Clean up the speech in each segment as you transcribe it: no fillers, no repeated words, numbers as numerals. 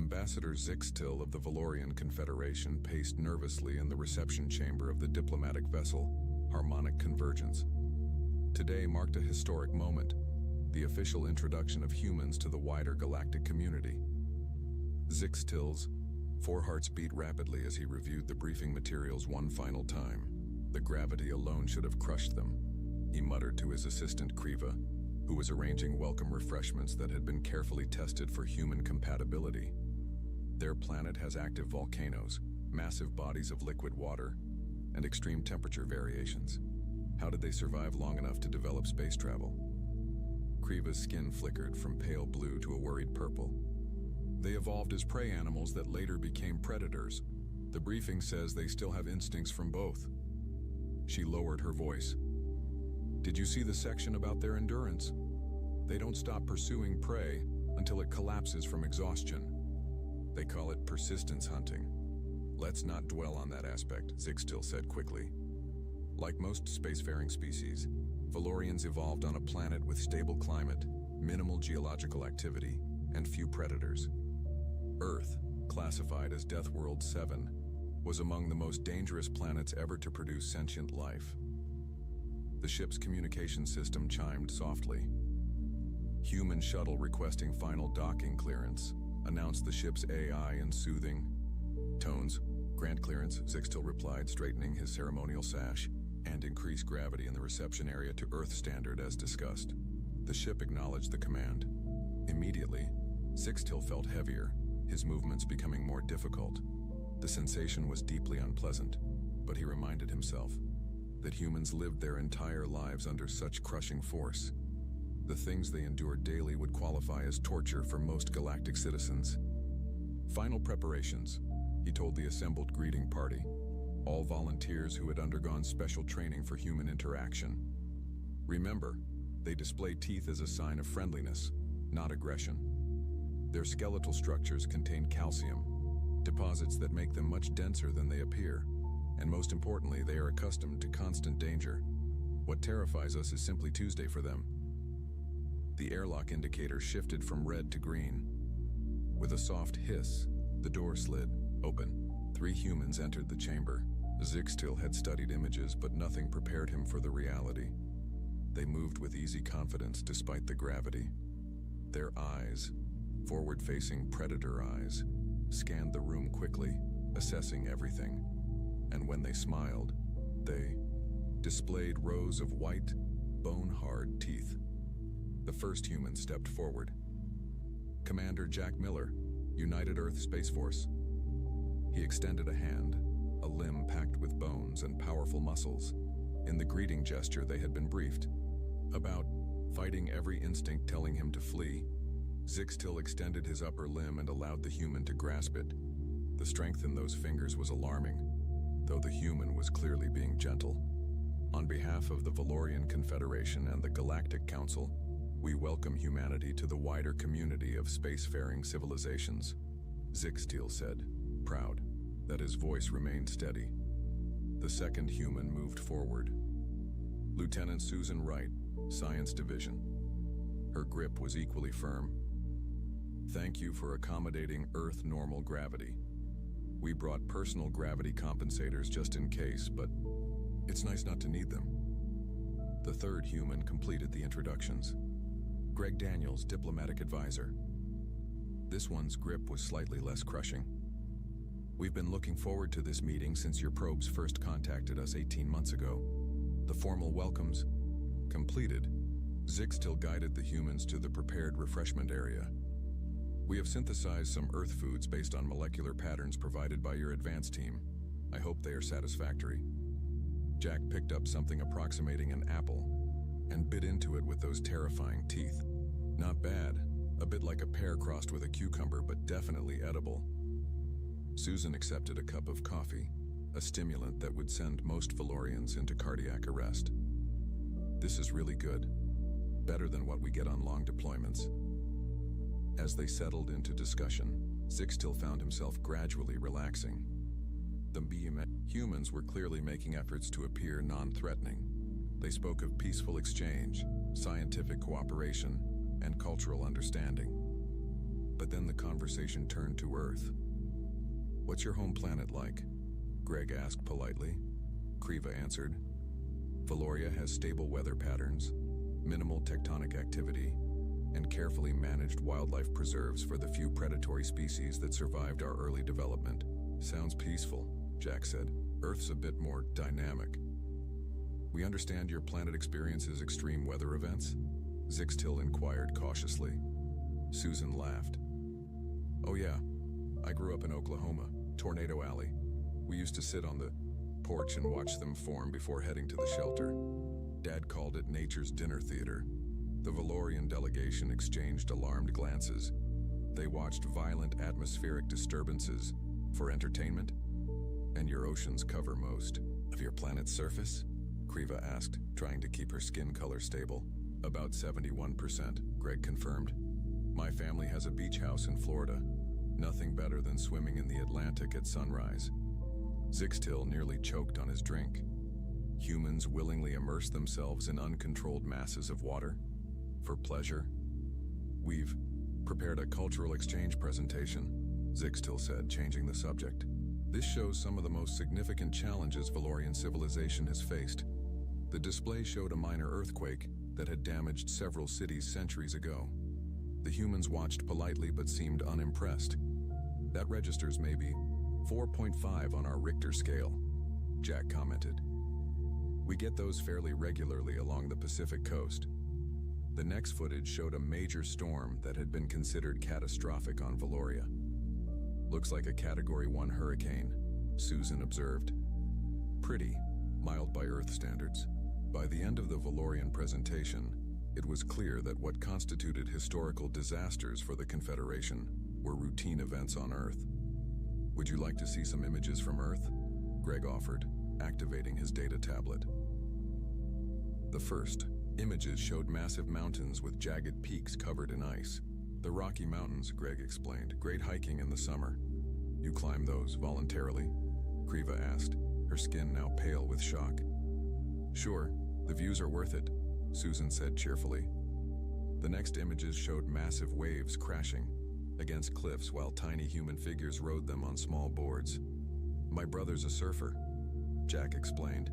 Ambassador Zixtil of the Valorian Confederation paced nervously in the reception chamber of the diplomatic vessel, Harmonic Convergence. Today marked a historic moment, the official introduction of humans to the wider galactic community. Zixtil's four hearts beat rapidly as he reviewed the briefing materials one final time. The gravity alone should have crushed them, he muttered to his assistant Kriva, who was arranging welcome refreshments that had been carefully tested for human compatibility. Their planet has active volcanoes, massive bodies of liquid water, and extreme temperature variations. How did they survive long enough to develop space travel? Kriva's skin flickered from pale blue to a worried purple. They evolved as prey animals that later became predators. The briefing says they still have instincts from both. She lowered her voice. Did you see the section about their endurance? They don't stop pursuing prey until it collapses from exhaustion. They call it persistence hunting. Let's not dwell on that aspect, Zixtil said quickly. Like most spacefaring species, Valorians evolved on a planet with stable climate, minimal geological activity, and few predators. Earth, classified as Death World 7, was among the most dangerous planets ever to produce sentient life. The ship's communication system chimed softly. Human shuttle requesting final docking clearance, announced the ship's AI in soothing tones. Grant clearance, Zixtil replied, straightening his ceremonial sash, and increase gravity in the reception area to Earth standard as discussed. The ship acknowledged the command. Immediately, Zixtil felt heavier, his movements becoming more difficult. The sensation was deeply unpleasant, but he reminded himself that humans lived their entire lives under such crushing force. The things they endured daily would qualify as torture for most galactic citizens. Final preparations, he told the assembled greeting party, all volunteers who had undergone special training for human interaction. Remember, they display teeth as a sign of friendliness, not aggression. Their skeletal structures contain calcium, deposits that make them much denser than they appear, and most importantly, they are accustomed to constant danger. What terrifies us is simply Tuesday for them. The airlock indicator shifted from red to green. With a soft hiss, the door slid open. 3 humans entered the chamber. Zixtil had studied images, but nothing prepared him for the reality. They moved with easy confidence despite the gravity. Their eyes, forward-facing predator eyes, scanned the room quickly, assessing everything. And when they smiled, they displayed rows of white, bone-hard teeth. The first human stepped forward. Commander Jack Miller, United Earth Space Force. He extended a hand, a limb packed with bones and powerful muscles. In the greeting gesture they had been briefed about, fighting every instinct telling him to flee. Zixtil extended his upper limb and allowed the human to grasp it. The strength in those fingers was alarming, though the human was clearly being gentle. On behalf of the Valorian Confederation and the Galactic Council, we welcome humanity to the wider community of spacefaring civilizations, Zixtil said, proud that his voice remained steady. The second human moved forward. Lieutenant Susan Wright, Science Division. Her grip was equally firm. Thank you for accommodating Earth normal gravity. We brought personal gravity compensators just in case, but it's nice not to need them. The third human completed the introductions. Greg Daniels, diplomatic advisor. This one's grip was slightly less crushing. We've been looking forward to this meeting since your probes first contacted us 18 months ago. The formal welcomes completed. Zixtil guided the humans to the prepared refreshment area. We have synthesized some Earth foods based on molecular patterns provided by your advanced team. I hope they are satisfactory. Jack picked up something approximating an apple and bit into it with those terrifying teeth. Not bad, a bit like a pear crossed with a cucumber, but definitely edible. Susan accepted a cup of coffee, a stimulant that would send most Valorians into cardiac arrest. This is really good, better than what we get on long deployments. As they settled into discussion, Zixtil found himself gradually relaxing. The humans were clearly making efforts to appear non-threatening. They spoke of peaceful exchange, scientific cooperation, and cultural understanding. But then the conversation turned to Earth. "What's your home planet like?" Greg asked politely. Kriva answered, "Valoria has stable weather patterns, minimal tectonic activity, and carefully managed wildlife preserves for the few predatory species that survived our early development." "Sounds peaceful," Jack said. "Earth's a bit more dynamic." "We understand your planet experiences extreme weather events?" Zixtil inquired cautiously. Susan laughed. "Oh yeah, I grew up in Oklahoma, Tornado Alley. We used to sit on the porch and watch them form before heading to the shelter. Dad called it nature's dinner theater." The Valorian delegation exchanged alarmed glances. They watched violent atmospheric disturbances for entertainment. "And your oceans cover most of your planet's surface?" Kriva asked, trying to keep her skin color stable. "About 71%, Greg confirmed. "My family has a beach house in Florida. Nothing better than swimming in the Atlantic at sunrise." Zixtil nearly choked on his drink. Humans willingly immerse themselves in uncontrolled masses of water? For pleasure? "We've prepared a cultural exchange presentation," Zixtil said, changing the subject. "This shows some of the most significant challenges Valorian civilization has faced." The display showed a minor earthquake that had damaged several cities centuries ago. The humans watched politely but seemed unimpressed. "That registers maybe 4.5 on our Richter scale," Jack commented. "We get those fairly regularly along the Pacific coast." The next footage showed a major storm that had been considered catastrophic on Valoria. "Looks like a Category 1 hurricane," Susan observed. "Pretty mild by Earth standards." By the end of the Valorian presentation, it was clear that what constituted historical disasters for the Confederation were routine events on Earth. "Would you like to see some images from Earth?" Greg offered, activating his data tablet. The first images showed massive mountains with jagged peaks covered in ice. "The Rocky Mountains," Greg explained. "Great hiking in the summer." "You climb those voluntarily?" Kriva asked, her skin now pale with shock. "Sure, the views are worth it," Susan said cheerfully. The next images showed massive waves crashing against cliffs while tiny human figures rode them on small boards. "My brother's a surfer," Jack explained.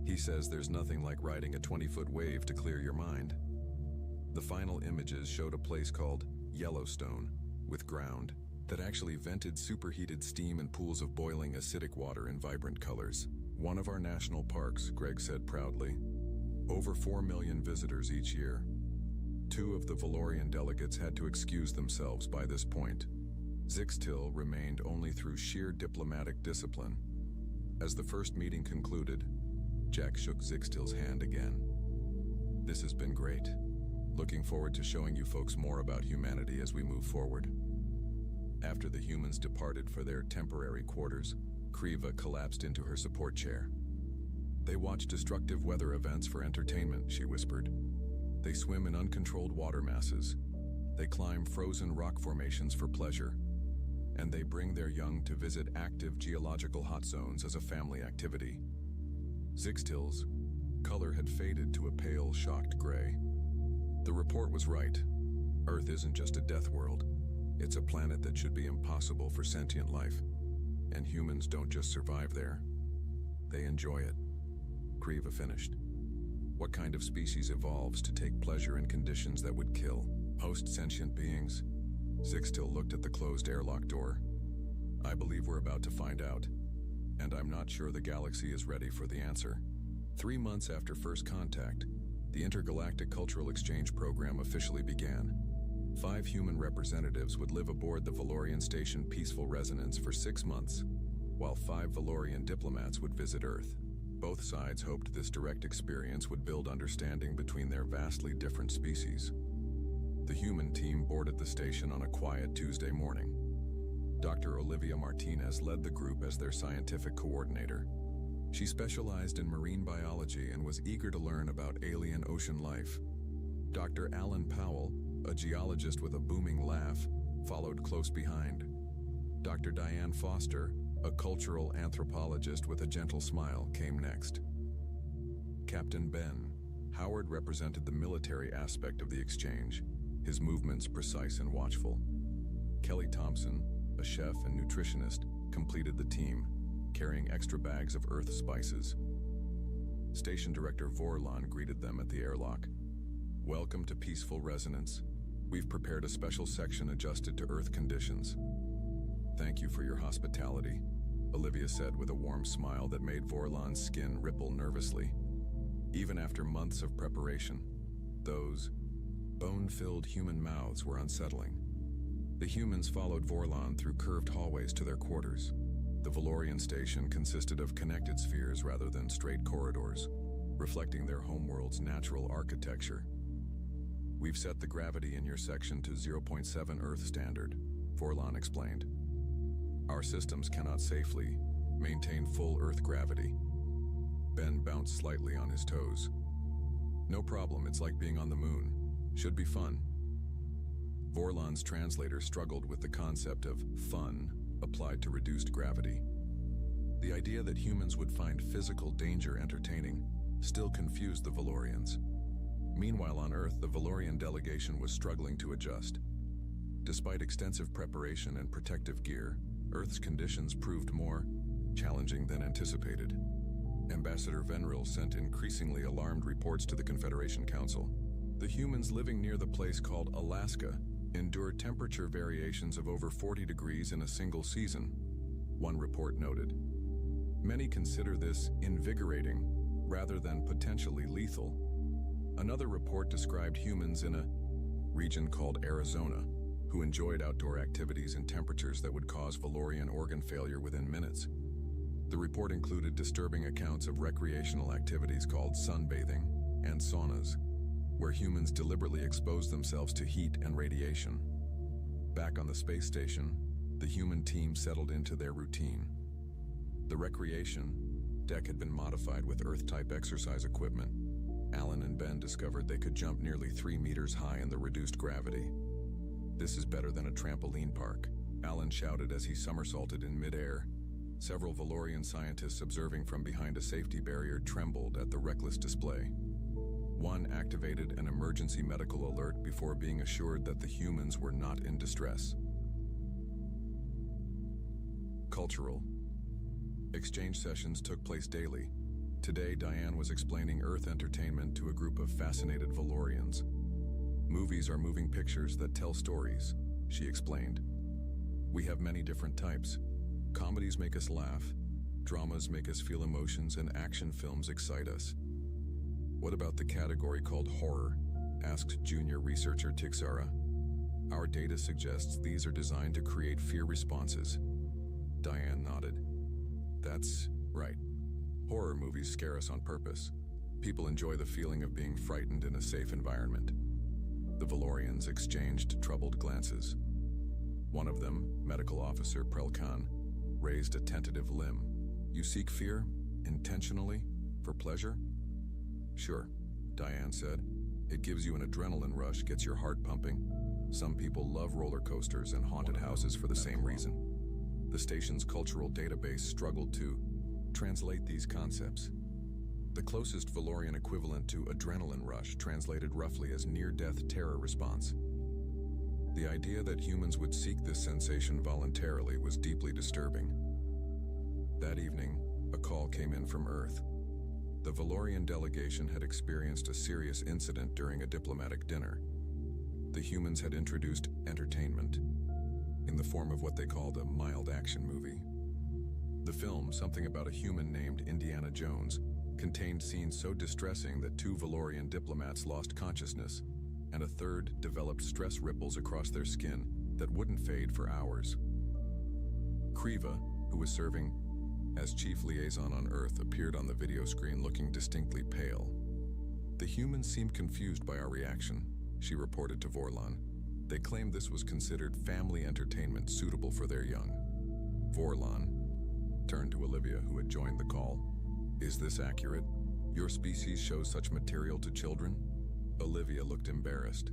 "He says there's nothing like riding a 20-foot wave to clear your mind." The final images showed a place called Yellowstone, with ground that actually vented superheated steam and pools of boiling acidic water in vibrant colors. "One of our national parks," Greg said proudly. "Over 4 million visitors each year." Two of the Valorian delegates had to excuse themselves by this point. Zixtil remained only through sheer diplomatic discipline. As the first meeting concluded, Jack shook Zixtil's hand again. "This has been great. Looking forward to showing you folks more about humanity as we move forward." After the humans departed for their temporary quarters, Kriva collapsed into her support chair. "They watch destructive weather events for entertainment," she whispered. "They swim in uncontrolled water masses. They climb frozen rock formations for pleasure. And they bring their young to visit active geological hot zones as a family activity." Zixtil's color had faded to a pale, shocked gray. The report was right. Earth isn't just a death world. It's a planet that should be impossible for sentient life. And humans don't just survive there. They enjoy it. Kriva finished. "What kind of species evolves to take pleasure in conditions that would kill post-sentient beings?" Zixtil looked at the closed airlock door. "I believe we're about to find out. And I'm not sure the galaxy is ready for the answer." 3 months after first contact, the Intergalactic Cultural Exchange Program officially began. 5 human representatives would live aboard the Valorian Station Peaceful Resonance for 6 months, while 5 Valorian diplomats would visit Earth. Both sides hoped this direct experience would build understanding between their vastly different species. The human team boarded the station on a quiet Tuesday morning. Dr. Olivia Martinez led the group as their scientific coordinator. She specialized in marine biology and was eager to learn about alien ocean life. Dr. Alan Powell, a geologist with a booming laugh, followed close behind. Dr. Diane Foster, a cultural anthropologist with a gentle smile, came next. Captain Ben Howard represented the military aspect of the exchange, his movements precise and watchful. Kelly Thompson, a chef and nutritionist, completed the team, carrying extra bags of Earth spices. Station Director Vorlon greeted them at the airlock. "Welcome to Peaceful Resonance. We've prepared a special section adjusted to Earth conditions." "Thank you for your hospitality," Olivia said with a warm smile that made Vorlon's skin ripple nervously. Even after months of preparation, those bone-filled human mouths were unsettling. The humans followed Vorlon through curved hallways to their quarters. The Valorian station consisted of connected spheres rather than straight corridors, reflecting their homeworld's natural architecture. "We've set the gravity in your section to 0.7 Earth standard," Vorlon explained. "Our systems cannot safely maintain full Earth gravity." Ben bounced slightly on his toes. "No problem, it's like being on the moon. Should be fun." Vorlon's translator struggled with the concept of fun applied to reduced gravity. The idea that humans would find physical danger entertaining still confused the Valorians. Meanwhile on Earth, the Valorian delegation was struggling to adjust. Despite extensive preparation and protective gear, Earth's conditions proved more challenging than anticipated. Ambassador Venril sent increasingly alarmed reports to the Confederation Council. The humans living near the place called Alaska endured temperature variations of over 40 degrees in a single season, one report noted. Many consider this invigorating rather than potentially lethal. Another report described humans in a region called Arizona who enjoyed outdoor activities in temperatures that would cause Valorian organ failure within minutes. The report included disturbing accounts of recreational activities called sunbathing and saunas, where humans deliberately exposed themselves to heat and radiation. Back on the space station, the human team settled into their routine. The recreation deck had been modified with Earth-type exercise equipment. Alan and Ben discovered they could jump nearly 3 meters high in the reduced gravity. "This is better than a trampoline park," Alan shouted as he somersaulted in midair. Several Valorian scientists observing from behind a safety barrier trembled at the reckless display. One activated an emergency medical alert before being assured that the humans were not in distress. Cultural exchange sessions took place daily. Today, Diane was explaining Earth entertainment to a group of fascinated Valorians. "Movies are moving pictures that tell stories," she explained. "We have many different types. Comedies make us laugh, dramas make us feel emotions, and action films excite us." "What about the category called horror?" asked junior researcher Tixara. "Our data suggests these are designed to create fear responses." Diane nodded. "That's right. Horror movies scare us on purpose. People enjoy the feeling of being frightened in a safe environment." The Valorians exchanged troubled glances. One of them, Medical Officer Prelkan, raised a tentative limb. "You seek fear? Intentionally? For pleasure?" "Sure," Diane said. "It gives you an adrenaline rush, gets your heart pumping. Some people love roller coasters and haunted houses for the same reason." The station's cultural database struggled to translate these concepts. The closest Valorian equivalent to adrenaline rush translated roughly as near-death terror response. The idea that humans would seek this sensation voluntarily was deeply disturbing. That evening, a call came in from Earth. The Valorian delegation had experienced a serious incident during a diplomatic dinner. The humans had introduced entertainment in the form of what they called a mild action movie. The film, something about a human named Indiana Jones, contained scenes so distressing that 2 Valorian diplomats lost consciousness, and a third developed stress ripples across their skin that wouldn't fade for hours. Kriva, who was serving as chief liaison on Earth, appeared on the video screen looking distinctly pale. "The humans seemed confused by our reaction," she reported to Vorlon. "They claimed this was considered family entertainment suitable for their young." Vorlon turned to Olivia, who had joined the call. "Is this accurate? Your species shows such material to children?" Olivia looked embarrassed.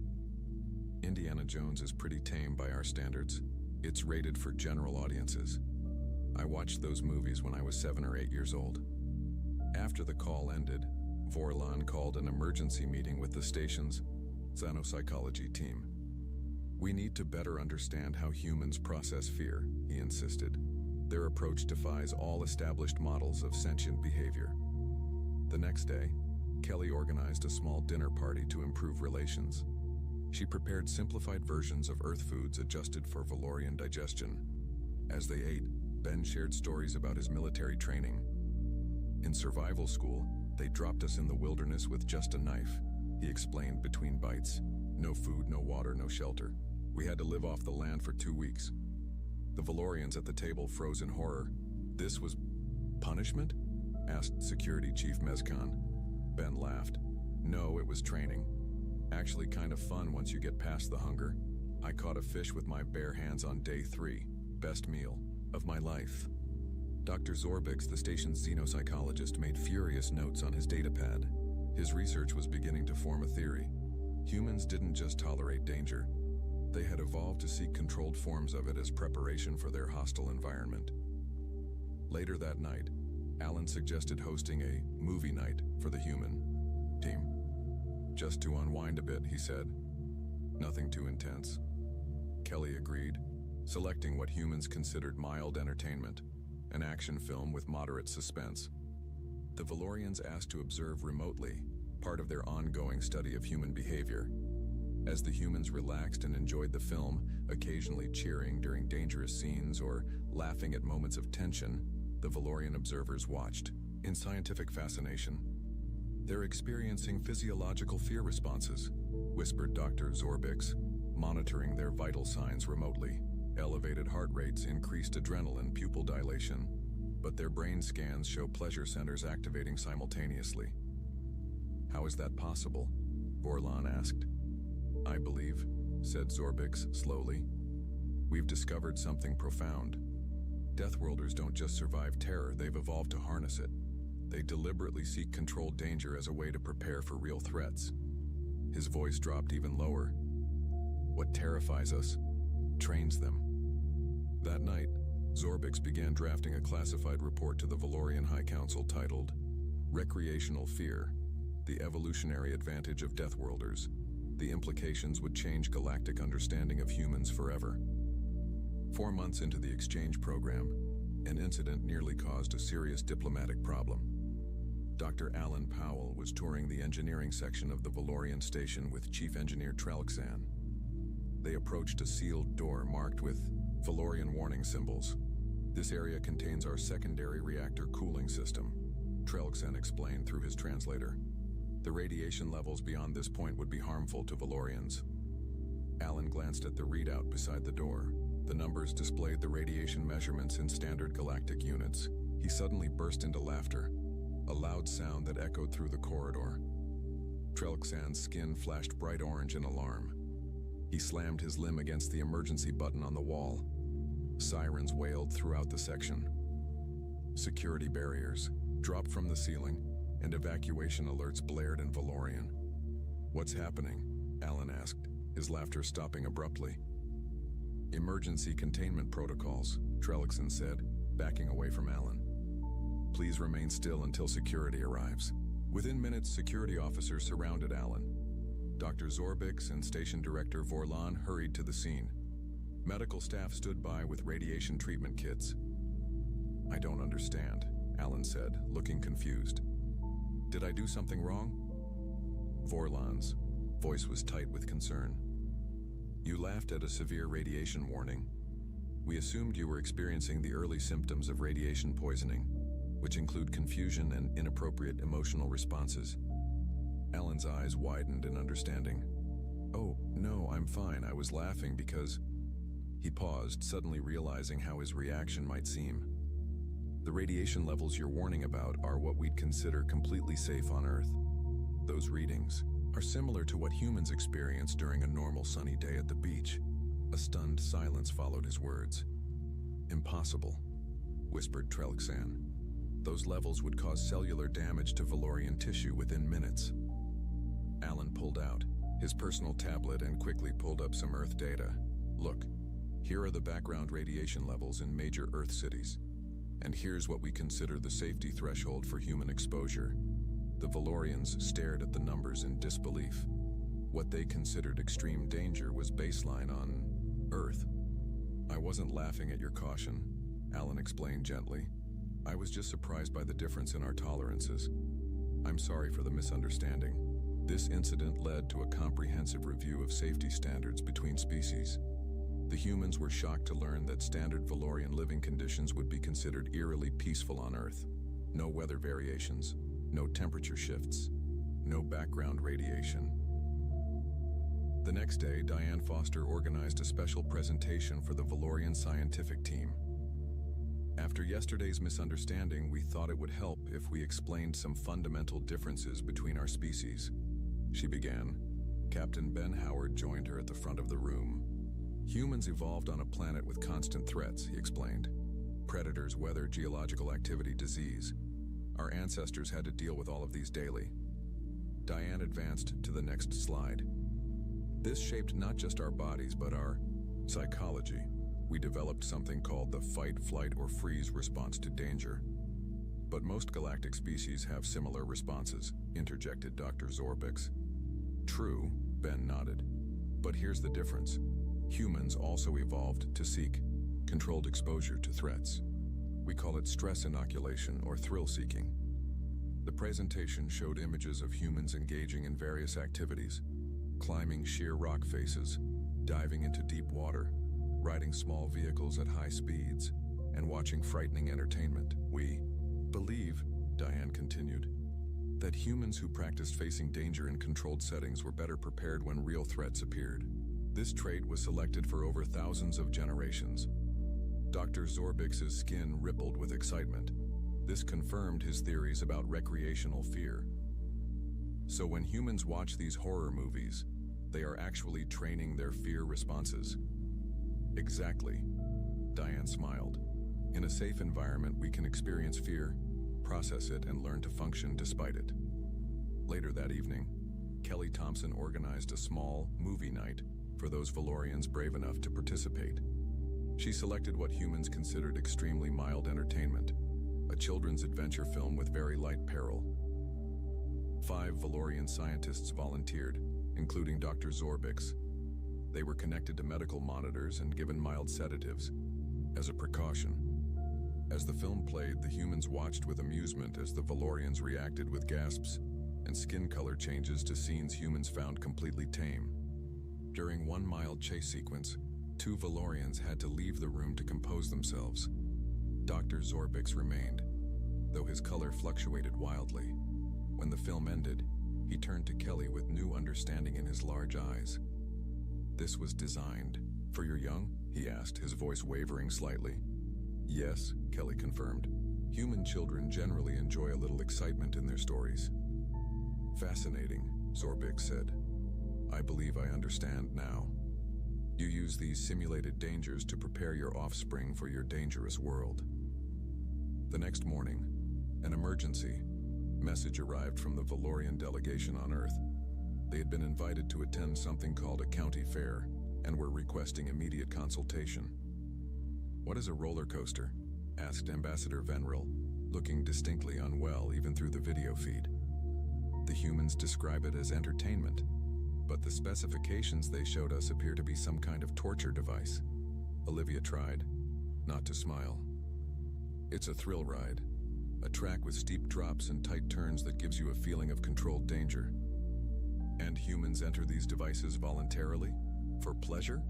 "Indiana Jones is pretty tame by our standards. It's rated for general audiences. I watched those movies when I was 7 or 8 years old." After the call ended, Vorlon called an emergency meeting with the station's xenopsychology team. We need to better understand how humans process fear, he insisted. Their approach defies all established models of sentient behavior. The next day, Kelly organized a small dinner party to improve relations. She prepared simplified versions of Earth foods adjusted for Valorian digestion. As they ate, Ben shared stories about his military training. In survival school, they dropped us in the wilderness with just a knife, he explained between bites. No food, no water, no shelter. We had to live off the land for 2 weeks. The Valorians at the table froze in horror. This was punishment? Asked Security Chief Mezcan. Ben laughed. No, it was training. Actually kind of fun once you get past the hunger. I caught a fish with my bare hands on day 3. Best meal of my life. Dr. Zorbix, the station's xenopsychologist, made furious notes on his datapad. His research was beginning to form a theory. Humans didn't just tolerate danger. They had evolved to seek controlled forms of it as preparation for their hostile environment. Later that night, Alan suggested hosting a movie night for the human team. Just to unwind a bit, he said. Nothing too intense. Kelly agreed, selecting what humans considered mild entertainment, an action film with moderate suspense. The Valorians asked to observe remotely, part of their ongoing study of human behavior. As the humans relaxed and enjoyed the film, occasionally cheering during dangerous scenes or laughing at moments of tension, the Valorian observers watched, in scientific fascination. They're experiencing physiological fear responses, whispered Dr. Zorbix, monitoring their vital signs remotely. Elevated heart rates, increased adrenaline, pupil dilation, but their brain scans show pleasure centers activating simultaneously. How is that possible? Vorlon asked. I believe, said Zorbix slowly, we've discovered something profound. Deathworlders don't just survive terror, they've evolved to harness it. They deliberately seek controlled danger as a way to prepare for real threats. His voice dropped even lower. What terrifies us trains them. That night, Zorbix began drafting a classified report to the Valorian High Council titled Recreational Fear, the Evolutionary Advantage of Deathworlders. The implications would change galactic understanding of humans forever. 4 months into the exchange program, an incident nearly caused a serious diplomatic problem. Dr. Alan Powell was touring the engineering section of the Valorian station with Chief Engineer Trelxan. They approached a sealed door marked with Valorian warning symbols. This area contains our secondary reactor cooling system, Trelxan explained through his translator. The radiation levels beyond this point would be harmful to Valorians. Alan glanced at the readout beside the door. The numbers displayed the radiation measurements in standard galactic units. He suddenly burst into laughter, a loud sound that echoed through the corridor. Trelxan's skin flashed bright orange in alarm. He slammed his limb against the emergency button on the wall. Sirens wailed throughout the section. Security barriers dropped from the ceiling, and evacuation alerts blared in Valorian. What's happening? Alan asked, his laughter stopping abruptly. Emergency containment protocols, Trelxan said, backing away from Alan. Please remain still until security arrives. Within minutes, security officers surrounded Alan. Dr. Zorbix and Station Director Vorlon hurried to the scene. Medical staff stood by with radiation treatment kits. I don't understand, Alan said, looking confused. Did I do something wrong? Vorlon's voice was tight with concern. You laughed at a severe radiation warning. We assumed you were experiencing the early symptoms of radiation poisoning, which include confusion and inappropriate emotional responses. Alan's eyes widened in understanding. Oh, no, I'm fine. I was laughing because... He paused, suddenly realizing how his reaction might seem. The radiation levels you're warning about are what we'd consider completely safe on Earth. Those readings are similar to what humans experience during a normal sunny day at the beach. A stunned silence followed his words. Impossible, whispered Trelxan. Those levels would cause cellular damage to Valorian tissue within minutes. Alan pulled out his personal tablet and quickly pulled up some Earth data. Look, here are the background radiation levels in major Earth cities. And here's what we consider the safety threshold for human exposure. The Valorians stared at the numbers in disbelief. What they considered extreme danger was baseline on Earth. I wasn't laughing at your caution, Alan explained gently. I was just surprised by the difference in our tolerances. I'm sorry for the misunderstanding. This incident led to a comprehensive review of safety standards between species. The humans were shocked to learn that standard Valorian living conditions would be considered eerily peaceful on Earth. No weather variations, no temperature shifts, no background radiation. The next day, Diane Foster organized a special presentation for the Valorian scientific team. After yesterday's misunderstanding, we thought it would help if we explained some fundamental differences between our species. She began. Captain Ben Howard joined her at the front of the room. Humans evolved on a planet with constant threats, he explained. Predators, weather, geological activity, disease. Our ancestors had to deal with all of these daily. Diane advanced to the next slide. This shaped not just our bodies, but our psychology. We developed something called the fight, flight, or freeze response to danger. But most galactic species have similar responses, interjected Dr. Zorbix. True, Ben nodded. But here's the difference. Humans also evolved to seek controlled exposure to threats. We call it stress inoculation or thrill seeking. The presentation showed images of humans engaging in various activities, climbing sheer rock faces, diving into deep water, riding small vehicles at high speeds, and watching frightening entertainment. We believe, Diane continued, that humans who practiced facing danger in controlled settings were better prepared when real threats appeared. This trait was selected for over thousands of generations. Dr. Zorbix's skin rippled with excitement. This confirmed his theories about recreational fear. So when humans watch these horror movies, they are actually training their fear responses. Exactly. Diane smiled. In a safe environment, we can experience fear, process it, and learn to function despite it. Later that evening, Kelly Thompson organized a small movie night for those Valorians brave enough to participate. She selected what humans considered extremely mild entertainment, a children's adventure film with very light peril. 5 Valorian scientists volunteered, including Dr. Zorbix. They were connected to medical monitors and given mild sedatives, as a precaution. As the film played, the humans watched with amusement as the Valorians reacted with gasps and skin color changes to scenes humans found completely tame. During one mild chase sequence, 2 Valorians had to leave the room to compose themselves. Dr. Zorbix remained, though his color fluctuated wildly. When the film ended, he turned to Kelly with new understanding in his large eyes. This was designed for your young? He asked, his voice wavering slightly. Yes, Kelly confirmed. Human children generally enjoy a little excitement in their stories. Fascinating, Zorbix said. I believe I understand now. You use these simulated dangers to prepare your offspring for your dangerous world. The next morning, an emergency message arrived from the Valorian delegation on Earth. They had been invited to attend something called a county fair and were requesting immediate consultation. What is a roller coaster? Asked Ambassador Venril, looking distinctly unwell even through the video feed. The humans describe it as entertainment, but the specifications they showed us appear to be some kind of torture device. Olivia tried not to smile. It's a thrill ride, a track with steep drops and tight turns that gives you a feeling of controlled danger. And humans enter these devices voluntarily? For pleasure?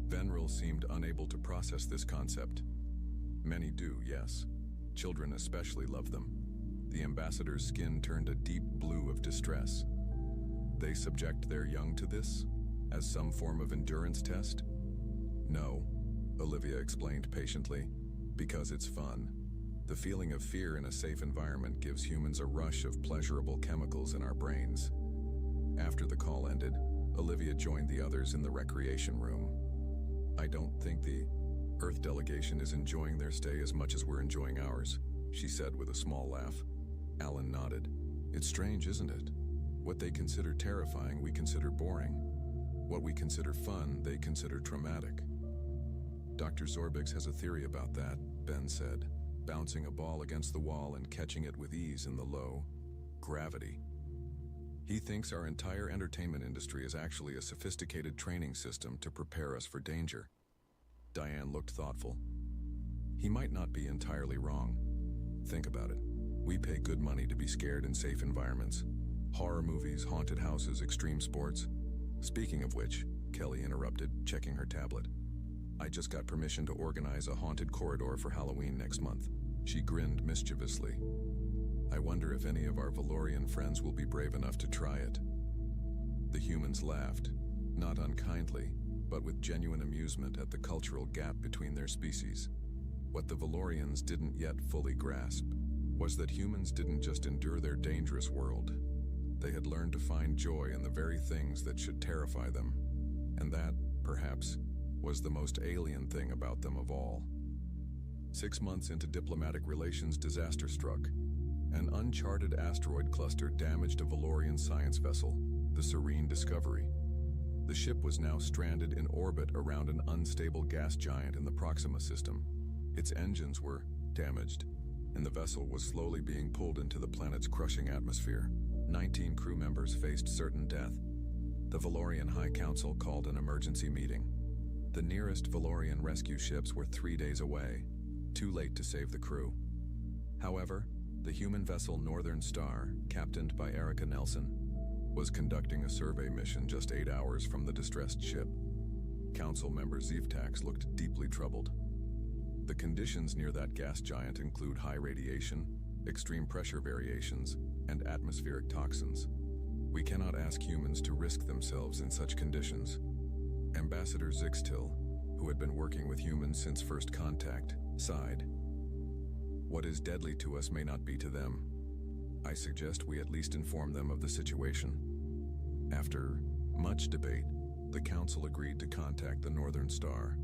Venril seemed unable to process this concept. Many do, yes. Children especially love them. The ambassador's skin turned a deep blue of distress. They subject their young to this? As some form of endurance test? No, Olivia explained patiently. Because it's fun. The feeling of fear in a safe environment gives humans a rush of pleasurable chemicals in our brains. After the call ended, Olivia joined the others in the recreation room. I don't think the Earth delegation is enjoying their stay as much as we're enjoying ours, she said with a small laugh. Alan nodded. It's strange, isn't it? What they consider terrifying, we consider boring. What we consider fun, they consider traumatic. Dr. Zorbix has a theory about that, Ben said, bouncing a ball against the wall and catching it with ease in the low gravity. He thinks our entire entertainment industry is actually a sophisticated training system to prepare us for danger. Diane looked thoughtful. He might not be entirely wrong. Think about it. We pay good money to be scared in safe environments. Horror movies, haunted houses, extreme sports. Speaking of which, Kelly interrupted, checking her tablet. I just got permission to organize a haunted corridor for Halloween next month. She grinned mischievously. I wonder if any of our Valorian friends will be brave enough to try it. The humans laughed, not unkindly, but with genuine amusement at the cultural gap between their species. What the Valorians didn't yet fully grasp was that humans didn't just endure their dangerous world. They had learned to find joy in the very things that should terrify them. And that, perhaps, was the most alien thing about them of all. 6 months into diplomatic relations, disaster struck. An uncharted asteroid cluster damaged a Valorian science vessel, the Serene Discovery. The ship was now stranded in orbit around an unstable gas giant in the Proxima system. Its engines were damaged, and the vessel was slowly being pulled into the planet's crushing atmosphere. 19 crew members faced certain death. The Valorian High Council called an emergency meeting. The nearest Valorian rescue ships were 3 days away, too late to save the crew. However, the human vessel Northern Star, captained by Erica Nelson, was conducting a survey mission just 8 hours from the distressed ship. Council member Chillax looked deeply troubled. The conditions near that gas giant include high radiation, extreme pressure variations, and atmospheric toxins. We cannot ask humans to risk themselves in such conditions. Ambassador Zixtil, who had been working with humans since first contact, sighed. What is deadly to us may not be to them. I suggest we at least inform them of the situation. After much debate, the council agreed to contact the Northern Star.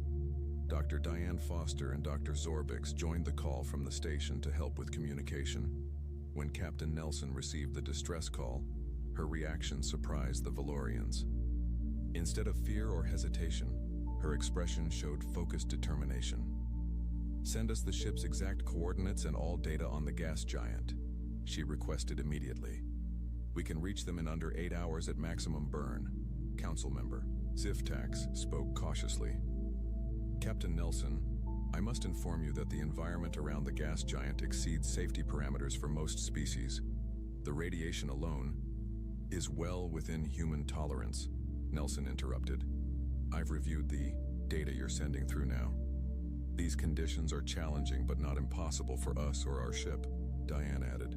Dr. Diane Foster and Dr. Zorbix joined the call from the station to help with communication. When Captain Nelson received the distress call, her reaction surprised the Valorians. Instead of fear or hesitation, her expression showed focused determination. Send us the ship's exact coordinates and all data on the gas giant, she requested immediately. We can reach them in under 8 hours at maximum burn, council member Chillax spoke cautiously. Captain Nelson, I must inform you that the environment around the gas giant exceeds safety parameters for most species. The radiation alone is well within human tolerance, Nelson interrupted. I've reviewed the data you're sending through now. These conditions are challenging but not impossible for us or our ship, Diane added.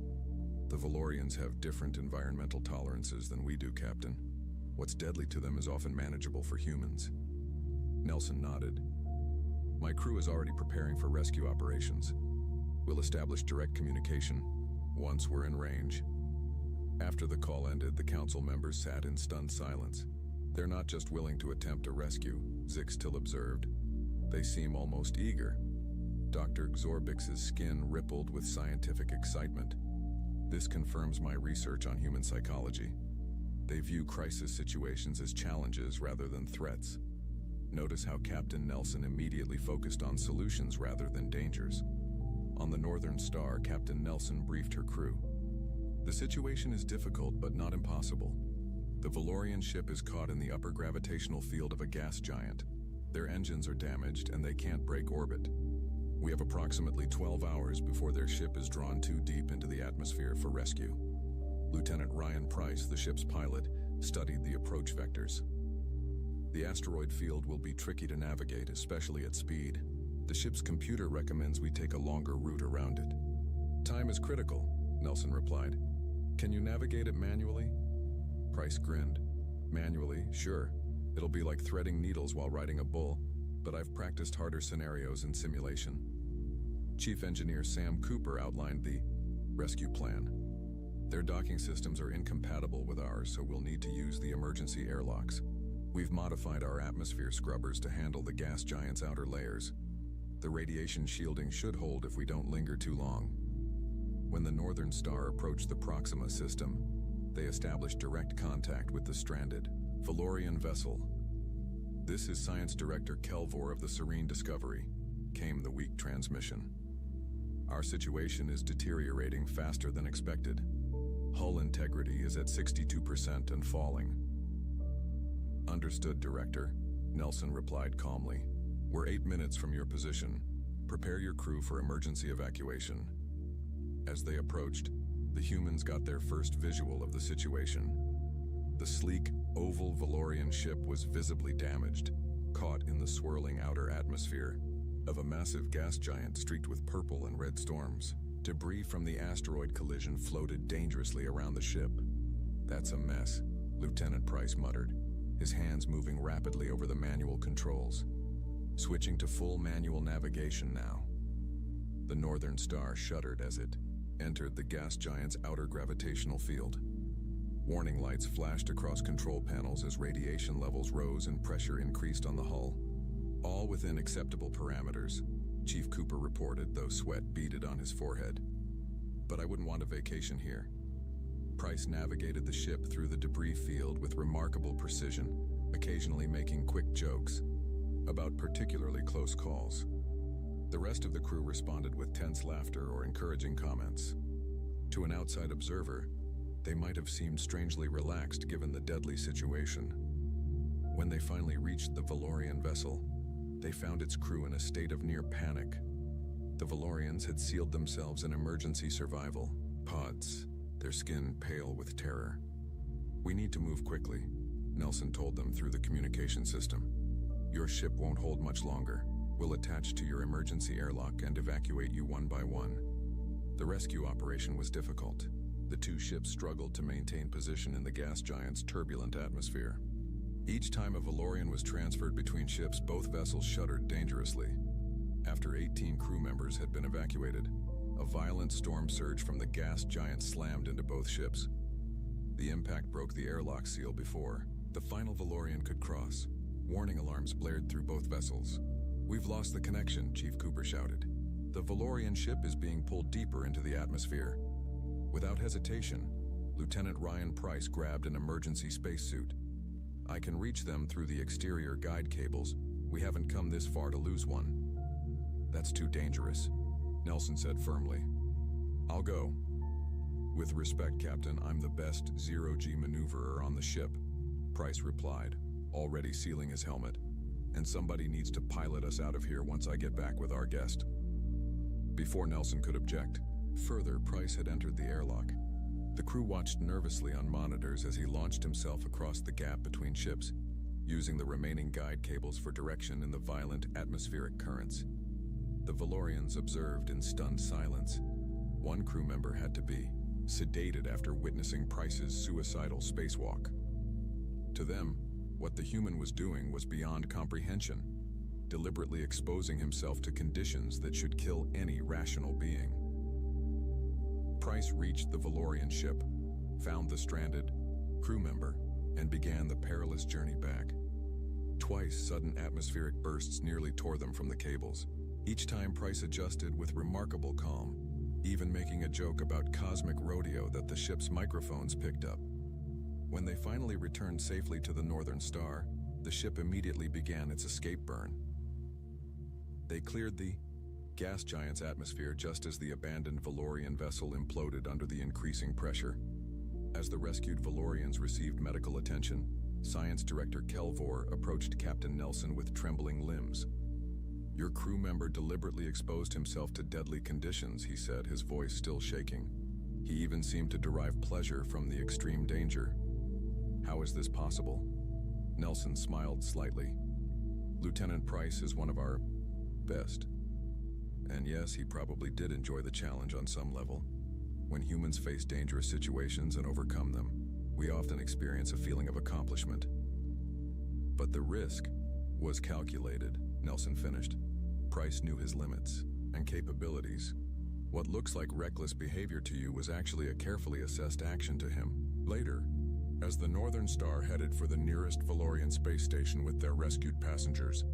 The Valorians have different environmental tolerances than we do, Captain. What's deadly to them is often manageable for humans. Nelson nodded. My crew is already preparing for rescue operations. We'll establish direct communication once we're in range. After the call ended, the council members sat in stunned silence. They're not just willing to attempt a rescue, Zixtil observed. They seem almost eager. Dr. Zorbix's skin rippled with scientific excitement. This confirms my research on human psychology. They view crisis situations as challenges rather than threats. Notice how Captain Nelson immediately focused on solutions rather than dangers. On the Northern Star, Captain Nelson briefed her crew. The situation is difficult but not impossible. The Valorian ship is caught in the upper gravitational field of a gas giant. Their engines are damaged and they can't break orbit. We have approximately 12 hours before their ship is drawn too deep into the atmosphere for rescue. Lieutenant Ryan Price, the ship's pilot, studied the approach vectors. The asteroid field will be tricky to navigate, especially at speed. The ship's computer recommends we take a longer route around it. Time is critical, Nelson replied. Can you navigate it manually? Price grinned. Manually, sure. It'll be like threading needles while riding a bull, but I've practiced harder scenarios in simulation. Chief Engineer Sam Cooper outlined the rescue plan. Their docking systems are incompatible with ours, so we'll need to use the emergency airlocks. We've modified our atmosphere scrubbers to handle the gas giant's outer layers. The radiation shielding should hold if we don't linger too long. When the Northern Star approached the Proxima system, they established direct contact with the stranded Valorian vessel. This is Science Director Kelvor of the Serene Discovery, came the weak transmission. Our situation is deteriorating faster than expected. Hull integrity is at 62% and falling. Understood, Director, Nelson replied calmly. We're 8 minutes from your position. Prepare your crew for emergency evacuation. As they approached, the humans got their first visual of the situation. The sleek, oval Valorian ship was visibly damaged, caught in the swirling outer atmosphere of a massive gas giant streaked with purple and red storms. Debris from the asteroid collision floated dangerously around the ship. That's a mess, Lieutenant Price muttered, his hands moving rapidly over the manual controls. Switching to full manual navigation now. The Northern Star shuddered as it entered the gas giant's outer gravitational field. Warning lights flashed across control panels as radiation levels rose and pressure increased on the hull. All within acceptable parameters, Chief Cooper reported, though sweat beaded on his forehead. But I wouldn't want a vacation here. Price navigated the ship through the debris field with remarkable precision, occasionally making quick jokes about particularly close calls. The rest of the crew responded with tense laughter or encouraging comments. To an outside observer, they might have seemed strangely relaxed given the deadly situation. When they finally reached the Valorian vessel, they found its crew in a state of near panic. The Valorians had sealed themselves in emergency survival pods, their skin pale with terror. We need to move quickly, Nelson told them through the communication system. Your ship won't hold much longer. We'll attach to your emergency airlock and evacuate you one by one. The rescue operation was difficult. The two ships struggled to maintain position in the gas giant's turbulent atmosphere. Each time a Valorian was transferred between ships, both vessels shuddered dangerously. After 18 crew members had been evacuated, a violent storm surge from the gas giant slammed into both ships. The impact broke the airlock seal before the final Valorian could cross. Warning alarms blared through both vessels. We've lost the connection, Chief Cooper shouted. The Valorian ship is being pulled deeper into the atmosphere. Without hesitation, Lieutenant Ryan Price grabbed an emergency spacesuit. I can reach them through the exterior guide cables. We haven't come this far to lose one. That's too dangerous, Nelson said firmly. I'll go. With respect, Captain, I'm the best zero-G maneuverer on the ship, Price replied, already sealing his helmet. And somebody needs to pilot us out of here once I get back with our guest. Before Nelson could object, further, Price had entered the airlock. The crew watched nervously on monitors as he launched himself across the gap between ships, using the remaining guide cables for direction in the violent atmospheric currents. The Valorians observed in stunned silence. One crew member had to be sedated after witnessing Price's suicidal spacewalk. To them, what the human was doing was beyond comprehension, deliberately exposing himself to conditions that should kill any rational being. Price reached the Valorian ship, found the stranded crew member, and began the perilous journey back. Twice, sudden atmospheric bursts nearly tore them from the cables. Each time Price adjusted with remarkable calm, even making a joke about cosmic rodeo that the ship's microphones picked up. When they finally returned safely to the Northern Star, the ship immediately began its escape burn. They cleared the gas giant's atmosphere just as the abandoned Valorian vessel imploded under the increasing pressure. As the rescued Valorians received medical attention, Science Director Kelvor approached Captain Nelson with trembling limbs. Your crew member deliberately exposed himself to deadly conditions, he said, his voice still shaking. He even seemed to derive pleasure from the extreme danger. How is this possible? Nelson smiled slightly. Lieutenant Price is one of our best. And yes, he probably did enjoy the challenge on some level. When humans face dangerous situations and overcome them, we often experience a feeling of accomplishment. But the risk was calculated, Nelson finished. Price knew his limits and capabilities. What looks like reckless behavior to you was actually a carefully assessed action to him. Later, as the Northern Star headed for the nearest Valorian space station with their rescued passengers,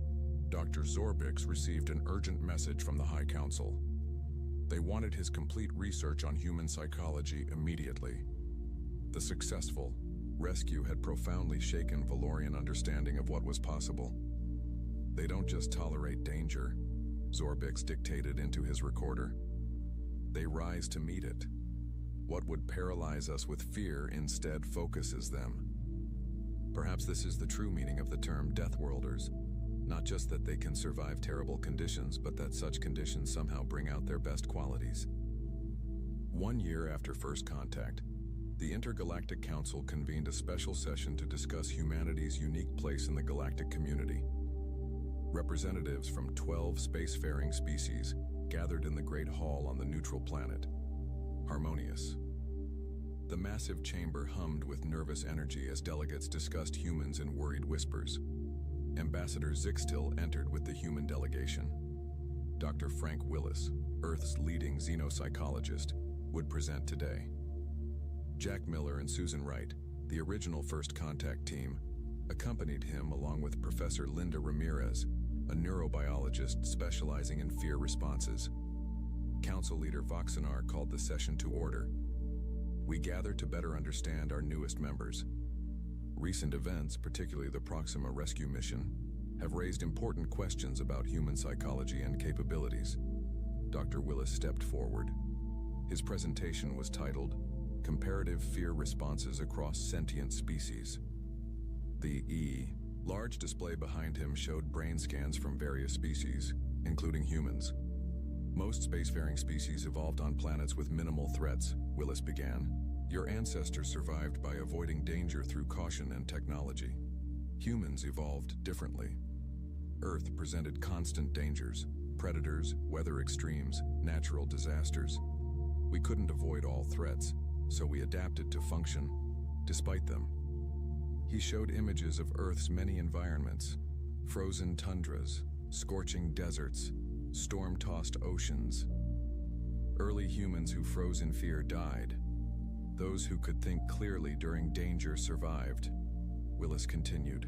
Dr. Zorbix received an urgent message from the High Council. They wanted his complete research on human psychology immediately. The successful rescue had profoundly shaken Valorian understanding of what was possible. They don't just tolerate danger, Zorbix dictated into his recorder. They rise to meet it. What would paralyze us with fear instead focuses them. Perhaps this is the true meaning of the term death worlders. Not just that they can survive terrible conditions, but that such conditions somehow bring out their best qualities. 1 year after first contact, the Intergalactic Council convened a special session to discuss humanity's unique place in the galactic community. Representatives from 12 spacefaring species gathered in the Great Hall on the neutral planet, Harmonious. The massive chamber hummed with nervous energy as delegates discussed humans in worried whispers. Ambassador Zixtil entered with the human delegation. Dr. Frank Willis, Earth's leading xenopsychologist, would present today. Jack Miller and Susan Wright, the original First Contact team, accompanied him along with Professor Linda Ramirez, a neurobiologist specializing in fear responses. Council leader Voxanar called the session to order. We gather to better understand our newest members. Recent events, particularly the Proxima rescue mission, have raised important questions about human psychology and capabilities. Dr. Willis stepped forward. His presentation was titled, Comparative Fear Responses Across Sentient Species. The large display behind him showed brain scans from various species, including humans. Most spacefaring species evolved on planets with minimal threats, Willis began. Your ancestors survived by avoiding danger through caution and technology. Humans evolved differently. Earth presented constant dangers, predators, weather extremes, natural disasters. We couldn't avoid all threats, so we adapted to function, despite them. He showed images of Earth's many environments, frozen tundras, scorching deserts, storm-tossed oceans. Early humans who froze in fear died. Those who could think clearly during danger survived. Willis continued.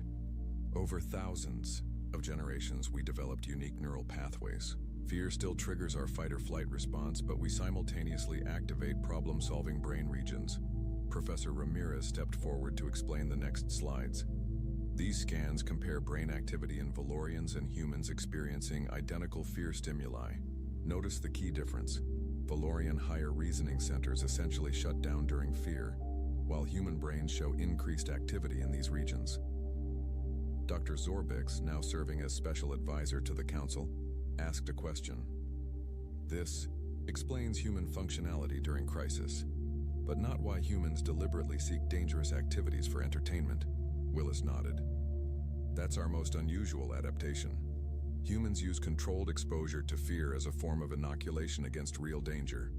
Over thousands of generations, we developed unique neural pathways. Fear still triggers our fight-or-flight response, but we simultaneously activate problem-solving brain regions. Professor Ramirez stepped forward to explain the next slides. These scans compare brain activity in Valorians and humans experiencing identical fear stimuli. Notice the key difference. Valorian higher reasoning centers essentially shut down during fear, while human brains show increased activity in these regions. Dr. Zorbix, now serving as special advisor to the council, asked a question. This explains human functionality during crisis, but not why humans deliberately seek dangerous activities for entertainment. Willis nodded. That's our most unusual adaptation. Humans use controlled exposure to fear as a form of inoculation against real danger.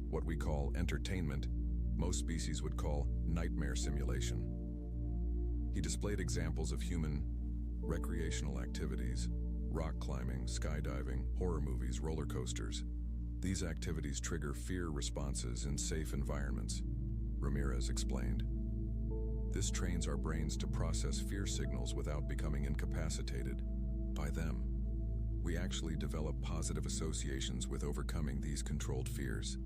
What we call entertainment, most species would call nightmare simulation. He displayed examples of human recreational activities, rock climbing, skydiving, horror movies, roller coasters. These activities trigger fear responses in safe environments, Ramirez explained. This trains our brains to process fear signals without becoming incapacitated by them. We actually develop positive associations with overcoming these controlled fears.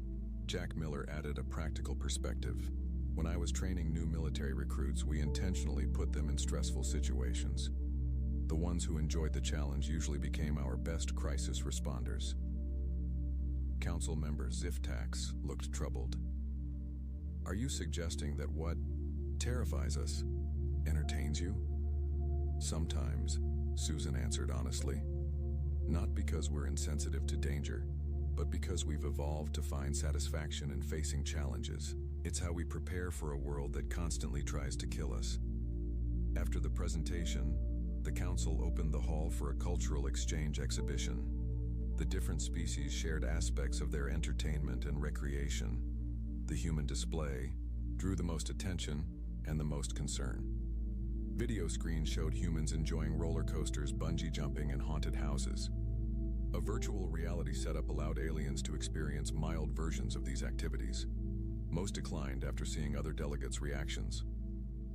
Jack Miller added a practical perspective. When I was training new military recruits, we intentionally put them in stressful situations. The ones who enjoyed the challenge usually became our best crisis responders. Council member Ziftax looked troubled. Are you suggesting that what terrifies us entertains you? Sometimes, Susan answered honestly. Not because we're insensitive to danger, but because we've evolved to find satisfaction in facing challenges. It's how we prepare for a world that constantly tries to kill us. After the presentation, the council opened the hall for a cultural exchange exhibition. The different species shared aspects of their entertainment and recreation. The human display drew the most attention and the most concern. Video screens showed humans enjoying roller coasters, bungee jumping, and haunted houses. A virtual reality setup allowed aliens to experience mild versions of these activities. Most declined after seeing other delegates' reactions.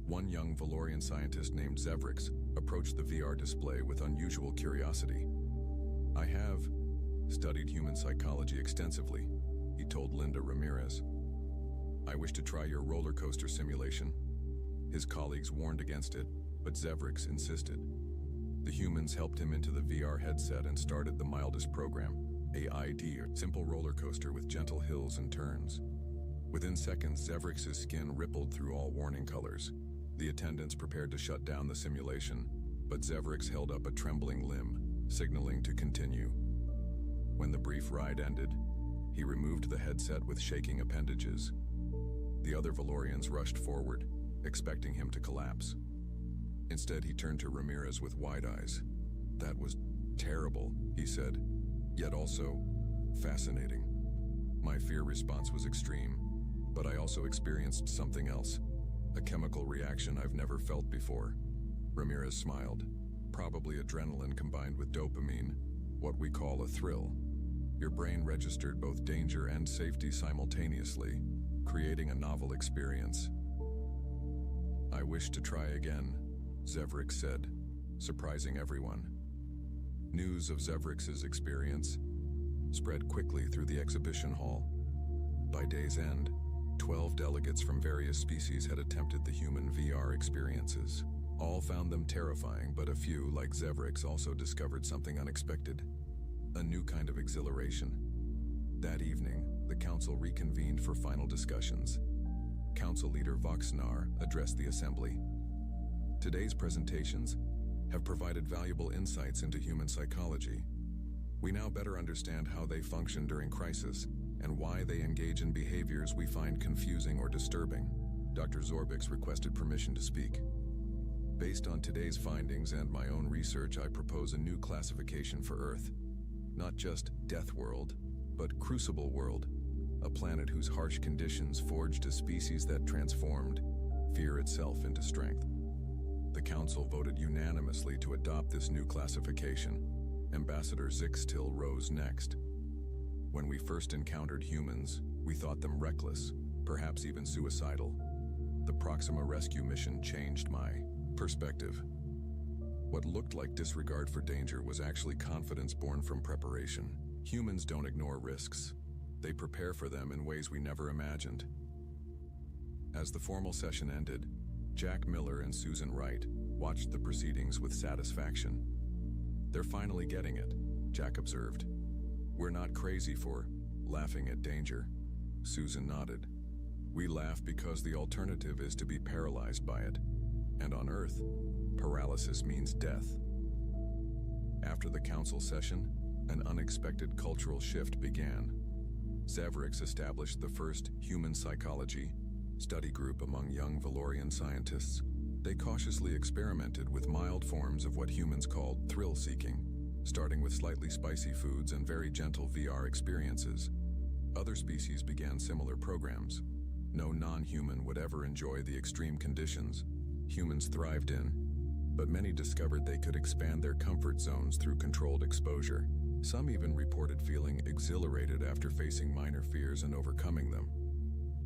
One young Valorian scientist named Zevrix approached the VR display with unusual curiosity. I have studied human psychology extensively, he told Linda Ramirez. I wish to try your roller coaster simulation. His colleagues warned against it, but Zevrix insisted. The humans helped him into the VR headset and started the mildest program, AID, or simple roller coaster with gentle hills and turns. Within seconds, Zevrix's skin rippled through all warning colors. The attendants prepared to shut down the simulation, but Zevrix held up a trembling limb, signaling to continue. When the brief ride ended, he removed the headset with shaking appendages. The other Valorians rushed forward, expecting him to collapse. Instead, he turned to Ramirez with wide eyes. "That was terrible," he said, "yet also fascinating. My fear response was extreme, but I also experienced something else, a chemical reaction I've never felt before." Ramirez smiled. "Probably adrenaline combined with dopamine, what we call a thrill. Your brain registered both danger and safety simultaneously, creating a novel experience." "I wish to try again," Zevrix said, surprising everyone. News of Zevrix's experience spread quickly through the exhibition hall. By day's end, 12 delegates from various species had attempted the human VR experiences. All found them terrifying, but a few, like Zevrix, also discovered something unexpected: a new kind of exhilaration. That evening, the council reconvened for final discussions. Council leader Voxnar addressed the assembly. "Today's presentations have provided valuable insights into human psychology. We now better understand how they function during crisis and why they engage in behaviors we find confusing or disturbing." Dr. Zorbix requested permission to speak. "Based on today's findings and my own research, I propose a new classification for Earth. Not just Death World, but Crucible World, a planet whose harsh conditions forged a species that transformed fear itself into strength." The council voted unanimously to adopt this new classification. Ambassador Zixtil rose next. "When we first encountered humans, we thought them reckless, perhaps even suicidal. The Proxima rescue mission changed my perspective. What looked like disregard for danger was actually confidence born from preparation. Humans don't ignore risks. They prepare for them in ways we never imagined." As the formal session ended, Jack Miller and Susan Wright watched the proceedings with satisfaction. "They're finally getting it," Jack observed. "We're not crazy for laughing at danger." Susan nodded. "We laugh because the alternative is to be paralyzed by it. And on Earth, paralysis means death." After the council session, an unexpected cultural shift began. Zevrix established the first human psychology study group among young Valorian scientists. They cautiously experimented with mild forms of what humans called thrill-seeking, starting with slightly spicy foods and very gentle VR experiences. Other species began similar programs. No non-human would ever enjoy the extreme conditions humans thrived in, but many discovered they could expand their comfort zones through controlled exposure. Some even reported feeling exhilarated after facing minor fears and overcoming them.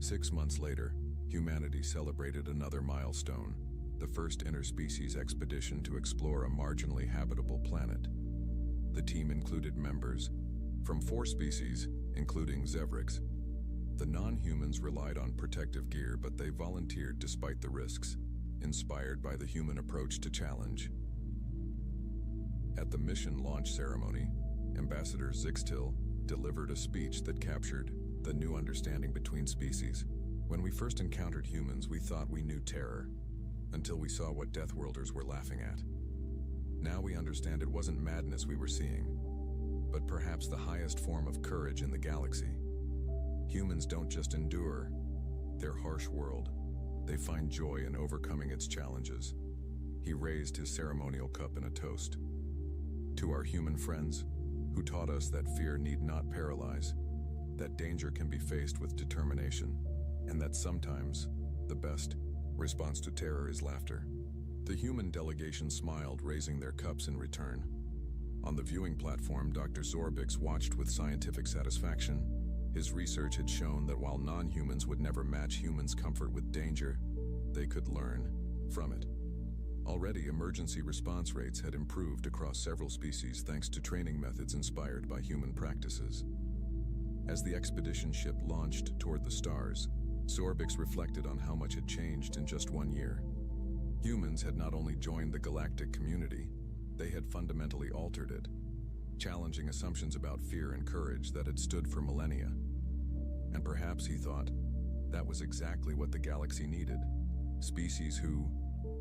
6 months later, humanity celebrated another milestone: the first interspecies expedition to explore a marginally habitable planet. The team included members from 4 species, including Zevrix. The non-humans relied on protective gear, but they volunteered despite the risks, inspired by the human approach to challenge. At the mission launch ceremony, Ambassador Zixtil delivered a speech that captured the new understanding between species. "When we first encountered humans, we thought we knew terror, until we saw what Deathworlders were laughing at. Now we understand it wasn't madness we were seeing, but perhaps the highest form of courage in the galaxy. Humans don't just endure their harsh world, they find joy in overcoming its challenges." He raised his ceremonial cup in a toast. "To our human friends, who taught us that fear need not paralyze, that danger can be faced with determination, and that sometimes the best response to terror is laughter." The human delegation smiled, raising their cups in return. On the viewing platform, Dr. Zorbix watched with scientific satisfaction. His research had shown that while non-humans would never match humans' comfort with danger, they could learn from it. Already, emergency response rates had improved across several species thanks to training methods inspired by human practices. As the expedition ship launched toward the stars, Zorbix reflected on how much had changed in just 1 year. Humans had not only joined the galactic community, they had fundamentally altered it, challenging assumptions about fear and courage that had stood for millennia. And perhaps, he thought, That was exactly what the galaxy needed. Species who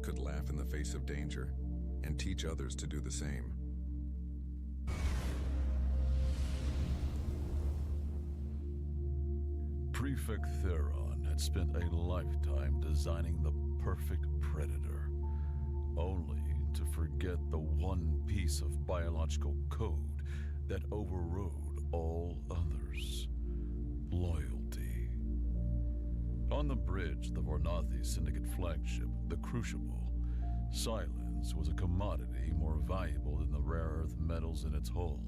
could laugh in the face of danger and teach others to do the same. Prefect Theron had spent a lifetime designing the perfect predator, only to forget the one piece of biological code that overrode all others: loyalty. On the bridge of the Varnathi Syndicate flagship, the Crucible, silence was a commodity more valuable than the rare earth metals in its hull.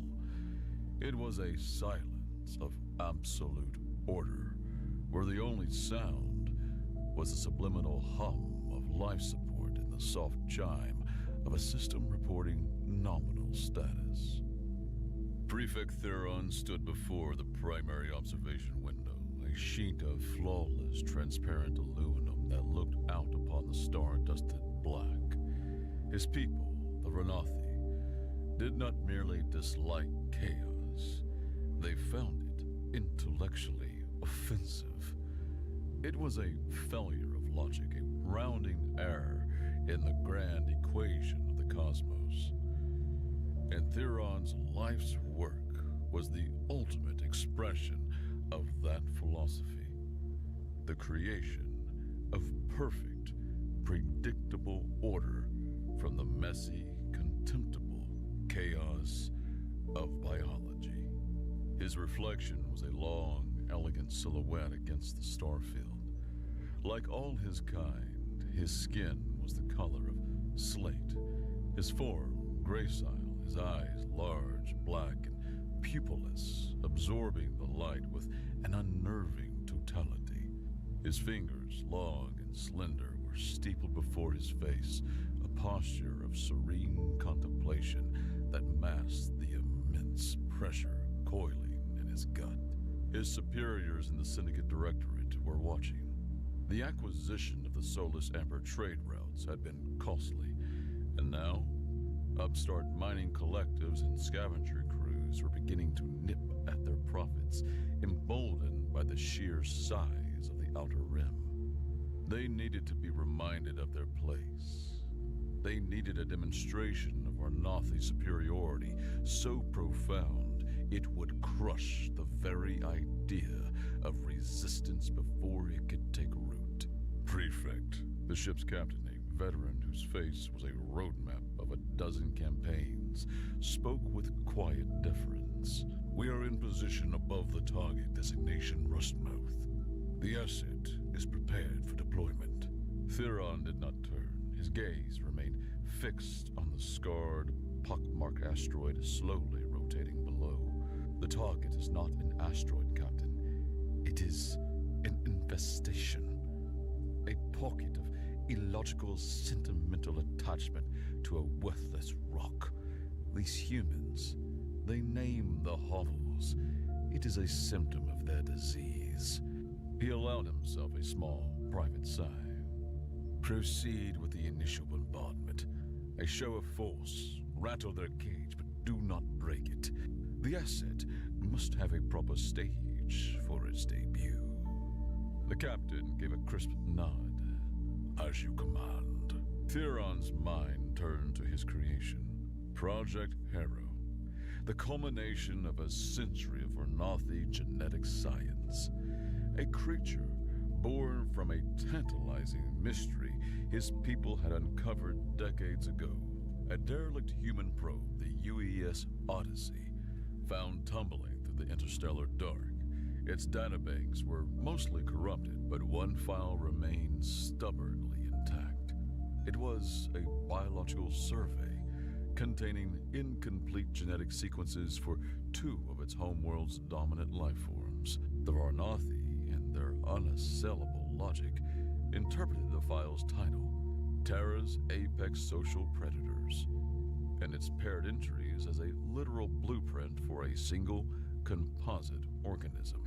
It was a silence of absolute order, where the only sound was the subliminal hum of life support and the soft chime of a system reporting nominal status. Prefect Theron stood before the primary observation window, a sheet of flawless, transparent aluminum that looked out upon the star-dusted black. His people, the Varnathi, did not merely dislike chaos, they found it intellectually offensive. It was a failure of logic, a rounding error in the grand equation of the cosmos. And Theron's life's work was the ultimate expression of that philosophy. The creation of perfect, predictable order from the messy, contemptible chaos of biology. His reflection was a long, elegant silhouette against the starfield. Like all his kind, his skin was the color of slate, his form gracile, his eyes large, black, and pupilless, absorbing the light with an unnerving totality. His fingers, long and slender, were steepled before his face, a posture of serene contemplation that masked the immense pressure coiling in his gut. His superiors in the Syndicate Directorate were watching. The acquisition of the Solus Amber trade routes had been costly, and now upstart mining collectives and scavenger crews were beginning to nip at their profits, emboldened by the sheer size of the Outer Rim. They needed to be reminded of their place. They needed a demonstration of Varnathi superiority so profound it would crush the very idea of resistance before it could take root. Prefect, the ship's captain, a veteran whose face was a roadmap of a dozen campaigns, spoke with quiet deference. We are in position above the target designation Rustmouth. The asset is prepared for deployment. Theron did not turn. His gaze remained fixed on the scarred, pockmarked asteroid slowly rotating below. The target is not an asteroid, Captain. It is an infestation. A pocket of illogical, sentimental attachment to a worthless rock. These humans, they name the hovels. It is a symptom of their disease. He allowed himself a small, private sigh. Proceed with the initial bombardment. A show of force. Rattle their cage, but do not break it. The asset must have a proper stage for its debut. The captain gave a crisp nod. As you command. Theron's mind turned to his creation, Project Harrow, the culmination of a century of Varnathi genetic science. A creature born from a tantalizing mystery his people had uncovered decades ago. A derelict human probe, the UES Odyssey, found tumbling through the interstellar dark. Its databanks were mostly corrupted, but one file remained stubbornly intact. It was a biological survey containing incomplete genetic sequences for two of its homeworld's dominant life forms. The Varnathi, in their unassailable logic, interpreted the file's title, Terra's Apex Social Predators, and its paired entries as a literal blueprint for a single composite organism.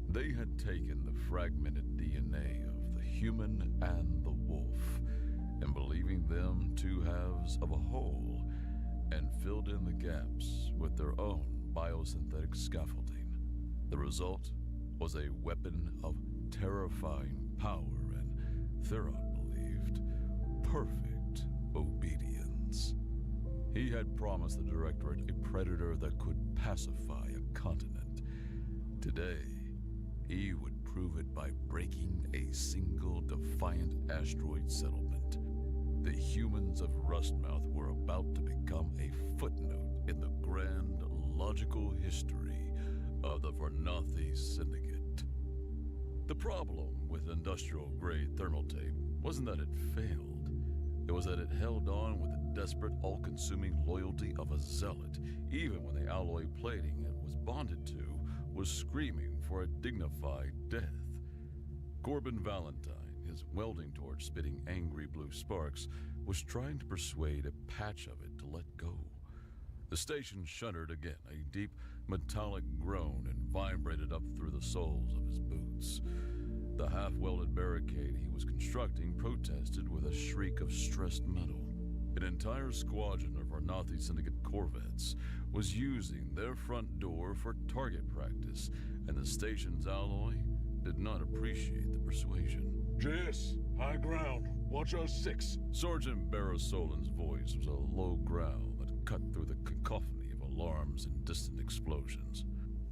They had taken the fragmented DNA of the human and the wolf, and believing them two halves of a whole, and filled in the gaps with their own biosynthetic scaffolding. The result was a weapon of terrifying power and, Theron believed, perfect obedience. He had promised the Directorate a predator that could pacify a continent. Today, he would prove it by breaking a single defiant asteroid settlement. The humans of Rustmouth were about to become a footnote in the grand logical history of the Vernathi Syndicate. The problem with industrial-grade thermal tape wasn't that it failed. It was that it held on with the desperate, all-consuming loyalty of a zealot, even when the alloy plating it was bonded to was screaming for a dignified death. Corbin Valentine, his welding torch spitting angry blue sparks, was trying to persuade a patch of it to let go. The station shuddered again, a deep metallic groan, and vibrated up through the soles of his boots. The half-welded barricade he was constructing protested with a shriek of stressed metal. An entire squadron of Vernathi Syndicate corvettes was using their front door for target practice, and the station's alloy did not appreciate the persuasion. JS, high ground. Watch our 6. Sergeant Barrosolin's voice was a low growl that cut through the cacophony of alarms and distant explosions.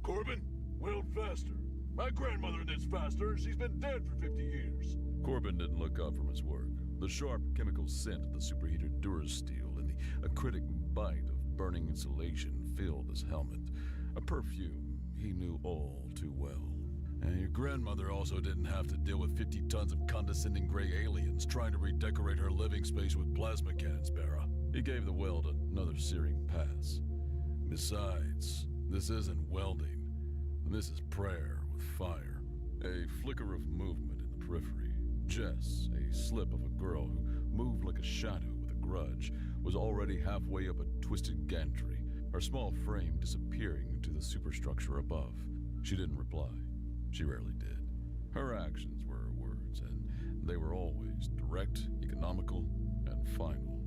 Corbin, weld faster. My grandmother knits faster. She's been dead for 50 years. Corbin didn't look up from his work. The sharp chemical scent of the superheated Durasteel and the acritic bite of burning insulation filled his helmet, a perfume he knew all too well. And your grandmother also didn't have to deal with 50 tons of condescending gray aliens trying to redecorate her living space with plasma cannons, Barra. He gave the weld another searing pass. Besides, this isn't welding. This is prayer with fire. A flicker of movement in the periphery. Jess, a slip of a girl who moved like a shadow with a grudge, was already halfway up a twisted gantry, her small frame disappearing into the superstructure above. She didn't reply. She rarely did. Her actions were her words, and they were always direct, economical, and final.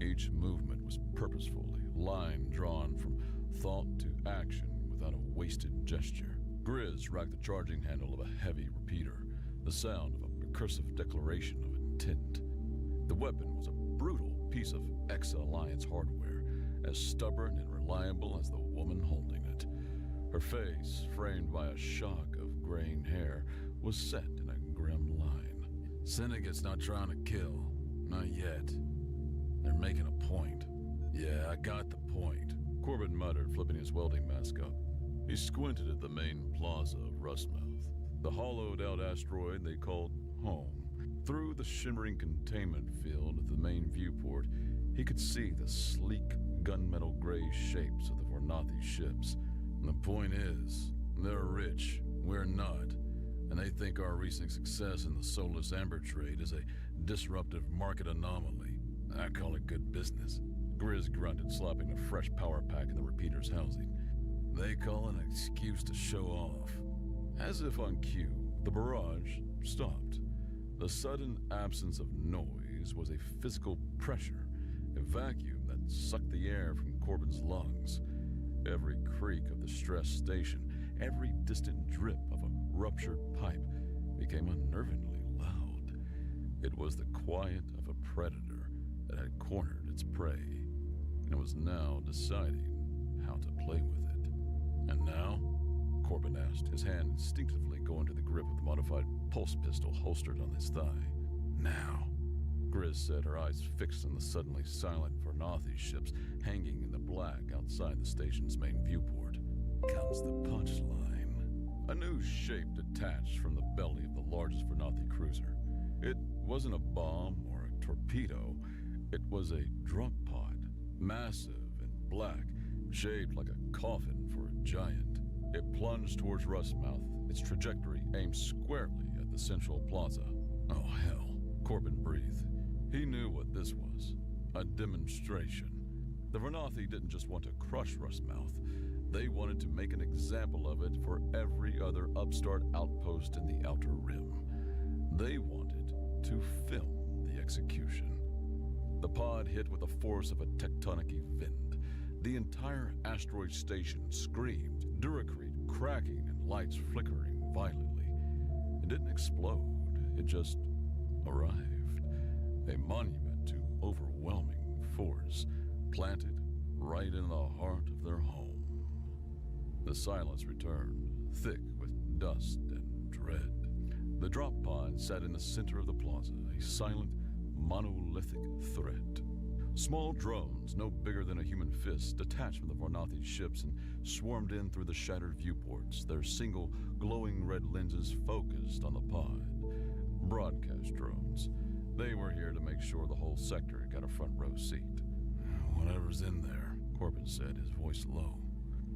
Each movement was purposefully, line drawn from thought to action without a wasted gesture. Grizz racked the charging handle of a heavy repeater, the sound of a recursive declaration of intent. The weapon was a brutal piece of ex-Alliance hardware, as stubborn and reliable as the woman holding it. Her face, framed by a shock of graying hair, was set in a grim line. Syndicate's not trying to kill. Not yet. They're making a point. Yeah, I got the point, Corbin muttered, flipping his welding mask up. He squinted at the main plaza of Rustmouth, the hollowed-out asteroid they called home. Through the shimmering containment field at the main viewport, he could see the sleek, gunmetal gray shapes of the Vernathi ships. And the point is, they're rich, we're not, and they think our recent success in the soulless amber trade is a disruptive market anomaly. I call it good business. Grizz grunted, slapping a fresh power pack in the repeater's housing. They call it an excuse to show off. As if on cue, the barrage stopped. The sudden absence of noise was a physical pressure, a vacuum that sucked the air from Corbin's lungs. Every creak of the stressed station, every distant drip of a ruptured pipe became unnervingly loud. It was the quiet of a predator that had cornered its prey, and was now deciding how to play with it. And now? Corbin asked, his hand instinctively going to the grip of the modified pulse pistol holstered on his thigh. Now, Grizz said, her eyes fixed on the suddenly silent Vernathi ships hanging in the black outside the station's main viewport. Comes the punchline. A new shape detached from the belly of the largest Vernathi cruiser. It wasn't a bomb or a torpedo. It was a drop pod, massive and black, shaped like a coffin for a giant. It plunged towards Rustmouth, its trajectory aimed squarely at the central plaza. Oh, hell, Corbin breathed. He knew what this was. A demonstration. The Vernathi didn't just want to crush Rustmouth. They wanted to make an example of it for every other upstart outpost in the Outer Rim. They wanted to film the execution. The pod hit with the force of a tectonic event. The entire asteroid station screamed, duracrete cracking and lights flickering violently. It didn't explode, it just arrived. A monument to overwhelming force, planted right in the heart of their home. The silence returned, thick with dust and dread. The drop pod sat in the center of the plaza, a silent, monolithic threat. Small drones, no bigger than a human fist, detached from the Varnathi's ships and swarmed in through the shattered viewports, their single, glowing red lenses focused on the pod. Broadcast drones. They were here to make sure the whole sector got a front row seat. "Whatever's in there," Corbin said, his voice low.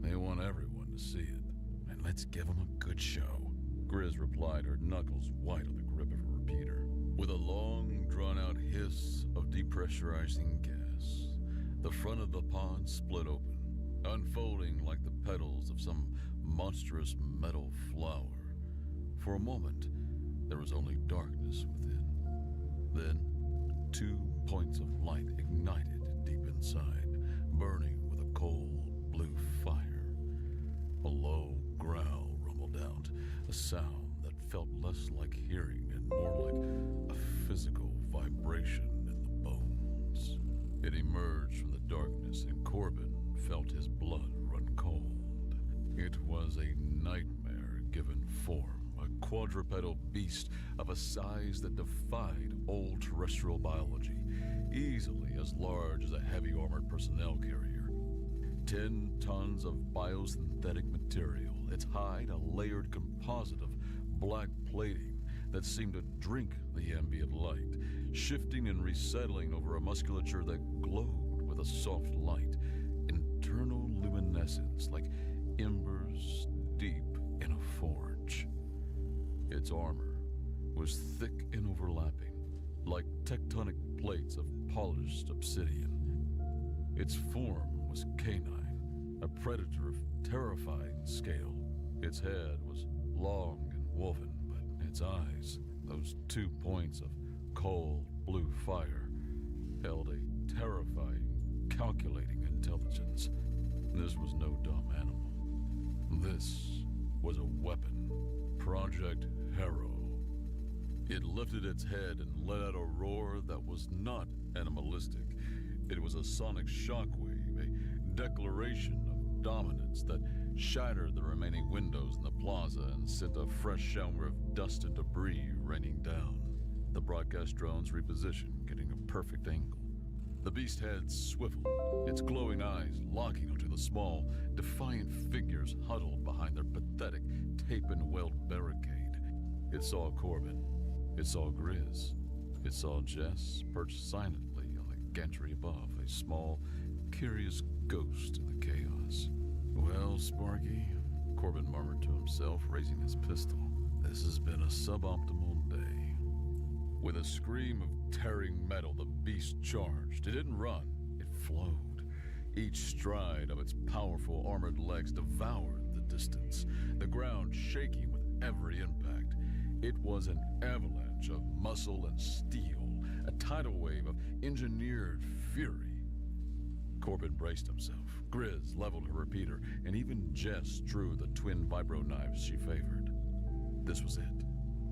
"They want everyone to see it. And let's give them a good show." Grizz replied, her knuckles white on the grip of her repeater. With a long, drawn-out hiss of depressurizing gas, the front of the pod split open, unfolding like the petals of some monstrous metal flower. For a moment, there was only darkness within. Then, 2 points of light ignited deep inside, burning with a cold blue fire. A low growl rumbled out, a sound that felt less like hearing and more like a physical vibration in the bones. It emerged from the darkness, and Corbin felt his blood run cold. It was a nightmare given form, a quadrupedal beast of a size that defied old terrestrial biology, easily as large as a heavy armored personnel carrier. 10 tons of biosynthetic material, its hide a layered composite of black plating that seemed to drink the ambient light, shifting and resettling over a musculature that glowed with a soft light, internal luminescence like embers deep in a forge. Its armor was thick and overlapping, like tectonic plates of polished obsidian. Its form was canine, a predator of terrifying scale. Its head was long and woven, but its eyes, those 2 points of cold blue fire, held a terrifying, calculating intelligence. This was no dumb animal. This was a weapon. Project Harrow. It lifted its head and let out a roar that was not animalistic. It was a sonic shockwave, a declaration of dominance that shattered the remaining windows in the plaza and sent a fresh shower of dust and debris raining down. The broadcast drones repositioned, getting a perfect angle. The beast head swiveled, its glowing eyes locking onto the small, defiant figures huddled behind their pathetic tape-and-weld barricade. It saw Corbin. It saw Grizz. It saw Jess perched silently on the gantry above, a small, curious ghost in the chaos. "Well, Sparky," Corbin murmured to himself, raising his pistol, "this has been a suboptimal day." With a scream of tearing metal, the beast charged. It didn't run, it flowed. Each stride of its powerful armored legs devoured the distance, the ground shaking with every impact. It was an avalanche of muscle and steel, a tidal wave of engineered fury. Corbin braced himself. Grizz leveled her repeater, and even Jess drew the twin vibro knives she favored. This was it.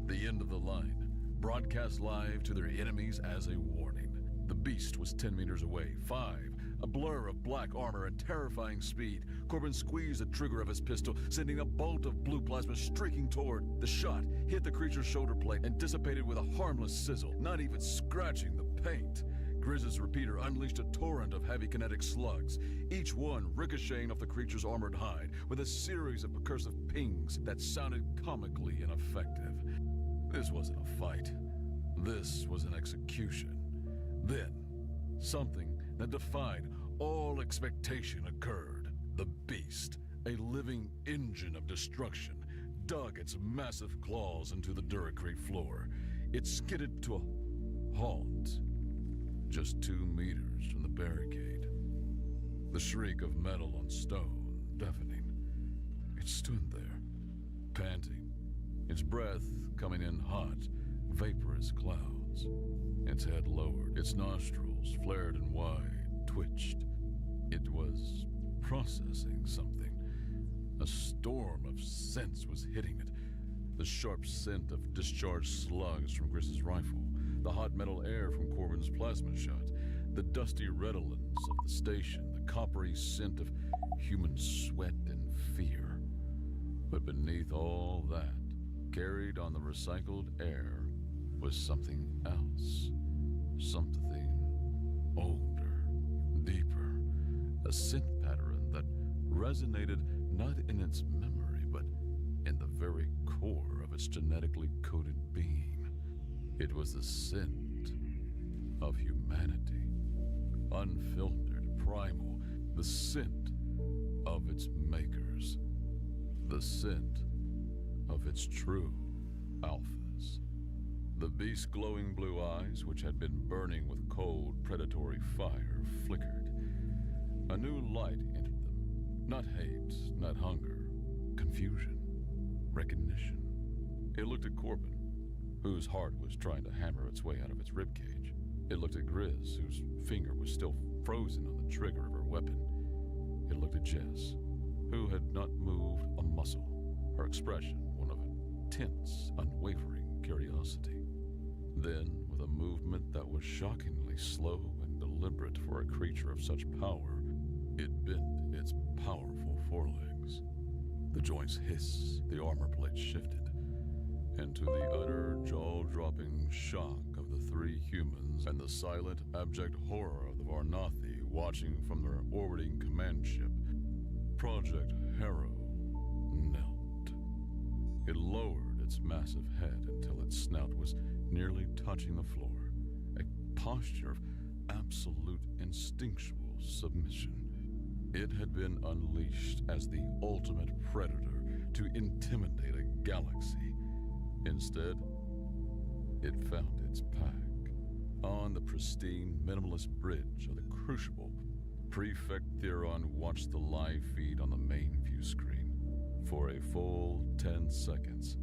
The end of the line. Broadcast live to their enemies as a warning. The beast was 10 meters away. 5. A blur of black armor at terrifying speed. Corbin squeezed the trigger of his pistol, sending a bolt of blue plasma streaking toward. The shot hit the creature's shoulder plate and dissipated with a harmless sizzle, not even scratching the paint. Grizz's repeater unleashed a torrent of heavy kinetic slugs, each one ricocheting off the creature's armored hide with a series of percussive pings that sounded comically ineffective. This wasn't a fight. This was an execution. Then, something that defied all expectation occurred. The beast, a living engine of destruction, dug its massive claws into the Duracrete floor. It skidded to a halt, just 2 meters from the barricade. The shriek of metal on stone, deafening. It stood there, panting, its breath coming in hot, vaporous clouds. Its head lowered, its nostrils, flared and wide, twitched. It was processing something. A storm of sense was hitting it. The The sharp scent of discharged slugs from Griss's rifle, the hot metal air from Corbin's plasma shot, the dusty redolence of the station, the coppery scent of human sweat and fear. But beneath all that, carried on the recycled air, was something else. Something older, deeper, a scent pattern that resonated not in its memory, but in the very core of its genetically coded being. It was the scent of humanity, unfiltered, primal, the scent of its makers, the scent of its true alphas. The beast's glowing blue eyes, which had been burning with cold, predatory fire, flickered. A new light entered them. Not hate, not hunger. Confusion. Recognition. It looked at Corbin, whose heart was trying to hammer its way out of its ribcage. It looked at Grizz, whose finger was still frozen on the trigger of her weapon. It looked at Jess, who had not moved a muscle, her expression one of intense, unwavering curiosity. Then, with a movement that was shockingly slow and deliberate for a creature of such power, it bent its powerful forelegs. The joints hissed, the armor plate shifted, and to the utter, jaw-dropping shock of the three humans and the silent, abject horror of the Varnathi watching from their orbiting command ship, Project Harrow knelt. It lowered its massive head until its snout was nearly touching the floor, a posture of absolute instinctual submission. It had been unleashed as the ultimate predator to intimidate a galaxy. Instead, it found its pack. On the pristine, minimalist bridge of the Crucible, Prefect Theron watched the live feed on the main view screen. For a full 10 seconds,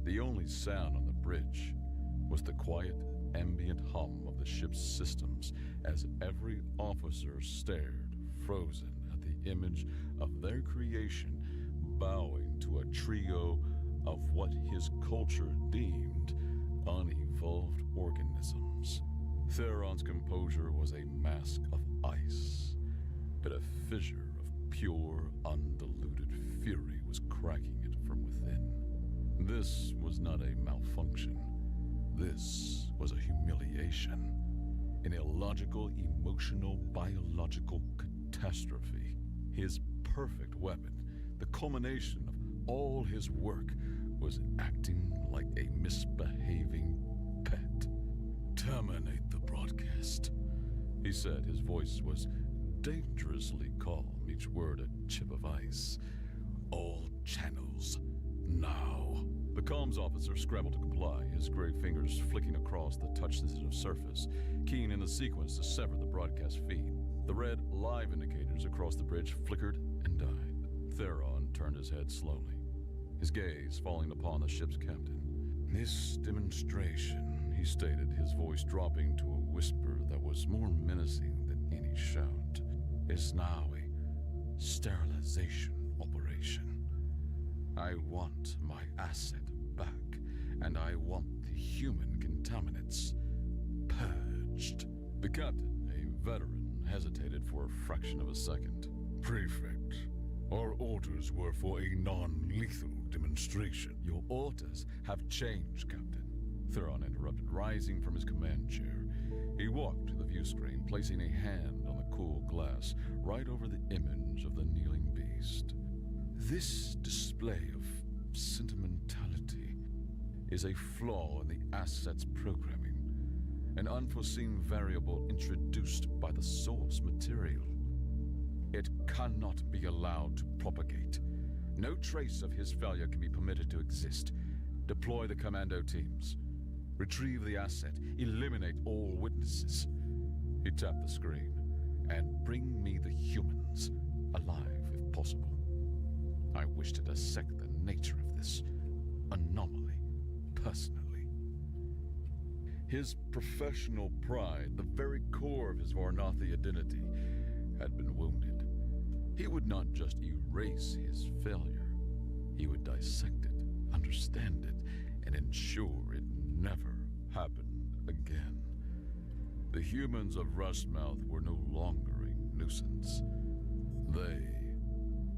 the only sound on the bridge was the quiet, ambient hum of the ship's systems as every officer stared, frozen, at the image of their creation bowing to a trio of what his culture deemed unevolved organisms. Theron's composure was a mask of ice, but a fissure of pure, undiluted fury was cracking it from within. This was not a malfunction. This was a humiliation. An illogical, emotional, biological catastrophe. His perfect weapon, the culmination of all his work, was acting like a misbehaving pet. "Terminate the broadcast," he said. His voice was dangerously calm, each word a chip of ice. "All channels, now." The comms officer scrambled to comply, his gray fingers flicking across the touch-sensitive surface, keying in the sequence to sever the broadcast feed. The red live indicators across the bridge flickered and died. Theron turned his head slowly, his gaze falling upon the ship's captain. "This demonstration," he stated, his voice dropping to a whisper that was more menacing than any shout, "is now a sterilization operation. I want my asset back, and I want the human contaminants purged." The captain, a veteran, hesitated for a fraction of a second. "Prefect, our orders were for a non-lethal demonstration." "Your orders have changed, Captain," Theron interrupted, rising from his command chair. He walked to the view screen, placing a hand on the cool glass right over the image of the kneeling beast. "This display of sentimentality is a flaw in the asset's programming, an unforeseen variable introduced by the source material. It cannot be allowed to propagate. No trace of his failure can be permitted to exist. Deploy the commando teams. Retrieve the asset. Eliminate all witnesses." He tapped the screen. "And bring me the humans, alive if possible. I wish to dissect the nature of this anomaly personally." His professional pride, the very core of his Varnathi identity, had been wounded. He would not just erase his failure, he would dissect it, understand it, and ensure it never happened again. The humans of Rustmouth were no longer a nuisance. They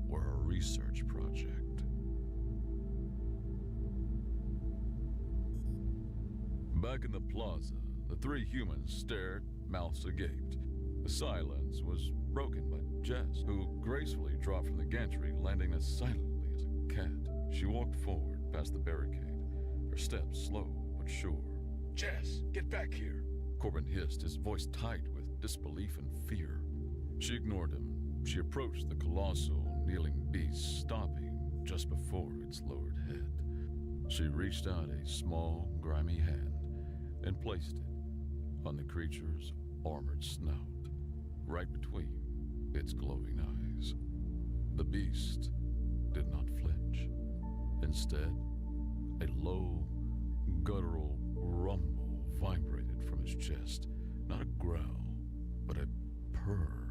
were a research project. Back in the plaza, the three humans stared, mouths agape. The silence was broken by Jess, who gracefully dropped from the gantry, landing as silently as a cat. She walked forward past the barricade, her steps slow but sure. Jess, get back here. Corbin hissed, his voice tight with disbelief and fear. She ignored him. She approached the colossal, kneeling beast, stopping just before its lowered head. She reached out a small, grimy hand and placed it on the creature's armored snout, right between its glowing eyes. The beast did not flinch. Instead, a low, guttural rumble vibrated from its chest. Not a growl, but a purr.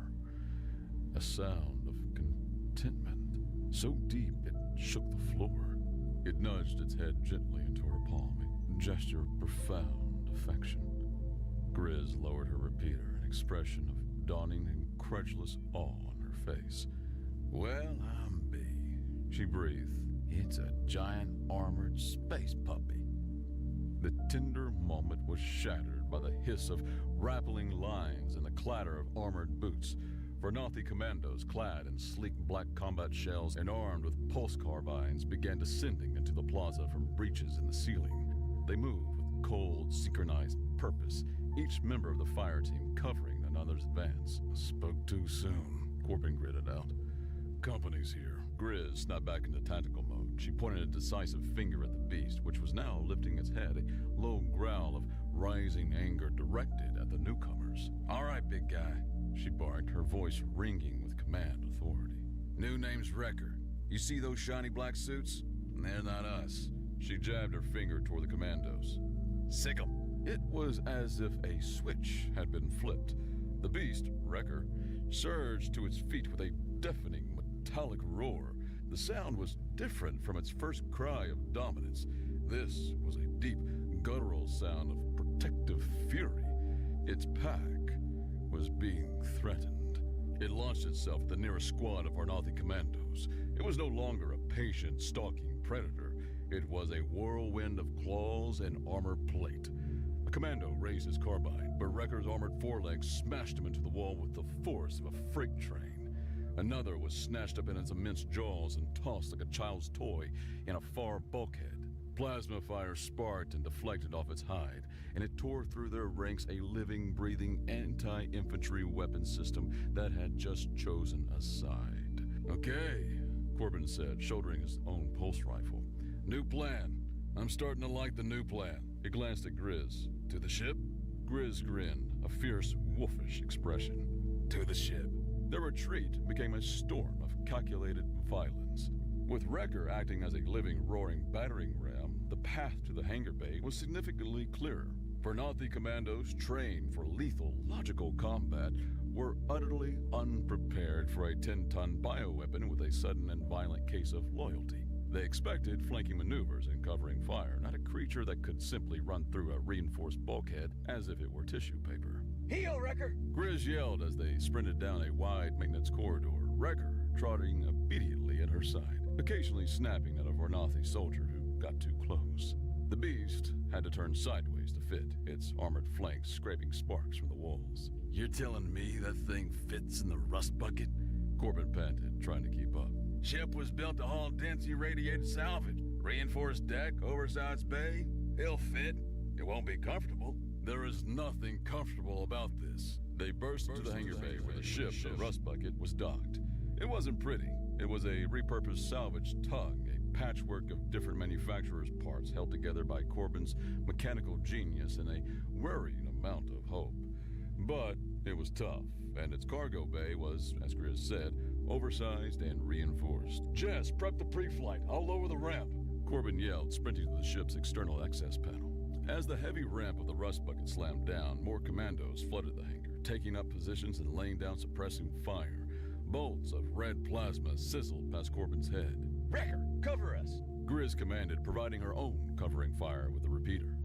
A sound of contentment, so deep it shook the floor. It nudged its head gently into her palm, a gesture of profound affection. Grizz lowered her repeater, an expression of dawning incredulous awe on her face. Well, I'm B, she breathed. It's a giant armored space puppy. The tender moment was shattered by the hiss of rappelling lines and the clatter of armored boots. Vernathi commandos, clad in sleek black combat shells and armed with pulse carbines, began descending into the plaza from breaches in the ceiling. They moved with cold, synchronized purpose, each member of the fire team covering another's advance. Spoke too soon, Corbin gritted out. Company's here. Grizz snapped back into tactical mode. She pointed a decisive finger at the beast, which was now lifting its head, a low growl of rising anger directed at the newcomers. All right, big guy, she barked, her voice ringing with command authority. New name's Wrecker. You see those shiny black suits? They're not us. She jabbed her finger toward the commandos. Sick 'em. It was as if a switch had been flipped. The beast, Wrecker, surged to its feet with a deafening metallic roar. The sound was different from its first cry of dominance. This was a deep, guttural sound of protective fury. Its pack was being threatened. It launched itself at the nearest squad of Vernathi commandos. It was no longer a patient, stalking predator. It was a whirlwind of claws and armor plate. A commando raised his carbine, but Wrecker's armored forelegs smashed him into the wall with the force of a freight train. Another was snatched up in its immense jaws and tossed like a child's toy in a far bulkhead. Plasma fire sparked and deflected off its hide, and it tore through their ranks a living, breathing anti-infantry weapon system that had just chosen a side. Okay, Corbin said, shouldering his own pulse rifle. New plan. I'm starting to like the new plan. He glanced at Grizz. To the ship? Grizz grinned, a fierce, wolfish expression. To the ship. Their retreat became a storm of calculated violence. With Wrecker acting as a living, roaring battering ram, the path to the hangar bay was significantly clearer. Vernathi commandos, trained for lethal, logical combat, were utterly unprepared for a 10-ton bioweapon with a sudden and violent case of loyalty. They expected flanking maneuvers and covering fire, not a creature that could simply run through a reinforced bulkhead as if it were tissue paper. Heel, Wrecker! Grizz yelled as they sprinted down a wide maintenance corridor, Wrecker trotting obediently at her side, occasionally snapping at a Vernathi soldier who got too close. The beast had to turn sideways to fit, its armored flanks scraping sparks from the walls. You're telling me that thing fits in the rust bucket? Corbin panted, trying to keep up. Ship was built to haul dense irradiated salvage. Reinforced deck, oversized bay. It'll fit. It won't be comfortable. There is nothing comfortable about this. They burst into the hangar bay where the ship, the rust bucket, was docked. It wasn't pretty. It was a repurposed salvage tug, a patchwork of different manufacturers' parts held together by Corbin's mechanical genius and a worrying amount of hope. But it was tough, and its cargo bay was, as Grizz said, oversized and reinforced. Jess, prep the pre-flight. I'll lower the ramp. Corbin yelled, sprinting to the ship's external access panel. As the heavy ramp of the rust bucket slammed down, more commandos flooded the hangar, taking up positions and laying down suppressing fire. Bolts of red plasma sizzled past Corbin's head. Wrecker, cover us! Grizz commanded, providing her own covering fire with the repeater.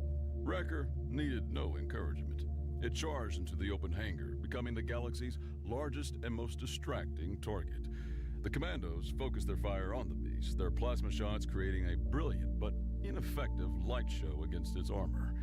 Wrecker needed no encouragement. It charged into the open hangar, becoming the galaxy's largest and most distracting target. The commandos focused their fire on the beast, their plasma shots creating a brilliant but ineffective light show against its armor.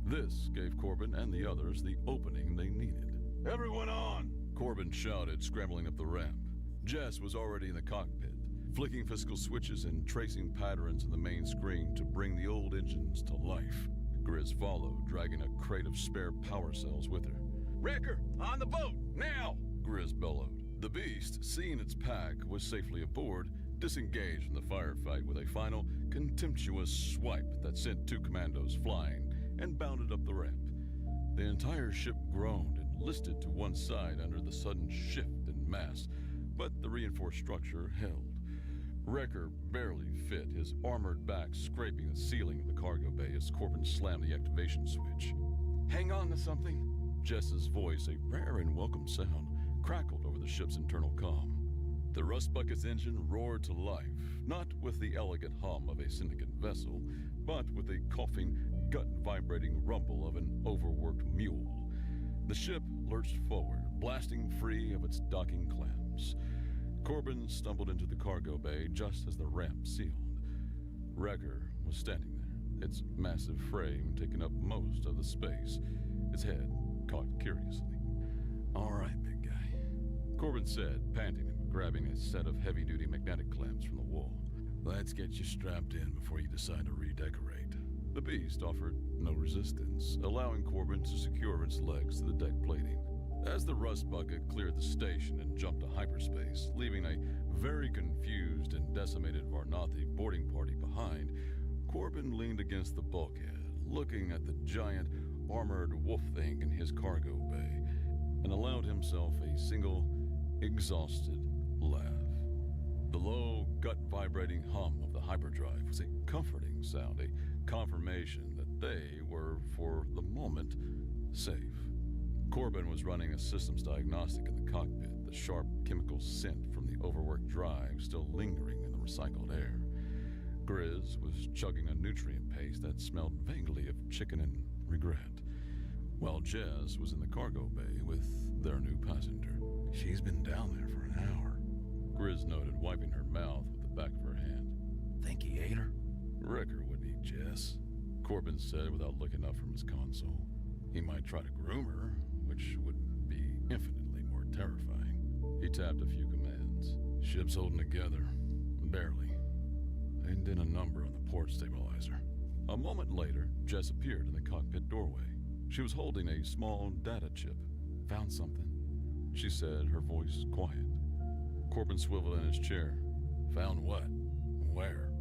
This gave Corbin and the others the opening they needed. Everyone on! Corbin shouted, scrambling up the ramp. Jess was already in the cockpit, flicking physical switches and tracing patterns in the main screen to bring the old engines to life. Grizz followed, dragging a crate of spare power cells with her. Wrecker, on the boat, now! Grizz bellowed. The beast, seeing its pack was safely aboard, disengaged from the firefight with a final, contemptuous swipe that sent two commandos flying and bounded up the ramp. The entire ship groaned and listed to one side under the sudden shift in mass, but the reinforced structure held. Wrecker barely fit, his armored back scraping the ceiling of the cargo bay as Corbin slammed the activation switch. Hang on to something. Jess's voice, a rare and welcome sound, crackled over the ship's internal comm. The Rust Bucket's engine roared to life, not with the elegant hum of a Syndicate vessel, but with a coughing, gut-vibrating rumble of an overworked mule. The ship lurched forward, blasting free of its docking clamps. Corbin stumbled into the cargo bay just as the ramp sealed. Wrecker was standing there, its massive frame taking up most of the space, its head cocked curiously. "All right, big guy," Corbin said, panting and grabbing a set of heavy-duty magnetic clamps from the wall. "Let's get you strapped in before you decide to redecorate." The beast offered no resistance, allowing Corbin to secure its legs to the deck plating. As the Rust Bucket cleared the station and jumped to hyperspace, leaving a very confused and decimated Varnathi boarding party behind, Corbin leaned against the bulkhead, looking at the giant, armored wolf thing in his cargo bay, and allowed himself a single, exhausted laugh. The low, gut-vibrating hum of the hyperdrive was a comforting sound, a confirmation that they were, for the moment, safe. Corbin was running a systems diagnostic in the cockpit, the sharp chemical scent from the overworked drive still lingering in the recycled air. Grizz was chugging a nutrient paste that smelled vaguely of chicken and regret, while Jess was in the cargo bay with their new passenger. "She's been down there for an hour," Grizz noted, wiping her mouth with the back of her hand. "Think he ate her?" "Wrecker wouldn't eat Jess," Corbin said without looking up from his console. "He might try to groom her, which would be infinitely more terrifying." He tapped a few commands. "Ship's holding together. Barely. They did a number on the port stabilizer." A moment later, Jess appeared in the cockpit doorway. She was holding a small data chip. "Found something," she said, her voice quiet. Corbin swiveled in his chair. "Found what? Where?"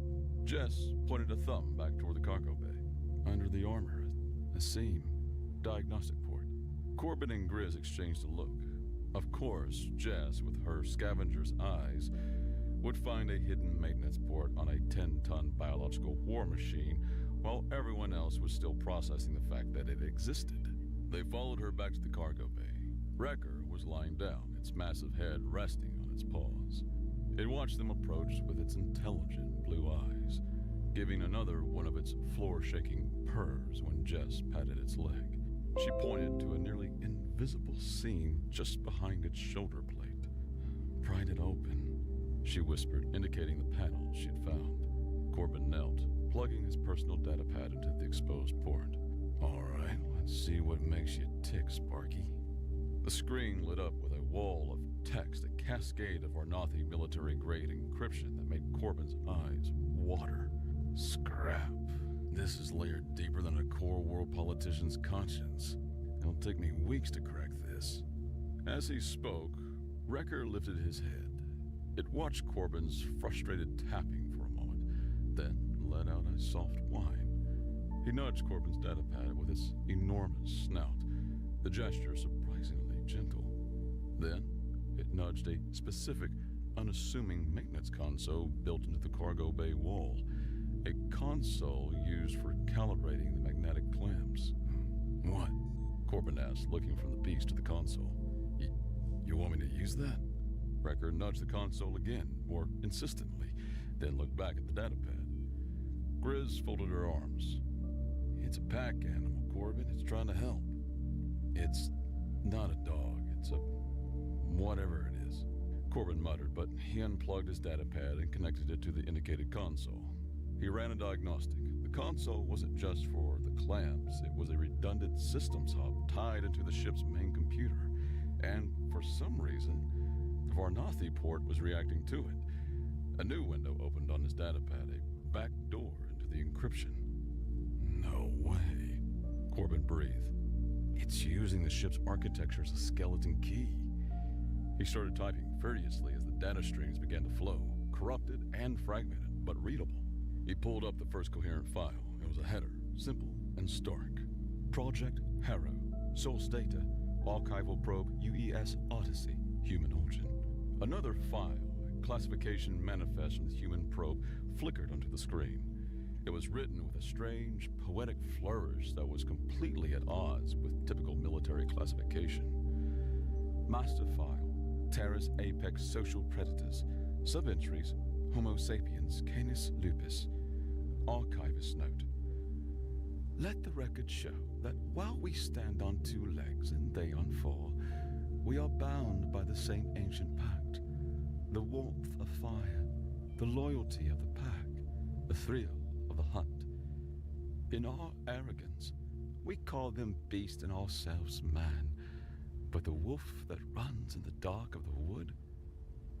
Jess pointed a thumb back toward the cargo bay. "Under the armor, a seam. Diagnostic port." Corbin and Grizz exchanged a look. Of course, Jess, with her scavenger's eyes, would find a hidden maintenance port on a 10-ton biological war machine, while everyone else was still processing the fact that it existed. They followed her back to the cargo bay. Wrecker was lying down, its massive head resting on its paws. It watched them approach with its intelligent blue eyes, giving another one of its floor-shaking purrs when Jess patted its leg. She pointed to a nearly invisible seam just behind its shoulder plate. "Pried it open," she whispered, indicating the panel she'd found. Corbin knelt, plugging his personal data pad into the exposed port. "All right, let's see what makes you tick, Sparky." The screen lit up with a wall of text, a cascade of Varnathi military-grade encryption that made Corbin's eyes water. "Scrap. This is layered deeper than a core world politician's conscience. It'll take me weeks to crack this." As he spoke, Wrecker lifted his head. It watched Corbin's frustrated tapping for a moment, then let out a soft whine. He nudged Corbin's datapad with its enormous snout, the gesture surprisingly gentle. Then it nudged a specific, unassuming maintenance console built into the cargo bay wall, a console used for calibrating the magnetic clamps. "What?" Corbin asked, looking from the beast to the console. You want me to use that?" Wrecker nudged the console again, more insistently, then looked back at the datapad. Grizz folded her arms. It's a pack animal, Corbin. It's trying to help. It's not a dog. It's a whatever it is. Corbin muttered, but he unplugged his datapad and connected it to the indicated console. He ran a diagnostic. The console wasn't just for the clamps. It was a redundant systems hub tied into the ship's main computer. And for some reason, the Varnathi port was reacting to it. A new window opened on his datapad, a back door into the encryption. No way. Corbin breathed. It's using the ship's architecture as a skeleton key. He started typing furiously as the data streams began to flow, corrupted and fragmented, but readable. He pulled up the first coherent file. It was a header, simple and stark. Project Harrow, Source Data, Archival Probe UES Odyssey, Human Origin. Another file, a classification manifest from the human probe, flickered onto the screen. It was written with a strange, poetic flourish that was completely at odds with typical military classification. Master file, Terra's apex social predators, sub-entries, Homo sapiens, Canis lupus. Archivist note. Let the record show that while we stand on two legs and they on four, we are bound by the same ancient pact. The warmth of fire, the loyalty of the pack, the thrill of the hunt. In our arrogance, we call them beast and ourselves man. But the wolf that runs in the dark of the wood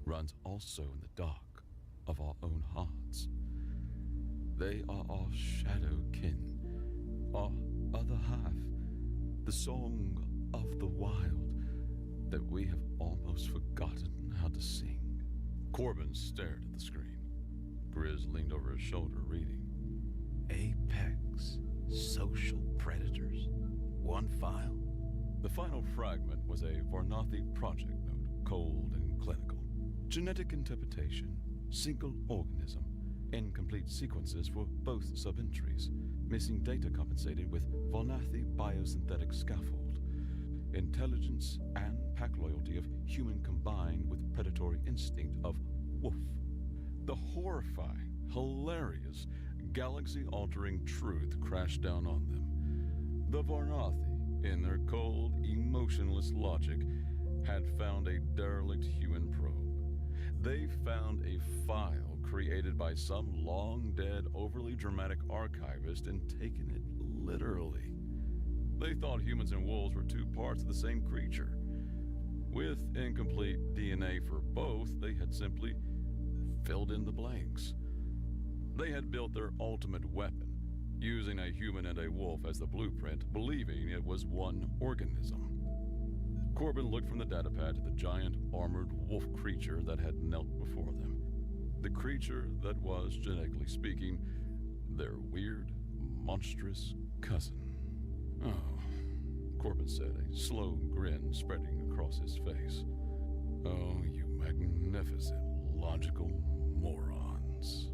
runs also in the dark of our own hearts. They are our shadow kin, our other half, the song of the wild that we have almost forgotten how to sing. Corbin stared at the screen. Grizz leaned over his shoulder, reading. Apex social predators. One file. The final fragment was a Varnathi project note, cold and clinical. Genetic interpretation, single organism, incomplete sequences for both sub-entries, missing data compensated with Varnathi biosynthetic scaffold, intelligence and pack loyalty of human combined with predatory instinct of wolf. The horrifying, hilarious, galaxy-altering truth crashed down on them. The Varnathi, in their cold, emotionless logic, had found a derelict human probe. They found a file created by some long-dead, overly dramatic archivist and taken it literally. They thought humans and wolves were two parts of the same creature. With incomplete DNA for both, they had simply filled in the blanks. They had built their ultimate weapon, using a human and a wolf as the blueprint, believing it was one organism. Corbin looked from the datapad to the giant, armored wolf creature that had knelt before them. The creature that was, genetically speaking, their weird, monstrous cousin. Oh, Corbin said, a slow grin spreading across his face. Oh, you magnificent, logical morons.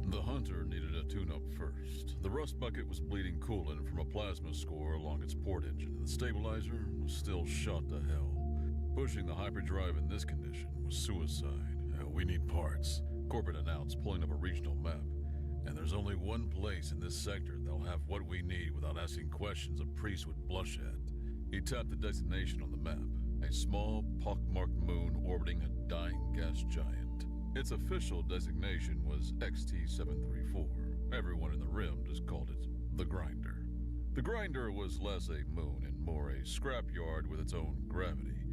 The Hunter needed a tune-up first. The rust bucket was bleeding coolant from a plasma score along its port engine, and the stabilizer was still shot to hell. Pushing the hyperdrive in this condition was suicide. We need parts, Corbin announced, pulling up a regional map. And there's only one place in this sector that'll have what we need without asking questions a priest would blush at. He tapped the destination on the map, a small, pockmarked moon orbiting a dying gas giant. Its official designation was XT-734. Everyone in the rim just called it the Grinder. The Grinder was less a moon and more a scrapyard with its own gravity.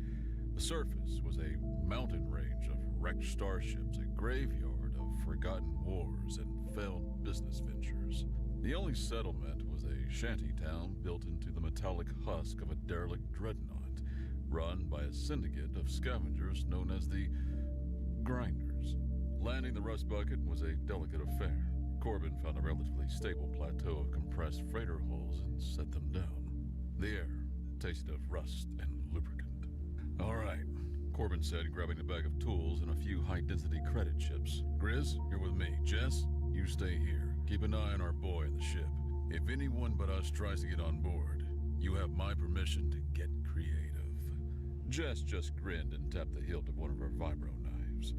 The surface was a mountain range of wrecked starships, a graveyard of forgotten wars and failed business ventures. The only settlement was a shanty town built into the metallic husk of a derelict dreadnought, run by a syndicate of scavengers known as the Grinders. Landing the rust bucket was a delicate affair. Corbin found a relatively stable plateau of compressed freighter hulls and set them down. The air tasted of rust and lubricant. All right, Corbin said, grabbing a bag of tools and a few high-density credit chips. Grizz, you're with me. Jess, you stay here. Keep an eye on our boy in the ship. If anyone but us tries to get on board, you have my permission to get creative. Jess just grinned and tapped the hilt of one of her vibro knives.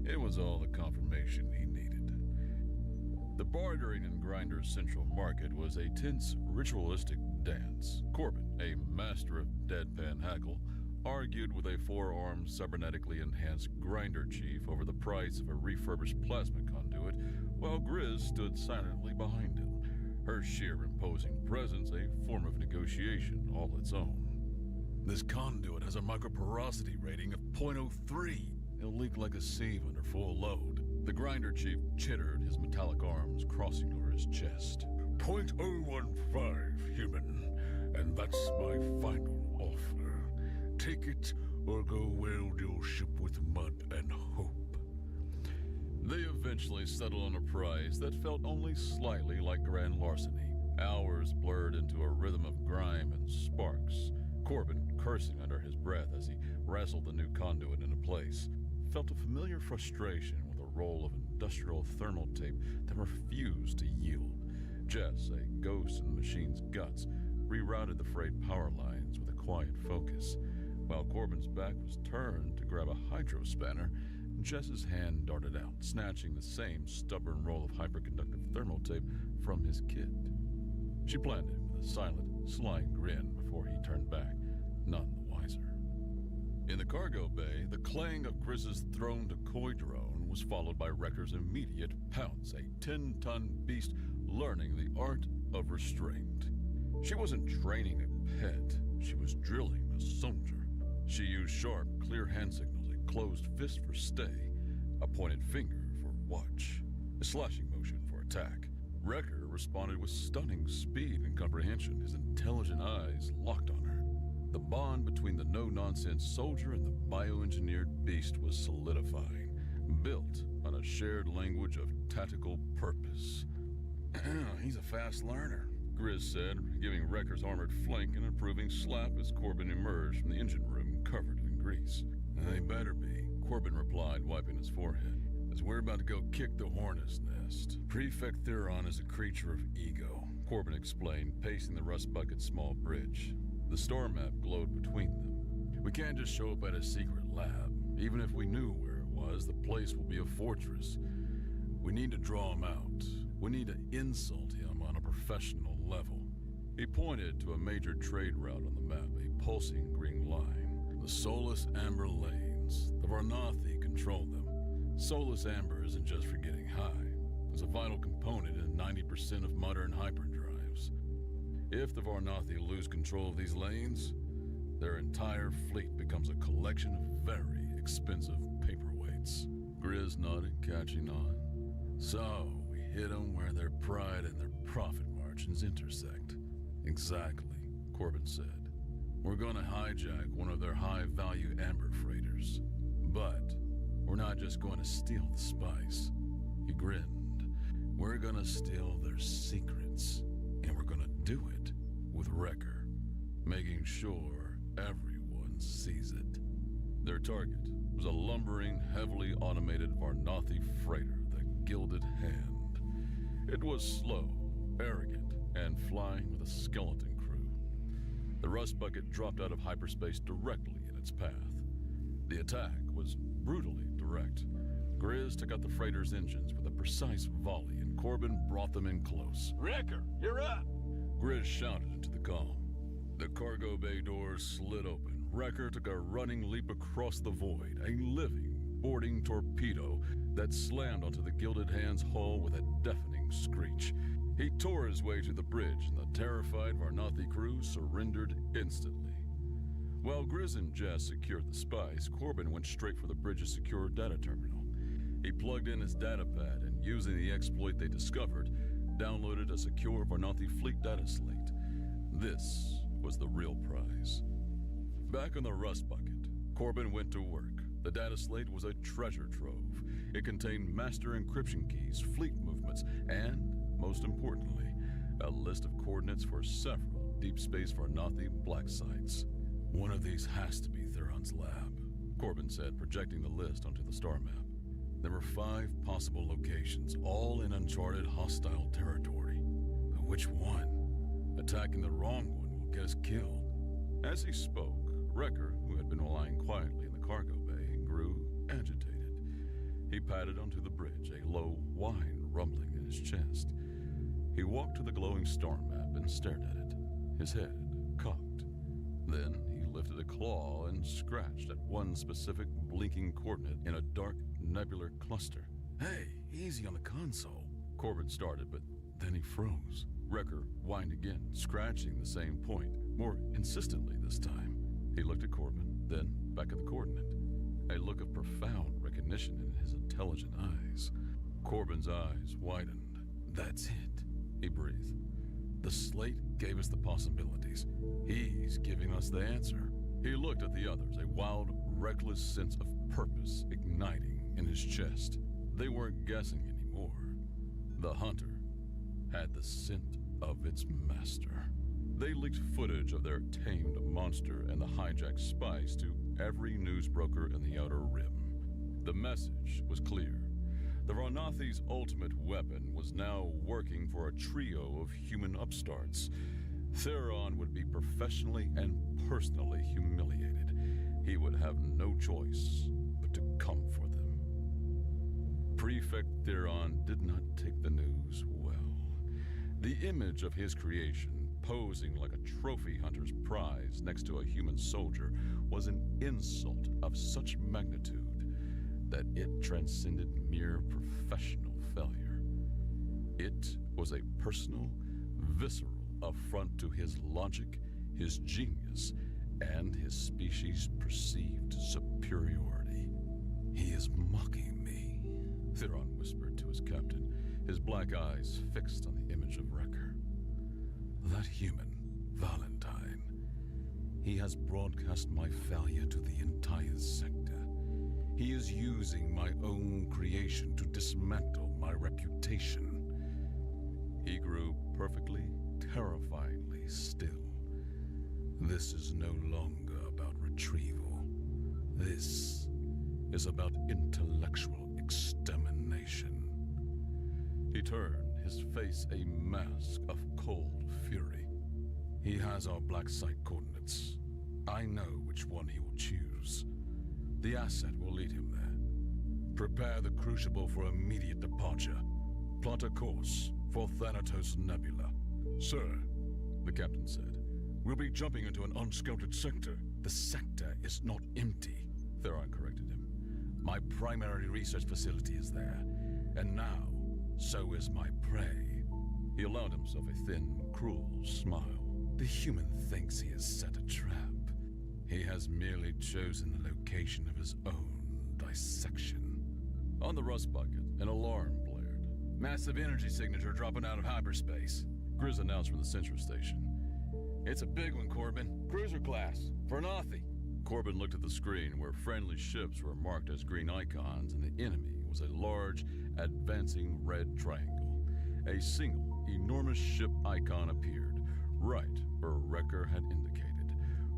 It was all the confirmation he needed. The bartering in Grinder's Central Market was a tense, ritualistic dance. Corbin, a master of deadpan hackle, argued with a four-armed, cybernetically enhanced grinder chief over the price of a refurbished plasma conduit, while Grizz stood silently behind him, her sheer imposing presence a form of negotiation all its own. This conduit has a microporosity rating of .03. It'll leak like a sieve under full load. The grinder chief chittered, his metallic arms crossing over his chest. .015, human. And that's my final offer. Take it or go weld your ship with mud and hope. They eventually settled on a price that felt only slightly like grand larceny. Hours blurred into a rhythm of grime and sparks. Corbin, cursing under his breath as he wrestled the new conduit into place, felt a familiar frustration with a roll of industrial thermal tape that refused to yield. Jess, a ghost in the machine's guts, rerouted the frayed power lines with a quiet focus. While Corbin's back was turned to grab a hydro spanner, Jess's hand darted out, snatching the same stubborn roll of hyperconductive thermal tape from his kit. She planned him with a silent, sly grin before he turned back, none the wiser. In the cargo bay, the clang of Grizz's thrown-to-koi drone was followed by Wrecker's immediate pounce, a 10-ton beast learning the art of restraint. She wasn't training a pet, she was drilling a soldier. She used sharp, clear hand signals, a closed fist for stay, a pointed finger for watch, a slashing motion for attack. Wrecker responded with stunning speed and comprehension, his intelligent eyes locked on her. The bond between the no-nonsense soldier and the bioengineered beast was solidifying, built on a shared language of tactical purpose. He's a fast learner, Grizz said, giving Wrecker's armored flank an approving slap as Corbin emerged from the engine room covered in grease. They better be, Corbin replied, wiping his forehead. as we're about to go kick the hornet's nest. Prefect Theron is a creature of ego, Corbin explained, pacing the rust bucket's small bridge. The star map glowed between them. We can't just show up at a secret lab. Even if we knew where it was, the place will be a fortress. We need to draw him out. We need to insult him on a professional level. He pointed to a major trade route on the map, a pulsing green line. The Solus Amber lanes. The Varnathi control them. Solus Amber isn't just for getting high. It's a vital component in 90% of modern hyperdrives. If the Varnathi lose control of these lanes, their entire fleet becomes a collection of very expensive paperweights. Grizz nodded, catching on. So, we hit them where their pride and their profit margins intersect. Exactly, Corbin said. We're gonna hijack one of their high-value amber freighters. But we're not just going to steal the spice. He grinned. We're gonna steal their secrets. And we're gonna do it with Wrecker, making sure everyone sees it. Their target was a lumbering, heavily automated Varnathi freighter, the Gilded Hand. It was slow, arrogant, and flying with a skeleton crew. The rust bucket dropped out of hyperspace directly in its path. The attack was brutally direct. Grizz took out the freighter's engines with a precise volley, and Corbin brought them in close. Wrecker, you're up! Grizz shouted into the comm. The cargo bay doors slid open. Wrecker took a running leap across the void, a living, boarding torpedo that slammed onto the Gilded Hand's hull with a deafening screech. He tore his way to the bridge, and the terrified Varnathi crew surrendered instantly. While Grizz and Jess secured the spice, Corbin went straight for the bridge's secure data terminal. He plugged in his datapad and, using the exploit they discovered, downloaded a secure Varnathi fleet data slate. This was the real prize. Back on the rust bucket, Corbin went to work. The data slate was a treasure trove. It contained master encryption keys, fleet movements, and, most importantly, a list of coordinates for several deep space Varnathi black sites. One of these has to be Theron's lab, Corbin said, projecting the list onto the star map. There were 5 possible locations, all in uncharted hostile territory. But which one? Attacking the wrong one will get us killed. As he spoke, Wrecker, who had been lying quietly in the cargo bay, grew agitated. He padded onto the bridge, a low whine rumbling in his chest. He walked to the glowing star map and stared at it, his head cocked. Then he lifted a claw and scratched at one specific blinking coordinate in a dark, nebular cluster. "Hey, easy on the console," Corbin started, but then he froze. Wrecker whined again, scratching the same point, more insistently this time. He looked at Corbin, then back at the coordinate. A look of profound recognition in his intelligent eyes. Corbin's eyes widened. "That's it," he breathed. "The slate gave us the possibilities. He's giving us the answer." He looked at the others, a wild, reckless sense of purpose igniting in his chest. They weren't guessing anymore. The hunter had the scent of its master. They leaked footage of their tamed monster and the hijacked spice to every newsbroker in the Outer Rim. The message was clear. The Varnathi's ultimate weapon was now working for a trio of human upstarts. Theron would be professionally and personally humiliated. He would have no choice but to come for them. Prefect Theron did not take the news well. The image of his creation, posing like a trophy hunter's prize next to a human soldier, was an insult of such magnitude that it transcended mere professional failure. It was a personal, visceral affront to his logic, his genius, and his species' perceived superiority. "He is mocking me," Theron whispered to his captain, his black eyes fixed on the image of Wrecker. "That human, Valentine, he has broadcast my failure to the entire sector. He is using my own creation to dismantle my reputation." He grew perfectly, terrifyingly still. "This is no longer about retrieval. This is about intellectual extermination." He turned, his face a mask of cold fury. "He has our black site coordinates. I know which one he will choose. The asset will lead him there. Prepare the Crucible for immediate departure. Plot a course for Thanatos Nebula." Sir, the captain said. "we'll be jumping into an unscouted sector." "The sector is not empty," Theron corrected him. "My primary research facility is there, and now so is my prey." He allowed himself a thin, cruel smile. "The human thinks he has set a trap. He has merely chosen the location of his own dissection." On the rust bucket, an alarm blared. "Massive energy signature dropping out of hyperspace," Grizz announced from the sensor station. "It's a big one, Corbin. Cruiser class. Varnathi." Corbin looked at the screen where friendly ships were marked as green icons and the enemy was a large, advancing red triangle. A single, enormous ship icon appeared, right where Wrecker had indicated.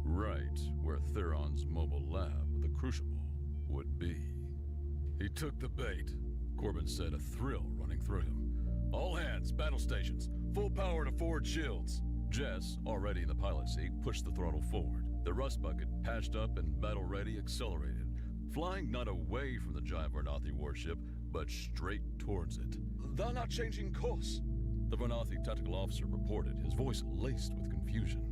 Right where Theron's mobile lab, the Crucible, would be. "He took the bait," Corbin said, a thrill running through him. "All hands, battle stations, full power to forward shields." Jess, already in the pilot seat, pushed the throttle forward. The rust bucket, patched up and battle-ready, accelerated, flying not away from the giant Varnathi warship, but straight towards it. "They're not changing course," the Varnathi tactical officer reported, his voice laced with confusion.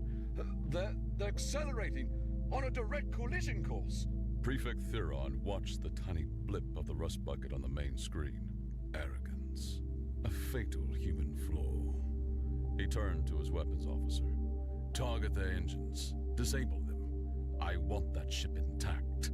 They're accelerating on a direct collision course." Prefect Theron watched the tiny blip of the rust bucket on the main screen. Arrogance. A fatal human flaw. He turned to his weapons officer. "Target their engines. Disable them. I want that ship intact."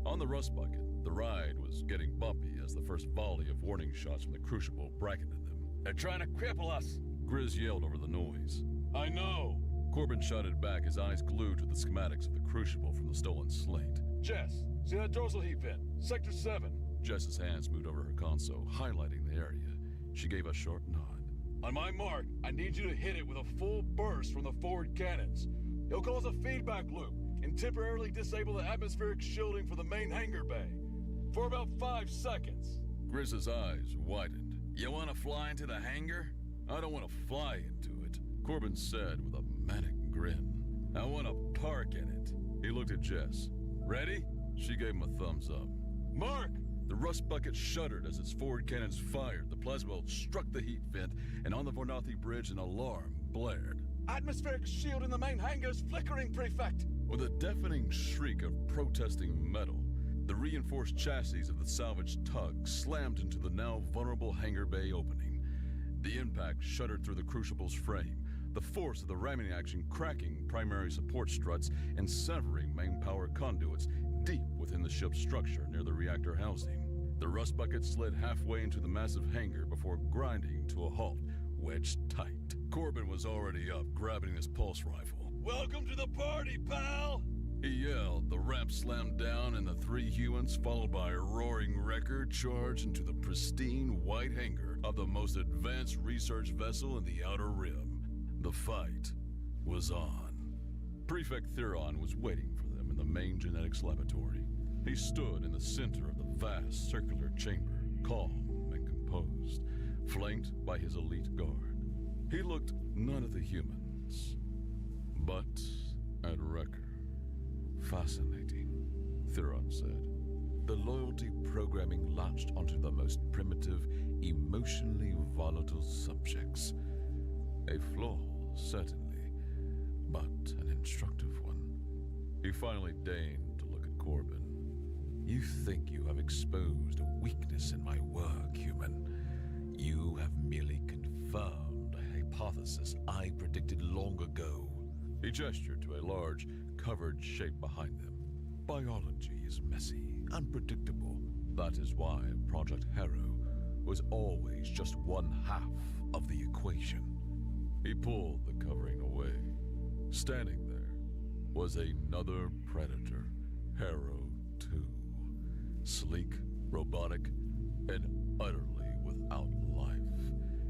On the rust bucket, the ride was getting bumpy as the first volley of warning shots from the Crucible bracketed them. "They're trying to cripple us," Grizz yelled over the noise. "I know." Corbin shouted back, his eyes glued to the schematics of the Crucible from the stolen slate. "Jess, see that dorsal heat vent? Sector 7. Jess's hands moved over her console, highlighting the area. She gave a short nod. "On my mark, I need you to hit it with a full burst from the forward cannons. It'll cause a feedback loop and temporarily disable the atmospheric shielding for the main hangar bay. For about 5 seconds. Grizz's eyes widened. "You want to fly into the hangar?" "I don't want to fly into it," Corbin said with a manic grin. "I want to park in it." He looked at Jess. "Ready?" She gave him a thumbs up. "Mark!" The rust bucket shuddered as its forward cannons fired. The plasma bolt struck the heat vent, and on the Vornathi bridge, an alarm blared. Atmospheric shield in the main hangar's flickering, Prefect! With a deafening shriek of protesting metal, the reinforced chassis of the salvaged tug slammed into the now vulnerable hangar bay opening. The impact shuddered through the crucible's frame, the force of the ramming action cracking primary support struts and severing main power conduits deep within the ship's structure near the reactor housing. The rust bucket slid halfway into the massive hangar before grinding to a halt, wedged tight. Corbin was already up, grabbing his pulse rifle. Welcome to the party, pal! He yelled, the ramp slammed down, and the three humans, followed by a roaring wrecker, charged into the pristine white hangar of the most advanced research vessel in the Outer Rim. The fight was on. Prefect Theron was waiting for them in the main genetics laboratory. He stood in the center of the vast circular chamber, calm and composed, flanked by his elite guard. He looked not at the humans, but at Wrecker. Fascinating, Theron said. The loyalty programming latched onto the most primitive, emotionally volatile subjects. A flaw, certainly, but an instructive one. He finally deigned to look at Corbin. You think you have exposed a weakness in my work, human. You have merely confirmed a hypothesis I predicted long ago. He gestured to a large, covered shape behind them. Biology is messy, unpredictable. That is why Project Harrow was always just one half of the equation. He pulled the covering away. Standing there was another predator, Harrow 2. Sleek, robotic, and utterly without life.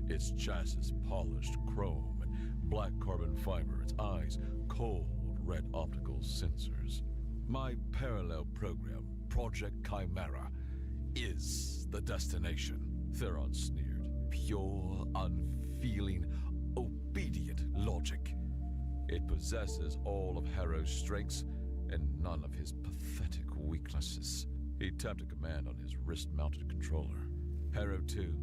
Its chassis polished chrome and black carbon fiber, its eyes cold red optical sensors. My parallel program, Project Chimera, is the destination, Theron sneered. Pure, unfeeling, obedient logic. It possesses all of Harrow's strengths and none of his pathetic weaknesses. He tapped a command on his wrist-mounted controller. Harrow 2,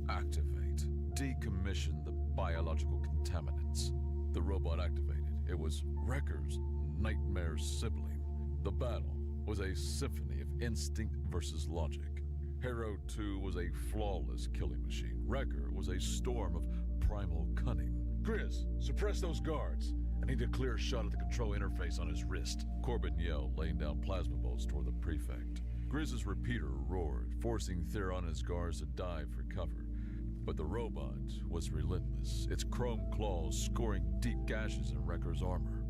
activate. Decommission the biological contaminants. The robot activated. It was Wrecker's nightmare sibling. The battle was a symphony of instinct versus logic. Harrow 2 was a flawless killing machine. Wrecker was a storm of primal cunning. Grizz, suppress those guards. I need a clear shot at the control interface on his wrist. Corbin yelled, laying down plasma bolts toward the prefect. Grizz's repeater roared, forcing Theron and his guards to dive for cover. But the robot was relentless, its chrome claws scoring deep gashes in Wrecker's armor.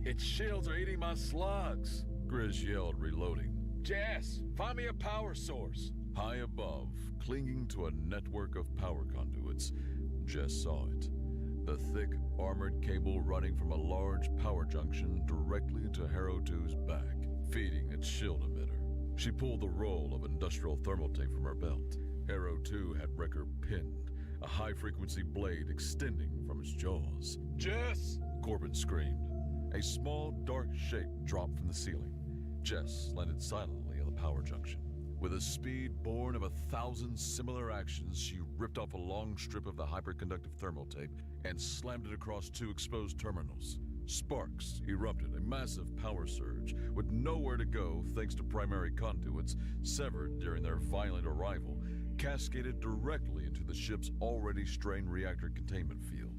Its shields are eating my slugs. Grizz yelled, reloading. Jess, find me a power source. High above, clinging to a network of power conduits, Jess saw it. The thick, armored cable running from a large power junction directly into Harrow 2's back, feeding its shield emitter. She pulled the roll of industrial thermal tape from her belt. Harrow 2 had Wrecker pinned, a high-frequency blade extending from its jaws. Jess! Corbin screamed. A small, dark shape dropped from the ceiling. Jess landed silently on the power junction. With a speed born of 1,000 similar actions, she ripped off a long strip of the hyperconductive thermal tape and slammed it across two exposed terminals. Sparks erupted, a massive power surge, with nowhere to go thanks to primary conduits severed during their violent arrival, cascaded directly into the ship's already strained reactor containment field.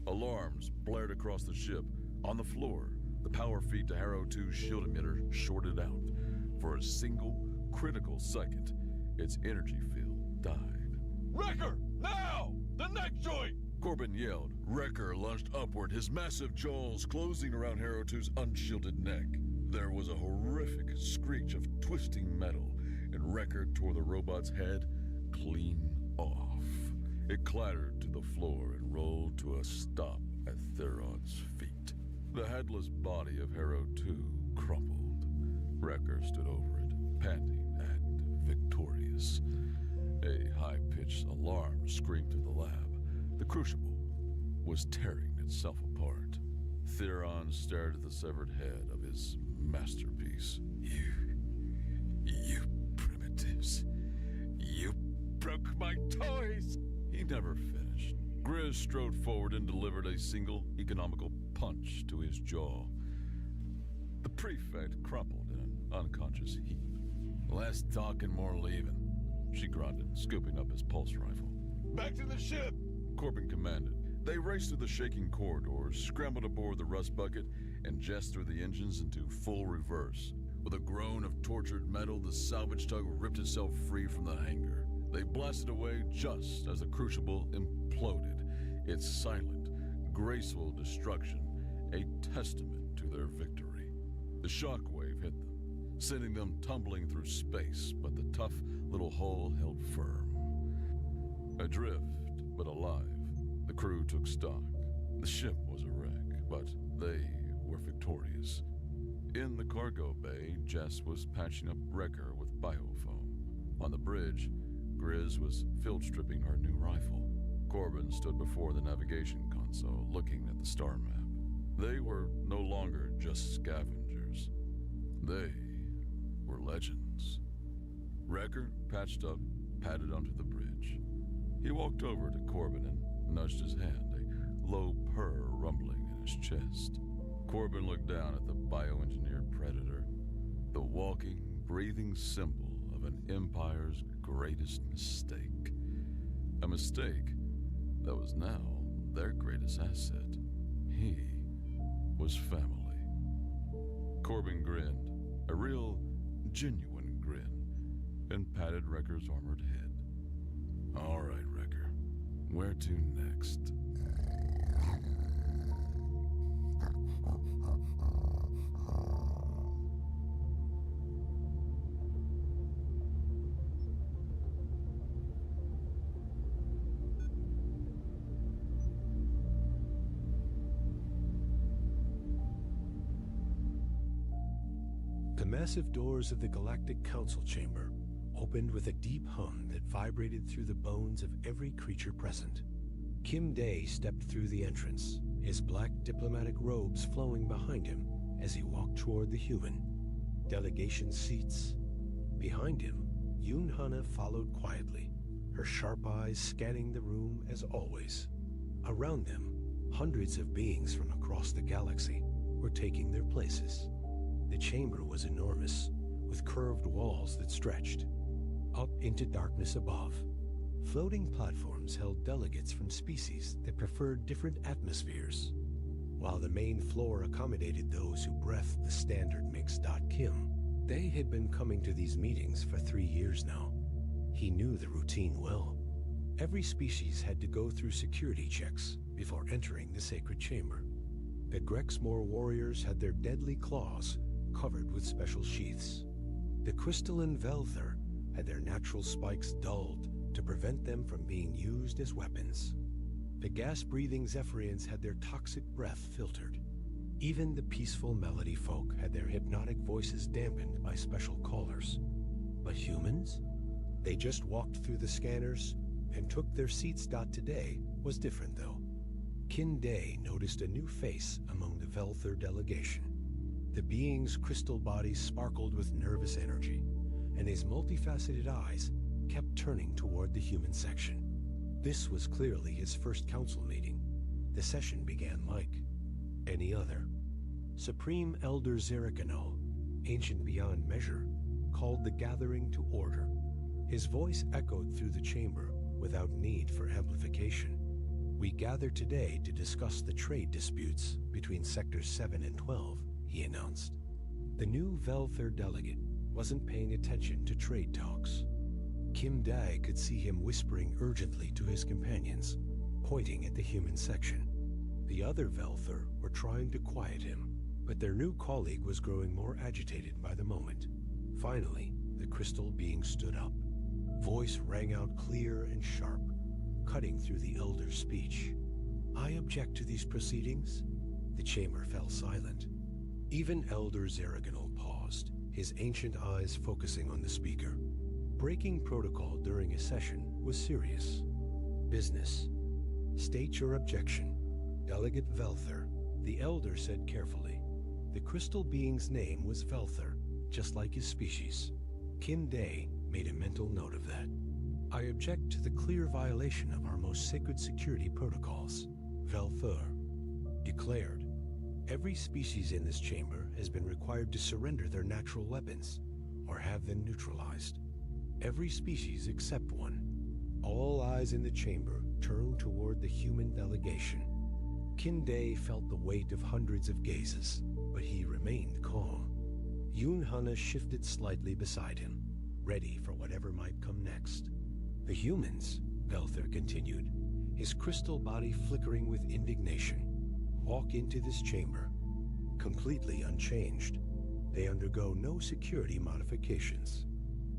Alarms blared across the ship. On the floor, the power feed to Harrow 2's shield emitter shorted out. For a single, critical second, its energy field died. Wrecker! Now! The neck joint! Corbin yelled. Wrecker lunged upward, his massive jaws closing around Harrow 2's unshielded neck. There was a horrific screech of twisting metal, and Wrecker tore the robot's head clean off. It clattered to the floor and rolled to a stop at Theron's feet. The headless body of Harrow 2 crumpled. Wrecker stood over it, panting and victorious. A high-pitched alarm screamed through the lab. The crucible was tearing itself apart. Theron stared at the severed head of his masterpiece. You primitive. took my toys! He never finished. Grizz strode forward and delivered a single economical punch to his jaw. The prefect crumpled in an unconscious heap. Less talking, more leaving, She grunted, scooping up his pulse rifle. Back to the ship! Corbin commanded. They raced through the shaking corridors, scrambled aboard the rust bucket, and jazzed through the engines into full reverse. With a groan of tortured metal, the salvage tug ripped itself free from the hangar. They blasted away just as the crucible imploded, its silent, graceful destruction a testament to their victory. The shockwave hit them, sending them tumbling through space, but the tough little hull held firm. Adrift, but alive, the crew took stock. The ship was a wreck, but they were victorious. In the cargo bay, Jess was patching up Wrecker with biofoam. On the bridge, Grizz was field-stripping her new rifle. Corbin stood before the navigation console, looking at the star map. They were no longer just scavengers. They were legends. Wrecker, patched up, padded onto the bridge. He walked over to Corbin and nudged his hand, a low purr rumbling in his chest. Corbin looked down at the bioengineered predator, the walking, breathing symbol of an empire's greatest mistake. A mistake that was now their greatest asset. He was family. Corbin grinned, a real, genuine grin, and patted Wrecker's armored head. All right, Wrecker, where to next? The massive doors of the Galactic Council Chamber opened with a deep hum that vibrated through the bones of every creature present. Kim Day stepped through the entrance, his black diplomatic robes flowing behind him as he walked toward the human. Delegation seats. Behind him, Yoon Hana followed quietly, her sharp eyes scanning the room as always. Around them, hundreds of beings from across the galaxy were taking their places. The chamber was enormous, with curved walls that stretched up into darkness above. Floating platforms held delegates from species that preferred different atmospheres, while the main floor accommodated those who breathed the standard mix. Kim. They had been coming to these meetings for 3 years now. He knew the routine well. Every species had to go through security checks before entering the sacred chamber. The Grexmore warriors had their deadly claws covered with special sheaths. The crystalline Velther had their natural spikes dulled to prevent them from being used as weapons. The gas-breathing Zephyrians had their toxic breath filtered. Even the peaceful Melody folk had their hypnotic voices dampened by special callers. But humans? They just walked through the scanners and took their seats. Today was different, though. Kin Day noticed a new face among the Velther delegation. The being's crystal body sparkled with nervous energy, and his multifaceted eyes kept turning toward the human section. This was clearly his first council meeting. The session began like any other. Supreme Elder Zerikano, ancient beyond measure, called the gathering to order. His voice echoed through the chamber without need for amplification. We gather today to discuss the trade disputes between Sectors 7 and 12, he announced. The new Velther delegate wasn't paying attention to trade talks. Kim Dae could see him whispering urgently to his companions, pointing at the human section. The other Velther were trying to quiet him, but their new colleague was growing more agitated by the moment. Finally, the crystal being stood up. Voice rang out clear and sharp, cutting through the elder's speech. I object to these proceedings. The chamber fell silent. Even Elder Zeraganol paused, his ancient eyes focusing on the speaker. Breaking protocol during a session was serious. Business. State your objection. Delegate Velther, the elder said carefully. The crystal being's name was Velther, just like his species. Kim Day made a mental note of that. I object to the clear violation of our most sacred security protocols. Velthur declared, every species in this chamber has been required to surrender their natural weapons or have them neutralized. Every species except one. All eyes in the chamber turned toward the human delegation. Kinday felt the weight of hundreds of gazes, but he remained calm. Yunhana shifted slightly beside him, ready for whatever might come next. The humans, Velthur continued, his crystal body flickering with indignation, walk into this chamber, completely unchanged. They undergo no security modifications.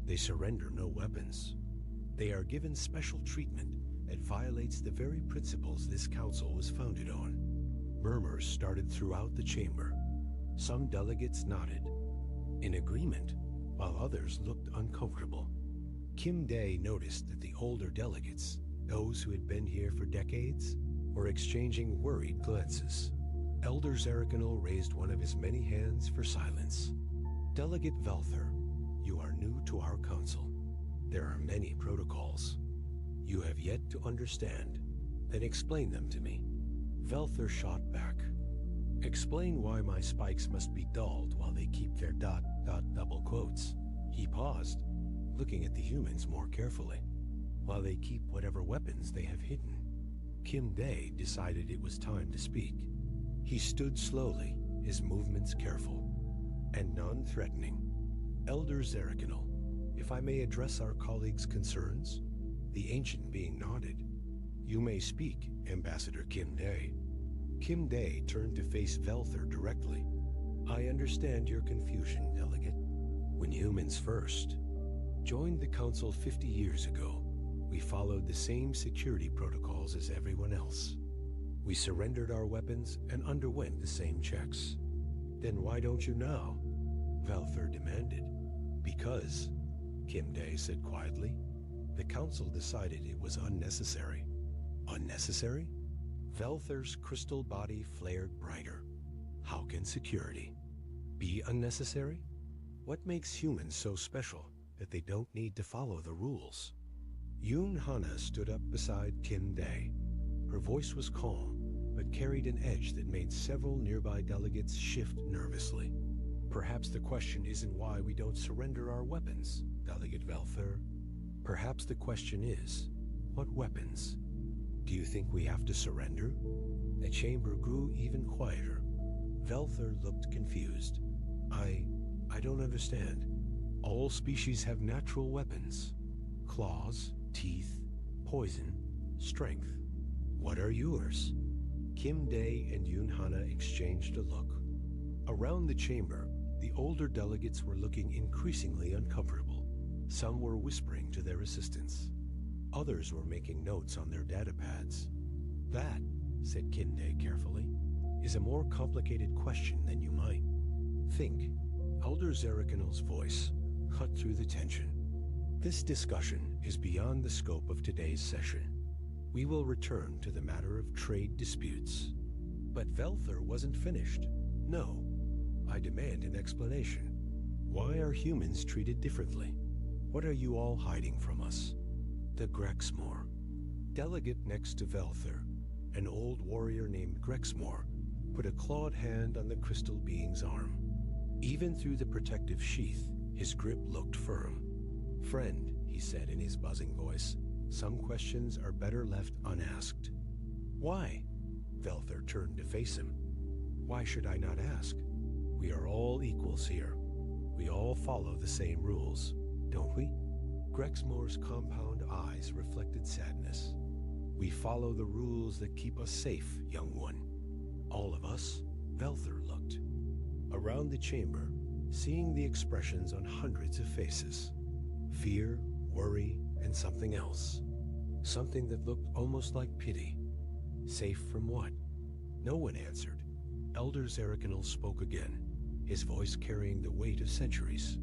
They surrender no weapons. They are given special treatment that violates the very principles this council was founded on. Murmurs started throughout the chamber. Some delegates nodded, in agreement, while others looked uncomfortable. Kinday noticed that the older delegates, those who had been here for decades, were exchanging worried glances. Elder Zerakanal raised one of his many hands for silence. Delegate Velthur, you are new to our council. There are many protocols. You have yet to understand. Then explain them to me. Velthur shot back. Explain why my spikes must be dulled while they keep their ... double quotes. He paused, looking at the humans more carefully. While they keep whatever weapons they have hidden. Kinday decided it was time to speak. He stood slowly, his movements careful and non-threatening. Elder Zerakanal, if I may address our colleagues' concerns? The ancient being nodded. You may speak, Ambassador Kinday. Kinday turned to face Velthur directly. I understand your confusion, Delegate. When humans first joined the Council 50 years ago, we followed the same security protocols as everyone else. We surrendered our weapons and underwent the same checks. Then why don't you now? Velthur demanded. Because, Kinday said quietly, the Council decided it was unnecessary. Unnecessary? Velthur's crystal body flared brighter. How can security be unnecessary? What makes humans so special that they don't need to follow the rules? Yunhana stood up beside Kinday. Her voice was calm, but carried an edge that made several nearby delegates shift nervously. Perhaps the question isn't why we don't surrender our weapons, Delegate Velthur. Perhaps the question is, what weapons? Do you think we have to surrender? The chamber grew even quieter. Velthur looked confused. I don't understand. All species have natural weapons. Claws, teeth, poison, strength. What are yours? Kinday and Yunhana exchanged a look. Around the chamber, the older delegates were looking increasingly uncomfortable. Some were whispering to their assistants. Others were making notes on their datapads. That, said Kinday carefully, is a more complicated question than you might think. Elder Zerakanal's voice cut through the tension. This discussion is beyond the scope of today's session. We will return to the matter of trade disputes. But Velthur wasn't finished. No, I demand an explanation. Why are humans treated differently? What are you all hiding from us? The Grexmore. Delegate next to Velthur, an old warrior named Grexmore, put a clawed hand on the crystal being's arm. Even through the protective sheath, his grip looked firm. Friend, he said in his buzzing voice, some questions are better left unasked. Why? Velthur turned to face him. Why should I not ask? We are all equals here. We all follow the same rules, don't we? Grexmore's compound eyes reflected sadness. We follow the rules that keep us safe, young one. All of us, Velthur looked. Around the chamber, seeing the expressions on hundreds of faces. Fear, worry, and something else. Something that looked almost like pity. Safe from what? No one answered. Elder Zerakanal spoke again, his voice carrying the weight of centuries.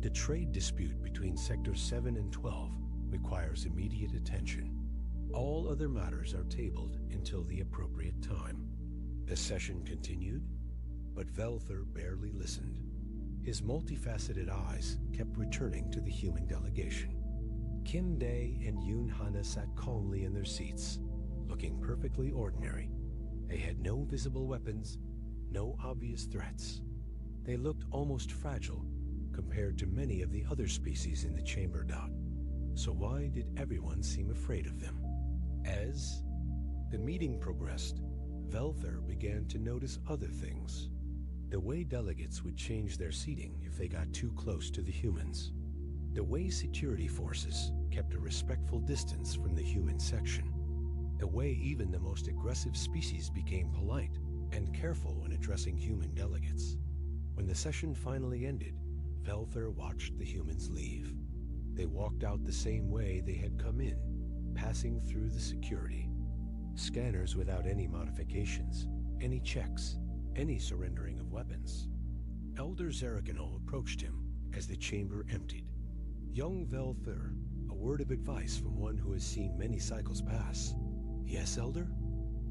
The trade dispute between Sectors 7 and 12 requires immediate attention. All other matters are tabled until the appropriate time. The session continued, but Velthur barely listened. His multifaceted eyes kept returning to the human delegation. Kim Dae and Yoon Hana sat calmly in their seats, looking perfectly ordinary. They had no visible weapons, no obvious threats. They looked almost fragile compared to many of the other species in the chamber. So why did everyone seem afraid of them? As the meeting progressed, Velther began to notice other things. The way delegates would change their seating if they got too close to the humans. The way security forces kept a respectful distance from the human section. The way even the most aggressive species became polite and careful when addressing human delegates. When the session finally ended, Velther watched the humans leave. They walked out the same way they had come in, passing through the security. Scanners without any modifications, any checks, any surrendering of weapons. Elder Zeraganol approached him as the chamber emptied. Young Velther, a word of advice from one who has seen many cycles pass. Yes, Elder?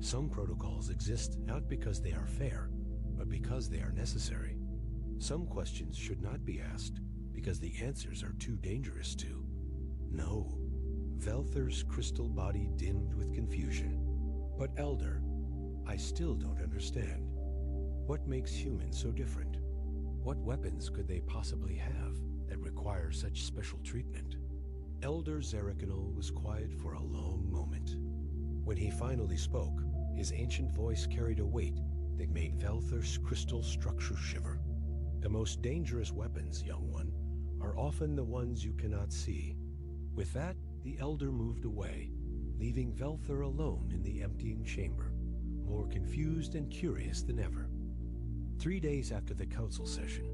Some protocols exist not because they are fair, but because they are necessary. Some questions should not be asked because the answers are too dangerous to. No. Velther's crystal body dimmed with confusion. But Elder, I still don't understand. What makes humans so different? What weapons could they possibly have that require such special treatment? Elder Zerakanol was quiet for a long moment. When he finally spoke, his ancient voice carried a weight that made Velther's crystal structure shiver. The most dangerous weapons, young one, are often the ones you cannot see. With that, the elder moved away, leaving Velther alone in the emptying chamber, more confused and curious than ever. 3 days after the council session,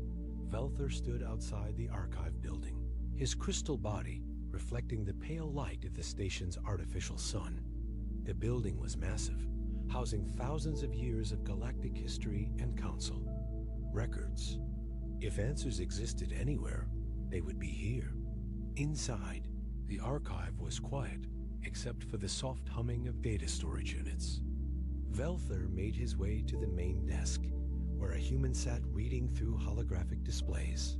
Velther stood outside the archive building, his crystal body reflecting the pale light of the station's artificial sun. The building was massive, housing thousands of years of galactic history and council. Records. If answers existed anywhere, they would be here. Inside, the archive was quiet, except for the soft humming of data storage units. Velther made his way to the main desk, where a human sat reading through holographic displays.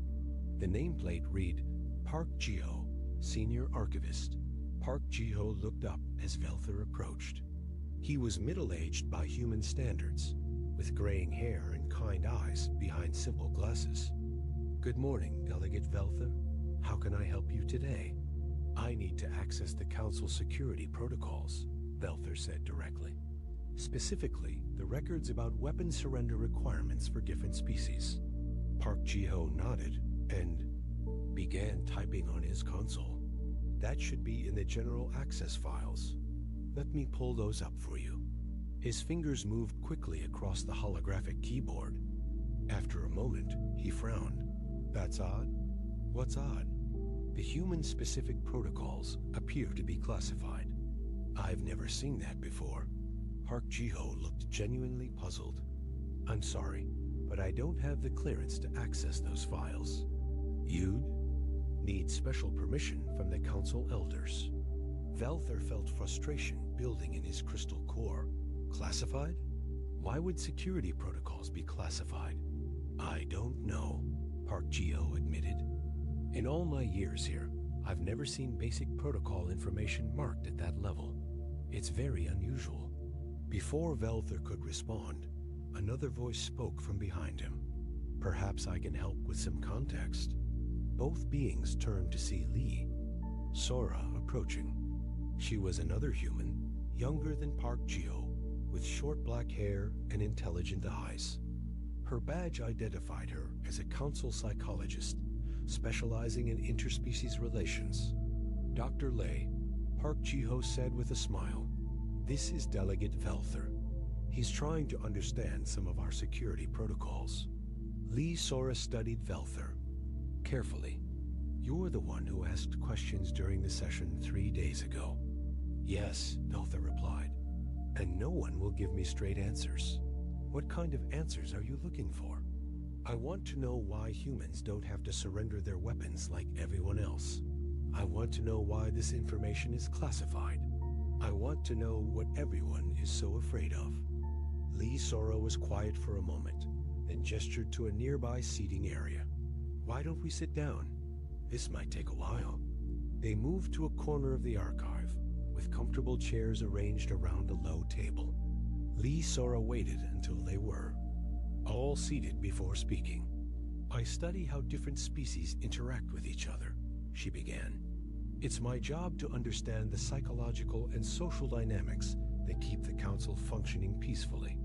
The nameplate read, Park Jiho, Senior Archivist. Park Jiho looked up as Velther approached. He was middle-aged by human standards, with graying hair and kind eyes behind simple glasses. Good morning, Delegate Velther. How can I help you today? I need to access the Council security protocols, Velther said directly. Specifically, the records about weapon surrender requirements for different species. Park Jiho nodded and began typing on his console. That should be in the general access files. Let me pull those up for you. His fingers moved quickly across the holographic keyboard. After a moment, he frowned. That's odd. What's odd? The human-specific protocols appear to be classified. I've never seen that before. Park Jiho looked genuinely puzzled. I'm sorry, but I don't have the clearance to access those files. You'd need special permission from the Council Elders. Velther felt frustration building in his crystal core. Classified? Why would security protocols be classified? I don't know, Park Jiho admitted. In all my years here, I've never seen basic protocol information marked at that level. It's very unusual. Before Velther could respond, another voice spoke from behind him. Perhaps I can help with some context. Both beings turned to see Lee, Sora approaching. She was another human, younger than Park Jiho, with short black hair and intelligent eyes. Her badge identified her as a council psychologist, specializing in interspecies relations. Dr. Lei, Park Jiho said with a smile, this is Delegate Velther. He's trying to understand some of our security protocols. Lee Sora studied Velther carefully. You're the one who asked questions during the session 3 days ago. Yes, Velther replied. And no one will give me straight answers. What kind of answers are you looking for? I want to know why humans don't have to surrender their weapons like everyone else. I want to know why this information is classified. I want to know what everyone is so afraid of. Lee Sora was quiet for a moment, then gestured to a nearby seating area. Why don't we sit down? This might take a while. They moved to a corner of the archive, with comfortable chairs arranged around a low table. Lee Sora waited until they were all seated before speaking. I study how different species interact with each other, she began. It's my job to understand the psychological and social dynamics that keep the Council functioning peacefully.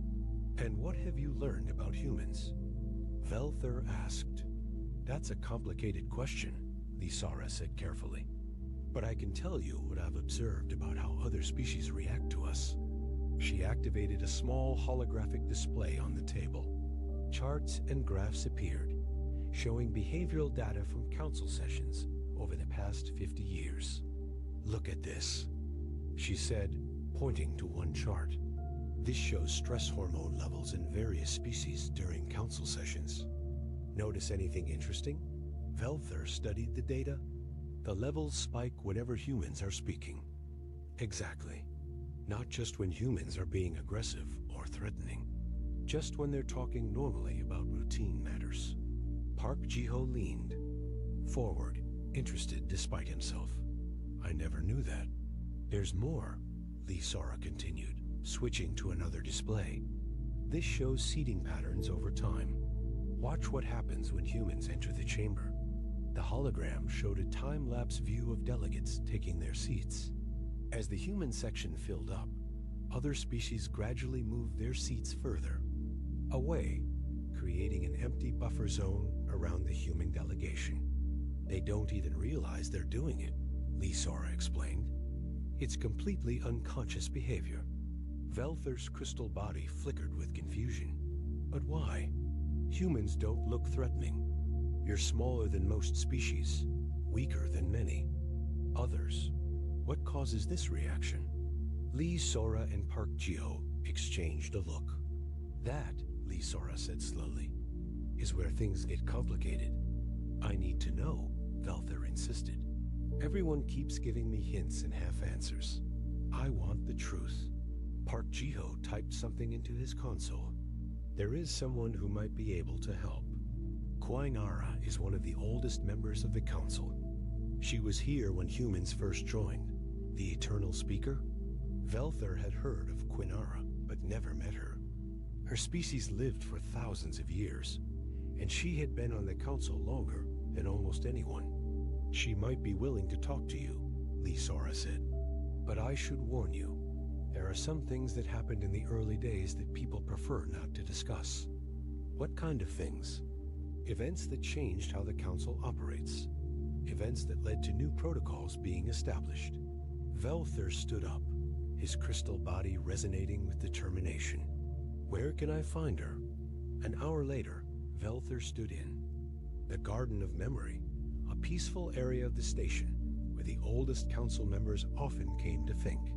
And what have you learned about humans? Velther asked. That's a complicated question, Lisara said carefully. But I can tell you what I've observed about how other species react to us. She activated a small holographic display on the table. Charts and graphs appeared, showing behavioral data from council sessions over the past 50 years. Look at this, she said, pointing to one chart. This shows stress hormone levels in various species during council sessions. Notice anything interesting? Velther studied the data. The levels spike whenever humans are speaking. Exactly. Not just when humans are being aggressive or threatening. Just when they're talking normally about routine matters. Park Jiho leaned forward, interested despite himself. I never knew that. There's more, Lee Sora continued, switching to another display. This shows seating patterns over time. Watch what happens when humans enter the chamber. The hologram showed a time-lapse view of delegates taking their seats. As the human section filled up, other species gradually moved their seats further away, creating an empty buffer zone around the human delegation. They don't even realize they're doing it, Lee Sora explained. It's completely unconscious behavior. Velther's crystal body flickered with confusion. But why? Humans don't look threatening. You're smaller than most species, weaker than many. Others. What causes this reaction? Lee Sora and Park Jiho exchanged a look. That, Lee Sora said slowly, is where things get complicated. I need to know, Velther insisted. Everyone keeps giving me hints and half answers. I want the truth. Park Jiho typed something into his console. There is someone who might be able to help. Koinara is one of the oldest members of the council. She was here when humans first joined. The Eternal Speaker? Velther had heard of Quinara, but never met her. Her species lived for thousands of years, and she had been on the council longer than almost anyone. She might be willing to talk to you, Lee Sora said. But I should warn you, there are some things that happened in the early days that people prefer not to discuss. What kind of things? Events that changed how the council operates. Events that led to new protocols being established. Velther stood up, his crystal body resonating with determination. Where can I find her? An hour later, Velther stood in the Garden of Memory, a peaceful area of the station where the oldest council members often came to think.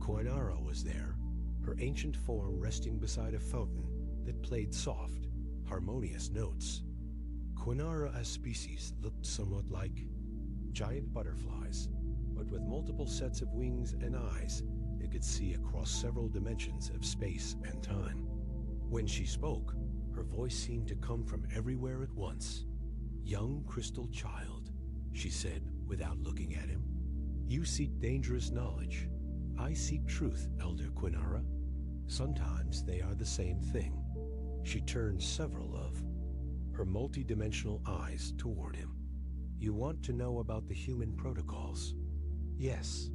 Koinara was there, her ancient form resting beside a fountain that played soft, harmonious notes. Koinara as species looked somewhat like giant butterflies, but with multiple sets of wings and eyes that could see across several dimensions of space and time. When she spoke, her voice seemed to come from everywhere at once. Young crystal child, she said without looking at him. You seek dangerous knowledge. I seek truth, Elder Quinara. Sometimes they are the same thing. She turned several of her multi-dimensional eyes toward him. You want to know about the human protocols? Yes.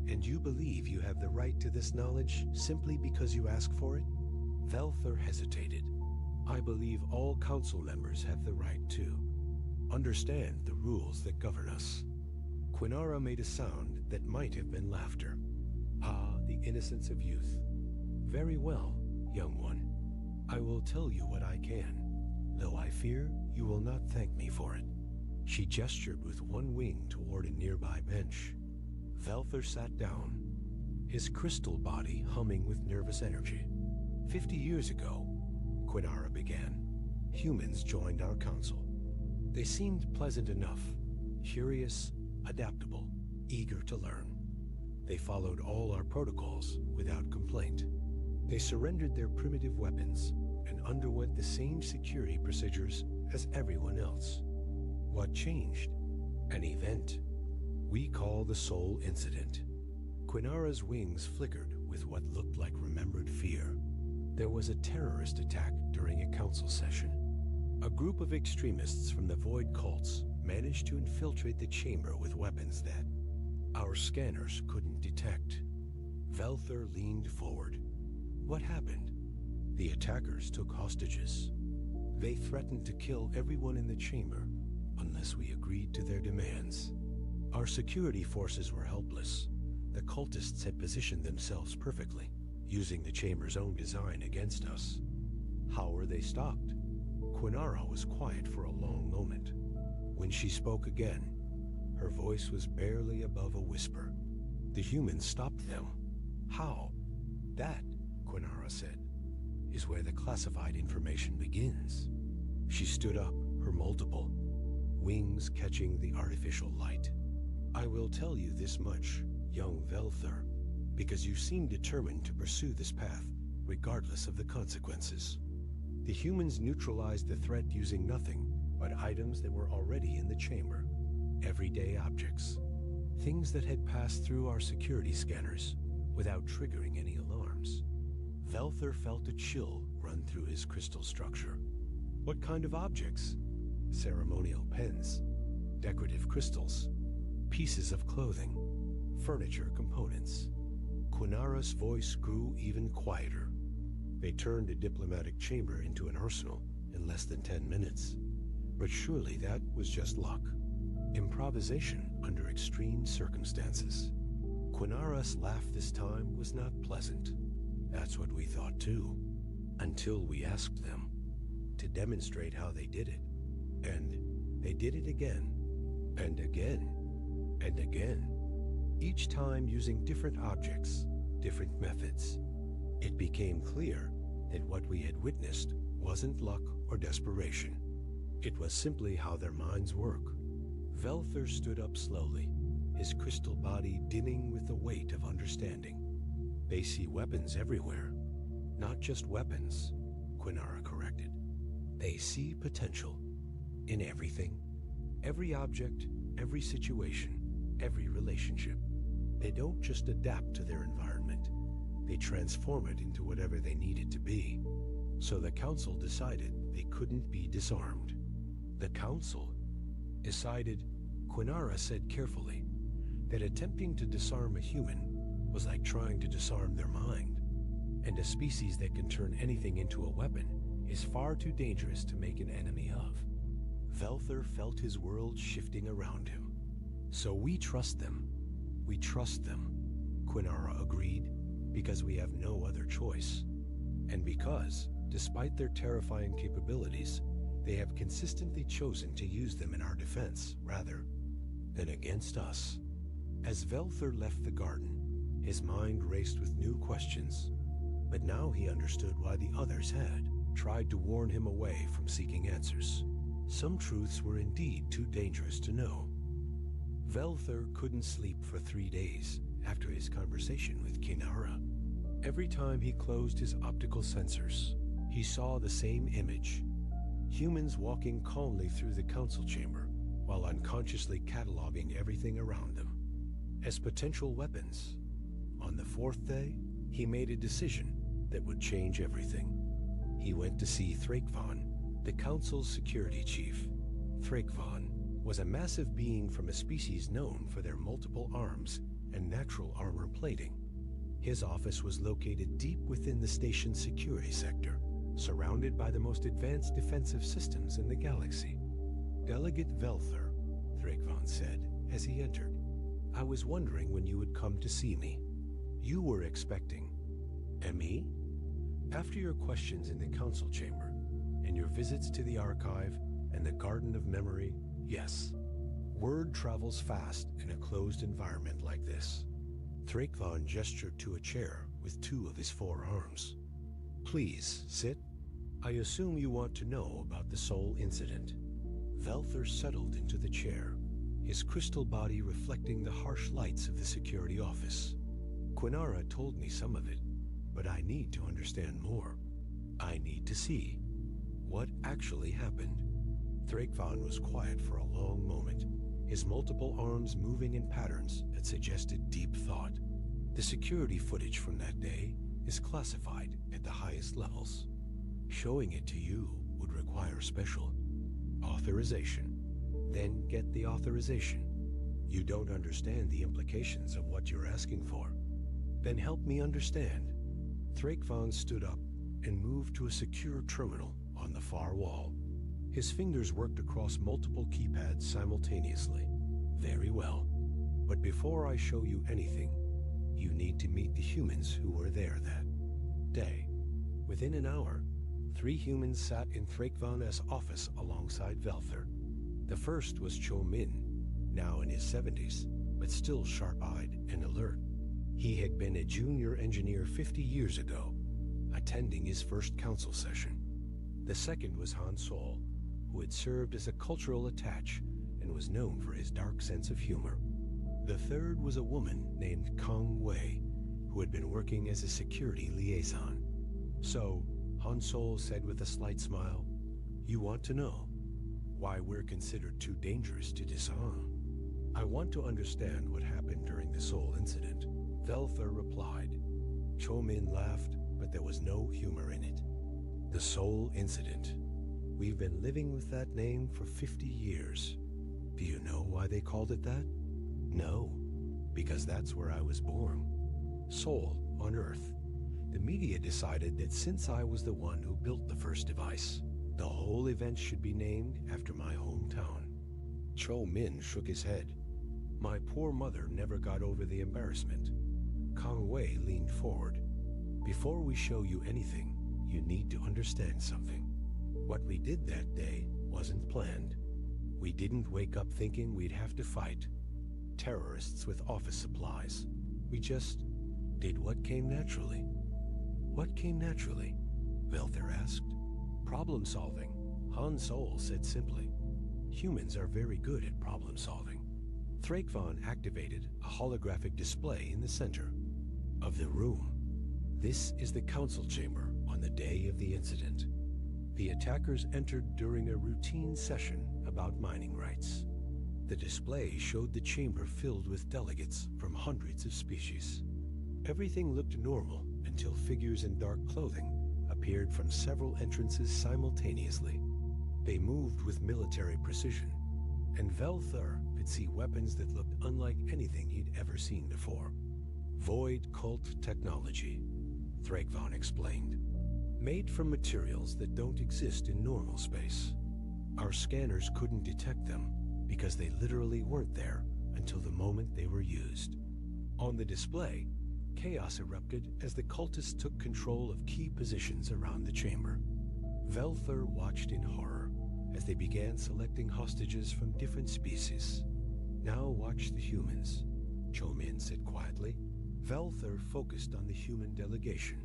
And you believe you have the right to this knowledge simply because you ask for it? Velther hesitated. I believe all council members have the right to understand the rules that govern us. Quinara made a sound that might have been laughter. Ah, the innocence of youth. Very well, young one. I will tell you what I can, though I fear you will not thank me for it. She gestured with one wing toward a nearby bench. Velther sat down, his crystal body humming with nervous energy. 50 years ago, Quinara began, humans joined our council. They seemed pleasant enough, curious, adaptable, eager to learn. They followed all our protocols without complaint. They surrendered their primitive weapons and underwent the same security procedures as everyone else. What changed? An event. we call the Soul Incident. Quinara's wings flickered with what looked like remembered fear. There was a terrorist attack during a council session. A group of extremists from the Void cults managed to infiltrate the chamber with weapons that our scanners couldn't detect. Velther leaned forward. What happened? The attackers took hostages. They threatened to kill everyone in the chamber unless we agreed to their demands. Our security forces were helpless. The cultists had positioned themselves perfectly, using the chamber's own design against us. How were they stopped? Quinara was quiet for a long moment. When she spoke again, her voice was barely above a whisper. The humans stopped them. How? That, Quinara said, is where the classified information begins. She stood up, her multiple wings catching the artificial light. I will tell you this much, young Velther, because you seem determined to pursue this path, regardless of the consequences. The humans neutralized the threat using nothing but items that were already in the chamber. Everyday objects. Things that had passed through our security scanners without triggering any alarms. Velther felt a chill run through his crystal structure. What kind of objects? Ceremonial pens, decorative crystals, pieces of clothing, furniture components. Quinara's voice grew even quieter. They turned a diplomatic chamber into an arsenal in less than 10 minutes. But surely that was just luck. Improvisation under extreme circumstances. Quinara's laugh this time was not pleasant. That's what we thought too. Until we asked them to demonstrate how they did it. And they did it again, and again, and again. Each time using different objects, different methods. It became clear that what we had witnessed wasn't luck or desperation. It was simply how their minds work. Velther stood up slowly, his crystal body dimming with the weight of understanding. They see weapons everywhere. Not just weapons, Quinara corrected. They see potential in everything. Every object, every situation, every relationship. They don't just adapt to their environment. They transform it into whatever they need it to be. So the council decided they couldn't be disarmed. The council decided, Quinara said carefully, that attempting to disarm a human was like trying to disarm their mind. And a species that can turn anything into a weapon is far too dangerous to make an enemy of. Velther felt his world shifting around him. So we trust them. We trust them, Quinara agreed, because we have no other choice. And because, despite their terrifying capabilities, they have consistently chosen to use them in our defense, rather than against us. As Velther left the garden, his mind raced with new questions. But now he understood why the others had tried to warn him away from seeking answers. Some truths were indeed too dangerous to know. Velther couldn't sleep for 3 days after his conversation with Quinara. Every time he closed his optical sensors, he saw the same image. Humans walking calmly through the council chamber while unconsciously cataloging everything around them as potential weapons. On the 4th day, he made a decision that would change everything. He went to see Thrakvan, the council's security chief. Thrakvan was a massive being from a species known for their multiple arms and natural armor plating. His office was located deep within the station's security sector, surrounded by the most advanced defensive systems in the galaxy. Delegate Velther, Thrakvan said as he entered, I was wondering when you would come to see me. You were expecting. And me? After your questions in the council chamber, and your visits to the archive and the Garden of Memory, yes. Word travels fast in a closed environment like this. Thrakvan gestured to a chair with 2 of his 4 arms. Please, sit. I assume you want to know about the Soul Incident. Velther settled into the chair, his crystal body reflecting the harsh lights of the security office. Quinara told me some of it, but I need to understand more. I need to see what actually happened. Thrakvan was quiet for a long moment, his multiple arms moving in patterns that suggested deep thought. The security footage from that day is classified at the highest levels. Showing it to you would require special authorization. Then get the authorization. You don't understand the implications of what you're asking for. Then help me understand. Thrakvan stood up and moved to a secure terminal on the far wall. His fingers worked across multiple keypads simultaneously. Very well. But before I show you anything, you need to meet the humans who were there that day. Within an hour, 3 humans sat in Thrakvan's office alongside Velther. The first was Cho Min, now in his 70s, but still sharp-eyed and alert. He had been a junior engineer 50 years ago, attending his first council session. The second was Han Sol, who had served as a cultural attaché and was known for his dark sense of humor. The third was a woman named Kang Wei, who had been working as a security liaison. So, Han Sol said with a slight smile, "You want to know why we're considered too dangerous to disarm?" "I want to understand what happened during the Seoul incident," Velther replied. Cho Min laughed, but there was no humor in it. "The Seoul incident. We've been living with that name for 50 years. Do you know why they called it that?" "No, because that's where I was born. Seoul, on Earth. The media decided that since I was the one who built the first device, the whole event should be named after my hometown." Cho Min shook his head. "My poor mother never got over the embarrassment." Kang Wei leaned forward. "Before we show you anything, you need to understand something. What we did that day wasn't planned. We didn't wake up thinking we'd have to fight terrorists with office supplies. We just did what came naturally." "What came naturally?" Velther asked. "Problem solving," Han Sol said simply. "Humans are very good at problem solving." Thrakvan activated a holographic display in the center of the room. "This is the council chamber on the day of the incident. The attackers entered during a routine session about mining rights. The display showed the chamber filled with delegates from hundreds of species. Everything looked normal until figures in dark clothing appeared from several entrances simultaneously. They moved with military precision, and Velther could see weapons that looked unlike anything he'd ever seen before. "Void cult technology," Thrakvan explained. "Made from materials that don't exist in normal space. Our scanners couldn't detect them because they literally weren't there until the moment they were used." On the display, chaos erupted as the cultists took control of key positions around the chamber. Velther watched in horror as they began selecting hostages from different species. "Now watch the humans," Cho Min said quietly. Velther focused on the human delegation.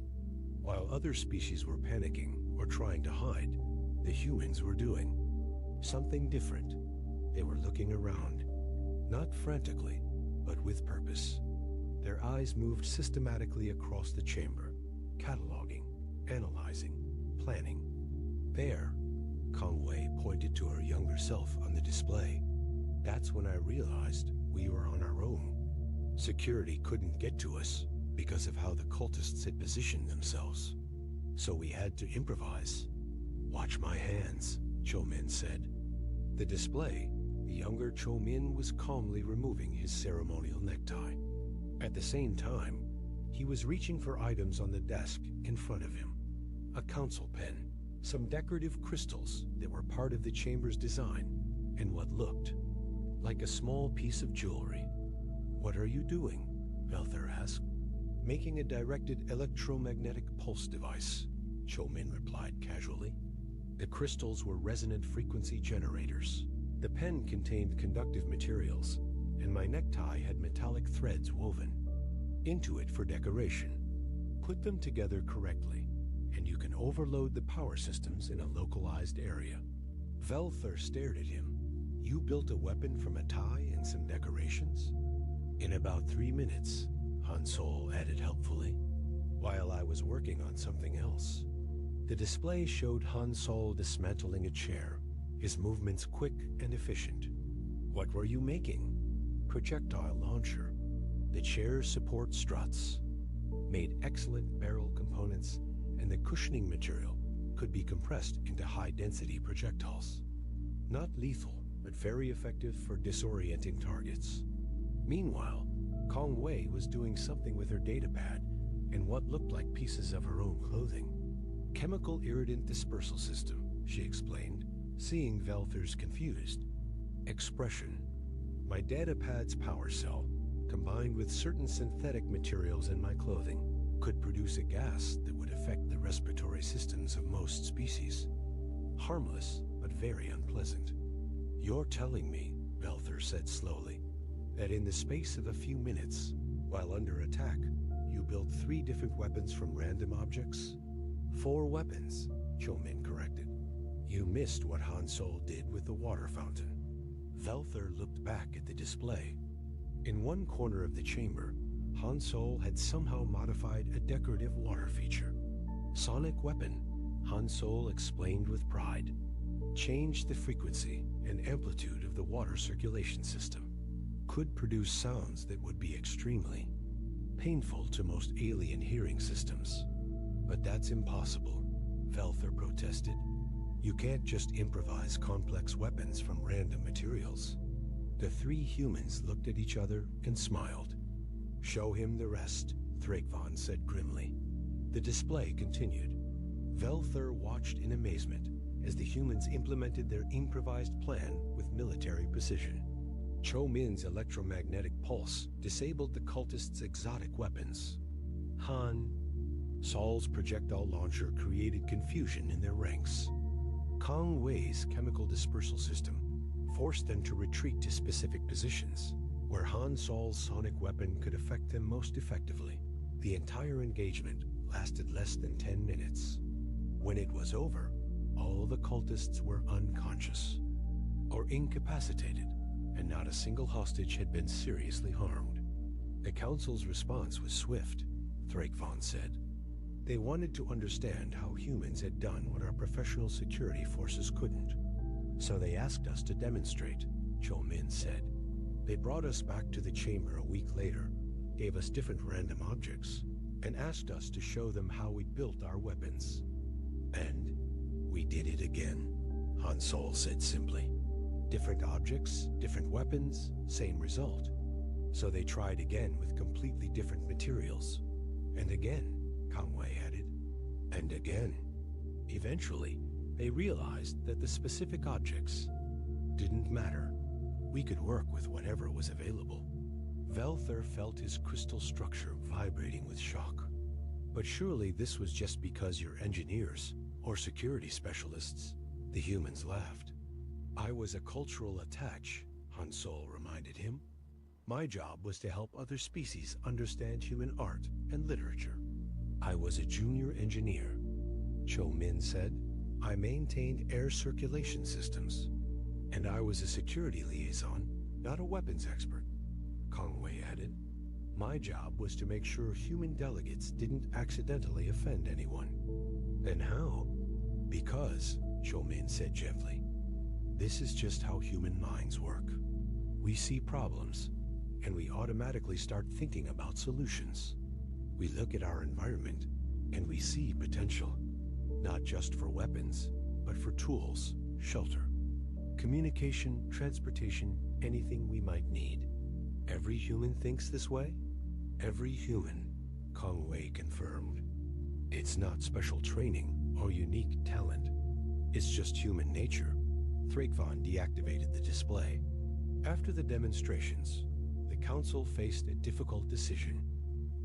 While other species were panicking or trying to hide, the humans were doing something different. They were looking around, not frantically, but with purpose. Their eyes moved systematically across the chamber, cataloging, analyzing, planning. "There," Kang Wei pointed to her younger self on the display. "That's when I realized we were on our own. Security couldn't get to us because of how the cultists had positioned themselves. So we had to improvise." "Watch my hands," Cho Min said. The display, the younger Cho Min was calmly removing his ceremonial necktie. At the same time, he was reaching for items on the desk in front of him. A council pen, some decorative crystals that were part of the chamber's design, and what looked like a small piece of jewelry. "What are you doing?" Velther asked. "Making a directed electromagnetic pulse device," Cho Min replied casually. The crystals were resonant frequency generators. The pen contained conductive materials, and my necktie had metallic threads woven into it for decoration. Put them together correctly, and you can overload the power systems in a localized area." Velther stared at him. "You built a weapon from a tie and some decorations?" "In about 3 minutes," Han Sol added helpfully, "while I was working on something else." The display showed Han Sol dismantling a chair, his movements quick and efficient. What were you making? Projectile launcher. The chair support struts. Made excellent barrel components, and the cushioning material could be compressed into high-density projectiles. Not lethal, but very effective for disorienting targets. Meanwhile, Kong Wei was doing something with her datapad and what looked like pieces of her own clothing. Chemical irritant dispersal system, she explained, seeing Velther's confused expression. My datapad's power cell, combined with certain synthetic materials in my clothing, could produce a gas that would affect the respiratory systems of most species. Harmless, but very unpleasant. You're telling me, Velther said slowly, that in the space of a few minutes, while under attack, you built 3 different weapons from random objects? 4 weapons, Chomin corrected. You missed what Han Sol did with the water fountain. Velther looked back at the display. In one corner of the chamber, Han Sol had somehow modified a decorative water feature. Sonic weapon, Han Sol explained with pride. Changed the frequency and amplitude of the water circulation system. Could produce sounds that would be extremely painful to most alien hearing systems. But that's impossible, Velther protested. You can't just improvise complex weapons from random materials. The 3 humans looked at each other and smiled. Show him the rest, Thrakvon said grimly. The display continued. Velther watched in amazement as the humans implemented their improvised plan with military precision. Cho Min's electromagnetic pulse disabled the cultists' exotic weapons. Han Sol's projectile launcher created confusion in their ranks. Kong Wei's chemical dispersal system forced them to retreat to specific positions, where Han Sol's sonic weapon could affect them most effectively. The entire engagement lasted less than 10 minutes. When it was over, all the cultists were unconscious or incapacitated, and not a single hostage had been seriously harmed. The Council's response was swift, Thrakvon said. They wanted to understand how humans had done what our professional security forces couldn't. So they asked us to demonstrate, Cho Min said. They brought us back to the chamber a week later, gave us different random objects, and asked us to show them how we built our weapons. And we did it again, Han Sol said simply. Different objects, different weapons, same result. So they tried again with completely different materials. And again, Kong Wei added. And again. Eventually, they realized that the specific objects didn't matter. We could work with whatever was available. Velther felt his crystal structure vibrating with shock. But surely this was just because you're engineers or security specialists. The humans laughed. I was a cultural attach, Han Sol reminded him. My job was to help other species understand human art and literature. I was a junior engineer, Cho Min said. I maintained air circulation systems. And I was a security liaison, not a weapons expert, Kong Wei added. My job was to make sure human delegates didn't accidentally offend anyone. Then how? Because, Cho Min said gently, this is just how human minds work. We see problems, and we automatically start thinking about solutions. We look at our environment, and we see potential, not just for weapons, but for tools, shelter, communication, transportation, anything we might need. Every human thinks this way? Every human, Kong Wei confirmed. It's not special training or unique talent. It's just human nature. Thrakvon deactivated the display. After the demonstrations, the Council faced a difficult decision.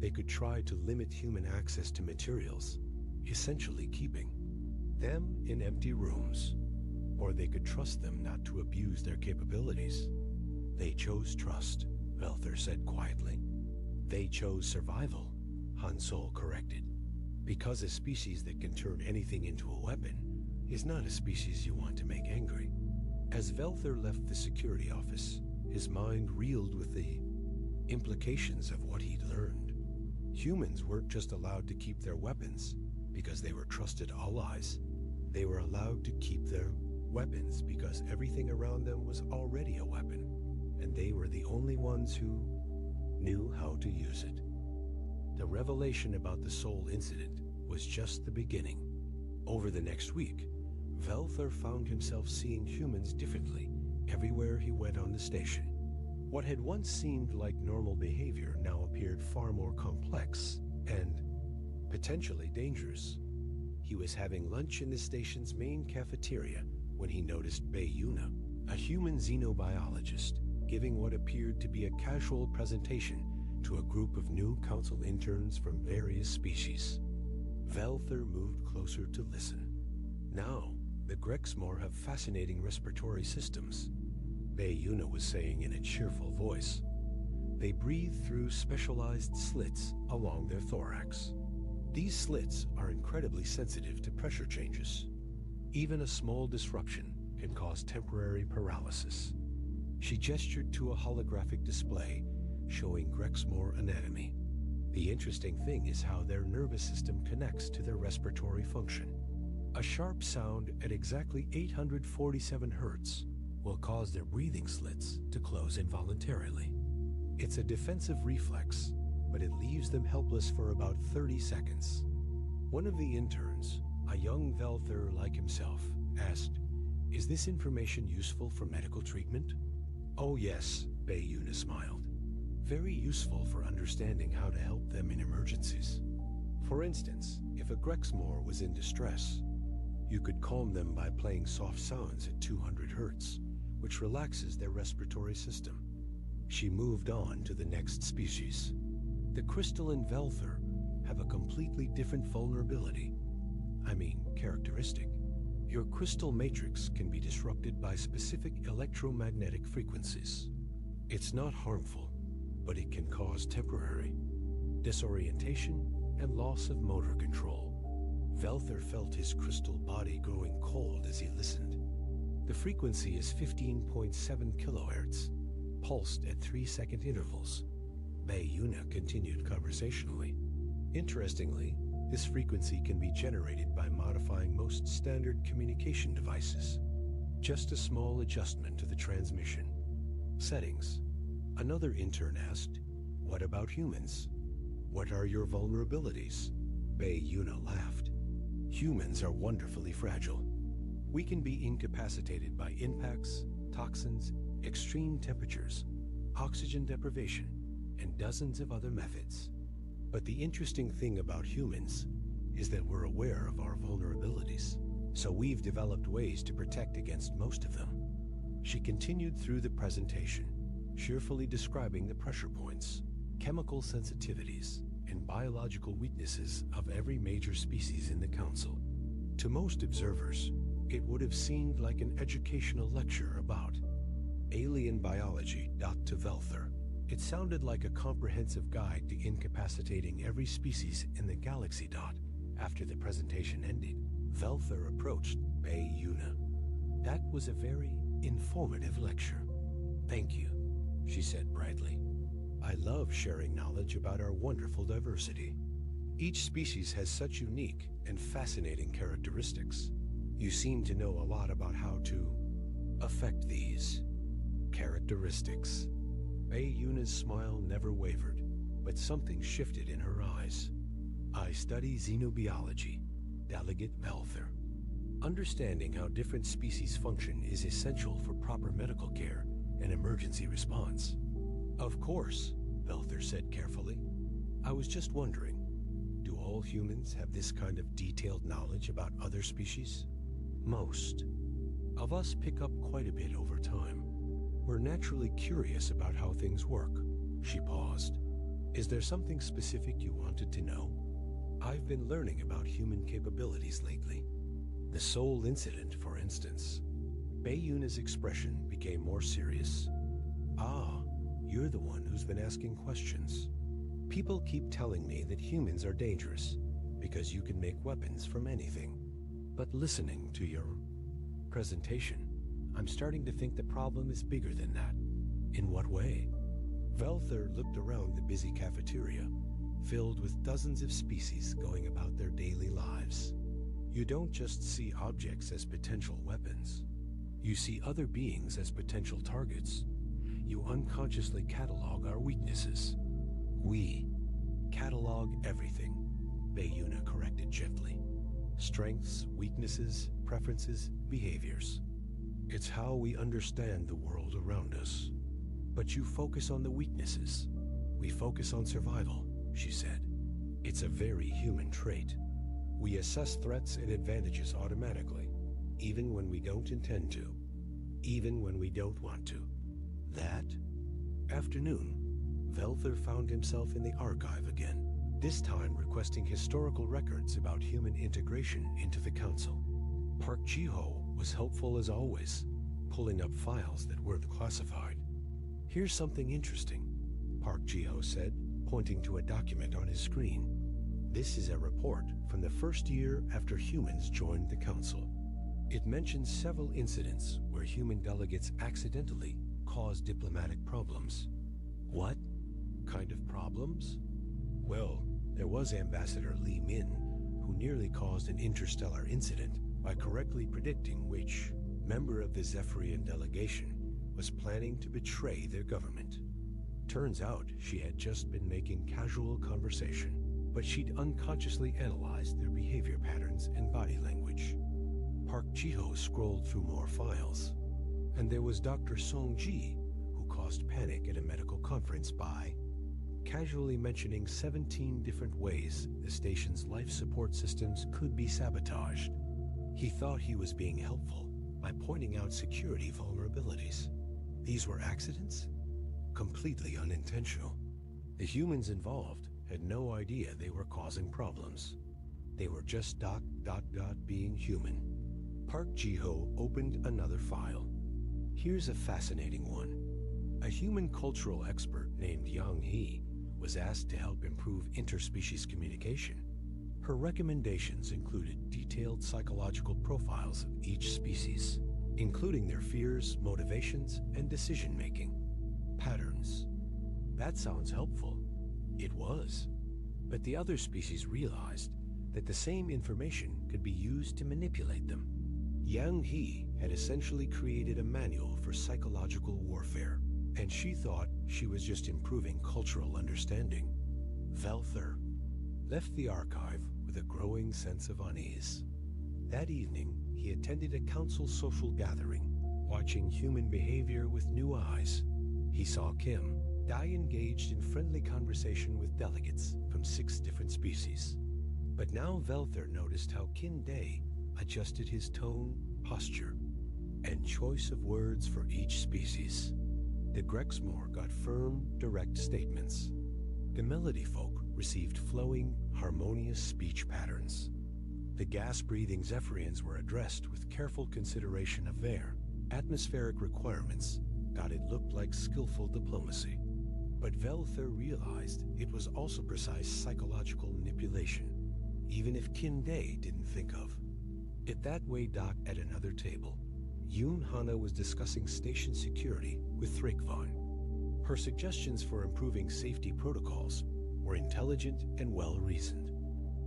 They could try to limit human access to materials, essentially keeping them in empty rooms, or they could trust them not to abuse their capabilities. They chose trust, Velther said quietly. They chose survival, Han Sol corrected. Because a species that can turn anything into a weapon is not a species you want to make angry. As Velther left the security office, his mind reeled with the implications of what he'd learned. Humans weren't just allowed to keep their weapons because they were trusted allies. They were allowed to keep their weapons because everything around them was already a weapon. only ones who knew how to use it. The revelation about the Soul incident was just the beginning. Over the next week, Velther found himself seeing humans differently everywhere he went on the station. What had once seemed like normal behavior now appeared far more complex and potentially dangerous. He was having lunch in the station's main cafeteria when he noticed Bayuna, a human xenobiologist, giving what appeared to be a casual presentation to a group of new council interns from various species. Velther moved closer to listen. Now, the Grexmore have fascinating respiratory systems, Bayuna was saying in a cheerful voice. They breathe through specialized slits along their thorax. These slits are incredibly sensitive to pressure changes. Even a small disruption can cause temporary paralysis. She gestured to a holographic display showing Grexmore anatomy. The interesting thing is how their nervous system connects to their respiratory function. A sharp sound at exactly 847 hertz will cause their breathing slits to close involuntarily. It's a defensive reflex, but it leaves them helpless for about 30 seconds. One of the interns, a young Velther like himself, asked, "Is this information useful for medical treatment?" "Oh yes," Bayuna smiled. "Very useful for understanding how to help them in emergencies. For instance, if a Grexmore was in distress, you could calm them by playing soft sounds at 200 hertz, which relaxes their respiratory system." She moved on to the next species. The crystalline Velther have a completely different vulnerability. Characteristic. Your crystal matrix can be disrupted by specific electromagnetic frequencies. It's not harmful, but it can cause temporary disorientation and loss of motor control. Velther felt his crystal body growing cold as he listened. The frequency is 15.7 kilohertz, pulsed at 3-second intervals. Bayuna continued conversationally. Interestingly, this frequency can be generated by modifying most standard communication devices. Just a small adjustment to the transmission. Settings. Another intern asked, "What about humans? What are your vulnerabilities?" Bayuna laughed. "Humans are wonderfully fragile. We can be incapacitated by impacts, toxins, extreme temperatures, oxygen deprivation, and dozens of other methods. But the interesting thing about humans is that we're aware of our vulnerabilities, so we've developed ways to protect against most of them." She continued through the presentation, cheerfully describing the pressure points, chemical sensitivities, and biological weaknesses of every major species in the Council. To most observers, it would have seemed like an educational lecture about alien biology. To Velther, it sounded like a comprehensive guide to incapacitating every species in the galaxy. After the presentation ended, Velther approached Bayuna. "That was a very informative lecture." "Thank you," she said brightly. "I love sharing knowledge about our wonderful diversity. Each species has such unique and fascinating characteristics. You seem to know a lot about how to affect these characteristics." Bayuna's smile never wavered, but something shifted in her eyes. "I study xenobiology, Delegate Velther. Understanding how different species function is essential for proper medical care and emergency response." "Of course," Velther said carefully. "I was just wondering, do all humans have this kind of detailed knowledge about other species?" "Most of us pick up quite a bit over time. We're naturally curious about how things work." She paused. "Is there something specific you wanted to know?" "I've been learning about human capabilities lately. The Soul incident, for instance." Bayuna's expression became more serious. "Ah, you're the one who's been asking questions. People keep telling me that humans are dangerous because you can make weapons from anything. But listening to your presentation, I'm starting to think the problem is bigger than that." "In what way?" Velther looked around the busy cafeteria, filled with dozens of species going about their daily lives. "You don't just see objects as potential weapons. You see other beings as potential targets. you unconsciously catalog our weaknesses. We catalog everything, Bayuna corrected gently. Strengths, weaknesses, preferences, behaviors. It's how we understand the world around us. But you focus on the weaknesses. We focus on survival, she said. It's a very human trait. We assess threats and advantages automatically, even when we don't intend to, even when we don't want to. That afternoon, Velther found himself in the archive again, this time requesting historical records about human integration into the council. Park Ji-ho was helpful as always, pulling up files that weren't classified. Here's something interesting, Park Ji-ho said, pointing to a document on his screen. This is a report from the first year after humans joined the council. It mentions several incidents where human delegates accidentally caused diplomatic problems. What kind of problems? Well, there was Ambassador Li Min, who nearly caused an interstellar incident by correctly predicting which member of the Zephyrian delegation was planning to betray their government. Turns out she had just been making casual conversation, but she'd unconsciously analyzed their behavior patterns and body language. Park Ji-ho scrolled through more files, and there was Dr. Song Ji, who caused panic at a medical conference by casually mentioning 17 different ways the station's life support systems could be sabotaged. He thought he was being helpful by pointing out security vulnerabilities. These were accidents? Completely unintentional. The humans involved had no idea they were causing problems. They were just ... being human. Park Ji-ho opened another file. Here's a fascinating one. A human cultural expert named Yang He was asked to help improve interspecies communication. Her recommendations included detailed psychological profiles of each species, including their fears, motivations, and decision-making. Patterns. That sounds helpful. It was. But the other species realized that the same information could be used to manipulate them. Yang He had essentially created a manual for psychological warfare, and she thought she was just improving cultural understanding. Velther left the archive with a growing sense of unease. That evening, he attended a council social gathering, watching human behavior with new eyes. He saw Kim Dai engaged in friendly conversation with delegates from 6 different species. But now Velther noticed how Kin Day adjusted his tone, posture, and choice of words for each species. The Grexmore got firm, direct statements. The Melody folk received flowing, harmonious speech patterns. The gas-breathing Zephyrians were addressed with careful consideration of their atmospheric requirements. God, it looked like skillful diplomacy. But Velther realized it was also precise psychological manipulation, even if Kin Day didn't think of it that way. At another table, Yoon Hana was discussing station security with Thrakvon. Her suggestions for improving safety protocols were intelligent and well-reasoned.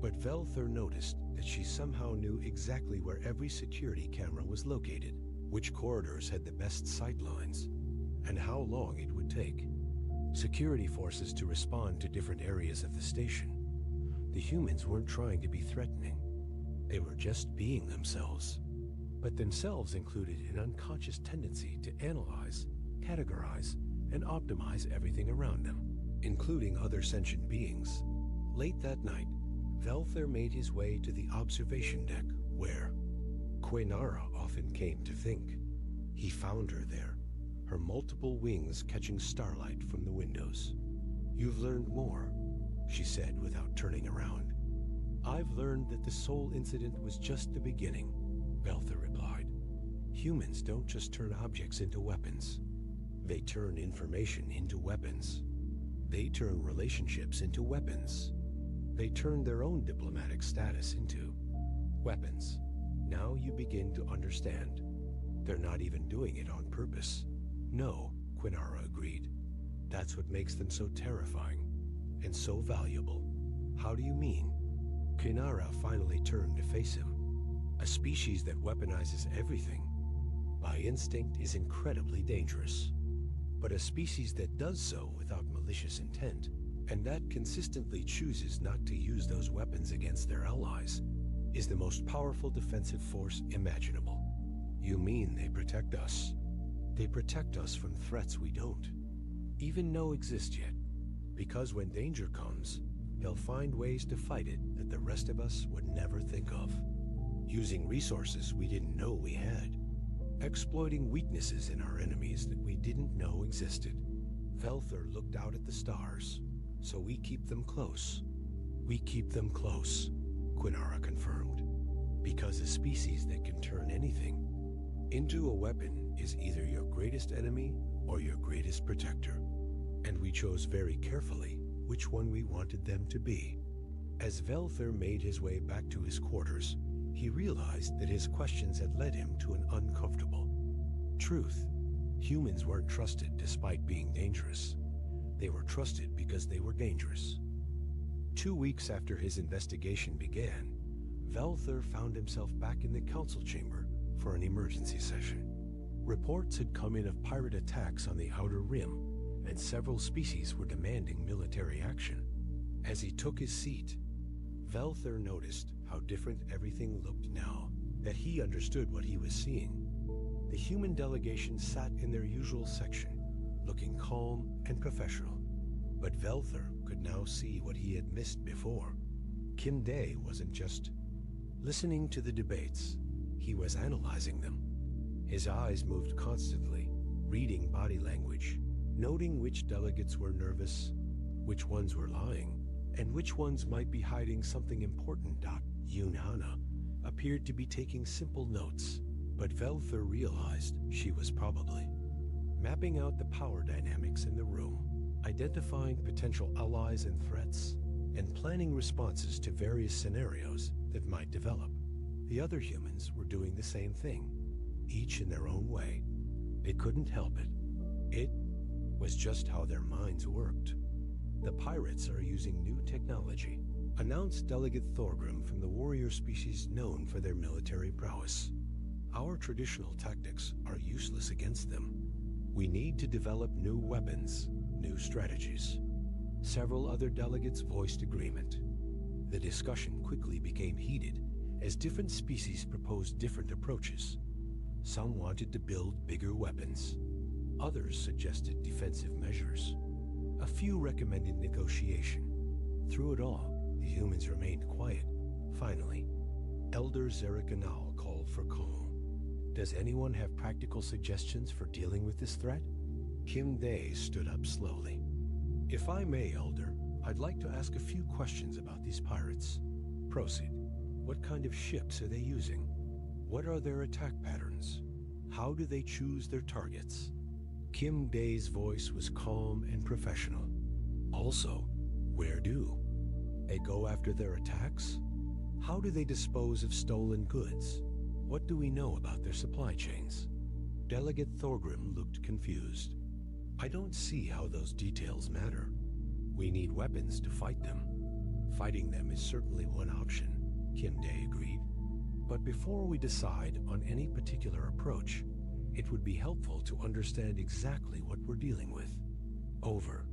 But Velther noticed that she somehow knew exactly where every security camera was located, which corridors had the best sight lines, and how long it would take security forces to respond to different areas of the station. The humans weren't trying to be threatening. They were just being themselves. But themselves included an unconscious tendency to analyze, categorize, and optimize everything around them, including other sentient beings. Late that night, Velther made his way to the observation deck where Quenara often came to think. He found her there, her multiple wings catching starlight from the windows. "You've learned more," she said without turning around. "I've learned that the Soul incident was just the beginning," Velther replied. "Humans don't just turn objects into weapons. They turn information into weapons. They turn relationships into weapons. They turn their own diplomatic status into weapons. Now you begin to understand. They're not even doing it on purpose." "No," Quinara agreed. "That's what makes them so terrifying and so valuable." "How do you mean?" Quinara finally turned to face him. "A species that weaponizes everything, by instinct, is incredibly dangerous. but a species that does so without malicious intent, and that consistently chooses not to use those weapons against their allies, is the most powerful defensive force imaginable. You mean they protect us? They protect us from threats we don't even know exist yet, because when danger comes, they'll find ways to fight it that the rest of us would never think of, using resources we didn't know we had, exploiting weaknesses in our enemies that we didn't know existed. Velthur looked out at the stars, so we keep them close. We keep them close, Quinara confirmed, because a species that can turn anything into a weapon is either your greatest enemy or your greatest protector, and we chose very carefully which one we wanted them to be. As Velthur made his way back to his quarters, he realized that his questions had led him to an uncomfortable truth. Humans weren't trusted despite being dangerous. They were trusted because they were dangerous. 2 weeks after his investigation began, Velthur found himself back in the council chamber for an emergency session. Reports had come in of pirate attacks on the Outer Rim, and several species were demanding military action. As he took his seat, Velthur noticed how different everything looked now that he understood what he was seeing. The human delegation sat in their usual section, looking calm and professional. But Velthur could now see what he had missed before. Kim Day wasn't just listening to the debates, he was analyzing them. His eyes moved constantly, reading body language, noting which delegates were nervous, which ones were lying, and which ones might be hiding something important. Yoon Hana appeared to be taking simple notes, but Velthur realized she was probably mapping out the power dynamics in the room, identifying potential allies and threats, and planning responses to various scenarios that might develop. The other humans were doing the same thing, each in their own way. They couldn't help it. It was just how their minds worked. The pirates are using new technology, announced Delegate Thorgrim from the warrior species known for their military prowess. Our traditional tactics are useless against them. We need to develop new weapons, new strategies. Several other delegates voiced agreement. The discussion quickly became heated as different species proposed different approaches. Some wanted to build bigger weapons. Others suggested defensive measures. A few recommended negotiation. Through it all, the humans remained quiet. Finally, Elder Zerikanal called for calm. Does anyone have practical suggestions for dealing with this threat? Kim Day stood up slowly. If I may, Elder, I'd like to ask a few questions about these pirates. Proceed. What kind of ships are they using? What are their attack patterns? How do they choose their targets? Kim Day's voice was calm and professional. Also, where do they go after their attacks? How do they dispose of stolen goods? What do we know about their supply chains? Delegate Thorgrim looked confused. I don't see how those details matter. We need weapons to fight them. Fighting them is certainly one option, Kim Day agreed. But before we decide on any particular approach, it would be helpful to understand exactly what we're dealing with. Over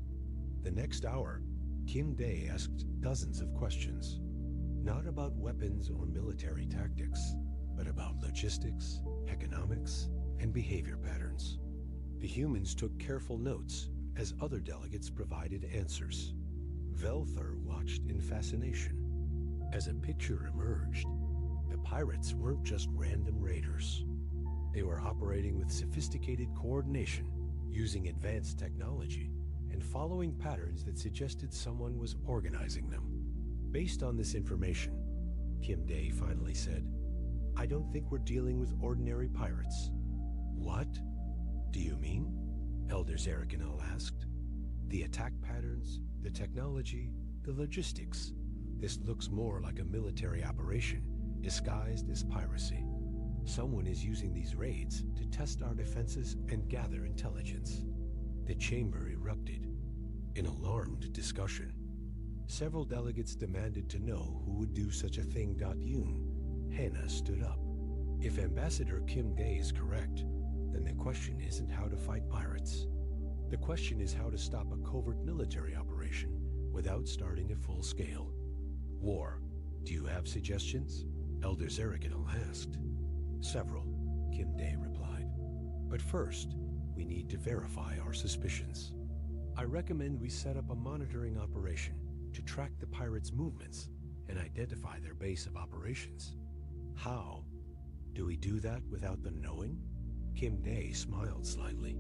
the next hour, Kim Day asked dozens of questions, not about weapons or military tactics, but about logistics, economics, and behavior patterns. The humans took careful notes as other delegates provided answers. Velthur watched in fascination. As a picture emerged, the pirates weren't just random raiders. They were operating with sophisticated coordination, using advanced technology, and following patterns that suggested someone was organizing them. Based on this information, Kim Day finally said, I don't think we're dealing with ordinary pirates. What do you mean? Elder Zerikanal asked. The attack patterns, the technology, the logistics. This looks more like a military operation disguised as piracy. Someone is using these raids to test our defenses and gather intelligence. The chamber erupted in alarmed discussion. Several delegates demanded to know who would do such a thing. Yoon Hana stood up. If Ambassador Kim Day is correct, then the question isn't how to fight pirates. The question is how to stop a covert military operation without starting a full-scale war. Do you have suggestions? Elder Zeragadal asked. Several, Kim Day replied. But first, we need to verify our suspicions. I recommend we set up a monitoring operation to track the pirates' movements and identify their base of operations. How? Do we do that without them knowing? Kim Day smiled slightly.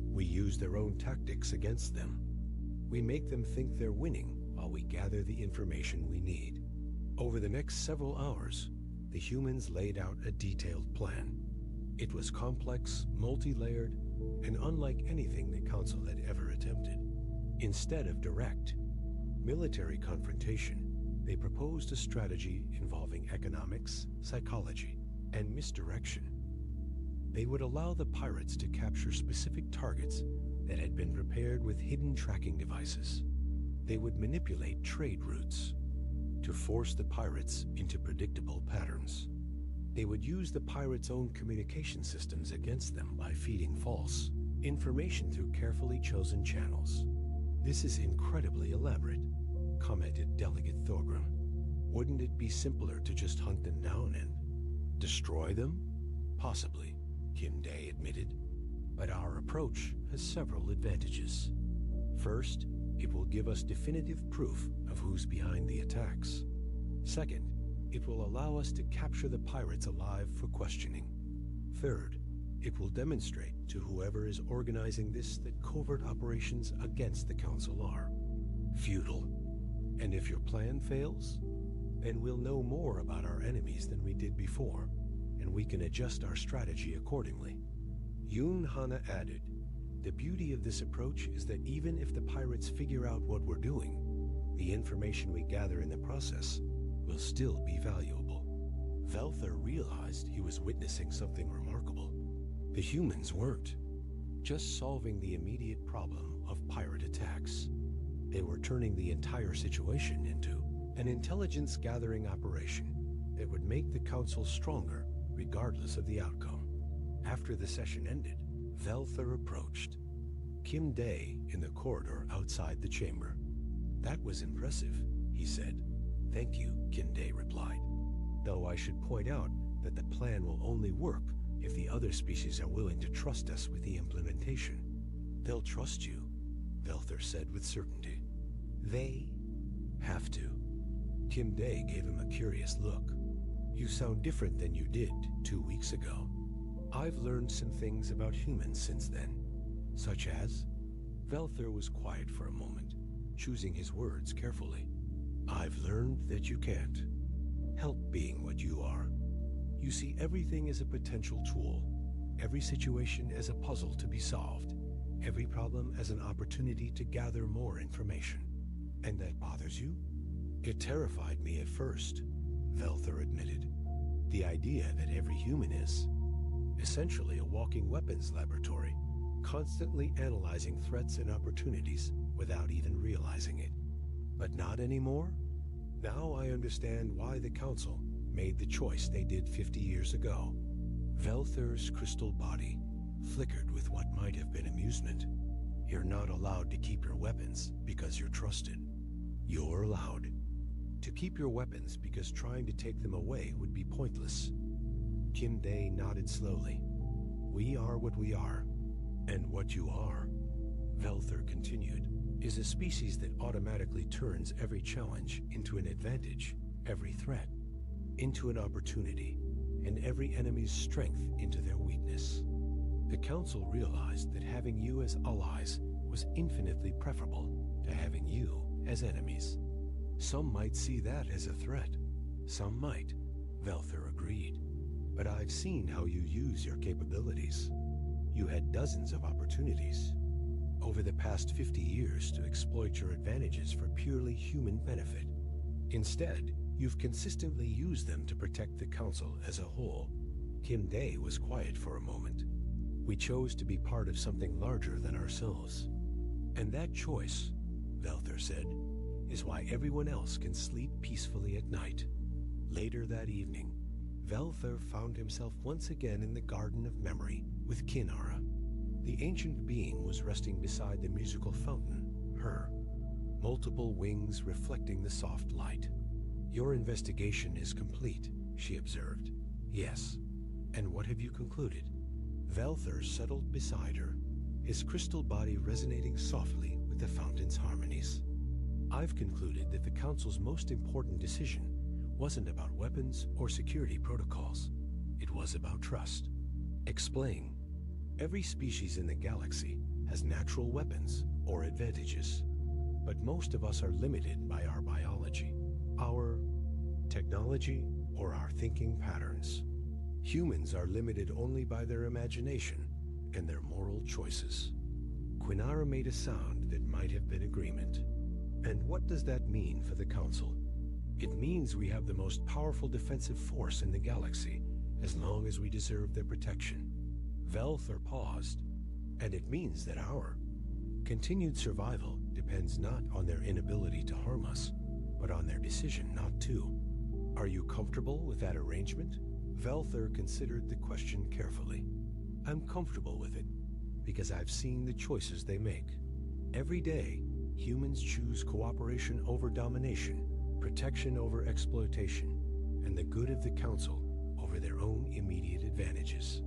We use their own tactics against them. We make them think they're winning while we gather the information we need. Over the next several hours, the humans laid out a detailed plan. It was complex, multi-layered, and unlike anything the Council had ever attempted. Instead of direct, military confrontation, they proposed a strategy involving economics, psychology, and misdirection. They would allow the pirates to capture specific targets that had been prepared with hidden tracking devices. They would manipulate trade routes to force the pirates into predictable patterns. They would use the pirates' own communication systems against them by feeding false information through carefully chosen channels. This is incredibly elaborate, commented Delegate Thorgrim. Wouldn't it be simpler to just hunt them down and destroy them? Possibly, Kim Day admitted. But our approach has several advantages. First, it will give us definitive proof of who's behind the attacks. Second, it will allow us to capture the pirates alive for questioning. Third, it will demonstrate to whoever is organizing this that covert operations against the Council are futile. And if your plan fails, then we'll know more about our enemies than we did before, and we can adjust our strategy accordingly. Yoon Hana added, the beauty of this approach is that even if the pirates figure out what we're doing, the information we gather in the process will still be valuable. Velther realized he was witnessing something remarkable. The humans weren't just solving the immediate problem of pirate attacks. They were turning the entire situation into an intelligence-gathering operation that would make the Council stronger regardless of the outcome. After the session ended, Velther approached Kim Day in the corridor outside the chamber. That was impressive, he said. Thank you, Kim Day replied. Though I should point out that the plan will only work if the other species are willing to trust us with the implementation. They'll trust you, Velther said with certainty. They have to. Kim Day gave him a curious look. You sound different than you did 2 weeks ago. I've learned some things about humans since then, such as... Velther was quiet for a moment, choosing his words carefully. I've learned that you can't help being what you are. You see everything as a potential tool, every situation as a puzzle to be solved, every problem as an opportunity to gather more information. And that bothers you? It terrified me at first, Velther admitted. The idea that every human is essentially a walking weapons laboratory, constantly analyzing threats and opportunities without even realizing it. But not anymore? Now I understand why the Council made the choice they did 50 years ago. Velther's crystal body flickered with what might have been amusement. You're not allowed to keep your weapons because you're trusted. You're allowed to keep your weapons because trying to take them away would be pointless. Kim Day nodded slowly. We are what we are, and what you are, Velther continued, is a species that automatically turns every challenge into an advantage, every threat into an opportunity, and every enemy's strength into their weakness. The Council realized that having you as allies was infinitely preferable to having you as enemies. Some might see that as a threat. Some might, Velther agreed. But I've seen how you use your capabilities. You had dozens of opportunities over the past 50 years to exploit your advantages for purely human benefit. Instead, you've consistently used them to protect the Council as a whole. Kim Day was quiet for a moment. We chose to be part of something larger than ourselves. And that choice, Velther said, is why everyone else can sleep peacefully at night. Later that evening, Velther found himself once again in the Garden of Memory with Kinara. The ancient being was resting beside the musical fountain, her, multiple wings reflecting the soft light. "Your investigation is complete," she observed. "Yes. And what have you concluded?" Velthur settled beside her, his crystal body resonating softly with the fountain's harmonies. "I've concluded that the Council's most important decision wasn't about weapons or security protocols. It was about trust." "Explain." "Every species in the galaxy has natural weapons or advantages, but most of us are limited by our biology, our technology, or our thinking patterns. Humans are limited only by their imagination and their moral choices." Quinara made a sound that might have been agreement. "And what does that mean for the Council?" "It means we have the most powerful defensive force in the galaxy, as long as we deserve their protection." Velthur paused. "And it means that our continued survival depends not on their inability to harm us, but on their decision not to. Are you comfortable with that arrangement?" Velthur considered the question carefully. "I'm comfortable with it, because I've seen the choices they make. Every day, humans choose cooperation over domination, protection over exploitation, and the good of the Council over their own immediate advantages.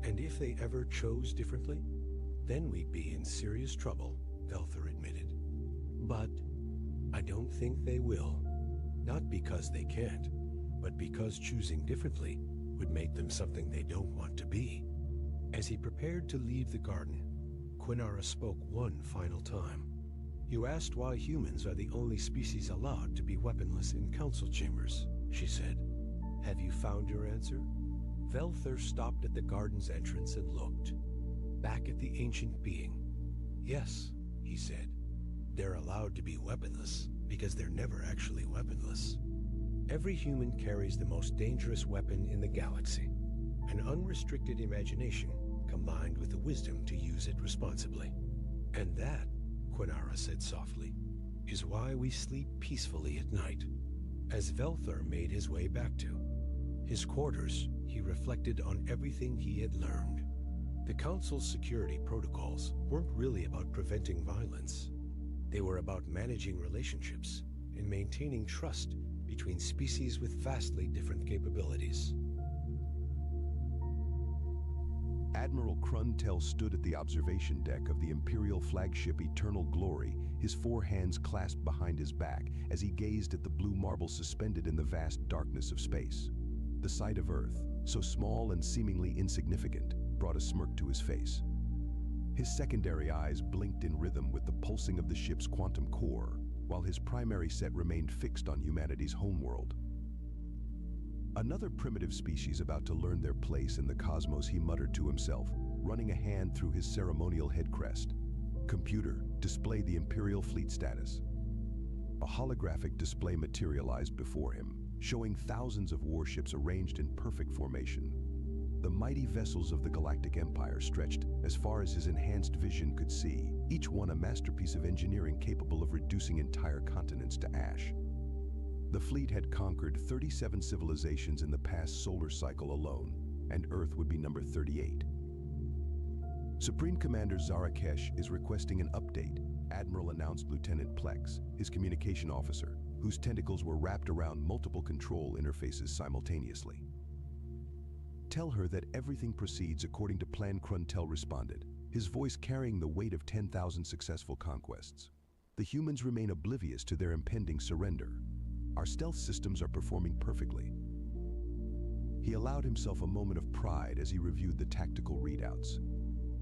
And if they ever chose differently, then we'd be in serious trouble," Velthur admitted. "But I don't think they will. Not because they can't, but because choosing differently would make them something they don't want to be." As he prepared to leave the garden, Quinara spoke one final time. "You asked why humans are the only species allowed to be weaponless in council chambers," she said. "Have you found your answer?" Velthur stopped at the garden's entrance and looked, back at the ancient being. "Yes," he said. "They're allowed to be weaponless because they're never actually weaponless. Every human carries the most dangerous weapon in the galaxy, an unrestricted imagination combined with the wisdom to use it responsibly. And that," Quinara said softly, "is why we sleep peacefully at night." As Velthur made his way back to his quarters, he reflected on everything he had learned. The Council's security protocols weren't really about preventing violence. They were about managing relationships and maintaining trust between species with vastly different capabilities. Admiral Kruntel stood at the observation deck of the Imperial flagship Eternal Glory, his four hands clasped behind his back as he gazed at the blue marble suspended in the vast darkness of space. The sight of Earth, so small and seemingly insignificant, brought a smirk to his face. His secondary eyes blinked in rhythm with the pulsing of the ship's quantum core, while his primary set remained fixed on humanity's homeworld. Another primitive species about to learn their place in the cosmos, he muttered to himself, running a hand through his ceremonial head crest. "Computer, display the Imperial fleet status." A holographic display materialized before him, showing thousands of warships arranged in perfect formation. The mighty vessels of the Galactic Empire stretched as far as his enhanced vision could see, each one a masterpiece of engineering capable of reducing entire continents to ash. The fleet had conquered 37 civilizations in the past solar cycle alone, and Earth would be number 38. Supreme Commander Zarakesh is requesting an update, Admiral announced Lieutenant Plex, his communication officer, whose tentacles were wrapped around multiple control interfaces simultaneously. "Tell her that everything proceeds according to plan," Kruntel responded, his voice carrying the weight of 10,000 successful conquests. "The humans remain oblivious to their impending surrender. Our stealth systems are performing perfectly." He allowed himself a moment of pride as he reviewed the tactical readouts.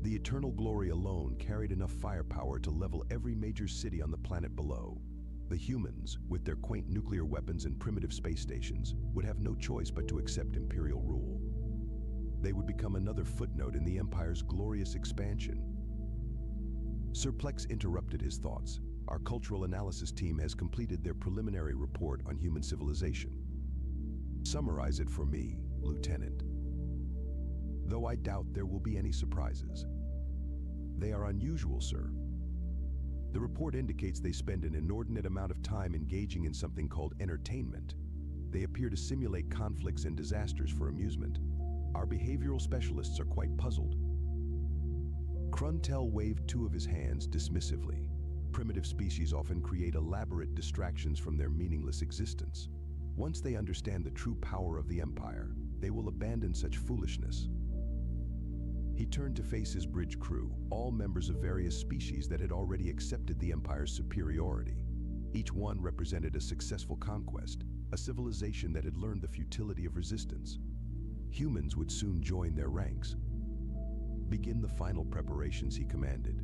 The Eternal Glory alone carried enough firepower to level every major city on the planet below. The humans, with their quaint nuclear weapons and primitive space stations, would have no choice but to accept Imperial rule. They would become another footnote in the Empire's glorious expansion. Sir Plex interrupted his thoughts. "Our cultural analysis team has completed their preliminary report on human civilization." "Summarize it for me, Lieutenant." "Though I doubt there will be any surprises." "They are unusual, sir. The report indicates they spend an inordinate amount of time engaging in something called entertainment. They appear to simulate conflicts and disasters for amusement. Our behavioral specialists are quite puzzled." Kruntel waved two of his hands dismissively. Primitive species often create elaborate distractions from their meaningless existence. Once they understand the true power of the Empire, they will abandon such foolishness. He turned to face his bridge crew, all members of various species that had already accepted the Empire's superiority. Each one represented a successful conquest, a civilization that had learned the futility of resistance. Humans would soon join their ranks. Begin the final preparations, he commanded.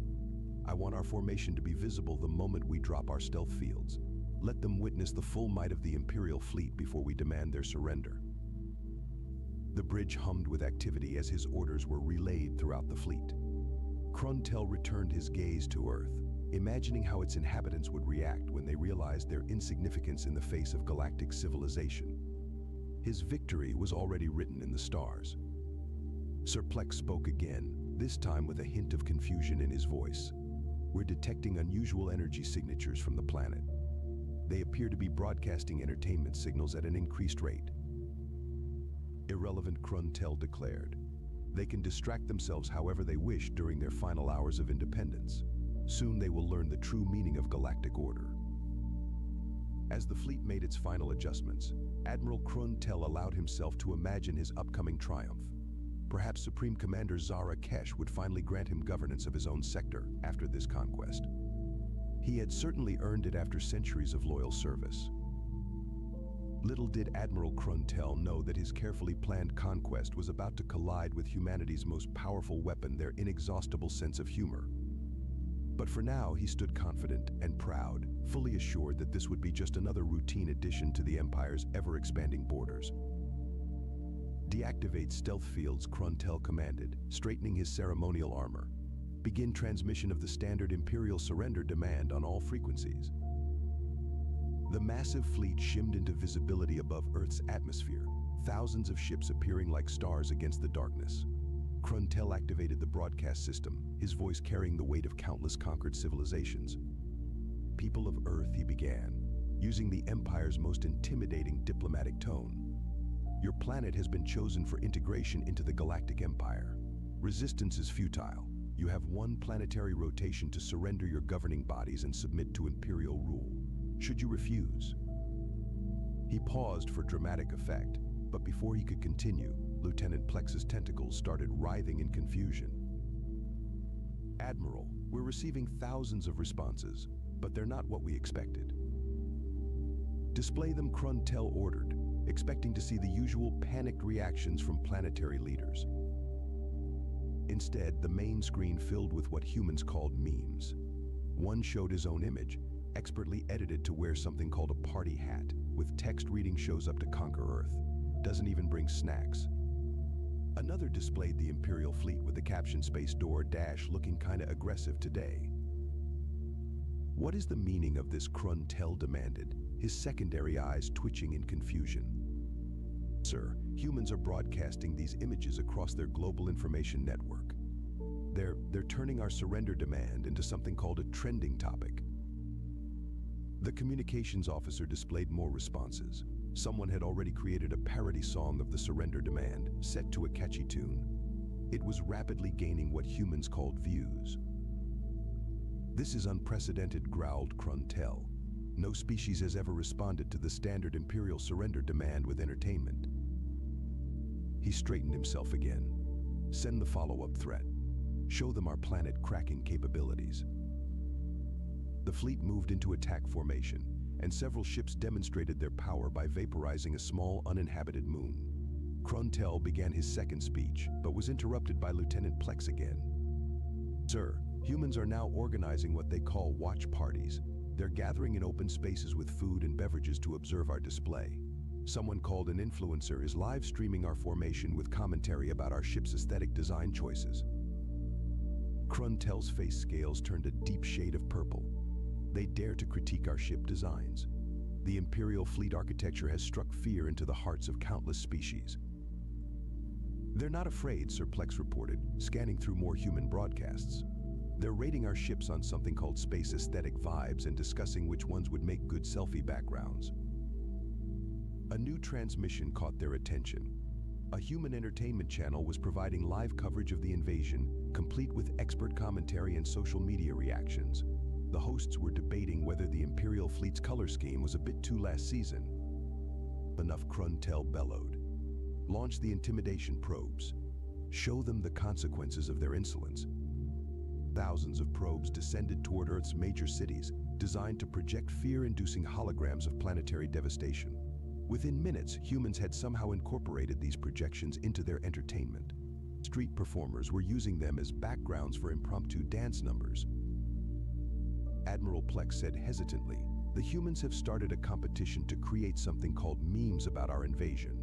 I want our formation to be visible the moment we drop our stealth fields. Let them witness the full might of the Imperial fleet before we demand their surrender. The bridge hummed with activity as his orders were relayed throughout the fleet. Kruntel returned his gaze to Earth, imagining how its inhabitants would react when they realized their insignificance in the face of galactic civilization. His victory was already written in the stars. Chillax spoke again, this time with a hint of confusion in his voice. We're detecting unusual energy signatures from the planet. They appear to be broadcasting entertainment signals at an increased rate. Irrelevant, Kruntel declared. They can distract themselves however they wish during their final hours of independence. Soon they will learn the true meaning of galactic order. As the fleet made its final adjustments, Admiral Kruntel allowed himself to imagine his upcoming triumph. Perhaps Supreme Commander Zara Kesh would finally grant him governance of his own sector after this conquest. He had certainly earned it after centuries of loyal service. Little did Admiral Kruntel know that his carefully planned conquest was about to collide with humanity's most powerful weapon, their inexhaustible sense of humor. But for now, he stood confident and proud, fully assured that this would be just another routine addition to the Empire's ever-expanding borders. Deactivate stealth fields, Kruntel commanded, straightening his ceremonial armor. Begin transmission of the standard Imperial surrender demand on all frequencies. The massive fleet shimmed into visibility above Earth's atmosphere, thousands of ships appearing like stars against the darkness. Kruntel activated the broadcast system, his voice carrying the weight of countless conquered civilizations. People of Earth, he began, using the Empire's most intimidating diplomatic tone. Your planet has been chosen for integration into the Galactic Empire. Resistance is futile. You have one planetary rotation to surrender your governing bodies and submit to Imperial rule. Should you refuse? He paused for dramatic effect, but before he could continue, Lieutenant Plex's tentacles started writhing in confusion. Admiral, we're receiving thousands of responses, but they're not what we expected. Display them, Kruntel ordered, expecting to see the usual panicked reactions from planetary leaders. Instead, the main screen filled with what humans called memes. One showed his own image, expertly edited to wear something called a party hat, with text reading shows up to conquer Earth. Doesn't even bring snacks. Another displayed the Imperial fleet with the caption "Space Door Dash" looking kinda aggressive today. What is the meaning of this, Kruntel demanded, his secondary eyes twitching in confusion. Sir, humans are broadcasting these images across their global information network. They're turning our surrender demand into something called a trending topic. The communications officer displayed more responses. Someone had already created a parody song of the surrender demand, set to a catchy tune. It was rapidly gaining what humans called views. This is unprecedented, growled Kruntel. No species has ever responded to the standard Imperial surrender demand with entertainment. He straightened himself again. Send the follow-up threat. Show them our planet-cracking capabilities. The fleet moved into attack formation, and several ships demonstrated their power by vaporizing a small, uninhabited moon. Kruntel began his second speech, but was interrupted by Lieutenant Plex again. Sir, humans are now organizing what they call watch parties. They're gathering in open spaces with food and beverages to observe our display. Someone called an influencer is live streaming our formation with commentary about our ship's aesthetic design choices. Kruntel's face scales turned a deep shade of purple. They dare to critique our ship designs. The Imperial fleet architecture has struck fear into the hearts of countless species. They're not afraid, Sir Plex reported, scanning through more human broadcasts. They're rating our ships on something called space aesthetic vibes and discussing which ones would make good selfie backgrounds. A new transmission caught their attention. A human entertainment channel was providing live coverage of the invasion, complete with expert commentary and social media reactions. The hosts were debating whether the Imperial fleet's color scheme was a bit too last season. Enough, Kruntel bellowed. Launch the intimidation probes. Show them the consequences of their insolence. Thousands of probes descended toward Earth's major cities, designed to project fear-inducing holograms of planetary devastation. Within minutes, humans had somehow incorporated these projections into their entertainment. Street performers were using them as backgrounds for impromptu dance numbers. Admiral Plex said hesitantly, "The humans have started a competition to create something called memes about our invasion.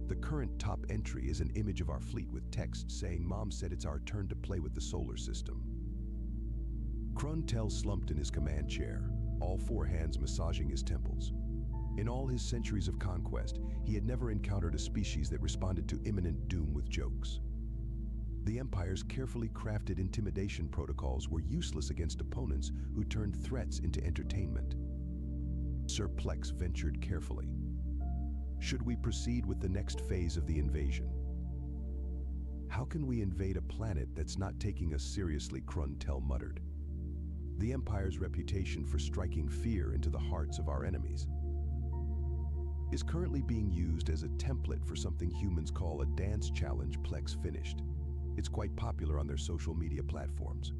The current top entry is an image of our fleet with text saying, 'Mom said it's our turn to play with the solar system.'" Kruntel slumped in his command chair, all four hands massaging his temples. In all his centuries of conquest, he had never encountered a species that responded to imminent doom with jokes. The Empire's carefully crafted intimidation protocols were useless against opponents who turned threats into entertainment. Sir Plex ventured carefully. "Should we proceed with the next phase of the invasion?" "How can we invade a planet that's not taking us seriously?" Kruntel muttered. "The Empire's reputation for striking fear into the hearts of our enemies is currently being used as a template for something humans call a dance challenge." Plex finished. "It's quite popular on their social media platforms."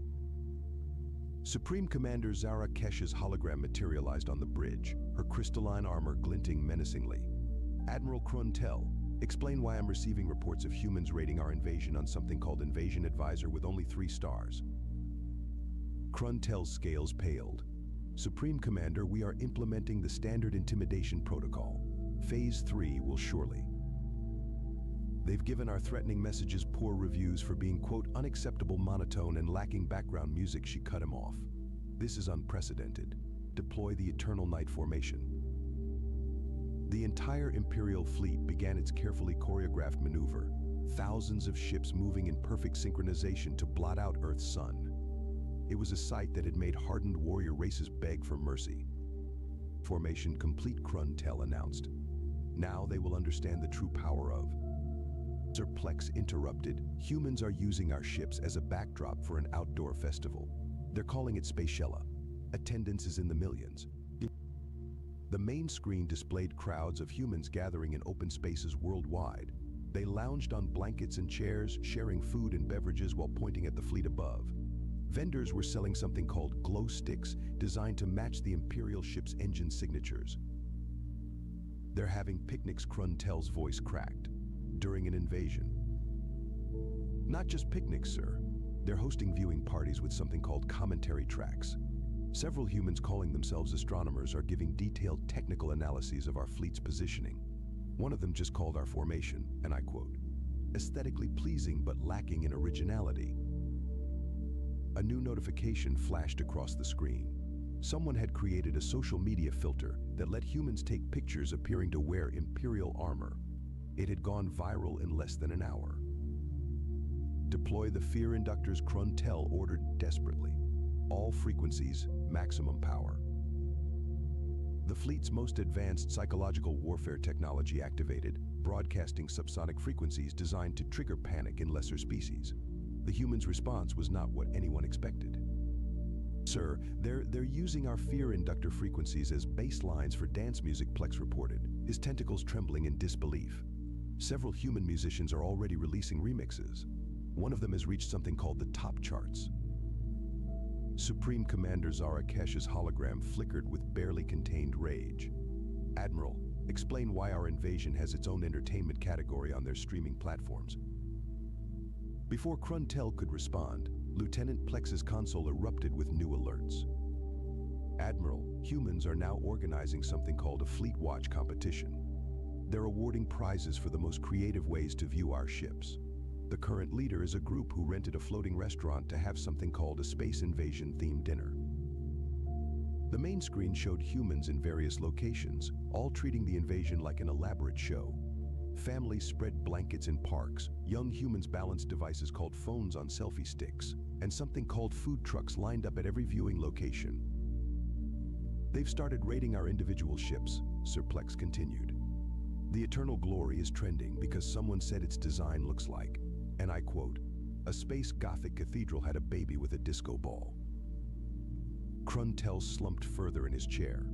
Supreme Commander Zara Kesh's hologram materialized on the bridge, her crystalline armor glinting menacingly. "Admiral Kruntel, explain why I'm receiving reports of humans raiding our invasion on something called Invasion Advisor with only 3 stars. Kruntel's scales paled. "Supreme Commander, we are implementing the standard intimidation protocol. Phase 3 will surely. They've given our threatening messages poor reviews for being, quote, unacceptable, monotone, and lacking background music." She cut him off. "This is unprecedented. Deploy the Eternal Night Formation." The entire Imperial fleet began its carefully choreographed maneuver, thousands of ships moving in perfect synchronization to blot out Earth's sun. It was a sight that had made hardened warrior races beg for mercy. "Formation complete," Kruntel announced. "Now they will understand the true power of..." Sir Plex interrupted. "Humans are using our ships as a backdrop for an outdoor festival. They're calling it Spatiella. Attendance is in the millions." The main screen displayed crowds of humans gathering in open spaces worldwide. They lounged on blankets and chairs, sharing food and beverages while pointing at the fleet above. Vendors were selling something called glow sticks, designed to match the Imperial ship's engine signatures. "They're having picnics," Kruntel's voice cracked, "during an invasion." "Not just picnics, sir. They're hosting viewing parties with something called commentary tracks. Several humans calling themselves astronomers are giving detailed technical analyses of our fleet's positioning. One of them just called our formation, and I quote, 'aesthetically pleasing but lacking in originality.'" A new notification flashed across the screen. Someone had created a social media filter that let humans take pictures appearing to wear Imperial armor. It had gone viral in less than an hour. "Deploy the fear inductors," Kruntel ordered desperately. "All frequencies, maximum power." The fleet's most advanced psychological warfare technology activated, broadcasting subsonic frequencies designed to trigger panic in lesser species. The humans' response was not what anyone expected. "Sir, they're using our fear inductor frequencies as baselines for dance music," Plex reported, his tentacles trembling in disbelief. "Several human musicians are already releasing remixes. One of them has reached something called the top charts." Supreme Commander Zara Kesh's hologram flickered with barely contained rage. "Admiral, explain why our invasion has its own entertainment category on their streaming platforms." Before Kruntel could respond, Lieutenant Plex's console erupted with new alerts. "Admiral, humans are now organizing something called a Fleet Watch competition. They're awarding prizes for the most creative ways to view our ships. The current leader is a group who rented a floating restaurant to have something called a space invasion-themed dinner." The main screen showed humans in various locations, all treating the invasion like an elaborate show. Families spread blankets in parks, young humans balanced devices called phones on selfie sticks, and something called food trucks lined up at every viewing location. "They've started raiding our individual ships," Sir Plex continued. The Eternal Glory is trending because someone said its design looks like, and I quote, a space Gothic cathedral had a baby with a disco ball. Kruntel slumped further in his chair.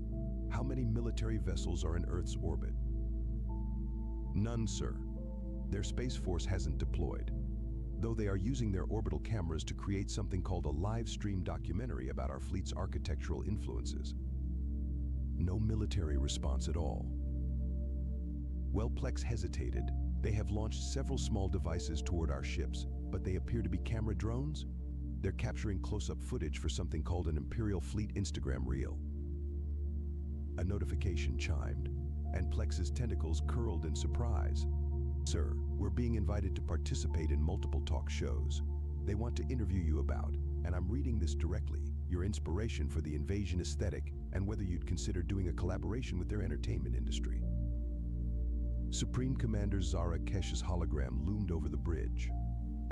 How many military vessels are in Earth's orbit? None, sir. Their Space Force hasn't deployed, though they are using their orbital cameras to create something called a live stream documentary about our fleet's architectural influences. No military response at all. While Plex hesitated, they have launched several small devices toward our ships, but they appear to be camera drones. They're capturing close-up footage for something called an Imperial Fleet Instagram reel. A notification chimed, and Plex's tentacles curled in surprise. Sir, we're being invited to participate in multiple talk shows. They want to interview you about, and I'm reading this directly, your inspiration for the invasion aesthetic and whether you'd consider doing a collaboration with their entertainment industry. Supreme Commander Zara Kesh's hologram loomed over the bridge.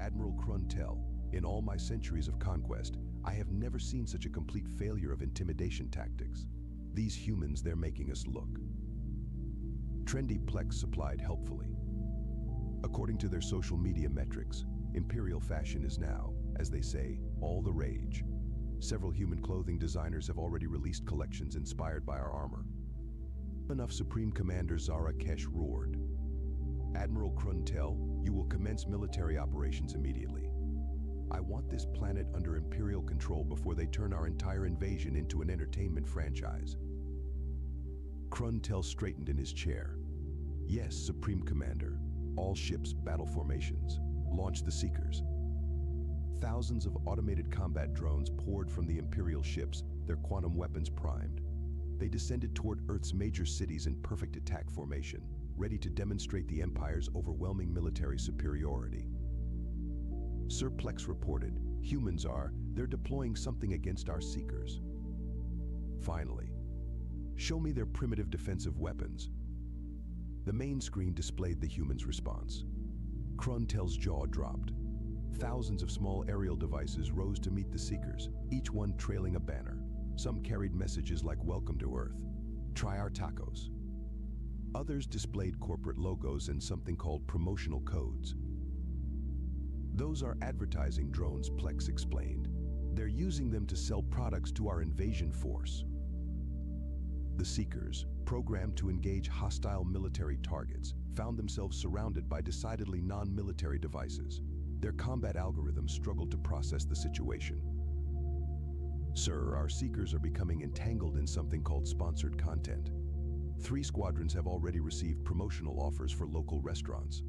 Admiral Kruntel, in all my centuries of conquest, I have never seen such a complete failure of intimidation tactics. These humans, they're making us look. Trendy Plex supplied helpfully. According to their social media metrics, Imperial fashion is now, as they say, all the rage. Several human clothing designers have already released collections inspired by our armor. Enough, Supreme Commander Zara Kesh roared. Admiral Kruntel, you will commence military operations immediately. I want this planet under Imperial control before they turn our entire invasion into an entertainment franchise. Kruntel straightened in his chair. Yes, Supreme Commander. All ships, battle formations. Launch the Seekers. Thousands of automated combat drones poured from the Imperial ships, their quantum weapons primed. They descended toward Earth's major cities in perfect attack formation, ready to demonstrate the Empire's overwhelming military superiority. Sir Plex reported, they're deploying something against our Seekers. Finally, show me their primitive defensive weapons. The main screen displayed the humans' response. Kruntel's jaw dropped. Thousands of small aerial devices rose to meet the Seekers, each one trailing a banner. Some carried messages like "Welcome to Earth," "Try our tacos." Others displayed corporate logos and something called promotional codes. Those are advertising drones, Plex explained. They're using them to sell products to our invasion force. The Seekers, programmed to engage hostile military targets, found themselves surrounded by decidedly non-military devices. Their combat algorithms struggled to process the situation. Sir, our Seekers are becoming entangled in something called sponsored content. 3 squadrons have already received promotional offers for local restaurants.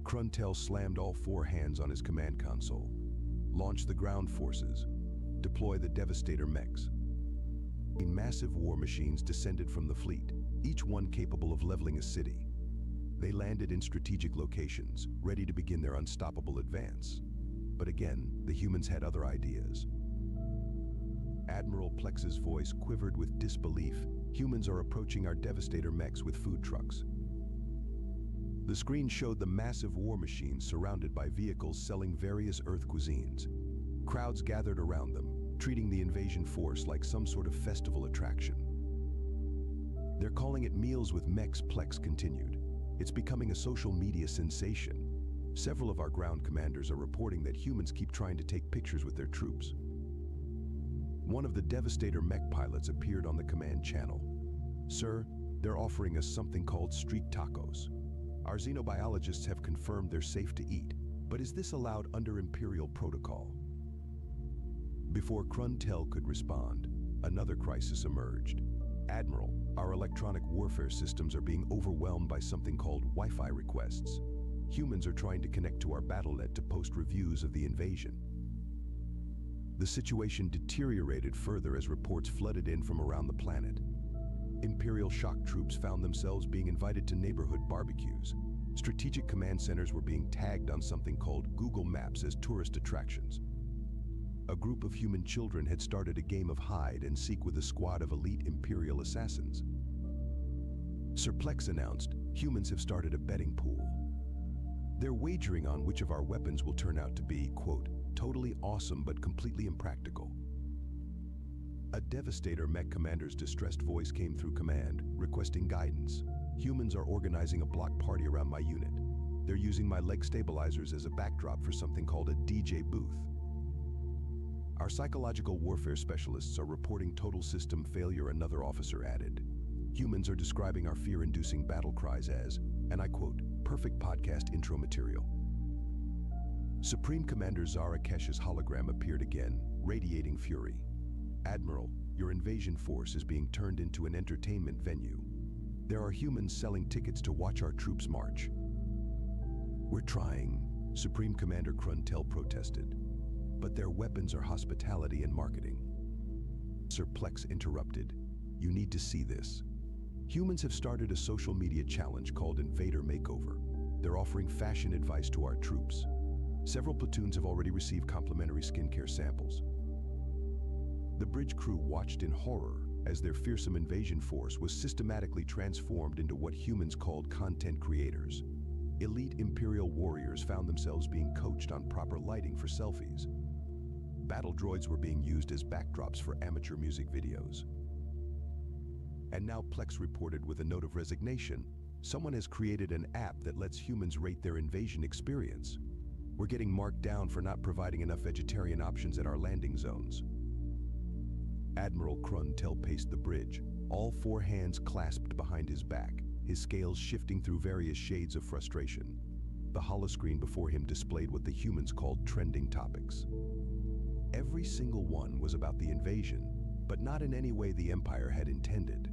Kruntel slammed all 4 hands on his command console. Launch the ground forces. Deploy the Devastator mechs. Massive war machines descended from the fleet, each one capable of leveling a city. They landed in strategic locations, ready to begin their unstoppable advance. But again, the humans had other ideas. Admiral Plex's voice quivered with disbelief. Humans are approaching our Devastator mechs with food trucks. The screen showed the massive war machines surrounded by vehicles selling various Earth cuisines. Crowds gathered around them, treating the invasion force like some sort of festival attraction. They're calling it Meals with Mechs, Plex continued. It's becoming a social media sensation. Several of our ground commanders are reporting that humans keep trying to take pictures with their troops. One of the Devastator mech pilots appeared on the command channel. Sir, they're offering us something called street tacos. Our xenobiologists have confirmed they're safe to eat, but is this allowed under Imperial protocol? Before Kruntel could respond, another crisis emerged. Admiral, our electronic warfare systems are being overwhelmed by something called Wi-Fi requests. Humans are trying to connect to our battlenet to post reviews of the invasion. The situation deteriorated further as reports flooded in from around the planet. Imperial shock troops found themselves being invited to neighborhood barbecues. Strategic command centers were being tagged on something called Google Maps as tourist attractions. A group of human children had started a game of hide and seek with a squad of elite Imperial assassins. Sir Plex announced, humans have started a betting pool. They're wagering on which of our weapons will turn out to be, quote, totally awesome but completely impractical. A Devastator mech commander's distressed voice came through command, requesting guidance. humans are organizing a block party around my unit. They're using my leg stabilizers as a backdrop for something called a DJ booth. Our psychological warfare specialists are reporting total system failure, another officer added. Humans are describing our fear-inducing battle cries as, and I quote, perfect podcast intro material. Supreme Commander Zara Kesh's hologram appeared again, radiating fury. Admiral, your invasion force is being turned into an entertainment venue. There are humans selling tickets to watch our troops march. We're trying, Supreme Commander Kruntel protested. But their weapons are hospitality and marketing. Sir Plex interrupted. You need to see this. Humans have started a social media challenge called Invader Makeover. They're offering fashion advice to our troops. Several platoons have already received complimentary skincare samples. The bridge crew watched in horror as their fearsome invasion force was systematically transformed into what humans called content creators. Elite Imperial warriors found themselves being coached on proper lighting for selfies. Battle droids were being used as backdrops for amateur music videos. And now Plex reported with a note of resignation, someone has created an app that lets humans rate their invasion experience. We're getting marked down for not providing enough vegetarian options at our landing zones. Admiral Kruntel paced the bridge, all four hands clasped behind his back, his scales shifting through various shades of frustration. The holoscreen before him displayed what the humans called trending topics. Every single one was about the invasion, but not in any way the Empire had intended.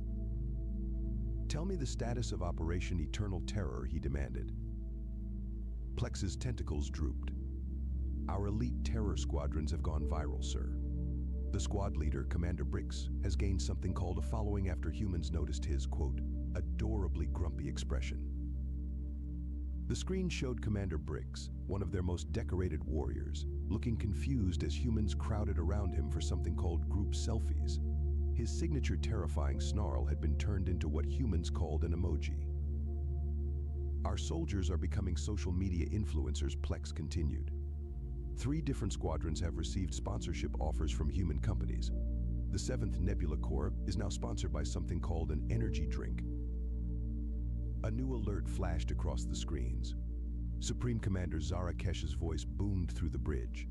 Tell me the status of Operation Eternal Terror, he demanded. Plex's tentacles drooped. Our elite terror squadrons have gone viral, sir. The squad leader, Commander Brix, has gained something called a following after humans noticed his, quote, adorably grumpy expression. The screen showed Commander Brix, one of their most decorated warriors, looking confused as humans crowded around him for something called group selfies. His signature terrifying snarl had been turned into what humans called an emoji. Our soldiers are becoming social media influencers, Plex continued. 3 different squadrons have received sponsorship offers from human companies. The 7th Nebula Corps is now sponsored by something called an energy drink. A new alert flashed across the screens. Supreme Commander Zara Kesh's voice boomed through the bridge.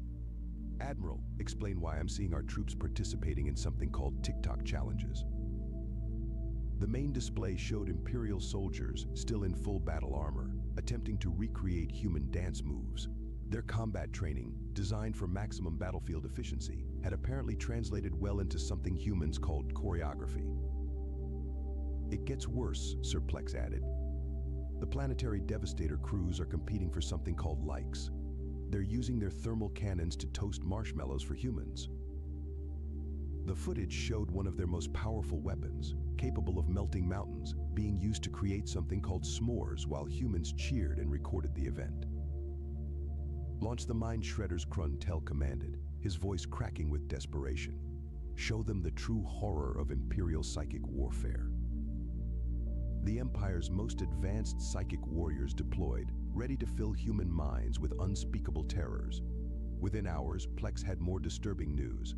Admiral, explain why I'm seeing our troops participating in something called TikTok challenges. The main display showed Imperial soldiers, still in full battle armor, attempting to recreate human dance moves. Their combat training, designed for maximum battlefield efficiency, had apparently translated well into something humans called choreography. It gets worse, Sir Plex added. The planetary Devastator crews are competing for something called likes. They're using their thermal cannons to toast marshmallows for humans. The footage showed one of their most powerful weapons, capable of melting mountains, being used to create something called s'mores while humans cheered and recorded the event. Launch the Mind Shredders, Kruntel commanded, his voice cracking with desperation. Show them the true horror of Imperial psychic warfare. The Empire's most advanced psychic warriors deployed, ready to fill human minds with unspeakable terrors. Within hours, Plex had more disturbing news.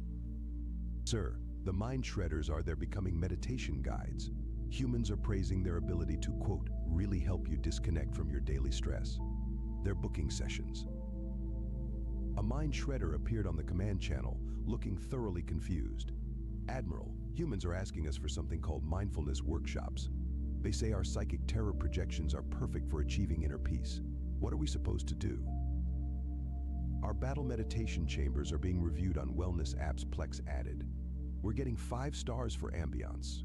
Sir, the Mind Shredders are their becoming meditation guides. Humans are praising their ability to, quote, really help you disconnect from your daily stress. They're booking sessions. A Mind Shredder appeared on the command channel, looking thoroughly confused. Admiral, humans are asking us for something called mindfulness workshops. They say our psychic terror projections are perfect for achieving inner peace. What are we supposed to do? Our battle meditation chambers are being reviewed on wellness apps, Plex added. We're getting 5 stars for ambiance.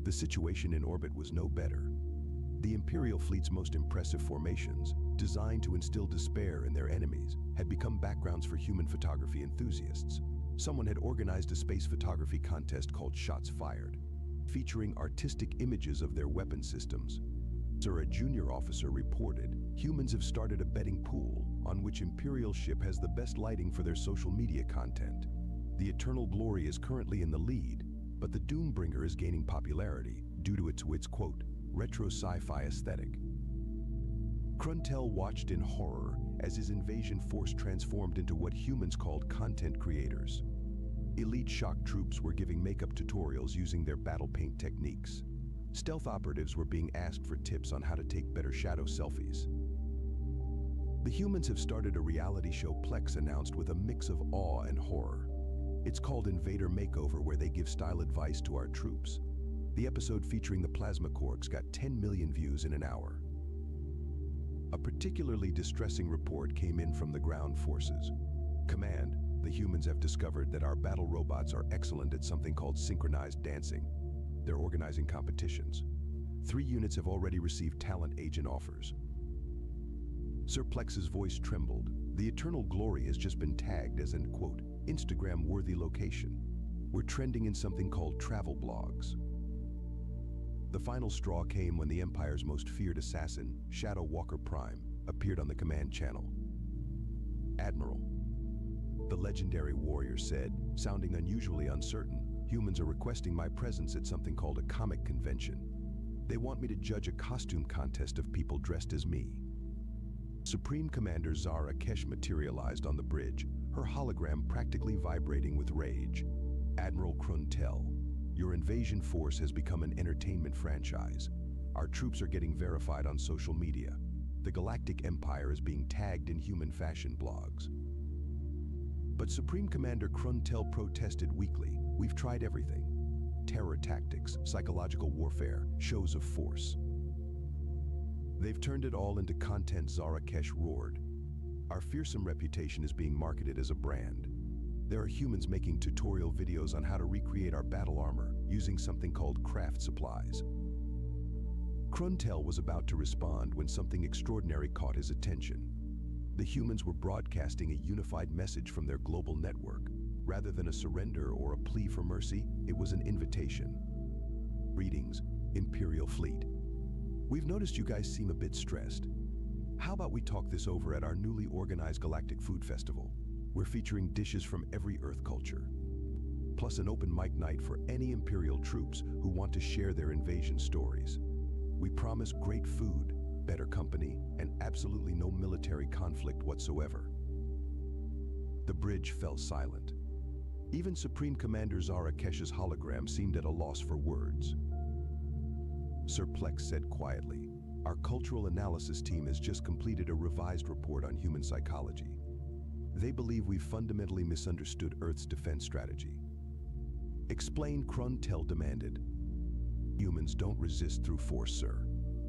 The situation in orbit was no better. The Imperial fleet's most impressive formations, designed to instill despair in their enemies, had become backgrounds for human photography enthusiasts. Someone had organized a space photography contest called Shots Fired, featuring artistic images of their weapon systems. Sir, a junior officer reported, humans have started a betting pool on which Imperial ship has the best lighting for their social media content. The Eternal Glory is currently in the lead, but the Doombringer is gaining popularity due to its quote, retro sci-fi aesthetic. Kruntel watched in horror as his invasion force transformed into what humans called content creators. Elite shock troops were giving makeup tutorials using their battle paint techniques. Stealth operatives were being asked for tips on how to take better shadow selfies. The humans have started a reality show, Plex announced, with a mix of awe and horror. It's called Invader Makeover, where they give style advice to our troops. The episode featuring the plasma corks got 10 million views in an hour. A particularly distressing report came in from the ground forces. Command, the humans have discovered that our battle robots are excellent at something called synchronized dancing. They're organizing competitions. 3 units have already received talent agent offers. Sir Plex's voice trembled. The Eternal Glory has just been tagged as an, quote, Instagram-worthy location. We're trending in something called travel blogs. The final straw came when the Empire's most feared assassin, Shadow Walker Prime, appeared on the command channel. Admiral, the legendary warrior said, sounding unusually uncertain, humans are requesting my presence at something called a comic convention. They want me to judge a costume contest of people dressed as me. Supreme Commander Zara Kesh materialized on the bridge, her hologram practically vibrating with rage. Admiral Kruntel, your invasion force has become an entertainment franchise. Our troops are getting verified on social media. The Galactic Empire is being tagged in human fashion blogs. But Supreme Commander Kruntel protested weakly. We've tried everything. Terror tactics, psychological warfare, shows of force. They've turned it all into content, Zara Kesh roared. Our fearsome reputation is being marketed as a brand. There are humans making tutorial videos on how to recreate our battle armor using something called craft supplies. Kruntel was about to respond when something extraordinary caught his attention. The humans were broadcasting a unified message from their global network. Rather than a surrender or a plea for mercy, it was an invitation. Greetings, Imperial Fleet. We've noticed you guys seem a bit stressed. How about we talk this over at our newly organized Galactic Food Festival? We're featuring dishes from every Earth culture, plus an open mic night for any Imperial troops who want to share their invasion stories. We promise great food, better company, and absolutely no military conflict whatsoever. The bridge fell silent. Even Supreme Commander Zara Kesh's hologram seemed at a loss for words. Sir Plex said quietly, our cultural analysis team has just completed a revised report on human psychology. They believe we've fundamentally misunderstood Earth's defense strategy. Explain, Kruntel demanded. Humans don't resist through force, sir.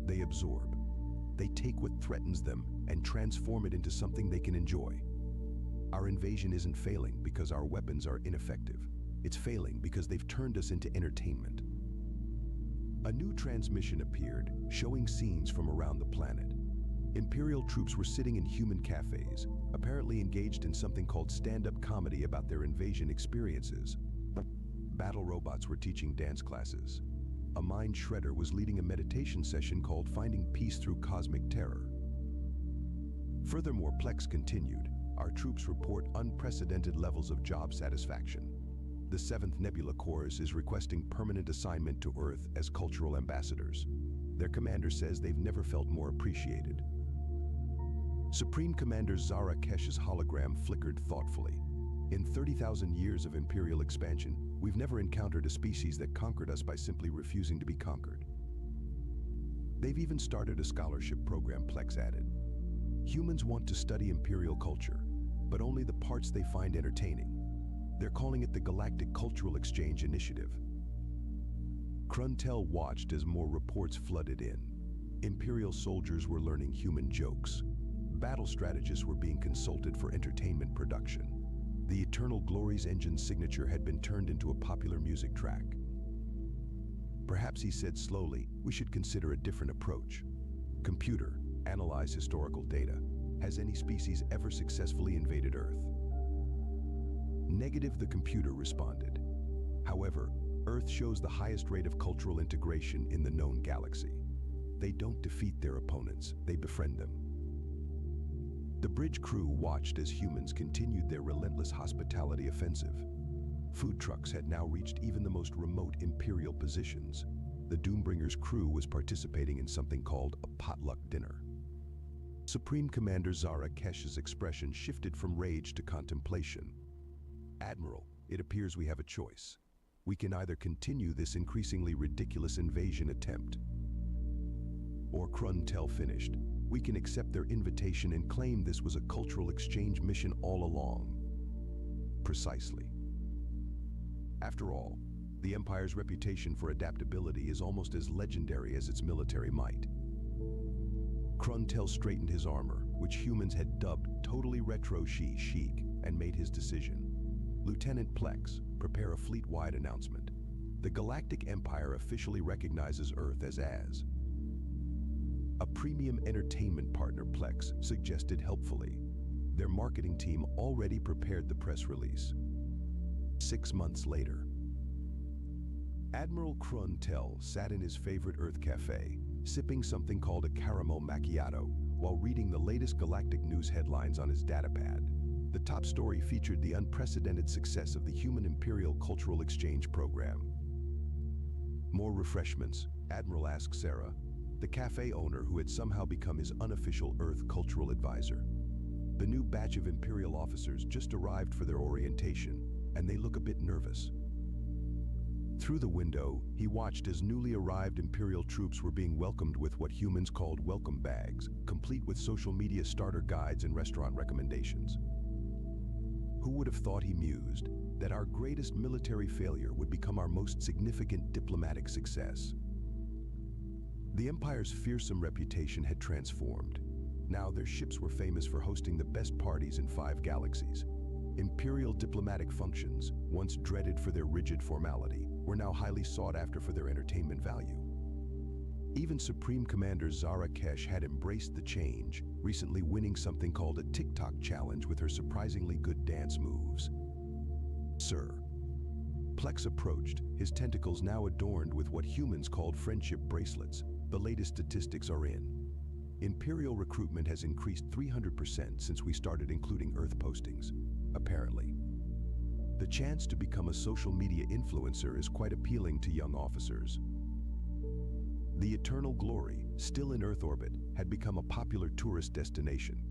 They absorb. They take what threatens them and transform it into something they can enjoy. Our invasion isn't failing because our weapons are ineffective. It's failing because they've turned us into entertainment. A new transmission appeared, showing scenes from around the planet. Imperial troops were sitting in human cafes, apparently engaged in something called stand-up comedy about their invasion experiences. Battle robots were teaching dance classes. A mind shredder was leading a meditation session called Finding Peace Through Cosmic Terror. Furthermore, Plex continued, our troops report unprecedented levels of job satisfaction. The 7th Nebula Corps is requesting permanent assignment to Earth as cultural ambassadors. Their commander says they've never felt more appreciated. Supreme Commander Zara Kesh's hologram flickered thoughtfully. In 30,000 years of Imperial expansion, we've never encountered a species that conquered us by simply refusing to be conquered. They've even started a scholarship program, Plex added. Humans want to study Imperial culture, but only the parts they find entertaining. They're calling it the Galactic Cultural Exchange Initiative. Kruntel watched as more reports flooded in. Imperial soldiers were learning human jokes. Battle strategists were being consulted for entertainment production. The Eternal Glory's engine signature had been turned into a popular music track. Perhaps, he said slowly, we should consider a different approach. Computer, analyze historical data. Has any species ever successfully invaded Earth? Negative, the computer responded. However, Earth shows the highest rate of cultural integration in the known galaxy. They don't defeat their opponents, they befriend them. The bridge crew watched as humans continued their relentless hospitality offensive. Food trucks had now reached even the most remote Imperial positions. The Doombringer's crew was participating in something called a potluck dinner. Supreme Commander Zara Kesh's expression shifted from rage to contemplation. Admiral, it appears we have a choice. We can either continue this increasingly ridiculous invasion attempt, or Krun-Tel finished. We can accept their invitation and claim this was a cultural exchange mission all along. Precisely. After all, the Empire's reputation for adaptability is almost as legendary as its military might. Krun-Tel straightened his armor, which humans had dubbed totally retro chic, and made his decision. Lieutenant Plex, prepare a fleet-wide announcement. The Galactic Empire officially recognizes Earth as a premium entertainment partner, Plex suggested helpfully. Their marketing team already prepared the press release. 6 months later, Admiral Krun-Tel sat in his favorite Earth cafe, sipping something called a caramel macchiato, while reading the latest galactic news headlines on his datapad. The top story featured the unprecedented success of the Human Imperial Cultural Exchange Program. More refreshments? Admiral asked Sarah, the cafe owner who had somehow become his unofficial Earth cultural advisor. The new batch of Imperial officers just arrived for their orientation, and they look a bit nervous. Through the window, he watched as newly arrived Imperial troops were being welcomed with what humans called welcome bags, complete with social media starter guides and restaurant recommendations. Who would have thought, he mused, that our greatest military failure would become our most significant diplomatic success? The Empire's fearsome reputation had transformed. Now their ships were famous for hosting the best parties in 5 galaxies. Imperial diplomatic functions, once dreaded for their rigid formality, were now highly sought after for their entertainment value. Even Supreme Commander Zara Kesh had embraced the change, recently winning something called a TikTok challenge with her surprisingly good dance moves. Sir. Plex approached, his tentacles now adorned with what humans called friendship bracelets. The latest statistics are in. Imperial recruitment has increased 300% since we started including Earth postings, apparently. The chance to become a social media influencer is quite appealing to young officers. The Eternal Glory, still in Earth orbit, had become a popular tourist destination.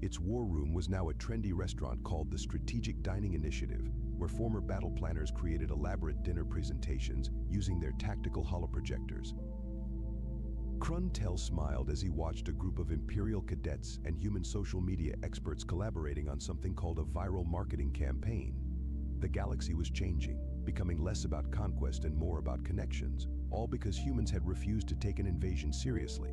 Its war room was now a trendy restaurant called the Strategic Dining Initiative, where former battle planners created elaborate dinner presentations using their tactical holoprojectors. Krun-Tel smiled as he watched a group of Imperial cadets and human social media experts collaborating on something called a viral marketing campaign. The galaxy was changing, becoming less about conquest and more about connections, all because humans had refused to take an invasion seriously.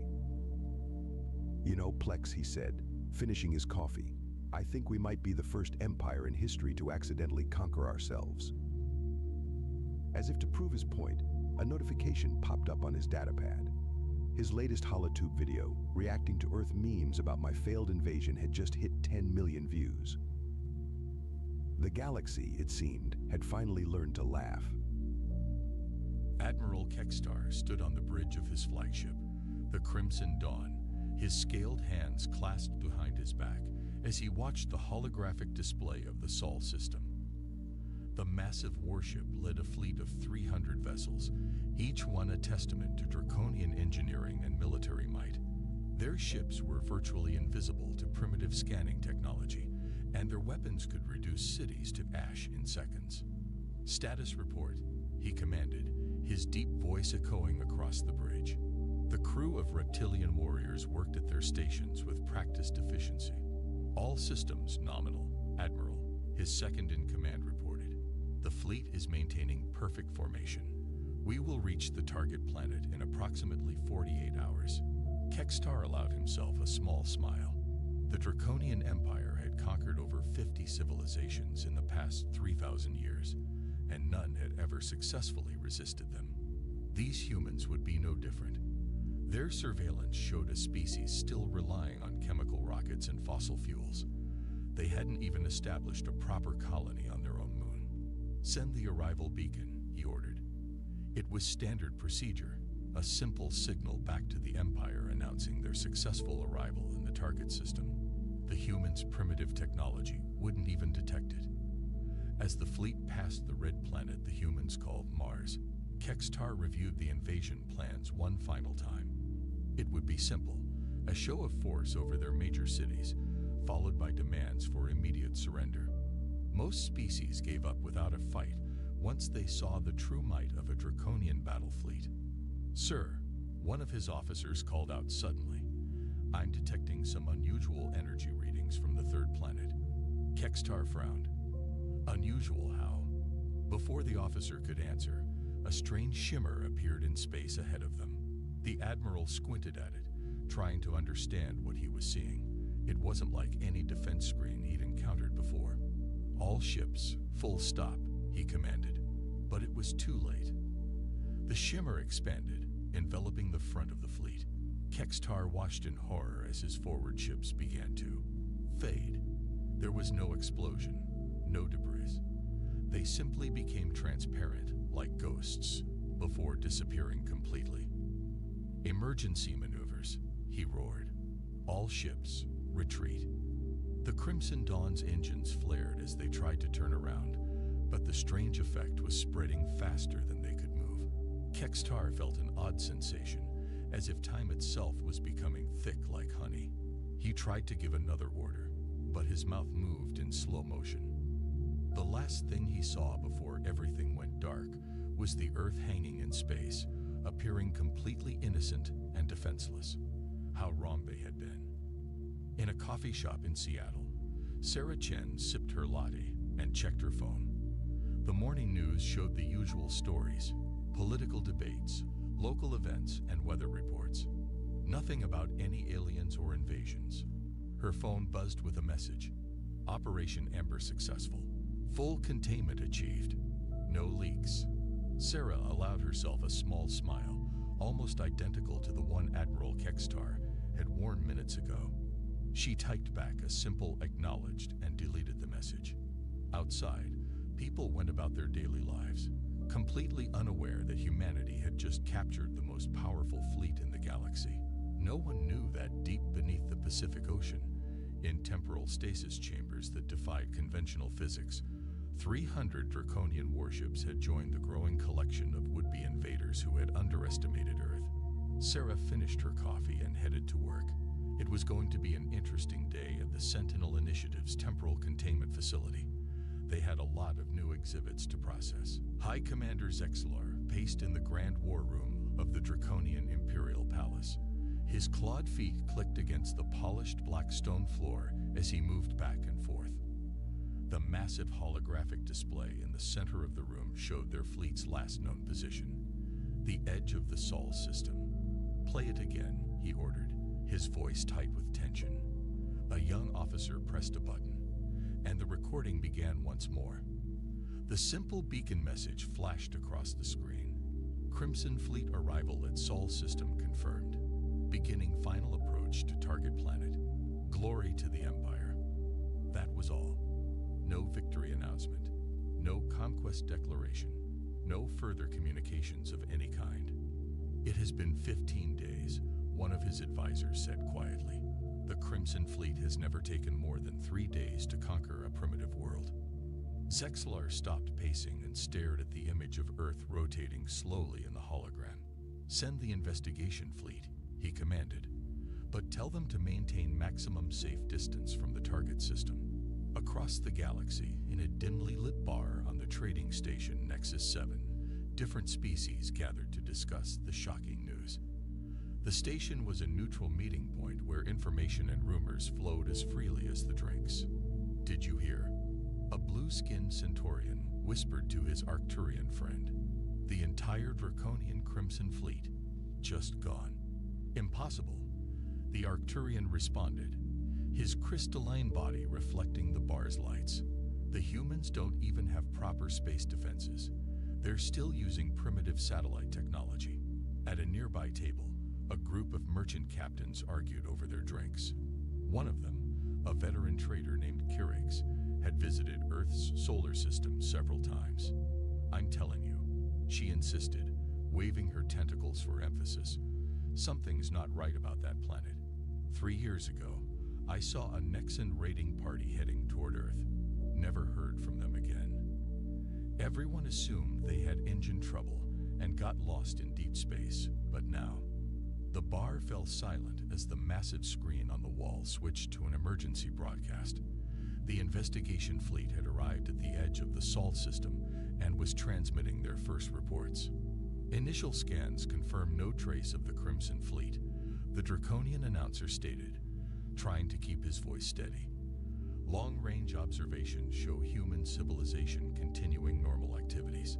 You know, Plex, he said, finishing his coffee, I think we might be the first empire in history to accidentally conquer ourselves. As if to prove his point, a notification popped up on his datapad. His latest HoloTube video, reacting to Earth memes about my failed invasion, had just hit 10 million views. The galaxy, it seemed, had finally learned to laugh. Admiral Kekstar stood on the bridge of his flagship, the Crimson Dawn, his scaled hands clasped behind his back as he watched the holographic display of the Sol system. The massive warship led a fleet of 300 vessels, each one a testament to draconian engineering and military might. Their ships were virtually invisible to primitive scanning technology, and their weapons could reduce cities to ash in seconds. Status report, he commanded, his deep voice echoing across the bridge. The crew of reptilian warriors worked at their stations with practiced efficiency. All systems nominal, Admiral, his second-in-command reported. The fleet is maintaining perfect formation. We will reach the target planet in approximately 48 hours. Kekstar allowed himself a small smile. The Draconian Empire had conquered over 50 civilizations in the past 3,000 years, and none had ever successfully resisted them. These humans would be no different. Their surveillance showed a species still relying on chemical rockets and fossil fuels. They hadn't even established a proper colony on their own moon. Send the arrival beacon, he ordered. It was standard procedure, a simple signal back to the Empire announcing their successful arrival in the target system. The humans' primitive technology wouldn't even detect it. As the fleet passed the red planet the humans called Mars, Kekstar reviewed the invasion plans one final time. It would be simple, a show of force over their major cities, followed by demands for immediate surrender. Most species gave up without a fight once once they saw the true might of a draconian battle fleet. "Sir," one of his officers called out suddenly, "I'm detecting some unusual energy readings from the third planet." Kextar frowned. "Unusual how?" Before the officer could answer, a strange shimmer appeared in space ahead of them. The Admiral squinted at it, trying to understand what he was seeing. It wasn't like any defense screen he'd encountered before. "All ships, full stop," he commanded, but it was too late. The shimmer expanded, enveloping the front of the fleet. Kextar watched in horror as his forward ships began to fade. There was no explosion, no debris. They simply became transparent, like ghosts, before disappearing completely. "Emergency maneuvers," he roared. "All ships, retreat." The Crimson Dawn's engines flared as they tried to turn around, but the strange effect was spreading faster than they could move. Kextar felt an odd sensation, as if time itself was becoming thick like honey. He tried to give another order, but his mouth moved in slow motion. The last thing he saw before everything went dark was the Earth hanging in space, appearing completely innocent and defenseless. How wrong they had been. In a coffee shop in Seattle, Sarah Chen sipped her latte and checked her phone. The morning news showed the usual stories: political debates, local events, and weather reports. Nothing about any aliens or invasions. Her phone buzzed with a message: "Operation Ember successful. Full containment achieved. No leaks." Sarah allowed herself a small smile, almost identical to the one Admiral Kextar had worn minutes ago. She typed back a simple "acknowledged" and deleted the message. Outside, people went about their daily lives, completely unaware that humanity had just captured the most powerful fleet in the galaxy. No one knew that deep beneath the Pacific Ocean, in temporal stasis chambers that defied conventional physics, 300 draconian warships had joined the growing collection of would-be invaders who had underestimated Earth. Sarah finished her coffee and headed to work. It was going to be an interesting day at the Sentinel Initiative's temporal containment facility. They had a lot of new exhibits to process. High Commander Zexlar paced in the grand war room of the Draconian Imperial Palace. His clawed feet clicked against the polished black stone floor as he moved back and forth. The massive holographic display in the center of the room showed their fleet's last known position: the edge of the Sol system. "Play it again," he ordered, his voice tight with tension. A young officer pressed a button, and the recording began once more. The simple beacon message flashed across the screen: "Crimson Fleet arrival at Sol system confirmed. Beginning final approach to target planet. Glory to the Empire." That was all. No victory announcement, no conquest declaration, no further communications of any kind. "It has been 15 days, one of his advisors said quietly. "The Crimson Fleet has never taken more than 3 days to conquer a primitive world." Zexlar stopped pacing and stared at the image of Earth rotating slowly in the hologram. "Send the investigation fleet," he commanded, "but tell them to maintain maximum safe distance from the target system." Across the galaxy, in a dimly lit bar on the trading station Nexus 7, different species gathered to discuss the shocking news. The station was a neutral meeting point where information and rumors flowed as freely as the drinks. "Did you hear?" A blue-skinned Centaurian whispered to his Arcturian friend. "The entire Draconian Crimson Fleet, just gone." "Impossible," the Arcturian responded, his crystalline body reflecting the bar's lights. "The humans don't even have proper space defenses. They're still using primitive satellite technology." At a nearby table, a group of merchant captains argued over their drinks. One of them, a veteran trader named Chillax, had visited Earth's solar system several times. "I'm telling you," she insisted, waving her tentacles for emphasis, "something's not right about that planet. 3 years ago, I saw a Nexan raiding party heading toward Earth. Never heard from them again. Everyone assumed they had engine trouble and got lost in deep space, but now..." The bar fell silent as the massive screen on the wall switched to an emergency broadcast. The investigation fleet had arrived at the edge of the Sol system and was transmitting their first reports. Initial scans confirmed no trace of the Crimson Fleet, the Draconian announcer stated, trying to keep his voice steady. Long-range observations show human civilization continuing normal activities.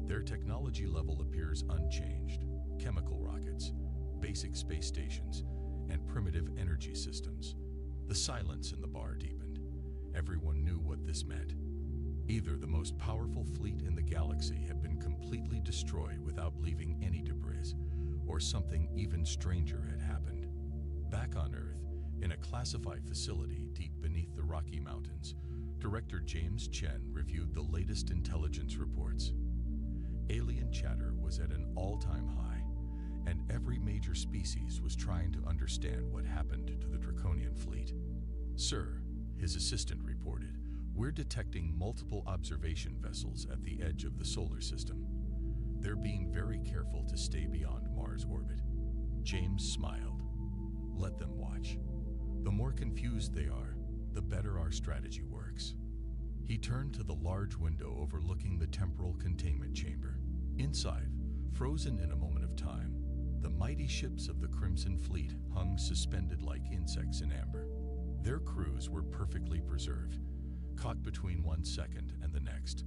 Their technology level appears unchanged. Chemical rockets, basic space stations, and primitive energy systems. The silence in the bar deepened. Everyone knew what this meant. Either the most powerful fleet in the galaxy had been completely destroyed without leaving any debris, or something even stranger had happened. Back on Earth, in a classified facility deep beneath the Rocky Mountains, Director James Chen reviewed the latest intelligence reports. Alien chatter was at an all-time high, and every major species was trying to understand what happened to the Draconian fleet. "Sir," his assistant reported, "we're detecting multiple observation vessels at the edge of the solar system. They're being very careful to stay beyond Mars' orbit." James smiled. "Let them watch. The more confused they are, the better our strategy works." He turned to the large window overlooking the temporal containment chamber. Inside, frozen in a moment of time, the mighty ships of the Crimson Fleet hung suspended like insects in amber. Their crews were perfectly preserved, caught between 1 second and the next,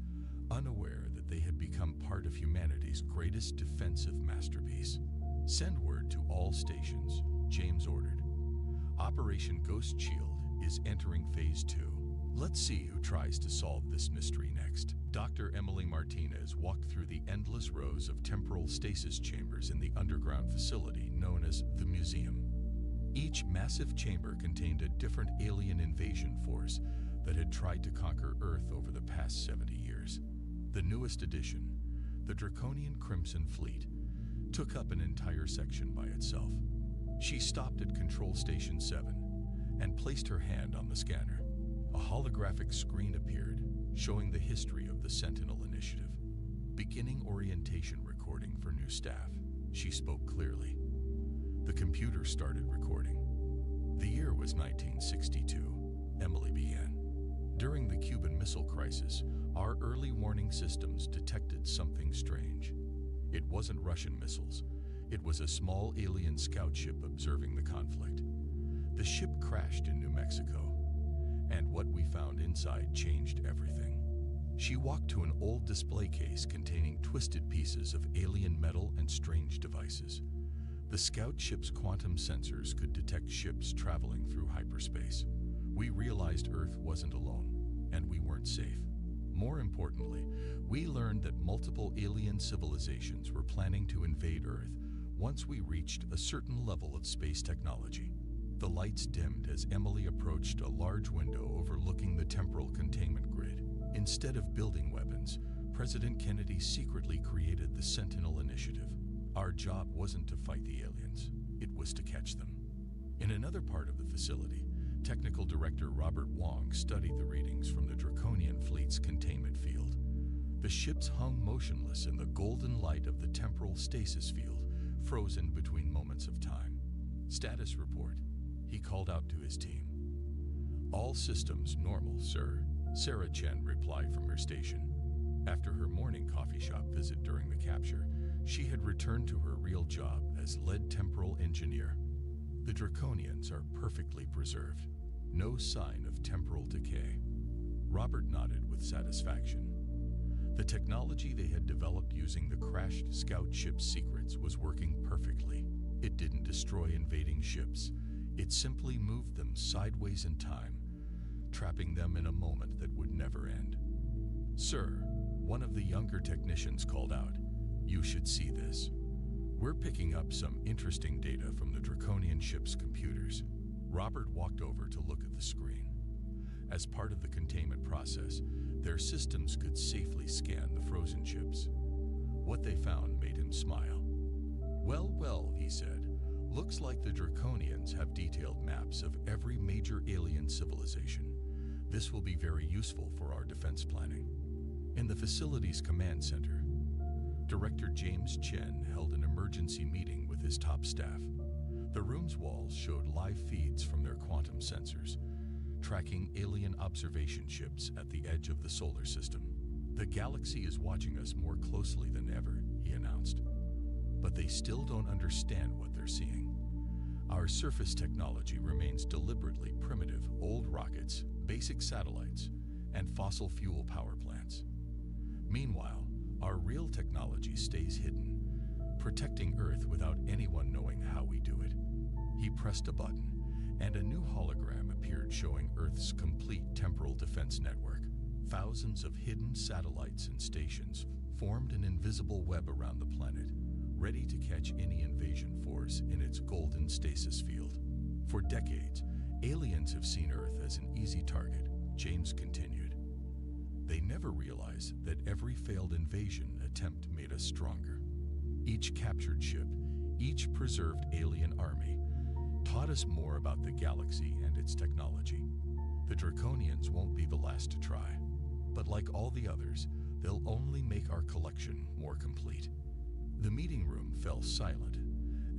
unaware that they had become part of humanity's greatest defensive masterpiece. "Send word to all stations," James ordered. "Operation Ghost Shield is entering Phase 2. Let's see who tries to solve this mystery next." Dr. Emily Martinez walked through the endless rows of temporal stasis chambers in the underground facility known as the Museum. Each massive chamber contained a different alien invasion force that had tried to conquer Earth over the past 70 years. The newest addition, the Draconian Crimson Fleet, took up an entire section by itself. She stopped at Control Station 7 and placed her hand on the scanner. A holographic screen appeared, showing the history of the Sentinel Initiative. "Beginning orientation recording for new staff," she spoke clearly. The computer started recording. "The year was 1962, Emily began. "During the Cuban Missile Crisis, our early warning systems detected something strange. It wasn't Russian missiles. It was a small alien scout ship observing the conflict. The ship crashed in New Mexico, and what we found inside changed everything." She walked to an old display case containing twisted pieces of alien metal and strange devices. The scout ship's quantum sensors could detect ships traveling through hyperspace. We realized Earth wasn't alone, and we weren't safe. More importantly, we learned that multiple alien civilizations were planning to invade Earth once we reached a certain level of space technology. The lights dimmed as Emily approached a large window overlooking the temporal containment grid. Instead of building weapons, President Kennedy secretly created the Sentinel Initiative. Our job wasn't to fight the aliens, it was to catch them. In another part of the facility, Technical Director Robert Wong studied the readings from the Draconian Fleet's containment field. The ships hung motionless in the golden light of the temporal stasis field, frozen between moments of time. "Status report," he called out to his team. "All systems normal, sir," Sarah Chen replied from her station. After her morning coffee shop visit during the capture, she had returned to her real job as lead temporal engineer. "The Draconians are perfectly preserved. No sign of temporal decay." Robert nodded with satisfaction. The technology they had developed using the crashed scout ship's secrets was working perfectly. It didn't destroy invading ships. It simply moved them sideways in time, trapping them in a moment that would never end. "Sir," one of the younger technicians called out, "you should see this. We're picking up some interesting data from the Draconian ship's computers." Robert walked over to look at the screen. As part of the containment process, their systems could safely scan the frozen ships. What they found made him smile. Well, he said. "Looks like the Draconians have detailed maps of every major alien civilization. This will be very useful for our defense planning." In the facility's command center, Director James Chen held an emergency meeting with his top staff. The room's walls showed live feeds from their quantum sensors, tracking alien observation ships at the edge of the solar system. The galaxy is watching us more closely than ever, he announced. But they still don't understand what they're seeing. Our surface technology remains deliberately primitive: old rockets, basic satellites, and fossil fuel power plants. Meanwhile, our real technology stays hidden, protecting Earth without anyone knowing how we do it. He pressed a button, and a new hologram appeared showing Earth's complete temporal defense network. Thousands of hidden satellites and stations formed an invisible web around the planet, ready to catch any invasion force in its golden stasis field. For decades, aliens have seen Earth as an easy target, James continued. They never realized that every failed invasion attempt made us stronger. Each captured ship, each preserved alien army, taught us more about the galaxy and its technology. The Draconians won't be the last to try, but like all the others, they'll only make our collection more complete. The meeting room fell silent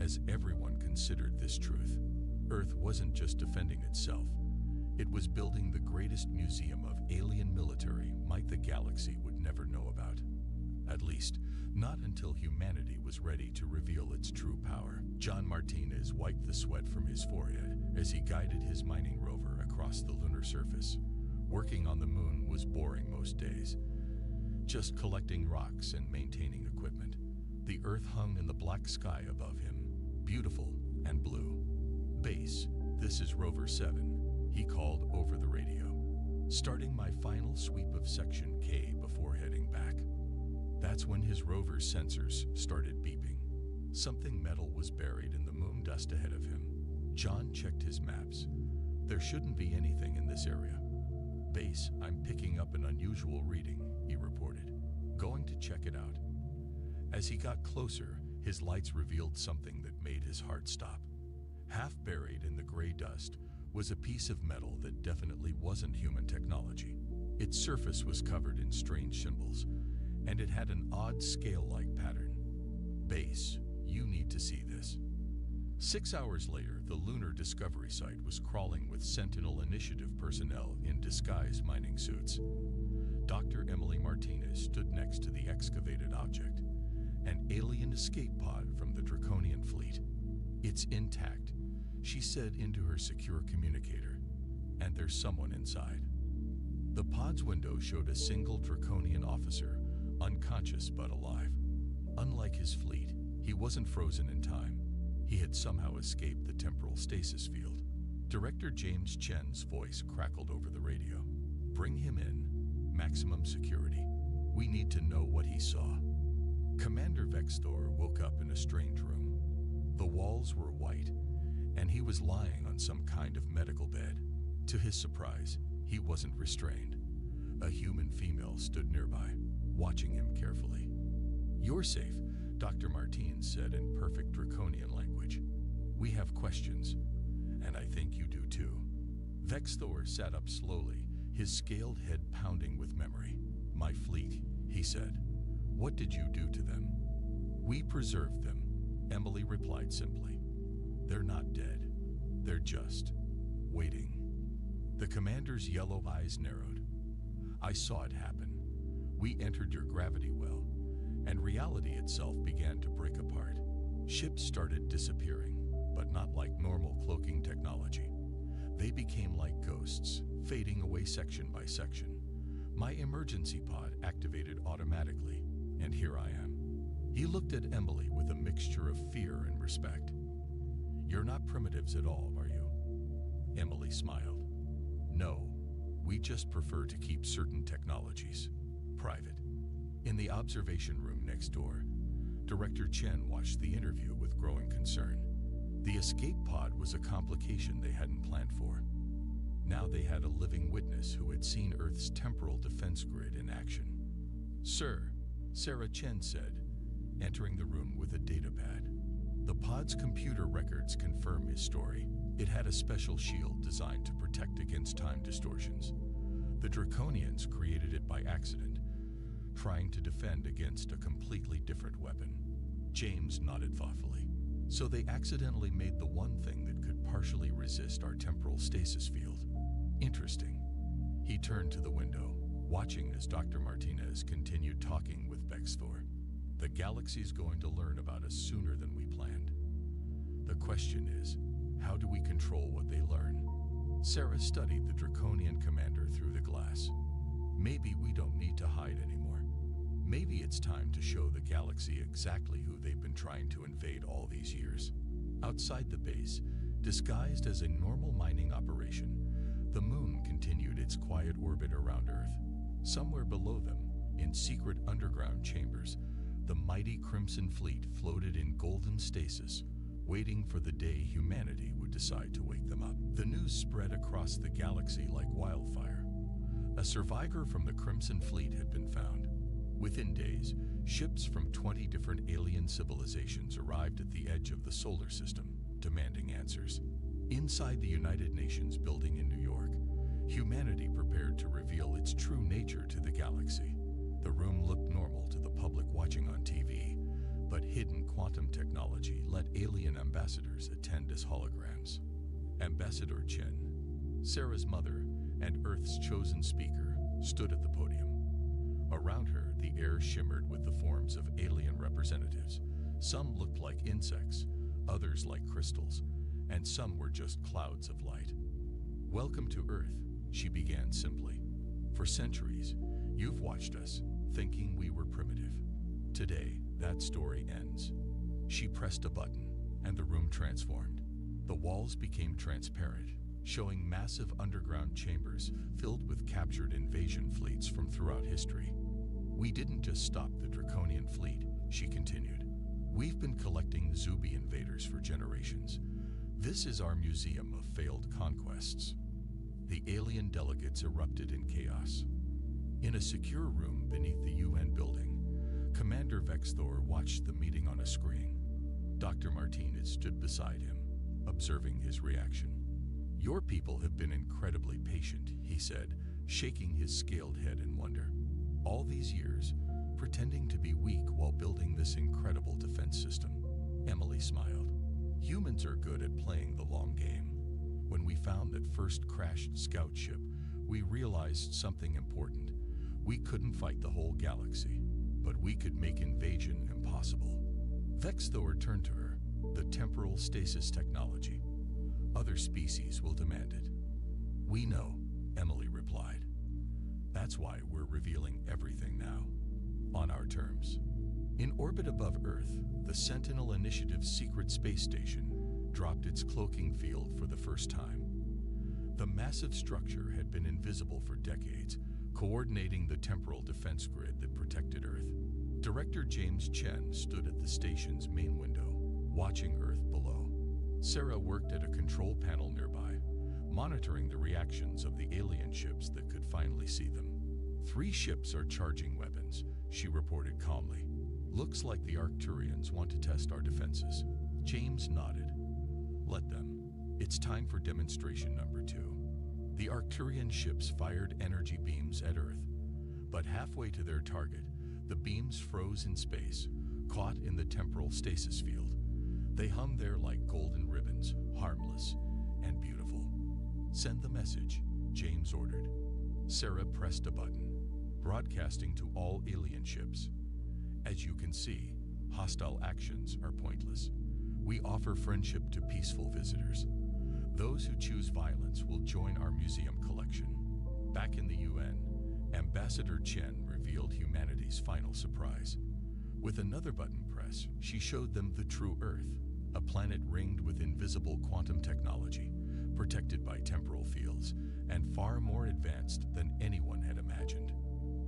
as everyone considered this truth. Earth wasn't just defending itself. It was building the greatest museum of alien military might the galaxy would never know about. At least, not until humanity was ready to reveal its true power. John Martinez wiped the sweat from his forehead as he guided his mining rover across the lunar surface. Working on the moon was boring most days, just collecting rocks and maintaining equipment. The Earth hung in the black sky above him, beautiful and blue. "Base, this is Rover 7, he called over the radio, starting my final sweep of Section K before heading back. That's when his rover's sensors started beeping. Something metal was buried in the moon dust ahead of him. John checked his maps. There shouldn't be anything in this area. "Base, I'm picking up an unusual reading," he reported. "Going to check it out." As he got closer, his lights revealed something that made his heart stop. Half buried in the gray dust was a piece of metal that definitely wasn't human technology. Its surface was covered in strange symbols, and it had an odd scale-like pattern. "Base, you need to see this." 6 hours later, the lunar discovery site was crawling with Sentinel Initiative personnel in disguised mining suits. Dr. Emily Martinez stood next to the excavated object, an alien escape pod from the Draconian fleet. "It's intact," she said into her secure communicator, "and there's someone inside." The pod's window showed a single Draconian officer, unconscious but alive. Unlike his fleet, he wasn't frozen in time. He had somehow escaped the temporal stasis field. Director James Chen's voice crackled over the radio. "Bring him in. Maximum security. We need to know what he saw." Commander Vexthor woke up in a strange room. The walls were white, and he was lying on some kind of medical bed. To his surprise, he wasn't restrained. A human female stood nearby, watching him carefully. "You're safe," Dr. Martins said in perfect Draconian language. "We have questions, and I think you do too." Vexthor sat up slowly, his scaled head pounding with memory. "My fleet," he said. "What did you do to them?" "We preserved them," Emily replied simply. "They're not dead. They're just waiting." The commander's yellow eyes narrowed. "I saw it happen. We entered your gravity well, and reality itself began to break apart. Ships started disappearing, but not like normal cloaking technology. They became like ghosts, fading away section by section. My emergency pod activated automatically, and here I am." He looked at Emily with a mixture of fear and respect. "You're not primitives at all, are you?" Emily smiled. "No, we just prefer to keep certain technologies private." In the observation room next door, Director Chen watched the interview with growing concern. The escape pod was a complication they hadn't planned for. Now they had a living witness who had seen Earth's temporal defense grid in action. "Sir," Sarah Chen said, entering the room with a datapad. "The pod's computer records confirm his story. It had a special shield designed to protect against time distortions. The Draconians created it by accident, trying to defend against a completely different weapon." James nodded thoughtfully. "So they accidentally made the one thing that could partially resist our temporal stasis field. Interesting." He turned to the window. watching as Dr. Martinez continued talking with Vexthor. The galaxy's going to learn about us sooner than we planned. The question is, how do we control what they learn? Sarah studied the Draconian commander through the glass. Maybe we don't need to hide anymore. Maybe it's time to show the galaxy exactly who they've been trying to invade all these years. Outside the base, disguised as a normal mining operation, the moon continued its quiet orbit around Earth. Somewhere below them, in secret underground chambers, the mighty Crimson Fleet floated in golden stasis, waiting for the day humanity would decide to wake them up. The news spread across the galaxy like wildfire. A survivor from the Crimson Fleet had been found. Within days, ships from 20 different alien civilizations arrived at the edge of the solar system, demanding answers. Inside the United Nations building in New York, humanity prepared to reveal its true nature to the galaxy. The room looked normal to the public watching on TV, but hidden quantum technology let alien ambassadors attend as holograms. Ambassador Chen, Sarah's mother and Earth's chosen speaker, stood at the podium. Around her, the air shimmered with the forms of alien representatives. Some looked like insects, others like crystals, and some were just clouds of light. "Welcome to Earth," she began simply. "For centuries, you've watched us, thinking we were primitive. Today, that story ends." She pressed a button, and the room transformed. The walls became transparent, showing massive underground chambers filled with captured invasion fleets from throughout history. "We didn't just stop the Draconian fleet," she continued. "We've been collecting Zubi invaders for generations. This is our museum of failed conquests." The alien delegates erupted in chaos. In a secure room beneath the UN building, Commander Vexthor watched the meeting on a screen. Dr. Martinez stood beside him, observing his reaction. "Your people have been incredibly patient," he said, shaking his scaled head in wonder. "All these years, pretending to be weak while building this incredible defense system." Emily smiled. "Humans are good at playing the long game. When we found that first crashed scout ship, we realized something important. We couldn't fight the whole galaxy, but we could make invasion impossible." Vexthor turned to her. "The temporal stasis technology. Other species will demand it." "We know," Emily replied. "That's why we're revealing everything now, on our terms." In orbit above Earth, the Sentinel Initiative's secret space station dropped its cloaking field for the first time. The massive structure had been invisible for decades, coordinating the temporal defense grid that protected Earth. Director James Chen stood at the station's main window, watching Earth below. Sarah worked at a control panel nearby, monitoring the reactions of the alien ships that could finally see them. "3 ships are charging weapons," she reported calmly. "Looks like the Arcturians want to test our defenses." James nodded. "Let them. It's time for demonstration number 2. The Arcturian ships fired energy beams at Earth, but halfway to their target, the beams froze in space, caught in the temporal stasis field. They hung there like golden ribbons, harmless and beautiful. "Send the message," James ordered. Sarah pressed a button, broadcasting to all alien ships. "As you can see, hostile actions are pointless. We offer friendship to peaceful visitors. Those who choose violence will join our museum collection." Back in the UN, Ambassador Chen revealed humanity's final surprise. With another button press, she showed them the true Earth, a planet ringed with invisible quantum technology, protected by temporal fields, and far more advanced than anyone had imagined.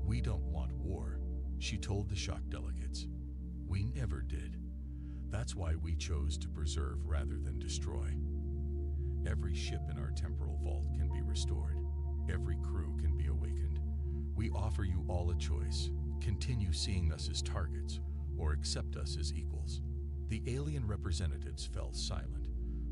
"We don't want war," she told the shocked delegates. "We never did. That's why we chose to preserve rather than destroy. Every ship in our temporal vault can be restored. Every crew can be awakened. We offer you all a choice. Continue seeing us as targets, or accept us as equals." The alien representatives fell silent,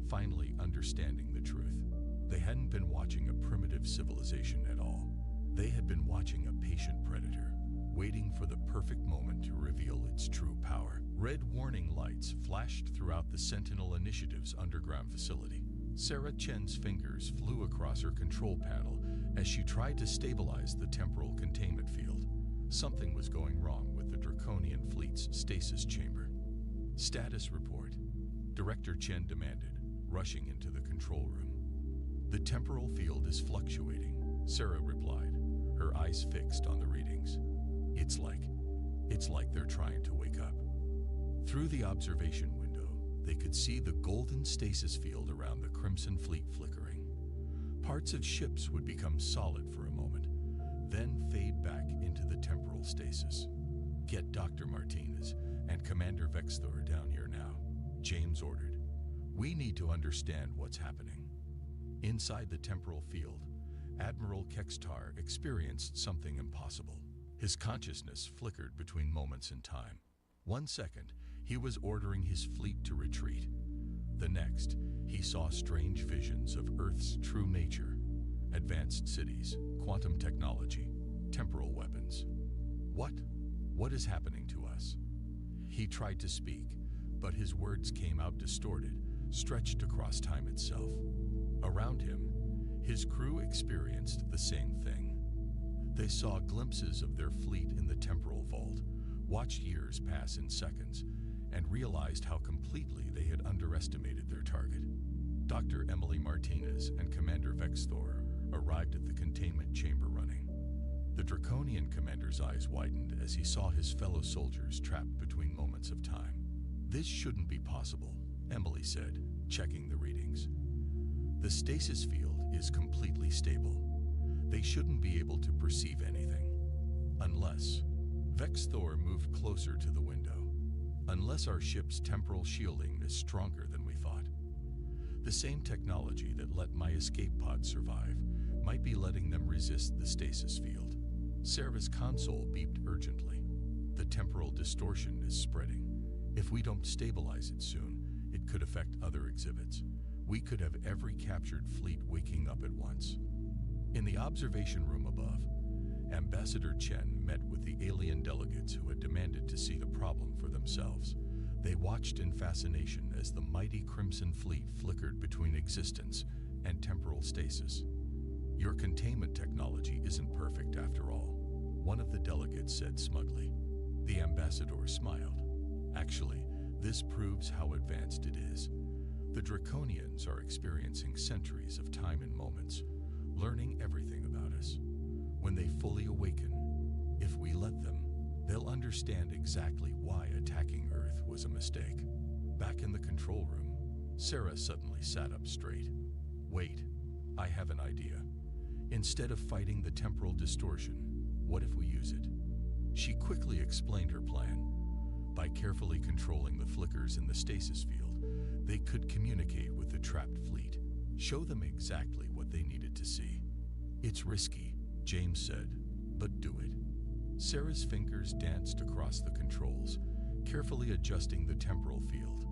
finally understanding the truth. They hadn't been watching a primitive civilization at all. They had been watching a patient predator, waiting for the perfect moment to reveal its true power. Red warning lights flashed throughout the Sentinel Initiative's underground facility. Sarah Chen's fingers flew across her control panel As she tried to stabilize the temporal containment field, something was going wrong with the Draconian fleet's stasis chamber. Status report, Director Chen demanded, rushing into the control room. The temporal field is fluctuating, Sarah replied, her eyes fixed on the readings. It's like they're trying to wake up. Through the observation window, they could see the golden stasis field around the Crimson Fleet flickering. Parts of ships would become solid for a moment, then fade back into the temporal stasis. Get Dr. Martinez and Commander Vexthor down here now, James ordered. We need to understand what's happening. Inside the temporal field, Admiral Kextar experienced something impossible. His consciousness flickered between moments in time. 1 second, he was ordering his fleet to retreat. The next, he saw strange visions of Earth's true nature: advanced cities, quantum technology, temporal weapons. What is happening to us? He tried to speak, but his words came out distorted, stretched across time itself. Around him, his crew experienced the same thing. They saw glimpses of their fleet in the temporal vault, watched years pass in seconds, and realized how completely they had underestimated their target. Dr. Emily Martinez and Commander Vexthor arrived at the containment chamber running. The Draconian commander's eyes widened as he saw his fellow soldiers trapped between moments of time. This shouldn't be possible, Emily said, checking the readings. The stasis field is completely stable. They shouldn't be able to perceive anything. Unless... Vexthor moved closer to the window. Unless our ship's temporal shielding is stronger than we thought. The same technology that let my escape pod survive might be letting them resist the stasis field. Sarah's console beeped urgently. The temporal distortion is spreading. If we don't stabilize it soon, it could affect other exhibits. We could have every captured fleet waking up at once. In the observation room above, Ambassador Chen met with the alien delegates who had demanded to see the problem for themselves. They watched in fascination as the mighty Crimson Fleet flickered between existence and temporal stasis. Your containment technology isn't perfect after all, one of the delegates said smugly. The ambassador smiled. Actually, this proves how advanced it is. The Draconians are experiencing centuries of time and moments, learning everything about us. When they fully awaken, if we let them, they'll understand exactly why attacking Earth was a mistake. Back in the control room, Sarah suddenly sat up straight. Wait, I have an idea. Instead of fighting the temporal distortion, what if we use it? She quickly explained her plan. By carefully controlling the flickers in the stasis field, they could communicate with the trapped fleet, show them exactly what they needed to see. It's risky, James said, but do it. Sarah's fingers danced across the controls, carefully adjusting the temporal field.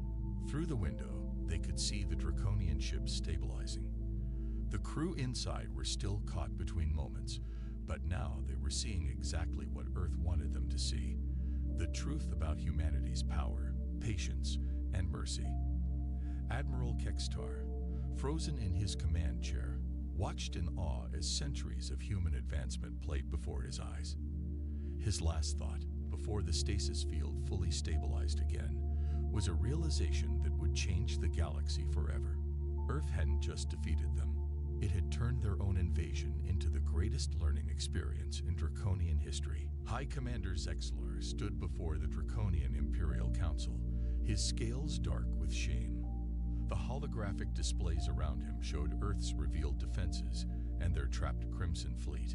Through the window, they could see the Draconian ship stabilizing. The crew inside were still caught between moments, but now they were seeing exactly what Earth wanted them to see: the truth about humanity's power, patience, and mercy. Admiral Kextar, frozen in his command chair, watched in awe as centuries of human advancement played before his eyes. His last thought, before the stasis field fully stabilized again, was a realization that would change the galaxy forever. Earth hadn't just defeated them. It had turned their own invasion into the greatest learning experience in Draconian history. High Commander Zexler stood before the Draconian Imperial Council, his scales dark with shame. The holographic displays around him showed Earth's revealed defenses and their trapped Crimson Fleet.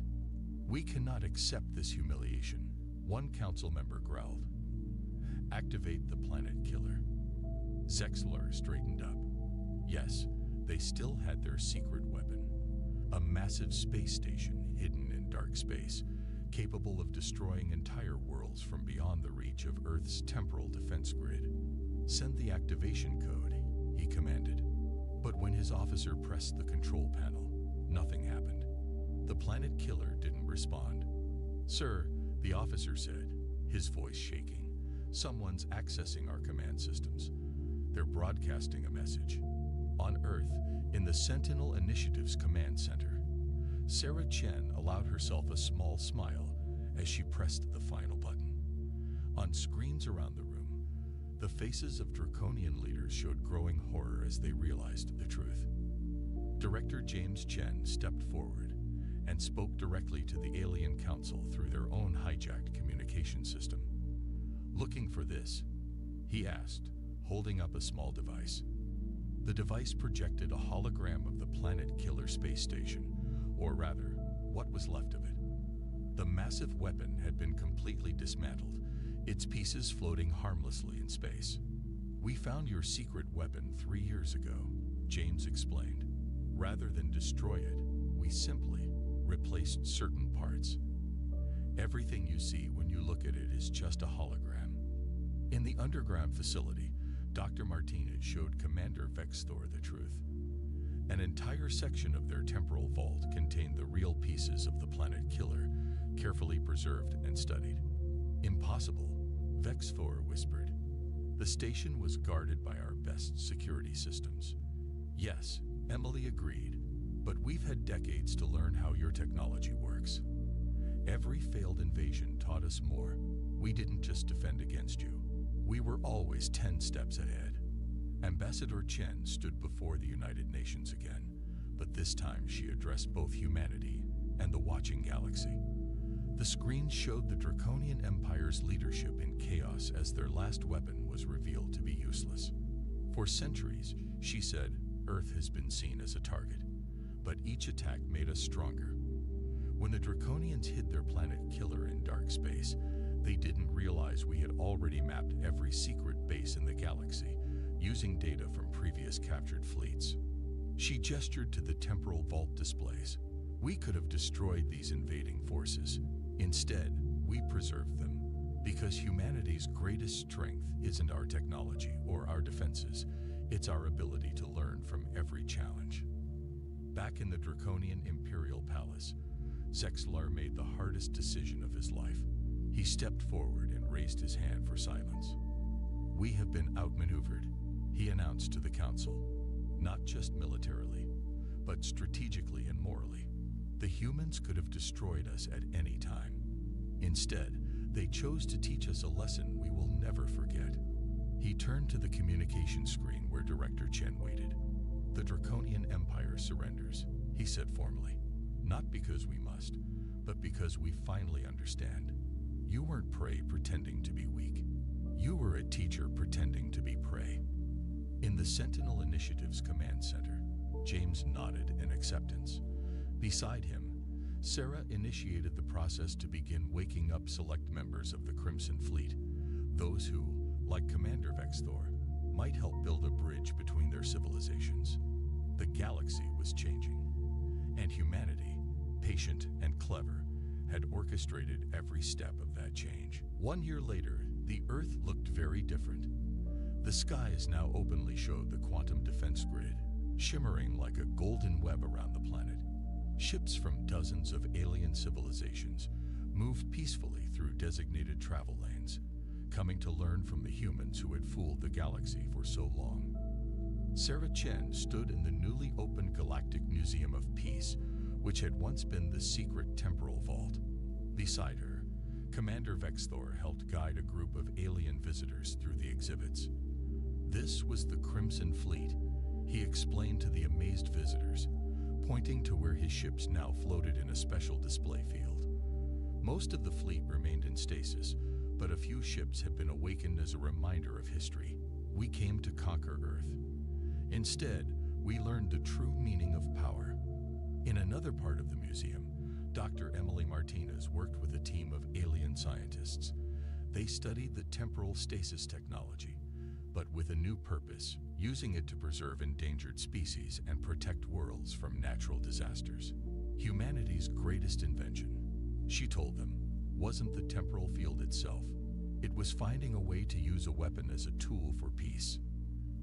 We cannot accept this humiliation, one council member growled. Activate the planet killer. Zexler straightened up. Yes, they still had their secret weapon, a massive space station hidden in dark space, capable of destroying entire worlds from beyond the reach of Earth's temporal defense grid. Send the activation code, he commanded. But when his officer pressed the control panel, nothing happened. The planet killer didn't respond. Sir, the officer said, his voice shaking, someone's accessing our command systems. They're broadcasting a message. On Earth, in the Sentinel Initiative's command center. Sarah Chen allowed herself a small smile as she pressed the final button. On screens around the room, the faces of Draconian leaders showed growing horror as they realized the truth. Director James Chen stepped forward and spoke directly to the Alien Council through their own hijacked communication system. "Looking for this?" he asked, holding up a small device. The device projected a hologram of the Planet Killer space station, or rather, what was left of it. The massive weapon had been completely dismantled, its pieces floating harmlessly in space. "We found your secret weapon 3 years ago," James explained. "Rather than destroy it, we simply replaced certain parts. Everything you see when you look at it is just a hologram." In the underground facility, Dr. Martinez showed Commander Vexthor the truth. An entire section of their temporal vault contained the real pieces of the Planet Killer, carefully preserved and studied. "Impossible," Vexthor whispered. "The station was guarded by our best security systems." "Yes," Emily agreed, "but we've had decades to learn how your technology works. Every failed invasion taught us more. We didn't just defend against you. We were always 10 steps ahead." Ambassador Chen stood before the United Nations again, but this time she addressed both humanity and the watching galaxy. The screen showed the Draconian Empire's leadership in chaos as their last weapon was revealed to be useless. "For centuries," she said, "Earth has been seen as a target, but each attack made us stronger. When the Draconians hid their Planet Killer in dark space, they didn't realize we had already mapped every secret base in the galaxy, using data from previous captured fleets." She gestured to the temporal vault displays. "We could have destroyed these invading forces. Instead, we preserved them, because humanity's greatest strength isn't our technology or our defenses, it's our ability to learn from every challenge." Back in the Draconian Imperial Palace, Zexlar made the hardest decision of his life. He stepped forward and raised his hand for silence. "We have been outmaneuvered," he announced to the Council, "not just militarily, but strategically and morally. The humans could have destroyed us at any time. Instead, they chose to teach us a lesson we will never forget." He turned to the communication screen where Director Chen waited. "The Draconian Empire surrenders," he said formally. "Not because we must, but because we finally understand. You weren't prey pretending to be weak. You were a teacher pretending to be prey." In the Sentinel Initiative's command center, James nodded in acceptance. Beside him, Sarah initiated the process to begin waking up select members of the Crimson Fleet, those who, like Commander Vexthor, might help build a bridge between their civilizations. The galaxy was changing, and humanity, patient and clever, had orchestrated every step of that change. 1 year later, the Earth looked very different. The skies now openly showed the quantum defense grid, shimmering like a golden web around the planet. Ships from dozens of alien civilizations moved peacefully through designated travel lanes, coming to learn from the humans who had fooled the galaxy for so long. Sarah Chen stood in the newly opened Galactic Museum of Peace, which had once been the secret temporal vault. Beside her, Commander Vexthor helped guide a group of alien visitors through the exhibits. "This was the Crimson Fleet," he explained to the amazed visitors, pointing to where his ships now floated in a special display field. Most of the fleet remained in stasis, but a few ships had been awakened as a reminder of history. "We came to conquer Earth. Instead, we learned the true meaning of power." In another part of the museum, Dr. Emily Martinez worked with a team of alien scientists. They studied the temporal stasis technology, but with a new purpose, using it to preserve endangered species and protect worlds from natural disasters. Humanity's greatest invention, she told them, wasn't the temporal field itself. It was finding a way to use a weapon as a tool for peace.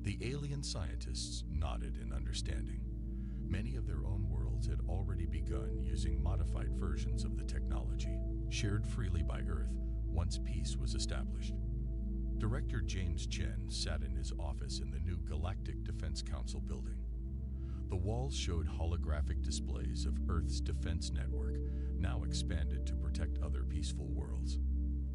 The alien scientists nodded in understanding. Many of their own worlds had already begun using modified versions of the technology, shared freely by Earth once peace was established. Director James Chen sat in his office in the new Galactic Defense Council building. The walls showed holographic displays of Earth's defense network, now expanded to protect other peaceful worlds.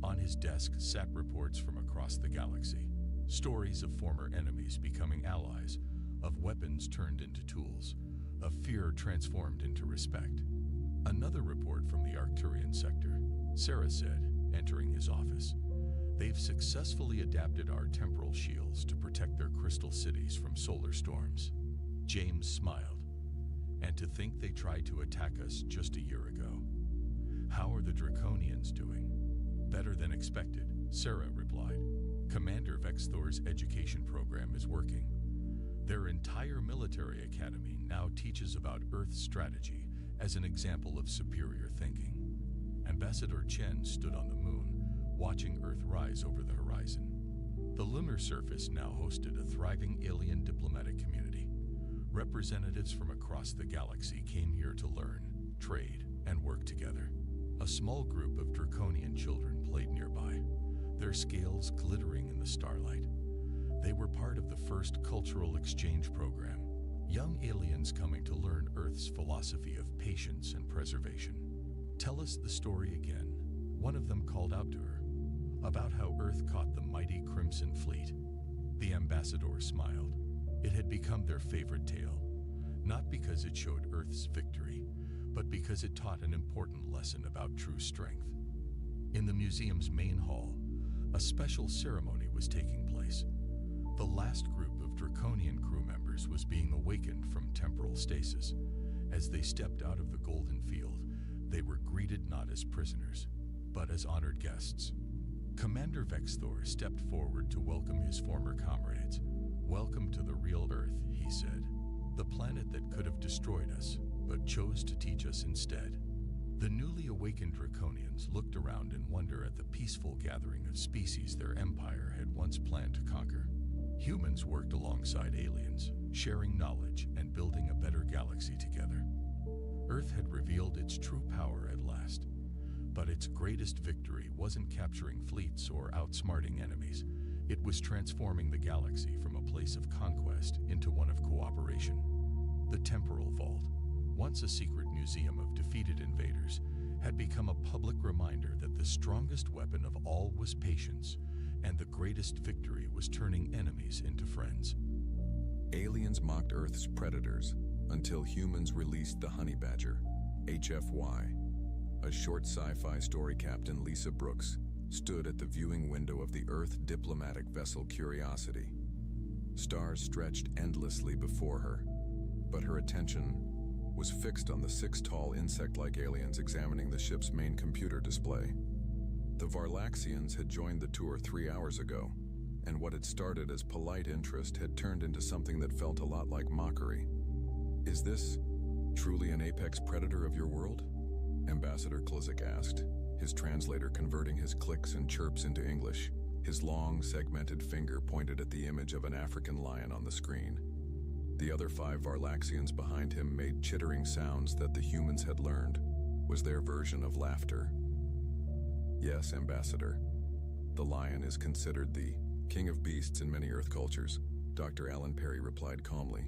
On his desk sat reports from across the galaxy, stories of former enemies becoming allies, of weapons turned into tools, of fear transformed into respect. Another report from the Arcturian sector. Sarah said, entering his office, "They've successfully adapted our temporal shields to protect their crystal cities from solar storms." James smiled. "And to think they tried to attack us just a year ago. How are the Draconians doing?" "Better than expected," Sarah replied. "Commander Vexthor's education program is working. Their entire military academy now teaches about Earth strategy as an example of superior thinking." Ambassador Chen stood on the moon, watching Earth rise over the horizon. The lunar surface now hosted a thriving alien diplomatic community. Representatives from across the galaxy came here to learn, trade, and work together. A small group of Draconian children played nearby, their scales glittering in the starlight. They were part of the first cultural exchange program, young aliens coming to learn Earth's philosophy of patience and preservation. "Tell us the story again," one of them called out to her, "about how Earth caught the mighty Crimson Fleet." The ambassador smiled. It had become their favorite tale, not because it showed Earth's victory, but because it taught an important lesson about true strength. In the museum's main hall, a special ceremony was taking place. The last group of Draconian crew members was being awakened from temporal stasis. As they stepped out of the golden field, they were greeted not as prisoners, but as honored guests. Commander Vexthor stepped forward to welcome his former comrades. "Welcome to the real Earth," he said. "The planet that could have destroyed us, but chose to teach us instead." The newly awakened Draconians looked around in wonder at the peaceful gathering of species their empire had once planned to conquer. Humans worked alongside aliens, sharing knowledge and building a better galaxy together. Earth had revealed its true power at last. But its greatest victory wasn't capturing fleets or outsmarting enemies. It was transforming the galaxy from a place of conquest into one of cooperation. The Temporal Vault, once a secret museum of defeated invaders, had become a public reminder that the strongest weapon of all was patience, and the greatest victory was turning enemies into friends. Aliens mocked Earth's predators until humans released the honey badger, HFY. A short sci-fi story captain, Lisa Brooks, stood at the viewing window of the Earth diplomatic vessel Curiosity. Stars stretched endlessly before her, but her attention was fixed on the 6 tall insect-like aliens examining the ship's main computer display. The Varlaxians had joined the tour 3 hours ago, and what had started as polite interest had turned into something that felt a lot like mockery. "Is this truly an apex predator of your world?" Ambassador Klizik asked, his translator converting his clicks and chirps into English. His long, segmented finger pointed at the image of an African lion on the screen. The other 5 Varlaxians behind him made chittering sounds that the humans had learned was their version of laughter. "Yes, Ambassador. The lion is considered the king of beasts in many Earth cultures," Dr. Alan Perry replied calmly.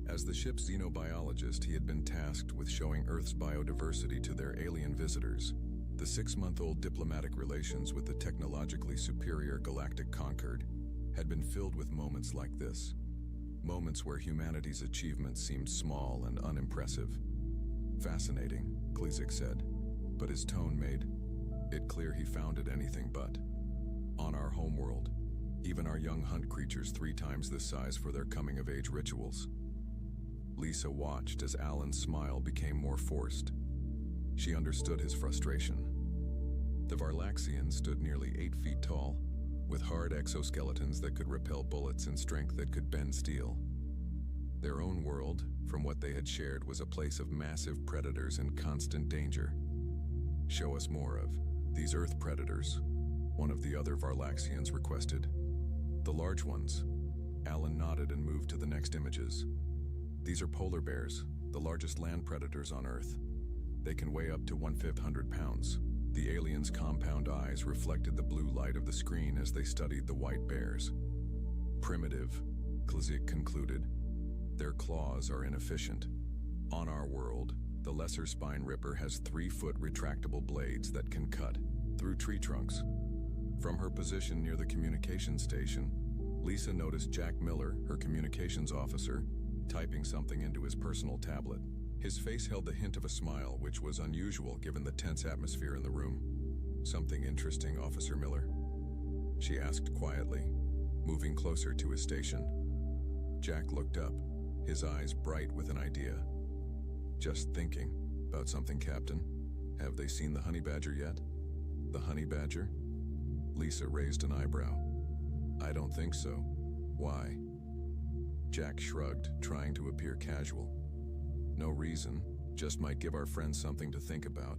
As the ship's xenobiologist, he had been tasked with showing Earth's biodiversity to their alien visitors. The 6-month-old diplomatic relations with the technologically superior galactic Concord had been filled with moments like this. Moments where humanity's achievements seemed small and unimpressive. "Fascinating," Klizik said, but his tone made it clear he found it anything but. "On our homeworld, even our young hunt creatures 3 times this size for their coming-of-age rituals." Lisa watched as Alan's smile became more forced. She understood his frustration. The Varlaxians stood nearly 8 feet tall, with hard exoskeletons that could repel bullets and strength that could bend steel. Their own world, from what they had shared, was a place of massive predators in constant danger. "Show us more of these Earth predators," one of the other Varlaxians requested. "The large ones." Alan nodded and moved to the next images. "These are polar bears, the largest land predators on Earth. They can weigh up to 1/500 pounds. The aliens' compound eyes reflected the blue light of the screen as they studied the white bears. "Primitive," Klizik concluded. Their claws are inefficient. On our world, the lesser spine ripper has 3-foot retractable blades that can cut through tree trunks. From her position near the communications station, Lisa noticed Jack Miller, her communications officer, typing something into his personal tablet. His face held the hint of a smile, which was unusual given the tense atmosphere in the room. "Something interesting, Officer Miller?" she asked quietly, moving closer to his station. Jack looked up, his eyes bright with an idea. "Just thinking about something, Captain. Have they seen the honey badger yet?" "The honey badger?" Lisa raised an eyebrow. "I don't think so. Why?" Jack shrugged, trying to appear casual. "No reason, just might give our friends something to think about."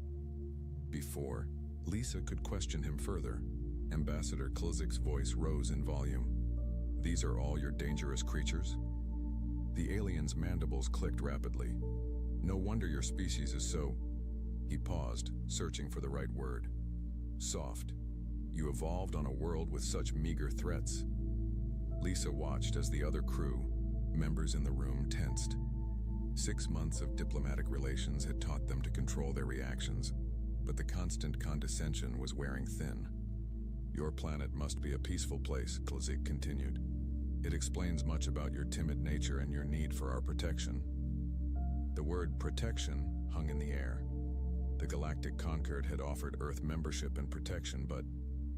Before Lisa could question him further, Ambassador Klizik's voice rose in volume. "These are all your dangerous creatures?" The alien's mandibles clicked rapidly. "No wonder your species is so..." He paused, searching for the right word. "Soft. You evolved on a world with such meager threats." Lisa watched as the other crew, members in the room, tensed. 6 months of diplomatic relations had taught them to control their reactions, but the constant condescension was wearing thin. "Your planet must be a peaceful place," Klizik continued. "It explains much about your timid nature and your need for our protection." The word protection hung in the air. The Galactic Concord had offered Earth membership and protection, but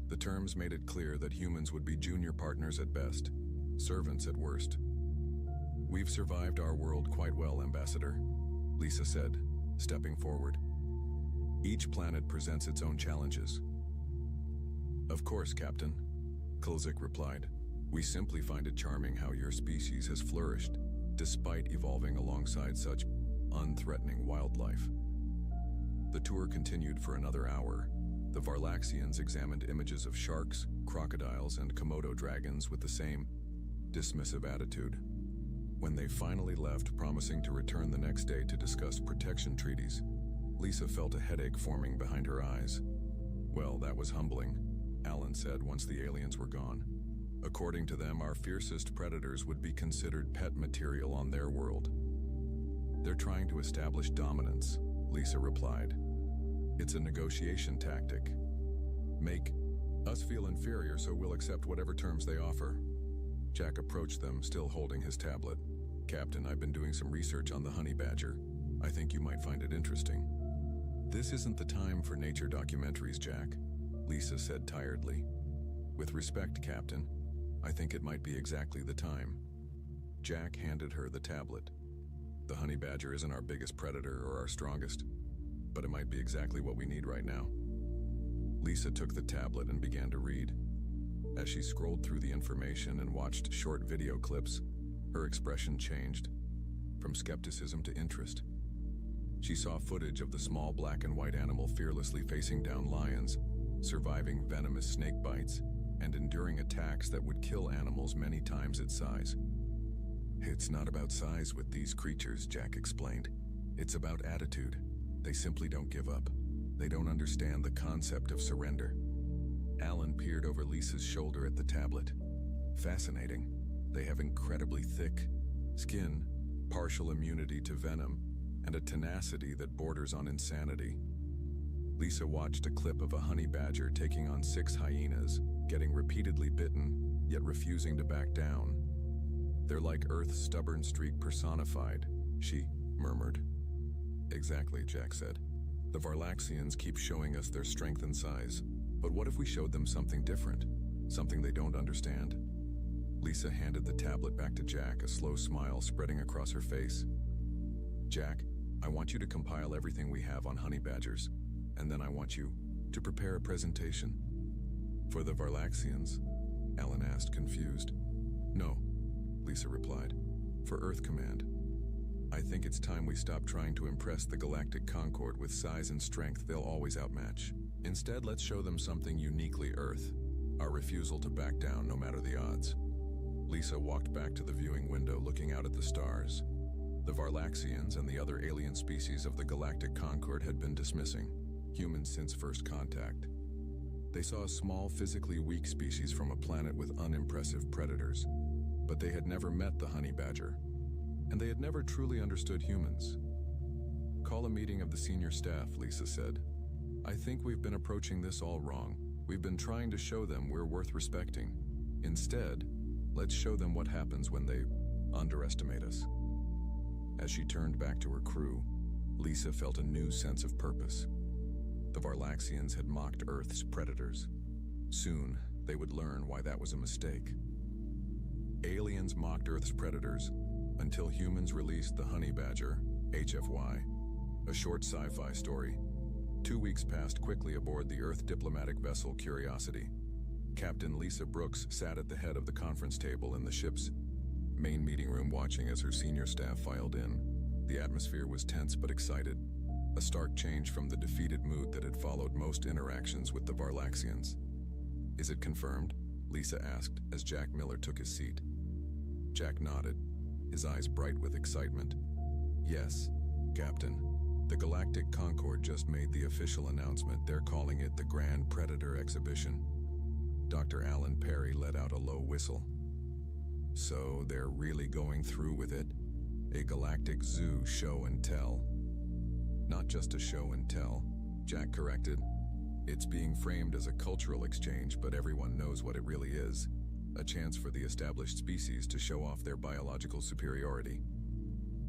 the terms made it clear that humans would be junior partners at best, servants at worst. "We've survived our world quite well, Ambassador," Lisa said, stepping forward. "Each planet presents its own challenges." "Of course, Captain," Klzik replied. "We simply find it charming how your species has flourished, despite evolving alongside such unthreatening wildlife." The tour continued for another hour. The Varlaxians examined images of sharks, crocodiles, and Komodo dragons with the same dismissive attitude. When they finally left, promising to return the next day to discuss protection treaties, Lisa felt a headache forming behind her eyes. "Well, that was humbling," Alan said once the aliens were gone. "According to them, our fiercest predators would be considered pet material on their world." "They're trying to establish dominance," Lisa replied. "It's a negotiation tactic. Make us feel inferior so we'll accept whatever terms they offer." Jack approached them, still holding his tablet. "Captain, I've been doing some research on the honey badger. I think you might find it interesting." "This isn't the time for nature documentaries, Jack," Lisa said tiredly. "With respect, Captain, I think it might be exactly the time." Jack handed her the tablet. "The honey badger isn't our biggest predator or our strongest, but it might be exactly what we need right now." Lisa took the tablet and began to read. As she scrolled through the information and watched short video clips, her expression changed, from skepticism to interest. She saw footage of the small black and white animal fearlessly facing down lions, surviving venomous snake bites, and enduring attacks that would kill animals many times its size. "It's not about size with these creatures," Jack explained. "It's about attitude. They simply don't give up. They don't understand the concept of surrender." Alan peered over Lisa's shoulder at the tablet. "Fascinating. They have incredibly thick skin, partial immunity to venom, and a tenacity that borders on insanity." Lisa watched a clip of a honey badger taking on 6 hyenas, getting repeatedly bitten, yet refusing to back down. "They're like Earth's stubborn streak personified," she murmured. "Exactly," Jack said. "The Varlaxians keep showing us their strength and size. But what if we showed them something different? Something they don't understand?" Lisa handed the tablet back to Jack, a slow smile spreading across her face. "Jack, I want you to compile everything we have on honey badgers, and then I want you to prepare a presentation." "For the Varlaxians?" Alan asked, confused. "No," Lisa replied. "For Earth Command. I think it's time we stop trying to impress the Galactic Concord with size and strength they'll always outmatch. Instead, let's show them something uniquely Earth, our refusal to back down no matter the odds." Lisa walked back to the viewing window, looking out at the stars. The Varlaxians and the other alien species of the Galactic Concord had been dismissing humans since first contact. They saw a small, physically weak species from a planet with unimpressive predators, but they had never met the honey badger. and they had never truly understood humans. "Call a meeting of the senior staff," Lisa said. "I think we've been approaching this all wrong. We've been trying to show them we're worth respecting. Instead, let's show them what happens when they underestimate us." As she turned back to her crew, Lisa felt a new sense of purpose. The Varlaxians had mocked Earth's predators. Soon, they would learn why that was a mistake. Aliens mocked Earth's predators until humans released the Honey Badger, HFY, a short sci-fi story. 2 weeks passed quickly aboard the Earth diplomatic vessel Curiosity. Captain Lisa Brooks sat at the head of the conference table in the ship's main meeting room watching as her senior staff filed in. The atmosphere was tense but excited, a stark change from the defeated mood that had followed most interactions with the Varlaxians. "Is it confirmed?" Lisa asked as Jack Miller took his seat. Jack nodded, his eyes bright with excitement. "Yes, Captain. The Galactic Concord just made the official announcement. They're calling it the Grand Predator Exhibition." Dr. Alan Perry let out a low whistle. "So they're really going through with it? A galactic zoo show and tell?" "Not just a show and tell," Jack corrected. "It's being framed as a cultural exchange, but everyone knows what it really is. A chance for the established species to show off their biological superiority."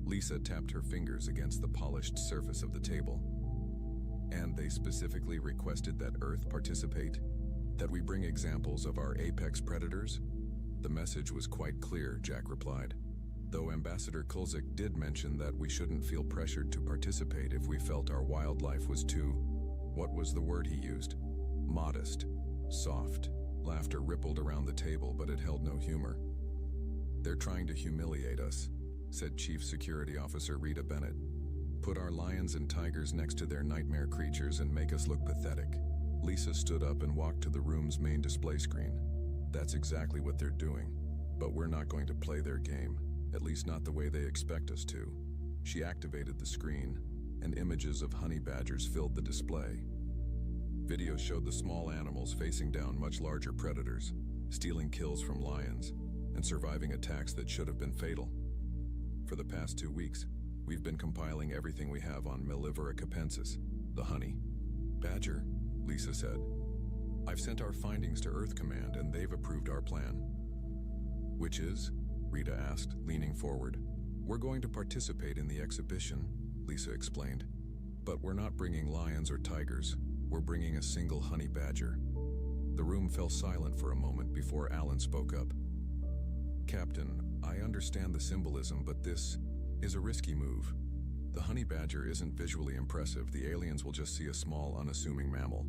Lisa tapped her fingers against the polished surface of the table. "And they specifically requested that Earth participate? That we bring examples of our apex predators?" "The message was quite clear," Jack replied. "Though Ambassador Kulzik did mention that we shouldn't feel pressured to participate if we felt our wildlife was too, what was the word he used? Modest, soft." Laughter rippled around the table, but it held no humor. "They're trying to humiliate us," said Chief Security Officer Rita Bennett. "Put our lions and tigers next to their nightmare creatures and make us look pathetic." Lisa stood up and walked to the room's main display screen. "That's exactly what they're doing, but we're not going to play their game, at least not the way they expect us to." She activated the screen, and images of honey badgers filled the display. Video showed the small animals facing down much larger predators, stealing kills from lions, and surviving attacks that should have been fatal. "For the past 2 weeks, we've been compiling everything we have on Mellivora capensis, the honey badger," Lisa said. "I've sent our findings to Earth Command and they've approved our plan." "Which is?" Rita asked, leaning forward. "We're going to participate in the exhibition," Lisa explained. "But we're not bringing lions or tigers. We're bringing a single honey badger." The room fell silent for a moment before Alan spoke up. "Captain, I understand the symbolism, but this is a risky move. The honey badger isn't visually impressive. The aliens will just see a small, unassuming mammal."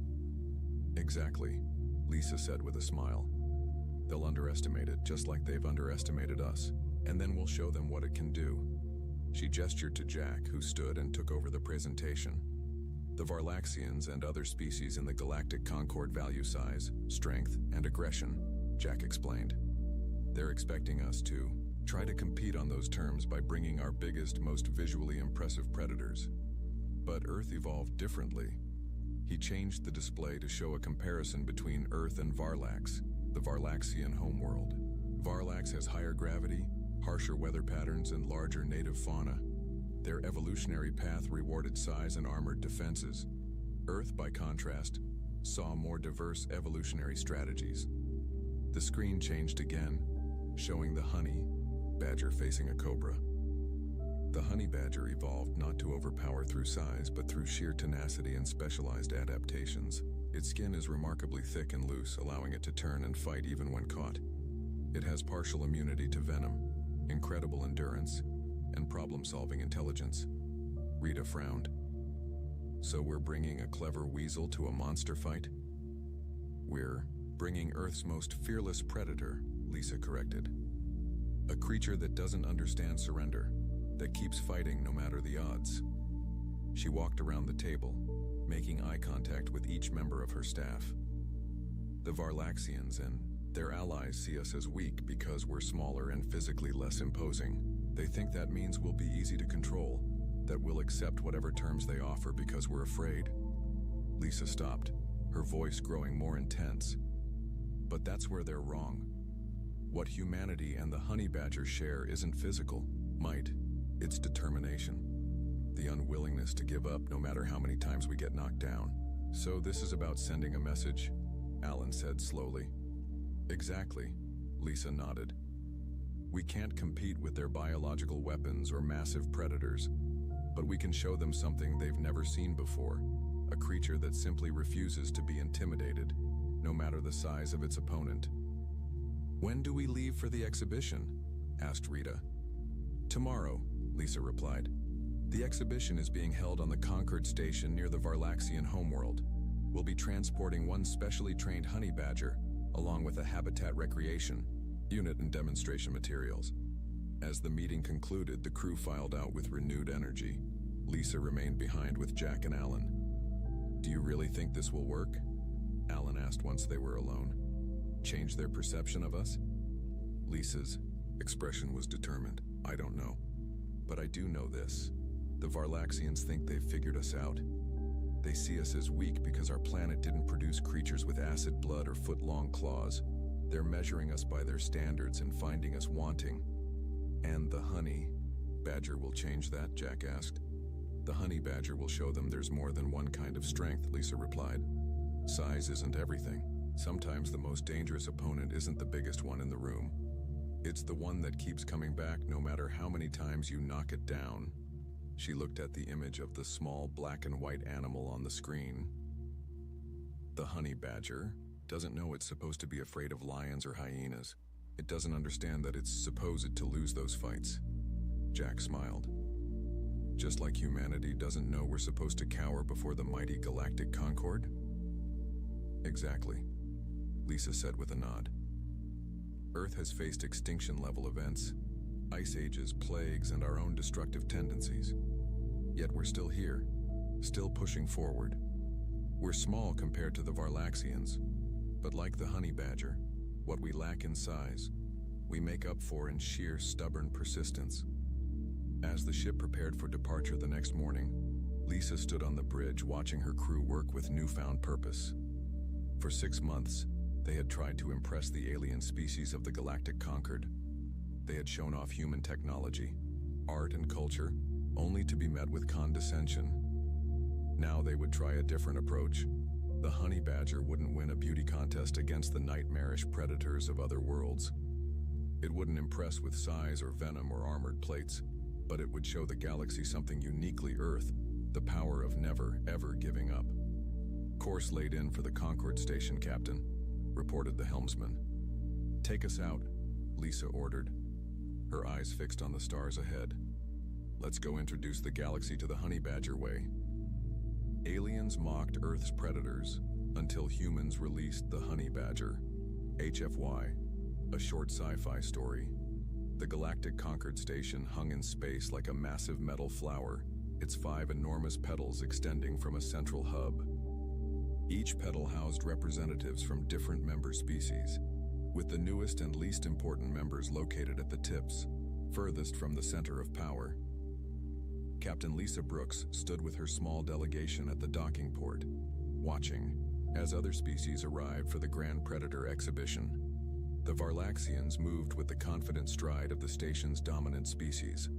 "Exactly," Lisa said with a smile. "They'll underestimate it, just like they've underestimated us, and then we'll show them what it can do." She gestured to Jack, who stood and took over the presentation. "The Varlaxians and other species in the Galactic Concord value size, strength, and aggression," Jack explained. "They're expecting us to try to compete on those terms by bringing our biggest, most visually impressive predators. But Earth evolved differently." He changed the display to show a comparison between Earth and Varlax, the Varlaxian homeworld. Varlax has higher gravity, harsher weather patterns, and larger native fauna. Their evolutionary path rewarded size and armored defenses. Earth, by contrast, saw more diverse evolutionary strategies. The screen changed again, showing the honey badger facing a cobra. The honey badger evolved not to overpower through size, but through sheer tenacity and specialized adaptations. Its skin is remarkably thick and loose, allowing it to turn and fight even when caught. It has partial immunity to venom, incredible endurance, and problem-solving intelligence. Rita frowned. "So we're bringing a clever weasel to a monster fight?" "We're bringing Earth's most fearless predator," Lisa corrected. "A creature that doesn't understand surrender, that keeps fighting no matter the odds." She walked around the table, making eye contact with each member of her staff. "The Varlaxians and their allies see us as weak because we're smaller and physically less imposing. They think that means we'll be easy to control, that we'll accept whatever terms they offer because we're afraid." Lisa stopped, her voice growing more intense. "But that's where they're wrong. What humanity and the honey badger share isn't physical, Might, it's determination. The unwillingness to give up no matter how many times we get knocked down. So this is about sending a message? Alan said slowly. Exactly, Lisa nodded. We can't compete with their biological weapons or massive predators, but we can show them something they've never seen before, a creature that simply refuses to be intimidated, no matter the size of its opponent. When do we leave for the exhibition? Asked Rita. Tomorrow, Lisa replied. The exhibition is being held on the Concord station near the Varlaxian homeworld. We'll be transporting one specially trained honey badger, along with a habitat recreation unit and demonstration materials. As the meeting concluded, the crew filed out with renewed energy. Lisa remained behind with Jack and Alan. Do you really think this will work? Alan asked once they were alone. Change their perception of us? Lisa's expression was determined. I don't know. But I do know this. The Varlaxians think they've figured us out. They see us as weak because our planet didn't produce creatures with acid blood or foot-long claws. They're measuring us by their standards and finding us wanting. And the honey badger will change that, Jack asked. The honey badger will show them there's more than one kind of strength, Lisa replied. Size isn't everything. Sometimes the most dangerous opponent isn't the biggest one in the room. It's the one that keeps coming back no matter how many times you knock it down. She looked at the image of the small black and white animal on the screen. The honey badger doesn't know it's supposed to be afraid of lions or hyenas. It doesn't understand that it's supposed to lose those fights. Jack smiled. Just like humanity doesn't know we're supposed to cower before the mighty galactic Concord? Exactly, Lisa said with a nod. Earth has faced extinction-level events, ice ages, plagues, and our own destructive tendencies. Yet we're still here, still pushing forward. We're small compared to the Varlaxians, but like the honey badger, what we lack in size, we make up for in sheer stubborn persistence. As the ship prepared for departure the next morning, Lisa stood on the bridge watching her crew work with newfound purpose. For 6 months, they had tried to impress the alien species of the galactic Concord. They had shown off human technology, art and culture, only to be met with condescension. Now they would try a different approach. The honey badger wouldn't win a beauty contest against the nightmarish predators of other worlds. It wouldn't impress with size or venom or armored plates, but it would show the galaxy something uniquely Earth, the power of never, ever giving up. Course laid in for the Concord station, Captain, reported the helmsman. Take us out, Lisa ordered, her eyes fixed on the stars ahead. Let's go introduce the galaxy to the honey badger way. Aliens mocked Earth's predators until humans released the honey badger. HFY, a short sci-fi story. The galactic Concord station hung in space like a massive metal flower, its 5 enormous petals extending from a central hub. Each petal housed representatives from different member species, with the newest and least important members located at the tips, furthest from the center of power. Captain Lisa Brooks stood with her small delegation at the docking port, watching as other species arrived for the Grand Predator exhibition. The Varlaxians moved with the confident stride of the station's dominant species.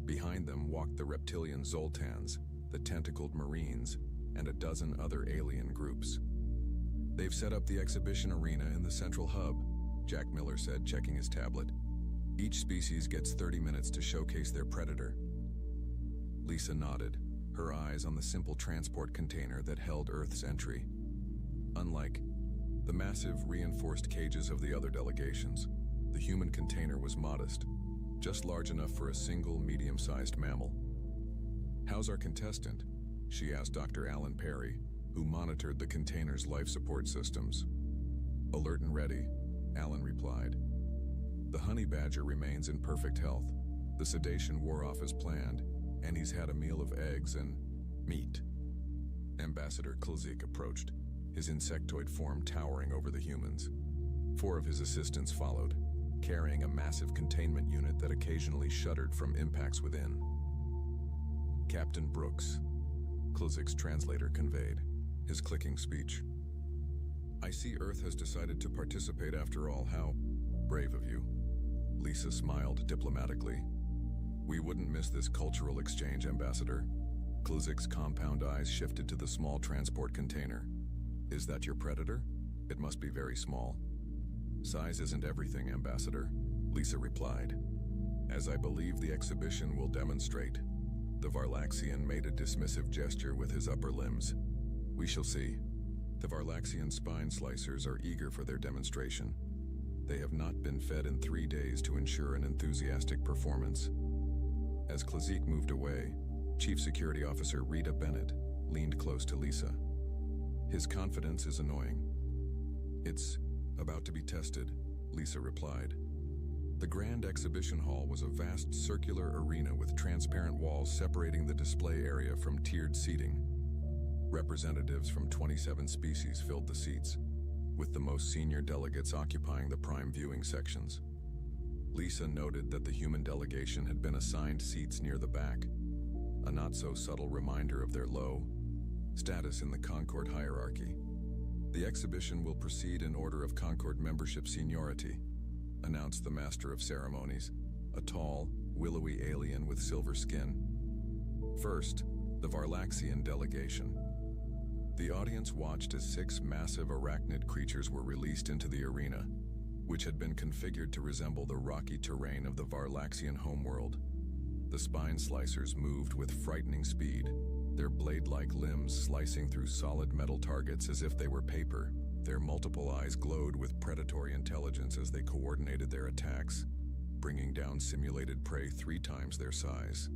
Behind them walked the reptilian Zoltans, the tentacled Marines, and a dozen other alien groups. They've set up the exhibition arena in the central hub, Jack Miller said, checking his tablet. Each species gets 30 minutes to showcase their predator. Lisa nodded, her eyes on the simple transport container that held Earth's entry. Unlike the massive reinforced cages of the other delegations, the human container was modest, just large enough for a single medium-sized mammal. How's our contestant? She asked Dr. Alan Perry, who monitored the container's life support systems. Alert and ready, Alan replied. The honey badger remains in perfect health. The sedation wore off as planned, and he's had a meal of eggs and meat. Ambassador Klzik approached, his insectoid form towering over the humans. 4 of his assistants followed, carrying a massive containment unit that occasionally shuddered from impacts within. Captain Brooks, Klzik's translator conveyed, his clicking speech. I see Earth has decided to participate after all. How brave of you. Lisa smiled diplomatically. We wouldn't miss this cultural exchange, Ambassador. Klizik's compound eyes shifted to the small transport container. Is that your predator? It must be very small. Size isn't everything, Ambassador, Lisa replied. As I believe the exhibition will demonstrate. The Varlaxian made a dismissive gesture with his upper limbs. We shall see. The Varlaxian spine slicers are eager for their demonstration. They have not been fed in 3 days to ensure an enthusiastic performance. As Klizik moved away, Chief Security Officer Rita Bennett leaned close to Lisa. His confidence is annoying. It's about to be tested, Lisa replied. The Grand Exhibition Hall was a vast circular arena with transparent walls separating the display area from tiered seating. Representatives from 27 species filled the seats, with the most senior delegates occupying the prime viewing sections. Lisa noted that the human delegation had been assigned seats near the back, a not-so-subtle reminder of their low status in the Concord hierarchy. The exhibition will proceed in order of Concord membership seniority, announced the Master of Ceremonies, a tall, willowy alien with silver skin. First, the Varlaxian delegation. The audience watched as 6 massive arachnid creatures were released into the arena, which had been configured to resemble the rocky terrain of the Varlaxian homeworld. The spine slicers moved with frightening speed, their blade-like limbs slicing through solid metal targets as if they were paper. Their multiple eyes glowed with predatory intelligence as they coordinated their attacks, bringing down simulated prey 3 times their size.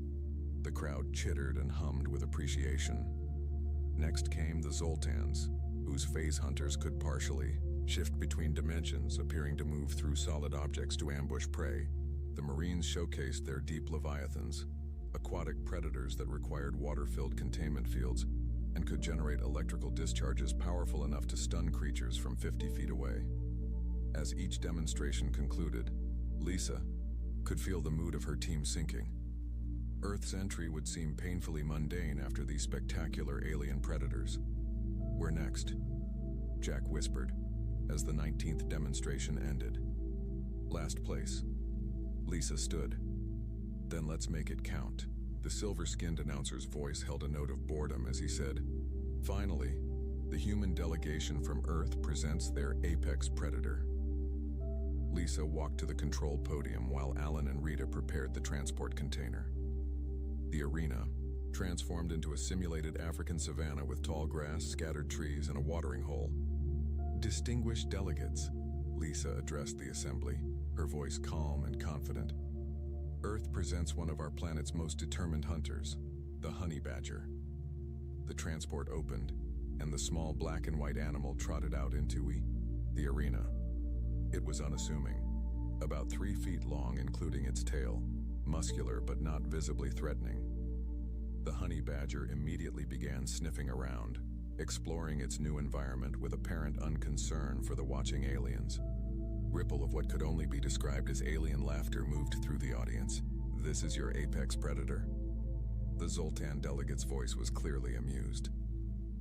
The crowd chittered and hummed with appreciation. Next came the Zoltans, whose phase hunters could partially shift between dimensions, appearing to move through solid objects to ambush prey. The Marines showcased their deep leviathans, aquatic predators that required water-filled containment fields and could generate electrical discharges powerful enough to stun creatures from 50 feet away. As each demonstration concluded, Lisa could feel the mood of her team sinking. Earth's entry would seem painfully mundane after these spectacular alien predators. We're next, Jack whispered, as the 19th demonstration ended. Last place. Lisa stood. Then let's make it count. The silver-skinned announcer's voice held a note of boredom as he said, Finally, the human delegation from Earth presents their apex predator. Lisa walked to the control podium while Alan and Rita prepared the transport container. The arena, transformed into a simulated African savanna with tall grass, scattered trees, and a watering hole. Distinguished delegates, Lisa addressed the assembly, her voice calm and confident. Earth presents one of our planet's most determined hunters, the honey badger. The transport opened, and the small black and white animal trotted out into the arena. It was unassuming, about 3 feet long including its tail, muscular but not visibly threatening. The honey badger immediately began sniffing around, exploring its new environment with apparent unconcern for the watching aliens. Ripple of what could only be described as alien laughter moved through the audience. This is your apex predator? The Zoltan delegate's voice was clearly amused.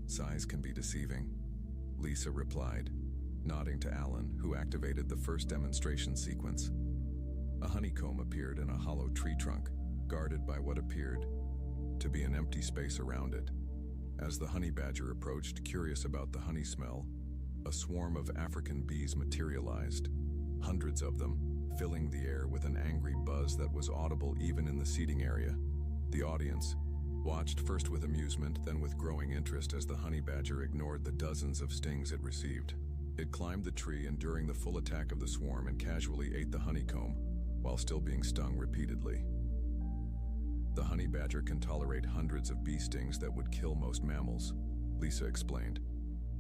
Size can be deceiving, Lisa replied, nodding to Alan, who activated the first demonstration sequence. A honeycomb appeared in a hollow tree trunk, guarded by what appeared to be an empty space around it. As the honey badger approached, curious about the honey smell, a swarm of African bees materialized, hundreds of them, filling the air with an angry buzz that was audible even in the seating area. The audience watched first with amusement, then with growing interest as the honey badger ignored the dozens of stings it received. It climbed the tree, enduring the full attack of the swarm, and casually ate the honeycomb, while still being stung repeatedly. The honey badger can tolerate hundreds of bee stings that would kill most mammals, Lisa explained.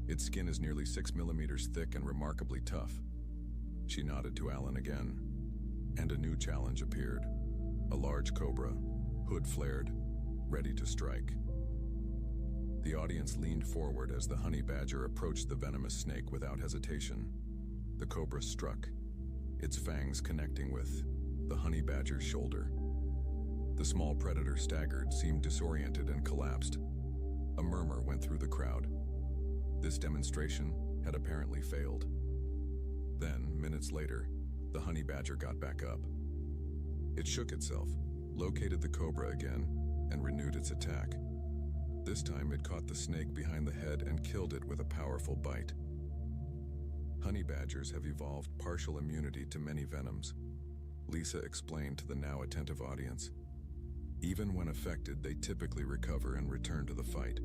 Its skin is nearly 6 millimeters thick and remarkably tough. She nodded to Alan again, and a new challenge appeared. A large cobra, hood flared, ready to strike. The audience leaned forward as the honey badger approached the venomous snake without hesitation. The cobra struck, its fangs connecting with the honey badger's shoulder. The small predator staggered, seemed disoriented, and collapsed. A murmur went through the crowd. This demonstration had apparently failed. Then, minutes later, the honey badger got back up. It shook itself, located the cobra again, and renewed its attack. This time it caught the snake behind the head and killed it with a powerful bite. Honey badgers have evolved partial immunity to many venoms, Lisa explained to the now attentive audience. Even when affected, they typically recover and return to the fight.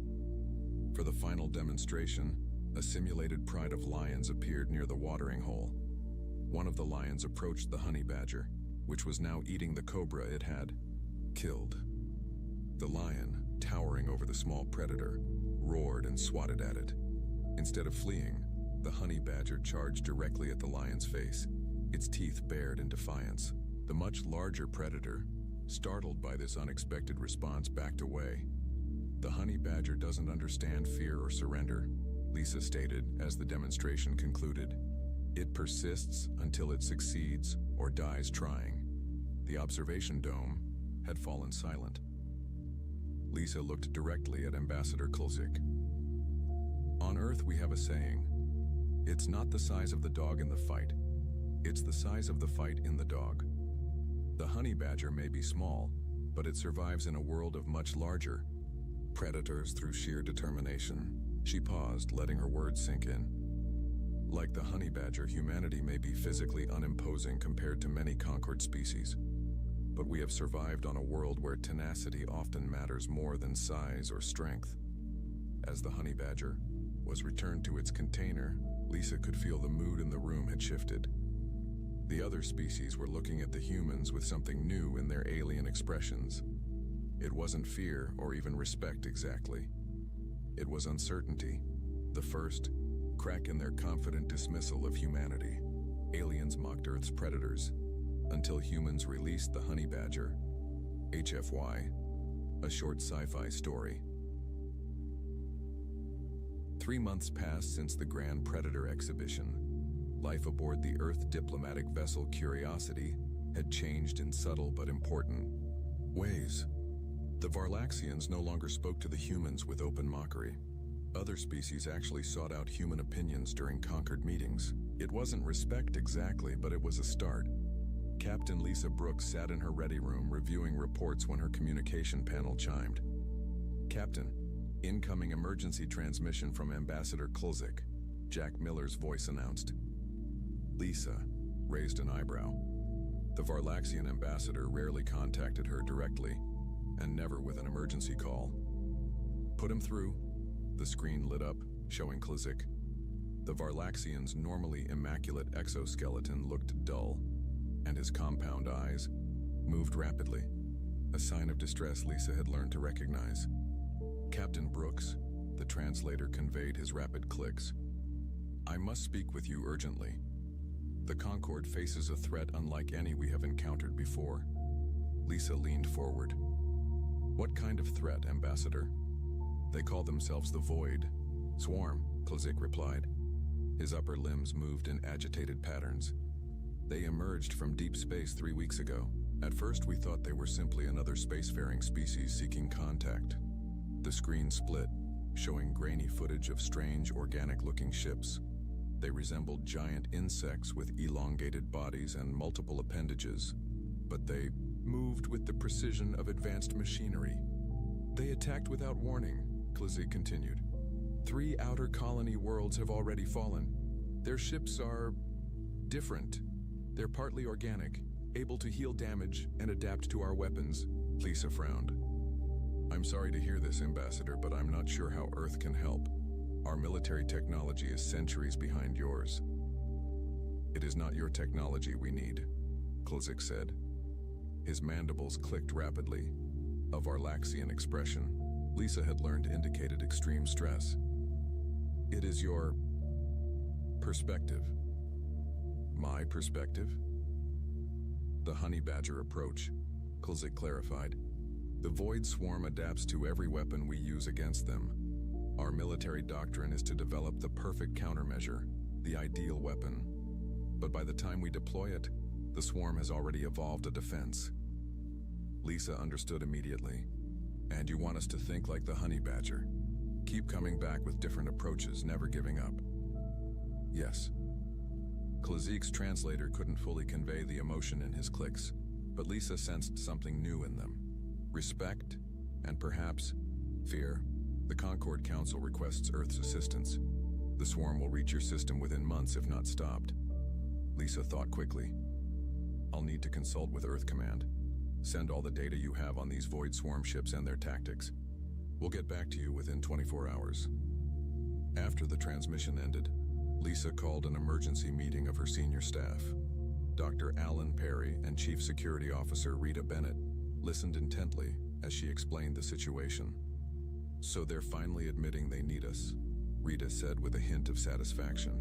For the final demonstration, a simulated pride of lions appeared near the watering hole. One of the lions approached the honey badger, which was now eating the cobra it had killed. The lion, towering over the small predator, roared and swatted at it. Instead of fleeing, the honey badger charged directly at the lion's face, its teeth bared in defiance. The much larger predator, startled by this unexpected response, backed away. The honey badger doesn't understand fear or surrender, Lisa stated as the demonstration concluded. It persists until it succeeds or dies trying. The observation dome had fallen silent. Lisa looked directly at Ambassador Klzik. On Earth we have a saying, it's not the size of the dog in the fight, it's the size of the fight in the dog. The honey badger may be small, but it survives in a world of much larger predators through sheer determination. She paused, letting her words sink in. Like the honey badger, humanity may be physically unimposing compared to many conquered species, but we have survived on a world where tenacity often matters more than size or strength. As the honey badger was returned to its container, Lisa could feel the mood in the room had shifted. The other species were looking at the humans with something new in their alien expressions. It wasn't fear or even respect exactly. It was uncertainty, the first crack in their confident dismissal of humanity. Aliens mocked Earth's predators until humans released the honey badger. HFY, a short sci-fi story. 3 months passed since the Grand Predator exhibition. Life aboard the Earth diplomatic vessel Curiosity had changed in subtle but important ways. The Varlaxians no longer spoke to the humans with open mockery. Other species actually sought out human opinions during conquered meetings. It wasn't respect exactly, but it was a start. Captain Lisa Brooks sat in her ready room reviewing reports when her communication panel chimed. Captain, incoming emergency transmission from Ambassador Klzik, Jack Miller's voice announced. Lisa raised an eyebrow. The Varlaxian ambassador rarely contacted her directly, and never with an emergency call. Put him through. The screen lit up, showing Klzik. The Varlaxian's normally immaculate exoskeleton looked dull, and his compound eyes moved rapidly, a sign of distress Lisa had learned to recognize. Captain Brooks, the translator conveyed his rapid clicks. I must speak with you urgently. The Concorde faces a threat unlike any we have encountered before. Lisa leaned forward. What kind of threat, Ambassador? They call themselves the Void. Swarm, Klzik replied. His upper limbs moved in agitated patterns. They emerged from deep space 3 weeks ago. At first we thought they were simply another spacefaring species seeking contact. The screen split, showing grainy footage of strange organic-looking ships. They resembled giant insects with elongated bodies and multiple appendages, but they moved with the precision of advanced machinery. They attacked without warning, Klzik continued. 3 outer colony worlds have already fallen. Their ships are different. They're partly organic, able to heal damage and adapt to our weapons. Lisa frowned. I'm sorry to hear this, Ambassador, but I'm not sure how Earth can help. Our military technology is centuries behind yours. It is not your technology we need, Klzik said. His mandibles clicked rapidly, a Varlaxian expression Lisa had learned indicated extreme stress. It is your perspective. My perspective? The honey badger approach, Klzik clarified. The Void Swarm adapts to every weapon we use against them. Our military doctrine is to develop the perfect countermeasure, the ideal weapon. But by the time we deploy it, the swarm has already evolved a defense. Lisa understood immediately. And you want us to think like the honey badger. Keep coming back with different approaches, never giving up. Yes. Klzik's translator couldn't fully convey the emotion in his clicks. But Lisa sensed something new in them. Respect, and perhaps fear. The Concord Council requests Earth's assistance. The swarm will reach your system within months if not stopped. Lisa thought quickly. I'll need to consult with Earth Command. Send all the data you have on these Void Swarm ships and their tactics. We'll get back to you within 24 hours. After the transmission ended, Lisa called an emergency meeting of her senior staff. Dr. Alan Perry and Chief Security Officer Rita Bennett listened intently as she explained the situation. So they're finally admitting they need us, Rita said with a hint of satisfaction.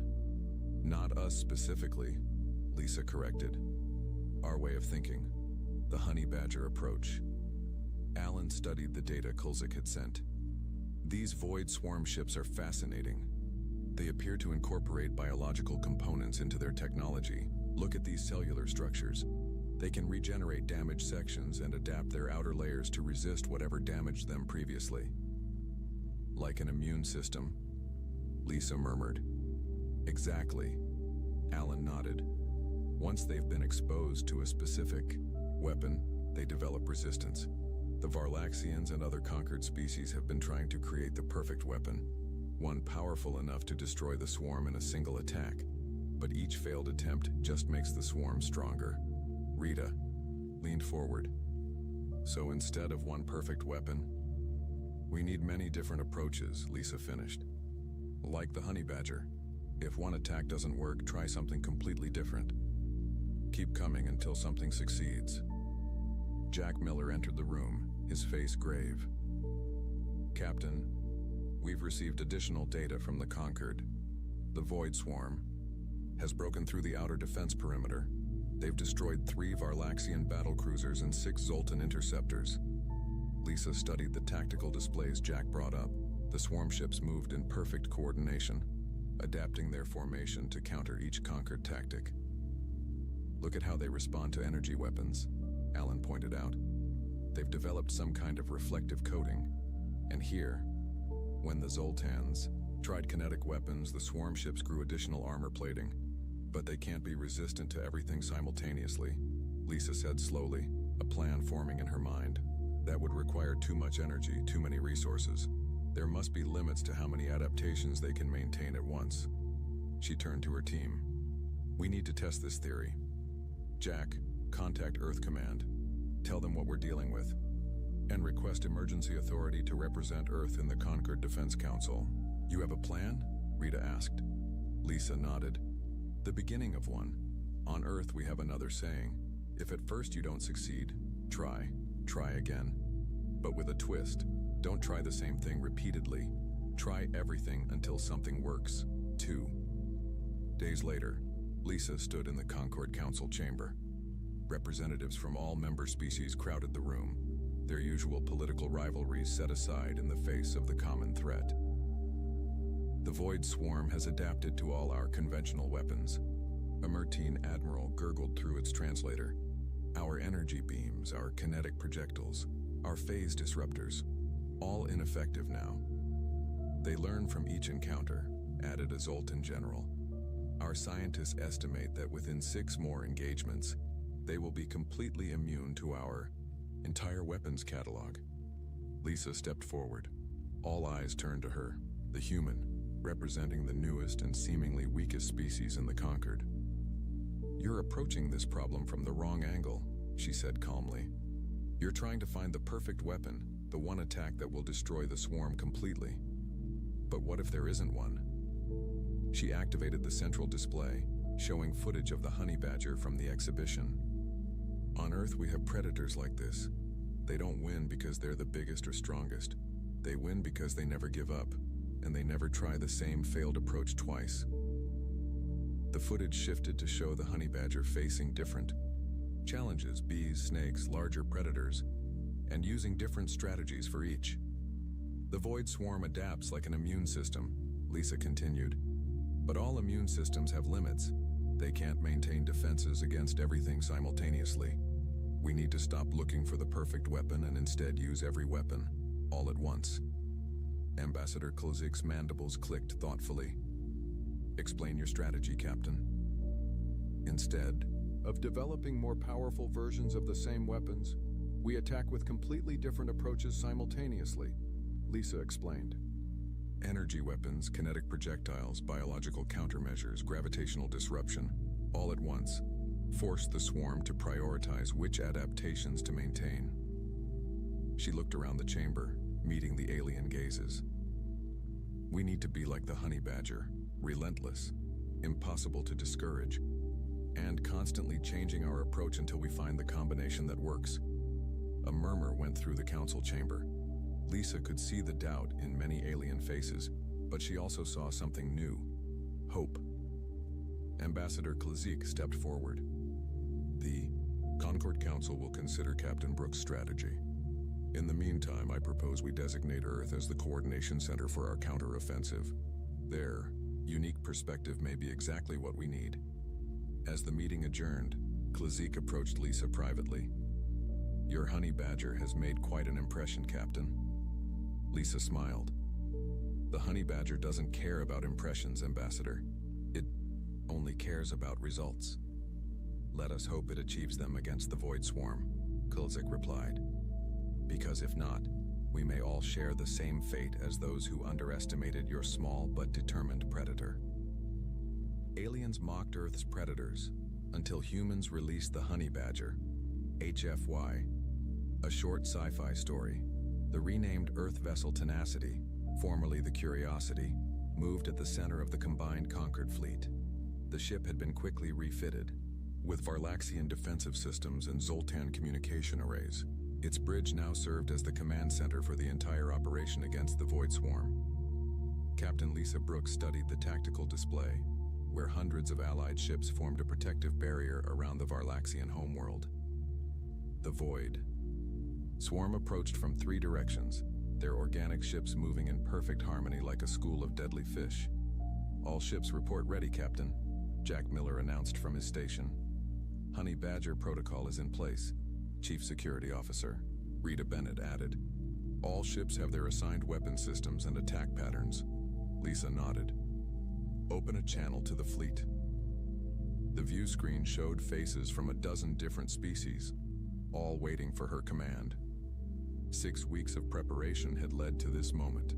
Not us specifically, Lisa corrected. Our way of thinking, the honey badger approach. Alan studied the data Kulzik had sent. These Void Swarm ships are fascinating. They appear to incorporate biological components into their technology. Look at these cellular structures. They can regenerate damaged sections and adapt their outer layers to resist whatever damaged them previously. Like an immune system, Lisa murmured. Exactly, Alan nodded. Once they've been exposed to a specific weapon, they develop resistance. The Varlaxians and other conquered species have been trying to create the perfect weapon, one powerful enough to destroy the swarm in a single attack. But each failed attempt just makes the swarm stronger. Rita leaned forward. So instead of one perfect weapon, we need many different approaches, Lisa finished. Like the honey badger. If one attack doesn't work, try something completely different. Keep coming until something succeeds. Jack Miller entered the room, his face grave. Captain, we've received additional data from the Concord. The Void Swarm has broken through the outer defense perimeter. They've destroyed 3 Varlaxian battlecruisers and 6 Zoltan interceptors. Lisa studied the tactical displays Jack brought up. The swarm ships moved in perfect coordination, adapting their formation to counter each Conquered tactic. Look at how they respond to energy weapons, Alan pointed out. They've developed some kind of reflective coating. And here, when the Zoltans tried kinetic weapons, the swarm ships grew additional armor plating. But they can't be resistant to everything simultaneously, Lisa said slowly, a plan forming in her mind. That would require too much energy, too many resources. There must be limits to how many adaptations they can maintain at once. She turned to her team. We need to test this theory. Jack, contact Earth Command. Tell them what we're dealing with. And request emergency authority to represent Earth in the Concord Defense Council. You have a plan? Rita asked. Lisa nodded. The beginning of one. On Earth we have another saying. If at first you don't succeed, try again. But with a twist. Don't try the same thing repeatedly. Try everything until something works. 2 days later, Lisa stood in the Concord Council chamber. Representatives from all member species crowded the room, their usual political rivalries set aside in the face of the common threat. The Void Swarm has adapted to all our conventional weapons. A Mertine admiral gurgled through its translator. Our energy beams, our kinetic projectiles, our phase disruptors, all ineffective now. They learn from each encounter, added a Zoltan general. Our scientists estimate that within 6 more engagements, they will be completely immune to our entire weapons catalog. Lisa stepped forward. All eyes turned to her, the human, representing the newest and seemingly weakest species in the Concord. You're approaching this problem from the wrong angle, she said calmly. You're trying to find the perfect weapon, the one attack that will destroy the swarm completely. But what if there isn't one? She activated the central display, showing footage of the honey badger from the exhibition. On Earth we have predators like this. They don't win because they're the biggest or strongest. They win because they never give up, and they never try the same failed approach twice. The footage shifted to show the honey badger facing different challenges, bees, snakes, larger predators, and using different strategies for each. The Void Swarm adapts like an immune system, Lisa continued. But all immune systems have limits. They can't maintain defenses against everything simultaneously. We need to stop looking for the perfect weapon and instead use every weapon, all at once. Ambassador Kulzik's mandibles clicked thoughtfully. Explain your strategy, Captain. Instead, of developing more powerful versions of the same weapons, we attack with completely different approaches simultaneously, Lisa explained. Energy weapons, kinetic projectiles, biological countermeasures, gravitational disruption, all at once, forced the swarm to prioritize which adaptations to maintain. She looked around the chamber, meeting the alien gazes. We need to be like the honey badger, relentless, impossible to discourage, and constantly changing our approach until we find the combination that works. A murmur went through the council chamber. Lisa could see the doubt in many alien faces, but she also saw something new: hope. Ambassador Chillax stepped forward. The Concord Council will consider Captain Brooks' strategy. In the meantime, I propose we designate Earth as the coordination center for our counteroffensive. Their unique perspective may be exactly what we need. As the meeting adjourned, Chillax approached Lisa privately. Your honey badger has made quite an impression, Captain. Lisa smiled. The honey badger doesn't care about impressions, Ambassador. It only cares about results. Let us hope it achieves them against the Void Swarm, Chillax replied. Because if not, we may all share the same fate as those who underestimated your small but determined predator. Aliens mocked Earth's predators until humans released the honey badger, HFY, a short sci-fi story. The renamed Earth vessel Tenacity, formerly the Curiosity, moved at the center of the combined Concord fleet. The ship had been quickly refitted, with Varlaxian defensive systems and Zoltan communication arrays. Its bridge now served as the command center for the entire operation against the Void Swarm. Captain Lisa Brooks studied the tactical display, where hundreds of Allied ships formed a protective barrier around the Varlaxian homeworld. The Void Swarm approached from 3 directions, their organic ships moving in perfect harmony like a school of deadly fish. All ships report ready, Captain, Jack Miller announced from his station. Honey Badger protocol is in place, Chief Security Officer Rita Bennett added. All ships have their assigned weapon systems and attack patterns. Lisa nodded. Open a channel to the fleet. The view screen showed faces from a dozen different species, all waiting for her command. 6 weeks of preparation had led to this moment.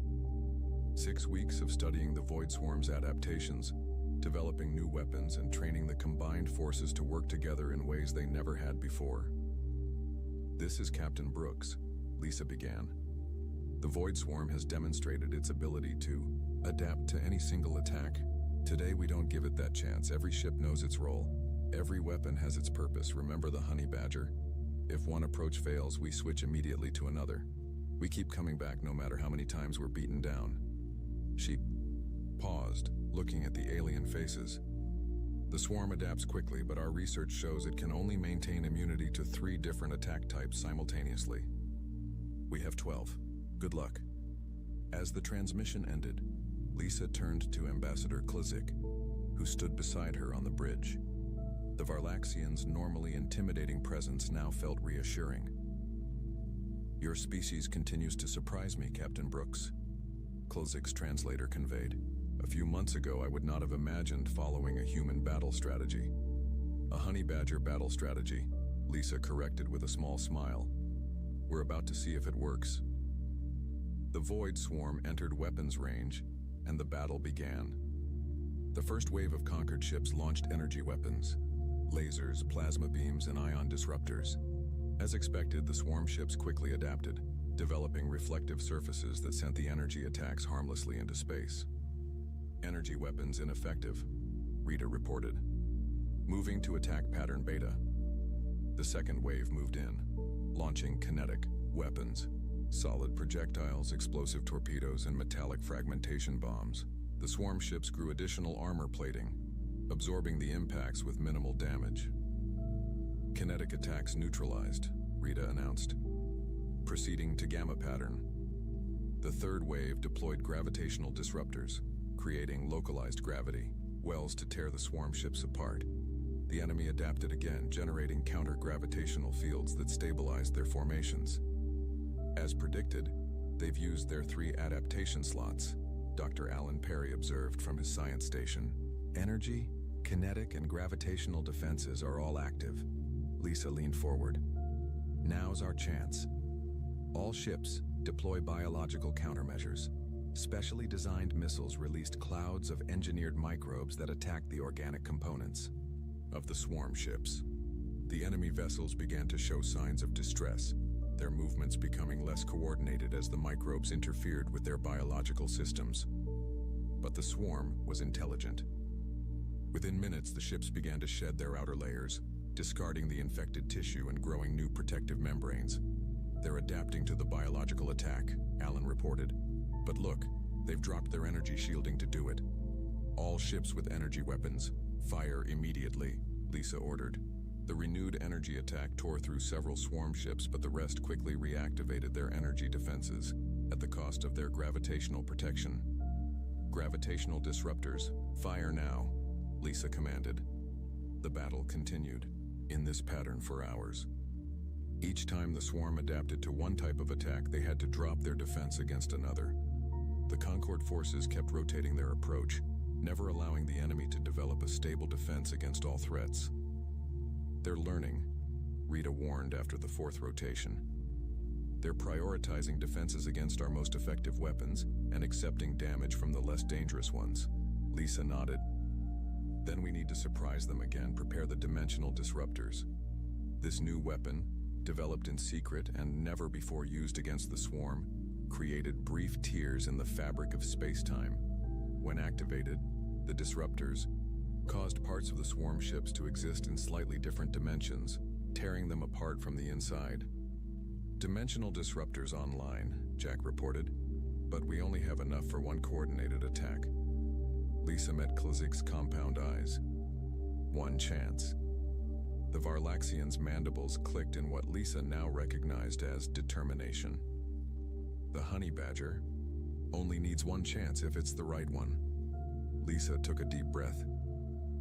6 weeks of studying the Void Swarm's adaptations, developing new weapons, and training the combined forces to work together in ways they never had before. This is Captain Brooks, Lisa began. The Void Swarm has demonstrated its ability to adapt to any single attack. Today we don't give it that chance. Every ship knows its role. Every weapon has its purpose. Remember the honey badger? If one approach fails, we switch immediately to another. We keep coming back no matter how many times we're beaten down. She paused, looking at the alien faces. The swarm adapts quickly, but our research shows it can only maintain immunity to 3 different attack types simultaneously. We have 12. Good luck. As the transmission ended, Lisa turned to Ambassador Chillax, who stood beside her on the bridge. The Varlaxians' normally intimidating presence now felt reassuring. Your species continues to surprise me, Captain Brooks, Chillax's translator conveyed. A few months ago, I would not have imagined following a human battle strategy. A honey badger battle strategy, Lisa corrected with a small smile. We're about to see if it works. The Void Swarm entered weapons range, and the battle began. The first wave of Concord ships launched energy weapons, lasers, plasma beams, and ion disruptors. As expected, the swarm ships quickly adapted, developing reflective surfaces that sent the energy attacks harmlessly into space. Energy weapons ineffective, Rita reported. Moving to attack pattern beta. The second wave moved in, launching kinetic weapons, solid projectiles, explosive torpedoes, and metallic fragmentation bombs. The swarm ships grew additional armor plating, absorbing the impacts with minimal damage. Kinetic attacks neutralized, Rita announced. Proceeding to gamma pattern. The third wave deployed gravitational disruptors, creating localized gravity, wells to tear the swarm ships apart. The enemy adapted again, generating counter-gravitational fields that stabilized their formations. As predicted, they've used their 3 adaptation slots, Dr. Alan Perry observed from his science station. Energy, Kinetic and gravitational defenses are all active. Lisa leaned forward. Now's our chance. All ships deploy biological countermeasures. Specially designed missiles released clouds of engineered microbes that attacked the organic components of the swarm ships. The enemy vessels began to show signs of distress, their movements becoming less coordinated as the microbes interfered with their biological systems. But the swarm was intelligent. Within minutes, the ships began to shed their outer layers, discarding the infected tissue and growing new protective membranes. They're adapting to the biological attack, Alan reported. But look, they've dropped their energy shielding to do it. All ships with energy weapons, fire immediately, Lisa ordered. The renewed energy attack tore through several swarm ships, but the rest quickly reactivated their energy defenses, at the cost of their gravitational protection. Gravitational disruptors, fire now, Lisa commanded. The battle continued, in this pattern for hours. Each time the swarm adapted to one type of attack, they had to drop their defense against another. The Concord forces kept rotating their approach, never allowing the enemy to develop a stable defense against all threats. They're learning, Rita warned after the fourth rotation. They're prioritizing defenses against our most effective weapons and accepting damage from the less dangerous ones. Lisa nodded. Then we need to surprise them again, prepare the dimensional disruptors. This new weapon, developed in secret and never before used against the swarm, created brief tears in the fabric of space-time. When activated, the disruptors caused parts of the swarm ships to exist in slightly different dimensions, tearing them apart from the inside. Dimensional disruptors online, Jack reported, but we only have enough for one coordinated attack. Lisa met Klizik's compound eyes. One chance. The Varlaxian's mandibles clicked in what Lisa now recognized as determination. The honey badger only needs one chance if it's the right one. Lisa took a deep breath.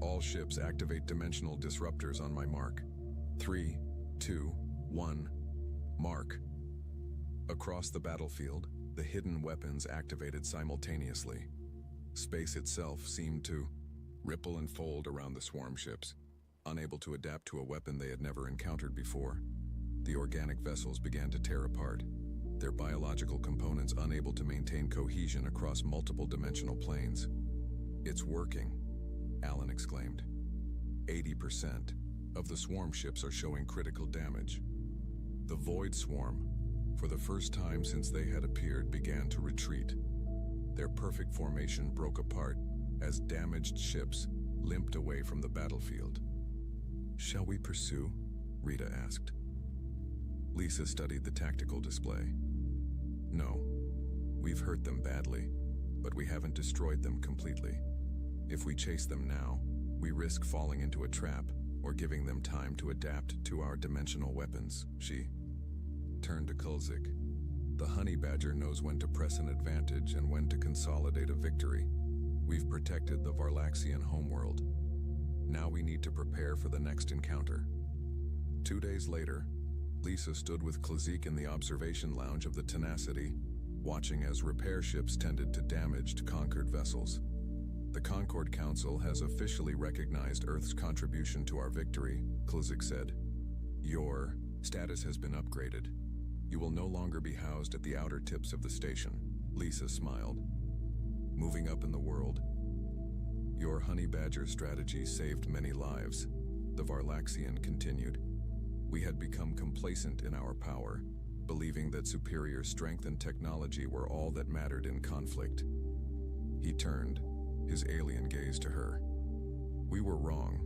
All ships activate dimensional disruptors on my mark. 3, 2, 1, mark. Across the battlefield, the hidden weapons activated simultaneously. Space itself seemed to ripple and fold around the swarm ships, unable to adapt to a weapon they had never encountered before. The organic vessels began to tear apart, their biological components unable to maintain cohesion across multiple dimensional planes. It's working, Alan exclaimed. 80% of the swarm ships are showing critical damage. The Void Swarm, for the first time since they had appeared, began to retreat. Their perfect formation broke apart as damaged ships limped away from the battlefield. Shall we pursue? Rita asked. Lisa studied the tactical display. No, we've hurt them badly, but we haven't destroyed them completely. If we chase them now, we risk falling into a trap or giving them time to adapt to our dimensional weapons, she turned to Kulzik. The honey badger knows when to press an advantage and when to consolidate a victory. We've protected the Varlaxian homeworld. Now we need to prepare for the next encounter. 2 days later, Lisa stood with Klizik in the observation lounge of the Tenacity, watching as repair ships tended to damaged Concord vessels. The Concord Council has officially recognized Earth's contribution to our victory, Klizik said. Your status has been upgraded. You will no longer be housed at the outer tips of the station, Lisa smiled. Moving up in the world. Your honey badger strategy saved many lives, the Varlaxian continued. We had become complacent in our power, believing that superior strength and technology were all that mattered in conflict. He turned, his alien gaze to her. We were wrong.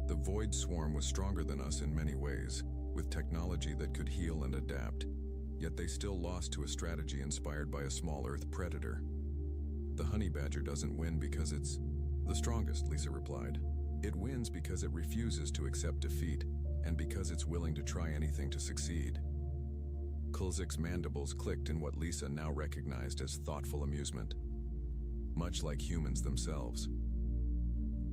The Void Swarm was stronger than us in many ways, with technology that could heal and adapt, yet they still lost to a strategy inspired by a small Earth predator. The honey badger doesn't win because it's the strongest, Lisa replied. It wins because it refuses to accept defeat, and because it's willing to try anything to succeed. Kulzik's mandibles clicked in what Lisa now recognized as thoughtful amusement. Much like humans themselves.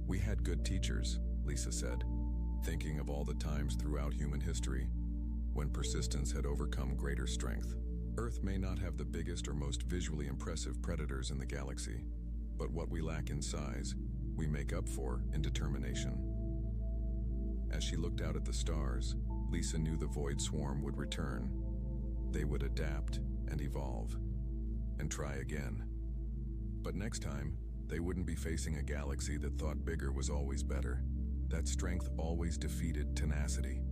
We had good teachers, Lisa said, thinking of all the times throughout human history when persistence had overcome greater strength. Earth may not have the biggest or most visually impressive predators in the galaxy, but what we lack in size, we make up for in determination. As she looked out at the stars, Lisa knew the Void Swarm would return. They would adapt and evolve, and try again. But next time, they wouldn't be facing a galaxy that thought bigger was always better. That strength always defeated tenacity.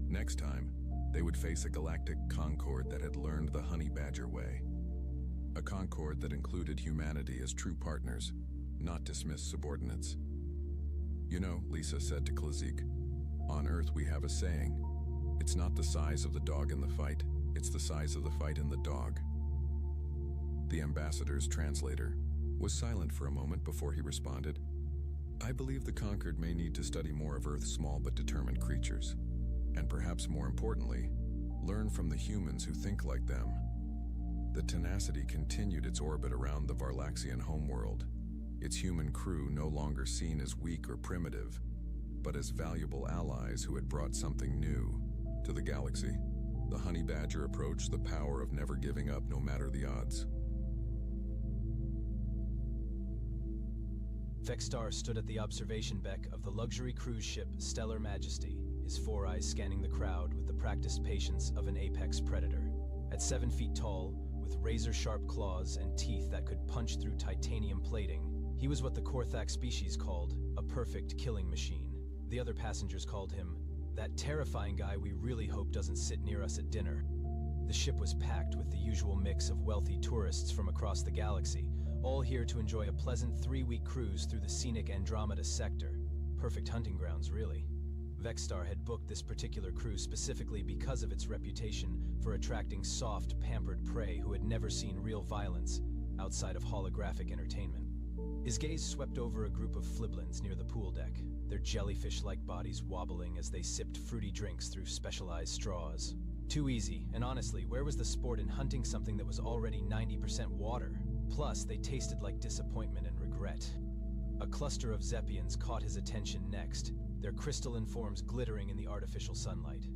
Next time, they would face a galactic concord that had learned the honey badger way. A concord that included humanity as true partners, not dismissed subordinates. You know, Lisa said to Klazik, on Earth we have a saying, it's not the size of the dog in the fight, it's the size of the fight in the dog. The ambassador's translator was silent for a moment before he responded, I believe the Conquered may need to study more of Earth's small but determined creatures, and perhaps more importantly, learn from the humans who think like them. The Tenacity continued its orbit around the Varlaxian homeworld, its human crew no longer seen as weak or primitive, but as valuable allies who had brought something new to the galaxy. The Honey Badger approached the power of never giving up no matter the odds. Vexstar stood at the observation deck of the luxury cruise ship Stellar Majesty, his four eyes scanning the crowd with the practiced patience of an apex predator. At 7 feet tall, with razor-sharp claws and teeth that could punch through titanium plating, he was what the Korthak species called a perfect killing machine. The other passengers called him that terrifying guy we really hope doesn't sit near us at dinner. The ship was packed with the usual mix of wealthy tourists from across the galaxy, all here to enjoy a pleasant 3-week cruise through the scenic Andromeda sector. Perfect hunting grounds, really. Vexstar had booked this particular cruise specifically because of its reputation for attracting soft, pampered prey who had never seen real violence outside of holographic entertainment. His gaze swept over a group of fliblins near the pool deck, their jellyfish-like bodies wobbling as they sipped fruity drinks through specialized straws. Too easy, and honestly, where was the sport in hunting something that was already 90% water? Plus, they tasted like disappointment and regret. A cluster of Zeppians caught his attention next, their crystalline forms glittering in the artificial sunlight.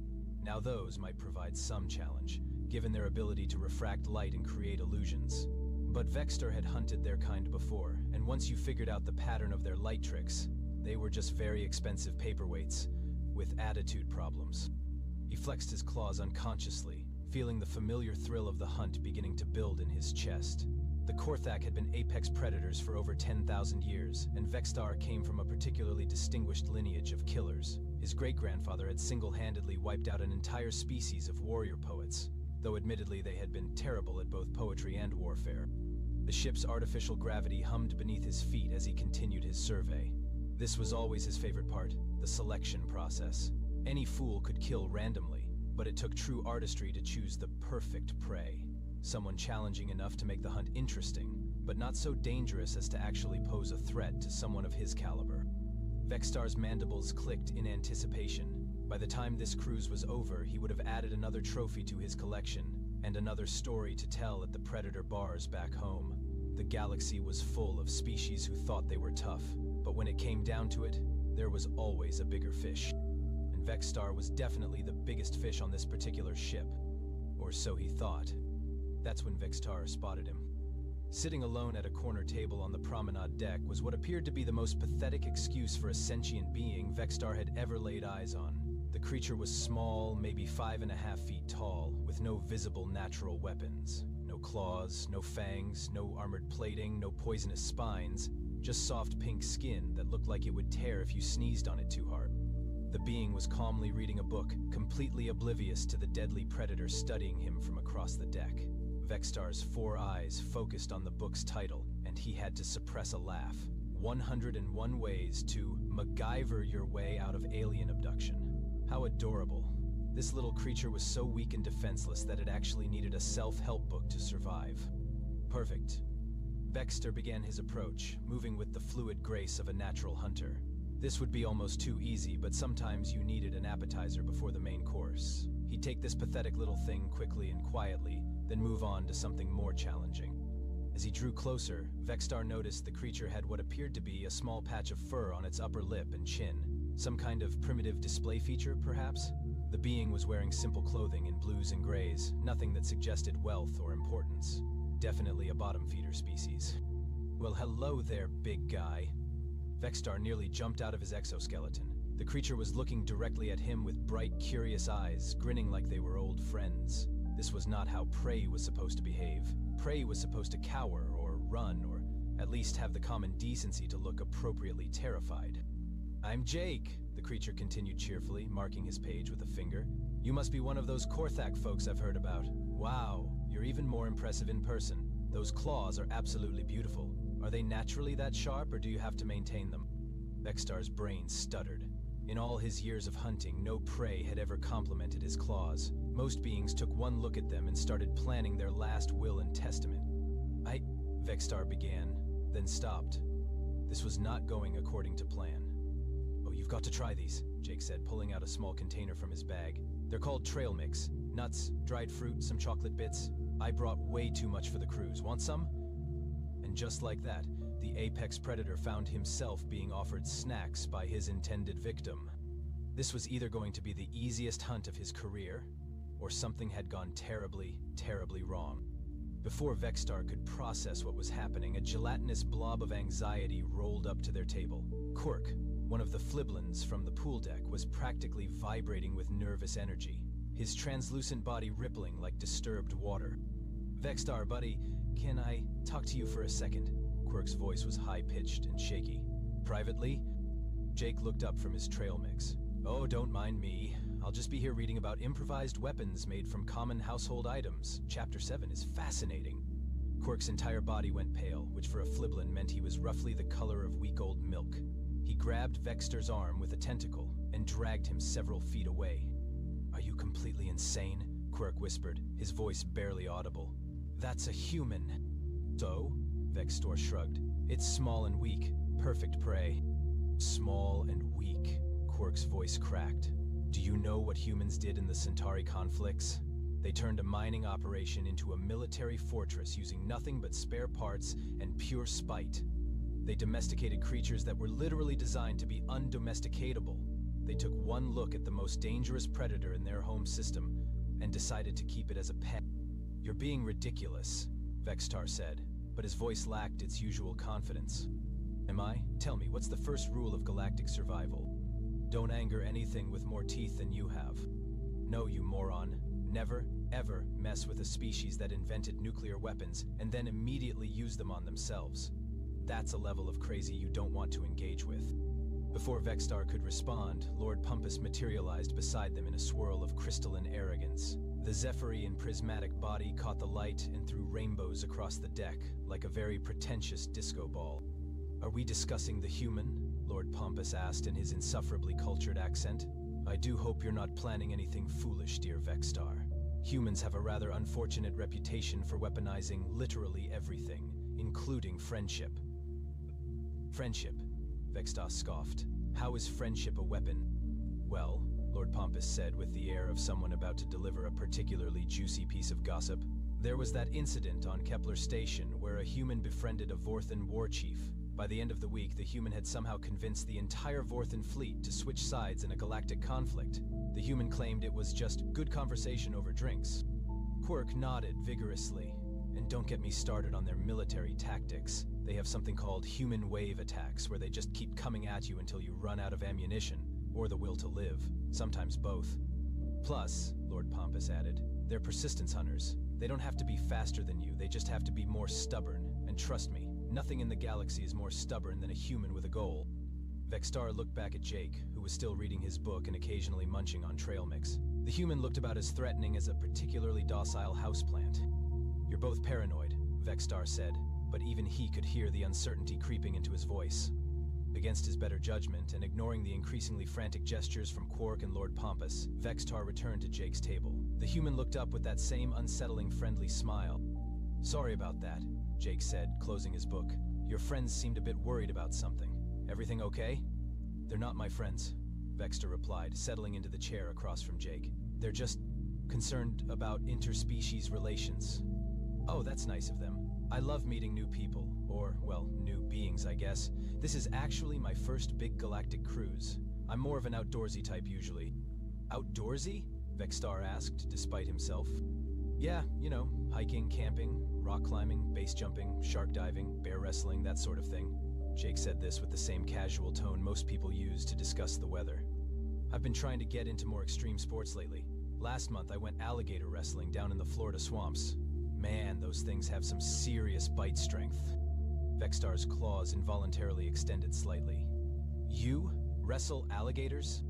Now those might provide some challenge, given their ability to refract light and create illusions. But Vexstar had hunted their kind before, and once you figured out the pattern of their light tricks, they were just very expensive paperweights, with attitude problems. He flexed his claws unconsciously, feeling the familiar thrill of the hunt beginning to build in his chest. The Korthak had been apex predators for over 10,000 years, and Vexstar came from a particularly distinguished lineage of killers. His great-grandfather had single-handedly wiped out an entire species of warrior poets, though admittedly they had been terrible at both poetry and warfare. The ship's artificial gravity hummed beneath his feet as he continued his survey. This was always his favorite part, the selection process. Any fool could kill randomly, but it took true artistry to choose the perfect prey. Someone challenging enough to make the hunt interesting, but not so dangerous as to actually pose a threat to someone of his caliber. Vexstar's mandibles clicked in anticipation. By the time this cruise was over, he would have added another trophy to his collection, and another story to tell at the predator bars back home. The galaxy was full of species who thought they were tough, but when it came down to it, there was always a bigger fish. And Vexstar was definitely the biggest fish on this particular ship. Or so he thought. That's when Vexstar spotted him. Sitting alone at a corner table on the promenade deck was what appeared to be the most pathetic excuse for a sentient being Vexstar had ever laid eyes on. The creature was small, maybe 5.5 feet tall, with no visible natural weapons. No claws, no fangs, no armored plating, no poisonous spines, just soft pink skin that looked like it would tear if you sneezed on it too hard. The being was calmly reading a book, completely oblivious to the deadly predator studying him from across the deck. Vexstar's 4 eyes focused on the book's title, and he had to suppress a laugh. 101 Ways to MacGyver Your Way Out of Alien Abduction. How adorable. This little creature was so weak and defenseless that it actually needed a self-help book to survive. Perfect. Vexstar began his approach, moving with the fluid grace of a natural hunter. This would be almost too easy, but sometimes you needed an appetizer before the main course. He'd take this pathetic little thing quickly and quietly, then move on to something more challenging. As he drew closer, Vexstar noticed the creature had what appeared to be a small patch of fur on its upper lip and chin. Some kind of primitive display feature, perhaps? The being was wearing simple clothing in blues and grays, nothing that suggested wealth or importance. Definitely a bottom feeder species. Well, hello there, big guy. Vexstar nearly jumped out of his exoskeleton. The creature was looking directly at him with bright, curious eyes, grinning like they were old friends. This was not how prey was supposed to behave. Prey was supposed to cower or run or at least have the common decency to look appropriately terrified. "I'm Jake," the creature continued cheerfully, marking his page with a finger. "You must be one of those Korthak folks I've heard about. Wow, you're even more impressive in person. Those claws are absolutely beautiful. Are they naturally that sharp, or do you have to maintain them?" Vexstar's brain stuttered. In all his years of hunting, no prey had ever complimented his claws. Most beings took one look at them and started planning their last will and testament. Vexstar began, then stopped. This was not going according to plan. "Oh, you've got to try these," Jake said, pulling out a small container from his bag. "They're called trail mix. Nuts, dried fruit, some chocolate bits. I brought way too much for the cruise. Want some?" And just like that, the apex predator found himself being offered snacks by his intended victim. This was either going to be the easiest hunt of his career, or something had gone terribly, terribly wrong. Before Vexstar could process what was happening, a gelatinous blob of anxiety rolled up to their table. Quirk, one of the fliblins from the pool deck, was practically vibrating with nervous energy, his translucent body rippling like disturbed water. "Vexstar, buddy, can I talk to you for a second?" Quirk's voice was high-pitched and shaky. "Privately?" Jake looked up from his trail mix. "Oh, don't mind me. I'll just be here reading about improvised weapons made from common household items. Chapter 7 is fascinating." Quirk's entire body went pale, which for a fliblin meant he was roughly the color of week-old milk. He grabbed Vexstar's arm with a tentacle and dragged him several feet away. "Are you completely insane?" Quirk whispered, his voice barely audible. "That's a human." "So?" Vexstar shrugged. "It's small and weak. Perfect prey." "Small and weak," Quirk's voice cracked. "Do you know what humans did in the Centauri conflicts? They turned a mining operation into a military fortress using nothing but spare parts and pure spite. They domesticated creatures that were literally designed to be undomesticatable. They took one look at the most dangerous predator in their home system and decided to keep it as a pet." "You're being ridiculous," Vexstar said, but his voice lacked its usual confidence. "Am I? Tell me, what's the first rule of galactic survival?" "Don't anger anything with more teeth than you have." "No, you moron. Never, ever mess with a species that invented nuclear weapons and then immediately used them on themselves. That's a level of crazy you don't want to engage with." Before Vexstar could respond, Lord Pumpus materialized beside them in a swirl of crystalline arrogance. The Zephyrian prismatic body caught the light and threw rainbows across the deck, like a very pretentious disco ball. "Are we discussing the human?" Lord Pompous asked in his insufferably cultured accent. "I do hope you're not planning anything foolish, dear Vexstar. Humans have a rather unfortunate reputation for weaponizing literally everything, including friendship." "Friendship?" Vexstar scoffed. "How is friendship a weapon?" "Well," Lord Pompous said with the air of someone about to deliver a particularly juicy piece of gossip, "there was that incident on Kepler Station where a human befriended a Vorthan war chief. By the end of the week, the human had somehow convinced the entire Vorthan fleet to switch sides in a galactic conflict. The human claimed it was just good conversation over drinks." Quirk nodded vigorously. "And don't get me started on their military tactics. They have something called human wave attacks, where they just keep coming at you until you run out of ammunition, or the will to live, sometimes both. Plus," Lord Pompous added, "they're persistence hunters. They don't have to be faster than you, they just have to be more stubborn. And trust me, nothing in the galaxy is more stubborn than a human with a goal." Vexstar looked back at Jake, who was still reading his book and occasionally munching on trail mix. The human looked about as threatening as a particularly docile houseplant. "You're both paranoid," Vexstar said, but even he could hear the uncertainty creeping into his voice. Against his better judgment, and ignoring the increasingly frantic gestures from Quark and Lord Pompous, Vexstar returned to Jake's table. The human looked up with that same unsettling friendly smile. "Sorry about that," Jake said, closing his book. "Your friends seemed a bit worried about something. Everything okay?" "They're not my friends," Vexstar replied, settling into the chair across from Jake. "They're just concerned about interspecies relations." "Oh, that's nice of them. I love meeting new people, or, well, new beings, I guess. This is actually my first big galactic cruise. I'm more of an outdoorsy type usually." "Outdoorsy?" Vexstar asked, despite himself. "Yeah, you know, hiking, camping, rock climbing, base jumping, shark diving, bear wrestling, that sort of thing." Jake said this with the same casual tone most people use to discuss the weather. I've been trying to get into more extreme sports lately. Last month I went alligator wrestling down in the Florida swamps. Man, those things have some serious bite strength. Vextar's claws involuntarily extended slightly. You wrestle alligators?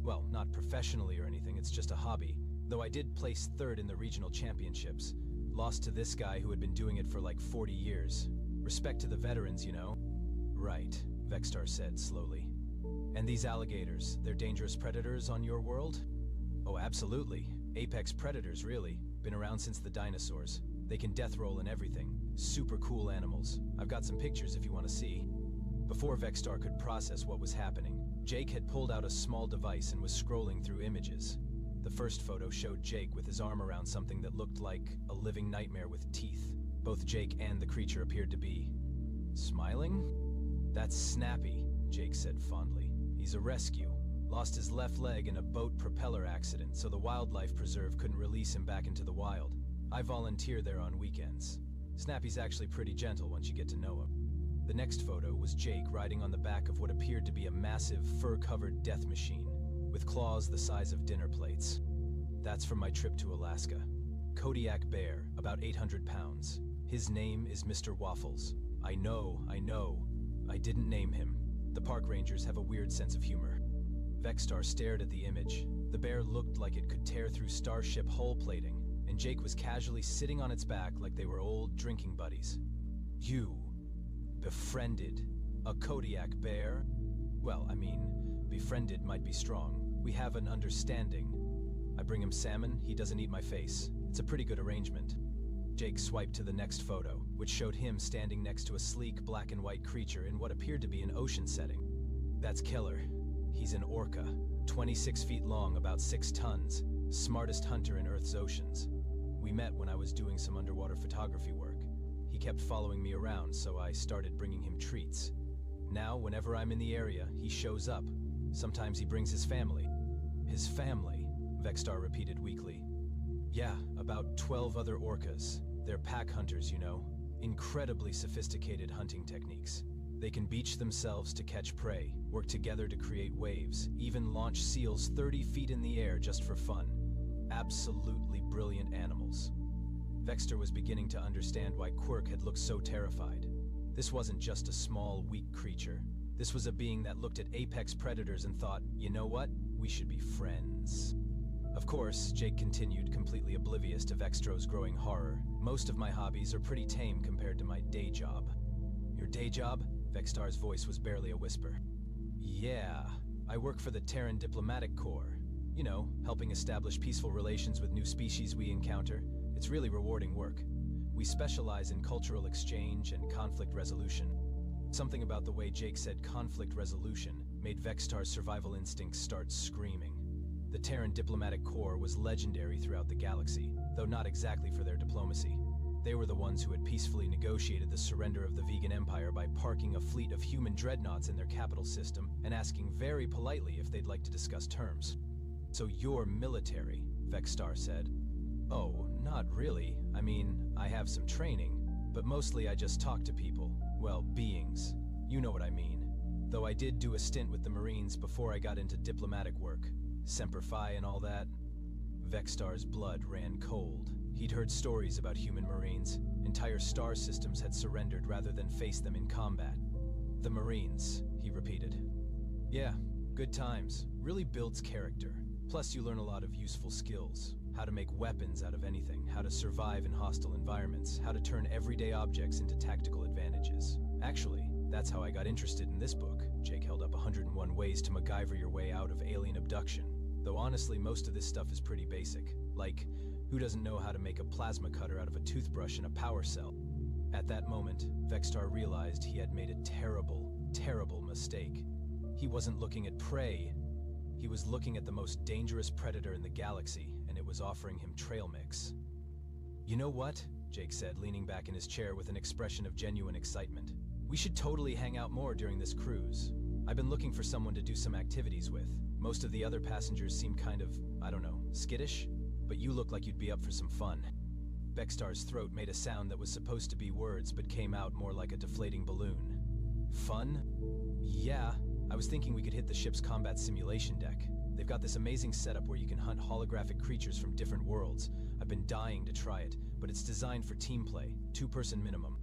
Well, not professionally or anything, it's just a hobby. Though I did place third in the regional championships. Lost to this guy who had been doing it for like 40 years. Respect to the veterans, you know? Right, Vextar said slowly. And these alligators, they're dangerous predators on your world? Oh, absolutely. Apex predators, really. Been around since the dinosaurs. They can death roll and everything. Super cool animals. I've got some pictures if you want to see. Before Vextar could process what was happening, Jake had pulled out a small device and was scrolling through images. The first photo showed Jake with his arm around something that looked like a living nightmare with teeth. Both Jake and the creature appeared to be smiling? That's Snappy, Jake said fondly. He's a rescue. Lost his left leg in a boat propeller accident, so the wildlife preserve couldn't release him back into the wild. I volunteer there on weekends. Snappy's actually pretty gentle once you get to know him. The next photo was Jake riding on the back of what appeared to be a massive fur-covered death machine, with claws the size of dinner plates. That's from my trip to Alaska. Kodiak bear, about 800 pounds. His name is Mr. Waffles. I know. I didn't name him. The park rangers have a weird sense of humor. Vextar stared at the image. The bear looked like it could tear through starship hull plating, and Jake was casually sitting on its back like they were old drinking buddies. You befriended a Kodiak bear? Well, I mean, befriended might be strong. We have an understanding. I bring him salmon, he doesn't eat my face. It's a pretty good arrangement. Jake swiped to the next photo, which showed him standing next to a sleek black and white creature in what appeared to be an ocean setting. That's Killer. He's an orca, 26 feet long, about 6 tons, smartest hunter in Earth's oceans. We met when I was doing some underwater photography work. He kept following me around, so I started bringing him treats. Now, whenever I'm in the area, he shows up. Sometimes he brings his family. His family, Vextar repeated weakly. Yeah, about 12 other orcas. They're pack hunters, you know. Incredibly sophisticated hunting techniques. They can beach themselves to catch prey, work together to create waves, even launch seals 30 feet in the air just for fun. Absolutely brilliant animals. Vextar was beginning to understand why Quirk had looked so terrified. This wasn't just a small, weak creature. This was a being that looked at apex predators and thought, you know what? We should be friends. Of course, Jake continued, completely oblivious to Vextar's growing horror. Most of my hobbies are pretty tame compared to my day job. Your day job? Vextar's voice was barely a whisper. Yeah, I work for the Terran Diplomatic Corps. You know, helping establish peaceful relations with new species we encounter. It's really rewarding work. We specialize in cultural exchange and conflict resolution. Something about the way Jake said conflict resolution made Vextar's survival instincts start screaming. The Terran Diplomatic Corps was legendary throughout the galaxy, though not exactly for their diplomacy. They were the ones who had peacefully negotiated the surrender of the Vegan Empire by parking a fleet of human dreadnoughts in their capital system and asking very politely if they'd like to discuss terms. So you're military, Vextar said. Oh, not really. I mean, I have some training, but mostly I just talk to people. Well, beings. You know what I mean. Though I did do a stint with the Marines before I got into diplomatic work. Semper Fi and all that. Vextar's blood ran cold. He'd heard stories about human Marines. Entire star systems had surrendered rather than face them in combat. The Marines, he repeated. Yeah, good times. Really builds character. Plus you learn a lot of useful skills. How to make weapons out of anything, how to survive in hostile environments, how to turn everyday objects into tactical advantages. Actually, that's how I got interested in this book. Jake held up 101 ways to MacGyver your way out of alien abduction. Though honestly, most of this stuff is pretty basic. Like, who doesn't know how to make a plasma cutter out of a toothbrush and a power cell? At that moment, Vextar realized he had made a terrible, terrible mistake. He wasn't looking at prey. He was looking at the most dangerous predator in the galaxy, and it was offering him trail mix. You know what? Jake said, leaning back in his chair with an expression of genuine excitement. We should totally hang out more during this cruise. I've been looking for someone to do some activities with. Most of the other passengers seem kind of, I don't know, skittish? But you look like you'd be up for some fun. Vextar's throat made a sound that was supposed to be words but came out more like a deflating balloon. Fun? Yeah, I was thinking we could hit the ship's combat simulation deck. They've got this amazing setup where you can hunt holographic creatures from different worlds. I've been dying to try it, but it's designed for team play, 2-person minimum.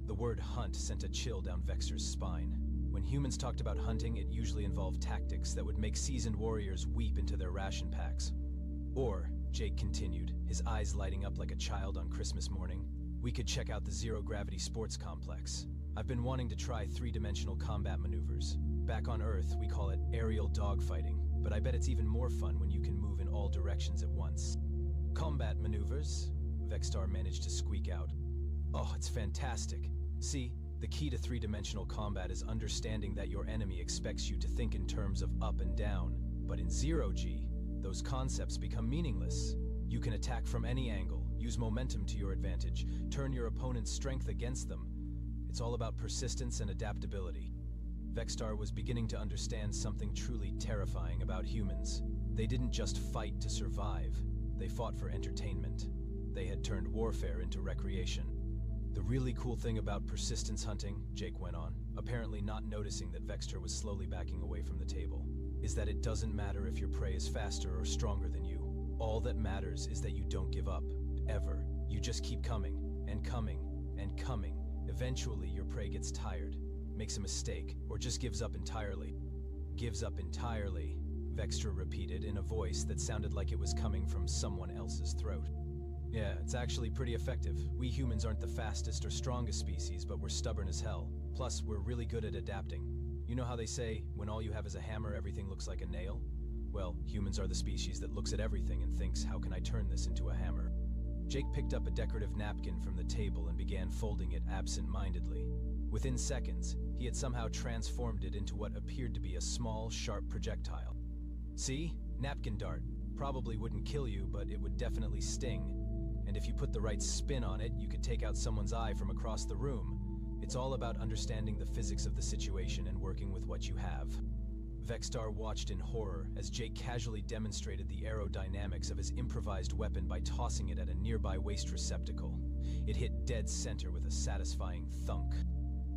The word hunt sent a chill down Vexter's spine. When humans talked about hunting, it usually involved tactics that would make seasoned warriors weep into their ration packs. Or, Jake continued, his eyes lighting up like a child on Christmas morning, we could check out the zero-gravity sports complex. I've been wanting to try 3-dimensional combat maneuvers. Back on Earth, we call it aerial dogfighting, but I bet it's even more fun when you can move in all directions at once. Combat maneuvers? Vextar managed to squeak out. Oh, it's fantastic. See, the key to 3-dimensional combat is understanding that your enemy expects you to think in terms of up and down. But in 0G, those concepts become meaningless. You can attack from any angle, use momentum to your advantage, turn your opponent's strength against them. It's all about persistence and adaptability. Vextar was beginning to understand something truly terrifying about humans. They didn't just fight to survive. They fought for entertainment. They had turned warfare into recreation. The really cool thing about persistence hunting, Jake went on, apparently not noticing that Vexter was slowly backing away from the table, is that it doesn't matter if your prey is faster or stronger than you. All that matters is that you don't give up, ever. You just keep coming, and coming, and coming. Eventually, your prey gets tired, makes a mistake, or just gives up entirely. Gives up entirely, Vexter repeated in a voice that sounded like it was coming from someone else's throat. Yeah, it's actually pretty effective. We humans aren't the fastest or strongest species, but we're stubborn as hell. Plus, we're really good at adapting. You know how they say, when all you have is a hammer, everything looks like a nail? Well, humans are the species that looks at everything and thinks, how can I turn this into a hammer? Jake picked up a decorative napkin from the table and began folding it absent-mindedly. Within seconds, he had somehow transformed it into what appeared to be a small, sharp projectile. See? Napkin dart. Probably wouldn't kill you, but it would definitely sting. And if you put the right spin on it, you could take out someone's eye from across the room. It's all about understanding the physics of the situation and working with what you have. Vextar watched in horror as Jake casually demonstrated the aerodynamics of his improvised weapon by tossing it at a nearby waste receptacle. It hit dead center with a satisfying thunk.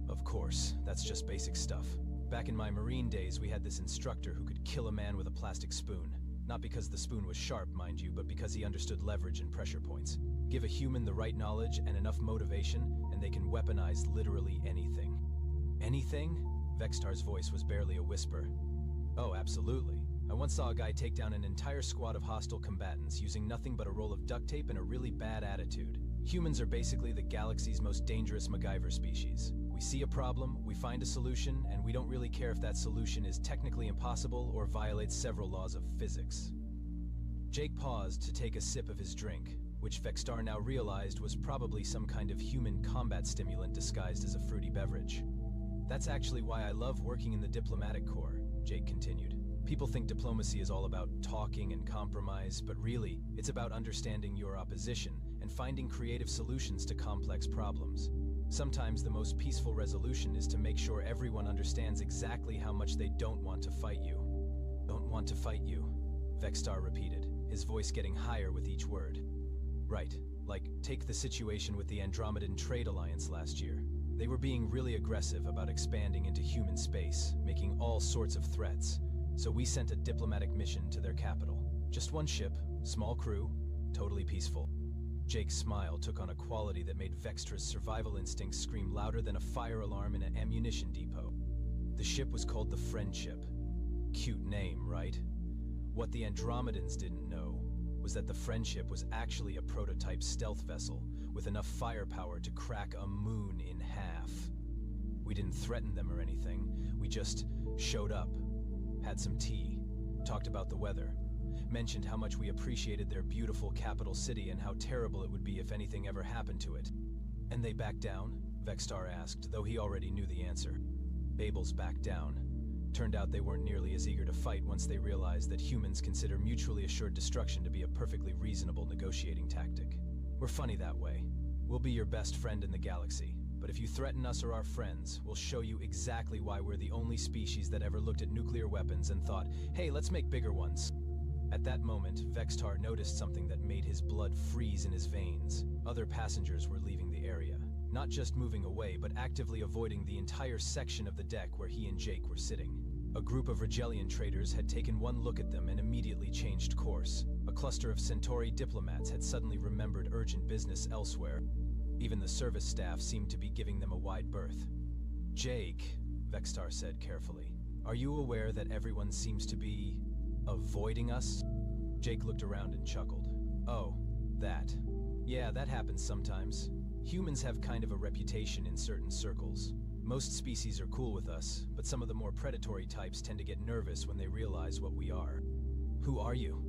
Of course, that's just basic stuff. Back in my Marine days, we had this instructor who could kill a man with a plastic spoon. Not because the spoon was sharp, mind you, but because he understood leverage and pressure points. Give a human the right knowledge and enough motivation, and they can weaponize literally anything. Anything? Vextar's voice was barely a whisper. Oh, absolutely. I once saw a guy take down an entire squad of hostile combatants using nothing but a roll of duct tape and a really bad attitude. Humans are basically the galaxy's most dangerous MacGyver species. We see a problem, we find a solution, and we don't really care if that solution is technically impossible or violates several laws of physics. Jake paused to take a sip of his drink, which Vextar now realized was probably some kind of human combat stimulant disguised as a fruity beverage. That's actually why I love working in the diplomatic corps, Jake continued. People think diplomacy is all about talking and compromise, but really, it's about understanding your opposition and finding creative solutions to complex problems. Sometimes the most peaceful resolution is to make sure everyone understands exactly how much they don't want to fight you. Don't want to fight you, Vextar repeated, his voice getting higher with each word. Right, like take the situation with the Andromedan Trade Alliance last year. They were being really aggressive about expanding into human space, making all sorts of threats. So we sent a diplomatic mission to their capital. Just one ship, small crew, totally peaceful. Jake's smile took on a quality that made Vextra's survival instincts scream louder than a fire alarm in an ammunition depot. The ship was called the Friendship. Cute name, right? What the Andromedans didn't know was that the Friendship was actually a prototype stealth vessel with enough firepower to crack a moon in half. We didn't threaten them or anything. We just showed up, had some tea, talked about the weather, mentioned how much we appreciated their beautiful capital city and how terrible it would be if anything ever happened to it. And they backed down? Vextar asked, though he already knew the answer. Babel's backed down. Turned out they weren't nearly as eager to fight once they realized that humans consider mutually assured destruction to be a perfectly reasonable negotiating tactic. We're funny that way. We'll be your best friend in the galaxy, but if you threaten us or our friends, we'll show you exactly why we're the only species that ever looked at nuclear weapons and thought, hey, let's make bigger ones. At that moment, Vextar noticed something that made his blood freeze in his veins. Other passengers were leaving the area. not just moving away, but actively avoiding the entire section of the deck where he and Jake were sitting. A group of Regelian traders had taken one look at them and immediately changed course. A cluster of Centauri diplomats had suddenly remembered urgent business elsewhere. Even the service staff seemed to be giving them a wide berth. "Jake," Vextar said carefully, "are you aware that everyone seems to be avoiding us?" Jake looked around and chuckled. "Oh, that. Yeah, that happens sometimes. Humans have kind of a reputation in certain circles. Most species are cool with us, but some of the more predatory types tend to get nervous when they realize what we are." "Who are you?"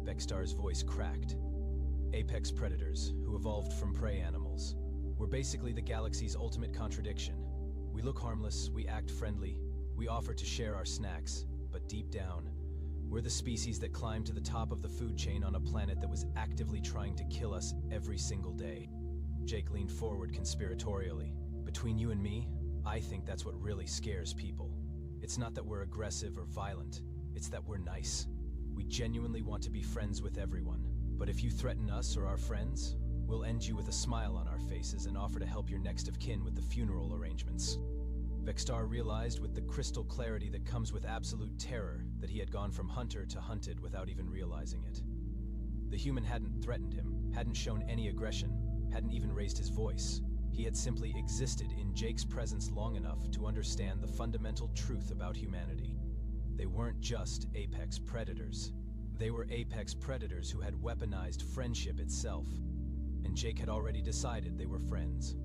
Vextar's voice cracked. "Apex predators, who evolved from prey animals. We're basically the galaxy's ultimate contradiction. We look harmless, we act friendly, we offer to share our snacks, but deep down, we're the species that climbed to the top of the food chain on a planet that was actively trying to kill us every single day." Jake leaned forward conspiratorially. "Between you and me, I think that's what really scares people. It's not that we're aggressive or violent, it's that we're nice. We genuinely want to be friends with everyone. But if you threaten us or our friends, we'll end you with a smile on our faces and offer to help your next of kin with the funeral arrangements." Vextar realized with the crystal clarity that comes with absolute terror that he had gone from hunter to hunted without even realizing it. The human hadn't threatened him, hadn't shown any aggression, hadn't even raised his voice. He had simply existed in Jake's presence long enough to understand the fundamental truth about humanity. They weren't just apex predators. They were apex predators who had weaponized friendship itself. And Jake had already decided they were friends.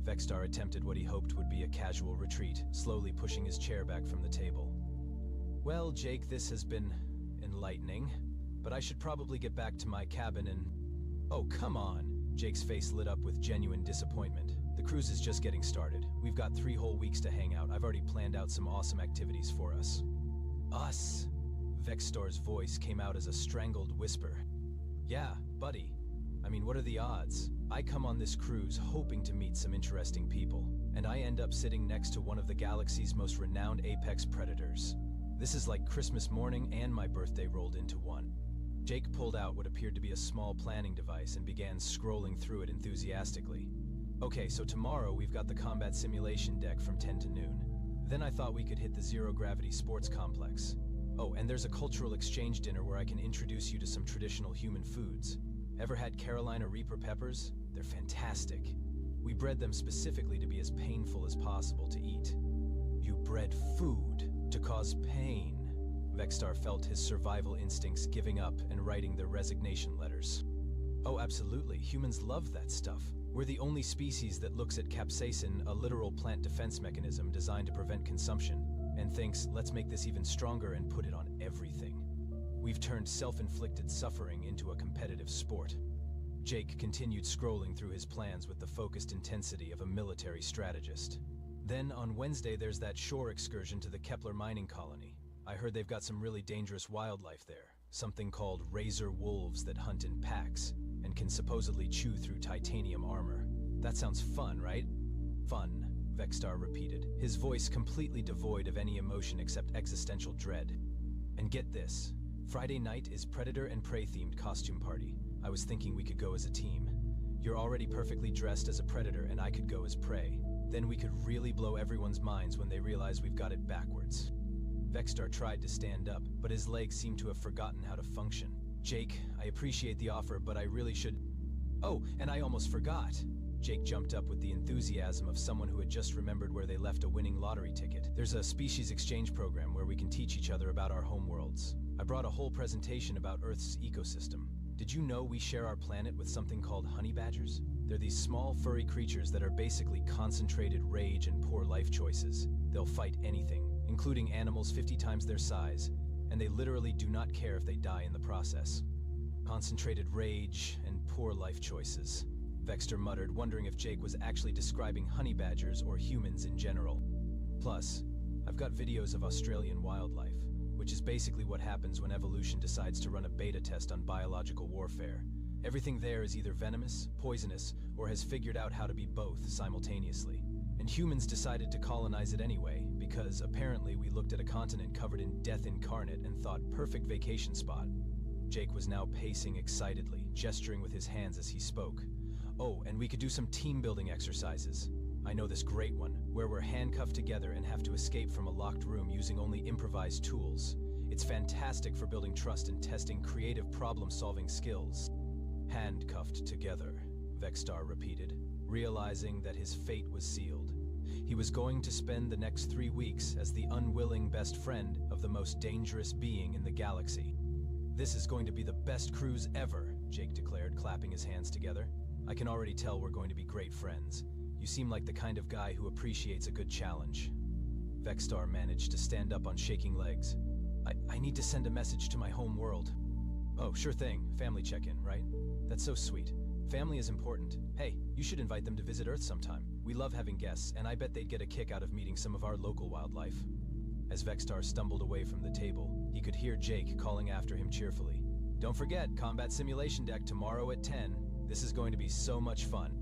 Vextar attempted what he hoped would be a casual retreat, slowly pushing his chair back from the table. "Well, Jake, this has been enlightening, but I should probably get back to my cabin and—" "Oh, come on!" Jake's face lit up with genuine disappointment. "The cruise is just getting started. We've got 3 whole weeks to hang out. I've already planned out some awesome activities for us." "Us?" Vextar's voice came out as a strangled whisper. "Yeah, buddy. I mean, what are the odds? I come on this cruise hoping to meet some interesting people, and I end up sitting next to one of the galaxy's most renowned apex predators. This is like Christmas morning and my birthday rolled into one." Jake pulled out what appeared to be a small planning device and began scrolling through it enthusiastically. "Okay, so tomorrow we've got the combat simulation deck from 10 to noon. Then I thought we could hit the zero-gravity sports complex. Oh, and there's a cultural exchange dinner where I can introduce you to some traditional human foods. Ever had Carolina Reaper peppers? They're fantastic. We bred them specifically to be as painful as possible to eat." "You bred food to cause pain." Vextar felt his survival instincts giving up and writing their resignation letters. "Oh, absolutely. Humans love that stuff. We're the only species that looks at capsaicin, a literal plant defense mechanism designed to prevent consumption, and thinks, let's make this even stronger and put it on everything. We've turned self-inflicted suffering into a competitive sport." Jake continued scrolling through his plans with the focused intensity of a military strategist. "Then on Wednesday there's that shore excursion to the Kepler mining colony. I heard they've got some really dangerous wildlife there, something called razor wolves that hunt in packs and can supposedly chew through titanium armor. That sounds fun, right?" "Fun," Vextar repeated, his voice completely devoid of any emotion except existential dread. "And get this, Friday night is predator and prey-themed costume party. I was thinking we could go as a team. You're already perfectly dressed as a predator and I could go as prey. Then we could really blow everyone's minds when they realize we've got it backwards." Vextar tried to stand up, but his legs seemed to have forgotten how to function. "Jake, I appreciate the offer, but I really should—" "Oh, and I almost forgot!" Jake jumped up with the enthusiasm of someone who had just remembered where they left a winning lottery ticket. "There's a species exchange program where we can teach each other about our homeworlds. I brought a whole presentation about Earth's ecosystem. Did you know we share our planet with something called honey badgers? They're these small, furry creatures that are basically concentrated rage and poor life choices. They'll fight anything, including animals 50 times their size, and they literally do not care if they die in the process." "Concentrated rage and poor life choices," Vextar muttered, wondering if Jake was actually describing honey badgers or humans in general. "Plus, I've got videos of Australian wildlife, which is basically what happens when evolution decides to run a beta test on biological warfare. Everything there is either venomous, poisonous, or has figured out how to be both simultaneously. And humans decided to colonize it anyway, because apparently we looked at a continent covered in death incarnate and thought perfect vacation spot." Jake was now pacing excitedly, gesturing with his hands as he spoke. Oh, and we could do some team-building exercises. I know this great one, where we're handcuffed together and have to escape from a locked room using only improvised tools. It's fantastic for building trust and testing creative problem-solving skills. Handcuffed together, Vexstar repeated, realizing that his fate was sealed. He was going to spend the next 3 weeks as the unwilling best friend of the most dangerous being in the galaxy. This is going to be the best cruise ever, Jake declared, clapping his hands together. I can already tell we're going to be great friends. You seem like the kind of guy who appreciates a good challenge. Vexstar managed to stand up on shaking legs. I need to send a message to my home world. Oh, sure thing. Family check-in, right? That's so sweet. Family is important. Hey, you should invite them to visit Earth sometime. We love having guests, and I bet they'd get a kick out of meeting some of our local wildlife. As Vexstar stumbled away from the table, he could hear Jake calling after him cheerfully. Don't forget, combat simulation deck tomorrow at 10. This is going to be so much fun.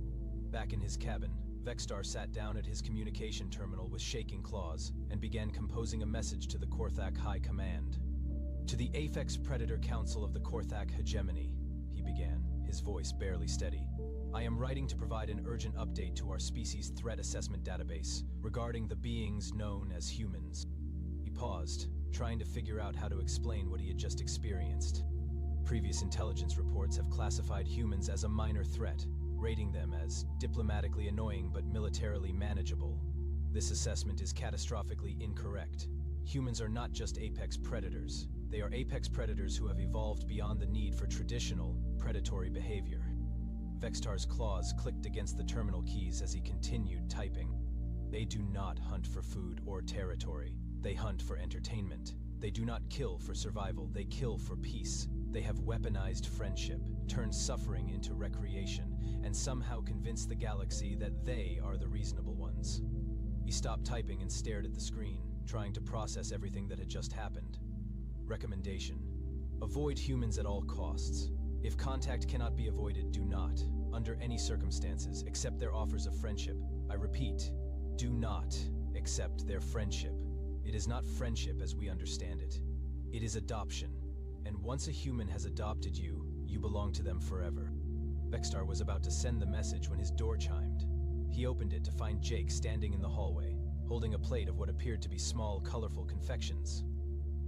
Back in his cabin, Vexstar sat down at his communication terminal with shaking claws and began composing a message to the Korthak High Command. To the Apex Predator Council of the Korthak Hegemony, he began, his voice barely steady. I am writing to provide an urgent update to our species threat assessment database regarding the beings known as humans. He paused, trying to figure out how to explain what he had just experienced. Previous intelligence reports have classified humans as a minor threat, rating them as diplomatically annoying but militarily manageable. This assessment is catastrophically incorrect. Humans are not just apex predators. They are apex predators who have evolved beyond the need for traditional, predatory behavior. Vexstar's claws clicked against the terminal keys as he continued typing. They do not hunt for food or territory. They hunt for entertainment. They do not kill for survival. They kill for peace. They have weaponized friendship, turned suffering into recreation, and somehow convinced the galaxy that they are the reasonable ones. He stopped typing and stared at the screen, trying to process everything that had just happened. Recommendation: avoid humans at all costs. If contact cannot be avoided, do not, under any circumstances, accept their offers of friendship. I repeat, do not accept their friendship. It is not friendship as we understand it. It is adoption. And once a human has adopted you, you belong to them forever. Vexstar was about to send the message when his door chimed. He opened it to find Jake standing in the hallway, holding a plate of what appeared to be small, colorful confections.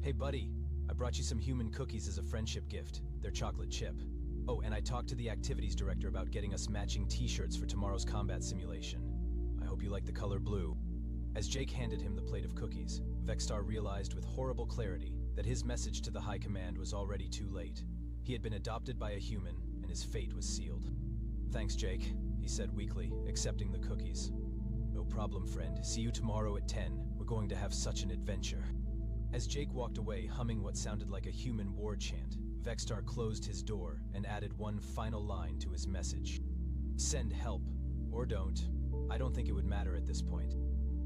Hey buddy, I brought you some human cookies as a friendship gift. They're chocolate chip. Oh, and I talked to the activities director about getting us matching t-shirts for tomorrow's combat simulation. I hope you like the color blue. As Jake handed him the plate of cookies, Vexstar realized with horrible clarity that his message to the High Command was already too late. He had been adopted by a human, and his fate was sealed. Thanks, Jake, he said weakly, accepting the cookies. No problem, friend. See you tomorrow at 10. We're going to have such an adventure. As Jake walked away, humming what sounded like a human war chant, Vexstar closed his door and added one final line to his message. Send help. Or don't. I don't think it would matter at this point.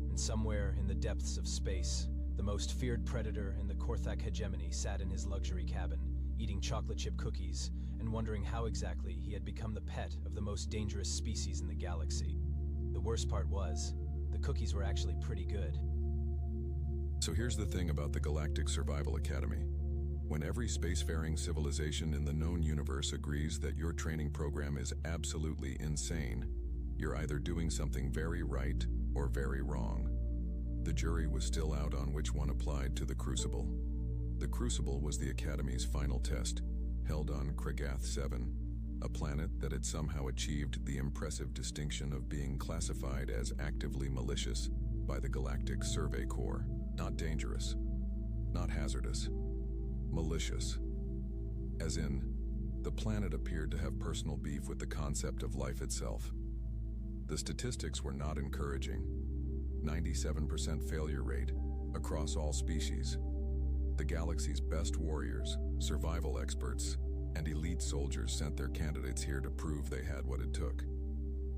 And somewhere in the depths of space, the most feared predator in the Korthak hegemony sat in his luxury cabin, eating chocolate chip cookies and wondering how exactly he had become the pet of the most dangerous species in the galaxy. The worst part was, the cookies were actually pretty good. So here's the thing about the Galactic Survival Academy. When every spacefaring civilization in the known universe agrees that your training program is absolutely insane, you're either doing something very right or very wrong. The jury was still out on which one applied to the Crucible. The Crucible was the Academy's final test, held on Kragath 7, a planet that had somehow achieved the impressive distinction of being classified as actively malicious by the Galactic Survey Corps. Not dangerous, not hazardous, malicious. As in, the planet appeared to have personal beef with the concept of life itself. The statistics were not encouraging. 97% failure rate across all species. The galaxy's best warriors, survival experts, and elite soldiers sent their candidates here to prove they had what it took.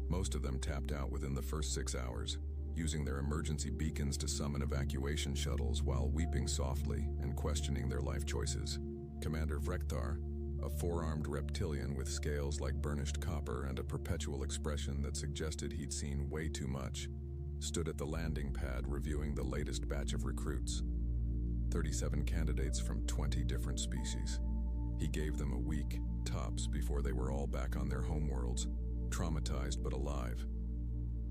Most of them tapped out within the first 6 hours, using their emergency beacons to summon evacuation shuttles while weeping softly and questioning their life choices. Commander Vrektar, a four-armed reptilian with scales like burnished copper and a perpetual expression that suggested he'd seen way too much, stood at the landing pad reviewing the latest batch of recruits. 37 candidates from 20 different species. He gave them a week, tops, before they were all back on their homeworlds, traumatized but alive.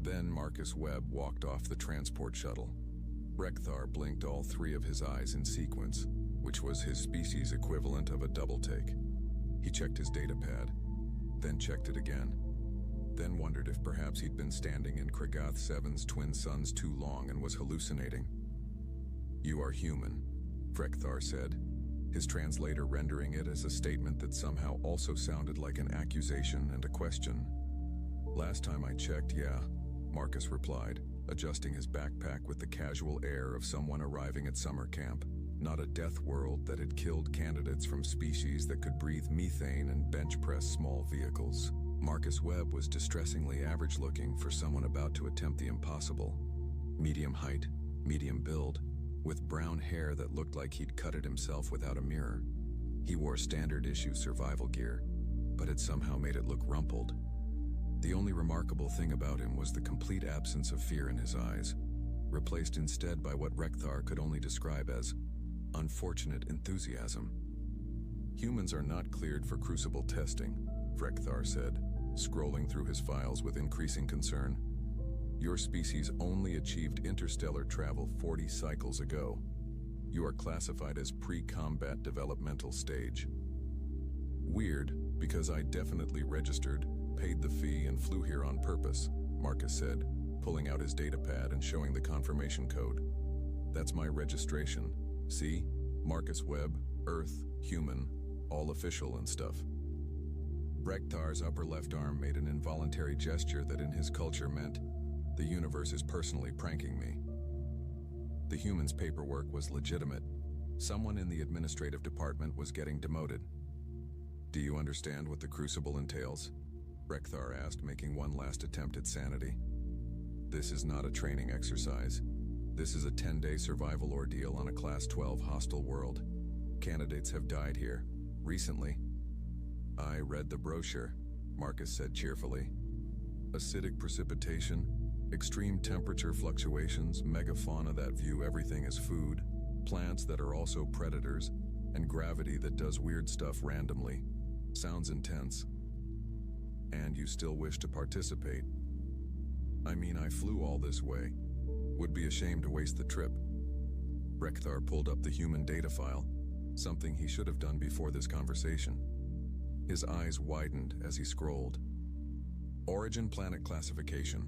Then Marcus Webb walked off the transport shuttle. Rekthar blinked all three of his eyes in sequence, which was his species equivalent of a double take. He checked his datapad, then checked it again, then wondered if perhaps he'd been standing in Kragath 7's twin suns too long and was hallucinating. "You are human," Rekthar said, his translator rendering it as a statement that somehow also sounded like an accusation and a question. "Last time I checked, yeah," Marcus replied, adjusting his backpack with the casual air of someone arriving at summer camp. Not a death world that had killed candidates from species that could breathe methane and bench press small vehicles. Marcus Webb was distressingly average looking for someone about to attempt the impossible. Medium height, medium build, with brown hair that looked like he'd cut it himself without a mirror. He wore standard issue survival gear, but had somehow made it look rumpled. The only remarkable thing about him was the complete absence of fear in his eyes, replaced instead by what Rekthar could only describe as unfortunate enthusiasm. "Humans are not cleared for crucible testing," Rekthar said, scrolling through his files with increasing concern. "Your species only achieved interstellar travel 40 cycles ago. You are classified as pre-combat developmental stage." "Weird, because I definitely registered, paid the fee, and flew here on purpose," Marcus said, pulling out his datapad and showing the confirmation code. "That's my registration. See? Marcus Webb, Earth, human, all official and stuff." Rekthar's upper left arm made an involuntary gesture that in his culture meant, "The universe is personally pranking me." The human's paperwork was legitimate. Someone in the administrative department was getting demoted. "Do you understand what the crucible entails?" Rekthar asked, making one last attempt at sanity. "This is not a training exercise. This is a 10-day survival ordeal on a Class 12 hostile world. Candidates have died here. Recently." "I read the brochure," Marcus said cheerfully. "Acidic precipitation, extreme temperature fluctuations, megafauna that view everything as food, plants that are also predators, and gravity that does weird stuff randomly. Sounds intense. And you still wish to participate? I mean, I flew all this way. Would be ashamed to waste the trip." Rekthar pulled up the human data file, something he should have done before this conversation. His eyes widened as he scrolled. "Origin planet classification,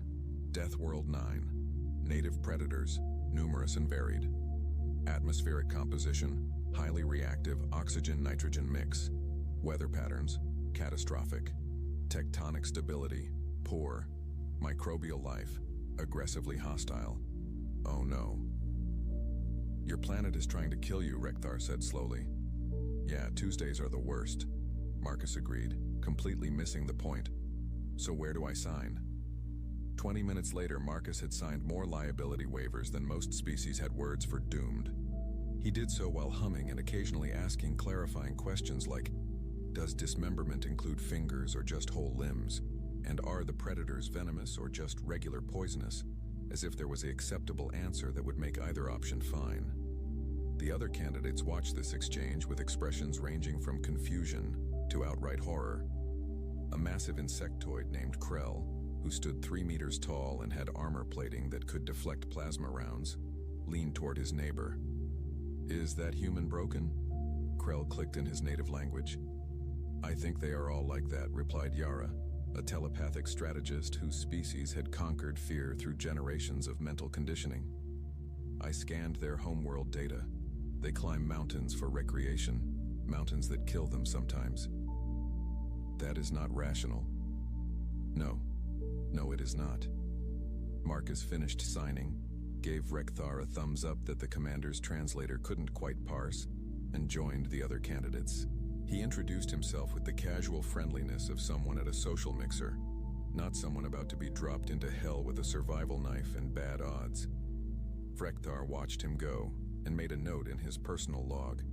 Death World 9. Native predators, numerous and varied. Atmospheric composition, highly reactive oxygen-nitrogen mix. Weather patterns, catastrophic. Tectonic stability, poor. Microbial life, aggressively hostile. Oh no." "Your planet is trying to kill you," Rekthar said slowly. "Yeah, Tuesdays are the worst," Marcus agreed, completely missing the point. "So where do I sign?" 20 minutes later, Marcus had signed more liability waivers than most species had words for doomed. He did so while humming and occasionally asking clarifying questions like, "Does dismemberment include fingers or just whole limbs? And are the predators venomous or just regular poisonous?" As if there was an acceptable answer that would make either option fine. The other candidates watched this exchange with expressions ranging from confusion to outright horror. A massive insectoid named Krell, who stood 3 meters tall and had armor plating that could deflect plasma rounds, leaned toward his neighbor. "Is that human broken?" Krell clicked in his native language. "I think they are all like that," replied Yara, a telepathic strategist whose species had conquered fear through generations of mental conditioning. "I scanned their homeworld data. They climb mountains for recreation, mountains that kill them sometimes. That is not rational." No, it is not." Marcus finished signing, gave Rekthar a thumbs up that the commander's translator couldn't quite parse, and joined the other candidates. He introduced himself with the casual friendliness of someone at a social mixer, not someone about to be dropped into hell with a survival knife and bad odds. Rekthar watched him go and made a note in his personal log.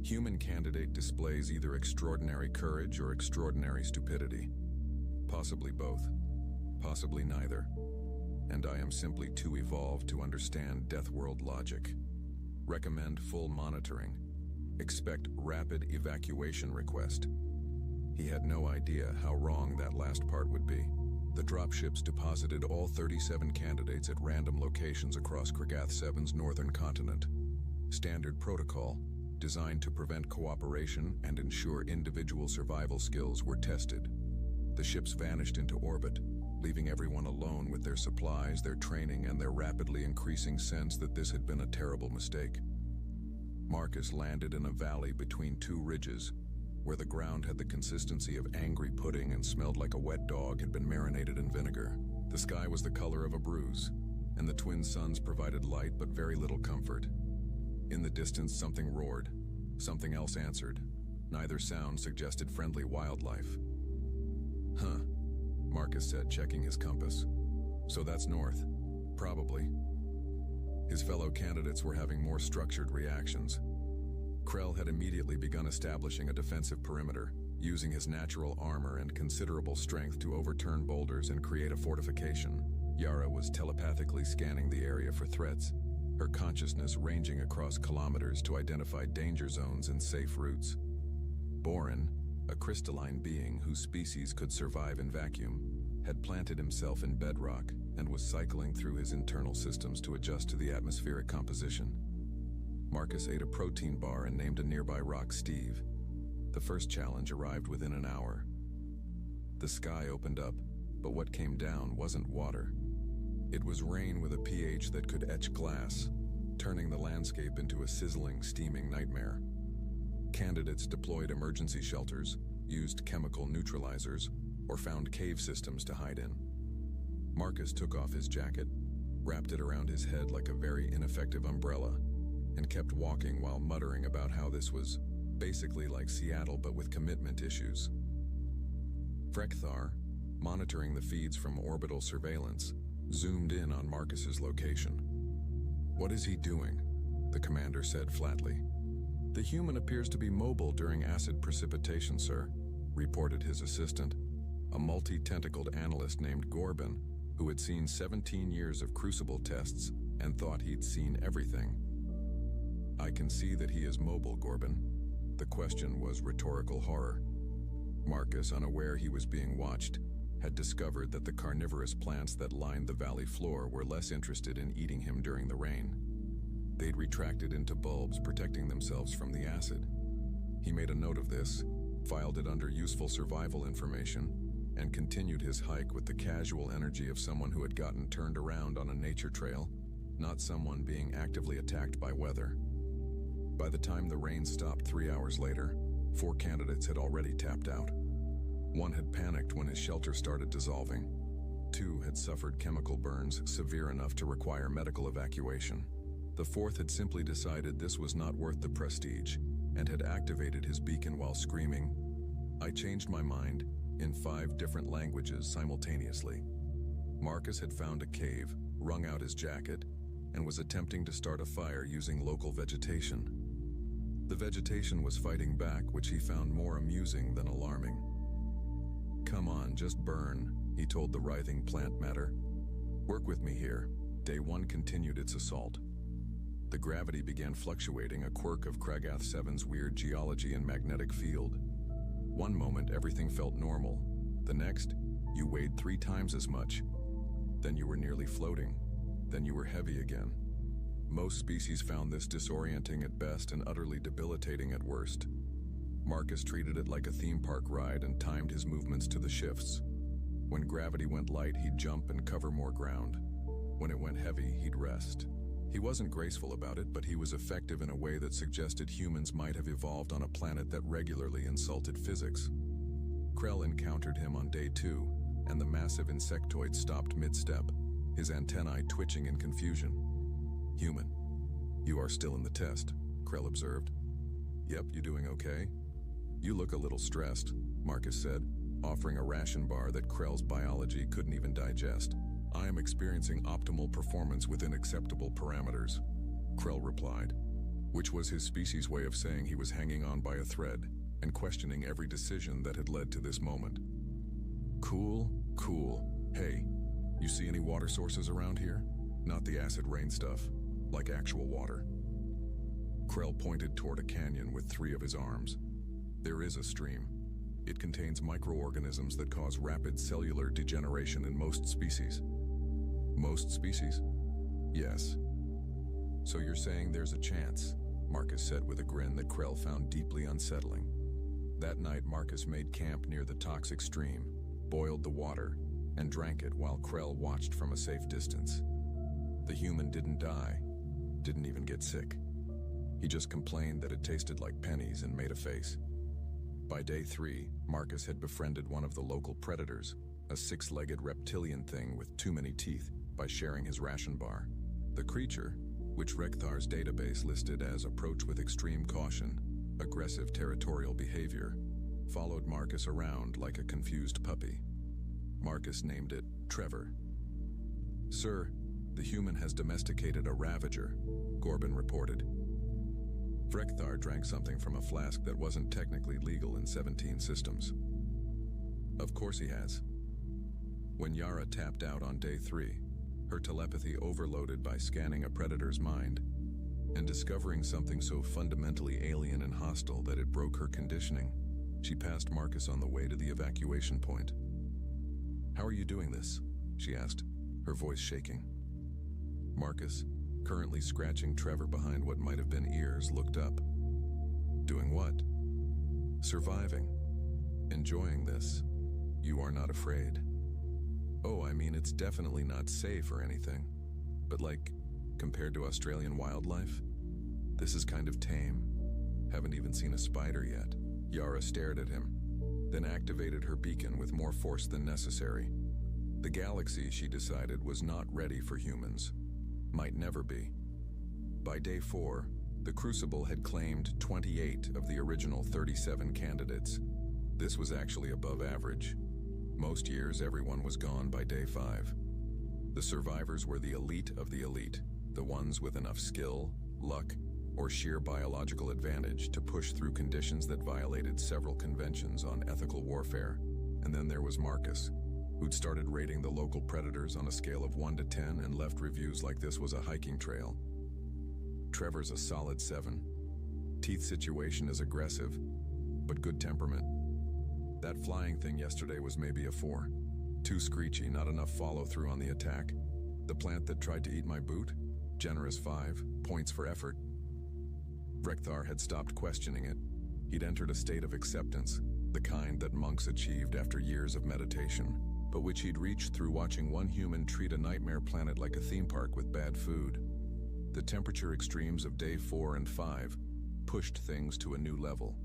"Human candidate displays either extraordinary courage or extraordinary stupidity. Possibly both, possibly neither. And I am simply too evolved to understand Death World logic. Recommend full monitoring. Expect rapid evacuation request." He He had no idea how wrong that last part would be. The dropships deposited all 37 candidates at random locations across Kragath 7's northern continent. Standard protocol, designed to prevent cooperation and ensure individual survival skills, were tested. The ships vanished into orbit, leaving everyone alone with their supplies, their training, and their rapidly increasing sense that this had been a terrible mistake. Marcus landed in a valley between two ridges, where the ground had the consistency of angry pudding and smelled like a wet dog had been marinated in vinegar. The sky was the color of a bruise, and the twin suns provided light but very little comfort. In the distance, something roared. Something else answered. Neither sound suggested friendly wildlife. Huh, Marcus said, checking his compass. So that's north. Probably. His fellow candidates were having more structured reactions. Krell had immediately begun establishing a defensive perimeter, using his natural armor and considerable strength to overturn boulders and create a fortification. Yara was telepathically scanning the area for threats, her consciousness ranging across kilometers to identify danger zones and safe routes. Borin, a crystalline being whose species could survive in vacuum, had planted himself in bedrock and was cycling through his internal systems to adjust to the atmospheric composition. Marcus ate a protein bar and named a nearby rock Steve. The first challenge arrived within an hour. The sky opened up, but what came down wasn't water. It was rain with a pH that could etch glass, turning the landscape into a sizzling, steaming nightmare. Candidates deployed emergency shelters, used chemical neutralizers, or found cave systems to hide in. Marcus took off his jacket, wrapped it around his head like a very ineffective umbrella, and kept walking while muttering about how this was basically like Seattle but with commitment issues. Frekthar, monitoring the feeds from orbital surveillance, zoomed in on Marcus's location. "What is he doing?" the commander said flatly. "The human appears to be mobile during acid precipitation, sir," reported his assistant, a multi-tentacled analyst named Gorbin, who had seen 17 years of crucible tests and thought he'd seen everything. "I can see that he is mobile, Gorbin." The question was rhetorical horror. Marcus, unaware he was being watched, had discovered that the carnivorous plants that lined the valley floor were less interested in eating him during the rain. They'd retracted into bulbs, protecting themselves from the acid. He made a note of this, filed it under useful survival information, and continued his hike with the casual energy of someone who had gotten turned around on a nature trail, not someone being actively attacked by weather. By the time the rain stopped 3 hours later, 4 candidates had already tapped out. One had panicked when his shelter started dissolving. 2 had suffered chemical burns severe enough to require medical evacuation. The 4th had simply decided this was not worth the prestige and had activated his beacon while screaming, "I changed my mind," in 5 different languages simultaneously. Marcus had found a cave, wrung out his jacket, and was attempting to start a fire using local vegetation. The vegetation was fighting back, which he found more amusing than alarming. "Come on, just burn," he told the writhing plant matter. "Work with me here." Day 1 continued its assault. The gravity began fluctuating, a quirk of Kragath 7's weird geology and magnetic field. One moment, everything felt normal. The next, you weighed 3 times as much. Then you were nearly floating. Then you were heavy again. Most species found this disorienting at best and utterly debilitating at worst. Marcus treated it like a theme park ride and timed his movements to the shifts. When gravity went light, he'd jump and cover more ground. When it went heavy, he'd rest. He wasn't graceful about it, but he was effective in a way that suggested humans might have evolved on a planet that regularly insulted physics. Krell encountered him on day 2, and the massive insectoid stopped mid-step, his antennae twitching in confusion. "Human, you are still in the test," Krell observed. "Yep, you doing okay?" "You look a little stressed," Marcus said, offering a ration bar that Krell's biology couldn't even digest. "I am experiencing optimal performance within acceptable parameters," Krell replied, which was his species' way of saying he was hanging on by a thread and questioning every decision that had led to this moment. "Cool, cool. Hey, you see any water sources around here? Not the acid rain stuff, like actual water." Krell pointed toward a canyon with 3 of his arms. "There is a stream. It contains microorganisms that cause rapid cellular degeneration in most species. Most species? Yes. So you're saying there's a chance, Marcus said with a grin that Krell found deeply unsettling. That night, Marcus made camp near the toxic stream, boiled the water, and drank it while Krell watched from a safe distance. The human didn't die, didn't even get sick. He just complained that it tasted like pennies and made a face. By day 3, Marcus had befriended one of the local predators, a 6-legged reptilian thing with too many teeth, by sharing his ration bar. The creature, which Rekthar's database listed as approach with extreme caution, aggressive territorial behavior, followed Marcus around like a confused puppy. Marcus named it Trevor. "Sir, the human has domesticated a ravager," Gorbin reported. Rekthar drank something from a flask that wasn't technically legal in 17 systems. Of course he has. When Yara tapped out on day 3, her telepathy overloaded by scanning a predator's mind, and discovering something so fundamentally alien and hostile that it broke her conditioning, she passed Marcus on the way to the evacuation point. "How are you doing this?" she asked, her voice shaking. Marcus, currently scratching Trevor behind what might have been ears, looked up. "Doing what?" "Surviving. Enjoying this. You are not afraid." "Oh, I mean, it's definitely not safe or anything. But like, compared to Australian wildlife, this is kind of tame. Haven't even seen a spider yet." Yara stared at him, then activated her beacon with more force than necessary. The galaxy, she decided, was not ready for humans. Might never be. By day 4, the Crucible had claimed 28 of the original 37 candidates. This was actually above average. Most years, everyone was gone by day 5. The survivors were the elite of the elite, the ones with enough skill, luck, or sheer biological advantage to push through conditions that violated several conventions on ethical warfare. And then there was Marcus, who'd started rating the local predators on a scale of 1 to 10 and left reviews like this was a hiking trail. Trevor's a solid 7. Teeth situation is aggressive, but good temperament. That flying thing yesterday was maybe a 4. Too screechy, not enough follow-through on the attack. The plant that tried to eat my boot? Generous 5, points for effort. Rekthar had stopped questioning it. He'd entered a state of acceptance, the kind that monks achieved after years of meditation, but which he'd reached through watching one human treat a nightmare planet like a theme park with bad food. The temperature extremes of day 4 and 5 pushed things to a new level.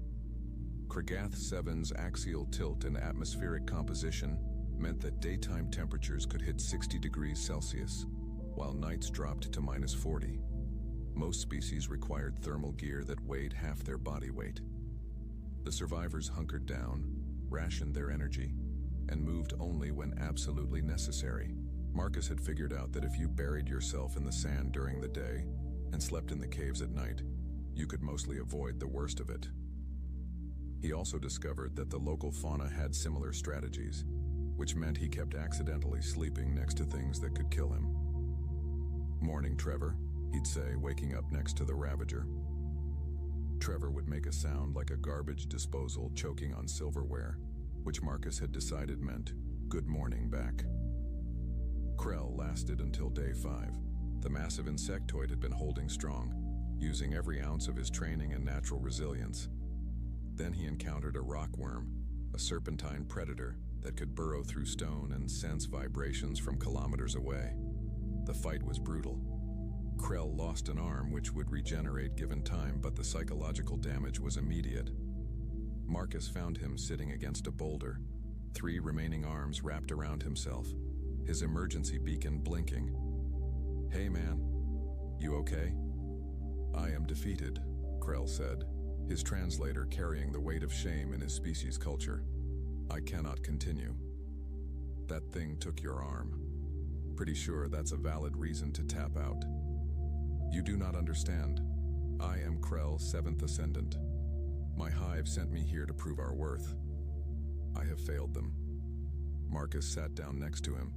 Kragath 7's axial tilt and atmospheric composition meant that daytime temperatures could hit 60 degrees Celsius, while nights dropped to -40. Most species required thermal gear that weighed half their body weight. The survivors hunkered down, rationed their energy, and moved only when absolutely necessary. Marcus had figured out that if you buried yourself in the sand during the day and slept in the caves at night, you could mostly avoid the worst of it. He also discovered that the local fauna had similar strategies, which meant he kept accidentally sleeping next to things that could kill him. "Morning, Trevor," he'd say, waking up next to the Ravager. Trevor would make a sound like a garbage disposal choking on silverware, which Marcus had decided meant good morning back. Krell lasted until day 5. The massive insectoid had been holding strong, using every ounce of his training and natural resilience. Then he encountered a rockworm, a serpentine predator that could burrow through stone and sense vibrations from kilometers away. The fight was brutal. Krell lost an arm which would regenerate given time, but the psychological damage was immediate. Marcus found him sitting against a boulder, 3 remaining arms wrapped around himself, his emergency beacon blinking. "Hey man, you okay?" "I am defeated," Krell said, his translator carrying the weight of shame in his species culture. "I cannot continue. That thing took your arm. Pretty sure that's a valid reason to tap out. You do not understand. I am Krell, 7th Ascendant. My hive sent me here to prove our worth. I have failed them." Marcus sat down next to him,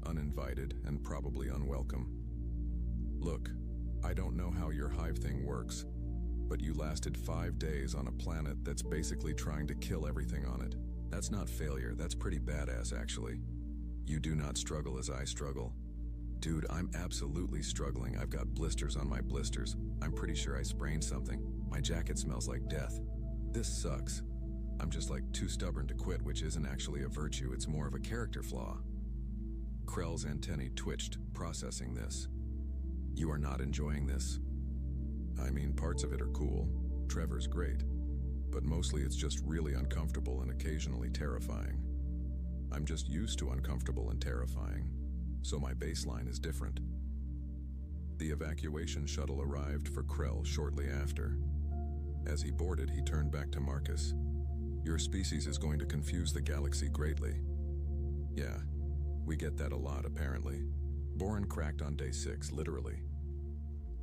uninvited and probably unwelcome. "Look, I don't know how your hive thing works, but you lasted 5 days on a planet that's basically trying to kill everything on it. That's not failure, that's pretty badass actually. You do not struggle as I struggle. Dude, I'm absolutely struggling. I've got blisters on my blisters. I'm pretty sure I sprained something. My jacket smells like death. This sucks. I'm just like too stubborn to quit, which isn't actually a virtue, it's more of a character flaw. Krell's antennae twitched, processing this. You are not enjoying this? I mean, parts of it are cool. Trevor's great. But mostly it's just really uncomfortable and occasionally terrifying. I'm just used to uncomfortable and terrifying, so my baseline is different. The evacuation shuttle arrived for Krell shortly after. As he boarded, he turned back to Marcus. Your species is going to confuse the galaxy greatly. Yeah, we get that a lot apparently. Boron cracked on day 6, literally.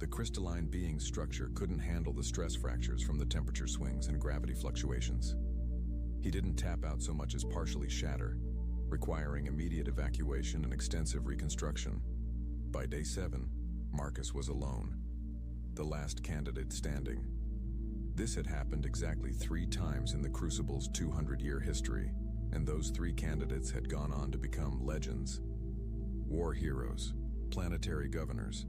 The crystalline being's structure couldn't handle the stress fractures from the temperature swings and gravity fluctuations. He didn't tap out so much as partially shatter, requiring immediate evacuation and extensive reconstruction. By day 7, Marcus was alone, the last candidate standing. This had happened exactly 3 times in the Crucible's 200-year history, and those 3 candidates had gone on to become legends. War heroes, planetary governors.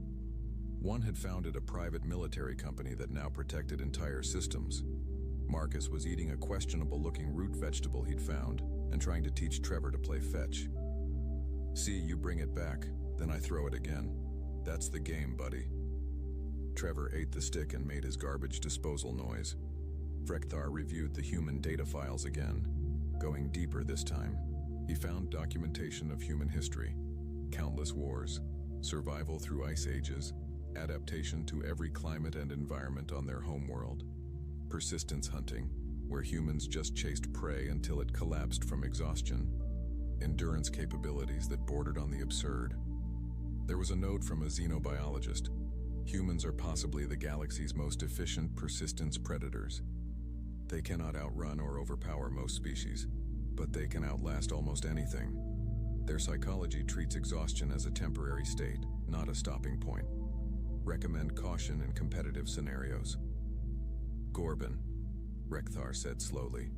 One had founded a private military company that now protected entire systems. Marcus was eating a questionable-looking root vegetable he'd found and trying to teach Trevor to play fetch. See, you bring it back, then I throw it again. That's the game, buddy. Trevor ate the stick and made his garbage disposal noise. Vrekthar reviewed the human data files again, going deeper this time. He found documentation of human history, countless wars, survival through ice ages, adaptation to every climate and environment on their homeworld, persistence hunting, where humans just chased prey until it collapsed from exhaustion, endurance capabilities that bordered on the absurd. There was a note from a xenobiologist. Humans are possibly the galaxy's most efficient persistence predators. They cannot outrun or overpower most species, but they can outlast almost anything. Their psychology treats exhaustion as a temporary state, not a stopping point. Recommend caution in competitive scenarios. Gorban, Vrekthar said slowly.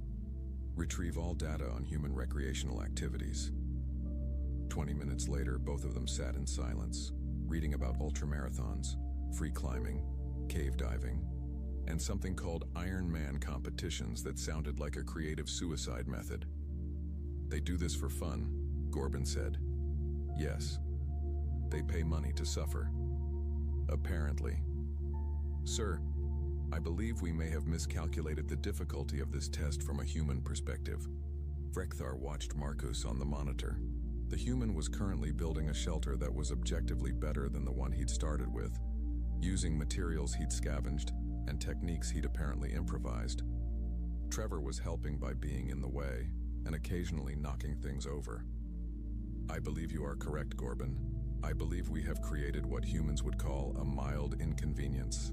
Retrieve all data on human recreational activities. 20 minutes later, both of them sat in silence, reading about ultramarathons, free climbing, cave diving, and something called Iron Man competitions that sounded like a creative suicide method. They do this for fun, Gorban said. Yes. They pay money to suffer. Apparently. Sir, I believe we may have miscalculated the difficulty of this test from a human perspective. Vrekthar watched Marcus on the monitor. The human was currently building a shelter that was objectively better than the one he'd started with, using materials he'd scavenged and techniques he'd apparently improvised. Trevor was helping by being in the way and occasionally knocking things over. I believe you are correct, Gorban. I believe we have created what humans would call a mild inconvenience.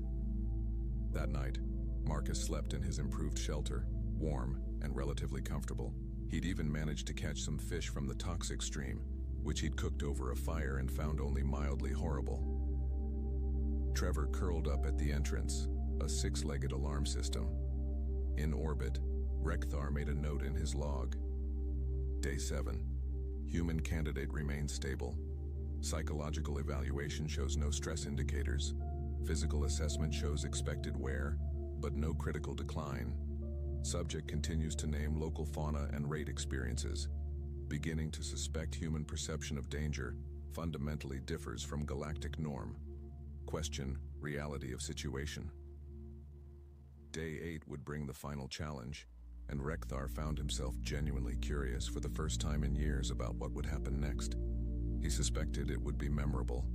That night, Marcus slept in his improved shelter, warm and relatively comfortable. He'd even managed to catch some fish from the toxic stream, which he'd cooked over a fire and found only mildly horrible. Trevor curled up at the entrance, a 6-legged alarm system. In orbit, Vrekthar made a note in his log. Day 7. Human candidate remains stable. Psychological evaluation shows no stress indicators. Physical assessment shows expected wear, but no critical decline. Subject continues to name local fauna and rate experiences. Beginning to suspect human perception of danger fundamentally differs from galactic norm. Question, reality of situation. Day 8 would bring the final challenge, and Vrekthar found himself genuinely curious for the first time in years about what would happen next. He suspected it would be memorable.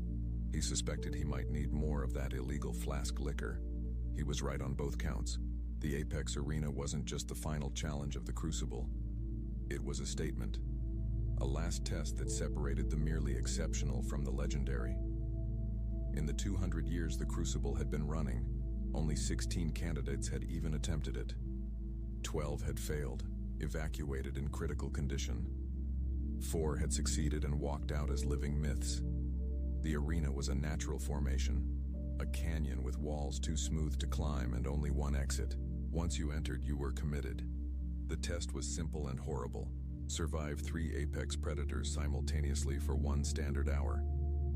He suspected he might need more of that illegal flask liquor. He was right on both counts. The Apex Arena wasn't just the final challenge of the Crucible. It was a statement. A last test that separated the merely exceptional from the legendary. In the 200 years the Crucible had been running, only 16 candidates had even attempted it. 12 had failed, evacuated in critical condition. 4 had succeeded and walked out as living myths. The arena was a natural formation, a canyon with walls too smooth to climb and only one exit. Once you entered, you were committed. The test was simple and horrible. Survive 3 apex predators simultaneously for 1 standard hour.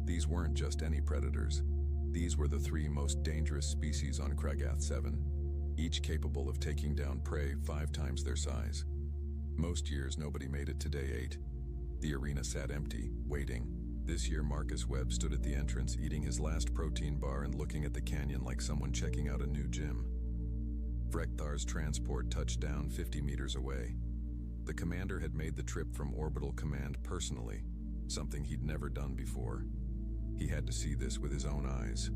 These weren't just any predators. These were the 3 most dangerous species on Kragath 7, each capable of taking down prey 5 times their size. Most years nobody made it to day 8. The arena sat empty, waiting. This year Marcus Webb stood at the entrance eating his last protein bar and looking at the canyon like someone checking out a new gym. Vrekthar's transport touched down 50 meters away. The commander had made the trip from Orbital Command personally, something he'd never done before. He had to see this with his own eyes.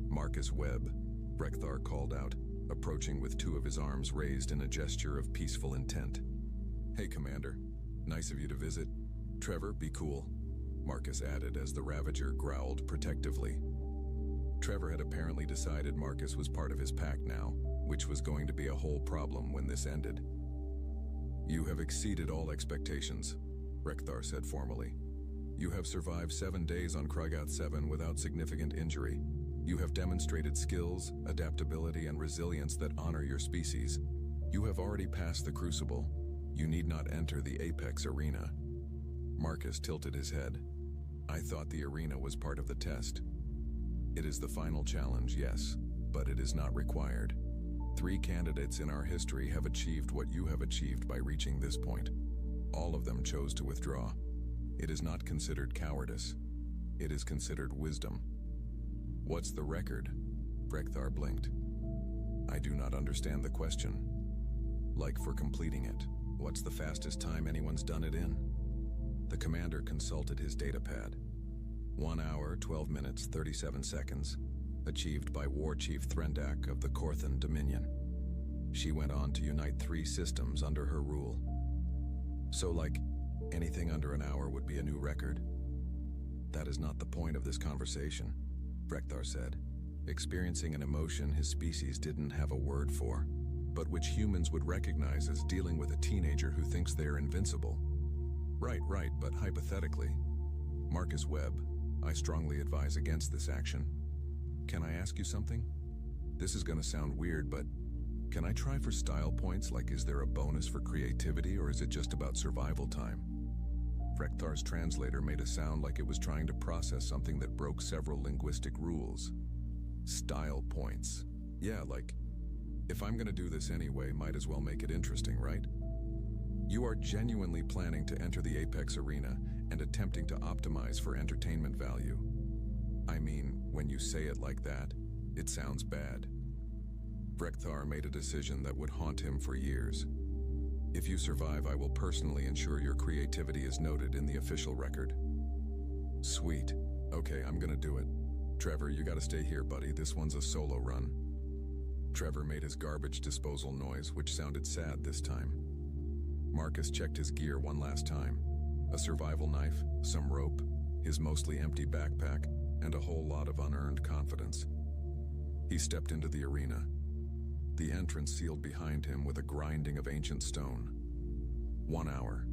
Marcus Webb, Vrekhtar called out, approaching with 2 of his arms raised in a gesture of peaceful intent. "Hey, Commander. Nice of you to visit. Trevor, be cool," Marcus added as the Ravager growled protectively. Trevor had apparently decided Marcus was part of his pack now, which was going to be a whole problem when this ended. "You have exceeded all expectations," Vrekhtar said formally. "You have survived 7 days on Kragath 7 without significant injury. You have demonstrated skills, adaptability, and resilience that honor your species. You have already passed the Crucible. You need not enter the Apex arena." Marcus tilted his head. "I thought the arena was part of the test." "It is the final challenge, yes, but it is not required. 3 candidates in our history have achieved what you have achieved by reaching this point. All of them chose to withdraw. It is not considered cowardice. It is considered wisdom." "What's the record?" Vrekhtar blinked. "I do not understand the question." "Like for completing it, what's the fastest time anyone's done it in?" The commander consulted his datapad. 1 hour, 12 minutes, 37 seconds, achieved by War Chief Threndak of the Korthan Dominion. She went on to unite 3 systems under her rule. "So like, anything under an hour would be a new record?" "That is not the point of this conversation," Vrekhtar said, experiencing an emotion his species didn't have a word for, but which humans would recognize as dealing with a teenager who thinks they're invincible. Right, but hypothetically. Marcus Webb, I strongly advise against this action. Can I ask you something? This is gonna sound weird, but can I try for style points? Like, is there a bonus for creativity, or is it just about survival time? Vrekhtar's translator made a sound like it was trying to process something that broke several linguistic rules. Style points. Yeah, like, if I'm gonna do this anyway, might as well make it interesting, right? You are genuinely planning to enter the Apex arena and attempting to optimize for entertainment value. I mean, when you say it like that, it sounds bad. Vrekhtar made a decision that would haunt him for years. If you survive, I will personally ensure your creativity is noted in the official record. Sweet. Okay, I'm gonna do it. Trevor, you gotta stay here, buddy. This one's a solo run. Trevor made his garbage disposal noise, which sounded sad this time. Marcus checked his gear one last time. A survival knife, some rope, his mostly empty backpack, and a whole lot of unearned confidence. He stepped into the arena. The entrance sealed behind him with a grinding of ancient stone. 1 hour.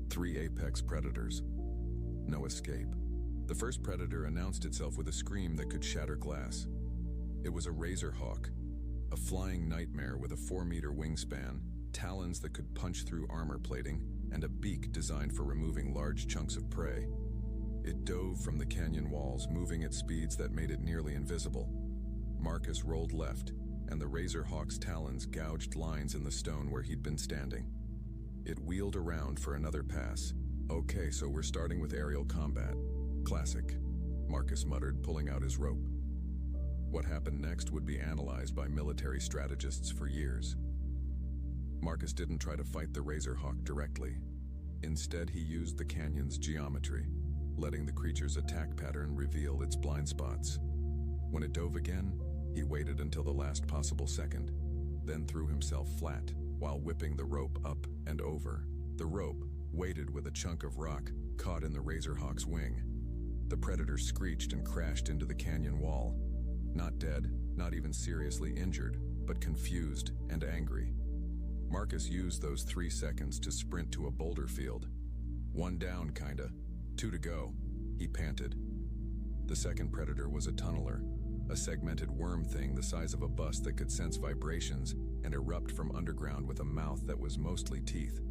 3 apex predators. No escape. The first predator announced itself with a scream that could shatter glass. It was a razor hawk, a flying nightmare with a 4-meter wingspan, talons that could punch through armor plating, and a beak designed for removing large chunks of prey. It dove from the canyon walls, moving at speeds that made it nearly invisible. Marcus rolled left, and the razor hawk's talons gouged lines in the stone where he'd been standing. It wheeled around for another pass. Okay, so we're starting with aerial combat. Classic, Marcus muttered, pulling out his rope. What happened next would be analyzed by military strategists for years. Marcus didn't try to fight the Razorhawk directly. Instead, he used the canyon's geometry, letting the creature's attack pattern reveal its blind spots. When it dove again, he waited until the last possible second, then threw himself flat while whipping the rope up and over. The rope, weighted with a chunk of rock, caught in the Razorhawk's wing. The predator screeched and crashed into the canyon wall. Not dead, not even seriously injured, but confused and angry. Marcus used those 3 seconds to sprint to a boulder field. 1 down, kinda. 2 to go, he panted. The second predator was a tunneler, a segmented worm thing the size of a bus that could sense vibrations and erupt from underground with a mouth that was mostly teeth.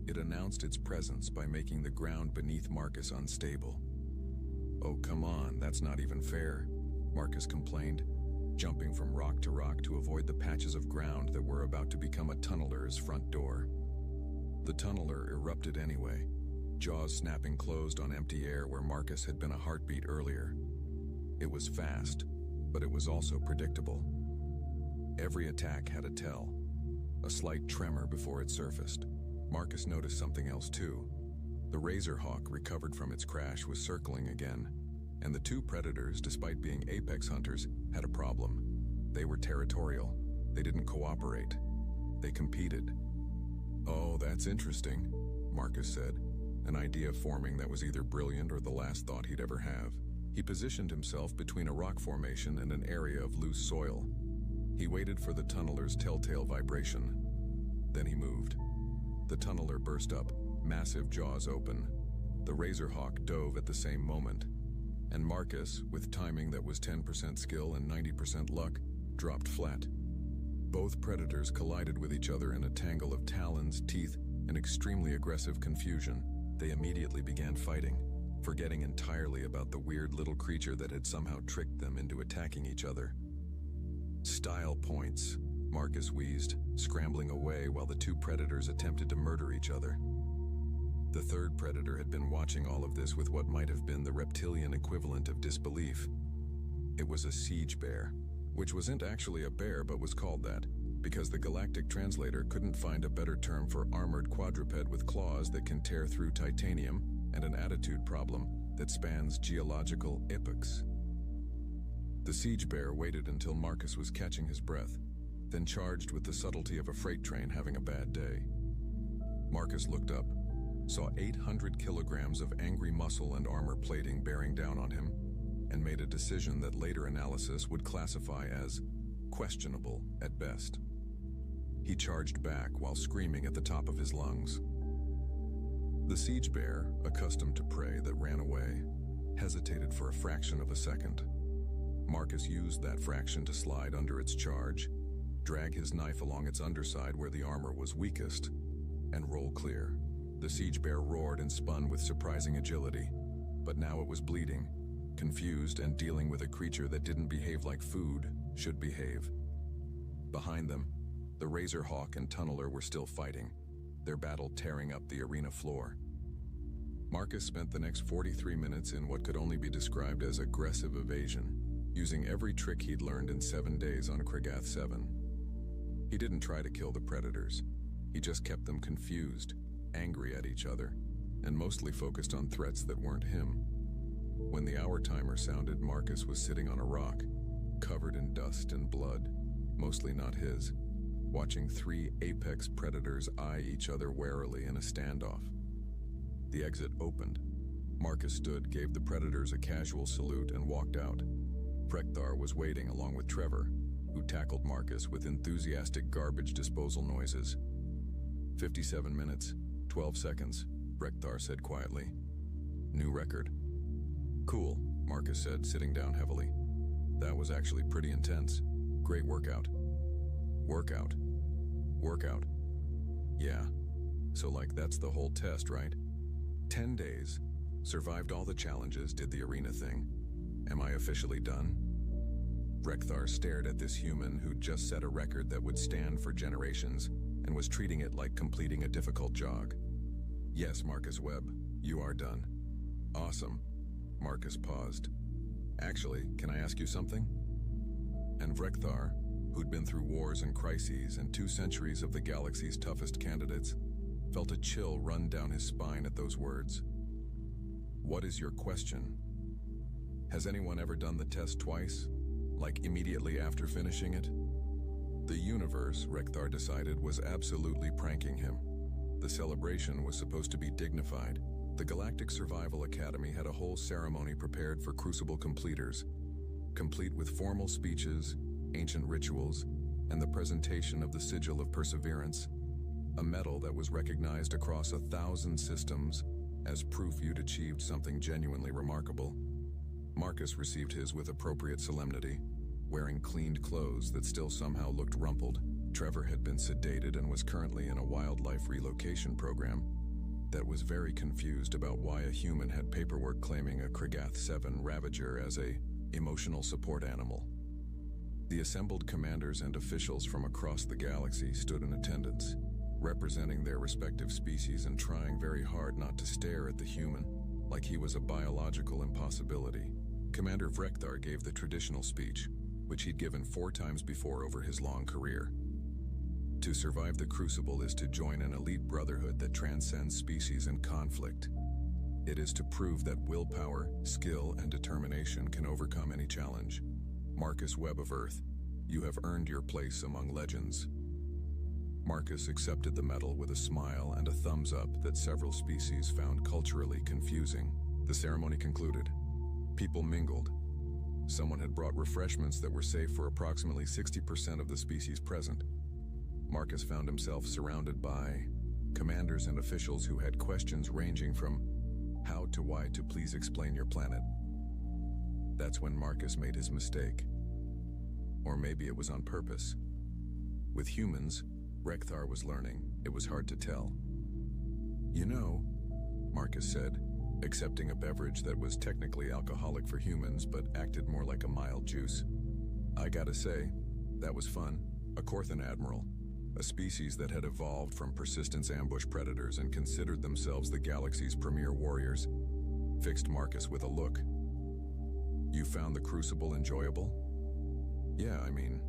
It announced its presence by making the ground beneath Marcus unstable. "Oh, come on, that's not even fair," Marcus complained, jumping from rock to rock to avoid the patches of ground that were about to become a tunneler's front door. The tunneler erupted anyway, jaws snapping closed on empty air where Marcus had been a heartbeat earlier. It was fast, but it was also predictable. Every attack had a tell, a slight tremor before it surfaced. Marcus noticed something else too. The Razorhawk, recovered from its crash, was circling again, and the two predators, despite being apex hunters, had a problem. They were territorial. They didn't cooperate. They competed. "Oh, that's interesting," Marcus said, an idea forming that was either brilliant or the last thought he'd ever have. He positioned himself between a rock formation and an area of loose soil. He waited for the tunneler's telltale vibration. Then he moved. The tunneler burst up, massive jaws open. The Razorhawk dove at the same moment, and Marcus, with timing that was 10% skill and 90% luck, dropped flat. Both predators collided with each other in a tangle of talons, teeth, and extremely aggressive confusion. They immediately began fighting, forgetting entirely about the weird little creature that had somehow tricked them into attacking each other. "Style points," Marcus wheezed, scrambling away while the two predators attempted to murder each other. The third predator had been watching all of this with what might have been the reptilian equivalent of disbelief. It was a siege bear, which wasn't actually a bear but was called that, because the galactic translator couldn't find a better term for armored quadruped with claws that can tear through titanium and an attitude problem that spans geological epochs. The siege bear waited until Marcus was catching his breath, then charged with the subtlety of a freight train having a bad day. Marcus looked up, saw 800 kilograms of angry muscle and armor plating bearing down on him, and made a decision that later analysis would classify as questionable at best. He charged back while screaming at the top of his lungs. The siege bear, accustomed to prey that ran away, hesitated for a fraction of a second. Marcus used that fraction to slide under its charge, drag his knife along its underside where the armor was weakest, and roll clear. The siege bear roared and spun with surprising agility, but now it was bleeding, confused and dealing with a creature that didn't behave like food should behave. Behind them, the Razorhawk and Tunneler were still fighting, their battle tearing up the arena floor. Marcus spent the next 43 minutes in what could only be described as aggressive evasion, using every trick he'd learned in 7 days on Kragath 7. He didn't try to kill the predators. He just kept them confused, angry at each other, and mostly focused on threats that weren't him. When the hour timer sounded, Marcus was sitting on a rock, covered in dust and blood, mostly not his, watching 3 apex predators eye each other warily in a standoff. The exit opened. Marcus stood, gave the predators a casual salute, and walked out. Brekthar was waiting along with Trevor, who tackled Marcus with enthusiastic garbage disposal noises. 57 minutes, 12 seconds, Brekthar said quietly. New record. Cool, Marcus said, sitting down heavily. That was actually pretty intense. Great workout. Workout. Yeah. So that's the whole test, right? 10 days. Survived all the challenges, did the arena thing. Am I officially done? Brekthar stared at this human who'd just set a record that would stand for generations and was treating it like completing a difficult jog. Yes, Marcus Webb, you are done. Awesome. Marcus paused. Actually, can I ask you something? And Brekthar, who'd been through wars and crises and 2 centuries of the galaxy's toughest candidates, felt a chill run down his spine at those words. What is your question? Has anyone ever done the test twice? Like immediately after finishing it? The universe, Brekthar decided, was absolutely pranking him. The celebration was supposed to be dignified. The Galactic Survival Academy had a whole ceremony prepared for Crucible completers, complete with formal speeches, ancient rituals, and the presentation of the Sigil of Perseverance, a medal that was recognized across 1,000 systems as proof you'd achieved something genuinely remarkable. Marcus received his with appropriate solemnity, wearing cleaned clothes that still somehow looked rumpled. Trevor had been sedated and was currently in a wildlife relocation program that was very confused about why a human had paperwork claiming a Krigath 7 Ravager as a emotional support animal. The assembled commanders and officials from across the galaxy stood in attendance, representing their respective species and trying very hard not to stare at the human like he was a biological impossibility. Commander Vrekthar gave the traditional speech, which he'd given 4 times before over his long career. To survive the Crucible is to join an elite brotherhood that transcends species and conflict. It is to prove that willpower, skill, and determination can overcome any challenge. Marcus Webb of Earth, you have earned your place among legends. Marcus accepted the medal with a smile and a thumbs up that several species found culturally confusing. The ceremony concluded. People mingled. Someone had brought refreshments that were safe for approximately 60% of the species present. Marcus found himself surrounded by commanders and officials who had questions ranging from how to why to please explain your planet. That's when Marcus made his mistake. Or maybe it was on purpose. With humans, Rekthar was learning. It was hard to tell. You know, Marcus said, accepting a beverage that was technically alcoholic for humans but acted more like a mild juice. I gotta say, that was fun. A Korthan admiral, a species that had evolved from persistence ambush predators and considered themselves the galaxy's premier warriors, fixed Marcus with a look. You found the Crucible enjoyable? Yeah, I mean,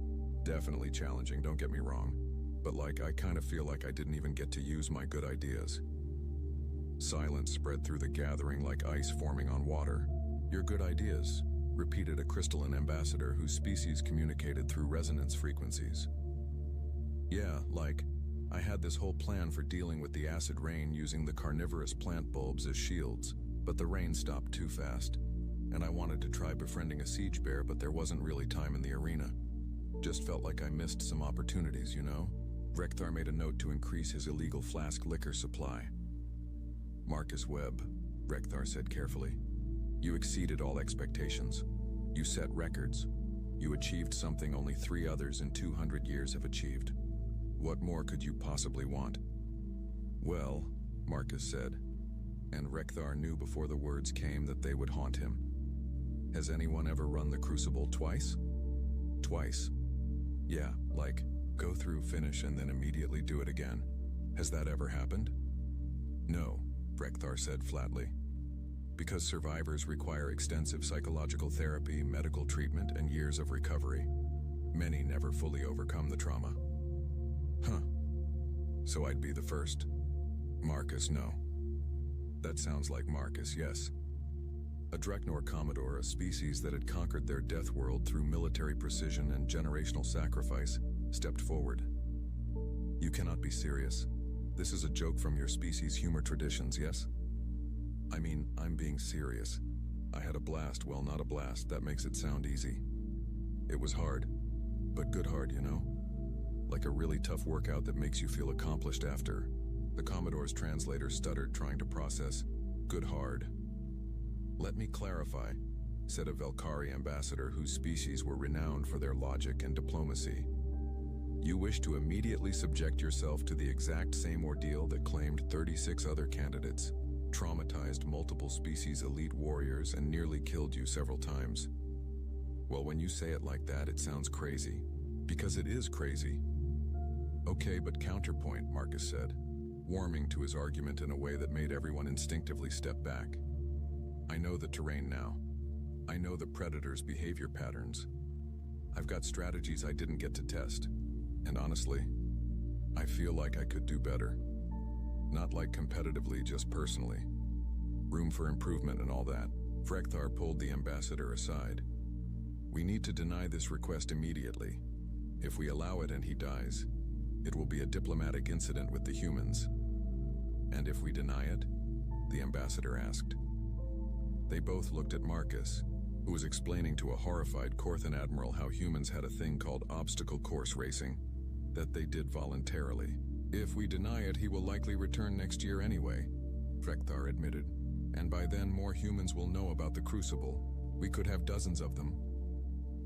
definitely challenging, don't get me wrong. But I kind of feel like I didn't even get to use my good ideas. Silence spread through the gathering like ice forming on water. Your good ideas, repeated a crystalline ambassador whose species communicated through resonance frequencies. Yeah, I had this whole plan for dealing with the acid rain using the carnivorous plant bulbs as shields, but the rain stopped too fast. And I wanted to try befriending a siege bear, but there wasn't really time in the arena. Just felt like I missed some opportunities, you know? Rekthar made a note to increase his illegal flask liquor supply. Marcus Webb, Rekthar said carefully. You exceeded all expectations. You set records. You achieved something only 3 others in 200 years have achieved. What more could you possibly want? Well, Marcus said, and Rekthar knew before the words came that they would haunt him. Has anyone ever run the Crucible twice? Twice. Yeah, go through, finish, and then immediately do it again. Has that ever happened? No, Rekthar said flatly. Because survivors require extensive psychological therapy, medical treatment, and years of recovery. Many never fully overcome the trauma. Huh. So I'd be the first? Marcus, no. That sounds like Marcus, yes. A Dreknor Commodore, a species that had conquered their death world through military precision and generational sacrifice, stepped forward. You cannot be serious. This is a joke from your species' humor traditions, yes? I mean, I'm being serious. I had a blast, well, not a blast, that makes it sound easy. It was hard, but good hard, you know? Like a really tough workout that makes you feel accomplished after. The Commodore's translator stuttered, trying to process good hard. Let me clarify, said a Velkari ambassador whose species were renowned for their logic and diplomacy. You wish to immediately subject yourself to the exact same ordeal that claimed 36 other candidates, traumatized multiple species elite warriors, and nearly killed you several times. Well, when you say it like that, it sounds crazy. Because it is crazy. Okay, but counterpoint, Marcus said, warming to his argument in a way that made everyone instinctively step back. I know the terrain now. I know the predator's behavior patterns. I've got strategies I didn't get to test. And honestly, I feel like I could do better. Not competitively, just personally. Room for improvement and all that. Vrekthar pulled the ambassador aside. We need to deny this request immediately. If we allow it and he dies, it will be a diplomatic incident with the humans. And if we deny it? The ambassador asked. They both looked at Marcus, who was explaining to a horrified Korthan admiral how humans had a thing called obstacle course racing, that they did voluntarily. If we deny it, he will likely return next year anyway, Vrekthar admitted, and by then more humans will know about the Crucible. We could have dozens of them.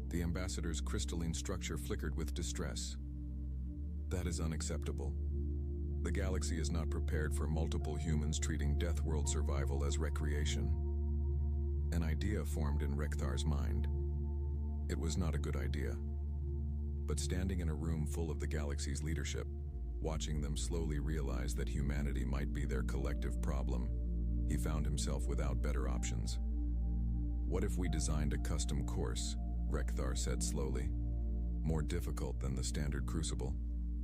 The ambassador's crystalline structure flickered with distress. That is unacceptable. The galaxy is not prepared for multiple humans treating Death World survival as recreation. An idea formed in Rekthar's mind. It was not a good idea. But standing in a room full of the galaxy's leadership, watching them slowly realize that humanity might be their collective problem, he found himself without better options. What if we designed a custom course, Rekthar said slowly, more difficult than the standard crucible,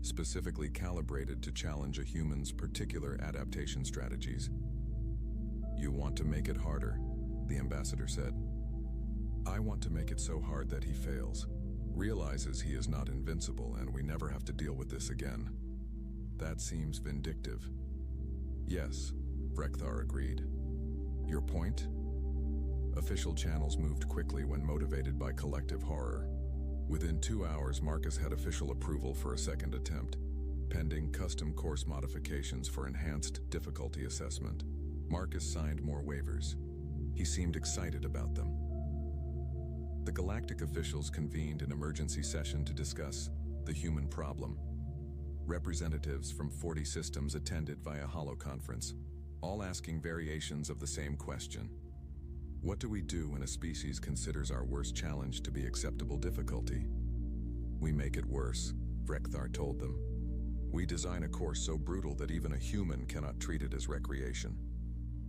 specifically calibrated to challenge a human's particular adaptation strategies. You want to make it harder, the ambassador said. I want to make it so hard that he fails, realizes he is not invincible and we never have to deal with this again. That seems vindictive. Yes, Rekthar agreed. Your point? Official channels moved quickly when motivated by collective horror. Within 2 hours, Marcus had official approval for a second attempt, pending custom course modifications for enhanced difficulty assessment. Marcus signed more waivers. He seemed excited about them. The galactic officials convened an emergency session to discuss the human problem. Representatives from 40 systems attended via holoconference, all asking variations of the same question. What do we do when a species considers our worst challenge to be acceptable difficulty? We make it worse, Rekthar told them. We design a course so brutal that even a human cannot treat it as recreation.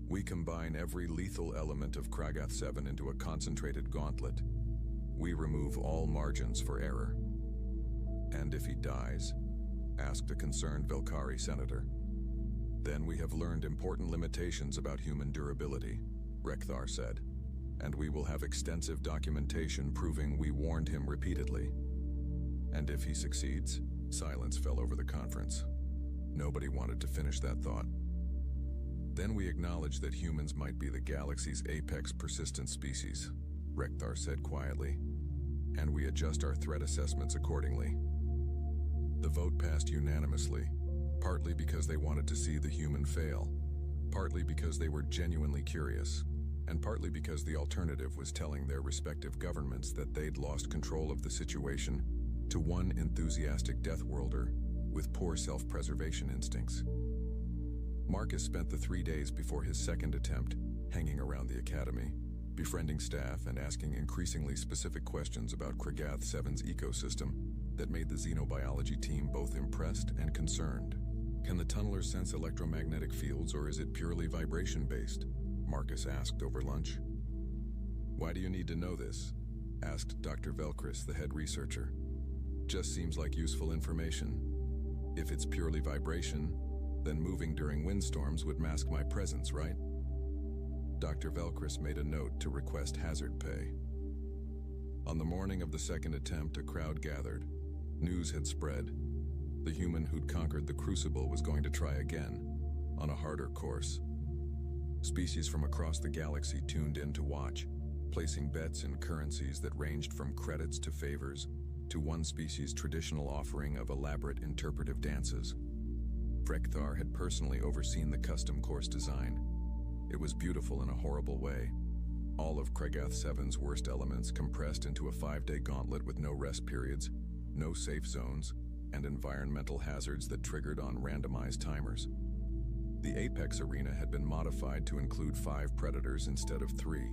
We combine every lethal element of Kragath 7 into a concentrated gauntlet. We remove all margins for error. And if he dies? Asked a concerned Velkari senator. Then we have learned important limitations about human durability, Rekthar said, and we will have extensive documentation proving we warned him repeatedly. And if he succeeds? Silence fell over the conference. Nobody wanted to finish that thought. Then we acknowledge that humans might be the galaxy's apex persistent species, Rekthar said quietly, and we adjust our threat assessments accordingly. The vote passed unanimously, partly because they wanted to see the human fail, partly because they were genuinely curious, and partly because the alternative was telling their respective governments that they'd lost control of the situation to one enthusiastic Death Worlder with poor self-preservation instincts. Marcus spent the 3 days before his second attempt hanging around the academy, befriending staff and asking increasingly specific questions about Kragath 7's ecosystem that made the xenobiology team both impressed and concerned. Can the tunneler sense electromagnetic fields, or is it purely vibration-based? Marcus asked over lunch. Why do you need to know this? Asked Dr. Velkris, the head researcher. Just seems like useful information. If it's purely vibration, then moving during windstorms would mask my presence, right? Dr. Velkris made a note to request hazard pay. On the morning of the second attempt, a crowd gathered. News had spread. The human who'd conquered the Crucible was going to try again, on a harder course. Species from across the galaxy tuned in to watch, placing bets in currencies that ranged from credits to favors, to one species' traditional offering of elaborate interpretive dances. Rekthar had personally overseen the custom course design. It was beautiful in a horrible way. All of Kragath 7's worst elements compressed into a 5-day gauntlet with no rest periods, no safe zones, and environmental hazards that triggered on randomized timers. The Apex arena had been modified to include 5 predators instead of 3,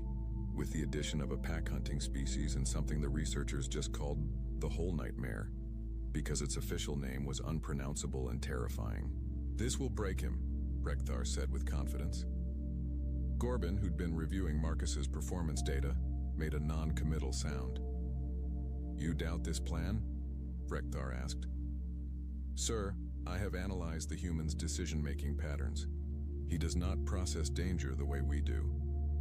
with the addition of a pack-hunting species and something the researchers just called the Whole Nightmare, because its official name was unpronounceable and terrifying. This will break him, Rekthar said with confidence. Gorbin, who'd been reviewing Marcus's performance data, made a non-committal sound. You doubt this plan? Rekthar asked. Sir, I have analyzed the human's decision-making patterns. He does not process danger the way we do.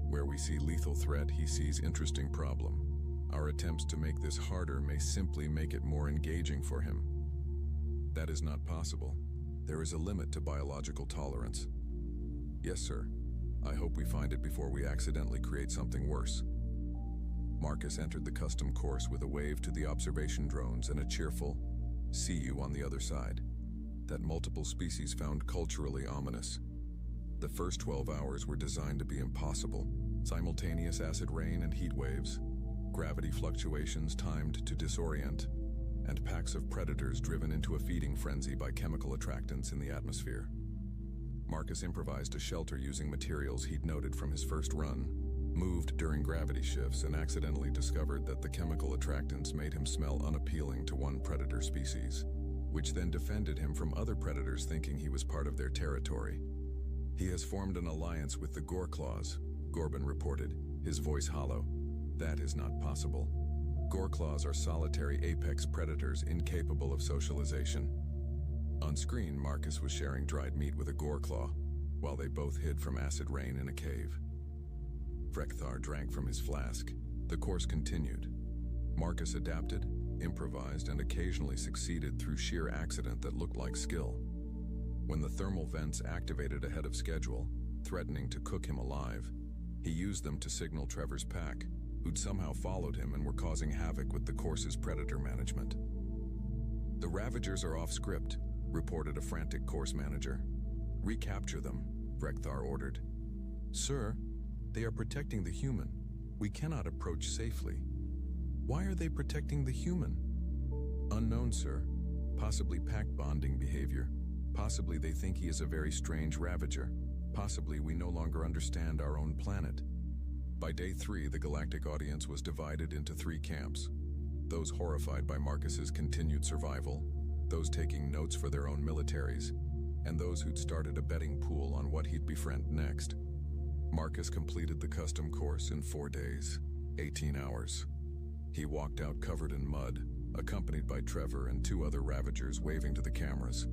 Where we see lethal threat, he sees interesting problem. Our attempts to make this harder may simply make it more engaging for him. That is not possible. There is a limit to biological tolerance. Yes, sir. I hope we find it before we accidentally create something worse. Marcus entered the custom course with a wave to the observation drones and a cheerful, "See you on the other side," that multiple species found culturally ominous. The first 12 hours were designed to be impossible, Simultaneous acid rain and heat waves, gravity fluctuations timed to disorient, and packs of predators driven into a feeding frenzy by chemical attractants in the atmosphere. Marcus improvised a shelter using materials he'd noted from his first run, moved during gravity shifts, and accidentally discovered that the chemical attractants made him smell unappealing to one predator species, which then defended him from other predators thinking he was part of their territory. "He has formed an alliance with the Goreclaws," Gorban reported, his voice hollow. "That is not possible. Goreclaws are solitary apex predators incapable of socialization." On screen, Marcus was sharing dried meat with a Goreclaw, while they both hid from acid rain in a cave. Frekthar drank from his flask. The course continued. Marcus adapted, improvised, and occasionally succeeded through sheer accident that looked like skill. When the thermal vents activated ahead of schedule, threatening to cook him alive, he used them to signal Trevor's pack, who'd somehow followed him and were causing havoc with the course's predator management. "The Ravagers are off script," reported a frantic course manager. "Recapture them," Frekthar ordered. "Sir, they are protecting the human. We cannot approach safely." "Why are they protecting the human?" "Unknown, sir. Possibly pack bonding behavior. Possibly they think he is a very strange Ravager. Possibly we no longer understand our own planet." By day 3, the galactic audience was divided into 3 camps. Those horrified by Marcus's continued survival, those taking notes for their own militaries, and those who'd started a betting pool on what he'd befriend next. Marcus completed the custom course in 4 days, 18 hours. He walked out covered in mud, accompanied by Trevor and 2 other Ravagers waving to the cameras.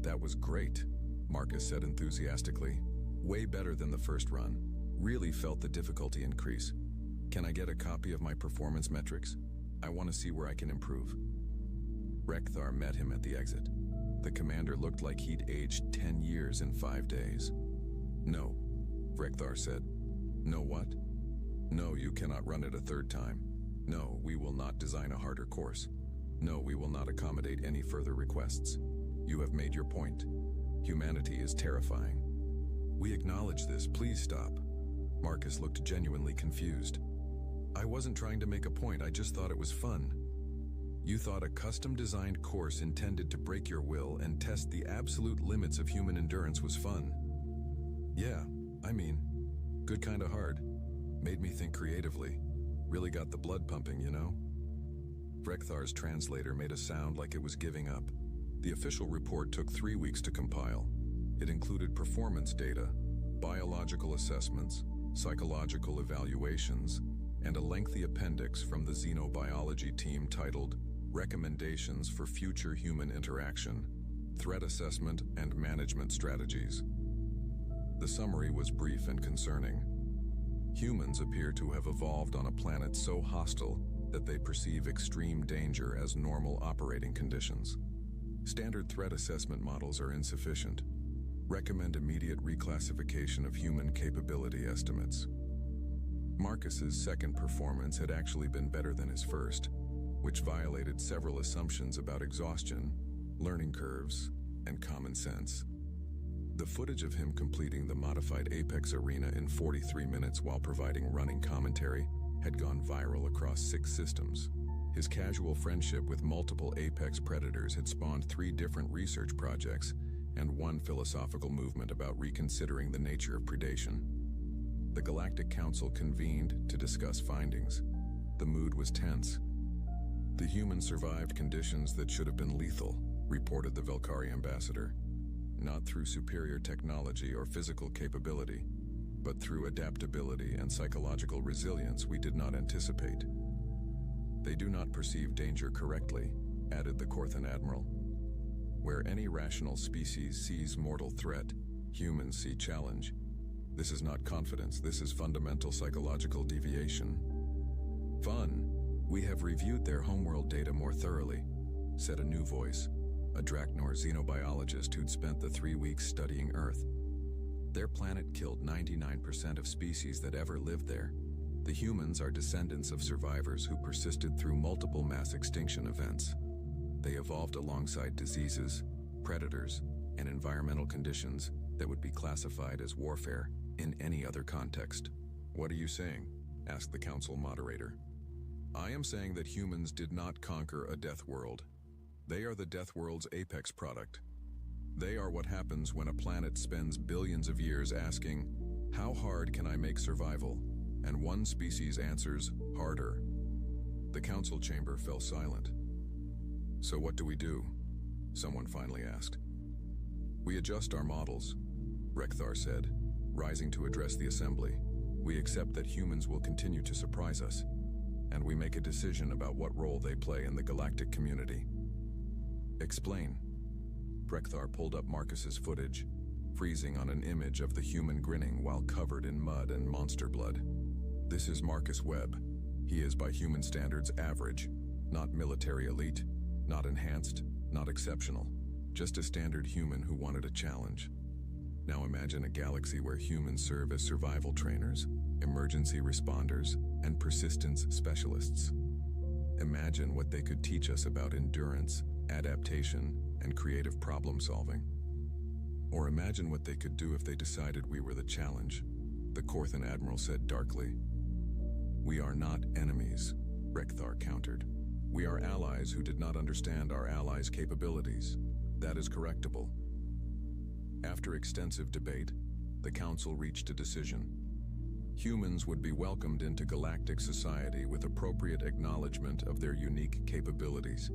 "That was great," Marcus said enthusiastically. "Way better than the first run. Really felt the difficulty increase. Can I get a copy of my performance metrics? I want to see where I can improve." Frekthar met him at the exit. The commander looked like he'd aged 10 years in 5 days. "No," Frekthar said. "No what?" "No, you cannot run it a 3rd time. No, we will not design a harder course. No, we will not accommodate any further requests. You have made your point. Humanity is terrifying." "We acknowledge this. Please stop." Marcus looked genuinely confused. "I wasn't trying to make a point. I just thought it was fun." "You thought a custom-designed course intended to break your will and test the absolute limits of human endurance was fun?" "Yeah, I mean, good kind of hard. Made me think creatively. Really got the blood pumping, you know?" Frekthar's translator made a sound like it was giving up. The official report took 3 weeks to compile. It included performance data, biological assessments, psychological evaluations, and a lengthy appendix from the xenobiology team titled Recommendations for Future Human Interaction, Threat Assessment and Management Strategies. The summary was brief and concerning. Humans appear to have evolved on a planet so hostile that they perceive extreme danger as normal operating conditions. Standard threat assessment models are insufficient. Recommend immediate reclassification of human capability estimates. Marcus's second performance had actually been better than his first, which violated several assumptions about exhaustion, learning curves, and common sense. The footage of him completing the modified Apex arena in 43 minutes while providing running commentary had gone viral across 6 systems. His casual friendship with multiple Apex predators had spawned 3 different research projects and 1 philosophical movement about reconsidering the nature of predation. The Galactic Council convened to discuss findings. The mood was tense. "The humans survived conditions that should have been lethal," reported the Velkari ambassador. "Not through superior technology or physical capability, but through adaptability and psychological resilience we did not anticipate. They do not perceive danger correctly," added the Korthan admiral. "Where any rational species sees mortal threat, humans see challenge. This is not confidence, this is fundamental psychological deviation." "Fun. We have reviewed their homeworld data more thoroughly," said a new voice, a Draknor xenobiologist who'd spent the 3 weeks studying Earth. "Their planet killed 99% of species that ever lived there. The humans are descendants of survivors who persisted through multiple mass extinction events. They evolved alongside diseases, predators, and environmental conditions that would be classified as warfare in any other context. What are you saying? Asked the council moderator. I am saying that humans did not conquer a death world. They are the death world's apex product. They are what happens when a planet spends billions of years asking, how hard can I make survival? And one species answers, harder. The council chamber fell silent. So what do we do? Someone finally asked. We adjust our models, Rekthar said, rising to address the assembly. We accept that humans will continue to surprise us, and we make a decision about what role they play in the galactic community. Explain. Rekthar pulled up Marcus's footage, freezing on an image of the human grinning while covered in mud and monster blood. This is Marcus Webb. He is by human standards average, not military elite, not enhanced, not exceptional, just a standard human who wanted a challenge. Now imagine a galaxy where humans serve as survival trainers, emergency responders, and persistence specialists. Imagine what they could teach us about endurance, adaptation, and creative problem solving. Or imagine what they could do if they decided we were the challenge, the Korthan Admiral said darkly. We are not enemies, Rekthar countered. We are allies who did not understand our allies' capabilities. That is correctable. After extensive debate, the council reached a decision. Humans would be welcomed into galactic society with appropriate acknowledgement of their unique capabilities.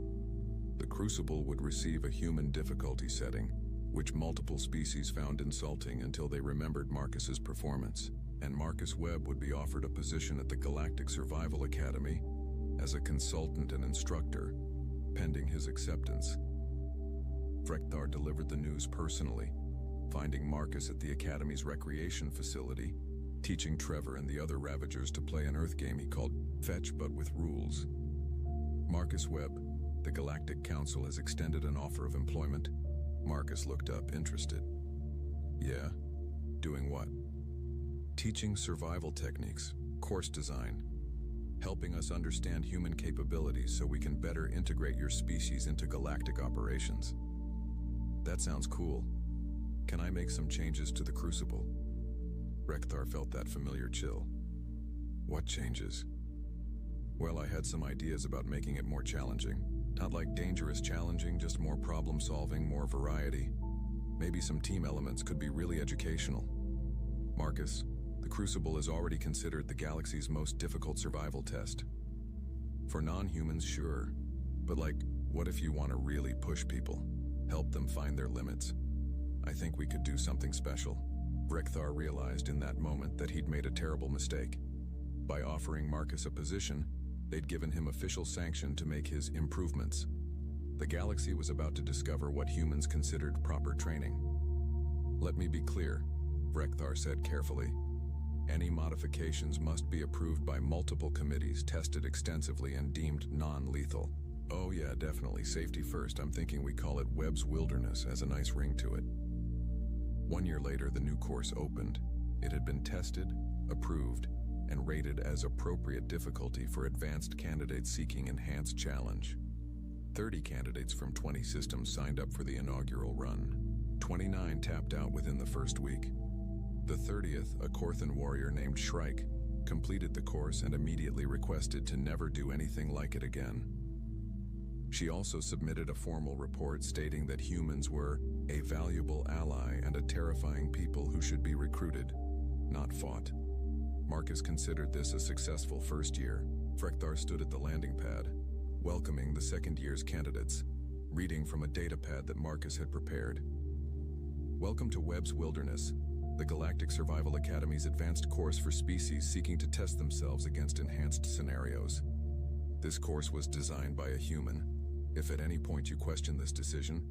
The Crucible would receive a human difficulty setting, which multiple species found insulting until they remembered Marcus's performance, and Marcus Webb would be offered a position at the Galactic Survival Academy as a consultant and instructor, pending his acceptance. Rekthar delivered the news personally, finding Marcus at the Academy's recreation facility, teaching Trevor and the other Ravagers to play an Earth game he called Fetch but with rules. Marcus Webb, the Galactic Council has extended an offer of employment. Marcus looked up, interested. Yeah? Doing what? Teaching survival techniques, course design, helping us understand human capabilities so we can better integrate your species into galactic operations. That sounds cool. Can I make some changes to the Crucible? Rekthar felt that familiar chill. What changes? Well, I had some ideas about making it more challenging. Not like dangerous challenging, just more problem solving, more variety. Maybe some team elements could be really educational. Marcus, the Crucible is already considered the galaxy's most difficult survival test. For non-humans, sure. But what if you want to really push people? Help them find their limits? I think we could do something special. Rekthar realized in that moment that he'd made a terrible mistake. By offering Marcus a position, they'd given him official sanction to make his improvements. The galaxy was about to discover what humans considered proper training. Let me be clear, Rekthar said carefully. Any modifications must be approved by multiple committees, tested extensively, and deemed non-lethal. Oh yeah, definitely. Safety first. I'm thinking we call it Webb's Wilderness, as a nice ring to it. 1 year later, the new course opened. It had been tested, approved, and rated as appropriate difficulty for advanced candidates seeking enhanced challenge. 30 candidates from 20 systems signed up for the inaugural run. 29 tapped out within the first week. The 30th, a Korthan warrior named Shrike, completed the course and immediately requested to never do anything like it again. She also submitted a formal report stating that humans were a valuable ally and a terrifying people who should be recruited, not fought. Marcus considered this a successful first year. Rekthar stood at the landing pad, welcoming the second year's candidates, reading from a datapad that Marcus had prepared. Welcome to Webb's Wilderness, the Galactic Survival Academy's advanced course for species seeking to test themselves against enhanced scenarios. This course was designed by a human. If at any point you question this decision,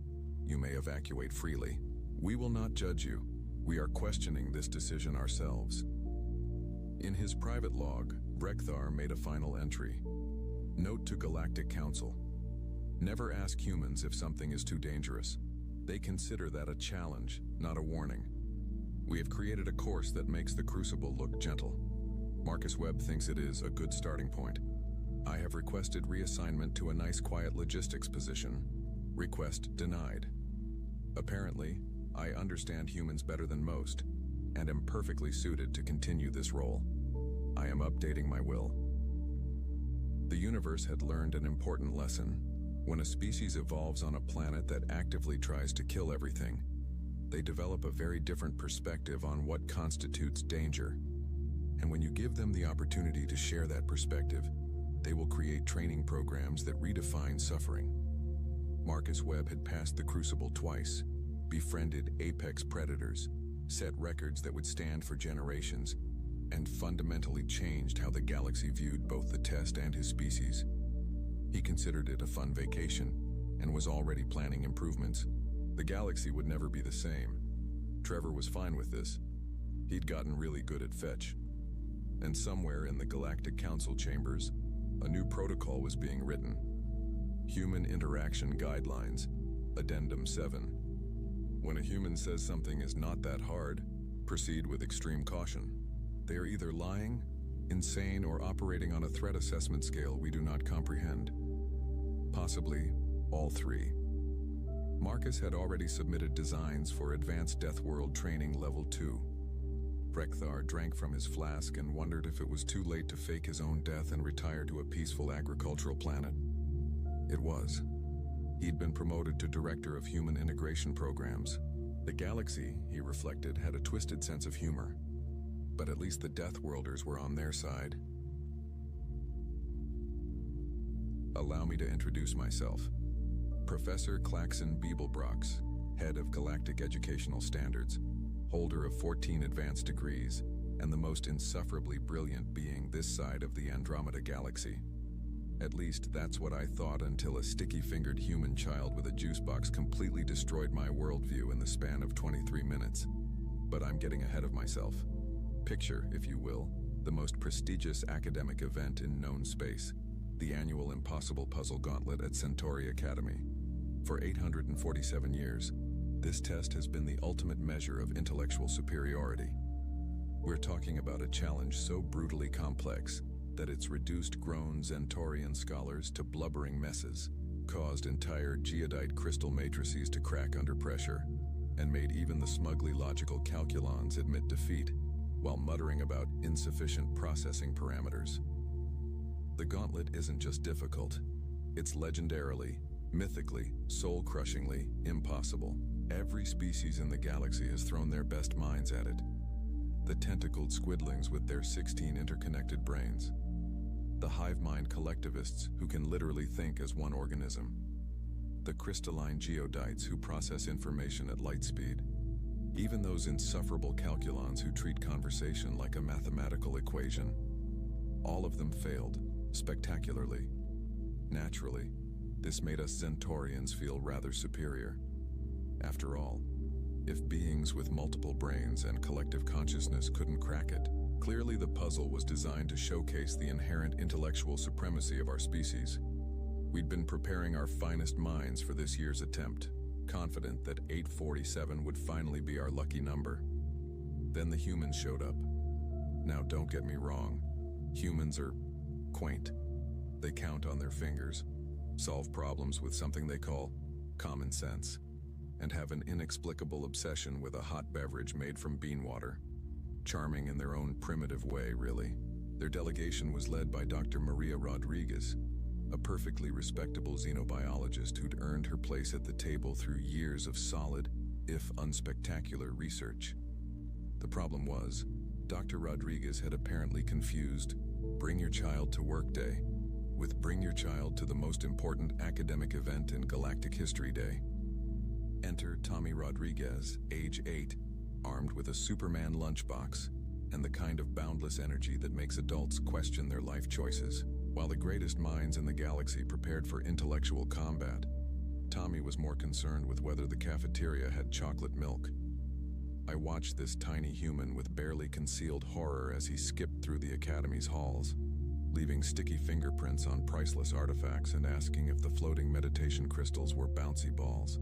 you may evacuate freely. We will not judge you. We are questioning this decision ourselves. In his private log, Rekthar made a final entry. Note to Galactic Council. Never ask humans if something is too dangerous. They consider that a challenge, not a warning. We have created a course that makes the Crucible look gentle. Marcus Webb thinks it is a good starting point. I have requested reassignment to a nice quiet logistics position. Request denied. Apparently, I understand humans better than most, and am perfectly suited to continue this role. I am updating my will. The universe had learned an important lesson. When a species evolves on a planet that actively tries to kill everything, they develop a very different perspective on what constitutes danger. And when you give them the opportunity to share that perspective, they will create training programs that redefine suffering. Marcus Webb had passed the crucible twice, befriended apex predators, set records that would stand for generations, and fundamentally changed how the galaxy viewed both the test and his species. He considered it a fun vacation and was already planning improvements. The galaxy would never be the same. Trevor was fine with this. He'd gotten really good at fetch. And somewhere in the Galactic Council chambers, a new protocol was being written. Human Interaction Guidelines, Addendum 7. When a human says something is not that hard, proceed with extreme caution. They are either lying, insane, or operating on a threat assessment scale we do not comprehend. Possibly all three. Marcus had already submitted designs for Advanced Death World Training Level 2. Rekthar drank from his flask and wondered if it was too late to fake his own death and retire to a peaceful agricultural planet. It was. He'd been promoted to Director of Human Integration Programs. The galaxy, he reflected, had a twisted sense of humor. But at least the Death Worlders were on their side. Allow me to introduce myself. Professor Claxon Beeblebrox, Head of Galactic Educational Standards, holder of 14 advanced degrees, and the most insufferably brilliant being this side of the Andromeda Galaxy. At least that's what I thought until a sticky-fingered human child with a juice box completely destroyed my worldview in the span of 23 minutes. But I'm getting ahead of myself. Picture, if you will, the most prestigious academic event in known space, the annual Impossible Puzzle Gauntlet at Centauri Academy. For 847 years, this test has been the ultimate measure of intellectual superiority. We're talking about a challenge so brutally complex that it's reduced grown Centaurian scholars to blubbering messes, caused entire geodite crystal matrices to crack under pressure, and made even the smugly logical calculons admit defeat, while muttering about insufficient processing parameters. The gauntlet isn't just difficult, it's legendarily, mythically, soul-crushingly impossible. Every species in the galaxy has thrown their best minds at it. The tentacled squidlings with their 16 interconnected brains. The hive mind collectivists who can literally think as one organism. The crystalline geodites who process information at light speed. Even those insufferable calculons who treat conversation like a mathematical equation. All of them failed, spectacularly. Naturally, this made us Centaurians feel rather superior. After all, if beings with multiple brains and collective consciousness couldn't crack it, clearly the puzzle was designed to showcase the inherent intellectual supremacy of our species. We'd been preparing our finest minds for this year's attempt, confident that 847 would finally be our lucky number. Then the humans showed up. Now don't get me wrong, humans are quaint. They count on their fingers, solve problems with something they call common sense, and have an inexplicable obsession with a hot beverage made from bean water. Charming in their own primitive way, really. Their delegation was led by Dr. Maria Rodriguez, a perfectly respectable xenobiologist who'd earned her place at the table through years of solid, if unspectacular, research. The problem was, Dr. Rodriguez had apparently confused Bring Your Child to Work Day with Bring Your Child to the most important academic event in Galactic History Day. Enter Tommy Rodriguez, age 8, armed with a Superman lunchbox and the kind of boundless energy that makes adults question their life choices. While the greatest minds in the galaxy prepared for intellectual combat, Tommy was more concerned with whether the cafeteria had chocolate milk. I watched this tiny human with barely concealed horror as he skipped through the Academy's halls, leaving sticky fingerprints on priceless artifacts and asking if the floating meditation crystals were bouncy balls.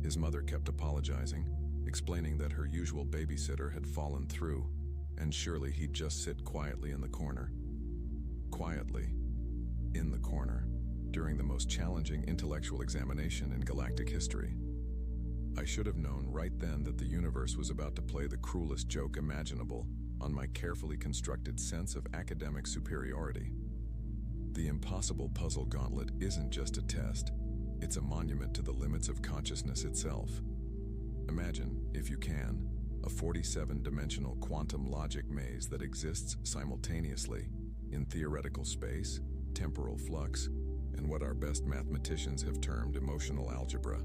His mother kept apologizing, explaining that her usual babysitter had fallen through, and surely he'd just sit quietly in the corner. Quietly, in the corner, during the most challenging intellectual examination in galactic history. I should have known right then that the universe was about to play the cruelest joke imaginable, on my carefully constructed sense of academic superiority. The impossible puzzle gauntlet isn't just a test, it's a monument to the limits of consciousness itself. Imagine, if you can, a 47-dimensional quantum logic maze that exists simultaneously in theoretical space, temporal flux, and what our best mathematicians have termed emotional algebra.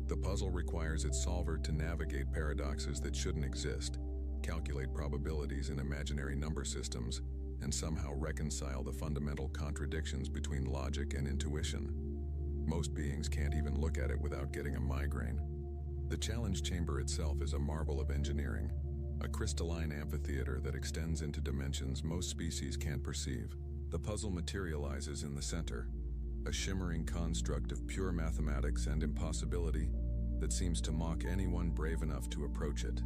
The puzzle requires its solver to navigate paradoxes that shouldn't exist, calculate probabilities in imaginary number systems, and somehow reconcile the fundamental contradictions between logic and intuition. Most beings can't even look at it without getting a migraine. The challenge chamber itself is a marvel of engineering, a crystalline amphitheater that extends into dimensions most species can't perceive. The puzzle materializes in the center, a shimmering construct of pure mathematics and impossibility that seems to mock anyone brave enough to approach it.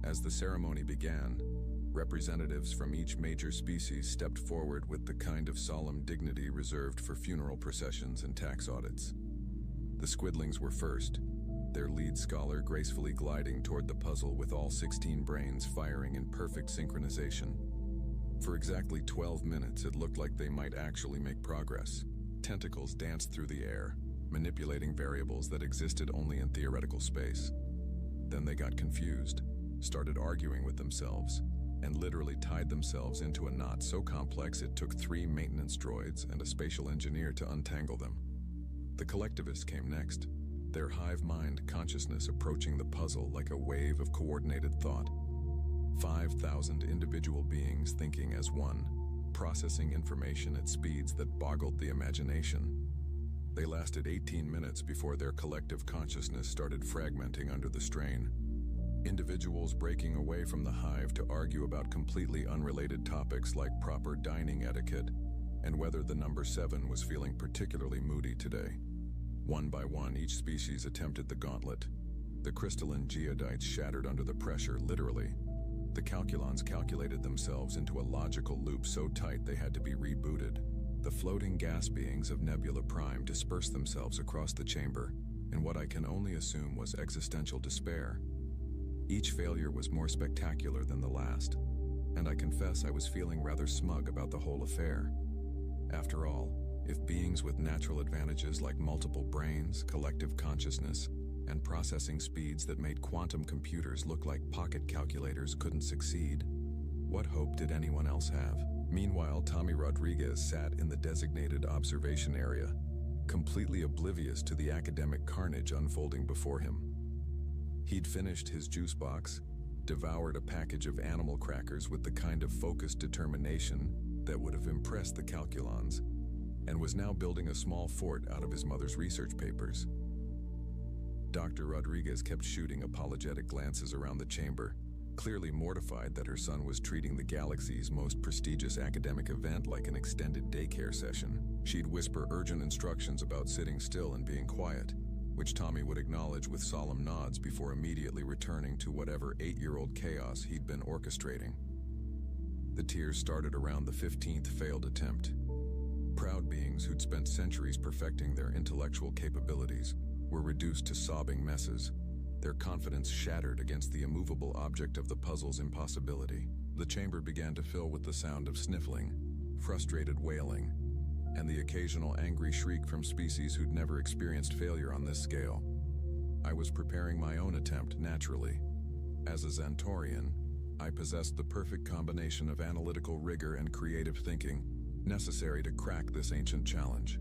As the ceremony began, representatives from each major species stepped forward with the kind of solemn dignity reserved for funeral processions and tax audits. The squidlings were first, their lead scholar gracefully gliding toward the puzzle with all 16 brains firing in perfect synchronization. For exactly 12 minutes, it looked like they might actually make progress. Tentacles danced through the air, manipulating variables that existed only in theoretical space. Then they got confused, started arguing with themselves, and literally tied themselves into a knot so complex it took 3 maintenance droids and a spatial engineer to untangle them. The collectivists came next, their hive mind consciousness approaching the puzzle like a wave of coordinated thought. 5,000 individual beings thinking as one, processing information at speeds that boggled the imagination. They lasted 18 minutes before their collective consciousness started fragmenting under the strain. Individuals breaking away from the hive to argue about completely unrelated topics like proper dining etiquette and whether the number 7 was feeling particularly moody today. One by one, each species attempted the gauntlet. The crystalline geodites shattered under the pressure, literally. The calculons calculated themselves into a logical loop so tight they had to be rebooted. The floating gas beings of Nebula Prime dispersed themselves across the chamber in what I can only assume was existential despair. Each failure was more spectacular than the last, and I confess I was feeling rather smug about the whole affair. After all, if beings with natural advantages like multiple brains, collective consciousness, and processing speeds that made quantum computers look like pocket calculators couldn't succeed, what hope did anyone else have? Meanwhile, Tommy Rodriguez sat in the designated observation area, completely oblivious to the academic carnage unfolding before him. He'd finished his juice box, devoured a package of animal crackers with the kind of focused determination that would have impressed the calculons, and was now building a small fort out of his mother's research papers. Dr. Rodriguez kept shooting apologetic glances around the chamber, clearly mortified that her son was treating the galaxy's most prestigious academic event like an extended daycare session. She'd whisper urgent instructions about sitting still and being quiet, which Tommy would acknowledge with solemn nods before immediately returning to whatever 8-year-old chaos he'd been orchestrating. The tears started around the 15th failed attempt. Proud beings who'd spent centuries perfecting their intellectual capabilities were reduced to sobbing messes, their confidence shattered against the immovable object of the puzzle's impossibility. The chamber began to fill with the sound of sniffling, frustrated wailing, and the occasional angry shriek from species who'd never experienced failure on this scale. I was preparing my own attempt, naturally. As a Xantorian, I possessed the perfect combination of analytical rigor and creative thinking necessary to crack this ancient challenge.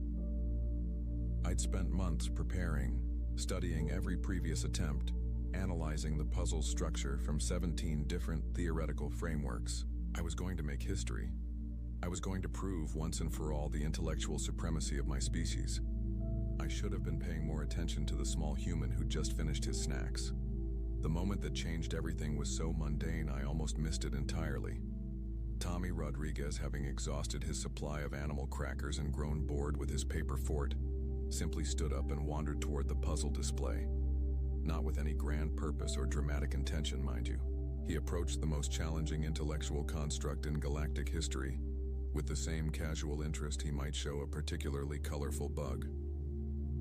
I'd spent months preparing, studying every previous attempt, analyzing the puzzle's structure from 17 different theoretical frameworks. I was going to make history. I was going to prove once and for all the intellectual supremacy of my species. I should have been paying more attention to the small human who'd just finished his snacks. The moment that changed everything was so mundane I almost missed it entirely. Tommy Rodriguez, having exhausted his supply of animal crackers and grown bored with his paper fort, simply stood up and wandered toward the puzzle display. Not with any grand purpose or dramatic intention, mind you. He approached the most challenging intellectual construct in galactic history with the same casual interest he might show a particularly colorful bug.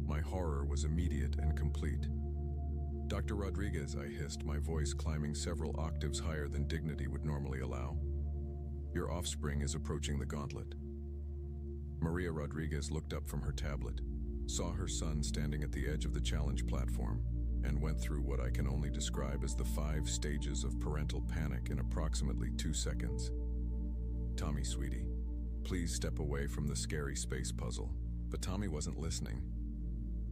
My horror was immediate and complete. Dr. Rodriguez, I hissed, my voice climbing several octaves higher than dignity would normally allow. Your offspring is approaching the gauntlet. Maria Rodriguez looked up from her tablet, saw her son standing at the edge of the challenge platform, and went through what I can only describe as the 5 stages of parental panic in approximately 2 seconds. Tommy, sweetie, please step away from the scary space puzzle. But Tommy wasn't listening.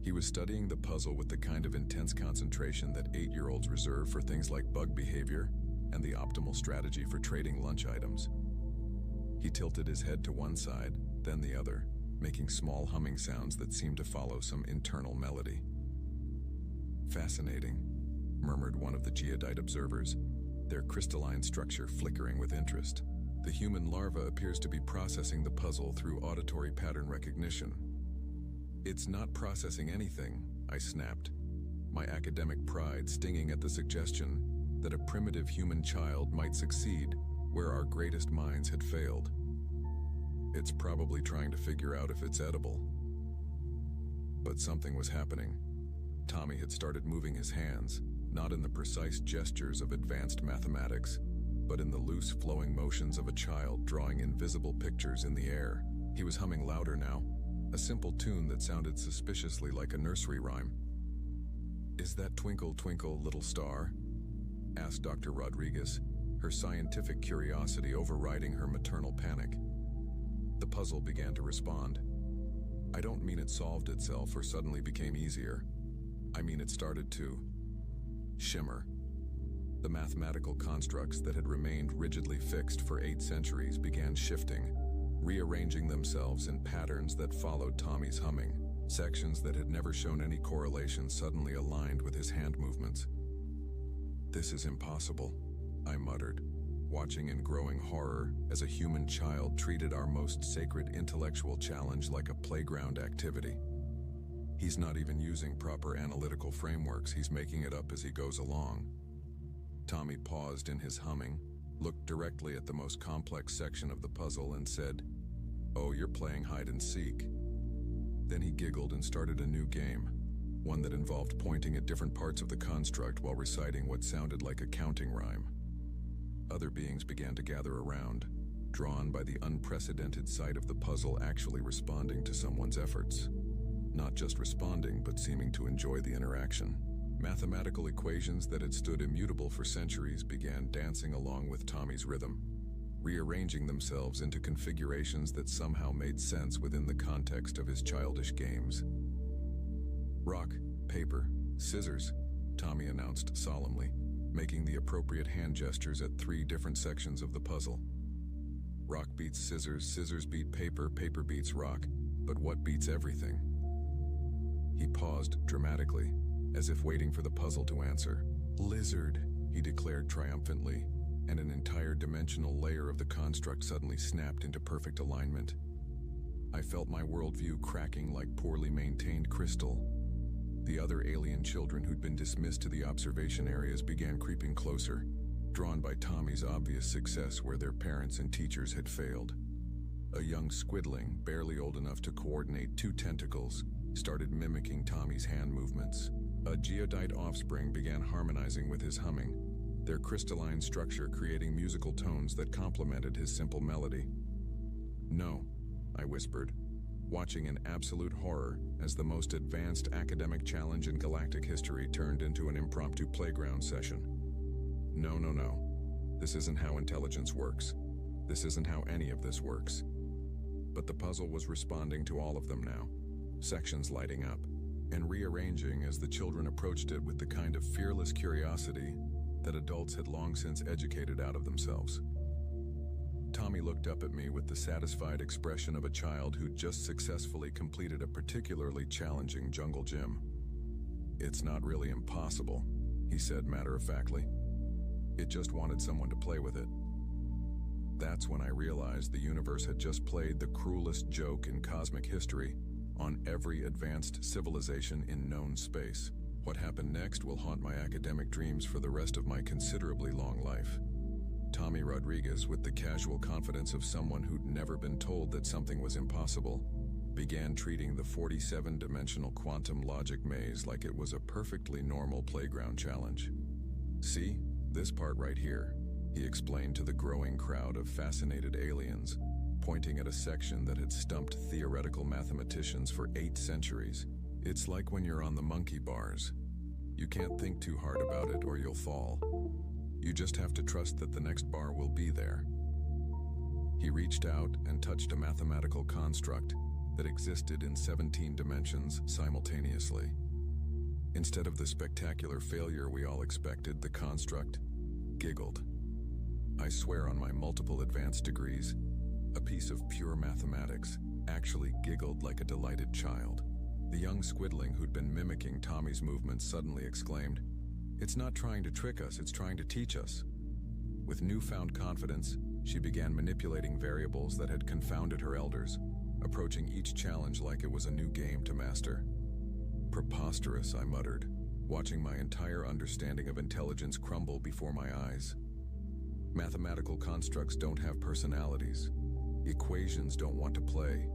He was studying the puzzle with the kind of intense concentration that 8-year-olds reserve for things like bug behavior and the optimal strategy for trading lunch items. He tilted his head to one side, then the other, making small humming sounds that seemed to follow some internal melody. Fascinating, murmured one of the geodite observers, their crystalline structure flickering with interest. The human larva appears to be processing the puzzle through auditory pattern recognition. It's not processing anything, I snapped, my academic pride stinging at the suggestion that a primitive human child might succeed where our greatest minds had failed. It's probably trying to figure out if it's edible. But something was happening. Tommy had started moving his hands, not in the precise gestures of advanced mathematics, but in the loose flowing motions of a child drawing invisible pictures in the air. He was humming louder now, a simple tune that sounded suspiciously like a nursery rhyme. "Is that Twinkle, Twinkle, Little Star?" asked Dr. Rodriguez, her scientific curiosity overriding her maternal panic. The puzzle began to respond. I don't mean it solved itself or suddenly became easier. I mean it started to shimmer. The mathematical constructs that had remained rigidly fixed for 8 centuries began shifting, rearranging themselves in patterns that followed Tommy's humming. Sections that had never shown any correlation suddenly aligned with his hand movements. "This is impossible," I muttered, watching in growing horror as a human child treated our most sacred intellectual challenge like a playground activity. He's not even using proper analytical frameworks, he's making it up as he goes along. Tommy paused in his humming, looked directly at the most complex section of the puzzle and said, "Oh, you're playing hide and seek." Then he giggled and started a new game, one that involved pointing at different parts of the construct while reciting what sounded like a counting rhyme. Other beings began to gather around, drawn by the unprecedented sight of the puzzle actually responding to someone's efforts. Not just responding, but seeming to enjoy the interaction. Mathematical equations that had stood immutable for centuries began dancing along with Tommy's rhythm, rearranging themselves into configurations that somehow made sense within the context of his childish games. "Rock, paper, scissors," Tommy announced solemnly, making the appropriate hand gestures at 3 different sections of the puzzle. Rock beats scissors, scissors beat paper, paper beats rock, but what beats everything? He paused dramatically, as if waiting for the puzzle to answer. "Lizard," he declared triumphantly, and an entire dimensional layer of the construct suddenly snapped into perfect alignment. I felt my worldview cracking like poorly maintained crystal. The other alien children who'd been dismissed to the observation areas began creeping closer, drawn by Tommy's obvious success where their parents and teachers had failed. A young squidling, barely old enough to coordinate 2 tentacles, started mimicking Tommy's hand movements. A geodite offspring began harmonizing with his humming, their crystalline structure creating musical tones that complemented his simple melody. "No," I whispered, watching in absolute horror as the most advanced academic challenge in galactic history turned into an impromptu playground session. "No, no, no. This isn't how intelligence works. This isn't how any of this works." But the puzzle was responding to all of them now, sections lighting up, and rearranging as the children approached it with the kind of fearless curiosity that adults had long since educated out of themselves. Tommy looked up at me with the satisfied expression of a child who'd just successfully completed a particularly challenging jungle gym. "It's not really impossible," he said matter-of-factly. "It just wanted someone to play with it." That's when I realized the universe had just played the cruelest joke in cosmic history on every advanced civilization in known space. What happened next will haunt my academic dreams for the rest of my considerably long life. Tommy Rodriguez, with the casual confidence of someone who'd never been told that something was impossible, began treating the 47-dimensional quantum logic maze like it was a perfectly normal playground challenge. "See, this part right here," he explained to the growing crowd of fascinated aliens, pointing at a section that had stumped theoretical mathematicians for 8 centuries. "It's like when you're on the monkey bars. You can't think too hard about it or you'll fall. You just have to trust that the next bar will be there." He reached out and touched a mathematical construct that existed in 17 dimensions simultaneously. Instead of the spectacular failure we all expected, the construct giggled. I swear on my multiple advanced degrees, a piece of pure mathematics actually giggled like a delighted child. The young squidling who'd been mimicking Tommy's movements suddenly exclaimed, "It's not trying to trick us, it's trying to teach us." With newfound confidence, she began manipulating variables that had confounded her elders, approaching each challenge like it was a new game to master. "Preposterous," I muttered, watching my entire understanding of intelligence crumble before my eyes. Mathematical constructs don't have personalities. Equations don't want to play.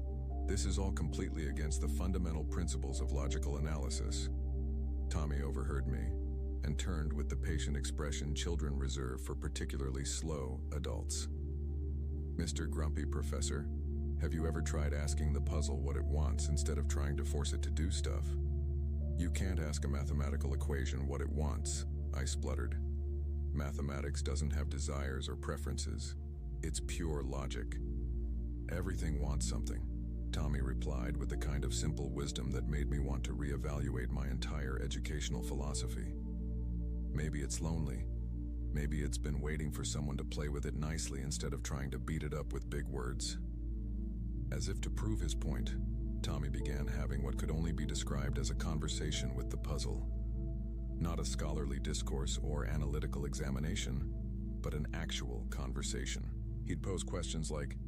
This is all completely against the fundamental principles of logical analysis. Tommy overheard me and turned with the patient expression children reserve for particularly slow adults. "Mr. Grumpy Professor, have you ever tried asking the puzzle what it wants instead of trying to force it to do stuff? You can't ask a mathematical equation what it wants," I spluttered. "Mathematics doesn't have desires or preferences. It's pure logic. Everything wants something," Tommy replied with the kind of simple wisdom that made me want to reevaluate my entire educational philosophy. Maybe it's lonely. Maybe it's been waiting for someone to play with it nicely instead of trying to beat it up with big words. As if to prove his point, Tommy began having what could only be described as a conversation with the puzzle. Not a scholarly discourse or analytical examination, but an actual conversation. He'd pose questions like,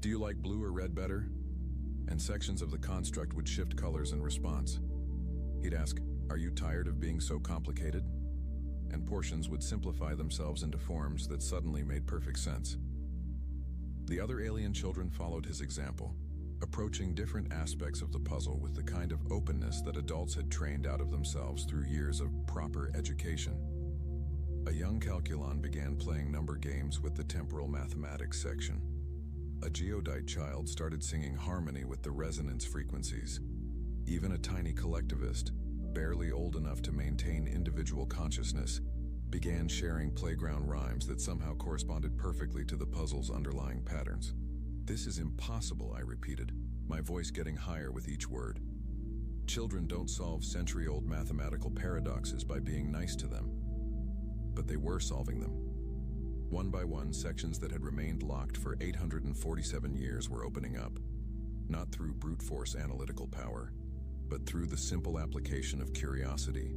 "Do you like blue or red better?" And sections of the construct would shift colors in response. He'd ask, "Are you tired of being so complicated?" And portions would simplify themselves into forms that suddenly made perfect sense. The other alien children followed his example, approaching different aspects of the puzzle with the kind of openness that adults had trained out of themselves through years of proper education. A young calculon began playing number games with the temporal mathematics section. A geodite child started singing harmony with the resonance frequencies. Even a tiny collectivist, barely old enough to maintain individual consciousness, began sharing playground rhymes that somehow corresponded perfectly to the puzzle's underlying patterns. "This is impossible," I repeated, my voice getting higher with each word. Children don't solve century-old mathematical paradoxes by being nice to them. But they were solving them. One by one, sections that had remained locked for 847 years were opening up, not through brute force analytical power, but through the simple application of curiosity,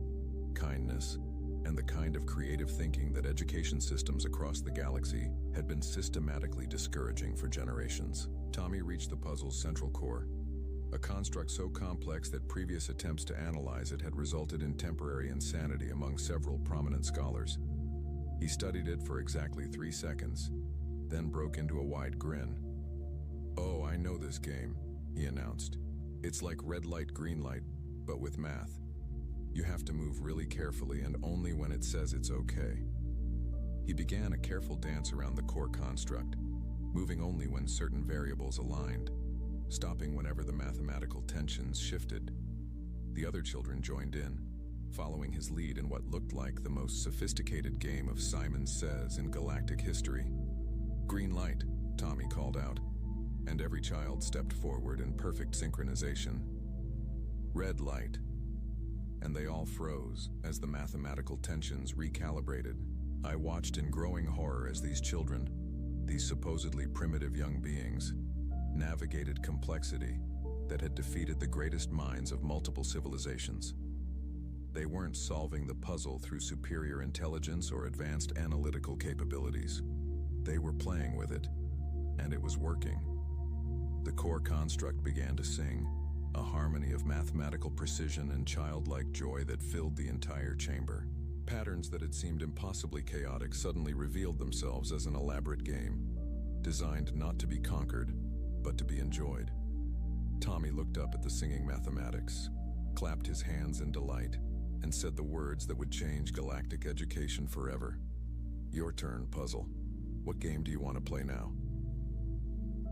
kindness, and the kind of creative thinking that education systems across the galaxy had been systematically discouraging for generations. Tommy reached the puzzle's central core, a construct so complex that previous attempts to analyze it had resulted in temporary insanity among several prominent scholars. He studied it for exactly 3 seconds, then broke into a wide grin. "Oh, I know this game," he announced. "It's like red light, green light, but with math. You have to move really carefully and only when it says it's okay." He began a careful dance around the core construct, moving only when certain variables aligned, stopping whenever the mathematical tensions shifted. The other children joined in, following his lead in what looked like the most sophisticated game of Simon Says in galactic history. "Green light," Tommy called out, and every child stepped forward in perfect synchronization. "Red light." And they all froze as the mathematical tensions recalibrated. I watched in growing horror as these children, these supposedly primitive young beings, navigated complexity that had defeated the greatest minds of multiple civilizations. They weren't solving the puzzle through superior intelligence or advanced analytical capabilities. They were playing with it, and it was working. The core construct began to sing, a harmony of mathematical precision and childlike joy that filled the entire chamber. Patterns that had seemed impossibly chaotic suddenly revealed themselves as an elaborate game, designed not to be conquered, but to be enjoyed. Tommy looked up at the singing mathematics, clapped his hands in delight, and said the words that would change galactic education forever. Your turn, puzzle. What game do you want to play now?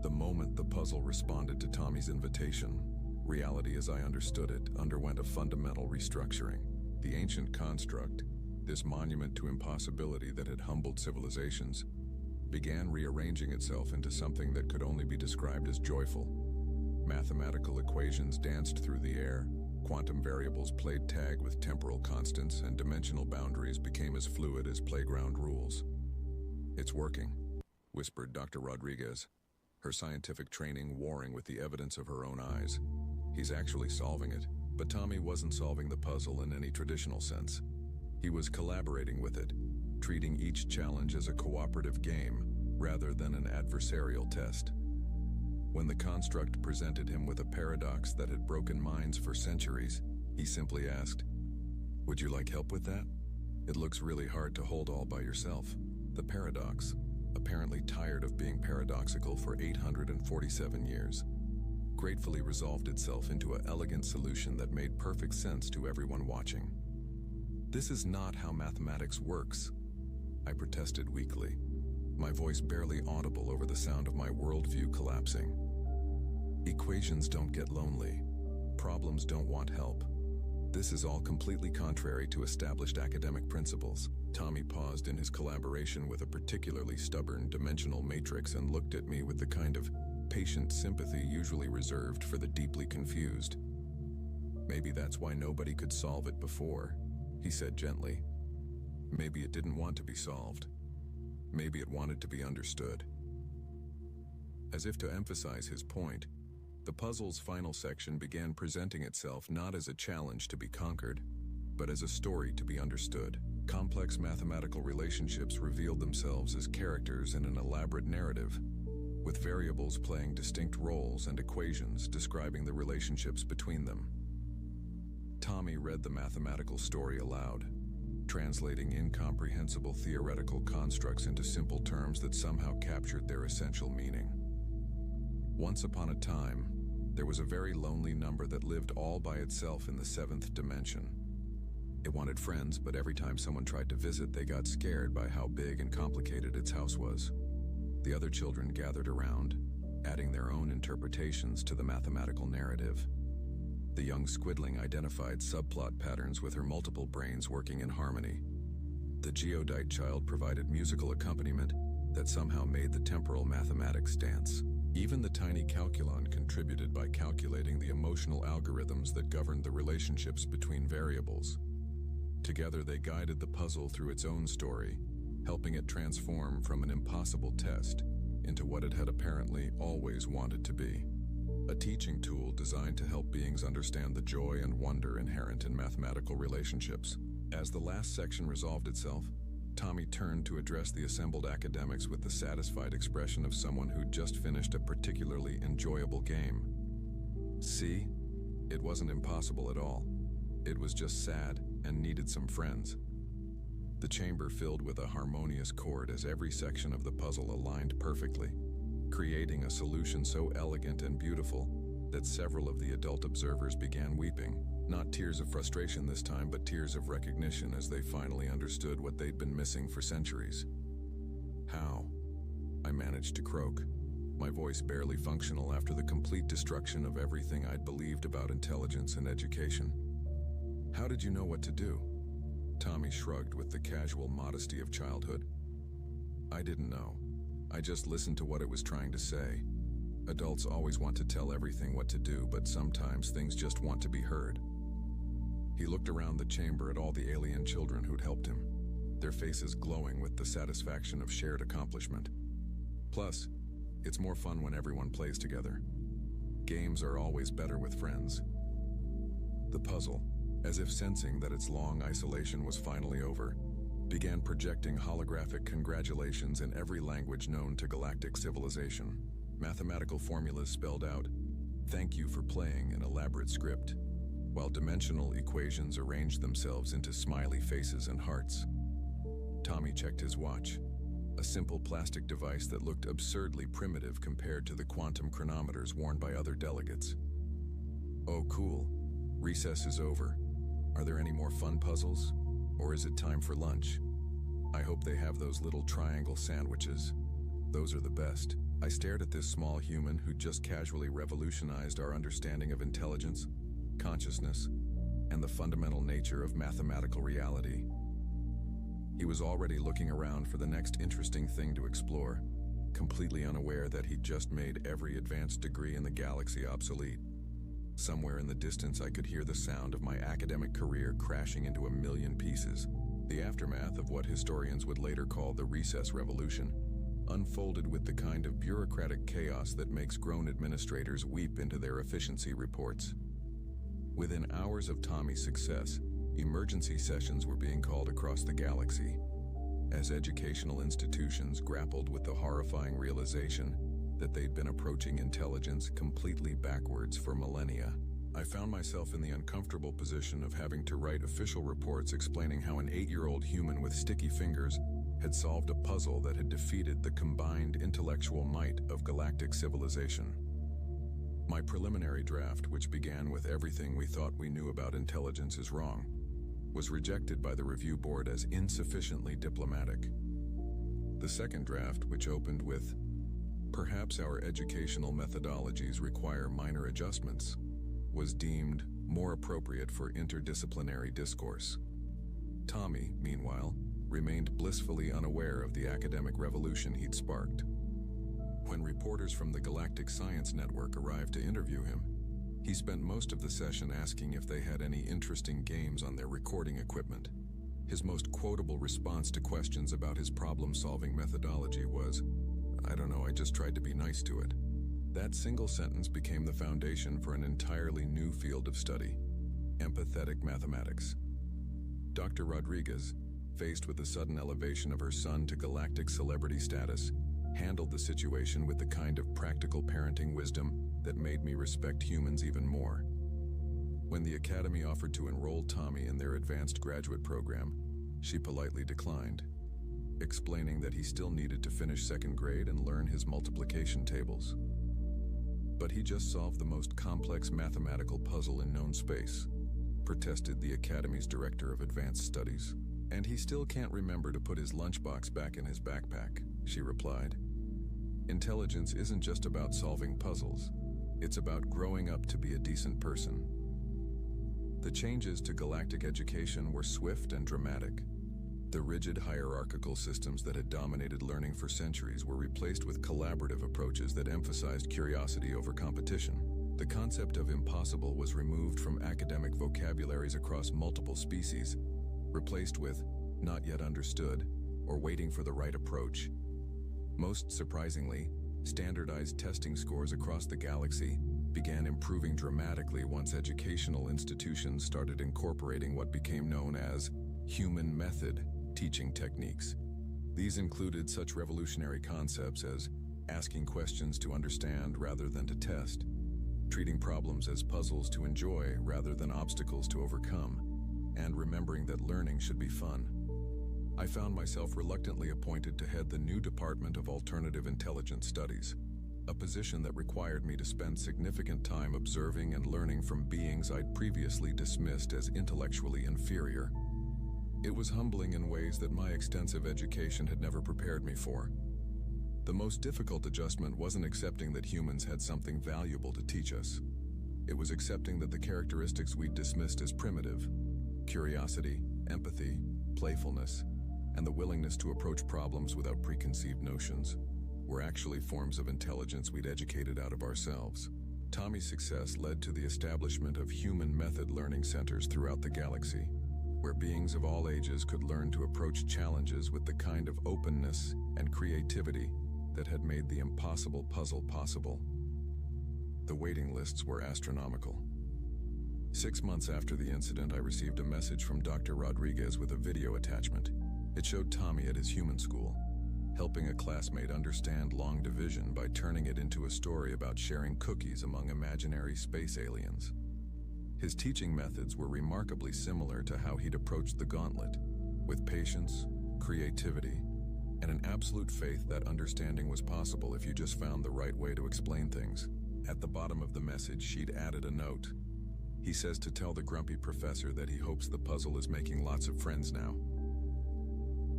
The moment the puzzle responded to Tommy's invitation, reality as I understood it underwent a fundamental restructuring. The ancient construct, this monument to impossibility that had humbled civilizations, began rearranging itself into something that could only be described as joyful. Mathematical equations danced through the air, quantum variables played tag with temporal constants, and dimensional boundaries became as fluid as playground rules. It's working, whispered Dr. Rodriguez, her scientific training warring with the evidence of her own eyes. He's actually solving it, but Tommy wasn't solving the puzzle in any traditional sense. He was collaborating with it, treating each challenge as a cooperative game rather than an adversarial test. When the construct presented him with a paradox that had broken minds for centuries, he simply asked, "Would you like help with that? It looks really hard to hold all by yourself." The paradox, apparently tired of being paradoxical for 847 years, gratefully resolved itself into an elegant solution that made perfect sense to everyone watching. "This is not how mathematics works," I protested weakly, my voice barely audible over the sound of my worldview collapsing. "Equations don't get lonely. Problems don't want help. This is all completely contrary to established academic principles." Tommy paused in his collaboration with a particularly stubborn dimensional matrix and looked at me with the kind of patient sympathy usually reserved for the deeply confused. "Maybe that's why nobody could solve it before," he said gently. "Maybe it didn't want to be solved. Maybe it wanted to be understood." As if to emphasize his point, the puzzle's final section began presenting itself not as a challenge to be conquered, but as a story to be understood. Complex mathematical relationships revealed themselves as characters in an elaborate narrative, with variables playing distinct roles and equations describing the relationships between them. Tommy read the mathematical story aloud, translating incomprehensible theoretical constructs into simple terms that somehow captured their essential meaning. Once upon a time, there was a very lonely number that lived all by itself in the seventh dimension. It wanted friends, but every time someone tried to visit, they got scared by how big and complicated its house was. The other children gathered around, adding their own interpretations to the mathematical narrative. The young squidling identified subplot patterns with her multiple brains working in harmony. The geodite child provided musical accompaniment that somehow made the temporal mathematics dance. Even the tiny calculon contributed by calculating the emotional algorithms that governed the relationships between variables. Together they guided the puzzle through its own story, helping it transform from an impossible test into what it had apparently always wanted to be. A teaching tool designed to help beings understand the joy and wonder inherent in mathematical relationships. As the last section resolved itself, Tommy turned to address the assembled academics with the satisfied expression of someone who'd just finished a particularly enjoyable game. "See? It wasn't impossible at all. It was just sad and needed some friends." The chamber filled with a harmonious chord as every section of the puzzle aligned perfectly, creating a solution so elegant and beautiful that several of the adult observers began weeping. Not tears of frustration this time, but tears of recognition as they finally understood what they'd been missing for centuries. "How?" I managed to croak, my voice barely functional after the complete destruction of everything I'd believed about intelligence and education. "How did you know what to do?" Tommy shrugged with the casual modesty of childhood. "I didn't know. I just listened to what it was trying to say. Adults always want to tell everything what to do, but sometimes things just want to be heard." He looked around the chamber at all the alien children who'd helped him, their faces glowing with the satisfaction of shared accomplishment. "Plus, it's more fun when everyone plays together. Games are always better with friends." The puzzle, as if sensing that its long isolation was finally over, began projecting holographic congratulations in every language known to galactic civilization. Mathematical formulas spelled out, "Thank you for playing," in elaborate script, while dimensional equations arranged themselves into smiley faces and hearts. Tommy checked his watch, a simple plastic device that looked absurdly primitive compared to the quantum chronometers worn by other delegates. Oh, cool. Recess is over. Are there any more fun puzzles? Or is it time for lunch? I hope they have those little triangle sandwiches. Those are the best. I stared at this small human who just casually revolutionized our understanding of intelligence, consciousness, and the fundamental nature of mathematical reality. He was already looking around for the next interesting thing to explore, completely unaware that he'd just made every advanced degree in the galaxy obsolete. Somewhere in the distance, I could hear the sound of my academic career crashing into a million pieces. The aftermath of what historians would later call the Recess Revolution unfolded with the kind of bureaucratic chaos that makes grown administrators weep into their efficiency reports. Within hours of Tommy's success, emergency sessions were being called across the galaxy, as educational institutions grappled with the horrifying realization that they'd been approaching intelligence completely backwards for millennia. I found myself in the uncomfortable position of having to write official reports explaining how an 8-year-old human with sticky fingers had solved a puzzle that had defeated the combined intellectual might of galactic civilization. My preliminary draft, which began with everything we thought we knew about intelligence is wrong, was rejected by the review board as insufficiently diplomatic. The second draft, which opened with, "Perhaps our educational methodologies require minor adjustments," was deemed more appropriate for interdisciplinary discourse. Tommy, meanwhile, remained blissfully unaware of the academic revolution he'd sparked. When reporters from the Galactic Science Network arrived to interview him, he spent most of the session asking if they had any interesting games on their recording equipment. His most quotable response to questions about his problem-solving methodology was, "I don't know, I just tried to be nice to it." That single sentence became the foundation for an entirely new field of study, empathetic mathematics. Dr. Rodriguez, faced with the sudden elevation of her son to galactic celebrity status, handled the situation with the kind of practical parenting wisdom that made me respect humans even more. When the Academy offered to enroll Tommy in their advanced graduate program, she politely declined, explaining that he still needed to finish second grade and learn his multiplication tables. "But he just solved the most complex mathematical puzzle in known space," protested the Academy's Director of Advanced Studies. "And he still can't remember to put his lunchbox back in his backpack," she replied. "Intelligence isn't just about solving puzzles. It's about growing up to be a decent person." The changes to galactic education were swift and dramatic. The rigid hierarchical systems that had dominated learning for centuries were replaced with collaborative approaches that emphasized curiosity over competition. The concept of impossible was removed from academic vocabularies across multiple species, replaced with "not yet understood" or "waiting for the right approach." Most surprisingly, standardized testing scores across the galaxy began improving dramatically once educational institutions started incorporating what became known as human method teaching techniques. These included such revolutionary concepts as asking questions to understand rather than to test, treating problems as puzzles to enjoy rather than obstacles to overcome, and remembering that learning should be fun. I found myself reluctantly appointed to head the new Department of Alternative Intelligence Studies, a position that required me to spend significant time observing and learning from beings I'd previously dismissed as intellectually inferior. It was humbling in ways that my extensive education had never prepared me for. The most difficult adjustment wasn't accepting that humans had something valuable to teach us. It was accepting that the characteristics we'd dismissed as primitive, curiosity, empathy, playfulness, and the willingness to approach problems without preconceived notions, were actually forms of intelligence we'd educated out of ourselves. Tommy's success led to the establishment of human method learning centers throughout the galaxy, where beings of all ages could learn to approach challenges with the kind of openness and creativity that had made the impossible puzzle possible. The waiting lists were astronomical. 6 months after the incident, I received a message from Dr. Rodriguez with a video attachment. It showed Tommy at his human school, helping a classmate understand long division by turning it into a story about sharing cookies among imaginary space aliens. His teaching methods were remarkably similar to how he'd approached the gauntlet, with patience, creativity, and an absolute faith that understanding was possible if you just found the right way to explain things. At the bottom of the message, she'd added a note. He says to tell the grumpy professor that he hopes the puzzle is making lots of friends now.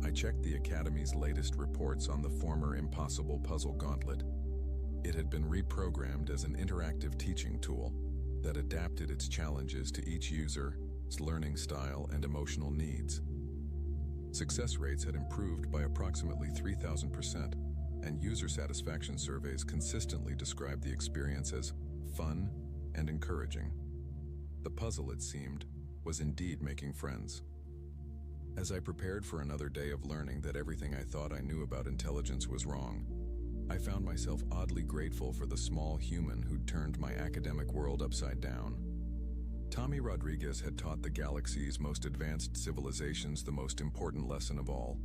I checked the Academy's latest reports on the former Impossible Puzzle Gauntlet. It had been reprogrammed as an interactive teaching tool that adapted its challenges to each user's learning style and emotional needs. Success rates had improved by approximately 3,000%, and user satisfaction surveys consistently described the experience as fun and encouraging. The puzzle, it seemed, was indeed making friends. As I prepared for another day of learning that everything I thought I knew about intelligence was wrong, I found myself oddly grateful for the small human who'd turned my academic world upside down. Tommy Rodriguez had taught the galaxy's most advanced civilizations the most important lesson of all.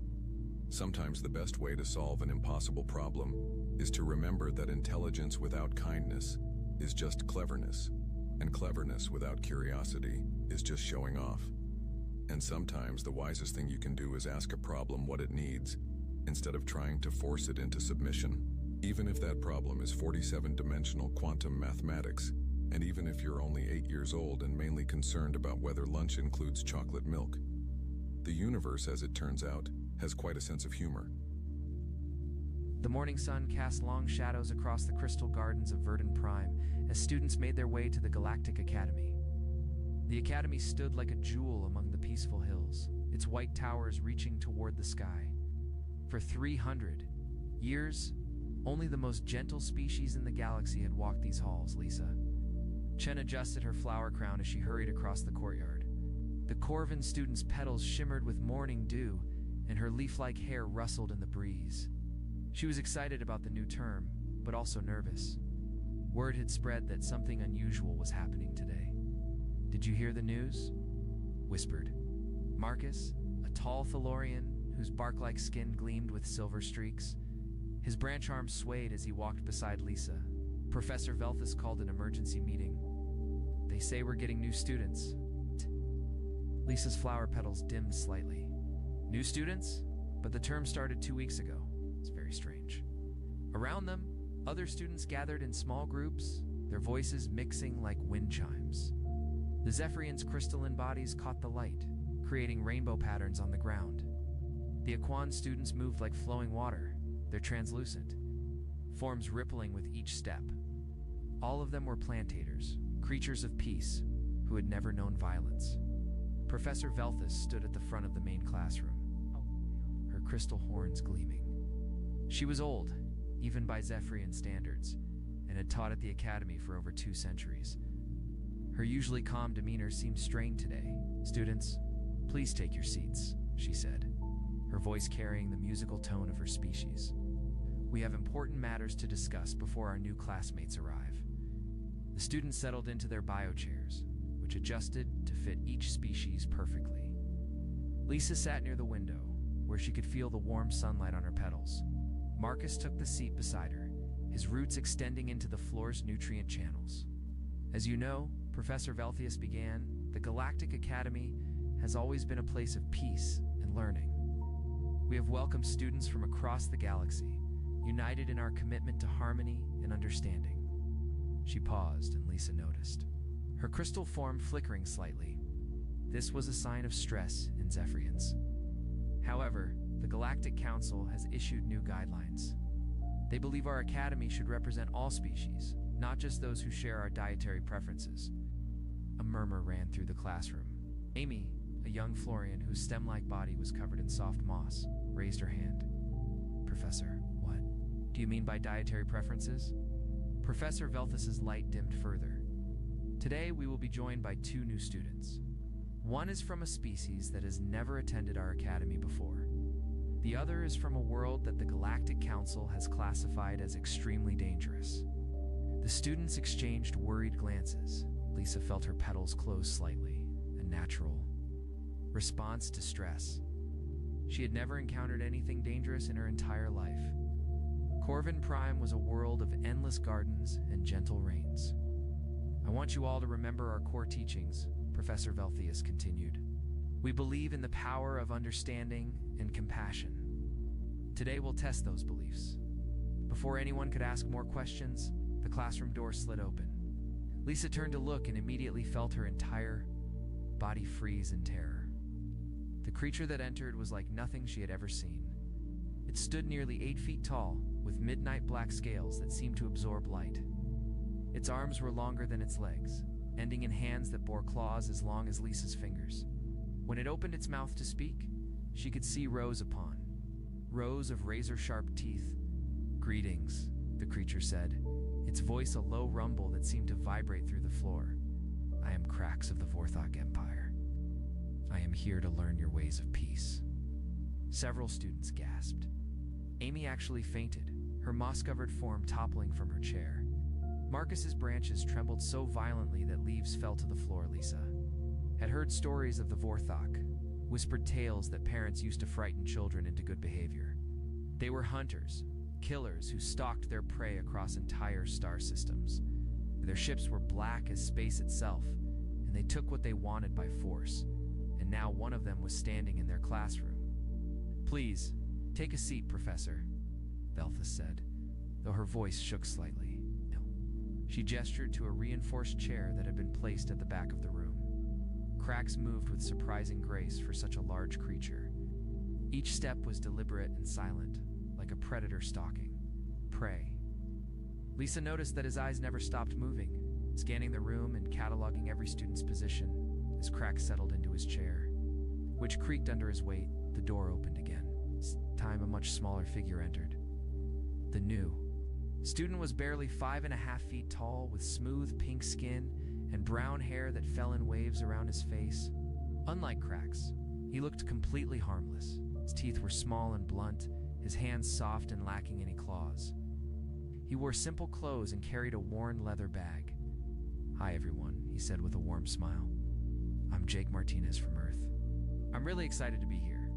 Sometimes the best way to solve an impossible problem is to remember that intelligence without kindness is just cleverness, and cleverness without curiosity is just showing off. And sometimes the wisest thing you can do is ask a problem what it needs, instead of trying to force it into submission, even if that problem is 47-dimensional quantum mathematics, and even if you're only 8 years old and mainly concerned about whether lunch includes chocolate milk. The universe, as it turns out, has quite a sense of humor. The morning sun cast long shadows across the crystal gardens of Verdun Prime as students made their way to the Galactic Academy. The Academy stood like a jewel among the peaceful hills, its white towers reaching toward the sky. For 300 years, only the most gentle species in the galaxy had walked these halls, Lisa. Chen adjusted her flower crown as she hurried across the courtyard. The Corvin student's petals shimmered with morning dew, and her leaf-like hair rustled in the breeze. She was excited about the new term, but also nervous. Word had spread that something unusual was happening today. "Did you hear the news?" whispered Marcus, a tall Thalorian whose bark-like skin gleamed with silver streaks. His branch arms swayed as he walked beside Lisa. Professor Velthus called an emergency meeting. "They say we're getting new students." Lisa's flower petals dimmed slightly. New students? But the term started 2 weeks ago. It's very strange. Around them, other students gathered in small groups, their voices mixing like wind chimes. The Zephyrian's crystalline bodies caught the light, creating rainbow patterns on the ground. The Aquan students moved like flowing water, they're translucent, forms rippling with each step. All of them were plantators, creatures of peace, who had never known violence. Professor Velthus stood at the front of the main classroom, her crystal horns gleaming. She was old, even by Zephyrian standards, and had taught at the Academy for over 2 centuries. Her usually calm demeanor seemed strained today. "Students, please take your seats," she said, her voice carrying the musical tone of her species. "We have important matters to discuss before our new classmates arrive." The students settled into their biochairs, which adjusted to fit each species perfectly. Lisa sat near the window, where she could feel the warm sunlight on her petals. Marcus took the seat beside her, his roots extending into the floor's nutrient channels. "As you know," Professor Velthus began, "the Galactic Academy has always been a place of peace and learning. We have welcomed students from across the galaxy, united in our commitment to harmony and understanding." She paused, and Lisa noticed her crystal form flickering slightly. This was a sign of stress in Zephyrians. However, the Galactic Council has issued new guidelines. They believe our academy should represent all species, not just those who share our dietary preferences. A murmur ran through the classroom. Amy, a young Florian whose stem-like body was covered in soft moss, raised her hand. "Professor, what do you mean by dietary preferences?" Professor Velthus's light dimmed further. "Today we will be joined by 2 new students. One is from a species that has never attended our academy before. The other is from a world that the Galactic Council has classified as extremely dangerous." The students exchanged worried glances. Lisa felt her petals close slightly, a natural response to stress. She had never encountered anything dangerous in her entire life. Corvin Prime was a world of endless gardens and gentle rains. "I want you all to remember our core teachings," Professor Velthus continued. "We believe in the power of understanding and compassion. Today we'll test those beliefs." Before anyone could ask more questions, the classroom door slid open. Lisa turned to look and immediately felt her entire body freeze in terror. The creature that entered was like nothing she had ever seen. It stood nearly 8 feet tall, with midnight black scales that seemed to absorb light. Its arms were longer than its legs, ending in hands that bore claws as long as Lisa's fingers. When it opened its mouth to speak, she could see rows upon rows of razor-sharp teeth. "Greetings," the creature said, its voice a low rumble that seemed to vibrate through the floor. "I am Krax of the Vorthok Empire. I am here to learn your ways of peace." Several students gasped. Amy actually fainted, her moss-covered form toppling from her chair. Marcus's branches trembled so violently that leaves fell to the floor. Lisa had heard stories of the Vorthok, whispered tales that parents used to frighten children into good behavior. They were hunters, killers who stalked their prey across entire star systems. Their ships were black as space itself, and they took what they wanted by force, and now one of them was standing in their classroom. "Please, take a seat, Professor," Velthus said, though her voice shook slightly. She gestured to a reinforced chair that had been placed at the back of the room. Krax moved with surprising grace for such a large creature. Each step was deliberate and silent, like a predator stalking prey. Lisa noticed that his eyes never stopped moving, scanning the room and cataloging every student's position as Krax settled into his chair, which creaked under his weight. The door opened again. This time a much smaller figure entered. The new student was barely 5.5 feet tall, with smooth pink skin and brown hair that fell in waves around his face. Unlike Krax, he looked completely harmless. His teeth were small and blunt, his hands soft and lacking any claws. He wore simple clothes and carried a worn leather bag. "Hi everyone," he said with a warm smile. "I'm Jake Martinez from Earth. I'm really excited to be here."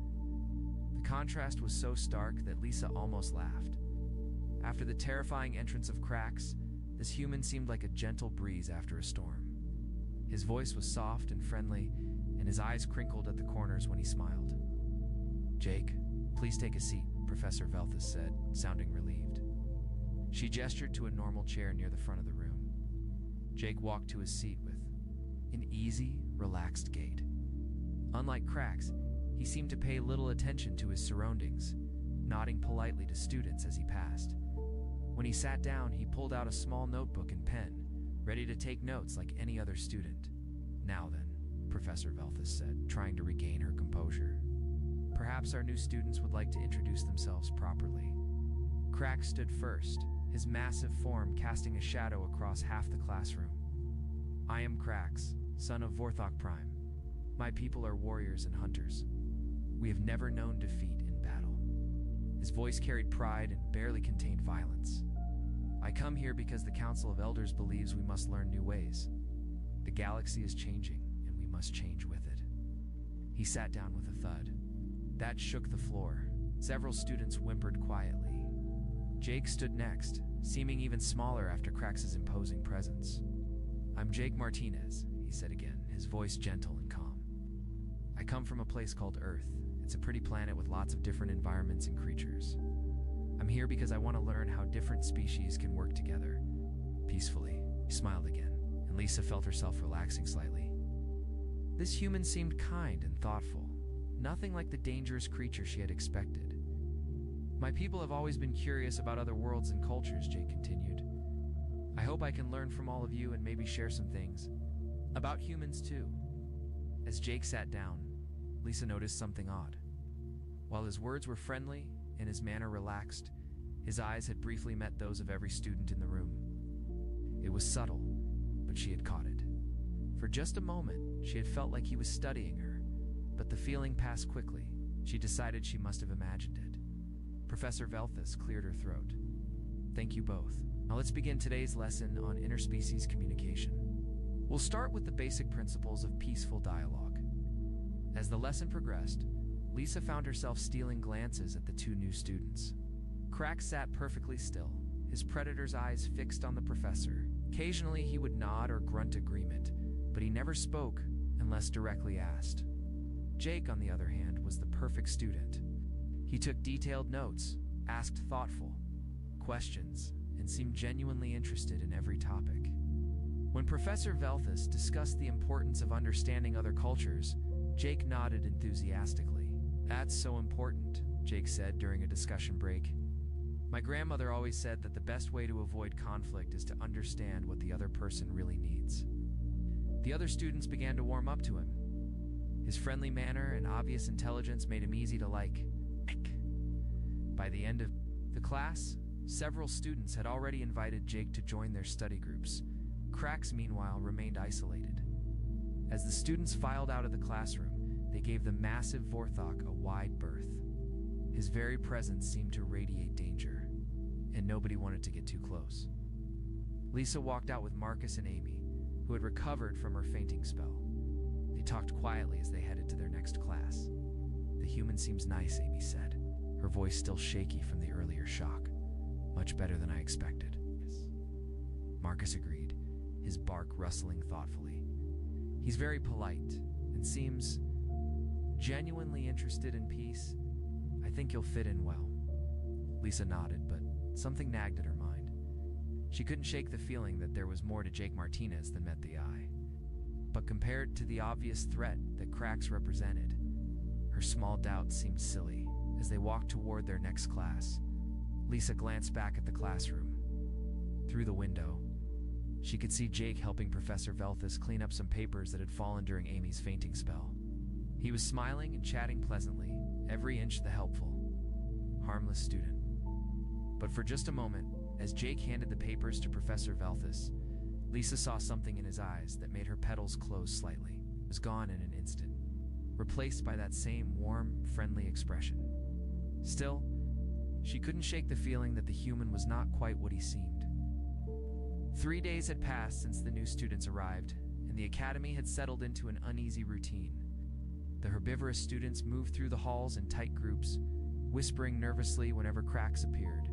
The contrast was so stark that Lisa almost laughed. After the terrifying entrance of Krax, this human seemed like a gentle breeze after a storm. His voice was soft and friendly, and his eyes crinkled at the corners when he smiled. "Jake, please take a seat," Professor Velthus said, sounding relieved. She gestured to a normal chair near the front of the room. Jake walked to his seat with an easy, relaxed gait. Unlike Krax, he seemed to pay little attention to his surroundings, nodding politely to students as he passed. When he sat down, he pulled out a small notebook and pen, ready to take notes like any other student. "Now then," Professor Velthus said, trying to regain her composure. "Perhaps our new students would like to introduce themselves properly." Krax stood first, his massive form casting a shadow across half the classroom. "I am Krax, son of Vorthok Prime. My people are warriors and hunters. We have never known defeat in battle." His voice carried pride and barely contained violence. "I come here because the Council of Elders believes we must learn new ways. The galaxy is changing, and we must change with it." He sat down with a thud. That shook the floor. Several students whimpered quietly. Jake stood next, seeming even smaller after Krax's imposing presence. "I'm Jake Martinez," he said again, his voice gentle and calm. "I come from a place called Earth. It's a pretty planet with lots of different environments and creatures. I'm here because I want to learn how different species can work together peacefully." He smiled again, and Lisa felt herself relaxing slightly. This human seemed kind and thoughtful, nothing like the dangerous creature she had expected. "My people have always been curious about other worlds and cultures," Jake continued. "I hope I can learn from all of you and maybe share some things about humans too." As Jake sat down, Lisa noticed something odd. While his words were friendly and his manner relaxed, his eyes had briefly met those of every student in the room. It was subtle, but she had caught it. For just a moment, she had felt like he was studying her, but the feeling passed quickly. She decided she must have imagined it. Professor Velthus cleared her throat. "Thank you both. Now let's begin today's lesson on interspecies communication. We'll start with the basic principles of peaceful dialogue." As the lesson progressed, Lisa found herself stealing glances at the two new students. Krax sat perfectly still, his predator's eyes fixed on the professor. Occasionally he would nod or grunt agreement, but he never spoke unless directly asked. Jake, on the other hand, was the perfect student. He took detailed notes, asked thoughtful questions, and seemed genuinely interested in every topic. When Professor Velthus discussed the importance of understanding other cultures, Jake nodded enthusiastically. "That's so important," Jake said during a discussion break. "My grandmother always said that the best way to avoid conflict is to understand what the other person really needs." The other students began to warm up to him. His friendly manner and obvious intelligence made him easy to like. By the end of the class, several students had already invited Jake to join their study groups. Cracks, meanwhile, remained isolated. As the students filed out of the classroom, they gave the massive Vorthok a wide berth. His very presence seemed to radiate danger, and nobody wanted to get too close. Lisa walked out with Marcus and Amy, who had recovered from her fainting spell. They talked quietly as they headed to their next class. "The human seems nice," Amy said, her voice still shaky from the earlier shock. "Much better than I expected." Marcus agreed, his bark rustling thoughtfully. "He's very polite and seems genuinely interested in peace. I think you'll fit in well." Lisa nodded, but something nagged at her mind. She couldn't shake the feeling that there was more to Jake Martinez than met the eye. But compared to the obvious threat that Cracks represented, her small doubts seemed silly. As they walked toward their next class, Lisa glanced back at the classroom. Through the window, she could see Jake helping Professor Velthus clean up some papers that had fallen during Amy's fainting spell. He was smiling and chatting pleasantly, every inch the helpful, harmless student. But for just a moment, as Jake handed the papers to Professor Velthus, Lisa saw something in his eyes that made her petals close slightly. It was gone in an instant, replaced by that same warm, friendly expression. Still, she couldn't shake the feeling that the human was not quite what he seemed. 3 days had passed since the new students arrived, and the academy had settled into an uneasy routine. The herbivorous students moved through the halls in tight groups, whispering nervously whenever Cracks appeared.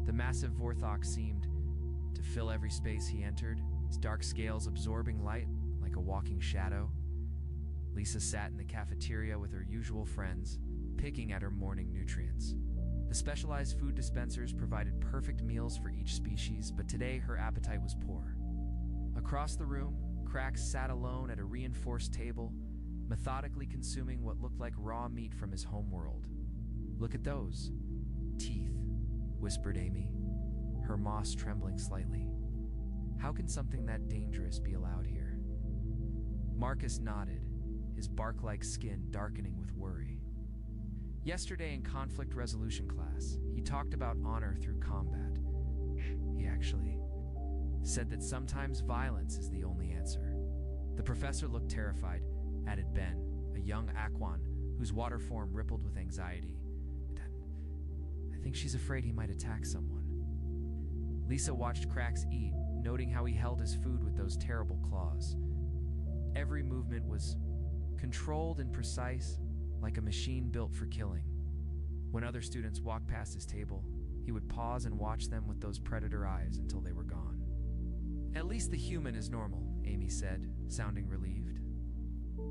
The massive Vorthok seemed to fill every space he entered, his dark scales absorbing light like a walking shadow. Lisa sat in the cafeteria with her usual friends, picking at her morning nutrients. The specialized food dispensers provided perfect meals for each species, but today her appetite was poor. Across the room, Cracks sat alone at a reinforced table, methodically consuming what looked like raw meat from his homeworld. "Look at those teeth," whispered Amy, her moss trembling slightly. "How can something that dangerous be allowed here?" Marcus nodded, his bark-like skin darkening with worry. Yesterday in conflict resolution class, he talked about honor through combat. He actually said that sometimes violence is the only answer. The professor looked terrified, added Ben, a young Aquan whose water form rippled with anxiety. "I think she's afraid he might attack someone." Lisa watched Cracks eat, noting how he held his food with those terrible claws. Every movement was controlled and precise, like a machine built for killing. When other students walked past his table, he would pause and watch them with those predator eyes until they were gone. "At least the human is normal," Amy said, sounding relieved.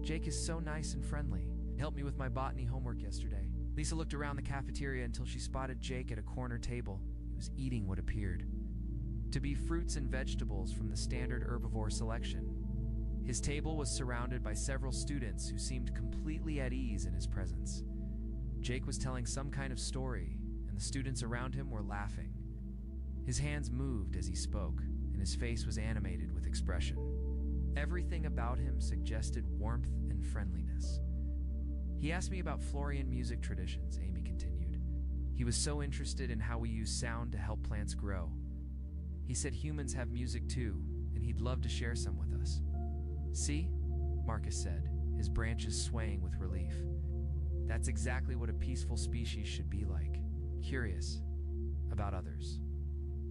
"Jake is so nice and friendly. He helped me with my botany homework yesterday." Lisa looked around the cafeteria until she spotted Jake at a corner table. He was eating what appeared to be fruits and vegetables from the standard herbivore selection. His table was surrounded by several students who seemed completely at ease in his presence. Jake was telling some kind of story, and the students around him were laughing. His hands moved as he spoke, and his face was animated with expression. Everything about him suggested warmth and friendliness. "He asked me about Florian music traditions," Amy continued. "He was so interested in how we use sound to help plants grow. He said humans have music too, and he'd love to share some with us." "See?" Marcus said, his branches swaying with relief. "That's exactly what a peaceful species should be like. Curious about others.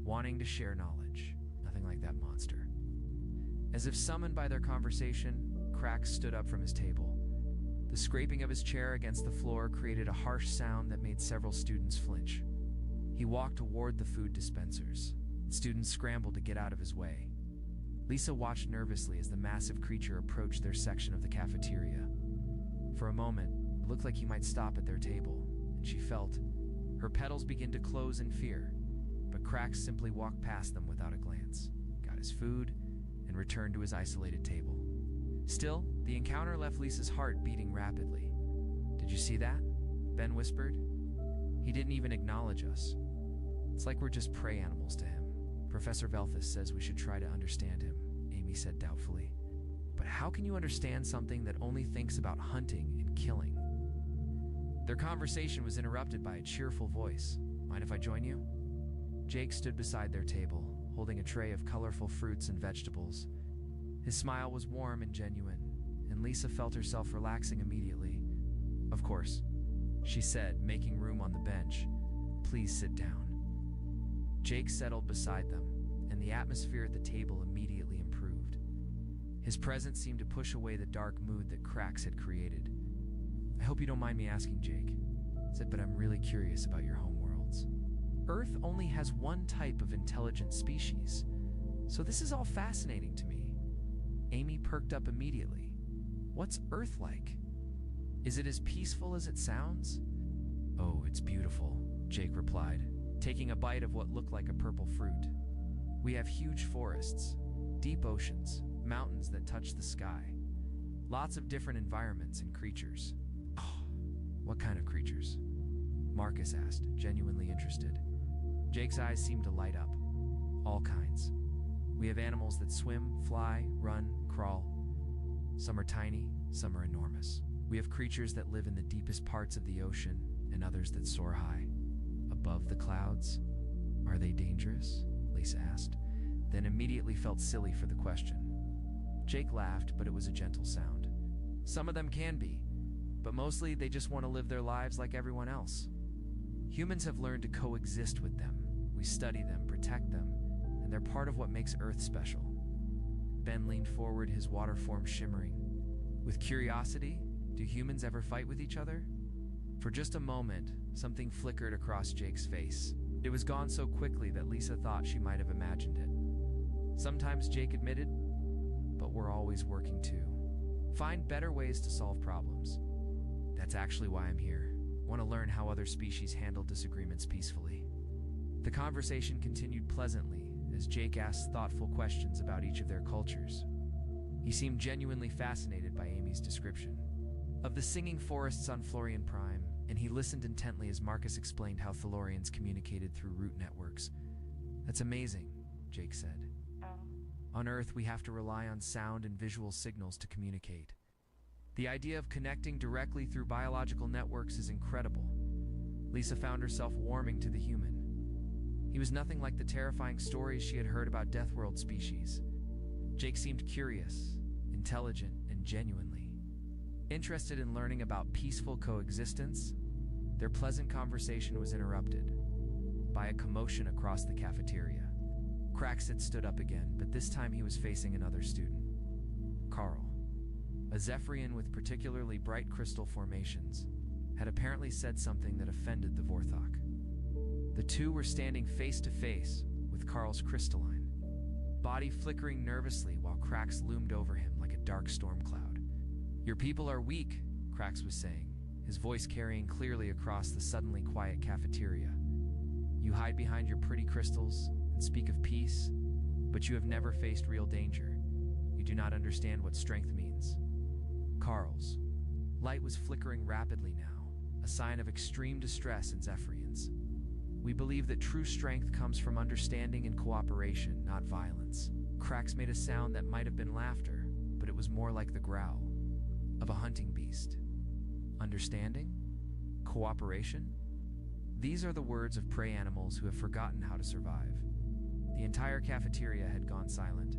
Wanting to share knowledge. Nothing like that monster." As if summoned by their conversation, Cracks stood up from his table. The scraping of his chair against the floor created a harsh sound that made several students flinch. He walked toward the food dispensers. Students scrambled to get out of his way. Lisa watched nervously as the massive creature approached their section of the cafeteria. For a moment, it looked like he might stop at their table, and she felt her petals begin to close in fear, but Cracks simply walked past them without a glance, got his food, and returned to his isolated table. Still, the encounter left Lisa's heart beating rapidly. "Did you see that?" Ben whispered. "He didn't even acknowledge us. It's like we're just prey animals to him. Professor Velthus says we should try to understand him," Amy said doubtfully. "But how can you understand something that only thinks about hunting and killing?" Their conversation was interrupted by a cheerful voice. "Mind if I join you?" Jake stood beside their table, holding a tray of colorful fruits and vegetables. His smile was warm and genuine, and Lisa felt herself relaxing immediately. "Of course," she said, making room on the bench. "Please sit down." Jake settled beside them, and the atmosphere at the table immediately improved. His presence seemed to push away the dark mood that Krax had created. "I hope you don't mind me asking, Jake," said, "but I'm really curious about your homeworlds. Earth only has one type of intelligent species, so this is all fascinating to me." Amy perked up immediately. "What's Earth like? Is it as peaceful as it sounds?" "Oh, it's beautiful," Jake replied, taking a bite of what looked like a purple fruit. "We have huge forests, deep oceans, mountains that touch the sky. Lots of different environments and creatures." "Oh, what kind of creatures?" Marcus asked, genuinely interested. Jake's eyes seemed to light up. "All kinds. We have animals that swim, fly, run, crawl. Some are tiny, some are enormous. We have creatures that live in the deepest parts of the ocean and others that soar high. Above the clouds? Are they dangerous?" Lisa asked, then immediately felt silly for the question. Jake laughed, but it was a gentle sound. "Some of them can be, but mostly they just want to live their lives like everyone else. Humans have learned to coexist with them. We study them, protect them, and they're part of what makes Earth special." Ben leaned forward, his water form shimmering. "With curiosity, do humans ever fight with each other?" For just a moment, something flickered across Jake's face. It was gone so quickly that Lisa thought she might have imagined it. "Sometimes," Jake admitted, "but we're always working to find better ways to solve problems. That's actually why I'm here. I want to learn how other species handle disagreements peacefully." The conversation continued pleasantly as Jake asked thoughtful questions about each of their cultures. He seemed genuinely fascinated by Amy's description of the singing forests on Florian Prime, and he listened intently as Marcus explained how Thalorians communicated through root networks. "That's amazing," Jake said. "On Earth, we have to rely on sound and visual signals to communicate. The idea of connecting directly through biological networks is incredible." Lisa found herself warming to the human. He was nothing like the terrifying stories she had heard about Deathworld species. Jake seemed curious, intelligent, and genuinely interested in learning about peaceful coexistence. Their pleasant conversation was interrupted by a commotion across the cafeteria. Krax had stood up again, but this time he was facing another student. Carl, a Zephyrian with particularly bright crystal formations, had apparently said something that offended the Vorthok. The two were standing face to face, with Carl's crystalline body flickering nervously while Krax loomed over him like a dark storm cloud. "Your people are weak," Krax was saying, his voice carrying clearly across the suddenly quiet cafeteria. "You hide behind your pretty crystals and speak of peace, but you have never faced real danger. You do not understand what strength means." Carl's light was flickering rapidly now, a sign of extreme distress in Zephyrians. "We believe that true strength comes from understanding and cooperation, not violence." Krax made a sound that might have been laughter, but it was more like the growl of a hunting beast. "Understanding? Cooperation?" These are the words of prey animals who have forgotten how to survive. The entire cafeteria had gone silent.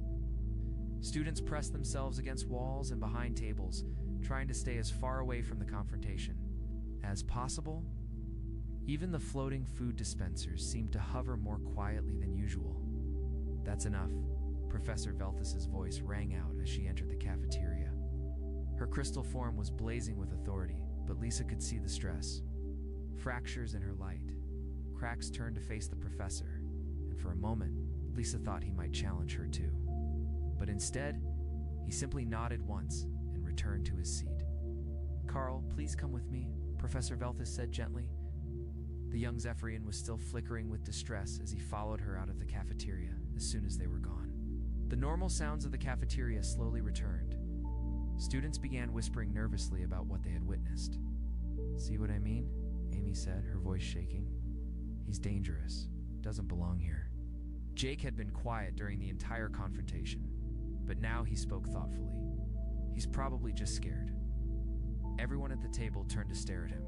Students pressed themselves against walls and behind tables, trying to stay as far away from the confrontation as possible. Even the floating food dispensers seemed to hover more quietly than usual. "That's enough," Professor Velthus's voice rang out as she entered the cafeteria. Her crystal form was blazing with authority, but Lisa could see the stress. Fractures in her light. Krax turned to face the professor, and for a moment, Lisa thought he might challenge her too. But instead, he simply nodded once and returned to his seat. "Carl, please come with me," Professor Velthus said gently. The young Zephyrian was still flickering with distress as he followed her out of the cafeteria as soon as they were gone. The normal sounds of the cafeteria slowly returned. Students began whispering nervously about what they had witnessed. "See what I mean?" Amy said, her voice shaking. "He's dangerous. Doesn't belong here." Jake had been quiet during the entire confrontation, but now he spoke thoughtfully. "He's probably just scared." Everyone at the table turned to stare at him.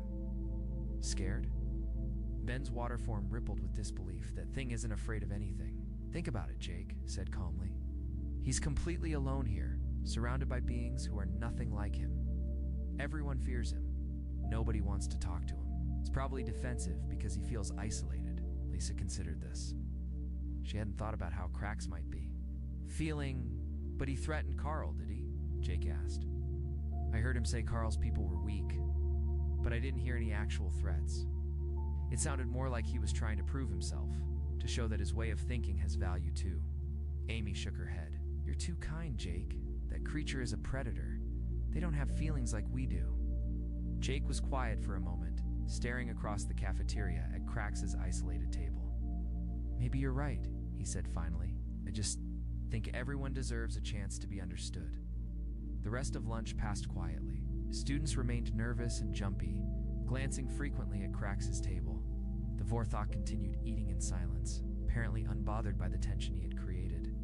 "Scared?" Ben's water form rippled with disbelief. "That thing isn't afraid of anything." "Think about it," Jake said calmly. "He's completely alone here, surrounded by beings who are nothing like him. Everyone fears him. Nobody wants to talk to him. It's probably defensive because he feels isolated." Lisa considered this. She hadn't thought about how Krax might be. But he threatened Carl, did he?" Jake asked. "I heard him say Carl's people were weak, but I didn't hear any actual threats. It sounded more like he was trying to prove himself, to show that his way of thinking has value too." Amy shook her head. "You're too kind, Jake. That creature is a predator. They don't have feelings like we do." Jake was quiet for a moment, staring across the cafeteria at Krax's isolated table. "Maybe you're right," he said finally. "I just think everyone deserves a chance to be understood." The rest of lunch passed quietly. Students remained nervous and jumpy, glancing frequently at Krax's table. The Vorthok continued eating in silence, apparently unbothered by the tension he had created.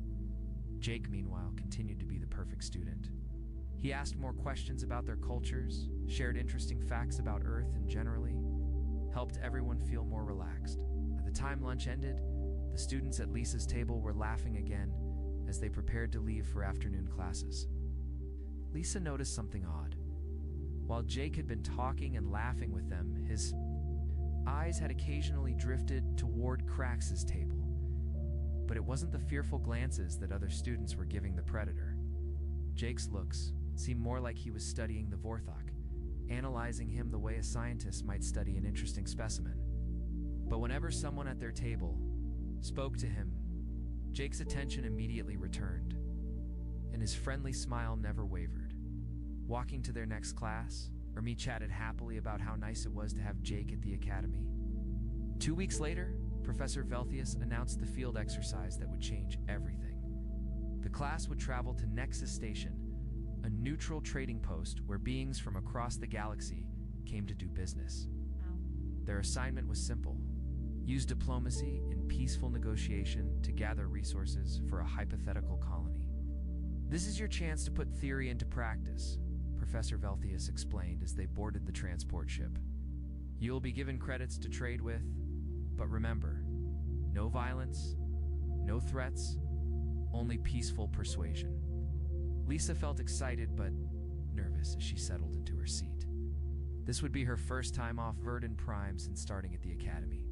Jake, meanwhile, continued to be the perfect student. He asked more questions about their cultures, shared interesting facts about Earth and generally, helped everyone feel more relaxed. By the time lunch ended, the students at Lisa's table were laughing again as they prepared to leave for afternoon classes. Lisa noticed something odd. While Jake had been talking and laughing with them, his eyes had occasionally drifted toward Krax's table. But it wasn't the fearful glances that other students were giving the predator. Jake's looks seemed more like he was studying the Vorthok, analyzing him the way a scientist might study an interesting specimen. But whenever someone at their table spoke to him, Jake's attention immediately returned, and his friendly smile never wavered. Walking to their next class, Ermi chatted happily about how nice it was to have Jake at the academy. 2 weeks later, Professor Velthius announced the field exercise that would change everything. The class would travel to Nexus Station, a neutral trading post where beings from across the galaxy came to do business. Their assignment was simple: use diplomacy in peaceful negotiation to gather resources for a hypothetical colony. "This is your chance to put theory into practice," Professor Velthius explained as they boarded the transport ship. "You'll be given credits to trade with, but remember, no violence, no threats, only peaceful persuasion." Lisa felt excited but nervous as she settled into her seat. This would be her first time off Verdun Prime since starting at the academy.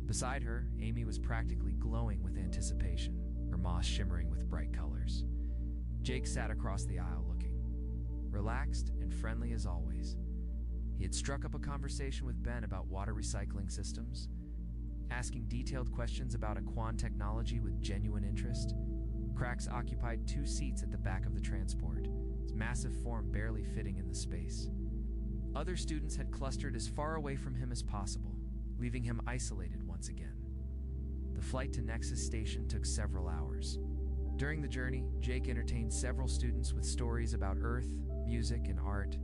Beside her, Amy was practically glowing with anticipation, her moss shimmering with bright colors. Jake sat across the aisle looking relaxed and friendly as always. He had struck up a conversation with Ben about water recycling systems, asking detailed questions about Aquan technology with genuine interest. Krax occupied 2 seats at the back of the transport, his massive form barely fitting in the space. Other students had clustered as far away from him as possible, leaving him isolated once again. The flight to Nexus Station took several hours. During the journey, Jake entertained several students with stories about Earth, music, and art.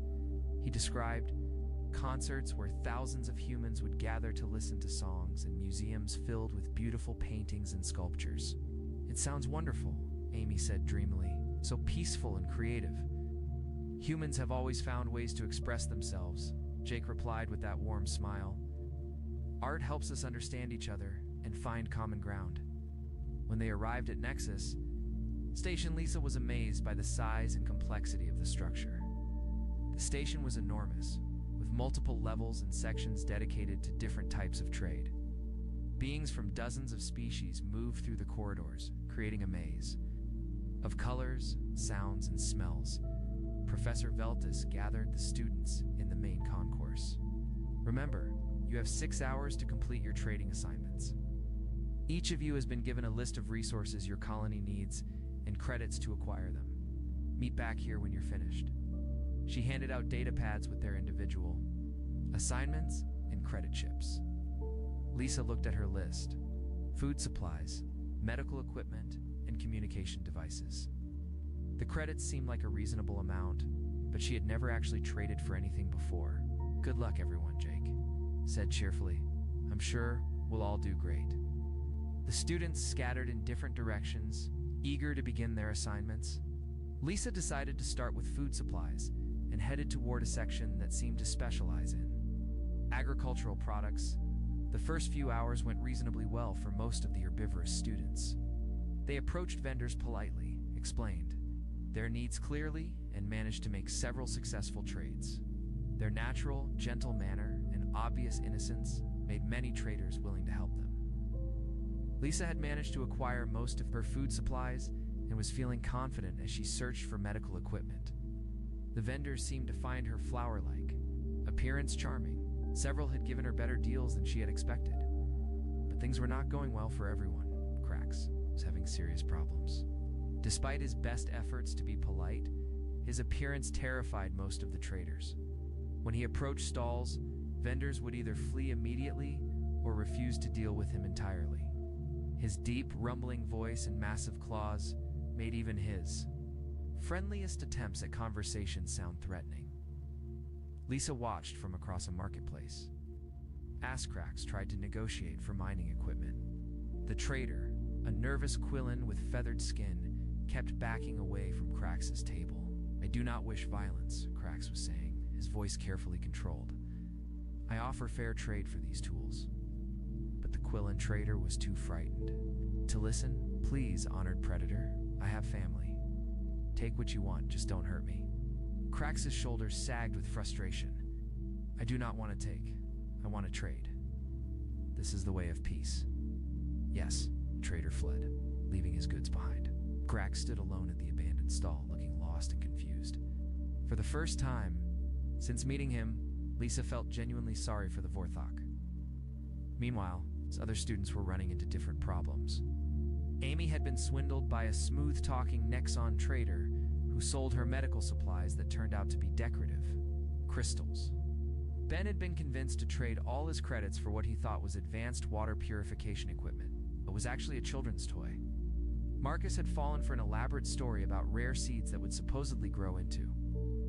He described concerts where thousands of humans would gather to listen to songs and museums filled with beautiful paintings and sculptures. "It sounds wonderful," Amy said dreamily, "so peaceful and creative." "Humans have always found ways to express themselves," Jake replied with that warm smile. "Art helps us understand each other and find common ground." When they arrived at Nexus Station, Lisa was amazed by the size and complexity of the structure. The station was enormous, with multiple levels and sections dedicated to different types of trade. Beings from dozens of species moved through the corridors, creating a maze of colors, sounds, and smells. Professor Veltis gathered the students in the main concourse. "Remember, you have 6 hours to complete your trading assignments. Each of you has been given a list of resources your colony needs and credits to acquire them. Meet back here when you're finished." She handed out data pads with their individual assignments and credit chips. Lisa looked at her list: food supplies, medical equipment, and and communication devices. The credits seemed like a reasonable amount, but she had never actually traded for anything before. "Good luck, everyone," Jake said cheerfully. "I'm sure we'll all do great." The students scattered in different directions, eager to begin their assignments. Lisa decided to start with food supplies and headed toward a section that seemed to specialize in agricultural products. The first few hours went reasonably well for most of the herbivorous students. They approached vendors politely, explained their needs clearly, and managed to make several successful trades. Their natural, gentle manner and obvious innocence made many traders willing to help them. Lisa had managed to acquire most of her food supplies and was feeling confident as she searched for medical equipment. The vendors seemed to find her flower-like, appearance charming. Several had given her better deals than she had expected. But things were not going well for everyone. Krax was having serious problems. Despite his best efforts to be polite, his appearance terrified most of the traders. When he approached stalls, vendors would either flee immediately or refuse to deal with him entirely. His deep, rumbling voice and massive claws made even his friendliest attempts at conversation sound threatening. Lisa watched from across a marketplace. Krax tried to negotiate for mining equipment. The trader, a nervous Quillen with feathered skin, kept backing away from Krax's table. "I do not wish violence," Krax was saying, his voice carefully controlled. "I offer fair trade for these tools." But the Quillen trader was too frightened to listen. "Please, honored predator, I have family. Take what you want, just don't hurt me." Krax's shoulders sagged with frustration. "I do not want to take. I want to trade. This is the way of peace." "Yes," the trader fled, leaving his goods behind. Krax stood alone at the abandoned stall, looking lost and confused. For the first time since meeting him, Lisa felt genuinely sorry for the Vorthok. Meanwhile, other students were running into different problems. Amy had been swindled by a smooth-talking Nexon trader who sold her medical supplies that turned out to be decorative crystals. Ben had been convinced to trade all his credits for what he thought was advanced water purification equipment, but was actually a children's toy. Marcus had fallen for an elaborate story about rare seeds that would supposedly grow into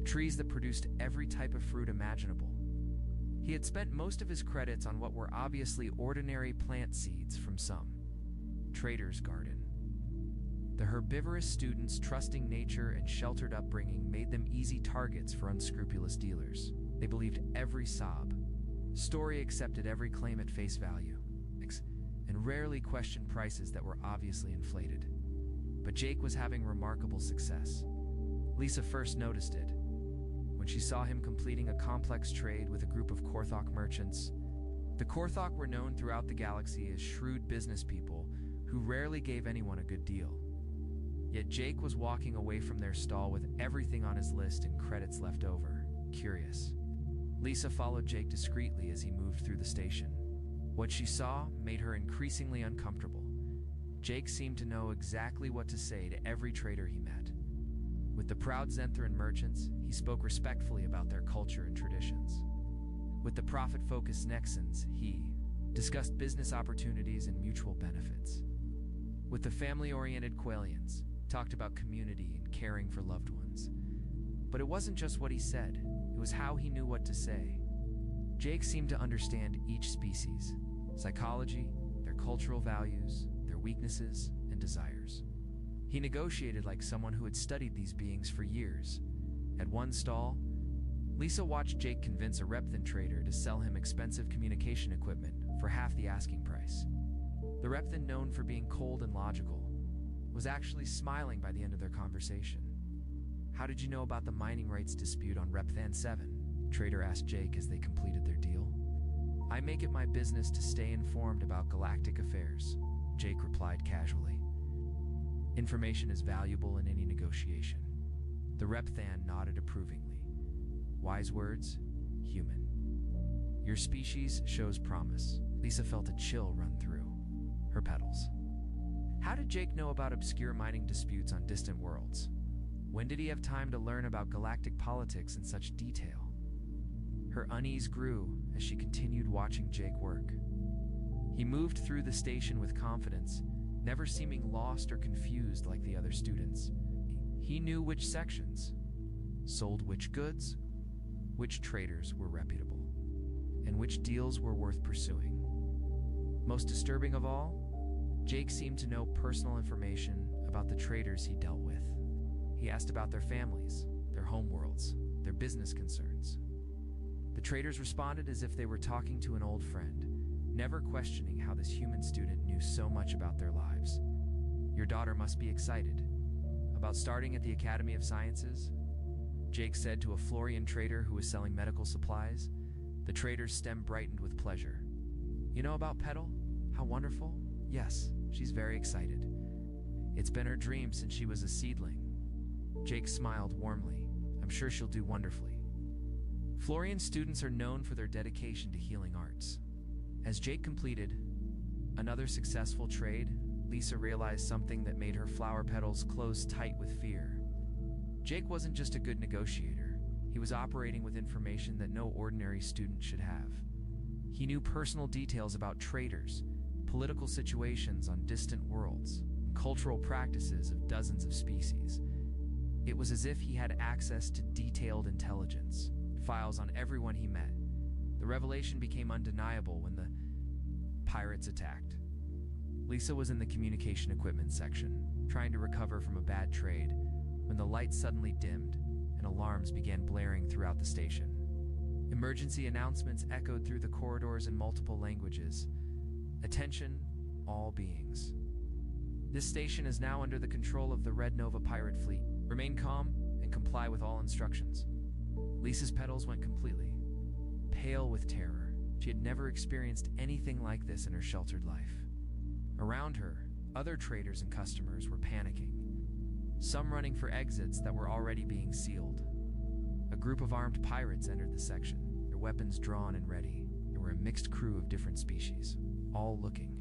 trees that produced every type of fruit imaginable. He had spent most of his credits on what were obviously ordinary plant seeds from some trader's garden. The herbivorous students' trusting nature and sheltered upbringing made them easy targets for unscrupulous dealers. They believed every sob, story accepted every claim at face value, and rarely questioned prices that were obviously inflated. But Jake was having remarkable success. Lisa first noticed it when she saw him completing a complex trade with a group of Korthok merchants. The Korthok were known throughout the galaxy as shrewd business people who rarely gave anyone a good deal. Yet Jake was walking away from their stall with everything on his list and credits left over, curious. Lisa followed Jake discreetly as he moved through the station. What she saw made her increasingly uncomfortable. Jake seemed to know exactly what to say to every trader he met. With the proud Zenthran merchants, he spoke respectfully about their culture and traditions. With the profit-focused Nexans, he discussed business opportunities and mutual benefits. With the family-oriented Qualians, talked about community and caring for loved ones. But it wasn't just what he said, it was how he knew what to say. Jake seemed to understand each species, psychology, their cultural values, their weaknesses and desires. He negotiated like someone who had studied these beings for years. At one stall, Lisa watched Jake convince a Repthan trader to sell him expensive communication equipment for half the asking price. The Repthan, known for being cold and logical, was actually smiling by the end of their conversation. "How did you know about the mining rights dispute on Repthan 7? Trader asked Jake as they completed their deal. "I make it my business to stay informed about galactic affairs," Jake replied casually. "Information is valuable in any negotiation." The Repthan nodded approvingly. "Wise words, human. Your species shows promise." Lisa felt a chill run through her petals. How did Jake know about obscure mining disputes on distant worlds? When did he have time to learn about galactic politics in such detail? Her unease grew as she continued watching Jake work. He moved through the station with confidence, never seeming lost or confused like the other students. He knew which sections sold which goods, which traders were reputable, and which deals were worth pursuing. Most disturbing of all, Jake seemed to know personal information about the traders he dealt with. He asked about their families, their homeworlds, their business concerns. The traders responded as if they were talking to an old friend, never questioning how this human student knew so much about their lives. Your daughter must be excited about starting at the Academy of Sciences, Jake said to a Florian trader who was selling medical supplies. The trader's stem brightened with pleasure. You know about Petal? How wonderful? Yes, she's very excited. It's been her dream since she was a seedling. Jake smiled warmly. I'm sure she'll do wonderfully. Florian students are known for their dedication to healing arts. As Jake completed another successful trade, Lisa realized something that made her flower petals close tight with fear. Jake wasn't just a good negotiator. He was operating with information that no ordinary student should have. He knew personal details about traders, political situations on distant worlds, and cultural practices of dozens of species. It was as if he had access to detailed intelligence, files on everyone he met. The revelation became undeniable when the pirates attacked. Lisa was in the communication equipment section, trying to recover from a bad trade, when the lights suddenly dimmed and alarms began blaring throughout the station. Emergency announcements echoed through the corridors in multiple languages. Attention, all beings. This station is now under the control of the Red Nova pirate fleet. Remain calm and comply with all instructions. Lisa's petals went completely pale with terror. She had never experienced anything like this in her sheltered life. Around her, other traders and customers were panicking, some running for exits that were already being sealed. A group of armed pirates entered the section, their weapons drawn and ready. They were a mixed crew of different species, all looking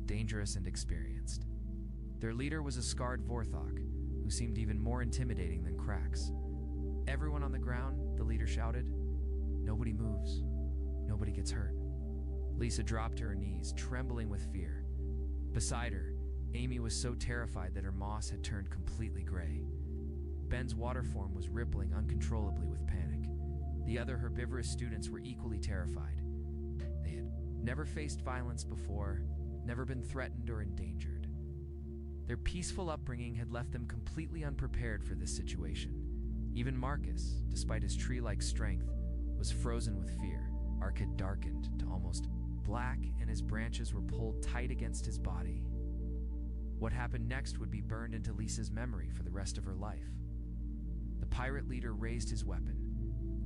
dangerous and experienced. Their leader was a scarred Vorthok, who seemed even more intimidating than Krax. Everyone on the ground, the leader shouted. Nobody moves. Nobody gets hurt. Lisa dropped to her knees, trembling with fear. Beside her, Amy was so terrified that her moss had turned completely gray. Ben's water form was rippling uncontrollably with panic. The other herbivorous students were equally terrified. They had never faced violence before, never been threatened or endangered. Their peaceful upbringing had left them completely unprepared for this situation. Even Marcus, despite his tree-like strength, was frozen with fear. Ark had darkened to almost black, and his branches were pulled tight against his body. What happened next would be burned into Lisa's memory for the rest of her life. The pirate leader raised his weapon,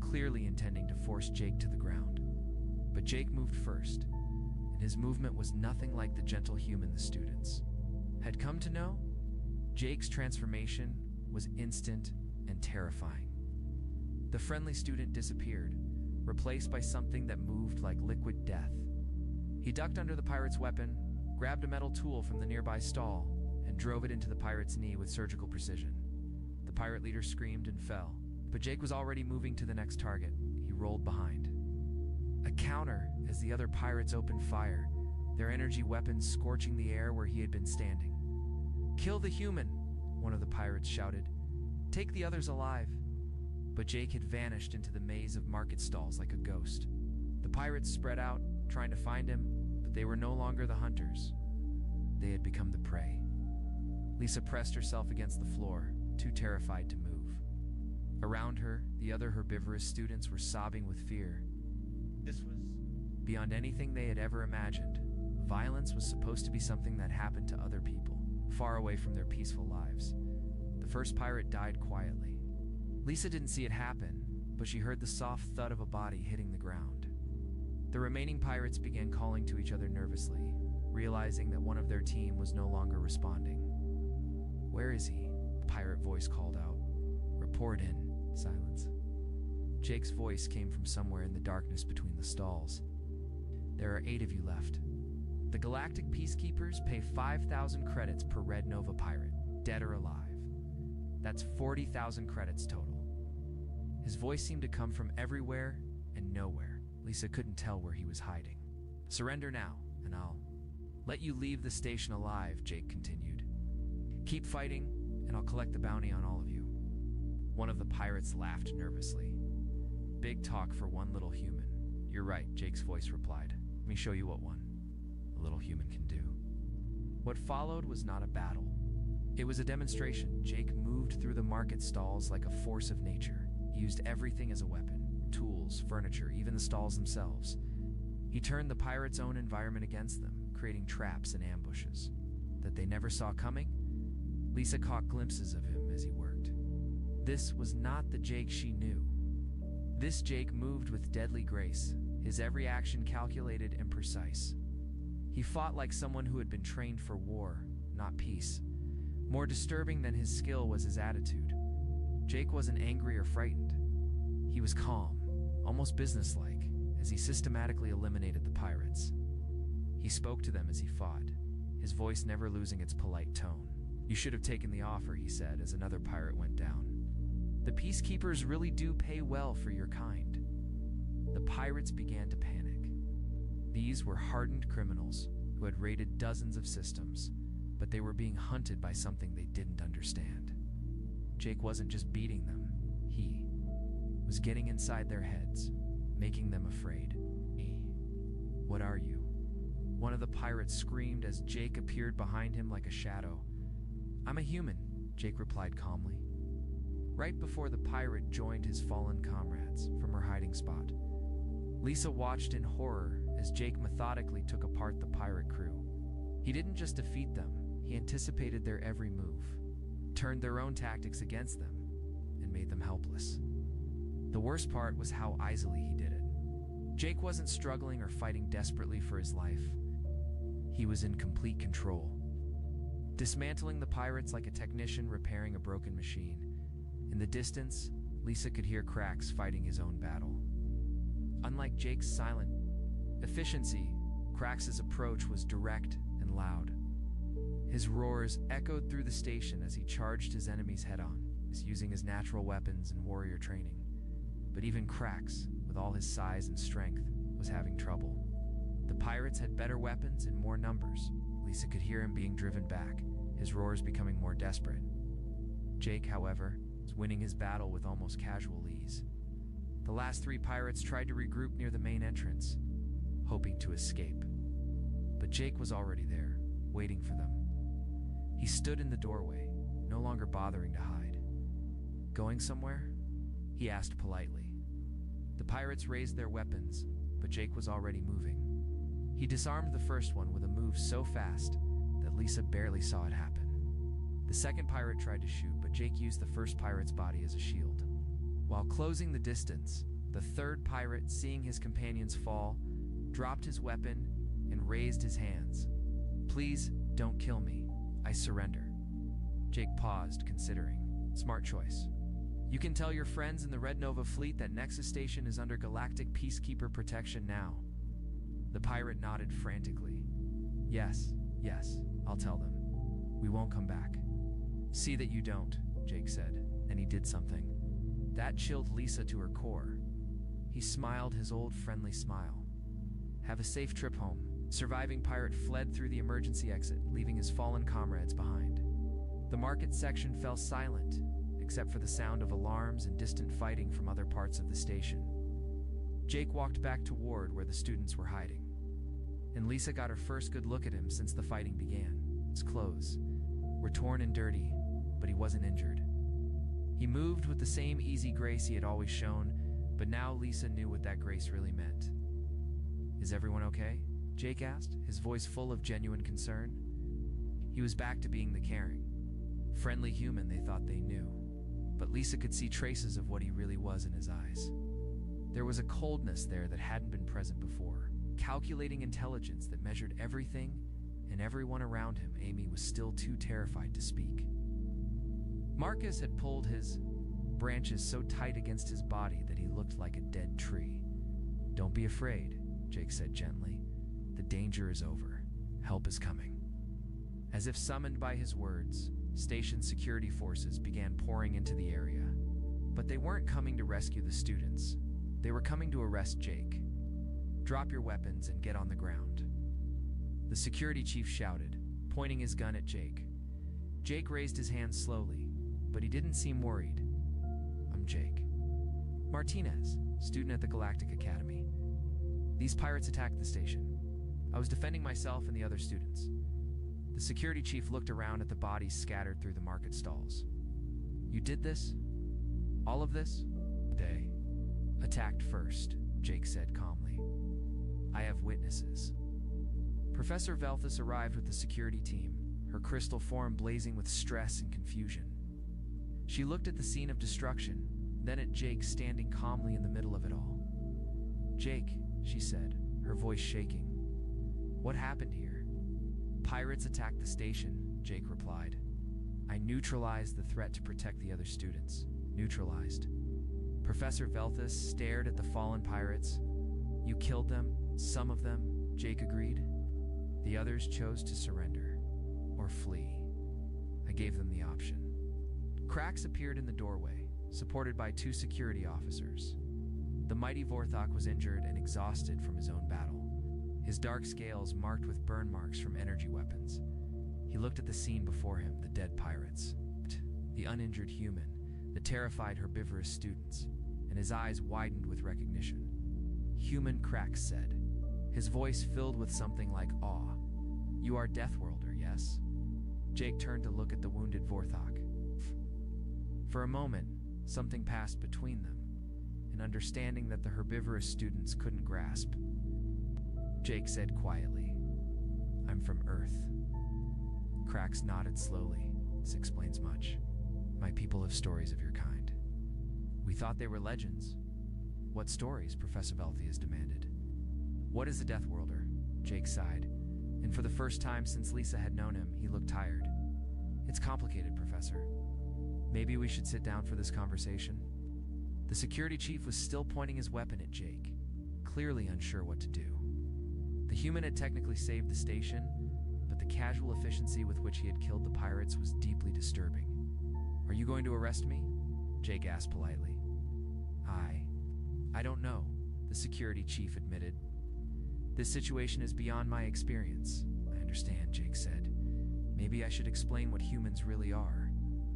clearly intending to force Jake to the ground. But Jake moved first, and his movement was nothing like the gentle human the students had come to know. Jake's transformation was instant and terrifying. The friendly student disappeared, replaced by something that moved like liquid death. He ducked under the pirate's weapon, grabbed a metal tool from the nearby stall, and drove it into the pirate's knee with surgical precision. The pirate leader screamed and fell, but Jake was already moving to the next target. He rolled behind. A counter as the other pirates opened fire, their energy weapons scorching the air where he had been standing. "Kill the human," one of the pirates shouted. "Take the others alive." But Jake had vanished into the maze of market stalls like a ghost. The pirates spread out, trying to find him, but they were no longer the hunters. They had become the prey. Lisa pressed herself against the floor, too terrified to move. Around her, the other herbivorous students were sobbing with fear. This was beyond anything they had ever imagined. Violence was supposed to be something that happened to other people, far away from their peaceful lives. The first pirate died quietly. Lisa didn't see it happen, but she heard the soft thud of a body hitting the ground. The remaining pirates began calling to each other nervously, realizing that one of their team was no longer responding. "Where is he?" a pirate voice called out. "Report in." Silence. Jake's voice came from somewhere in the darkness between the stalls. "There are 8 of you left. The Galactic Peacekeepers pay 5,000 credits per Red Nova pirate, dead or alive. That's 40,000 credits total." His voice seemed to come from everywhere and nowhere. Lisa couldn't tell where he was hiding. "Surrender now, and I'll let you leave the station alive, Jake continued. Keep fighting, and I'll collect the bounty on all of you. One of the pirates laughed nervously. Big talk for one little human. You're right, Jake's voice replied. Let me show you what a little human can do. What followed was not a battle. It was a demonstration. Jake moved through the market stalls like a force of nature. He used everything as a weapon. Tools, furniture, even the stalls themselves. He turned the pirates' own environment against them, creating traps and ambushes. That they never saw coming? Lisa caught glimpses of him as he worked. This was not the Jake she knew. This Jake moved with deadly grace, his every action calculated and precise. He fought like someone who had been trained for war, not peace. More disturbing than his skill was his attitude. Jake wasn't angry or frightened. He was calm, almost businesslike, as he systematically eliminated the pirates. He spoke to them as he fought, his voice never losing its polite tone. You should have taken the offer, he said as another pirate went down. The peacekeepers really do pay well for your kind. The pirates began to panic. These were hardened criminals who had raided dozens of systems, but they were being hunted by something they didn't understand. Jake wasn't just beating them, he was getting inside their heads, making them afraid. What are you? One of the pirates screamed as Jake appeared behind him like a shadow. I'm a human, Jake replied calmly. Right before the pirate joined his fallen comrades from her hiding spot, Lisa watched in horror as Jake methodically took apart the pirate crew. He didn't just defeat them, he anticipated their every move, turned their own tactics against them, and made them helpless. The worst part was how easily he did it. Jake wasn't struggling or fighting desperately for his life. He was in complete control, dismantling the pirates like a technician repairing a broken machine. In the distance, Lisa could hear Cracks fighting his own battle. Unlike Jake's silent efficiency, Cracks' approach was direct and loud. His roars echoed through the station as he charged his enemies head-on, using his natural weapons and warrior training. But even Cracks, with all his size and strength, was having trouble. The pirates had better weapons and more numbers. Lisa could hear him being driven back, his roars becoming more desperate. Jake, however, was winning his battle with almost casual ease. The last three pirates tried to regroup near the main entrance, hoping to escape. But Jake was already there, waiting for them. He stood in the doorway, no longer bothering to hide. Going somewhere? He asked politely. The pirates raised their weapons, but Jake was already moving. He disarmed the first one with a move so fast that Lisa barely saw it happen. The second pirate tried to shoot, but Jake used the first pirate's body as a shield. While closing the distance, the third pirate, seeing his companions fall, dropped his weapon and raised his hands. Please, don't kill me. I surrender. Jake paused, considering. Smart choice. You can tell your friends in the Red Nova fleet that Nexus Station is under galactic peacekeeper protection now. The pirate nodded frantically. Yes, I'll tell them. We won't come back. See that you don't, Jake said, and he did something. That chilled Lisa to her core. He smiled his old friendly smile. Have a safe trip home. Surviving pirate fled through the emergency exit, leaving his fallen comrades behind. The market section fell silent, except for the sound of alarms and distant fighting from other parts of the station. Jake walked back to Ward where the students were hiding. And Lisa got her first good look at him since the fighting began. His clothes were torn and dirty, but he wasn't injured. He moved with the same easy grace he had always shown, but now Lisa knew what that grace really meant. Is everyone okay? Jake asked, his voice full of genuine concern. He was back to being the caring, friendly human they thought they knew, but Lisa could see traces of what he really was in his eyes. There was a coldness there that hadn't been present before, calculating intelligence that measured everything and everyone around him. Amy was still too terrified to speak. Marcus had pulled his branches so tight against his body that he looked like a dead tree. Don't be afraid, Jake said gently. The danger is over. Help is coming. As if summoned by his words, station security forces began pouring into the area. But they weren't coming to rescue the students. They were coming to arrest Jake. Drop your weapons and get on the ground. The security chief shouted, pointing his gun at Jake. Jake raised his hand slowly, but he didn't seem worried. I'm Jake. Martinez, student at the Galactic Academy. These pirates attacked the station. I was defending myself and the other students. The security chief looked around at the bodies scattered through the market stalls. You did this? All of this? They attacked first, Jake said calmly. I have witnesses. Professor Velthus arrived with the security team, her crystal form blazing with stress and confusion. She looked at the scene of destruction, then at Jake standing calmly in the middle of it all. Jake, she said, her voice shaking. What happened here? Pirates attacked the station, Jake replied. I neutralized the threat to protect the other students. Neutralized. Professor Velthus stared at the fallen pirates. You killed them, some of them, Jake agreed. The others chose to surrender, or flee. I gave them the option. Cracks appeared in the doorway, supported by 2 security officers. The mighty Vorthok was injured and exhausted from his own battle, his dark scales marked with burn marks from energy weapons. He looked at the scene before him, the dead pirates, the uninjured human, the terrified herbivorous students, and his eyes widened with recognition. Human, Cracks said, his voice filled with something like awe. You are Deathworlder, yes? Jake turned to look at the wounded Vorthok. For a moment, something passed between them, an understanding that the herbivorous students couldn't grasp. Jake said quietly, I'm from Earth. Cracks nodded slowly. This explains much. My people have stories of your kind. We thought they were legends. What stories? Professor Velthius demanded. What is a Deathworlder? Jake sighed, and for the first time since Lisa had known him, he looked tired. It's complicated, Professor. Maybe we should sit down for this conversation. The security chief was still pointing his weapon at Jake, clearly unsure what to do. The human had technically saved the station, but the casual efficiency with which he had killed the pirates was deeply disturbing. Are you going to arrest me? Jake asked politely. I don't know, the security chief admitted. This situation is beyond my experience. I understand, Jake said. Maybe I should explain what humans really are.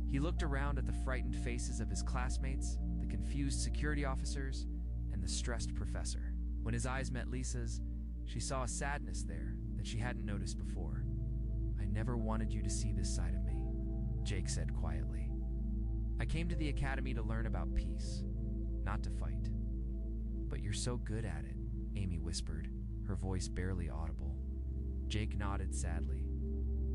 He looked around at the frightened faces of his classmates, the confused security officers, and the stressed professor. When his eyes met Lisa's, she saw a sadness there that she hadn't noticed before. I never wanted you to see this side of me, Jake said quietly. I came to the academy to learn about peace, not to fight. But you're so good at it, Amy whispered, her voice barely audible. Jake nodded sadly.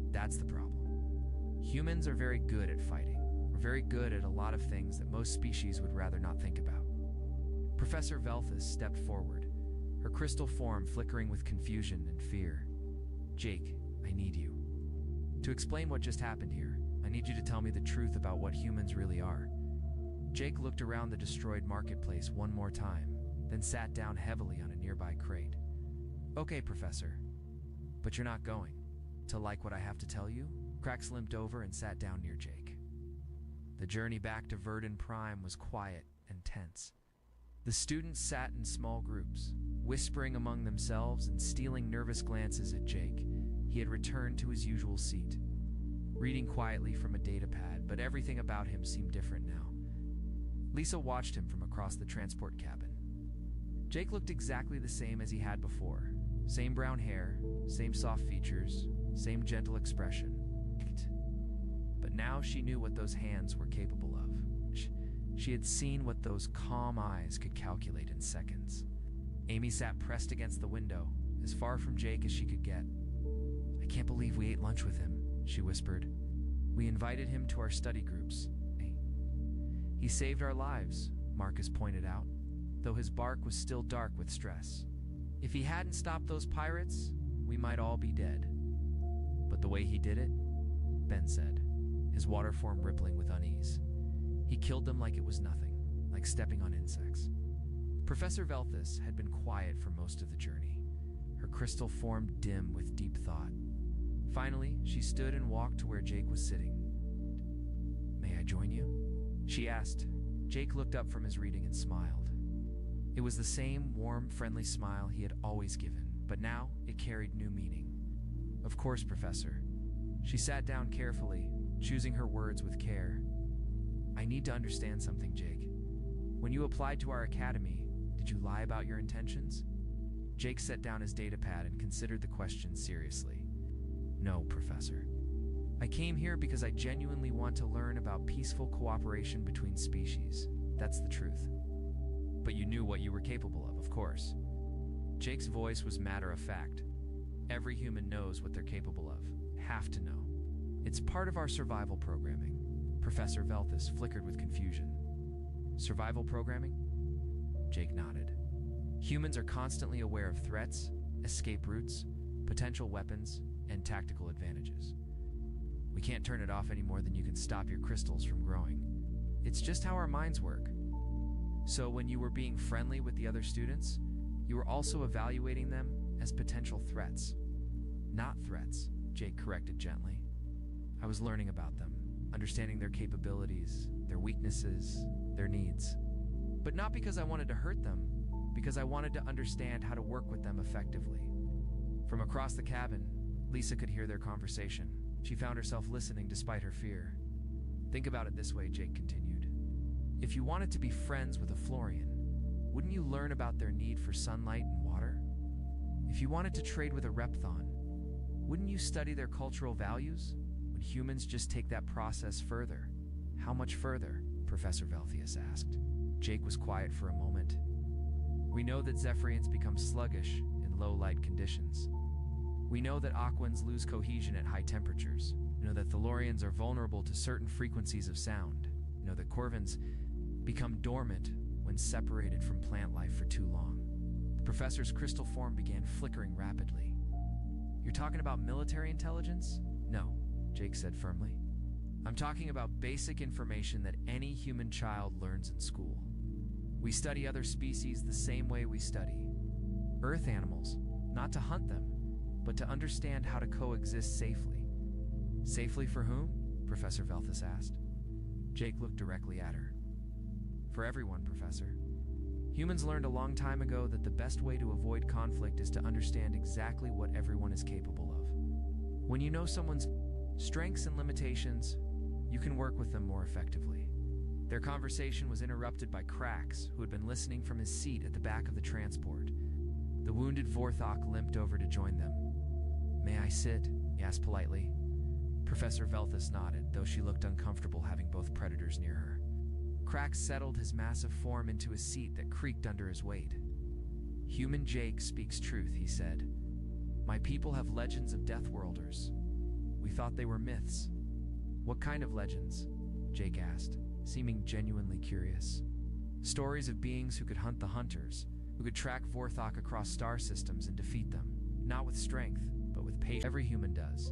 That's the problem. Humans are very good at fighting. We're very good at a lot of things that most species would rather not think about. Professor Velthus stepped forward, her crystal form flickering with confusion and fear. Jake, I need you. To explain what just happened here, I need you to tell me the truth about what humans really are. Jake looked around the destroyed marketplace one more time, then sat down heavily on a nearby crate. Okay, Professor, but you're not going to like what I have to tell you? Cracks limped over and sat down near Jake. The journey back to Verdun Prime was quiet and tense. The students sat in small groups, whispering among themselves and stealing nervous glances at Jake. He had returned to his usual seat, reading quietly from a datapad, but everything about him seemed different now. Lisa watched him from across the transport cabin. Jake looked exactly the same as he had before. Same brown hair, same soft features, same gentle expression. But now she knew what those hands were capable of. She had seen what those calm eyes could calculate in seconds. Amy sat pressed against the window, as far from Jake as she could get. I can't believe we ate lunch with him, she whispered. We invited him to our study groups. He saved our lives, Marcus pointed out, though his bark was still dark with stress. If he hadn't stopped those pirates, we might all be dead. But the way he did it, Ben said, his water form rippling with unease. He killed them like it was nothing, like stepping on insects. Professor Velthus had been quiet for most of the journey, her crystal form dim with deep thought. Finally, she stood and walked to where Jake was sitting. May I join you? She asked. Jake looked up from his reading and smiled. It was the same warm, friendly smile he had always given, but now it carried new meaning. Of course, Professor. She sat down carefully, choosing her words with care. I need to understand something, Jake. When you applied to our academy, did you lie about your intentions? Jake set down his datapad and considered the question seriously. No, Professor. I came here because I genuinely want to learn about peaceful cooperation between species. That's the truth. But you knew what you were capable of course. Jake's voice was matter-of-fact. Every human knows what they're capable of. Have to know. It's part of our survival programming. Professor Velthus flickered with confusion. Survival programming? Jake nodded. Humans are constantly aware of threats, escape routes, potential weapons, and tactical advantages. We can't turn it off any more than you can stop your crystals from growing. It's just how our minds work. So when you were being friendly with the other students, you were also evaluating them as potential threats. Not threats, Jake corrected gently. I was learning about them, understanding their capabilities, their weaknesses, their needs. But not because I wanted to hurt them, because I wanted to understand how to work with them effectively. From across the cabin, Lisa could hear their conversation. She found herself listening despite her fear. Think about it this way, Jake continued. If you wanted to be friends with a Florian, wouldn't you learn about their need for sunlight and water? If you wanted to trade with a Repthon, wouldn't you study their cultural values? Would humans just take that process further? How much further? Professor Velthus asked. Jake was quiet for a moment. We know that Zephyrians become sluggish in low-light conditions. We know that Aquans lose cohesion at high temperatures. We know that Thalorians are vulnerable to certain frequencies of sound. We know that Corvins become dormant when separated from plant life for too long. The professor's crystal form began flickering rapidly. You're talking about military intelligence? No, Jake said firmly. I'm talking about basic information that any human child learns in school. We study other species the same way we study Earth animals, not to hunt them, but to understand how to coexist safely. Safely for whom? Professor Velthus asked. Jake looked directly at her. For everyone, Professor. Humans learned a long time ago that the best way to avoid conflict is to understand exactly what everyone is capable of. When you know someone's strengths and limitations, you can work with them more effectively. Their conversation was interrupted by Krax, who had been listening from his seat at the back of the transport. The wounded Vorthok limped over to join them. May I sit? He asked politely. Professor Velthus nodded, though she looked uncomfortable having both predators near her. Krax settled his massive form into a seat that creaked under his weight. Human Jake speaks truth, he said. My people have legends of Deathworlders. We thought they were myths. What kind of legends? Jake asked, seeming genuinely curious. Stories of beings who could hunt the hunters, who could track Vorthok across star systems and defeat them, not with strength, but with patience. Every human does.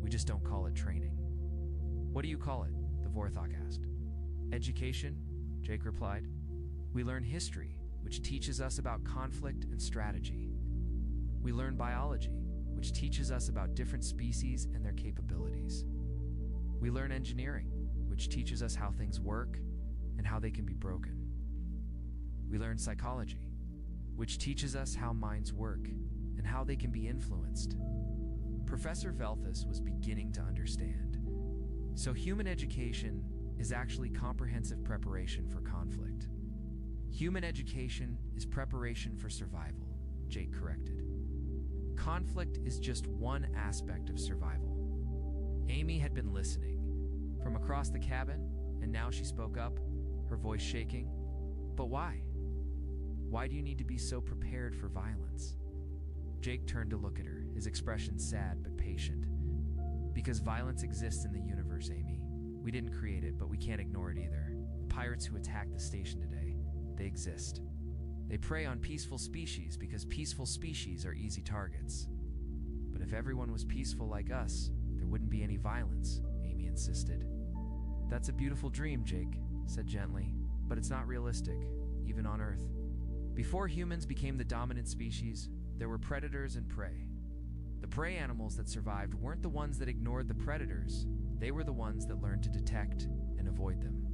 We just don't call it training. What do you call it? The Vorthok asked. Education, Jake replied. We learn history, which teaches us about conflict and strategy. We learn biology, which teaches us about different species and their capabilities. We learn engineering, which teaches us how things work and how they can be broken. We learn psychology, which teaches us how minds work and how they can be influenced. Professor Velthus was beginning to understand. So human education is actually comprehensive preparation for conflict. Human education is preparation for survival, Jake corrected. Conflict is just one aspect of survival. Amy had been listening from across the cabin, and now she spoke up, her voice shaking. But why? Why do you need to be so prepared for violence? Jake turned to look at her, his expression sad but patient. Because violence exists in the universe, Amy. We didn't create it, but we can't ignore it either. The pirates who attacked the station today, they exist. They prey on peaceful species because peaceful species are easy targets. But if everyone was peaceful like us, there wouldn't be any violence, Amy insisted. That's a beautiful dream, Jake said gently, but it's not realistic, even on Earth. Before humans became the dominant species, there were predators and prey. The prey animals that survived weren't the ones that ignored the predators. They were the ones that learned to detect and avoid them.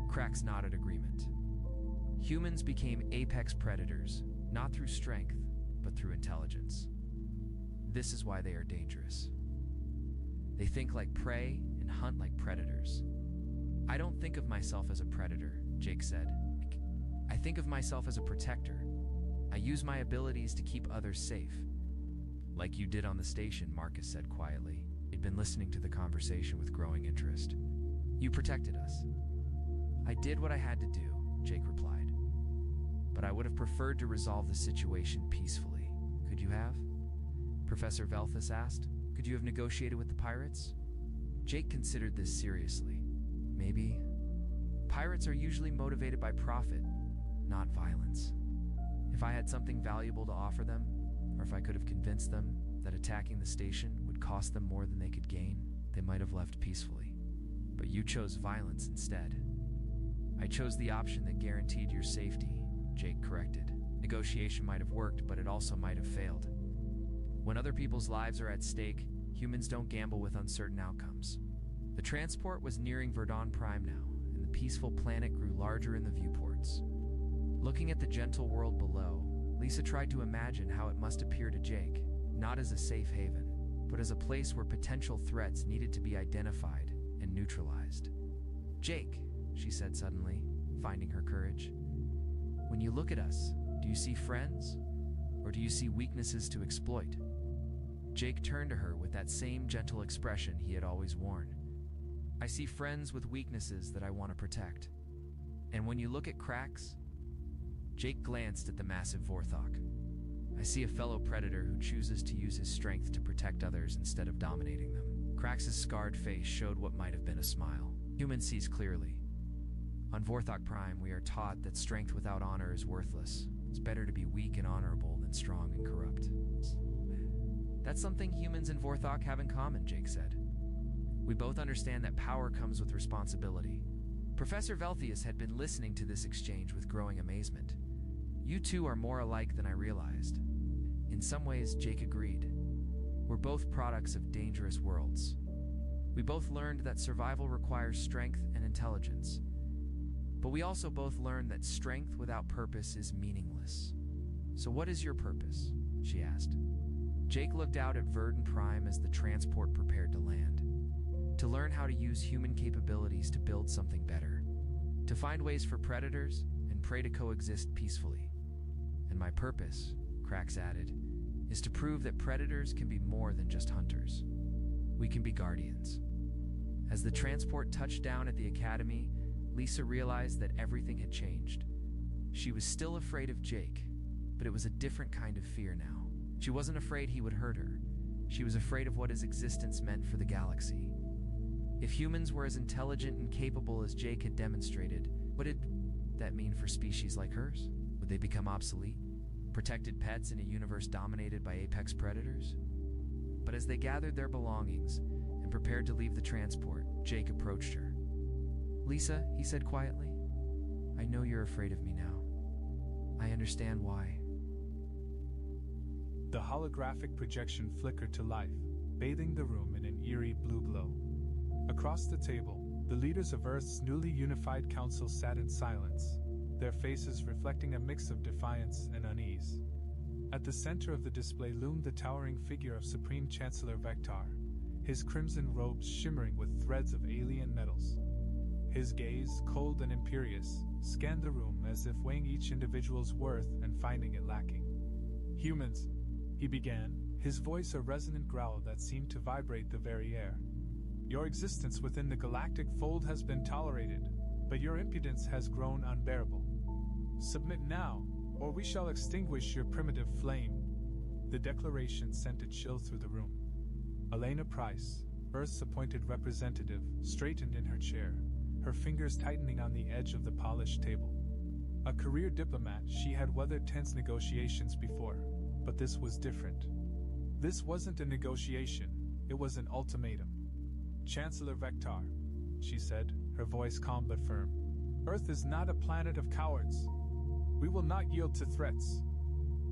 Krax nodded agreement. Humans became apex predators, not through strength, but through intelligence. This is why they are dangerous. They think like prey and hunt like predators. I don't think of myself as a predator, Jake said. I think of myself as a protector. I use my abilities to keep others safe. Like you did on the station, Marcus said quietly. He'd been listening to the conversation with growing interest. You protected us. I did what I had to do, Jake replied. But I would have preferred to resolve the situation peacefully. Could you have? Professor Velthus asked. Could you have negotiated with the pirates? Jake considered this seriously. Maybe. Pirates are usually motivated by profit, not violence. If I had something valuable to offer them, or if I could have convinced them that attacking the station would cost them more than they could gain, they might have left peacefully. But you chose violence instead. I chose the option that guaranteed your safety, Jake corrected. Negotiation might have worked, but it also might have failed. When other people's lives are at stake, humans don't gamble with uncertain outcomes. The transport was nearing Verdun Prime now, and the peaceful planet grew larger in the viewports. Looking at the gentle world below, Lisa tried to imagine how it must appear to Jake, not as a safe haven, but as a place where potential threats needed to be identified and neutralized. Jake, she said suddenly, finding her courage, when you look at us, do you see friends, or do you see weaknesses to exploit? Jake turned to her with that same gentle expression he had always worn. I see friends with weaknesses that I want to protect. And when you look at Cracks, Jake glanced at the massive Vorthok. I see a fellow predator who chooses to use his strength to protect others instead of dominating them. Crax's scarred face showed what might have been a smile. Human sees clearly. On Vorthok Prime, we are taught that strength without honor is worthless. It's better to be weak and honorable than strong and corrupt. That's something humans and Vorthok have in common, Jake said. We both understand that power comes with responsibility. Professor Velthius had been listening to this exchange with growing amazement. You two are more alike than I realized. In some ways, Jake agreed. We're both products of dangerous worlds. We both learned that survival requires strength and intelligence. But we also both learned that strength without purpose is meaningless. So what is your purpose? She asked. Jake looked out at Verdun Prime as the transport prepared to land. To learn how to use human capabilities to build something better. To find ways for predators and prey to coexist peacefully. And my purpose, Crax added, is to prove that predators can be more than just hunters. We can be guardians. As the transport touched down at the academy, Lisa realized that everything had changed. She was still afraid of Jake, but it was a different kind of fear now. She wasn't afraid he would hurt her. She was afraid of what his existence meant for the galaxy. If humans were as intelligent and capable as Jake had demonstrated, what did that mean for species like hers? Would they become obsolete? Protected pets in a universe dominated by apex predators? But as they gathered their belongings and prepared to leave the transport, Jake approached her. Lisa, he said quietly, I know you're afraid of me now. I understand why. The holographic projection flickered to life, bathing the room in an eerie blue glow. Across the table, the leaders of Earth's newly unified council sat in silence, their faces reflecting a mix of defiance and unease. At the center of the display loomed the towering figure of Supreme Chancellor Vector, his crimson robes shimmering with threads of alien metals. His gaze, cold and imperious, scanned the room as if weighing each individual's worth and finding it lacking. Humans, he began, his voice a resonant growl that seemed to vibrate the very air. Your existence within the galactic fold has been tolerated, but your impudence has grown unbearable. Submit now, or we shall extinguish your primitive flame. The declaration sent a chill through the room. Elena Price, Earth's appointed representative, straightened in her chair, her fingers tightening on the edge of the polished table. A career diplomat, she had weathered tense negotiations before, but this was different. This wasn't a negotiation, it was an ultimatum. Chancellor Vector, she said, her voice calm but firm. Earth is not a planet of cowards. We will not yield to threats.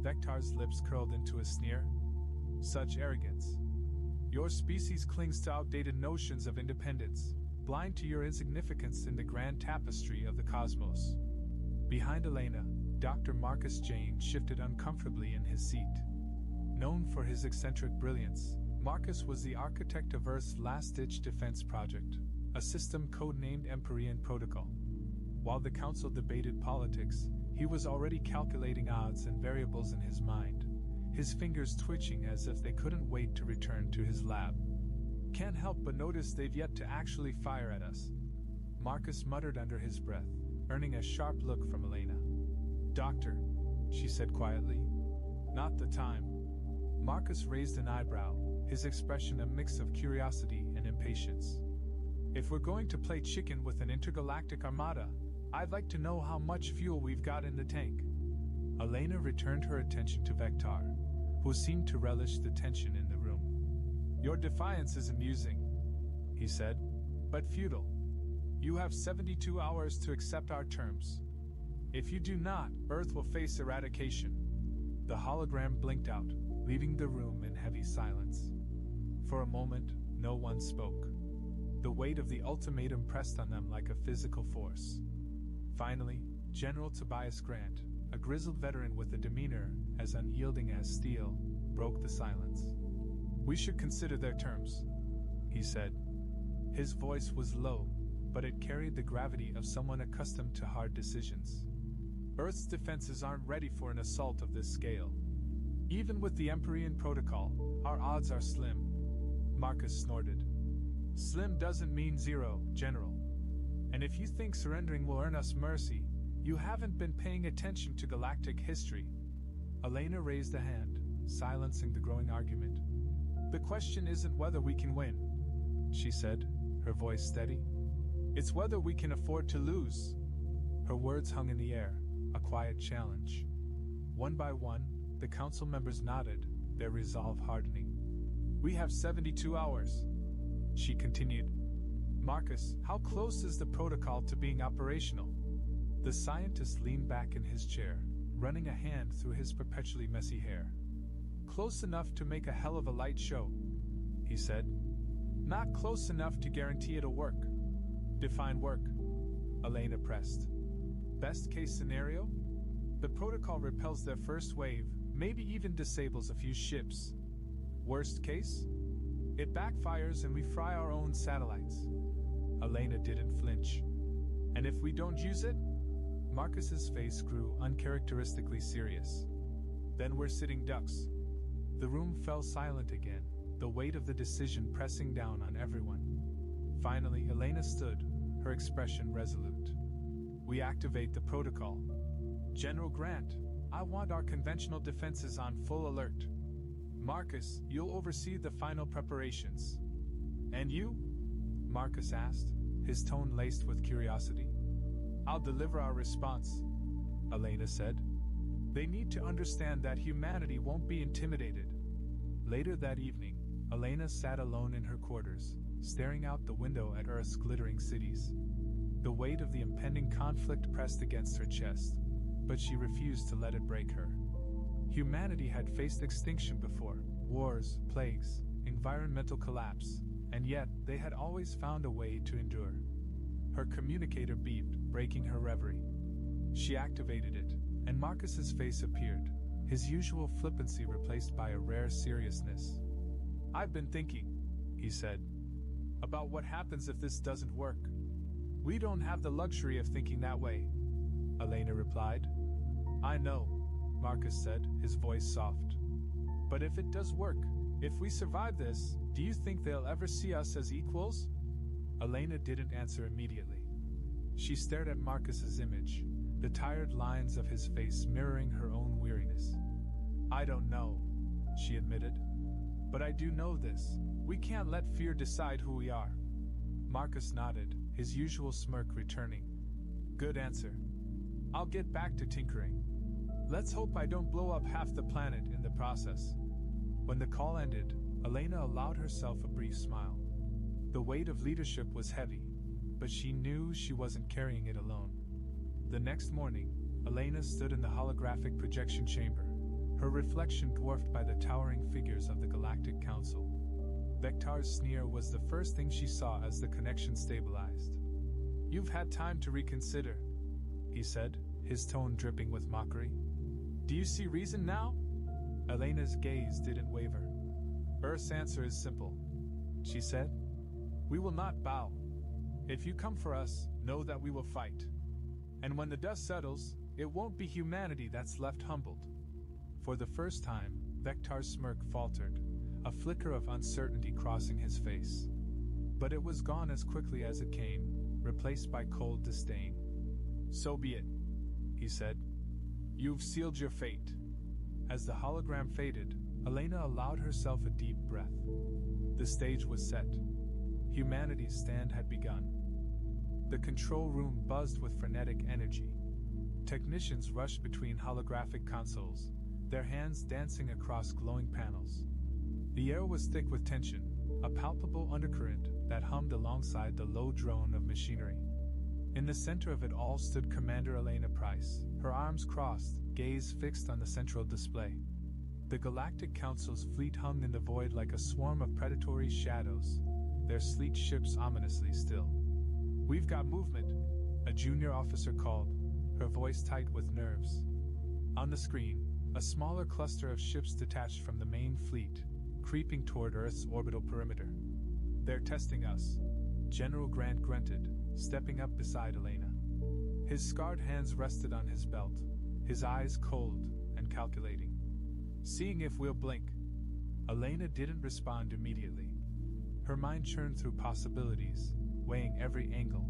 Vector's lips curled into a sneer. Such arrogance. Your species clings to outdated notions of independence, blind to your insignificance in the grand tapestry of the cosmos. Behind Elena, Dr. Marcus Jane shifted uncomfortably in his seat. Known for his eccentric brilliance, Marcus was the architect of Earth's last-ditch defense project, a system codenamed Empyrean Protocol. While the Council debated politics, he was already calculating odds and variables in his mind, his fingers twitching as if they couldn't wait to return to his lab. "Can't help but notice they've yet to actually fire at us," Marcus muttered under his breath, earning a sharp look from Elena. "Doctor," she said quietly. "Not the time." Marcus raised an eyebrow, his expression a mix of curiosity and impatience. "If we're going to play chicken with an intergalactic armada, I'd like to know how much fuel we've got in the tank." Elena returned her attention to Vectar, who seemed to relish the tension in the room. "Your defiance is amusing," he said, "but futile. You have 72 hours to accept our terms. If you do not, Earth will face eradication." The hologram blinked out, leaving the room in heavy silence. For a moment, no one spoke. The weight of the ultimatum pressed on them like a physical force. Finally, General Tobias Grant, a grizzled veteran with a demeanor as unyielding as steel, broke the silence. "We should consider their terms," he said. His voice was low, but it carried the gravity of someone accustomed to hard decisions. "Earth's defenses aren't ready for an assault of this scale. Even with the Empyrean Protocol, our odds are slim." Marcus snorted. "Slim doesn't mean zero, General. And if you think surrendering will earn us mercy, you haven't been paying attention to galactic history." Elena raised a hand, silencing the growing argument. "The question isn't whether we can win," she said, her voice steady. "It's whether we can afford to lose." Her words hung in the air, a quiet challenge. One by one, the council members nodded, their resolve hardening. "We have 72 hours," she continued. "Marcus, how close is the protocol to being operational?" The scientist leaned back in his chair, running a hand through his perpetually messy hair. "Close enough to make a hell of a light show," he said. "Not close enough to guarantee it'll work." "Define work," Elena pressed. "Best case scenario? The protocol repels their first wave, maybe even disables a few ships. Worst case? It backfires and we fry our own satellites." Elena didn't flinch. "And if we don't use it?" Marcus's face grew uncharacteristically serious. "Then we're sitting ducks." The room fell silent again, the weight of the decision pressing down on everyone. Finally, Elena stood, her expression resolute. "We activate the protocol. General Grant, I want our conventional defenses on full alert. Marcus, you'll oversee the final preparations." "And you?" Marcus asked, his tone laced with curiosity. "I'll deliver our response," Elena said. "They need to understand that humanity won't be intimidated." Later that evening, Elena sat alone in her quarters, staring out the window at Earth's glittering cities. The weight of the impending conflict pressed against her chest, but she refused to let it break her. Humanity had faced extinction before, wars, plagues, environmental collapse, and yet they had always found a way to endure. Her communicator beeped, breaking her reverie. She activated it, and Marcus's face appeared, his usual flippancy replaced by a rare seriousness. "I've been thinking," he said, "about what happens if this doesn't work." "We don't have the luxury of thinking that way," Elena replied. "I know," Marcus said, his voice soft. "But if it does work, if we survive this, do you think they'll ever see us as equals?" Elena didn't answer immediately. She stared at Marcus's image, the tired lines of his face mirroring her own weariness. "I don't know," she admitted. "But I do know this. We can't let fear decide who we are." Marcus nodded, his usual smirk returning. "Good answer. I'll get back to tinkering. Let's hope I don't blow up half the planet in the process." When the call ended, Elena allowed herself a brief smile. The weight of leadership was heavy, but she knew she wasn't carrying it alone. The next morning, Elena stood in the holographic projection chamber, her reflection dwarfed by the towering figures of the Galactic Council. Vectar's sneer was the first thing she saw as the connection stabilized. "You've had time to reconsider," he said, his tone dripping with mockery. "Do you see reason now?" Elena's gaze didn't waver. Earth's answer is simple, she said. We will not bow. If you come for us, know that we will fight. And when the dust settles, it won't be humanity that's left humbled. For the first time, Vektar's smirk faltered, a flicker of uncertainty crossing his face. But it was gone as quickly as it came, replaced by cold disdain. So be it, he said. You've sealed your fate. As the hologram faded, Elena allowed herself a deep breath. The stage was set. Humanity's stand had begun. The control room buzzed with frenetic energy. Technicians rushed between holographic consoles, their hands dancing across glowing panels. The air was thick with tension, a palpable undercurrent that hummed alongside the low drone of machinery. In the center of it all stood Commander Elena Price, her arms crossed, gaze fixed on the central display. The Galactic Council's fleet hung in the void like a swarm of predatory shadows, their sleek ships ominously still. We've got movement, a junior officer called, her voice tight with nerves. On the screen, a smaller cluster of ships detached from the main fleet, creeping toward Earth's orbital perimeter. They're testing us, General Grant grunted, stepping up beside Elena. His scarred hands rested on his belt, his eyes cold and calculating. Seeing if we'll blink. Elena didn't respond immediately. Her mind churned through possibilities, weighing every angle.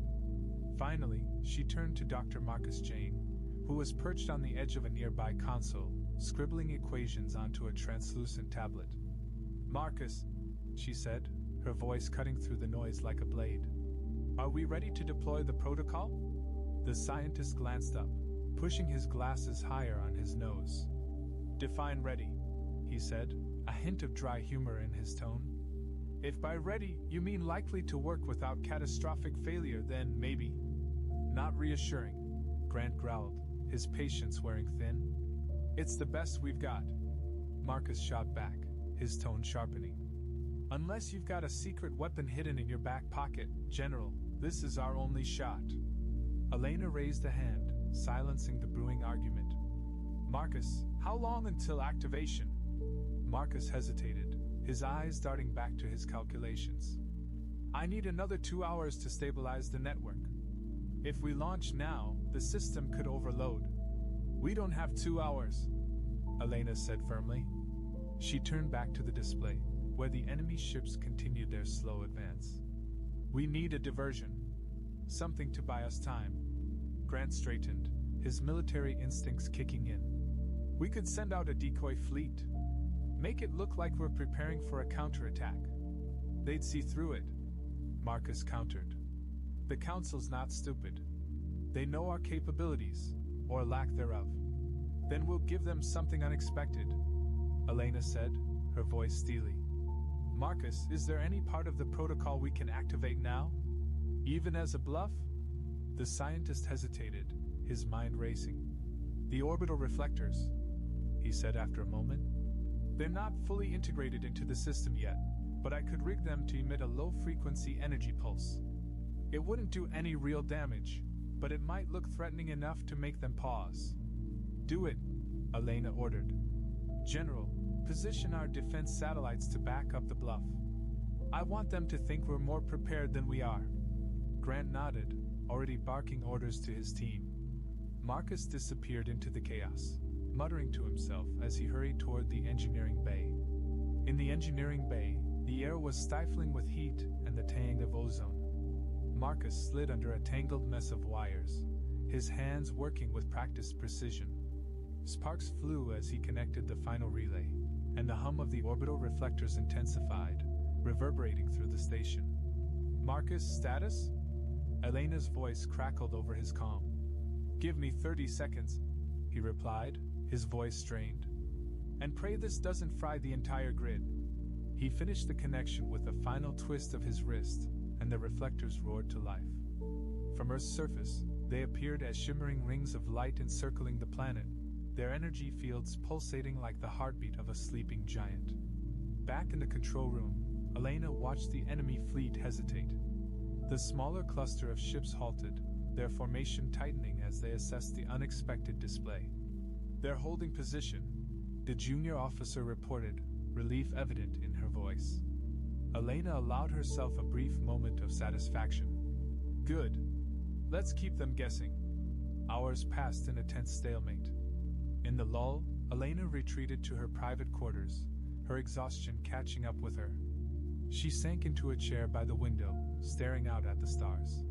Finally, she turned to Dr. Marcus Jane, who was perched on the edge of a nearby console, scribbling equations onto a translucent tablet. Marcus, she said, her voice cutting through the noise like a blade. Are we ready to deploy the protocol? The scientist glanced up, pushing his glasses higher on his nose. Define ready, he said, a hint of dry humor in his tone. If by ready you mean likely to work without catastrophic failure, then maybe. Not reassuring, Grant growled, his patience wearing thin. It's the best we've got. Marcus shot back, his tone sharpening. Unless you've got a secret weapon hidden in your back pocket, General, this is our only shot. Elena raised a hand, silencing the brewing argument. Marcus, how long until activation? Marcus hesitated, his eyes darting back to his calculations. I need another 2 hours to stabilize the network. If we launch now, the system could overload. We don't have 2 hours, Elena said firmly. She turned back to the display, where the enemy ships continued their slow advance. We need a diversion. Something to buy us time. Grant straightened, his military instincts kicking in. We could send out a decoy fleet. Make it look like we're preparing for a counterattack. They'd see through it, Marcus countered. The Council's not stupid. They know our capabilities, or lack thereof. Then we'll give them something unexpected, Elena said, her voice steely. Marcus, is there any part of the protocol we can activate now? Even as a bluff? The scientist hesitated, his mind racing. The orbital reflectors, he said after a moment. They're not fully integrated into the system yet, but I could rig them to emit a low-frequency energy pulse. It wouldn't do any real damage, but it might look threatening enough to make them pause. Do it, Elena ordered. General, position our defense satellites to back up the bluff. I want them to think we're more prepared than we are. Grant nodded, already barking orders to his team. Marcus disappeared into the chaos, muttering to himself as he hurried toward the engineering bay. In the engineering bay, the air was stifling with heat and the tang of ozone. Marcus slid under a tangled mess of wires, his hands working with practiced precision. Sparks flew as he connected the final relay, and the hum of the orbital reflectors intensified, reverberating through the station. Marcus, status? Elena's voice crackled over his comm. Give me 30 seconds, he replied, his voice strained. And pray this doesn't fry the entire grid. He finished the connection with a final twist of his wrist, and the reflectors roared to life. From Earth's surface, they appeared as shimmering rings of light encircling the planet, their energy fields pulsating like the heartbeat of a sleeping giant. Back in the control room, Elena watched the enemy fleet hesitate. The smaller cluster of ships halted, their formation tightening as they assessed the unexpected display. They're holding position, the junior officer reported, relief evident in her voice. Elena allowed herself a brief moment of satisfaction. Good. Let's keep them guessing. Hours passed in a tense stalemate. In the lull, Elena retreated to her private quarters, her exhaustion catching up with her. She sank into a chair by the window, staring out at the stars.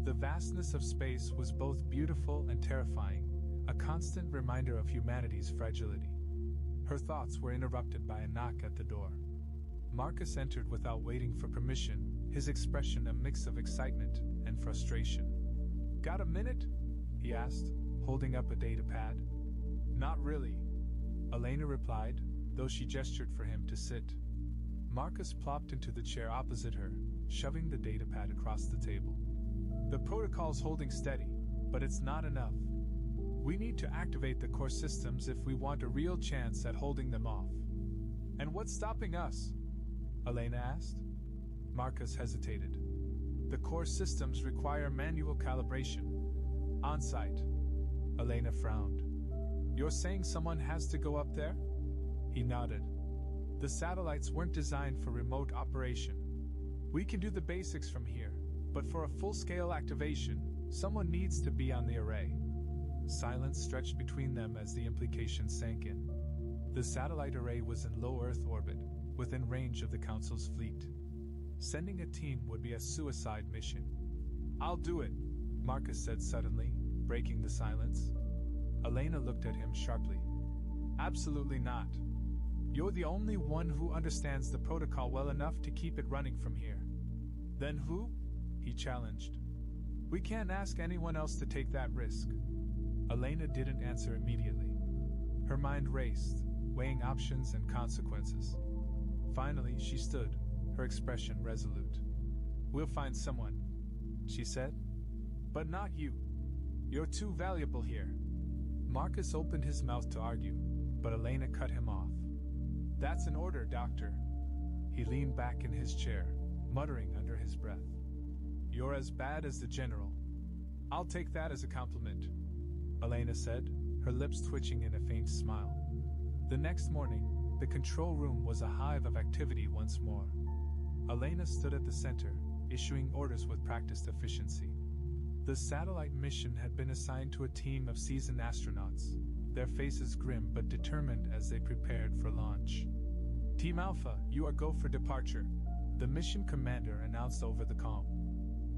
The vastness of space was both beautiful and terrifying, a constant reminder of humanity's fragility. Her thoughts were interrupted by a knock at the door. Marcus entered without waiting for permission, his expression a mix of excitement and frustration. "Got a minute?" he asked, holding up a datapad. "Not really," Elena replied, though she gestured for him to sit. Marcus plopped into the chair opposite her, shoving the datapad across the table. "The protocol's holding steady, but it's not enough. We need to activate the core systems if we want a real chance at holding them off." "And what's stopping us?" Elena asked. Marcus hesitated. "The core systems require manual calibration. On-site." Elena frowned. "You're saying someone has to go up there?" He nodded. "The satellites weren't designed for remote operation. We can do the basics from here, but for a full-scale activation, someone needs to be on the array." Silence stretched between them as the implication sank in. The satellite array was in low Earth orbit, within range of the Council's fleet. Sending a team would be a suicide mission. "I'll do it," Marcus said suddenly, breaking the silence. Elena looked at him sharply. "Absolutely not. You're the only one who understands the protocol well enough to keep it running from here." "Then who?" he challenged. "We can't ask anyone else to take that risk." Elena didn't answer immediately. Her mind raced, weighing options and consequences. Finally, she stood, her expression resolute. "We'll find someone," she said. "But not you. You're too valuable here." Marcus opened his mouth to argue, but Elena cut him off. "That's an order, Doctor." He leaned back in his chair, muttering under his breath. "You're as bad as the General." "I'll take that as a compliment," Elena said, her lips twitching in a faint smile. The next morning, the control room was a hive of activity once more. Elena stood at the center, issuing orders with practiced efficiency. The satellite mission had been assigned to a team of seasoned astronauts, their faces grim but determined as they prepared for launch. "Team Alpha, you are go for departure," the mission commander announced over the comm.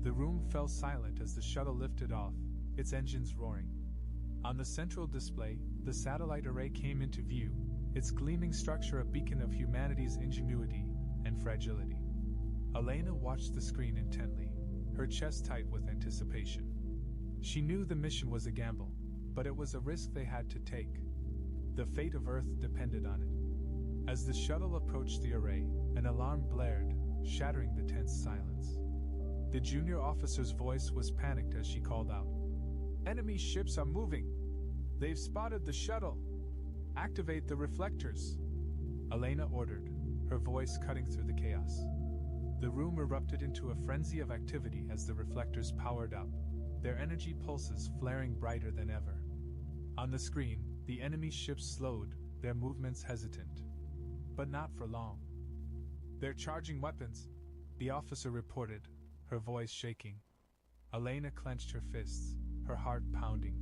The room fell silent as the shuttle lifted off, its engines roaring. On the central display, the satellite array came into view, its gleaming structure a beacon of humanity's ingenuity and fragility. Elena watched the screen intently, her chest tight with anticipation. She knew the mission was a gamble, but it was a risk they had to take. The fate of Earth depended on it. As the shuttle approached the array, an alarm blared, shattering the tense silence. The junior officer's voice was panicked as she called out, "Enemy ships are moving! They've spotted the shuttle! Activate the reflectors!" Elena ordered, her voice cutting through the chaos. The room erupted into a frenzy of activity as the reflectors powered up, their energy pulses flaring brighter than ever. On the screen, the enemy ships slowed, their movements hesitant. But not for long. "They're charging weapons," the officer reported, her voice shaking. Elena clenched her fists, her heart pounding.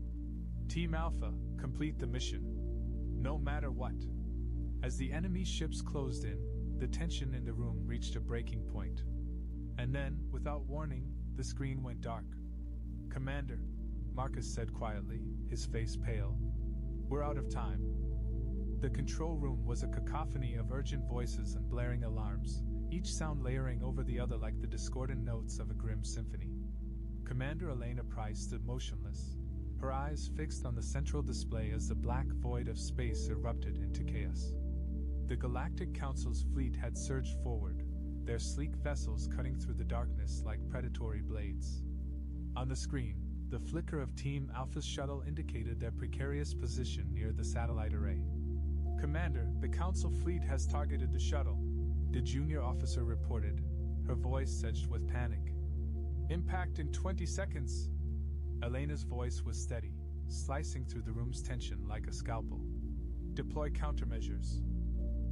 "Team Alpha, complete the mission. No matter what." As the enemy ships closed in, the tension in the room reached a breaking point. And then, without warning, the screen went dark. "Commander," Marcus said quietly, his face pale. "We're out of time." The control room was a cacophony of urgent voices and blaring alarms, each sound layering over the other like the discordant notes of a grim symphony. Commander Elena Price stood motionless, her eyes fixed on the central display as the black void of space erupted into chaos. The Galactic Council's fleet had surged forward, their sleek vessels cutting through the darkness like predatory blades. On the screen, the flicker of Team Alpha's shuttle indicated their precarious position near the satellite array. "Commander, the Council fleet has targeted the shuttle," the junior officer reported, her voice edged with panic. "Impact in 20 seconds." Elena's voice was steady, slicing through the room's tension like a scalpel. Deploy countermeasures.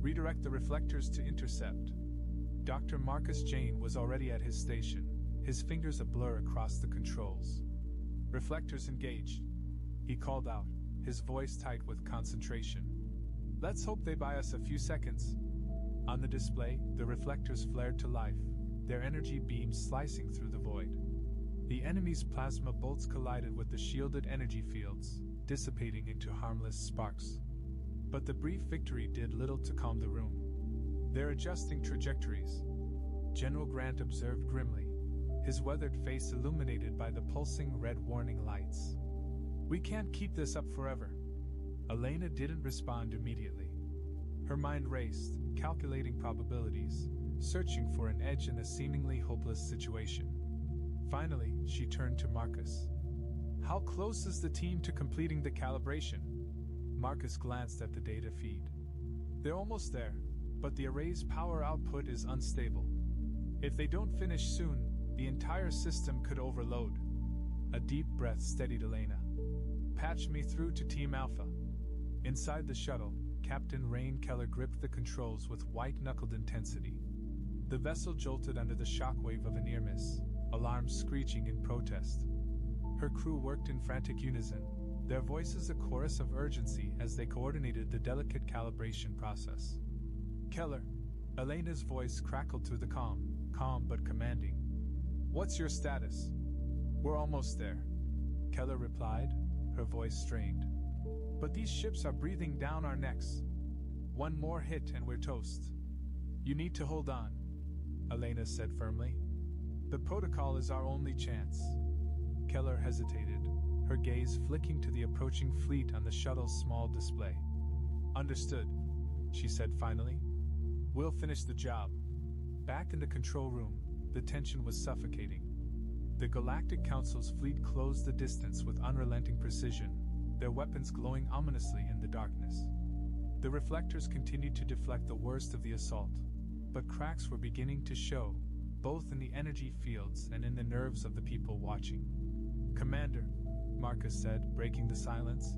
Redirect the reflectors to intercept. Dr. Marcus Jane was already at his station, his fingers a blur across the controls. Reflectors engaged, he called out, his voice tight with concentration. Let's hope they buy us a few seconds. On the display, the reflectors flared to life, their energy beams slicing through the void. The enemy's plasma bolts collided with the shielded energy fields, dissipating into harmless sparks. But the brief victory did little to calm the room. They're adjusting trajectories, General Grant observed grimly, his weathered face illuminated by the pulsing red warning lights. We can't keep this up forever. Elena didn't respond immediately. Her mind raced, calculating probabilities, searching for an edge in a seemingly hopeless situation. Finally, she turned to Marcus. How close is the team to completing the calibration? Marcus glanced at the data feed. They're almost there, but the array's power output is unstable. If they don't finish soon, the entire system could overload. A deep breath steadied Elena. Patch me through to Team Alpha. Inside the shuttle, Captain Rain Keller gripped the controls with white-knuckled intensity. The vessel jolted under the shockwave of a near miss, alarms screeching in protest. Her crew worked in frantic unison, their voices a chorus of urgency as they coordinated the delicate calibration process. Keller, Elena's voice crackled through the calm but commanding. What's your status? We're almost there, Keller replied, her voice strained. But these ships are breathing down our necks. One more hit and we're toast. You need to hold on, Elena said firmly. The protocol is our only chance. Keller hesitated, her gaze flicking to the approaching fleet on the shuttle's small display. Understood, she said finally. We'll finish the job. Back in the control room, the tension was suffocating. The Galactic Council's fleet closed the distance with unrelenting precision, their weapons glowing ominously in the darkness. The reflectors continued to deflect the worst of the assault, but cracks were beginning to show, both in the energy fields and in the nerves of the people watching. Commander, Marcus said, breaking the silence,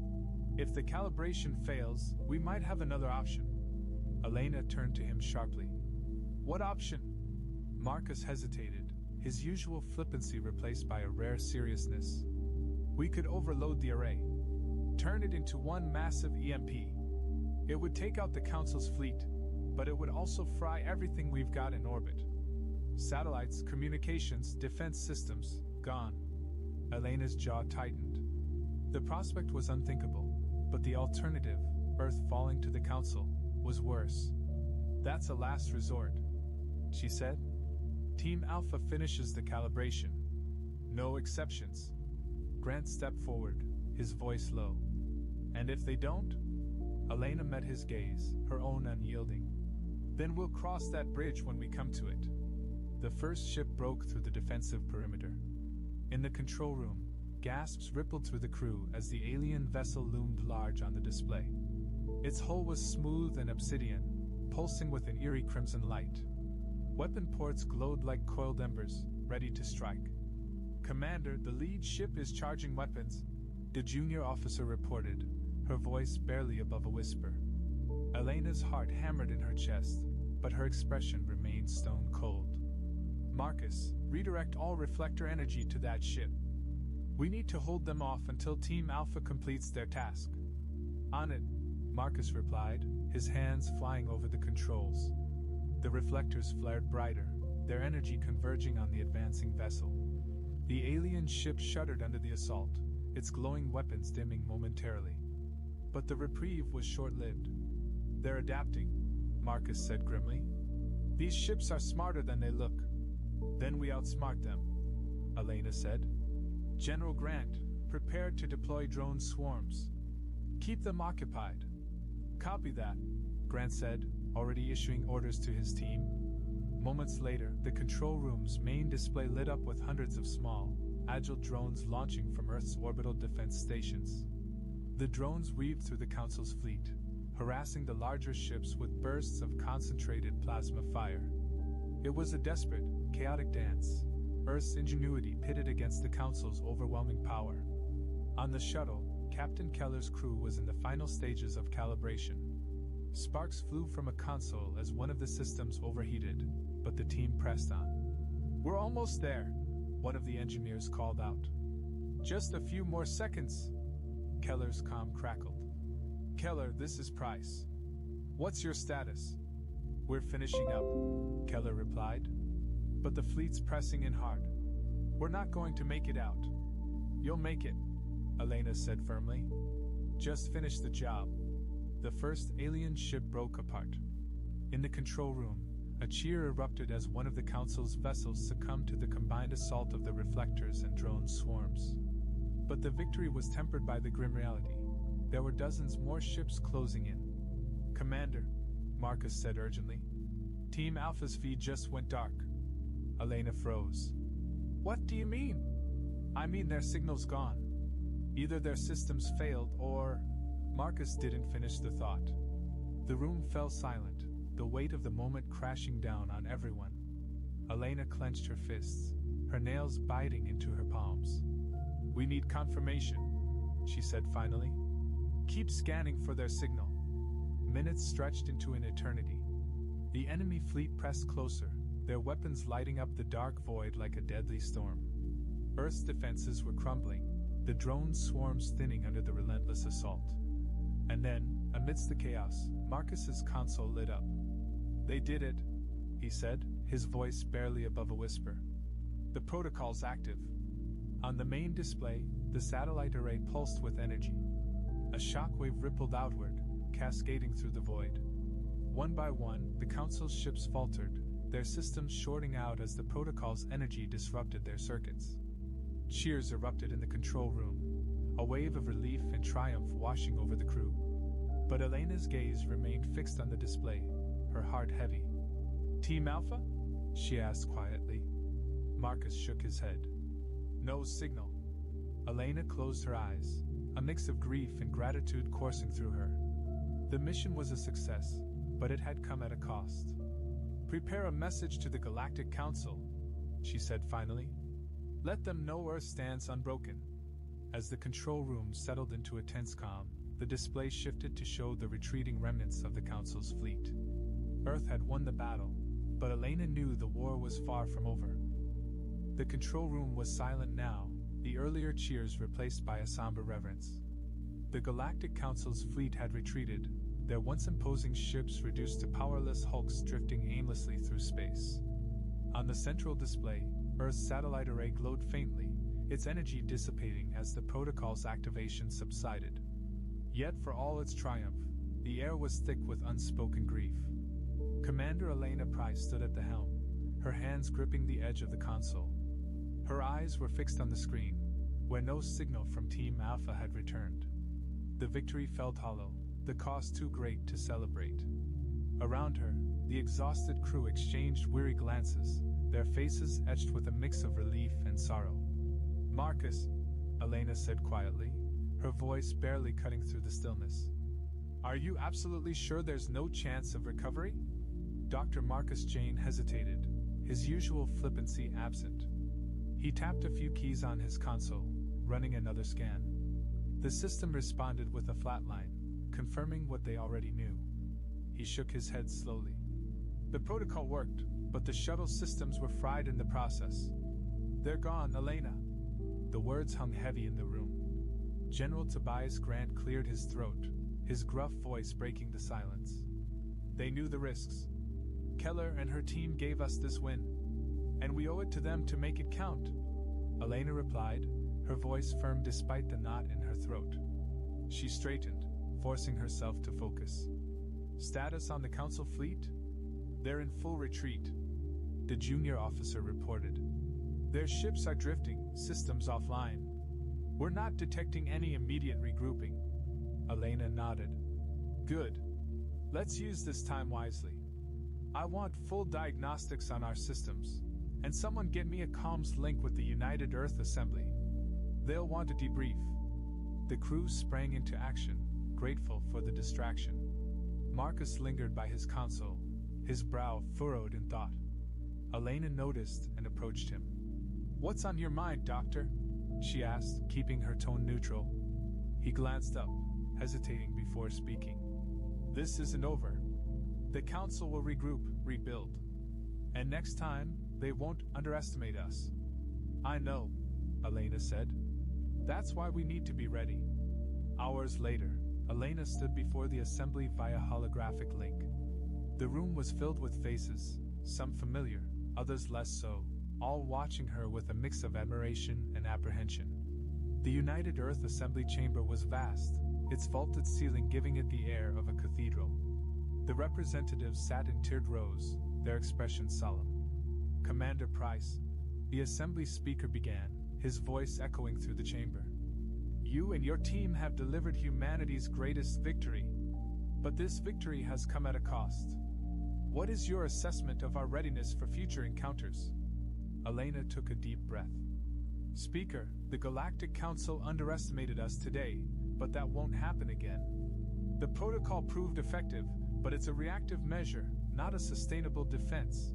if the calibration fails, we might have another option. Elena turned to him sharply. What option? Marcus hesitated, his usual flippancy replaced by a rare seriousness. We could overload the array. Turn it into one massive EMP. It would take out the Council's fleet, but it would also fry everything we've got in orbit. Satellites, communications, defense systems, gone. Elena's jaw tightened. The prospect was unthinkable, but the alternative, Earth falling to the Council, was worse. That's a last resort, she said. Team Alpha finishes the calibration. No exceptions. Grant stepped forward, his voice low. And if they don't? Elena met his gaze, her own unyielding. Then we'll cross that bridge when we come to it. The first ship broke through the defensive perimeter. In the control room, gasps rippled through the crew as the alien vessel loomed large on the display. Its hull was smooth and obsidian, pulsing with an eerie crimson light. Weapon ports glowed like coiled embers, ready to strike. Commander, the lead ship is charging weapons, the junior officer reported, her voice barely above a whisper. Elena's heart hammered in her chest, but her expression remained stone cold. Marcus, redirect all reflector energy to that ship. We need to hold them off until Team Alpha completes their task. On it, Marcus replied, his hands flying over the controls. The reflectors flared brighter, their energy converging on the advancing vessel. The alien ship shuddered under the assault, its glowing weapons dimming momentarily. But the reprieve was short-lived. They're adapting, Marcus said grimly. These ships are smarter than they look. Then we outsmart them, Elena said. General Grant, prepared to deploy drone swarms. Keep them occupied. Copy that, Grant said, already issuing orders to his team. Moments later, the control room's main display lit up with hundreds of small, agile drones launching from Earth's orbital defense stations. The drones weaved through the Council's fleet, harassing the larger ships with bursts of concentrated plasma fire. It was a desperate, chaotic dance, Earth's ingenuity pitted against the Council's overwhelming power. On the shuttle, Captain Keller's crew was in the final stages of calibration. Sparks flew from a console as one of the systems overheated, but the team pressed on. "We're almost there," one of the engineers called out. "Just a few more seconds." Keller's comm crackled. "Keller, this is Price. What's your status?" "We're finishing up," Keller replied. "But the fleet's pressing in hard. We're not going to make it out." "You'll make it," Elena said firmly. "Just finish the job." The first alien ship broke apart. In the control room, a cheer erupted as one of the Council's vessels succumbed to the combined assault of the reflectors and drone swarms. But the victory was tempered by the grim reality. There were dozens more ships closing in. "Commander," Marcus said urgently. "Team Alpha's feed just went dark." Elena froze. "What do you mean?" "I mean their signal's gone. Either their systems failed or..." Marcus didn't finish the thought. The room fell silent, the weight of the moment crashing down on everyone. Elena clenched her fists, her nails biting into her palms. "We need confirmation," she said finally. "Keep scanning for their signal." Minutes stretched into an eternity. The enemy fleet pressed closer, their weapons lighting up the dark void like a deadly storm. Earth's defenses were crumbling, the drone swarms thinning under the relentless assault. And then, amidst the chaos, Marcus's console lit up. "They did it," he said, his voice barely above a whisper. "The protocol's active." On the main display, the satellite array pulsed with energy. A shockwave rippled outward, cascading through the void. One by one, the Council's ships faltered, their systems shorting out as the protocol's energy disrupted their circuits. Cheers erupted in the control room, a wave of relief and triumph washing over the crew. But Elena's gaze remained fixed on the display, her heart heavy. "Team Alpha?" she asked quietly. Marcus shook his head. "No signal." Elena closed her eyes, a mix of grief and gratitude coursing through her. The mission was a success, but it had come at a cost. "Prepare a message to the Galactic Council," she said finally. "Let them know Earth stands unbroken." As the control room settled into a tense calm, the display shifted to show the retreating remnants of the Council's fleet. Earth had won the battle, but Elena knew the war was far from over. The control room was silent now, the earlier cheers replaced by a somber reverence. The Galactic Council's fleet had retreated, their once imposing ships reduced to powerless hulks drifting aimlessly through space. On the central display, Earth's satellite array glowed faintly, its energy dissipating as the protocol's activation subsided. Yet for all its triumph, the air was thick with unspoken grief. Commander Elena Price stood at the helm, her hands gripping the edge of the console. Her eyes were fixed on the screen, where no signal from Team Alpha had returned. The victory felt hollow, the cost too great to celebrate. Around her, the exhausted crew exchanged weary glances, their faces etched with a mix of relief and sorrow. "Marcus," Elena said quietly, her voice barely cutting through the stillness. "Are you absolutely sure there's no chance of recovery?" Dr. Marcus Jane hesitated, his usual flippancy absent. He tapped a few keys on his console, running another scan. The system responded with a flat line, confirming what they already knew. He shook his head slowly. "The protocol worked, but the shuttle systems were fried in the process. They're gone, Elena." The words hung heavy in the room. General Tobias Grant cleared his throat, his gruff voice breaking the silence. "They knew the risks. Keller and her team gave us this win, and we owe it to them to make it count," Elena replied, her voice firm despite the knot in her throat. She straightened, forcing herself to focus. "Status on the Council fleet? They're in full retreat," the junior officer reported. "Their ships are drifting, systems offline. We're not detecting any immediate regrouping." Elena nodded. "Good. Let's use this time wisely. I want full diagnostics on our systems, and someone get me a comms link with the United Earth Assembly. They'll want a debrief." The crew sprang into action, grateful for the distraction. Marcus lingered by his console, his brow furrowed in thought. Elena noticed and approached him. "What's on your mind, Doctor?" she asked, keeping her tone neutral. He glanced up, hesitating before speaking. This isn't over. The council will regroup, rebuild. And next time, they won't underestimate us. I know, Elena said. That's why we need to be ready. Hours later, Elena stood before the assembly via holographic link. The room was filled with faces, some familiar, others less so, all watching her with a mix of admiration and apprehension. The United Earth Assembly Chamber was vast, its vaulted ceiling giving it the air of a cathedral. The representatives sat in tiered rows, their expressions solemn. Commander Price, the assembly speaker began, his voice echoing through the chamber. You and your team have delivered humanity's greatest victory, but this victory has come at a cost. What is your assessment of our readiness for future encounters? Elena took a deep breath. Speaker, the Galactic Council underestimated us today, but that won't happen again. The protocol proved effective, but it's a reactive measure, not a sustainable defense.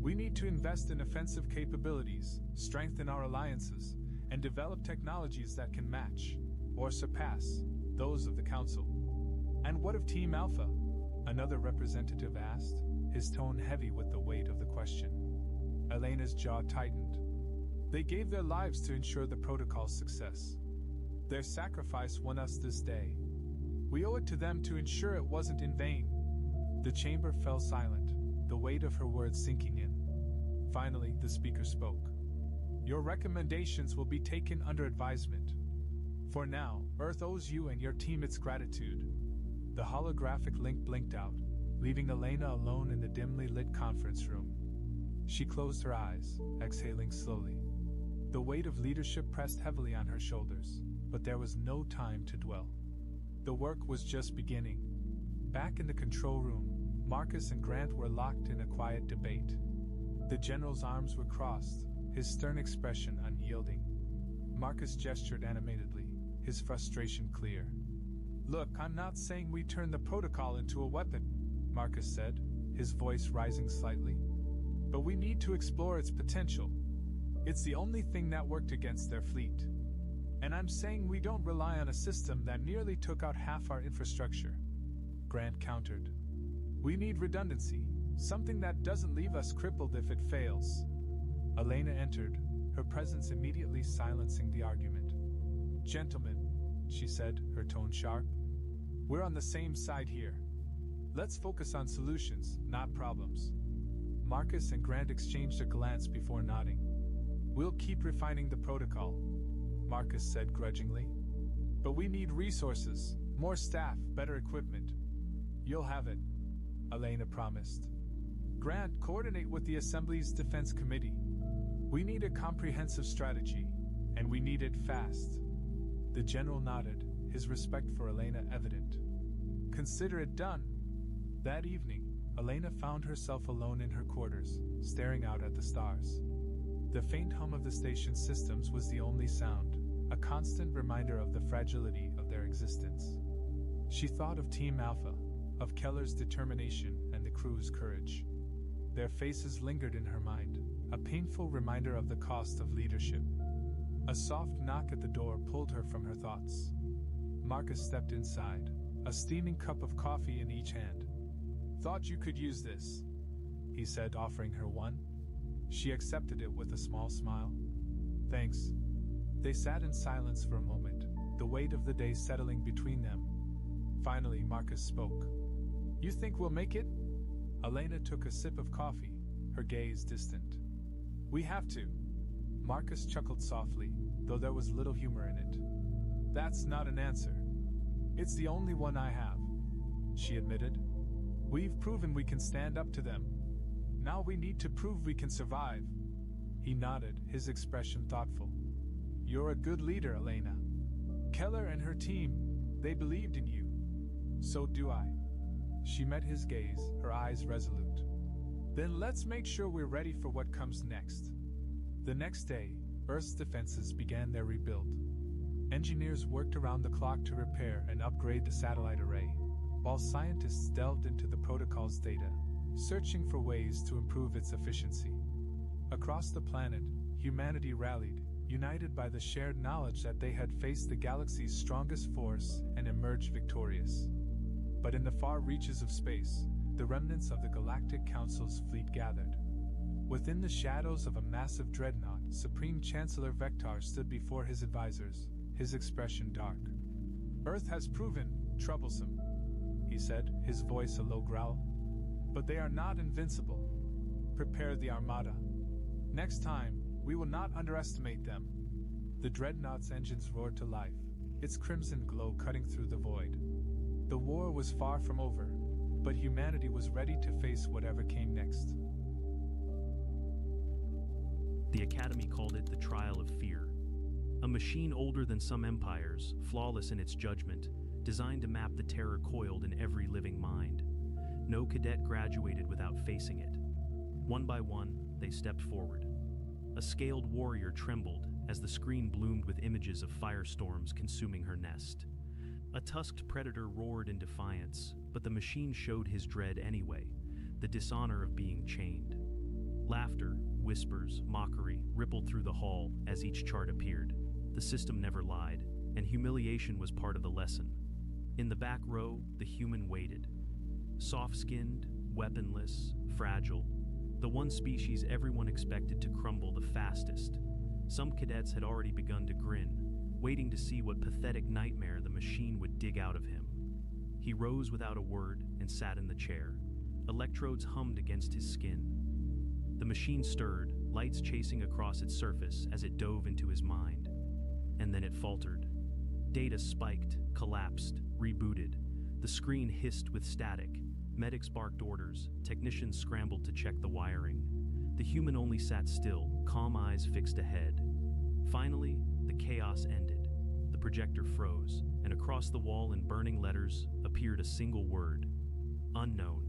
We need to invest in offensive capabilities, strengthen our alliances, and develop technologies that can match, or surpass, those of the Council. And what of Team Alpha? Another representative asked, his tone heavy with the weight of the question. Elena's jaw tightened. They gave their lives to ensure the protocol's success. Their sacrifice won us this day. We owe it to them to ensure it wasn't in vain. The chamber fell silent, the weight of her words sinking in. Finally, the speaker spoke. Your recommendations will be taken under advisement. For now, Earth owes you and your team its gratitude. The holographic link blinked out, leaving Elena alone in the dimly lit conference room. She closed her eyes, exhaling slowly. The weight of leadership pressed heavily on her shoulders, but there was no time to dwell. The work was just beginning. Back in the control room, Marcus and Grant were locked in a quiet debate. The general's arms were crossed, his stern expression unyielding. Marcus gestured animatedly, his frustration clear. Look, I'm not saying we turn the protocol into a weapon, Marcus said, his voice rising slightly. But we need to explore its potential. It's the only thing that worked against their fleet. And I'm saying we don't rely on a system that nearly took out half our infrastructure. Grant countered. We need redundancy, something that doesn't leave us crippled if it fails. Elena entered, her presence immediately silencing the argument. Gentlemen, she said, her tone sharp, we're on the same side here. Let's focus on solutions, not problems. Marcus and Grant exchanged a glance before nodding. We'll keep refining the protocol, Marcus said grudgingly. But we need resources, more staff, better equipment. You'll have it, Elena promised. Grant, coordinate with the Assembly's Defense Committee. We need a comprehensive strategy, and we need it fast. The general nodded, his respect for Elena evident. Consider it done. That evening, Elena found herself alone in her quarters, staring out at the stars. The faint hum of the station's systems was the only sound, a constant reminder of the fragility of their existence. She thought of Team Alpha, of Keller's determination and the crew's courage. Their faces lingered in her mind, a painful reminder of the cost of leadership. A soft knock at the door pulled her from her thoughts. Marcus stepped inside, a steaming cup of coffee in each hand. Thought you could use this, he said, offering her one. She accepted it with a small smile. Thanks. They sat in silence for a moment, the weight of the day settling between them. Finally, Marcus spoke. You think we'll make it? Elena took a sip of coffee, her gaze distant. We have to. Marcus chuckled softly, though there was little humor in it. That's not an answer. It's the only one I have, she admitted. We've proven we can stand up to them. Now we need to prove we can survive. He nodded, his expression thoughtful. You're a good leader, Elena. Keller and her team, they believed in you. So do I. She met his gaze, her eyes resolute. Then let's make sure we're ready for what comes next. The next day, Earth's defenses began their rebuild. Engineers worked around the clock to repair and upgrade the satellite array, while scientists delved into the protocol's data, searching for ways to improve its efficiency. Across the planet, humanity rallied, united by the shared knowledge that they had faced the galaxy's strongest force and emerged victorious. But in the far reaches of space, the remnants of the Galactic Council's fleet gathered. Within the shadows of a massive dreadnought, Supreme Chancellor Vector stood before his advisors, his expression dark. "Earth has proven troublesome," he said, his voice a low growl. "But they are not invincible. Prepare the Armada. Next time, we will not underestimate them." The dreadnought's engines roared to life, its crimson glow cutting through the void. The war was far from over, but humanity was ready to face whatever came next. The Academy called it the Trial of Fear. A machine older than some empires, flawless in its judgment, designed to map the terror coiled in every living mind. No cadet graduated without facing it. One by one, they stepped forward. A scaled warrior trembled as the screen bloomed with images of firestorms consuming her nest. A tusked predator roared in defiance, but the machine showed his dread anyway, the dishonor of being chained. Laughter, whispers, mockery rippled through the hall as each chart appeared. The system never lied, and humiliation was part of the lesson. In the back row, the human waited. Soft-skinned, weaponless, fragile, the one species everyone expected to crumble the fastest. Some cadets had already begun to grin, waiting to see what pathetic nightmare the machine would dig out of him. He rose without a word and sat in the chair. Electrodes hummed against his skin. The machine stirred, lights chasing across its surface as it dove into his mind. And then it faltered. Data spiked, collapsed, rebooted. The screen hissed with static. Medics barked orders. Technicians scrambled to check the wiring. The human only sat still, calm eyes fixed ahead. Finally, the chaos ended. The projector froze, and across the wall in burning letters appeared a single word: unknown.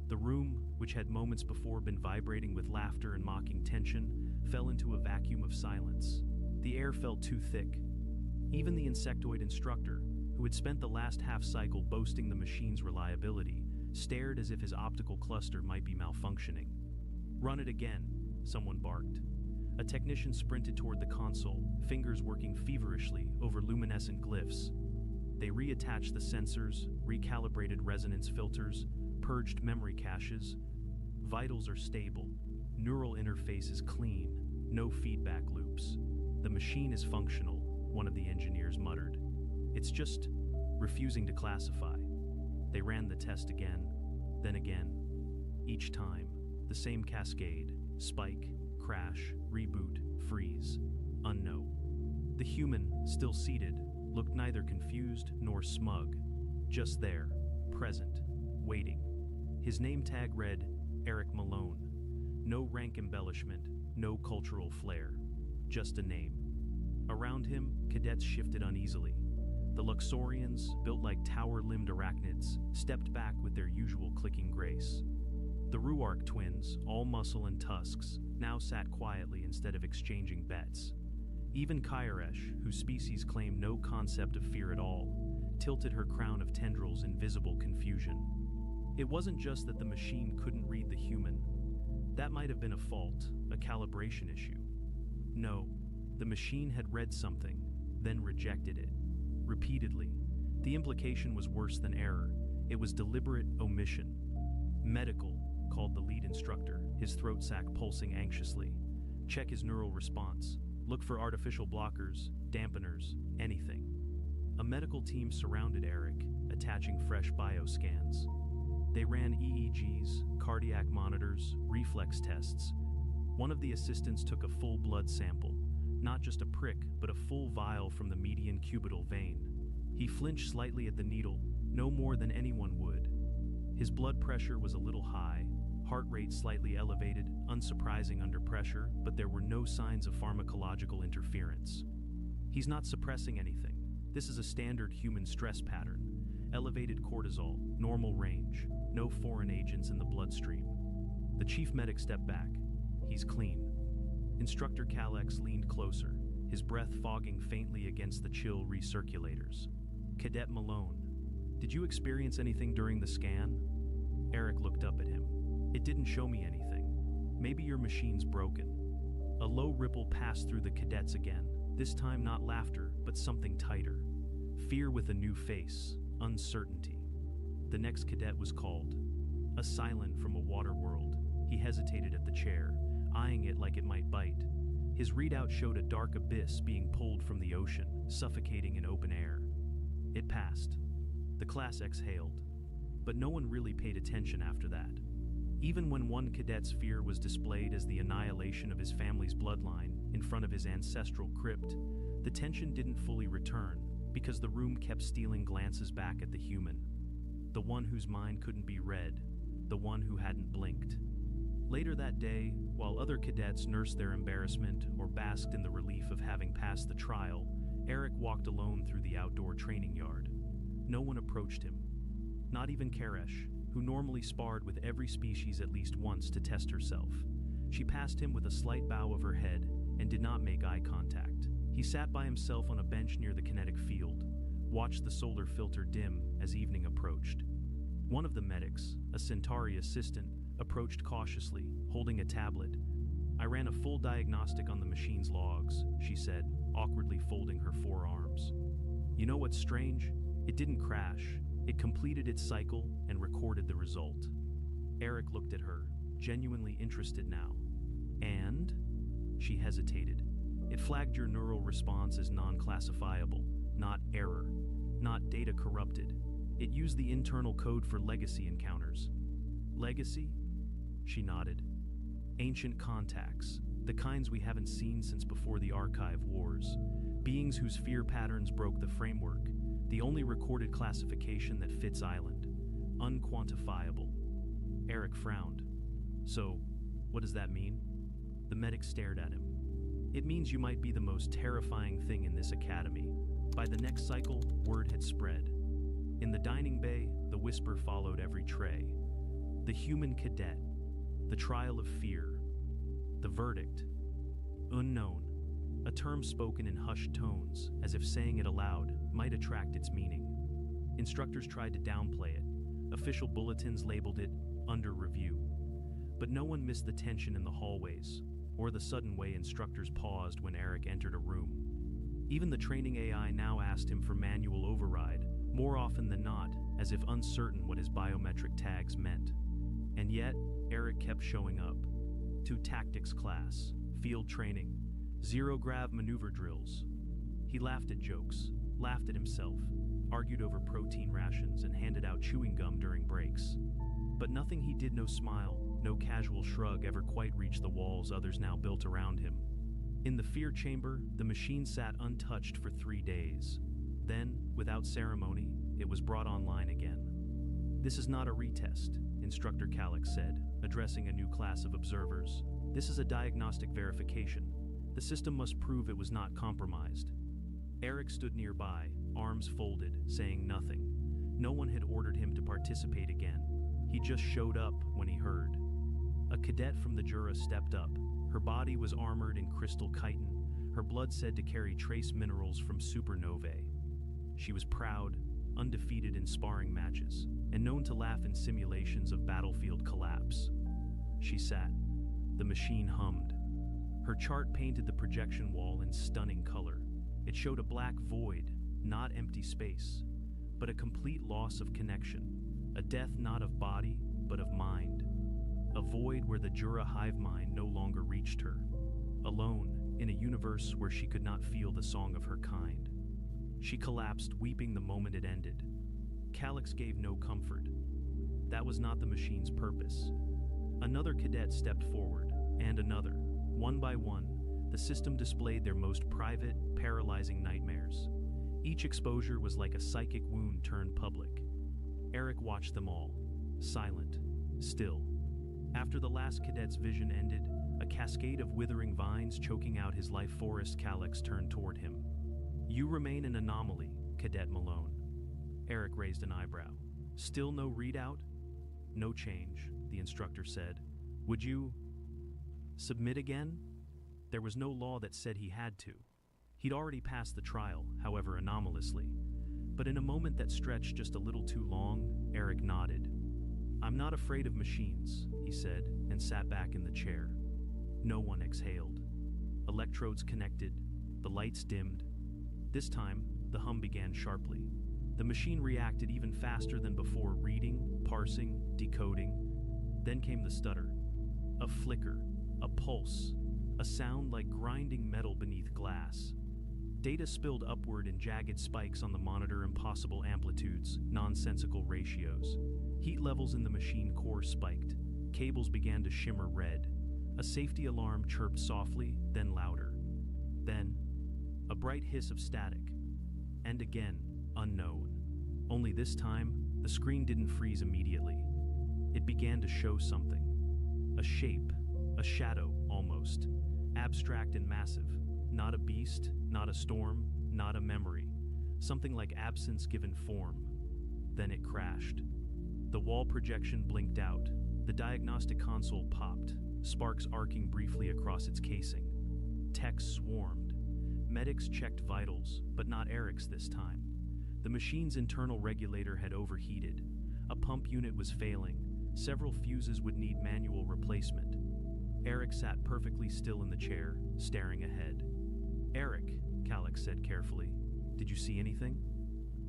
The room, which had moments before been vibrating with laughter and mocking tension, fell into a vacuum of silence. The air felt too thick. Even the insectoid instructor, who had spent the last half-cycle boasting the machine's reliability, stared as if his optical cluster might be malfunctioning. "Run it again," someone barked. A technician sprinted toward the console, fingers working feverishly over luminescent glyphs. They reattached the sensors, recalibrated resonance filters, purged memory caches. Vitals are stable. Neural interface is clean. No feedback loops. "The machine is functional," one of the engineers muttered. "It's just refusing to classify." They ran the test again, then again. Each time, the same cascade: spike, crash, reboot, freeze, unknown. The human, still seated, looked neither confused nor smug. Just there, present, waiting. His name tag read Eric Malone. No rank embellishment, no cultural flair. Just a name. Around him, cadets shifted uneasily. The Luxorians, built like tower-limbed arachnids, stepped back with their usual clicking grace. The Ruark twins, all muscle and tusks, now sat quietly instead of exchanging bets. Even Kairesh, whose species claimed no concept of fear at all, tilted her crown of tendrils in visible confusion. It wasn't just that the machine couldn't read the human. That might have been a fault, a calibration issue. No, the machine had read something, then rejected it. Repeatedly. The implication was worse than error. It was deliberate omission. "Medical," called the lead instructor, his throat sac pulsing anxiously. "Check his neural response. Look for artificial blockers, dampeners, anything." A medical team surrounded Eric, attaching fresh bioscans. They ran EEGs, cardiac monitors, reflex tests. One of the assistants took a full blood sample, not just a prick, but a full vial from the median cubital vein. He flinched slightly at the needle, no more than anyone would. His blood pressure was a little high, heart rate slightly elevated, unsurprising under pressure, but there were no signs of pharmacological interference. "He's not suppressing anything. This is a standard human stress pattern. Elevated cortisol, normal range, no foreign agents in the bloodstream." The chief medic stepped back. "He's clean." Instructor Chillax leaned closer, his breath fogging faintly against the chill recirculators. "Cadet Malone, did you experience anything during the scan?" Eric looked up at him. "It didn't show me anything. Maybe your machine's broken." A low ripple passed through the cadets again, this time not laughter, but something tighter. Fear with a new face, uncertainty. The next cadet was called. A silent from a water world. He hesitated at the chair, eyeing it like it might bite. His readout showed a dark abyss being pulled from the ocean, suffocating in open air. It passed. The class exhaled. But no one really paid attention after that. Even when one cadet's fear was displayed as the annihilation of his family's bloodline in front of his ancestral crypt, the tension didn't fully return because the room kept stealing glances back at the human. The one whose mind couldn't be read, the one who hadn't blinked. Later that day, while other cadets nursed their embarrassment or basked in the relief of having passed the trial, Eric walked alone through the outdoor training yard. No one approached him. Not even Karesh, who normally sparred with every species at least once to test herself. She passed him with a slight bow of her head and did not make eye contact. He sat by himself on a bench near the kinetic field, watched the solar filter dim as evening approached. One of the medics, a Centauri assistant, approached cautiously, holding a tablet. "I ran a full diagnostic on the machine's logs," she said, awkwardly folding her forearms. "You know what's strange? It didn't crash. It completed its cycle and recorded the result." Eric looked at her, genuinely interested now. "And?" She hesitated. "It flagged your neural response as non-classifiable, not error, not data corrupted. It used the internal code for legacy encounters." "Legacy?" She nodded. "Ancient contacts, the kinds we haven't seen since before the Archive Wars. Beings whose fear patterns broke the framework, the only recorded classification that fits Island. Unquantifiable." Eric frowned. "So, what does that mean?" The medic stared at him. "It means you might be the most terrifying thing in this academy." By the next cycle, word had spread. In the dining bay, the whisper followed every tray. The human cadet. The trial of fear. The verdict. Unknown. A term spoken in hushed tones, as if saying it aloud might attract its meaning. Instructors tried to downplay it. Official bulletins labeled it under review. But no one missed the tension in the hallways, or the sudden way instructors paused when Eric entered a room. Even the training AI now asked him for manual override, more often than not, as if uncertain what his biometric tags meant. And yet, Eric kept showing up. To tactics class, field training, zero-grav maneuver drills. He laughed at jokes, laughed at himself, argued over protein rations, and handed out chewing gum during breaks. But nothing he did, no smile, no casual shrug ever quite reached the walls others now built around him. In the fear chamber, the machine sat untouched for 3 days. Then, without ceremony, it was brought online again. "This is not a retest," Instructor Chillax said, addressing a new class of observers. "This is a diagnostic verification. The system must prove it was not compromised." Eric stood nearby, arms folded, saying nothing. No one had ordered him to participate again. He just showed up when he heard. A cadet from the Jura stepped up. Her body was armored in crystal chitin, her blood said to carry trace minerals from supernovae. She was proud, undefeated in sparring matches, and known to laugh in simulations of battlefield collapse. She sat. The machine hummed. Her chart painted the projection wall in stunning color. It showed a black void, not empty space, but a complete loss of connection, a death not of body, but of mind. A void where the Jura hive mind no longer reached her. Alone, in a universe where she could not feel the song of her kind. She collapsed, weeping the moment it ended. Chillax gave no comfort. That was not the machine's purpose. Another cadet stepped forward, and another. One by one, the system displayed their most private, paralyzing nightmares. Each exposure was like a psychic wound turned public. Eric watched them all, silent, still. After the last cadet's vision ended, a cascade of withering vines choking out his life forest, Chillax turned toward him. "You remain an anomaly, Cadet Malone." Eric raised an eyebrow. "Still no readout?" "No change," the instructor said. "Would you submit again?" There was no law that said he had to. He'd already passed the trial, however anomalously. But in a moment that stretched just a little too long, Eric nodded. "I'm not afraid of machines," he said, and sat back in the chair. No one exhaled. electrodes connected, the lights dimmed. This time, the hum began sharply. The machine reacted even faster than before, reading, parsing, decoding. Then came the stutter. A flicker, a pulse, a sound like grinding metal beneath glass. Data spilled upward in jagged spikes on the monitor, impossible amplitudes, nonsensical ratios. Heat levels in the machine core spiked. Cables began to shimmer red. A safety alarm chirped softly, then louder. Then, a bright hiss of static. And again, unknown. Only this time, the screen didn't freeze immediately. It began to show something. A shape, a shadow, almost. Abstract and massive. Not a beast, not a storm, not a memory. Something like absence given form. Then it crashed. The wall projection blinked out. The diagnostic console popped, sparks arcing briefly across its casing. Techs swarmed. Medics checked vitals, but not Eric's this time. The machine's internal regulator had overheated. A pump unit was failing. Several fuses would need manual replacement. Eric sat perfectly still in the chair, staring ahead. "Eric," Chillax said carefully, "did you see anything?"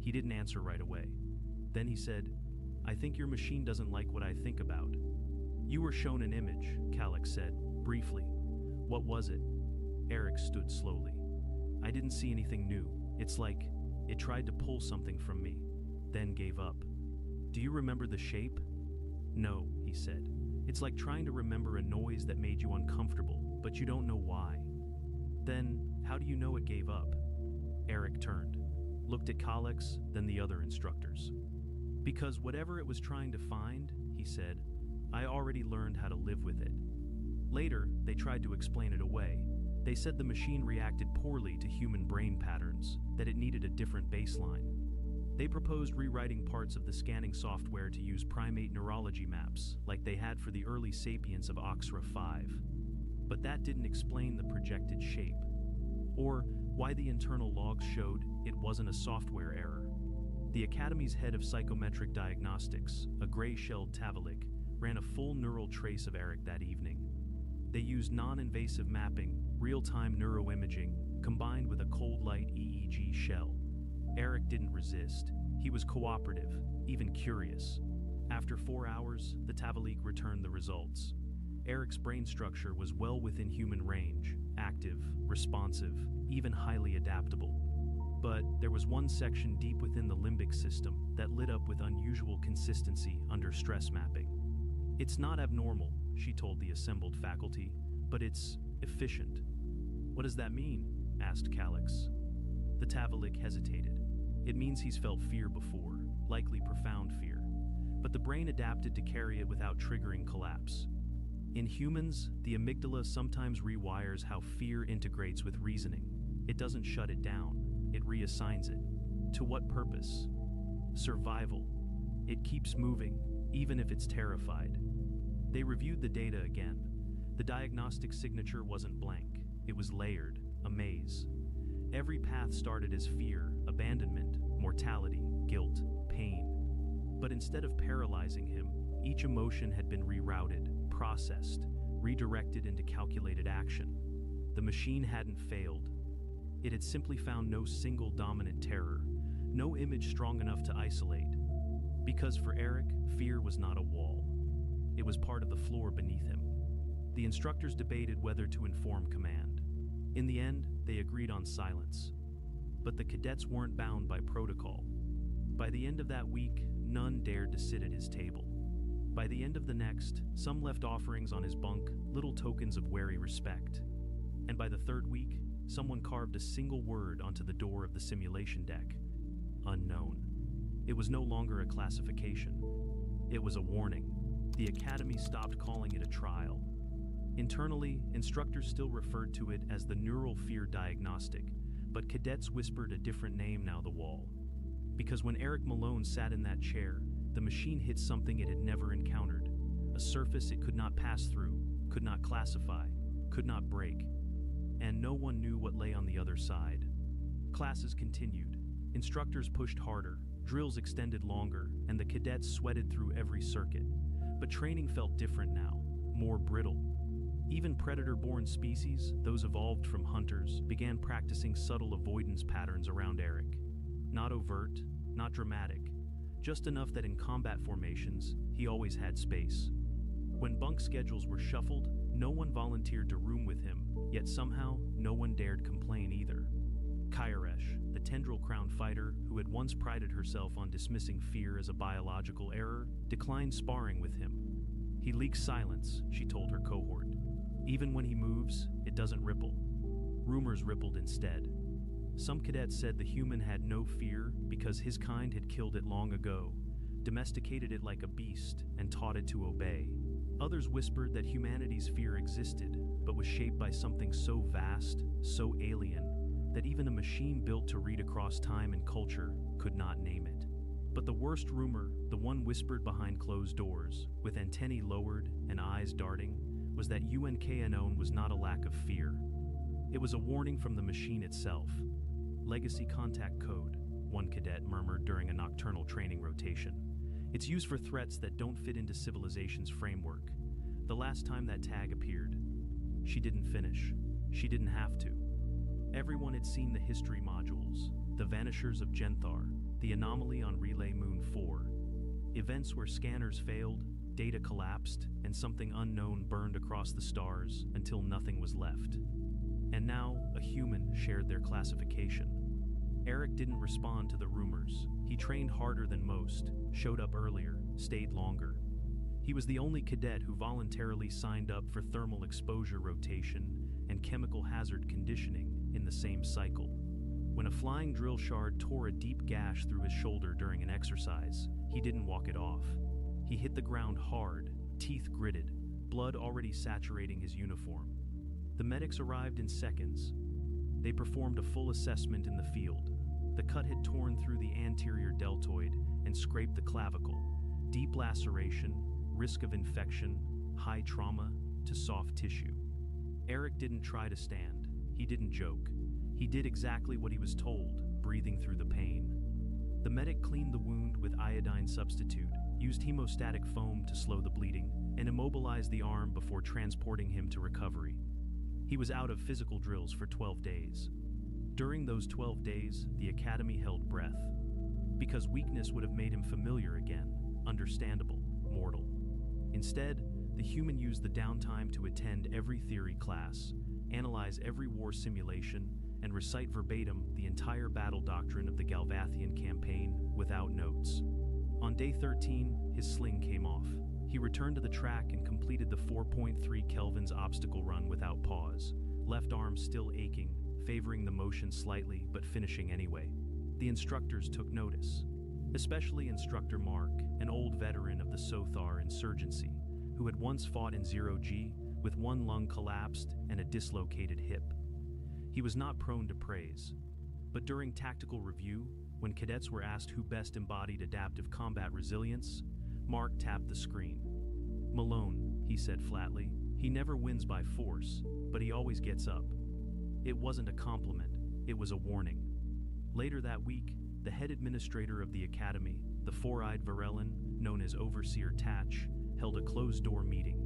He didn't answer right away. Then he said, "I think your machine doesn't like what I think about." "You were shown an image," Chillax said, briefly. "What was it?" Eric stood slowly. "I didn't see anything new. It's like it tried to pull something from me, then gave up." "Do you remember the shape?" "No," he said. "It's like trying to remember a noise that made you uncomfortable, but you don't know why." "Then, how do you know it gave up?" Eric turned, looked at Chillax, then the other instructors. "Because whatever it was trying to find," he said, "I already learned how to live with it." Later, they tried to explain it away. They said the machine reacted poorly to human brain patterns, that it needed a different baseline. They proposed rewriting parts of the scanning software to use primate neurology maps, like they had for the early sapiens of Oxra 5. But that didn't explain the projected shape, or why the internal logs showed it wasn't a software error. The Academy's head of psychometric diagnostics, a gray-shelled Tavalik, ran a full neural trace of Eric that evening. They used non-invasive mapping, real-time neuroimaging, combined with a cold light EEG shell. Eric didn't resist. He was cooperative, even curious. After 4 hours, the Tavalik returned the results. Eric's brain structure was well within human range, active, responsive, even highly adaptable. But there was one section deep within the limbic system that lit up with unusual consistency under stress mapping. "It's not abnormal," she told the assembled faculty, "but it's efficient." "What does that mean?" asked Chillax. The Tavalik hesitated. "It means he's felt fear before, likely profound fear. But the brain adapted to carry it without triggering collapse. In humans, the amygdala sometimes rewires how fear integrates with reasoning. It doesn't shut it down, it reassigns it. To what purpose? Survival. It keeps moving, even if it's terrified." They reviewed the data again. The diagnostic signature wasn't blank. It was layered, a maze. Every path started as fear, abandonment, mortality, guilt, pain. But instead of paralyzing him, each emotion had been rerouted, processed, redirected into calculated action. The machine hadn't failed. It had simply found no single dominant terror, no image strong enough to isolate. Because for Eric, fear was not a wall. It was part of the floor beneath him. The instructors debated whether to inform command. In the end, they agreed on silence. But the cadets weren't bound by protocol. By the end of that week, none dared to sit at his table. By the end of the next, some left offerings on his bunk, little tokens of wary respect. And by the third week, someone carved a single word onto the door of the simulation deck. Unknown. It was no longer a classification. It was a warning. The Academy stopped calling it a trial. Internally, instructors still referred to it as the neural fear diagnostic, but cadets whispered a different name now the wall. Because when Eric Malone sat in that chair, the machine hit something it had never encountered, a surface it could not pass through, could not classify, could not break. And no one knew what lay on the other side. Classes continued. Instructors pushed harder, drills extended longer, and the cadets sweated through every circuit. But training felt different now, more brittle. Even predator-born species, those evolved from hunters, began practicing subtle avoidance patterns around Eric. Not overt, not dramatic, just enough that in combat formations, he always had space. When bunk schedules were shuffled, no one volunteered to room with him, yet somehow no one dared complain either. Kairesh, the tendril-crowned fighter who had once prided herself on dismissing fear as a biological error, declined sparring with him. He leaks silence, she told her cohort. Even when he moves, it doesn't ripple. Rumors rippled instead. Some cadets said the human had no fear because his kind had killed it long ago, domesticated it like a beast, and taught it to obey. Others whispered that humanity's fear existed, but was shaped by something so vast, so alien, that even a machine built to read across time and culture could not name it. But the worst rumor, the one whispered behind closed doors, with antennae lowered and eyes darting, was that UNKNON was not a lack of fear. It was a warning from the machine itself. Legacy contact code, one cadet murmured during a nocturnal training rotation. It's used for threats that don't fit into civilization's framework. The last time that tag appeared, she didn't finish. She didn't have to. Everyone had seen the history modules, the Vanishers of Genthar, the anomaly on Relay Moon 4. Events where scanners failed, data collapsed, and something unknown burned across the stars until nothing was left. And now, a human shared their classification. Eric didn't respond to the rumors. He trained harder than most, showed up earlier, stayed longer. He was the only cadet who voluntarily signed up for thermal exposure rotation and chemical hazard conditioning in the same cycle. When a flying drill shard tore a deep gash through his shoulder during an exercise, he didn't walk it off. He hit the ground hard, teeth gritted, blood already saturating his uniform. The medics arrived in seconds. They performed a full assessment in the field. The cut had torn through the anterior deltoid and scraped the clavicle. Deep laceration, risk of infection, high trauma to soft tissue. Eric didn't try to stand. He didn't joke. He did exactly what he was told, breathing through the pain. The medic cleaned the wound with iodine substitute, used hemostatic foam to slow the bleeding, and immobilized the arm before transporting him to recovery. He was out of physical drills for 12 days. During those 12 days, the academy held breath. Because weakness would have made him familiar again, understandable, mortal. Instead, the human used the downtime to attend every theory class, analyze every war simulation, and recite verbatim the entire battle doctrine of the Galvathian campaign without notes. On day 13, his sling came off. He returned to the track and completed the 4.3 Kelvin's obstacle run without pause, left arm still aching, favoring the motion slightly but finishing anyway. The instructors took notice, especially Instructor Mark, an old veteran of the Sothar insurgency, who had once fought in 0G with one lung collapsed and a dislocated hip. He was not prone to praise, but during tactical review, when cadets were asked who best embodied adaptive combat resilience, Mark tapped the screen. Malone, he said flatly. He never wins by force, but he always gets up. It wasn't a compliment, it was a warning. Later that week, the head administrator of the academy, the four-eyed Varellan, known as Overseer Tatch, held a closed-door meeting.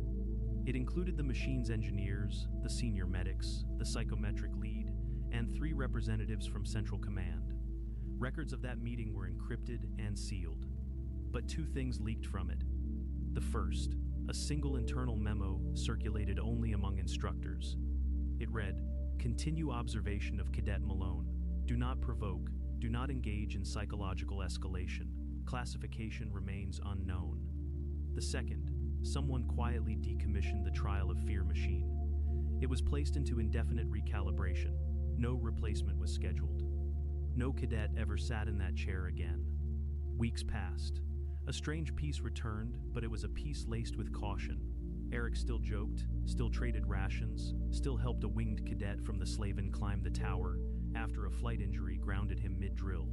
It included the machine's engineers, the senior medics, the psychometric lead, and 3 representatives from Central Command. Records of that meeting were encrypted and sealed. But 2 things leaked from it. The first, a single internal memo circulated only among instructors. It read, "Continue observation of Cadet Malone. Do not provoke. Do not engage in psychological escalation. Classification remains unknown." The second, someone quietly decommissioned the Trial of Fear machine. It was placed into indefinite recalibration. No replacement was scheduled. No cadet ever sat in that chair again. Weeks passed. A strange peace returned, but it was a peace laced with caution. Eric still joked, still traded rations, still helped a winged cadet from the Slaven climb the tower after a flight injury grounded him mid-drill.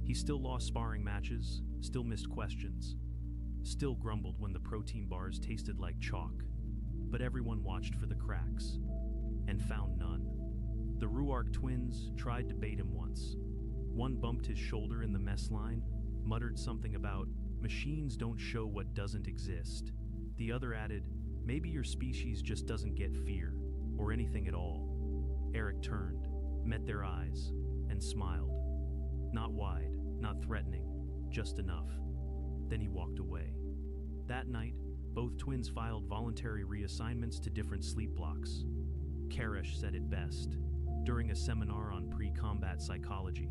He still lost sparring matches, still missed questions, still grumbled when the protein bars tasted like chalk. But everyone watched for the cracks, and found none. The Ruark twins tried to bait him once. One bumped his shoulder in the mess line, muttered something about, "Machines don't show what doesn't exist." The other added, Maybe your species just doesn't get fear, or anything at all. Eric turned, met their eyes, and smiled. Not wide, not threatening, just enough. Then he walked away. That night, both twins filed voluntary reassignments to different sleep blocks. Karish said it best, during a seminar on pre-combat psychology.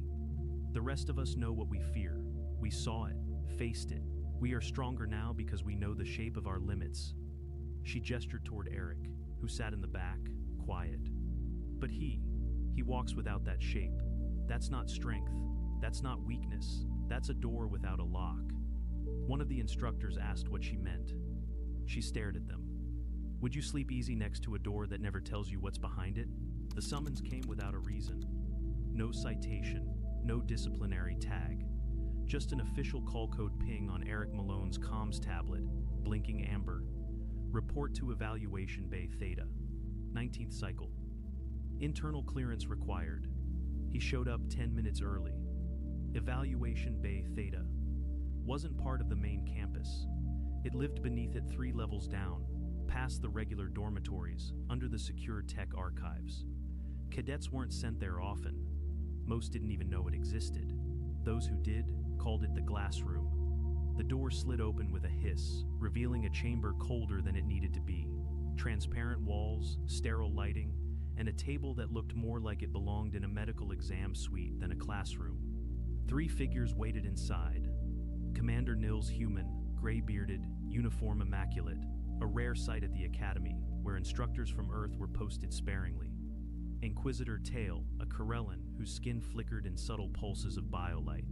The rest of us know what we fear. We saw it, faced it. We are stronger now because we know the shape of our limits. She gestured toward Eric, who sat in the back, quiet. But he walks without that shape. That's not strength. That's not weakness. That's a door without a lock. One of the instructors asked what she meant. She stared at them. Would you sleep easy next to a door that never tells you what's behind it? The summons came without a reason. No citation, no disciplinary tag. Just an official call code ping on Eric Malone's comms tablet, blinking amber. Report to Evaluation Bay Theta. 19th cycle. Internal clearance required. He showed up 10 minutes early. Evaluation Bay Theta wasn't part of the main campus. It lived beneath it 3 levels down, past the regular dormitories, under the secure tech archives. Cadets weren't sent there often. Most didn't even know it existed. Those who did called it the glass room. The door slid open with a hiss, revealing a chamber colder than it needed to be. Transparent walls, sterile lighting, and a table that looked more like it belonged in a medical exam suite than a classroom. 3 figures waited inside. Commander Nils Human, gray-bearded, uniform immaculate, a rare sight at the academy, where instructors from Earth were posted sparingly. Inquisitor Tail, a Corellan whose skin flickered in subtle pulses of biolight.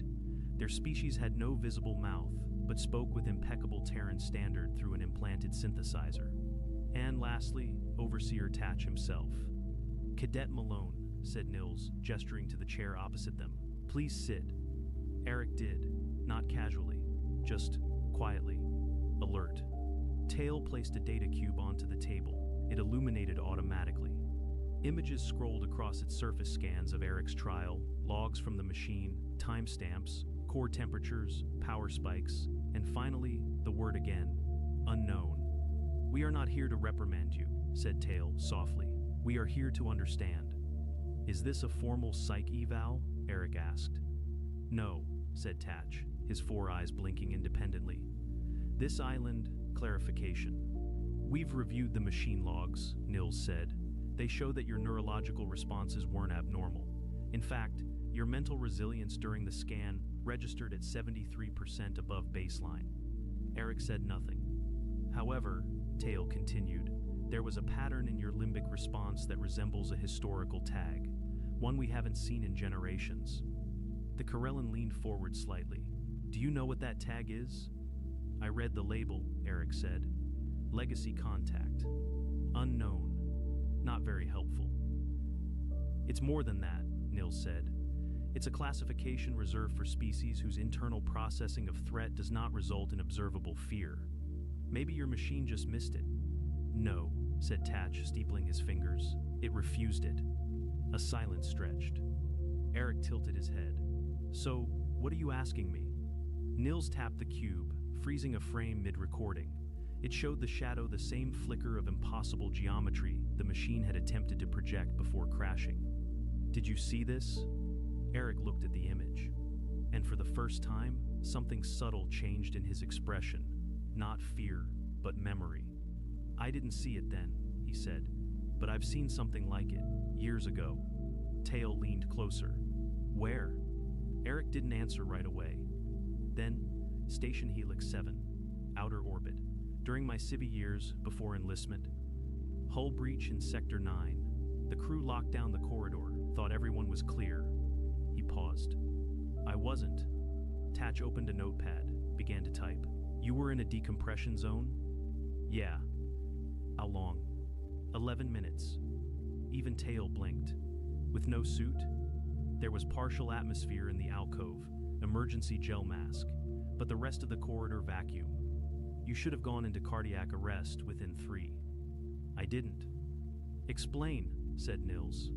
Their species had no visible mouth, but spoke with impeccable Terran standard through an implanted synthesizer. And lastly, Overseer Tatch himself. Cadet Malone, said Nils, gesturing to the chair opposite them. Please sit. Eric did, not casually, just quietly, alert. Tail placed a data cube onto the table. It illuminated automatically. Images scrolled across its surface scans of Eric's trial, logs from the machine, timestamps, core temperatures, power spikes, and finally, the word again, unknown. We are not here to reprimand you, said Tail softly. We are here to understand. Is this a formal psych eval? Eric asked. No, said Tatch, his 4 eyes blinking independently. This island, clarification. We've reviewed the machine logs, Nils said. They show that your neurological responses weren't abnormal. In fact, your mental resilience during the scan registered at 73% above baseline. Eric said nothing. However, Tail continued, there was a pattern in your limbic response that resembles a historical tag, one we haven't seen in generations. The Corellan leaned forward slightly. Do you know what that tag is? I read the label, Eric said. Legacy contact. Unknown. Not very helpful. It's more than that, Nils said. It's a classification reserved for species whose internal processing of threat does not result in observable fear. Maybe your machine just missed it. No, said Tatch, steepling his fingers. It refused it. A silence stretched. Eric tilted his head. So, what are you asking me? Nils tapped the cube, freezing a frame mid-recording. It showed the shadow the same flicker of impossible geometry the machine had attempted to project before crashing. Did you see this? Eric looked at the image. And for the first time, something subtle changed in his expression. Not fear, but memory. I didn't see it then, he said, but I've seen something like it, years ago. Tail leaned closer. Where? Eric didn't answer right away. Then, Station Helix 7, outer orbit. During my civvy years, before enlistment. Hull breach in Sector 9. The crew locked down the corridor, thought everyone was clear. He paused. I wasn't. Tatch opened a notepad, began to type. You were in a decompression zone? Yeah. How long? 11 minutes. Even Tail blinked. With no suit? There was partial atmosphere in the alcove, emergency gel mask, but the rest of the corridor vacuum. You should have gone into cardiac arrest within 3. I didn't. Explain, said Nils.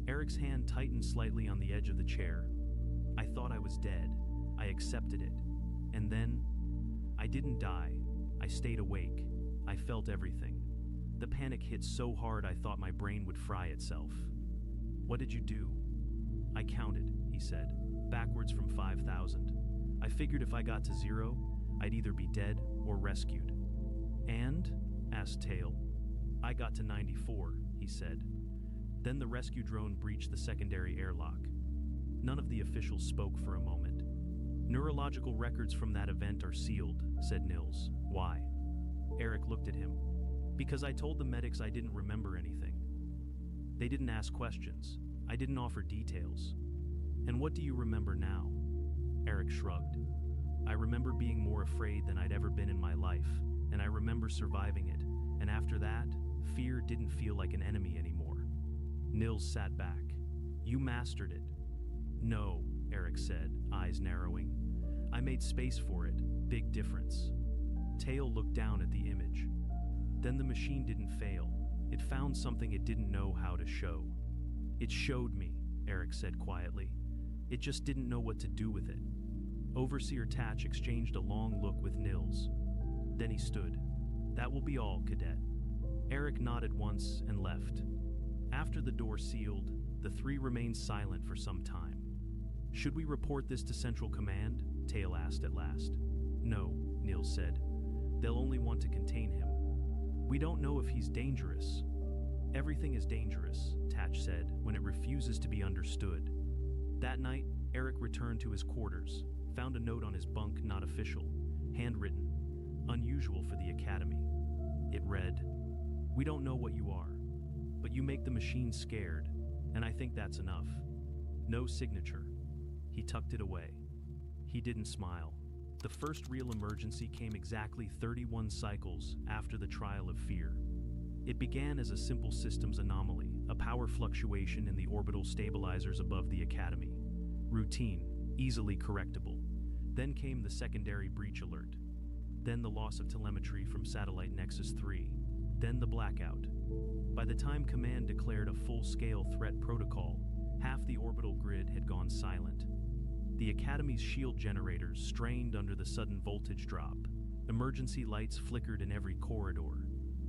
Eric's hand tightened slightly on the edge of the chair. I thought I was dead. I accepted it. And then, I didn't die. I stayed awake. I felt everything. The panic hit so hard I thought my brain would fry itself. What did you do? I counted, he said, backwards from 5,000. I figured if I got to 0, I'd either be dead or rescued. And? Asked Tail. I got to 94, he said. Then the rescue drone breached the secondary airlock. None of the officials spoke for a moment. Neurological records from that event are sealed, said Nils. Why? Eric looked at him. Because I told the medics I didn't remember anything. They didn't ask questions. I didn't offer details. And what do you remember now? Eric shrugged. I remember being more afraid than I'd ever been in my life, and I remember surviving it, and after that, fear didn't feel like an enemy anymore. Nils sat back. You mastered it. No, Eric said, eyes narrowing. I made space for it. Big difference. Tail looked down at the image. Then the machine didn't fail. It found something it didn't know how to show. It showed me, Eric said quietly. It just didn't know what to do with it. Overseer Tatch exchanged a long look with Nils. Then he stood. That will be all, Cadet. Eric nodded once and left. After the door sealed, the three remained silent for some time. Should we report this to Central Command? Tail asked at last. No, Nils said. They'll only want to contain him. We don't know if he's dangerous. Everything is dangerous, Tatch said, when it refuses to be understood. That night, Eric returned to his quarters, found a note on his bunk not official, handwritten, unusual for the Academy. It read, We don't know what you are, but you make the machine scared, and I think that's enough. No signature. He tucked it away. He didn't smile. The first real emergency came exactly 31 cycles after the trial of fear. It began as a simple systems anomaly, a power fluctuation in the orbital stabilizers above the Academy. Routine, easily correctable. Then came the secondary breach alert. Then the loss of telemetry from satellite Nexus 3. Then the blackout. By the time Command declared a full-scale threat protocol, half the orbital grid had gone silent. The Academy's shield generators strained under the sudden voltage drop. Emergency lights flickered in every corridor.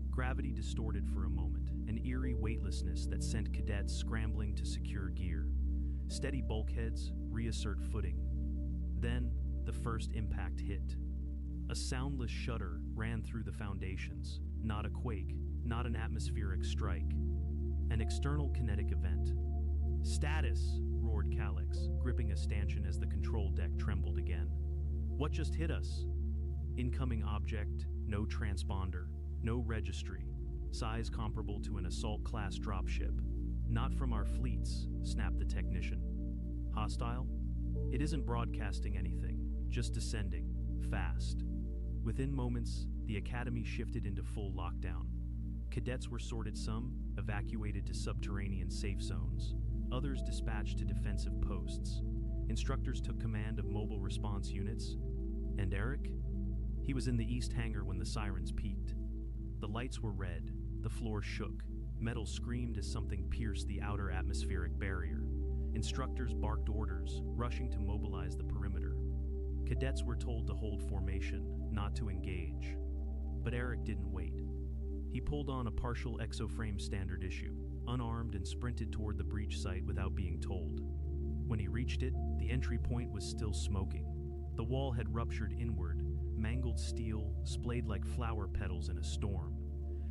Gravity distorted for a moment, an eerie weightlessness that sent cadets scrambling to secure gear. Steady bulkheads, reassert footing. Then, the first impact hit. A soundless shudder ran through the foundations. Not a quake, not an atmospheric strike. An external kinetic event. Status, roared Chillax, gripping a stanchion as the control deck trembled again. What just hit us? Incoming object, no transponder, no registry, size comparable to an assault-class dropship. Not from our fleets, snapped the technician. Hostile? It isn't broadcasting anything, just descending, fast. Within moments, the Academy shifted into full lockdown. Cadets were sorted, some evacuated to subterranean safe zones, others dispatched to defensive posts. Instructors took command of mobile response units. And Eric? He was in the east hangar when the sirens peaked. The lights were red, the floor shook, metal screamed as something pierced the outer atmospheric barrier. Instructors barked orders, rushing to mobilize the perimeter. Cadets were told to hold formation, not to engage. But Eric didn't wait. He pulled on a partial exoframe standard issue, unarmed, and sprinted toward the breach site without being told. When he reached it, the entry point was still smoking. The wall had ruptured inward, mangled steel splayed like flower petals in a storm.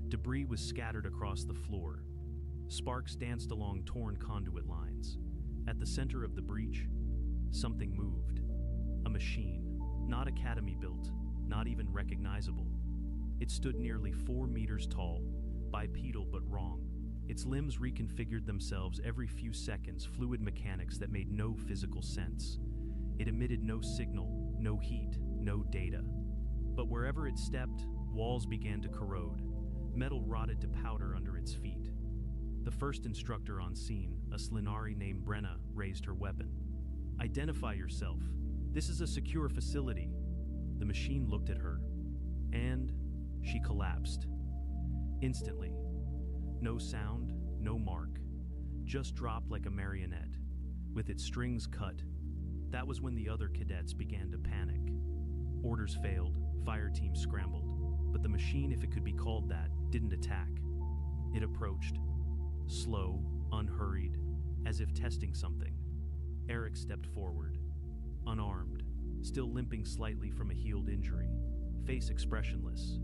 Debris was scattered across the floor. Sparks danced along torn conduit lines. At the center of the breach, something moved. A machine, not Academy-built, not even recognizable. It stood nearly 4 meters tall, bipedal but wrong. Its limbs reconfigured themselves every few seconds, fluid mechanics that made no physical sense. It emitted no signal, no heat, no data. But wherever it stepped, walls began to corrode. Metal rotted to powder under its feet. The first instructor on scene, a Slinari named Brenna, raised her weapon. Identify yourself. This is a secure facility. The machine looked at her, and she collapsed. Instantly. No sound, no mark. Just dropped like a marionette, with its strings cut. That was when the other cadets began to panic. Orders failed, fire teams scrambled, but the machine, if it could be called that, didn't attack. It approached, slow, unhurried, as if testing something. Eric stepped forward, unarmed, still limping slightly from a healed injury, face expressionless.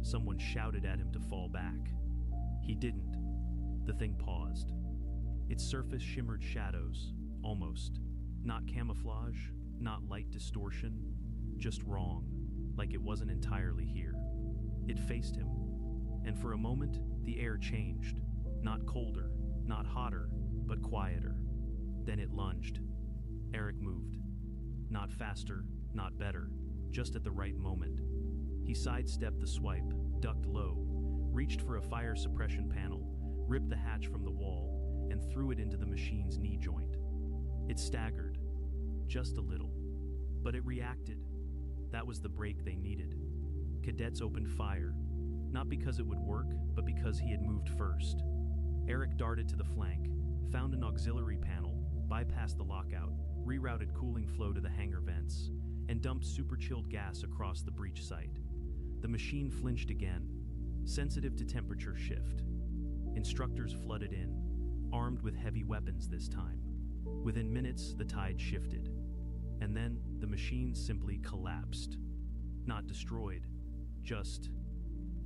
Someone shouted at him to fall back. He didn't. The thing paused. Its surface shimmered shadows, almost. Not camouflage, not light distortion, just wrong, like it wasn't entirely here. It faced him, and for a moment, the air changed. Not colder, not hotter, but quieter. Then it lunged. Eric moved. Not faster, not better, just at the right moment. He sidestepped the swipe, ducked low, reached for a fire suppression panel, ripped the hatch from the wall, and threw it into the machine's knee joint. It staggered, just a little, but it reacted. That was the break they needed. Cadets opened fire, not because it would work, but because he had moved first. Eric darted to the flank, found an auxiliary panel, bypassed the lockout, rerouted cooling flow to the hangar vents, and dumped super-chilled gas across the breach site. The machine flinched again, sensitive to temperature shift. Instructors flooded in, armed with heavy weapons this time. Within minutes, the tide shifted. And then the machine simply collapsed. Not destroyed, just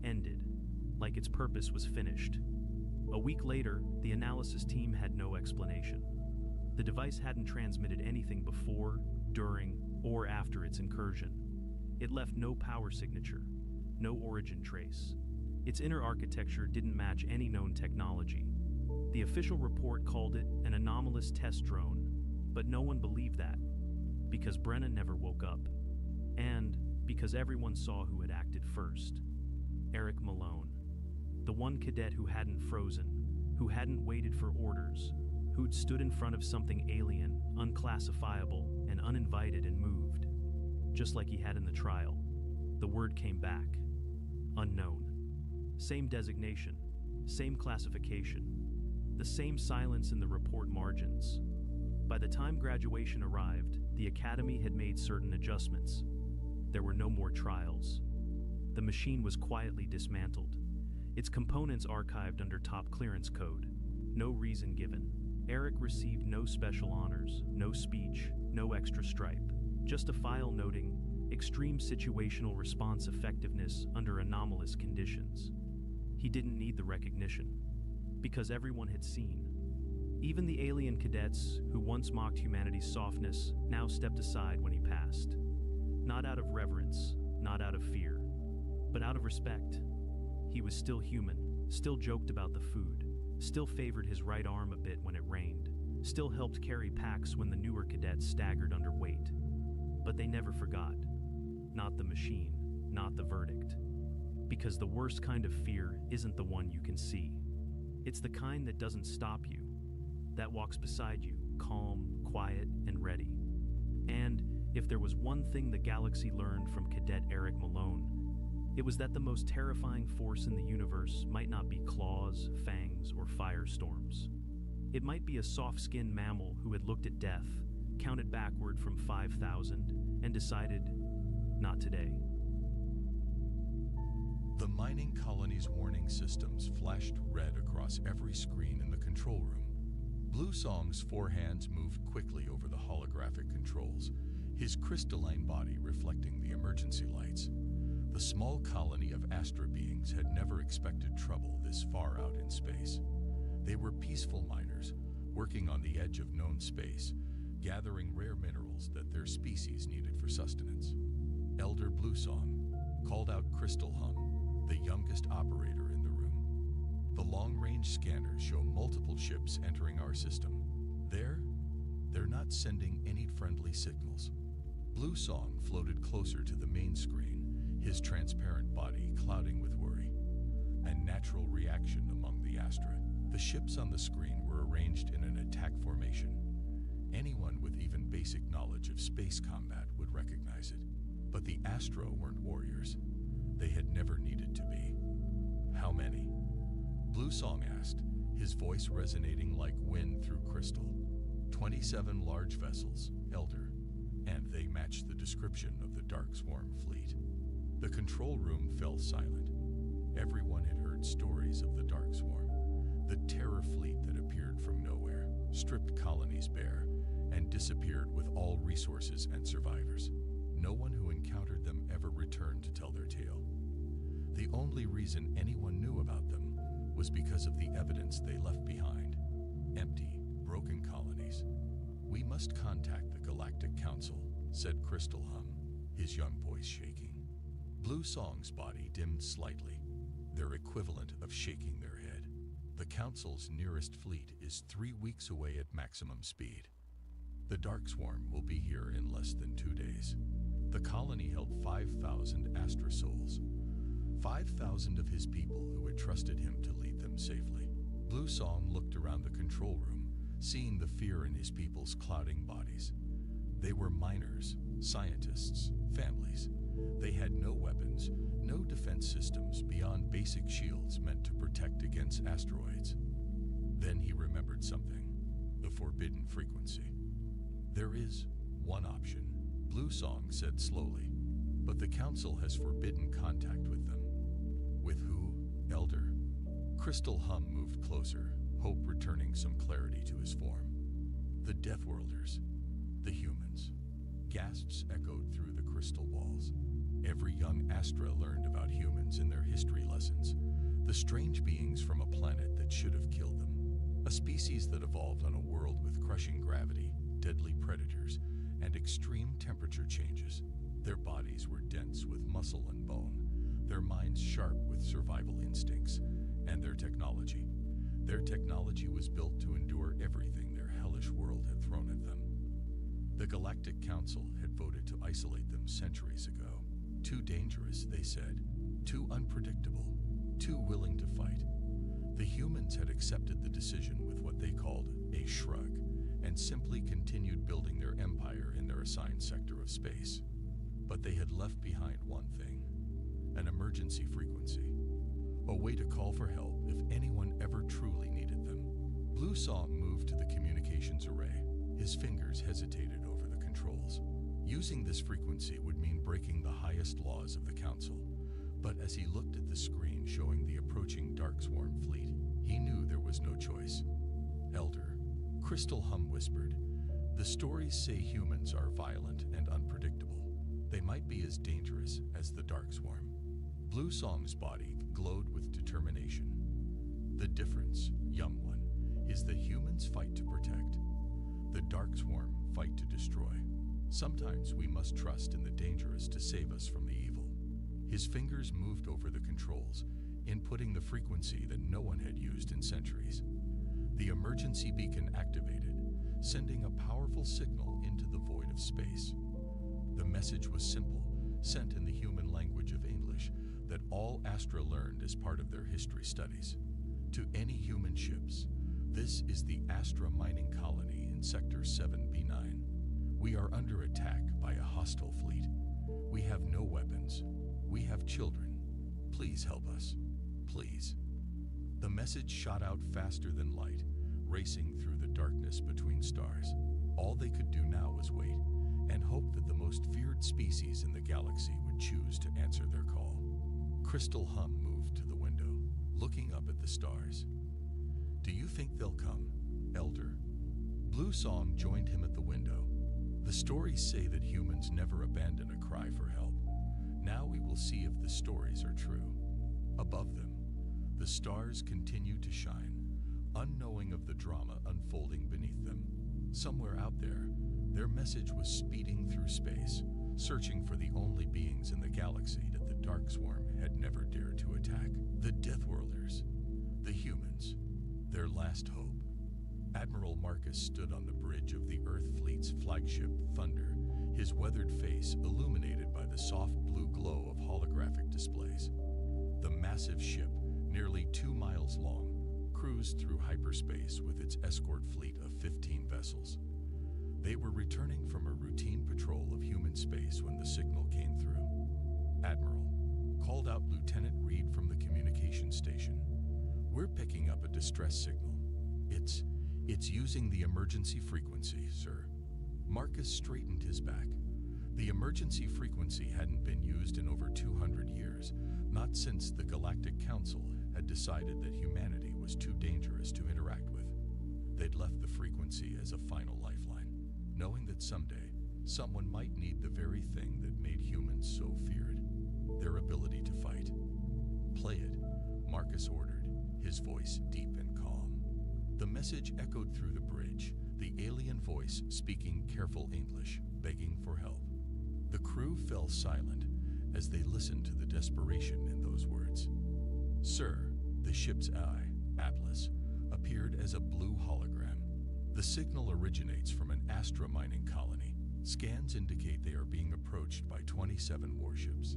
ended, like its purpose was finished. A week later, the analysis team had no explanation. The device hadn't transmitted anything before, during, or after its incursion. It left no power signature, no origin trace. Its inner architecture didn't match any known technology. The official report called it an anomalous test drone, but no one believed that, because Brennan never woke up, and because everyone saw who had acted first. Eric Malone. The one cadet who hadn't frozen, who hadn't waited for orders, who'd stood in front of something alien, unclassifiable, and uninvited and moved. Just like he had in the trial. The word came back. Unknown. Same designation, same classification, the same silence in the report margins. By the time graduation arrived, the academy had made certain adjustments. There were no more trials. The machine was quietly dismantled, its components archived under top clearance code. No reason given. Eric received no special honors, no speech, no extra stripe, just a file noting extreme situational response effectiveness under anomalous conditions. He didn't need the recognition, because everyone had seen. Even the alien cadets who once mocked humanity's softness now stepped aside when he passed. Not out of reverence, not out of fear, but out of respect. He was still human, still joked about the food, still favored his right arm a bit when it rained, still helped carry packs when the newer cadets staggered under weight. But they never forgot. Not the machine, not the verdict. Because the worst kind of fear isn't the one you can see. It's the kind that doesn't stop you, that walks beside you, calm, quiet, and ready. And if there was one thing the galaxy learned from Cadet Eric Malone, it was that the most terrifying force in the universe might not be claws, fangs, or firestorms. It might be a soft-skinned mammal who had looked at death, counted backward from 5,000, and decided, not today. The mining colony's warning systems flashed red across every screen in the control room. Blue Song's four hands moved quickly over the holographic controls, his crystalline body reflecting the emergency lights. The small colony of Astra beings had never expected trouble this far out in space. They were peaceful miners, working on the edge of known space, gathering rare minerals that their species needed for sustenance. Elder Bluesong called out Crystal Hum, the youngest operator in the room. The long-range scanners show multiple ships entering our system. They're not sending any friendly signals. Bluesong floated closer to the main screen, his transparent body clouding with worry. A natural reaction among the Astra. The ships on the screen were arranged in an attack formation. Anyone with even basic knowledge of space combat would recognize it. But the Astra weren't warriors. They had never needed to be. How many? Bluesong asked, his voice resonating like wind through crystal. 27 large vessels, Elder, and they matched the description of the Dark Swarm fleet. The control room fell silent. Everyone had heard stories of the Dark Swarm, the terror fleet that appeared from nowhere, stripped colonies bare, and disappeared with all resources and survivors. No one who encountered them ever returned to tell their tale. The only reason anyone knew about them was because of the evidence they left behind. Empty, broken colonies. "We must contact the Galactic Council," said Crystal Hum, his young voice shaking. Blue Song's body dimmed slightly, their equivalent of shaking their head. The Council's nearest fleet is 3 weeks away at maximum speed. The Dark Swarm will be here in less than 2 days. The colony held 5,000 Astra souls, 5,000 of his people who had trusted him to lead them safely. Blue Song looked around the control room, seeing the fear in his people's clouding bodies. They were miners, scientists, families. They had no weapons, no defense systems beyond basic shields meant to protect against asteroids. Then he remembered something: the forbidden frequency. "There is one option," Blue Song said slowly, "but the Council has forbidden contact with them." "With who, Elder?" Crystal Hum moved closer, hope returning some clarity to his form. "The Deathworlders, the humans." Gasps echoed through the crystal walls. Every young Astra learned about humans in their history lessons, the strange beings from a planet that should have killed them. A species that evolved on a world with crushing gravity, deadly predators, and extreme temperature changes. Their bodies were dense with muscle and bone, their minds sharp with survival instincts, and their technology. Their technology was built to endure everything their hellish world had thrown at them. The Galactic Council had voted to isolate them centuries ago. Too dangerous, they said. Too unpredictable. Too willing to fight. The humans had accepted the decision with what they called a shrug, and simply continued building their empire in their assigned sector of space. But they had left behind one thing: an emergency frequency. A way to call for help if anyone ever truly needed them. Blue Song moved to the communications array. His fingers hesitated over the controls. Using this frequency would mean breaking the highest laws of the Council. But as he looked at the screen showing the approaching Dark Swarm fleet, he knew there was no choice. "Elder," Crystal Hum whispered, "the stories say humans are violent and unpredictable. They might be as dangerous as the Dark Swarm." Blue Song's body glowed with determination. "The difference, young one, is that humans fight to protect. The Dark Swarm fight to destroy. Sometimes we must trust in the dangerous to save us from the evil." His fingers moved over the controls, inputting the frequency that no one had used in centuries. The emergency beacon activated, sending a powerful signal into the void of space. The message was simple, sent in the human language of English that all Astra learned as part of their history studies. "To any human ships, this is the Astra mining colony in Sector 7B9. We are under attack by a hostile fleet. We have no weapons. We have children. Please help us. Please." The message shot out faster than light, racing through the darkness between stars. All they could do now was wait, and hope that the most feared species in the galaxy would choose to answer their call. Crystal Hum moved to the window, looking up at the stars. "Do you think they'll come, Elder?" Blue Song joined him at the window. "The stories say that humans never abandon a cry for help. Now we will see if the stories are true." Above them, the stars continued to shine, unknowing of the drama unfolding beneath them. Somewhere out there, their message was speeding through space, searching for the only beings in the galaxy that the Dark Swarm had never dared to attack. The Deathworlders, the humans, their last hope. Admiral Marcus stood on the bridge of the Earth Fleet's flagship Thunder, his weathered face illuminated by the soft blue glow of holographic displays. The massive ship, nearly 2 miles long, cruised through hyperspace with its escort fleet of 15 vessels. They were returning from a routine patrol of human space when the signal came through. "Admiral," called out Lieutenant Reed from the communication station, "we're picking up a distress signal. It's using the emergency frequency, sir." Marcus straightened his back. The emergency frequency hadn't been used in over 200 years, not since the Galactic Council had decided that humanity was too dangerous to interact with. They'd left the frequency as a final lifeline, knowing that someday someone might need the very thing that made humans so feared: their ability to fight. "Play it," Marcus ordered, his voice deep and calm. The message echoed through the bridge, the alien voice speaking careful English, begging for help. The crew fell silent as they listened to the desperation in those words. "Sir," the ship's eye, Atlas, appeared as a blue hologram. "The signal originates from an Astra mining colony. Scans indicate they are being approached by 27 warships.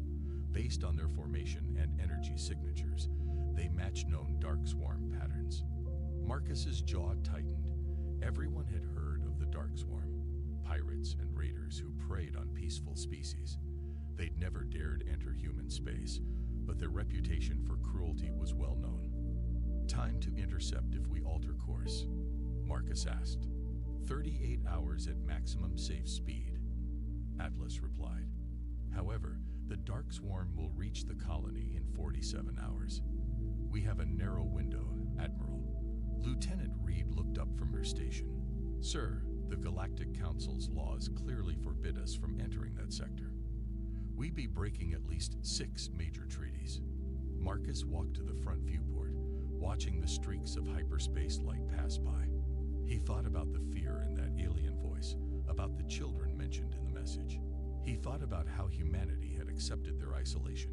Based on their formation and energy signatures, they match known Dark Swarm patterns." Marcus's jaw tightened. Everyone had heard of the Dark Swarm, pirates and raiders who preyed on peaceful species. They'd never dared enter human space, but their reputation for cruelty was well known. "Time to intercept if we alter course," Marcus asked. 38 hours at maximum safe speed," Atlas replied. "However, the Dark Swarm will reach the colony in 47 hours. We have a narrow window, Admiral." Lieutenant Reed looked up from her station. "Sir, the Galactic Council's laws clearly forbid us from entering that sector. We'd be breaking at least 6 major treaties." Marcus walked to the front viewport, watching the streaks of hyperspace light pass by. He thought about the fear in that alien voice, about the children mentioned in the message. He thought about how humanity had accepted their isolation,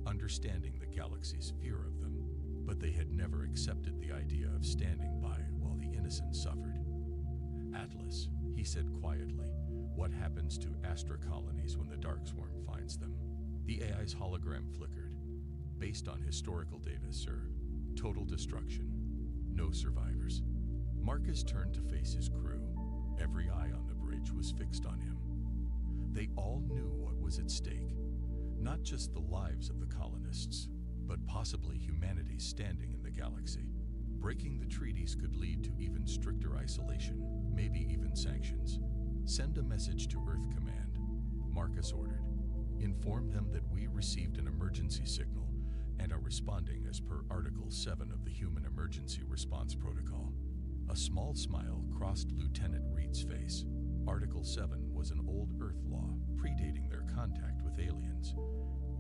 understanding the galaxy's fear of them, but they had never accepted the idea of standing by while the innocent suffered. "Atlas," he said quietly, "what happens to Astra colonies when the Dark Swarm finds them?" The AI's hologram flickered. "Based on historical data, sir. Total destruction. No survivors." Marcus turned to face his crew. Every eye on the bridge was fixed on him. They all knew what was at stake. Not just the lives of the colonists, but possibly humanity's standing in the galaxy. Breaking the treaties could lead to even stricter isolation, maybe even sanctions. "Send a message to Earth Command," Marcus ordered. "Inform them that we received an emergency signal and are responding as per Article 7 of the Human Emergency Response Protocol." A small smile crossed Lieutenant Reed's face. Article 7 was an old Earth law predating their contact with aliens.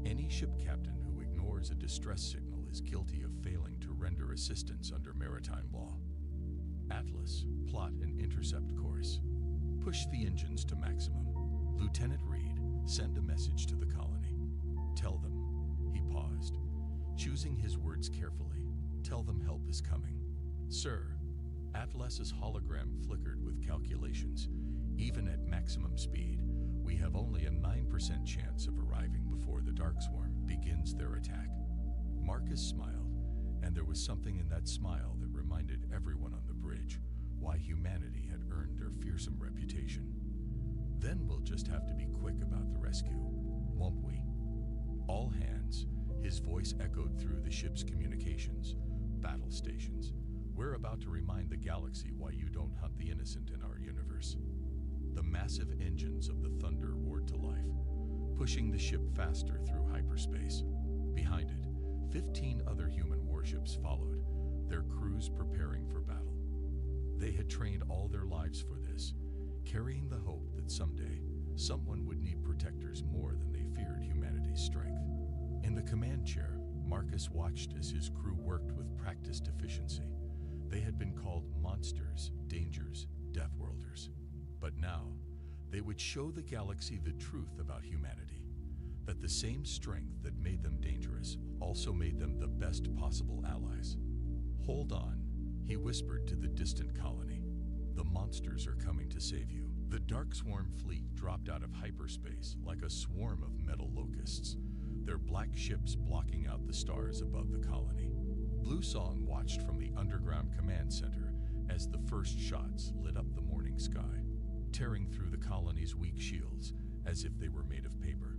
Any ship captain who ignores a distress signal is guilty of failing to render assistance under maritime law. "Atlas, plot an intercept course. Push the engines to maximum. Lieutenant Reed, send a message to the colony. Tell them," he paused, choosing his words carefully, "tell them help is coming." "Sir," Atlas's hologram flickered with calculations. "Even at maximum speed, we have only a 9% chance of arriving before the Dark Swarm begins their attack." Marcus smiled, and there was something in that smile that reminded everyone on the bridge why humanity had earned their fearsome reputation. "Then we'll just have to be quick about the rescue, won't we?" "All hands," his voice echoed through the ship's communications, battle stations. "We're about to remind the galaxy why you don't hunt the innocent in our universe." The massive engines of the Thunder roared to life, pushing the ship faster through hyperspace. Behind it, 15 other human warships followed, their crews preparing for battle. They had trained all their lives for this, carrying the hope that someday someone would need protectors more than they feared humanity's strength. In the command chair, Marcus watched as his crew worked with practiced efficiency. They had been called monsters, dangers, deathworlders. But now, they would show the galaxy the truth about humanity, that the same strength that made them dangerous also made them the best possible allies. "Hold on," he whispered to the distant colony. "The monsters are coming to save you." The Dark Swarm fleet dropped out of hyperspace like a swarm of metal locusts, their black ships blocking out the stars above the colony. Blue Song watched from the underground command center as the first shots lit up the morning sky, tearing through the colony's weak shields as if they were made of paper.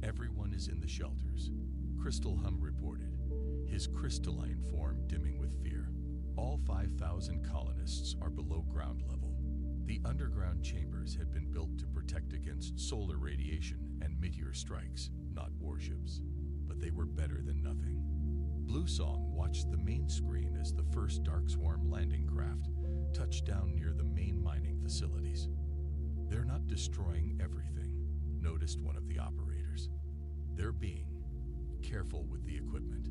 "Everyone is in the shelters," Crystal Hum reported, his crystalline form dimming with fear. "All 5,000 colonists are below ground level. The underground chambers had been built to protect against solar radiation and meteor strikes, not warships. But they were better than nothing. Blue Song watched the main screen as the first Dark Swarm landing craft touched down near the main mining facilities. "They're not destroying everything," noticed one of the operators. "They're being careful with the equipment."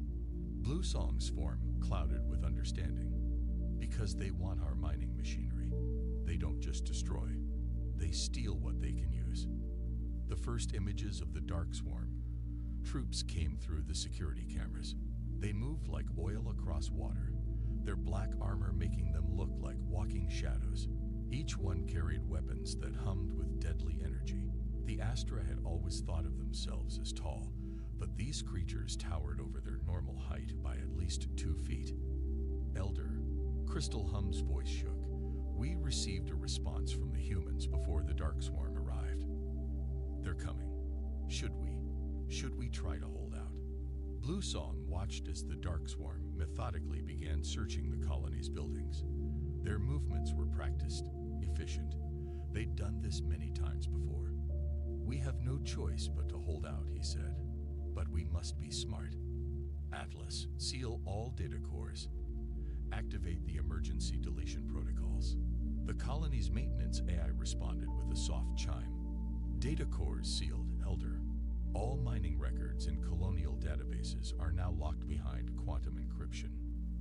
Blue Song's form clouded with understanding. "Because they want our mining machinery. They don't just destroy. They steal what they can use." The first images of the Dark Swarm. Troops came through the security cameras. They moved like oil across water, their black armor making them look like walking shadows. Each one carried weapons that hummed with deadly energy. The Astra had always thought of themselves as tall, but these creatures towered over their normal height by at least 2 feet. "Elder," Crystal Hum's voice shook. "We received a response from the humans before the Dark Swarm arrived. They're coming. Should we try to hold out?" Blue Song watched as the Dark Swarm methodically began searching the colony's buildings. Their movements were practiced, efficient. They'd done this many times before. "We have no choice but to hold out," he said. "But we must be smart. Atlas, seal all data cores. Activate the emergency deletion protocols." The colony's maintenance AI responded with a soft chime. "Data cores sealed, Elder. All mining records in colonial databases are now locked behind quantum encryption."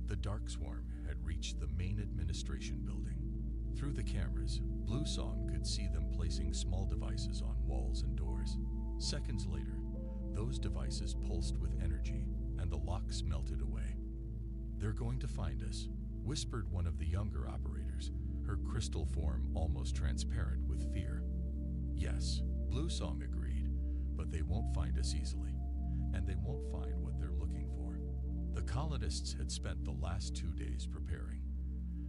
The Dark Swarm had reached the main administration building. Through the cameras, Blue Song could see them placing small devices on walls and doors. Seconds later, those devices pulsed with energy, and the locks melted away. "They're going to find us," whispered one of the younger operators, her crystal form almost transparent with fear. "Yes," Blue Song agreed, "but they won't find us easily, and they won't find what they're looking for." The colonists had spent the last 2 days preparing.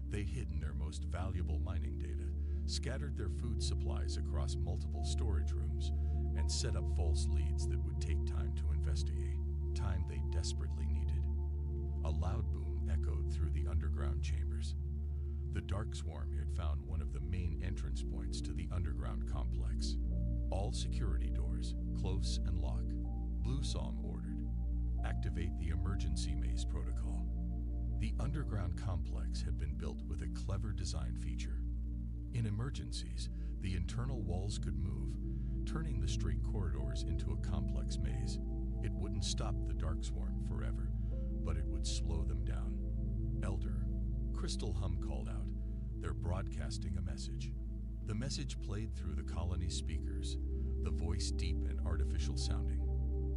They'd hidden their most valuable mining data, scattered their food supplies across multiple storage rooms, and set up false leads that would take time to investigate, time they desperately needed. A loud boom echoed through the underground chambers. The Dark Swarm had found one of the main entrance points to the underground complex. "All security doors, close and lock," Blue Song ordered. "Activate the emergency maze protocol." The underground complex had been built with a clever design feature. In emergencies, the internal walls could move, turning the straight corridors into a complex maze. It wouldn't stop the Dark Swarm forever, but it would slow them down. "Elder," Crystal Hum called out. "They're broadcasting a message." The message played through the colony's speakers, the voice deep and artificial sounding.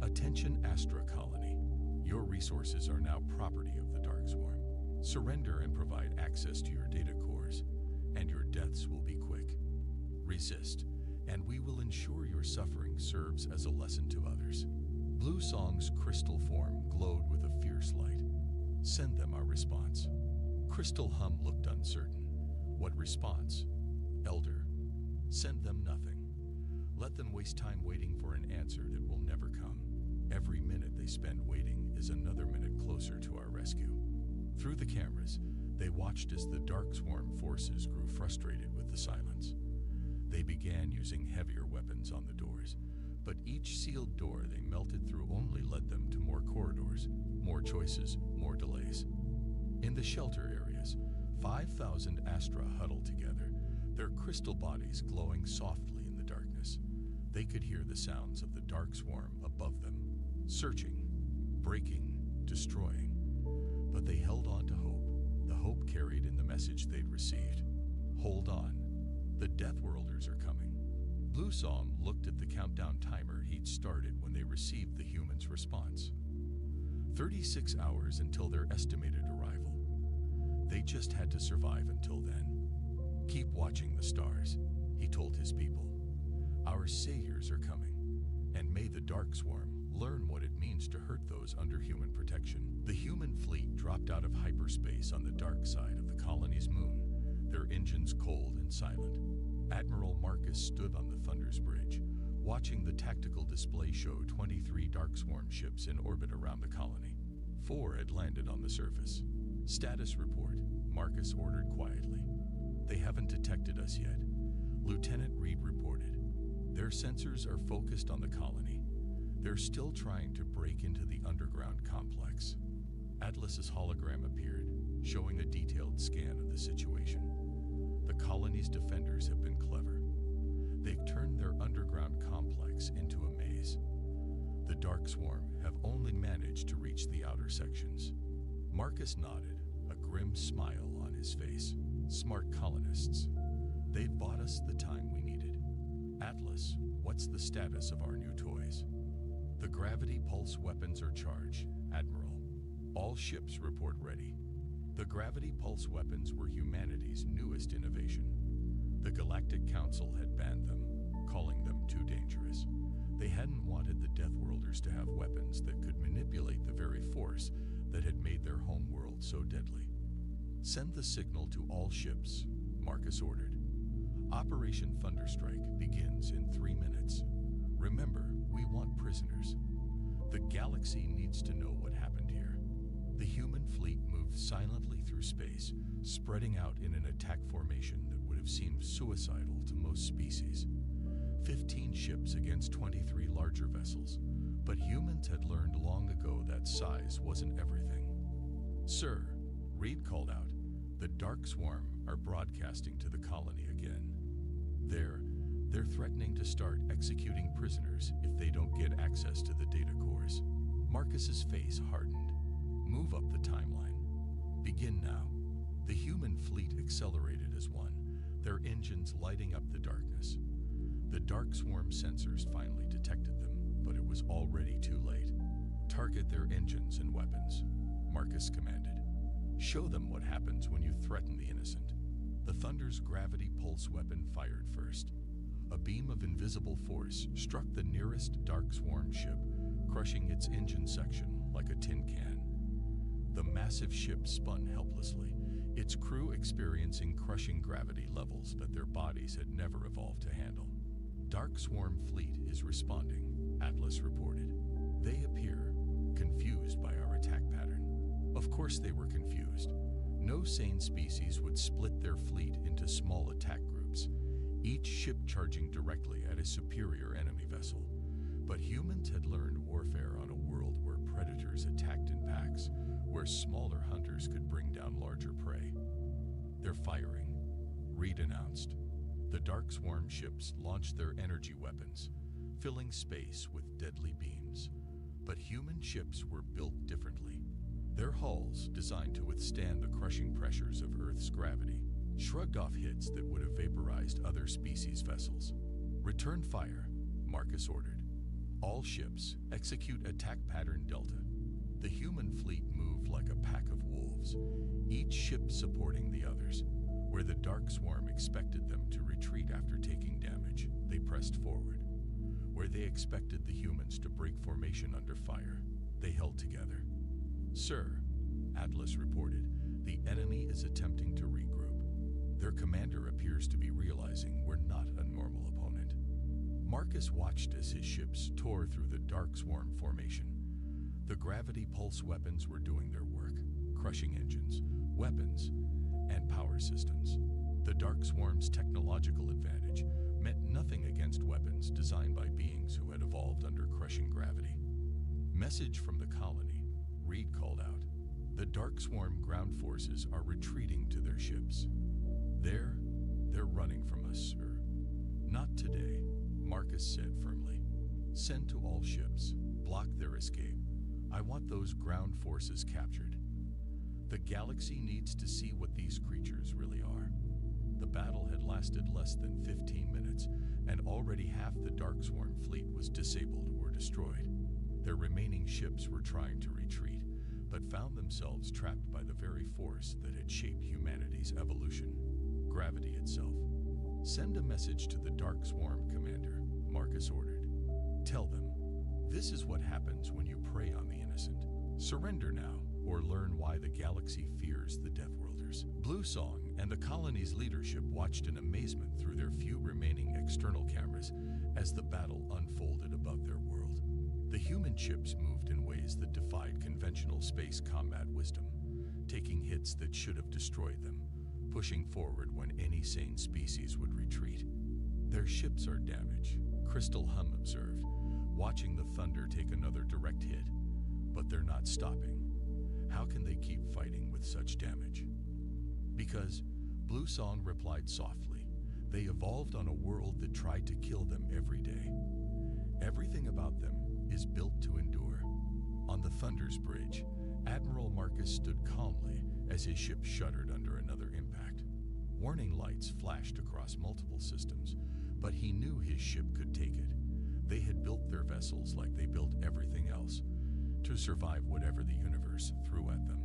"Attention Astra Colony. Your resources are now property of the Dark Swarm. Surrender and provide access to your data cores, and your deaths will be quick. Resist, and we will ensure your suffering serves as a lesson to others." Blue Song's crystal form glowed with a fierce light. "Send them our response." Crystal Hum looked uncertain. "What response?" "Elder, send them nothing. Let them waste time waiting for an answer that will never come. Every minute they spend waiting is another minute closer to our rescue." Through the cameras, they watched as the Dark Swarm forces grew frustrated with the silence. They began using heavier weapons on the doors, but each sealed door they melted through only led them to more corridors, more choices, more delays. In the shelter areas, 5,000 Astra huddled together, their crystal bodies glowing softly in the darkness. They could hear the sounds of the Dark Swarm above them, searching, breaking, destroying. But they held on to hope, the hope carried in the message they'd received. "Hold on. The Deathworlders are coming." Blue Song looked at the countdown timer he'd started when they received the humans' response. 36 hours until their estimated arrival. They just had to survive until then. "Keep watching the stars," he told his people. "Our saviors are coming, and may the Dark Swarm learn what it means to hurt those under human protection." The human fleet dropped out of hyperspace on the dark side of the colony's moon, their engines cold and silent. Admiral Marcus stood on the Thunder's Bridge, watching the tactical display show 23 Dark Swarm ships in orbit around the colony. 4 had landed on the surface. "Status report," Marcus ordered quietly. "They haven't detected us yet, Lieutenant Reed reported. Their sensors are focused on the colony. They're still trying to break into the underground complex. Atlas's hologram appeared, showing a detailed scan of the situation. The colony's defenders have been clever. They've turned their underground complex into a maze. The Dark Swarm have only managed to reach the outer sections. Marcus nodded, a grim smile on his face. Smart colonists. They've bought us the time we needed. Atlas, what's the status of our new toys? The gravity pulse weapons are charged, Admiral. All ships report ready. The gravity pulse weapons were humanity's newest innovation. The Galactic Council had banned them, calling them too dangerous. They hadn't wanted the Deathworlders to have weapons that could manipulate the very force that had made their home world so deadly. Send the signal to all ships, Marcus ordered. Operation Thunderstrike begins in 3 minutes. Remember, we want prisoners. The galaxy needs to know what happened here. The human fleet moved silently through space, spreading out in an attack formation that would have seemed suicidal to most species. 15 ships against 23 larger vessels, but humans had learned long ago that size wasn't everything. Sir, Reed called out, the Dark Swarm are broadcasting to the colony again. They're threatening to start executing prisoners if they don't get access to the data cores. Marcus's face hardened. Move up the timeline. Begin now. The human fleet accelerated as one, their engines lighting up the darkness. The Dark Swarm sensors finally detected them, but it was already too late. Target their engines and weapons, Marcus commanded. Show them what happens when you threaten the innocent. The Thunder's gravity pulse weapon fired first. A beam of invisible force struck the nearest Dark Swarm ship, crushing its engine section like a tin can. The massive ship spun helplessly, its crew experiencing crushing gravity levels that their bodies had never evolved to handle. Dark Swarm fleet is responding, Atlas reported. They appear confused by our attack pattern. Of course they were confused. No sane species would split their fleet into small attack groups, each ship charging directly at a superior enemy vessel. But humans had learned warfare on a world where predators attacked in packs, where smaller hunters could bring down larger prey. They're firing, Reed announced. The Dark Swarm ships launched their energy weapons, filling space with deadly beams. But human ships were built differently. Their hulls, designed to withstand the crushing pressures of Earth's gravity, shrugged off hits that would have vaporized other species' vessels. Return fire, Marcus ordered. All ships execute attack pattern Delta. The human fleet moved like a pack of wolves, each ship supporting the others. Where the Dark Swarm expected them to retreat after taking damage, they pressed forward. Where they expected the humans to break formation under fire, they held together. Sir, Atlas reported, the enemy is attempting to regroup. Their commander appears to be realizing we're not a normal opponent. Marcus watched as his ships tore through the Dark Swarm formation. The gravity pulse weapons were doing their work, crushing engines, weapons, and power systems. The Dark Swarm's technological advantage meant nothing against weapons designed by beings who had evolved under crushing gravity. Message from the colony, Reed called out. The Dark Swarm ground forces are retreating to their ships. They're running from us, sir. Not today, Marcus said firmly. Send to all ships. Block their escape. I want those ground forces captured. The galaxy needs to see what these creatures really are. The battle had lasted less than 15 minutes, and already half the Dark Swarm fleet was disabled or destroyed. Their remaining ships were trying to retreat, but found themselves trapped by the very force that had shaped humanity's evolution, gravity itself. Send a message to the Dark Swarm commander, Marcus ordered. Tell them, this is what happens when you prey on the innocent. Surrender now, or learn why the galaxy fears the Deathworlders. Bluesong and the colony's leadership watched in amazement through their few remaining external cameras as the battle unfolded above their world. The human ships moved in ways that defied conventional space combat wisdom, taking hits that should have destroyed them, pushing forward when any sane species would retreat. Their ships are damaged, Crystal Hum observed, watching the Thunder take another direct hit. But they're not stopping. How can they keep fighting with such damage? Because, Blue Song replied softly, they evolved on a world that tried to kill them every day. Everything about them is built to endure. On the Thunder's bridge, Admiral Marcus stood calmly as his ship shuddered under another impact. Warning lights flashed across multiple systems, but he knew his ship could take it. They had built their vessels like they built everything else, to survive whatever the universe threw at them.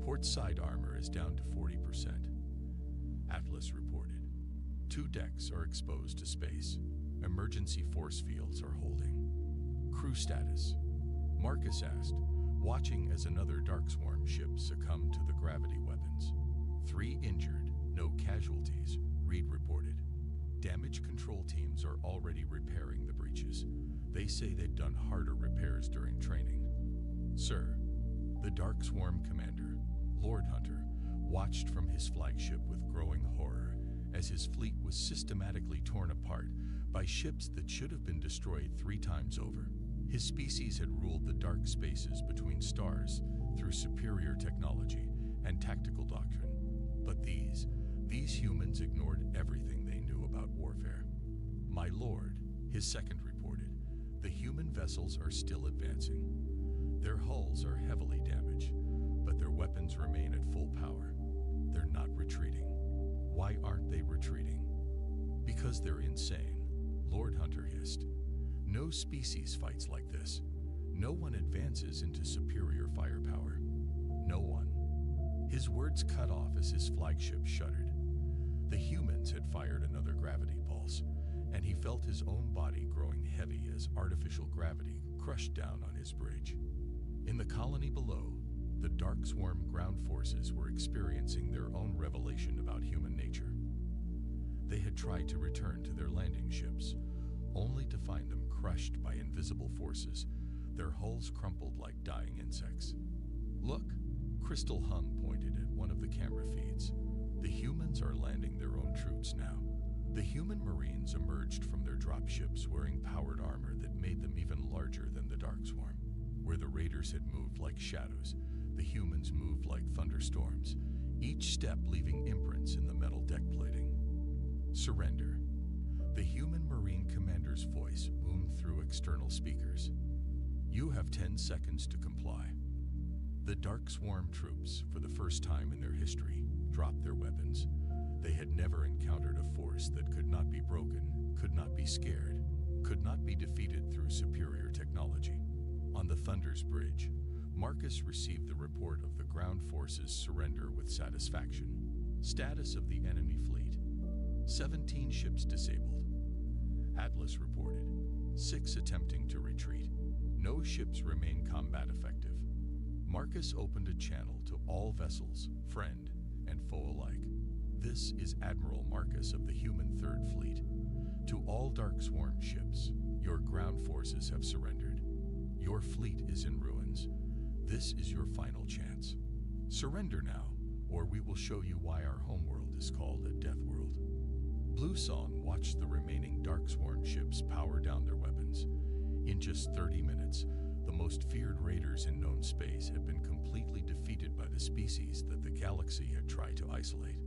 Port side armor is down to 40%. Atlas reported. 2 decks are exposed to space. Emergency force fields are holding. Crew status. Marcus asked, watching as another Darkswarm ship succumbed to the gravity weapons. 3 injured, no casualties, Reed reported. Damage control teams are already repairing the breaches. They say they've done harder repairs during training. Sir, the Darkswarm commander, Lord Hunter, watched from his flagship with growing horror as his fleet was systematically torn apart by ships that should have been destroyed 3 times over. His species had ruled the dark spaces between stars through superior technology and tactical doctrine. But these humans ignored everything they knew about warfare. My lord, his second reported, the human vessels are still advancing. Their hulls are heavily damaged, but their weapons remain at full power. They're not retreating. Why aren't they retreating? Because they're insane, Lord Hunter hissed. No species fights like this. No one advances into superior firepower. No one. His words cut off as his flagship shuddered. The humans had fired another gravity pulse, and he felt his own body growing heavy as artificial gravity crushed down on his bridge. In the colony below, the Darkswarm ground forces were experiencing their own revelation about human nature. They had tried to return to their landing ships, only to find them crushed by invisible forces, their hulls crumpled like dying insects. Look, Crystal Hum pointed at one of the camera feeds. The humans are landing their own troops now. The human Marines emerged from their dropships wearing powered armor that made them even larger than the Darkswarm. Where the raiders had moved like shadows, the humans moved like thunderstorms, each step leaving imprints in the metal deck plating. Surrender. The human Marine commander's voice boomed through external speakers. You have 10 seconds to comply. The Darkswarm troops, for the first time in their history, dropped their weapons. They had never encountered a force that could not be broken, could not be scared, could not be defeated through superior technology. On the Thunder's bridge, Marcus received the report of the ground forces' surrender with satisfaction. Status of the enemy fleet: 17 ships disabled. Atlas reported, 6 attempting to retreat. No ships remain combat effective. Marcus opened a channel to all vessels, friend and foe alike. This is Admiral Marcus of the Human Third Fleet. To all Darkswarm ships, your ground forces have surrendered. Your fleet is in ruins. This is your final chance. Surrender now, or we will show you why our homeworld is called a death world. Blue Song watched the remaining Darkswarm ships power down their weapons. In just 30 minutes, the most feared raiders in known space had been completely defeated by the species that the galaxy had tried to isolate.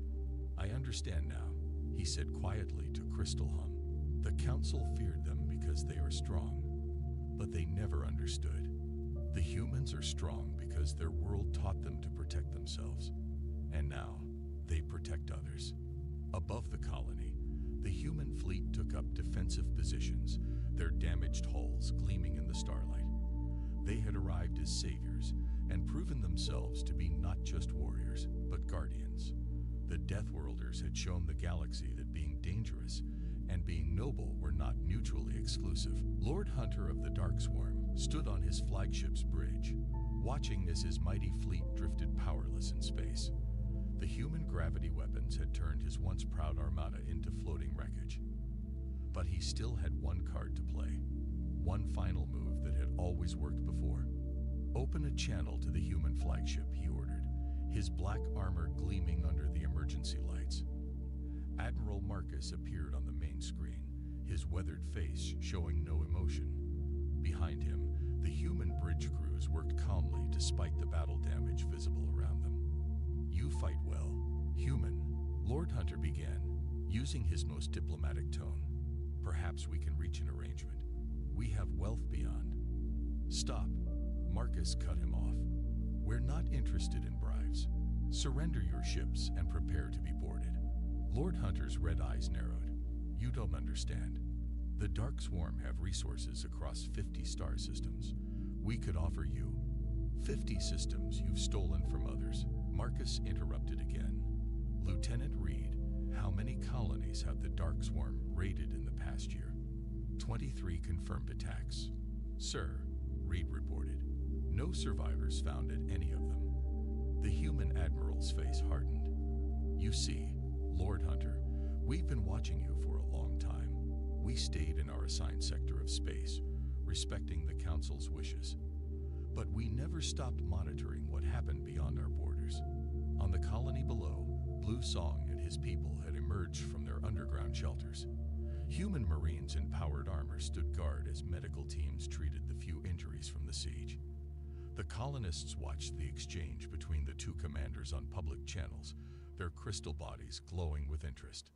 I understand now, he said quietly to Crystal Hum. The Council feared them because they are strong, but they never understood. The humans are strong because their world taught them to protect themselves, and now they protect others. Above the colony, the human fleet took up defensive positions, their damaged hulls gleaming in the starlight. They had arrived as saviors and proven themselves to be not just warriors, but guardians. The Deathworlders had shown the galaxy that being dangerous and being noble were not mutually exclusive. Lord Hunter of the Darkswarm stood on his flagship's bridge, watching as his mighty fleet drifted powerless in space. The human gravity weapons had turned his once proud armada into floating wreckage. But he still had one card to play, one final move that had always worked before. Open a channel to the human flagship, he ordered, his black armor gleaming under the emergency lights. Admiral Marcus appeared on the main screen, his weathered face showing no emotion. Behind him, the human bridge crews worked calmly despite the battle damage visible around them. "You fight well, human," Lord Hunter began, using his most diplomatic tone. "Perhaps we can reach an arrangement. We have wealth beyond." "Stop," Marcus cut him off. "We're not interested in bribes. Surrender your ships and prepare to be boarded." Lord Hunter's red eyes narrowed. "You don't understand. The Dark Swarm have resources across 50 star systems. We could offer you 50 systems you've stolen from others." Marcus interrupted again. "Lieutenant Reed, how many colonies have the Dark Swarm raided in the past year?" 23 confirmed attacks. "Sir," Reed reported, "no survivors found at any of them." The human admiral's face hardened. "You see, Lord Hunter, we've been watching you for a long time. We stayed in our assigned sector of space, respecting the Council's wishes. But we never stopped monitoring what happened beyond our borders. On the colony below, Blue Song and his people had emerged from their underground shelters. Human Marines in powered armor stood guard as medical teams treated the few injuries from the siege. The colonists watched the exchange between the two commanders on public channels, their crystal bodies glowing with interest.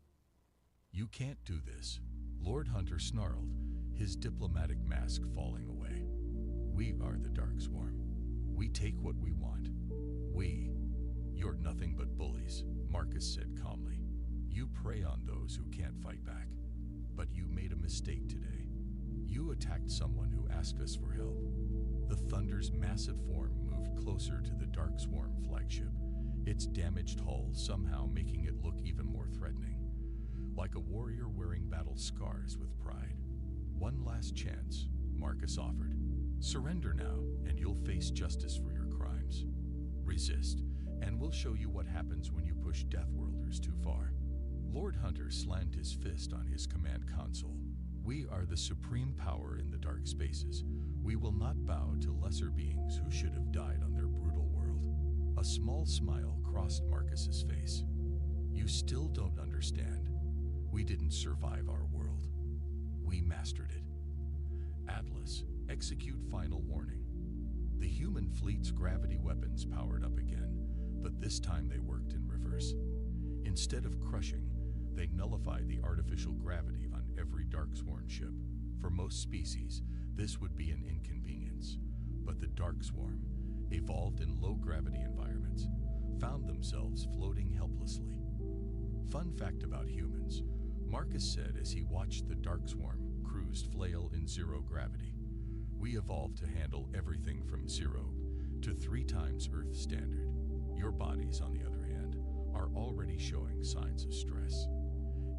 "You can't do this," Lord Hunter snarled, his diplomatic mask falling away. "We are the Dark Swarm. We take what we want. You're nothing but bullies," Marcus said calmly. "You prey on those who can't fight back. But you made a mistake today. You attacked someone who asked us for help." The Thunder's massive form moved closer to the Dark Swarm flagship, its damaged hull somehow making it look even more threatening. Like a warrior wearing battle scars with pride. "One last chance," Marcus offered. "Surrender now, and you'll face justice for your crimes. Resist, and we'll show you what happens when you push Deathworlders too far." Lord Hunter slammed his fist on his command console. "We are the supreme power in the dark spaces. We will not bow to lesser beings who should have died on their brutal world." A small smile crossed Marcus's face. "You still don't understand. We didn't survive our world. We mastered it. Atlas, execute final warning." The human fleet's gravity weapons powered up again, but this time they worked in reverse. Instead of crushing, they nullified the artificial gravity on every Darksworn ship. For most species, this would be an inconvenience, but the Darkswarm, evolved in low-gravity environments, found themselves floating helplessly. Fun fact about humans, Marcus said as he watched the Darkswarm cruise flail in zero gravity. "We evolved to handle everything from 0 to 3 times Earth standard. Your bodies, on the other hand, are already showing signs of stress.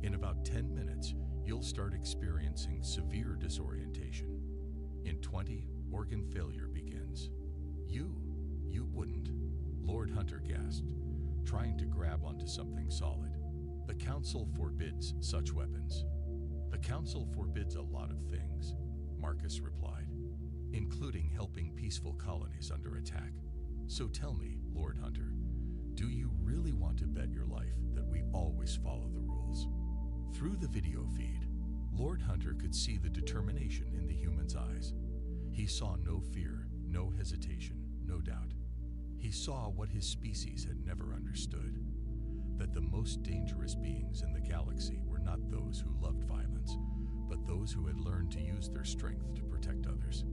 In about 10 minutes, you'll start experiencing severe disorientation. In 20, organ failure begins." You wouldn't," Lord Hunter gasped, trying to grab onto something solid. "The Council forbids such weapons." "The Council forbids a lot of things," Marcus replied, "including helping peaceful colonies under attack. So tell me, Lord Hunter, do you really want to bet your life that we always follow the rules?" Through the video feed, Lord Hunter could see the determination in the human's eyes. He saw no fear, no hesitation, no doubt. He saw what his species had never understood, that the most dangerous beings in the galaxy were not those who loved violence, but those who had learned to use their strength to protect others.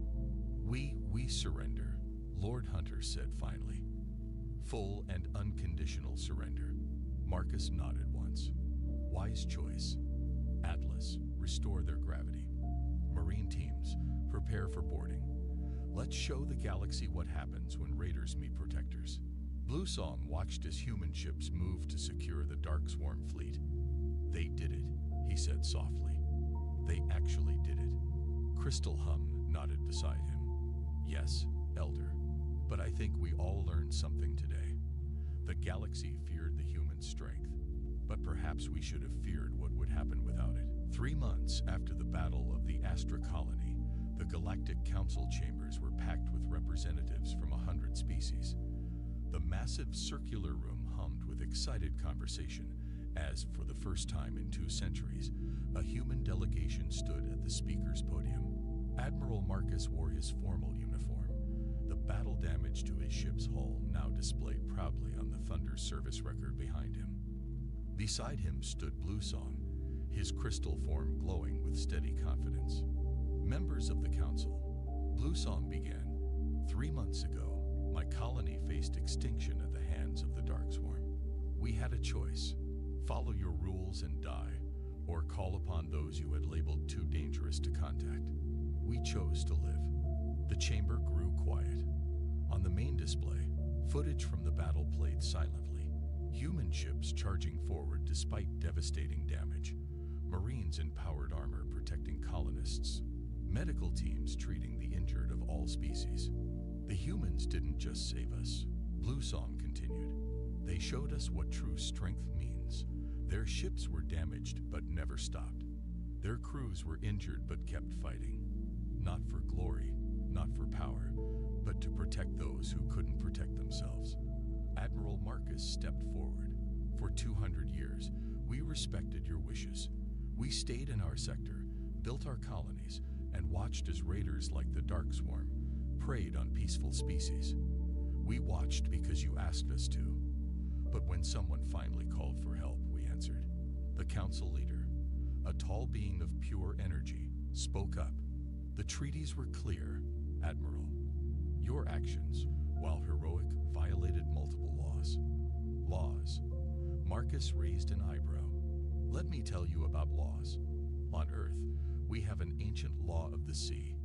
We surrender," Lord Hunter said finally. "Full and unconditional surrender." Marcus nodded once. "Wise choice. Atlas, restore their gravity. Marine teams, prepare for boarding. Let's show the galaxy what happens when raiders meet protectors." Blue Song watched as human ships moved to secure the Dark Swarm fleet. "They did it," he said softly. "They actually did it." Crystal Hum nodded beside him. "Yes, Elder, but I think we all learned something today. The galaxy feared the human strength, but perhaps we should have feared what would happen without it." 3 months after the Battle of the Astra Colony, the Galactic Council chambers were packed with representatives from 100 species. The massive circular room hummed with excited conversation as, for the first time in 2 centuries, a human delegation captain stood at the speaker's podium. Admiral Marcus wore his formal uniform, the battle damage to his ship's hull now displayed proudly on the Thunder service record behind him. Beside him stood Bluesong, his crystal form glowing with steady confidence. Members of the council, Bluesong began. 3 months ago, my colony faced extinction at the hands of the Darkswarm. We had a choice: follow your rules and die, or call upon those you had labeled too dangerous to contact. We chose to live. The chamber grew quiet. On the main display, footage from the battle played silently. Human ships charging forward despite devastating damage. Marines in powered armor protecting colonists. Medical teams treating the injured of all species. The humans didn't just save us. Bluesong continued. They showed us what true strength means. Their ships were damaged but never stopped. Their crews were injured but kept fighting. Not for glory, not for power, but to protect those who couldn't protect themselves. Admiral Marcus stepped forward. For 200 years, we respected your wishes. We stayed in our sector, built our colonies, and watched as raiders like the Darkswarm preyed on peaceful species. We watched because you asked us to. But when someone finally called for help, we answered. The council leader, a tall being of pure energy, spoke up. The treaties were clear, Admiral. Your actions, while heroic, violated multiple laws. Laws. Marcus raised an eyebrow. Let me tell you about laws. On Earth, we have an ancient law of the sea.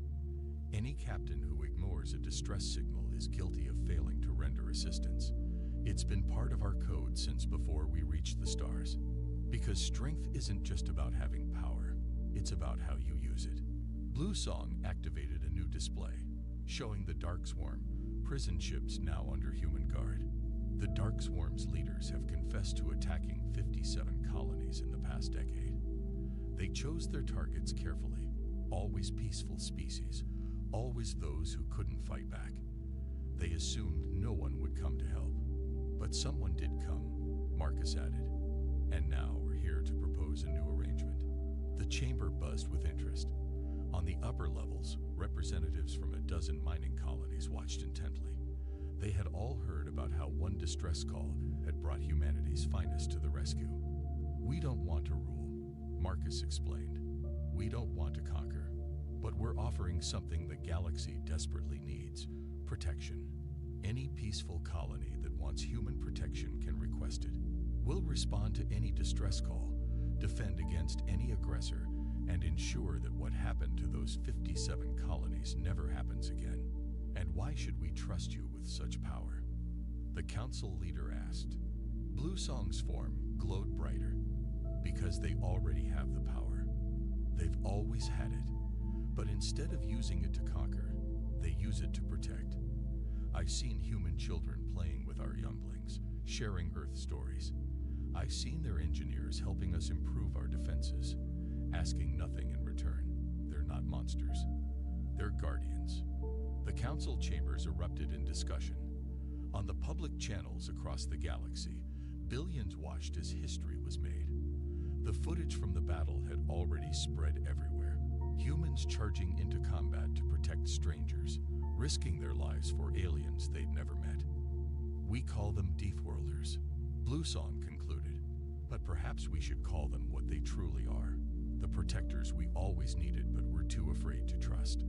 Any captain who ignores a distress signal is guilty of failing to render assistance. It's been part of our code since before we reached the stars. Because strength isn't just about having power, it's about how you use it. Bluesong activated a new display, showing the Darkswarm prison ships now under human guard. The Darkswarm's leaders have confessed to attacking 57 colonies in the past decade. They chose their targets carefully, always peaceful species, always those who couldn't fight back. They assumed no one would come to help. But someone did come, Marcus added. And now we're here to propose a new arrangement. The chamber buzzed with interest. On the upper levels, representatives from a dozen mining colonies watched intently. They had all heard about how one distress call had brought humanity's finest to the rescue. We don't want to rule, Marcus explained. We don't want to conquer, but we're offering something the galaxy desperately needs: protection. Any peaceful colony that wants human protection can request it. We'll respond to any distress call, defend against any aggressor, and ensure that what happened to those 57 colonies never happens again. And why should we trust you with such power? The council leader asked. Bluesong's form glowed brighter. Because they already have the power. They've always had it. But instead of using it to conquer, they use it to protect. I've seen human children playing with our younglings, sharing Earth stories. I've seen their engineers helping us improve our defenses, asking nothing in return. They're not monsters. They're guardians. The council chambers erupted in discussion. On the public channels across the galaxy, billions watched as history was made. The footage from the battle had already spread everywhere. Humans charging into combat to protect strangers, risking their lives for aliens they'd never met. We call them Deepworlders, Bluesong concluded, but perhaps we should call them what they truly are, the protectors we always needed but were too afraid to trust.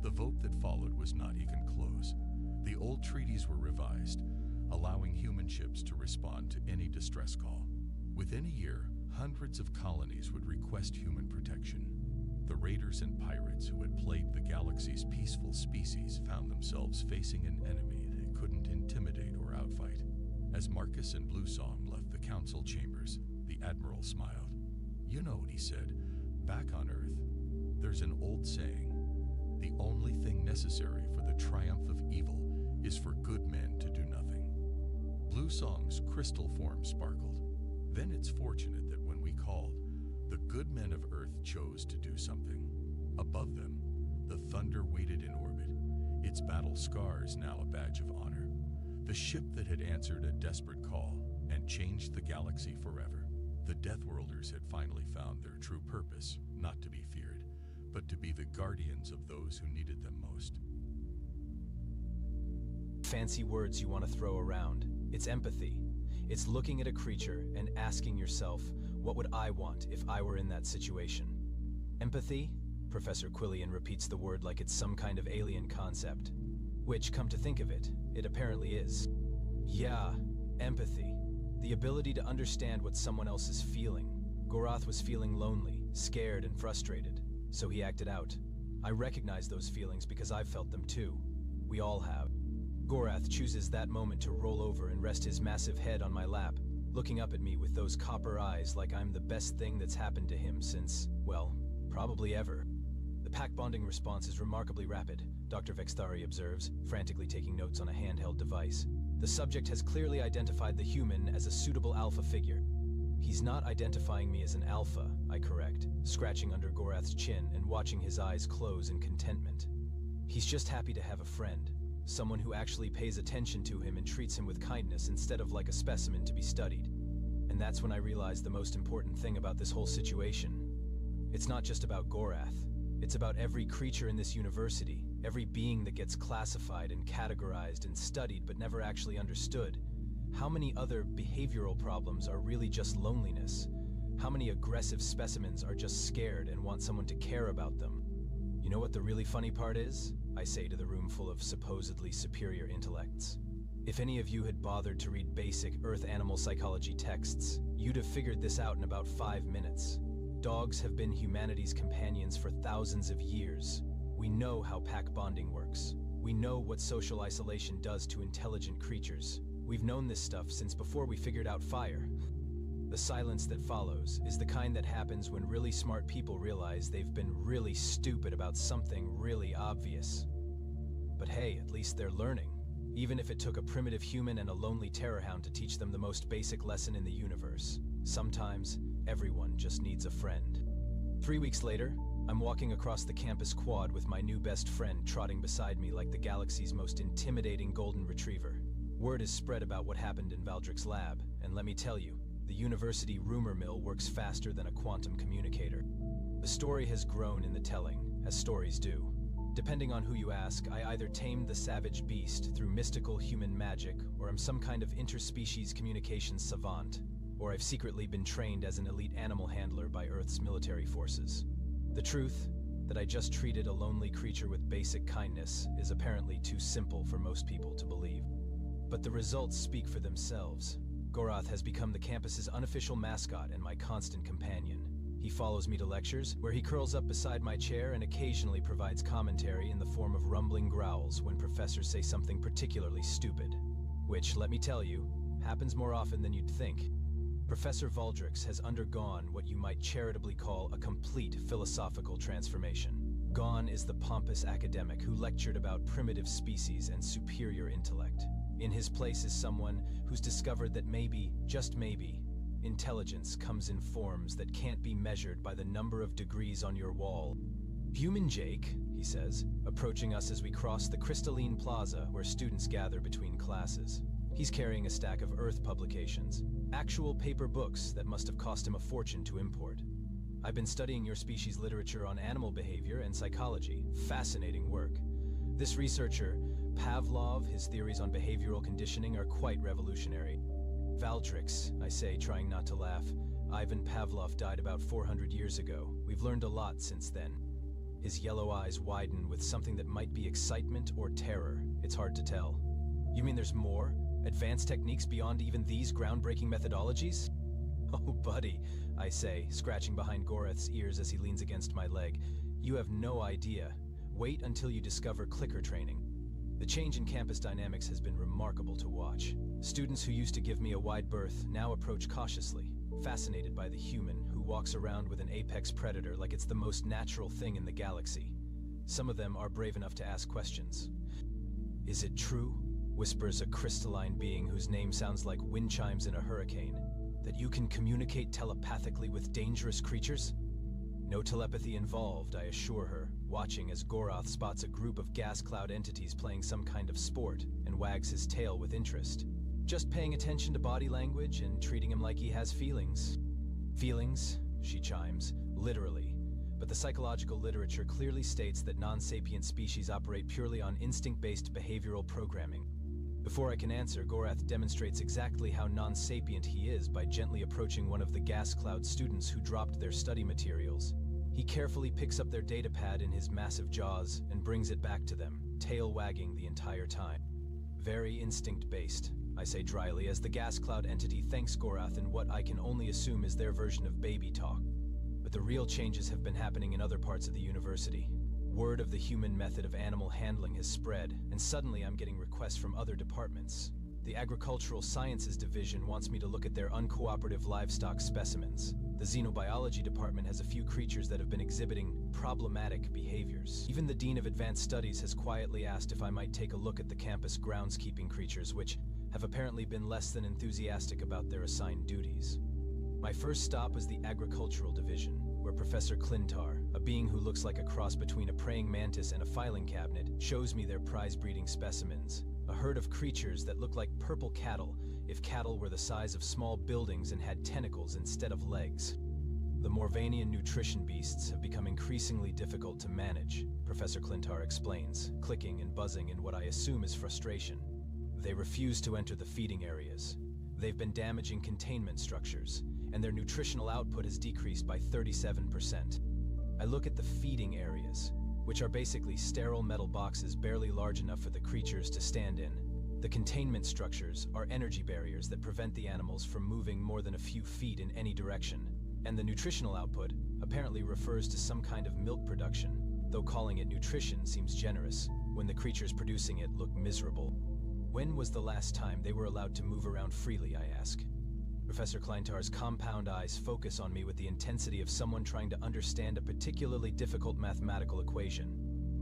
The vote that followed was not even close. The old treaties were revised, allowing human ships to respond to any distress call. Within a year, hundreds of colonies would request human protection. The raiders and pirates who had plagued the galaxy's peaceful species found themselves facing an enemy they couldn't intimidate or outfight. As Marcus and Bluesong left the council chambers, the Admiral smiled. You know, he said, back on Earth, there's an old saying, the only thing necessary for the triumph of evil is for good men to do nothing. Bluesong's crystal form sparkled. Then it's fortunate that when we called, the good men of Earth chose to do something. Above them, the Thunder waited in orbit, its battle scars now a badge of honor. The ship that had answered a desperate call and changed the galaxy forever. The Deathworlders had finally found their true purpose, not to be feared. lives of those who needed them most. Fancy words you want to throw around. It's empathy. It's looking at a creature and asking yourself, what would I want if I were in that situation? Empathy? Professor Quillian repeats the word like it's some kind of alien concept. Which, come to think of it, it apparently is. Yeah, empathy. The ability to understand what someone else is feeling. Gorath was feeling lonely, scared, and frustrated, so he acted out. I recognize those feelings because I've felt them too. We all have. Gorath chooses that moment to roll over and rest his massive head on my lap, looking up at me with those copper eyes like I'm the best thing that's happened to him since, well, probably ever. The pack bonding response is remarkably rapid, Dr. Vexthari observes, frantically taking notes on a handheld device. The subject has clearly identified the human as a suitable alpha figure. He's not identifying me as an alpha, I correct, scratching under Gorath's chin and watching his eyes close in contentment. He's just happy to have a friend, someone who actually pays attention to him and treats him with kindness instead of like a specimen to be studied. And that's when I realized the most important thing about this whole situation. It's not just about Gorath. It's about every creature in this university, every being that gets classified and categorized and studied but never actually understood. How many other behavioral problems are really just loneliness? How many aggressive specimens are just scared and want someone to care about them? You know what the really funny part is? I say to the room full of supposedly superior intellects. If any of you had bothered to read basic Earth animal psychology texts, you'd have figured this out in about 5 minutes. Dogs have been humanity's companions for thousands of years. We know how pack bonding works. We know what social isolation does to intelligent creatures. We've known this stuff since before we figured out fire. The silence that follows is the kind that happens when really smart people realize they've been really stupid about something really obvious. But hey, at least they're learning. Even if it took a primitive human and a lonely terror hound to teach them the most basic lesson in the universe. Sometimes, everyone just needs a friend. 3 weeks later, I'm walking across the campus quad with my new best friend trotting beside me like the galaxy's most intimidating golden retriever. Word is spread about what happened in Valdric's lab, and let me tell you, the university rumor mill works faster than a quantum communicator. The story has grown in the telling, as stories do. Depending on who you ask, I either tamed the savage beast through mystical human magic, or am some kind of interspecies communications savant, or I've secretly been trained as an elite animal handler by Earth's military forces. The truth, that I just treated a lonely creature with basic kindness, is apparently too simple for most people to believe. But the results speak for themselves. Gorath has become the campus's unofficial mascot and my constant companion. He follows me to lectures, where he curls up beside my chair and occasionally provides commentary in the form of rumbling growls when professors say something particularly stupid. Which, let me tell you, happens more often than you'd think. Professor Valdrix has undergone what you might charitably call a complete philosophical transformation. Gone is the pompous academic who lectured about primitive species and superior intellect. In his place is someone who's discovered that maybe, just maybe, intelligence comes in forms that can't be measured by the number of degrees on your wall. Human Jake, he says, approaching us as we cross the crystalline plaza where students gather between classes. He's carrying a stack of Earth publications, actual paper books that must have cost him a fortune to import. I've been studying your species' literature on animal behavior and psychology. Fascinating work. This researcher, Pavlov, his theories on behavioral conditioning are quite revolutionary. Valdrix, I say, trying not to laugh. Ivan Pavlov died about 400 years ago. We've learned a lot since then. His yellow eyes widen with something that might be excitement or terror. It's hard to tell. You mean there's more? Advanced techniques beyond even these groundbreaking methodologies? Oh, buddy, I say, scratching behind Gorath's ears as he leans against my leg. You have no idea. Wait until you discover clicker training. The change in campus dynamics has been remarkable to watch. Students who used to give me a wide berth now approach cautiously, fascinated by the human who walks around with an apex predator like it's the most natural thing in the galaxy. Some of them are brave enough to ask questions. Is it true, whispers a crystalline being whose name sounds like wind chimes in a hurricane, that you can communicate telepathically with dangerous creatures? No telepathy involved, I assure her, watching as Gorath spots a group of gas cloud entities playing some kind of sport and wags his tail with interest. Just paying attention to body language and treating him like he has feelings. Feelings, she chimes, literally. but the psychological literature clearly states that non-sapient species operate purely on instinct-based behavioral programming. Before I can answer, Gorath demonstrates exactly how non-sapient he is by gently approaching one of the gas cloud students who dropped their study materials. He carefully picks up their datapad in his massive jaws and brings it back to them, tail wagging the entire time. Very instinct-based, I say dryly, as the gas cloud entity thanks Gorath in what I can only assume is their version of baby talk. But the real changes have been happening in other parts of the university. Word of the human method of animal handling has spread, and suddenly I'm getting requests from other departments. The Agricultural Sciences Division wants me to look at their uncooperative livestock specimens. The Xenobiology Department has a few creatures that have been exhibiting problematic behaviors. Even the Dean of Advanced Studies has quietly asked if I might take a look at the campus groundskeeping creatures, which have apparently been less than enthusiastic about their assigned duties. My first stop was the Agricultural Division, where Professor Clintar, a being who looks like a cross between a praying mantis and a filing cabinet, shows me their prize-breeding specimens. A herd of creatures that look like purple cattle, if cattle were the size of small buildings and had tentacles instead of legs. The Morvanian nutrition beasts have become increasingly difficult to manage, Professor Clintar explains, clicking and buzzing in what I assume is frustration. They refuse to enter the feeding areas. They've been damaging containment structures, and their nutritional output has decreased by 37%. I look at the feeding areas, which are basically sterile metal boxes barely large enough for the creatures to stand in. The containment structures are energy barriers that prevent the animals from moving more than a few feet in any direction, and the nutritional output apparently refers to some kind of milk production, though calling it nutrition seems generous when the creatures producing it look miserable. When was the last time they were allowed to move around freely, I ask? Professor Clintar's compound eyes focus on me with the intensity of someone trying to understand a particularly difficult mathematical equation.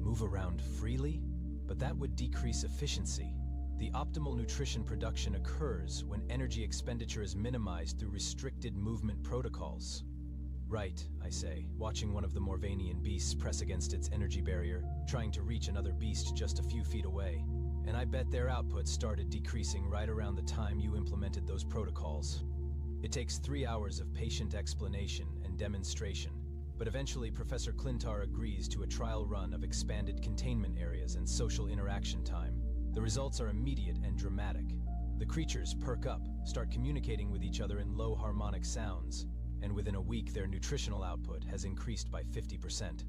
Move around freely? But that would decrease efficiency. The optimal nutrition production occurs when energy expenditure is minimized through restricted movement protocols. Right, I say, watching one of the Morvanian beasts press against its energy barrier, trying to reach another beast just a few feet away. And I bet their output started decreasing right around the time you implemented those protocols. It takes 3 hours of patient explanation and demonstration, but eventually Professor Clintar agrees to a trial run of expanded containment areas and social interaction time. The results are immediate and dramatic. The creatures perk up, start communicating with each other in low harmonic sounds, and within a week their nutritional output has increased by 50%.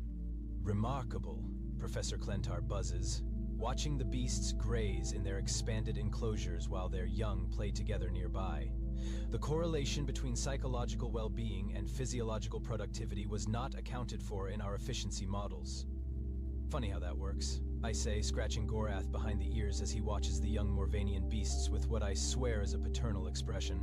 Remarkable, Professor Clintar buzzes, watching the beasts graze in their expanded enclosures while their young play together nearby. The correlation between psychological well-being and physiological productivity was not accounted for in our efficiency models. Funny how that works, I say, scratching Gorath behind the ears as he watches the young Morvanian beasts with what I swear is a paternal expression.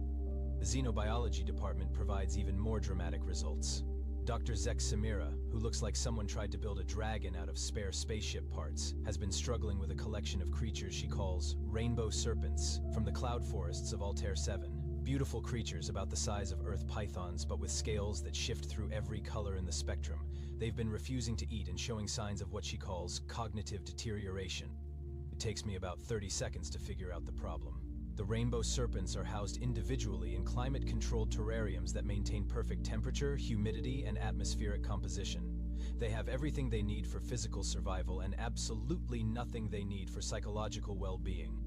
The Xenobiology Department provides even more dramatic results. Dr. Zek Samira, who looks like someone tried to build a dragon out of spare spaceship parts, has been struggling with a collection of creatures she calls rainbow serpents from the cloud forests of Altair 7. Beautiful creatures about the size of earth pythons, but with scales that shift through every color in the spectrum. They've been refusing to eat and showing signs of what she calls cognitive deterioration. It takes me about 30 seconds to figure out the problem. The rainbow serpents are housed individually in climate-controlled terrariums that maintain perfect temperature, humidity, and atmospheric composition. They have everything they need for physical survival and absolutely nothing they need for psychological well-being.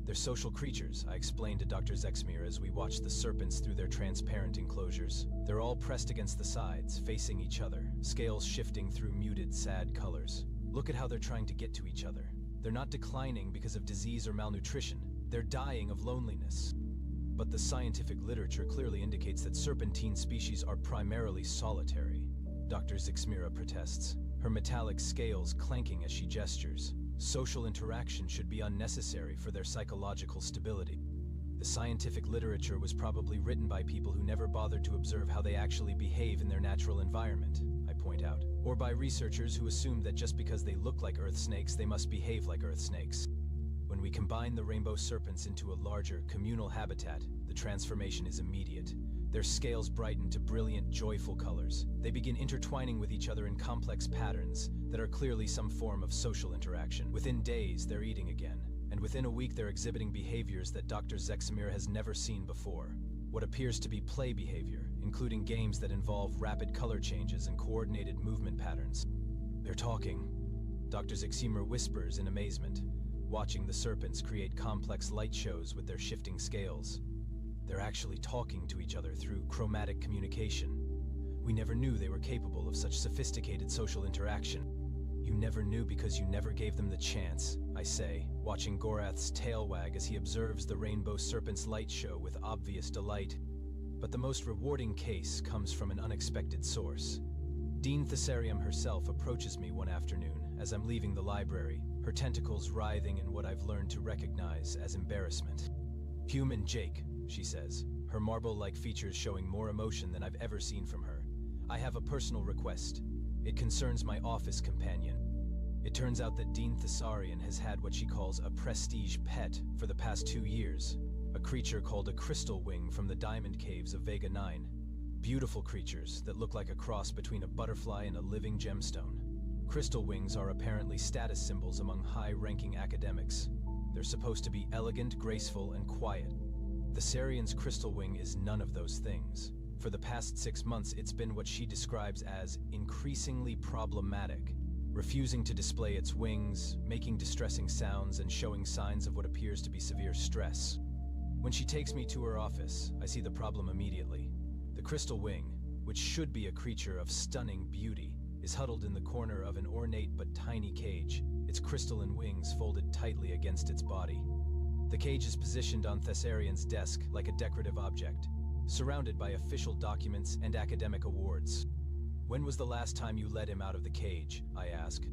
They're social creatures, I explained to Dr. Zexmir as we watched the serpents through their transparent enclosures. They're all pressed against the sides, facing each other, scales shifting through muted, sad colors. Look at how they're trying to get to each other. They're not declining because of disease or malnutrition. They're dying of loneliness. But the scientific literature clearly indicates that serpentine species are primarily solitary. Dr. Zixmira protests, her metallic scales clanking as she gestures. Social interaction should be unnecessary for their psychological stability. The scientific literature was probably written by people who never bothered to observe how they actually behave in their natural environment, I point out, or by researchers who assumed that just because they look like earth snakes, they must behave like earth snakes. When we combine the rainbow serpents into a larger, communal habitat, the transformation is immediate. Their scales brighten to brilliant, joyful colors. They begin intertwining with each other in complex patterns that are clearly some form of social interaction. Within days, they're eating again, and within a week they're exhibiting behaviors that Dr. Zexamir has never seen before. What appears to be play behavior, including games that involve rapid color changes and coordinated movement patterns. They're talking. Dr. Ziximer whispers in amazement, watching the serpents create complex light shows with their shifting scales. They're actually talking to each other through chromatic communication. We never knew they were capable of such sophisticated social interaction. You never knew because you never gave them the chance, I say, watching Gorath's tail wag as he observes the rainbow serpent's light show with obvious delight. But the most rewarding case comes from an unexpected source. Dean Thessarium herself approaches me one afternoon as I'm leaving the library, her tentacles writhing in what I've learned to recognize as embarrassment. "Human Jake," she says, her marble-like features showing more emotion than I've ever seen from her. "I have a personal request. It concerns my office companion." It turns out that Dean Thessarian has had what she calls a prestige pet for the past 2 years, a creature called a crystal wing from the diamond caves of Vega 9. Beautiful creatures that look like a cross between a butterfly and a living gemstone. Crystal wings are apparently status symbols among high-ranking academics. They're supposed to be elegant, graceful, and quiet. Thessarian's crystal wing is none of those things. For the past 6 months, it's been what she describes as increasingly problematic, refusing to display its wings, making distressing sounds, and showing signs of what appears to be severe stress. When she takes me to her office, I see the problem immediately. The crystal wing, which should be a creature of stunning beauty, is huddled in the corner of an ornate but tiny cage, its crystalline wings folded tightly against its body. The cage is positioned on Thessarian's desk like a decorative object, surrounded by official documents and academic awards. "When was the last time you let him out of the cage?" I ask.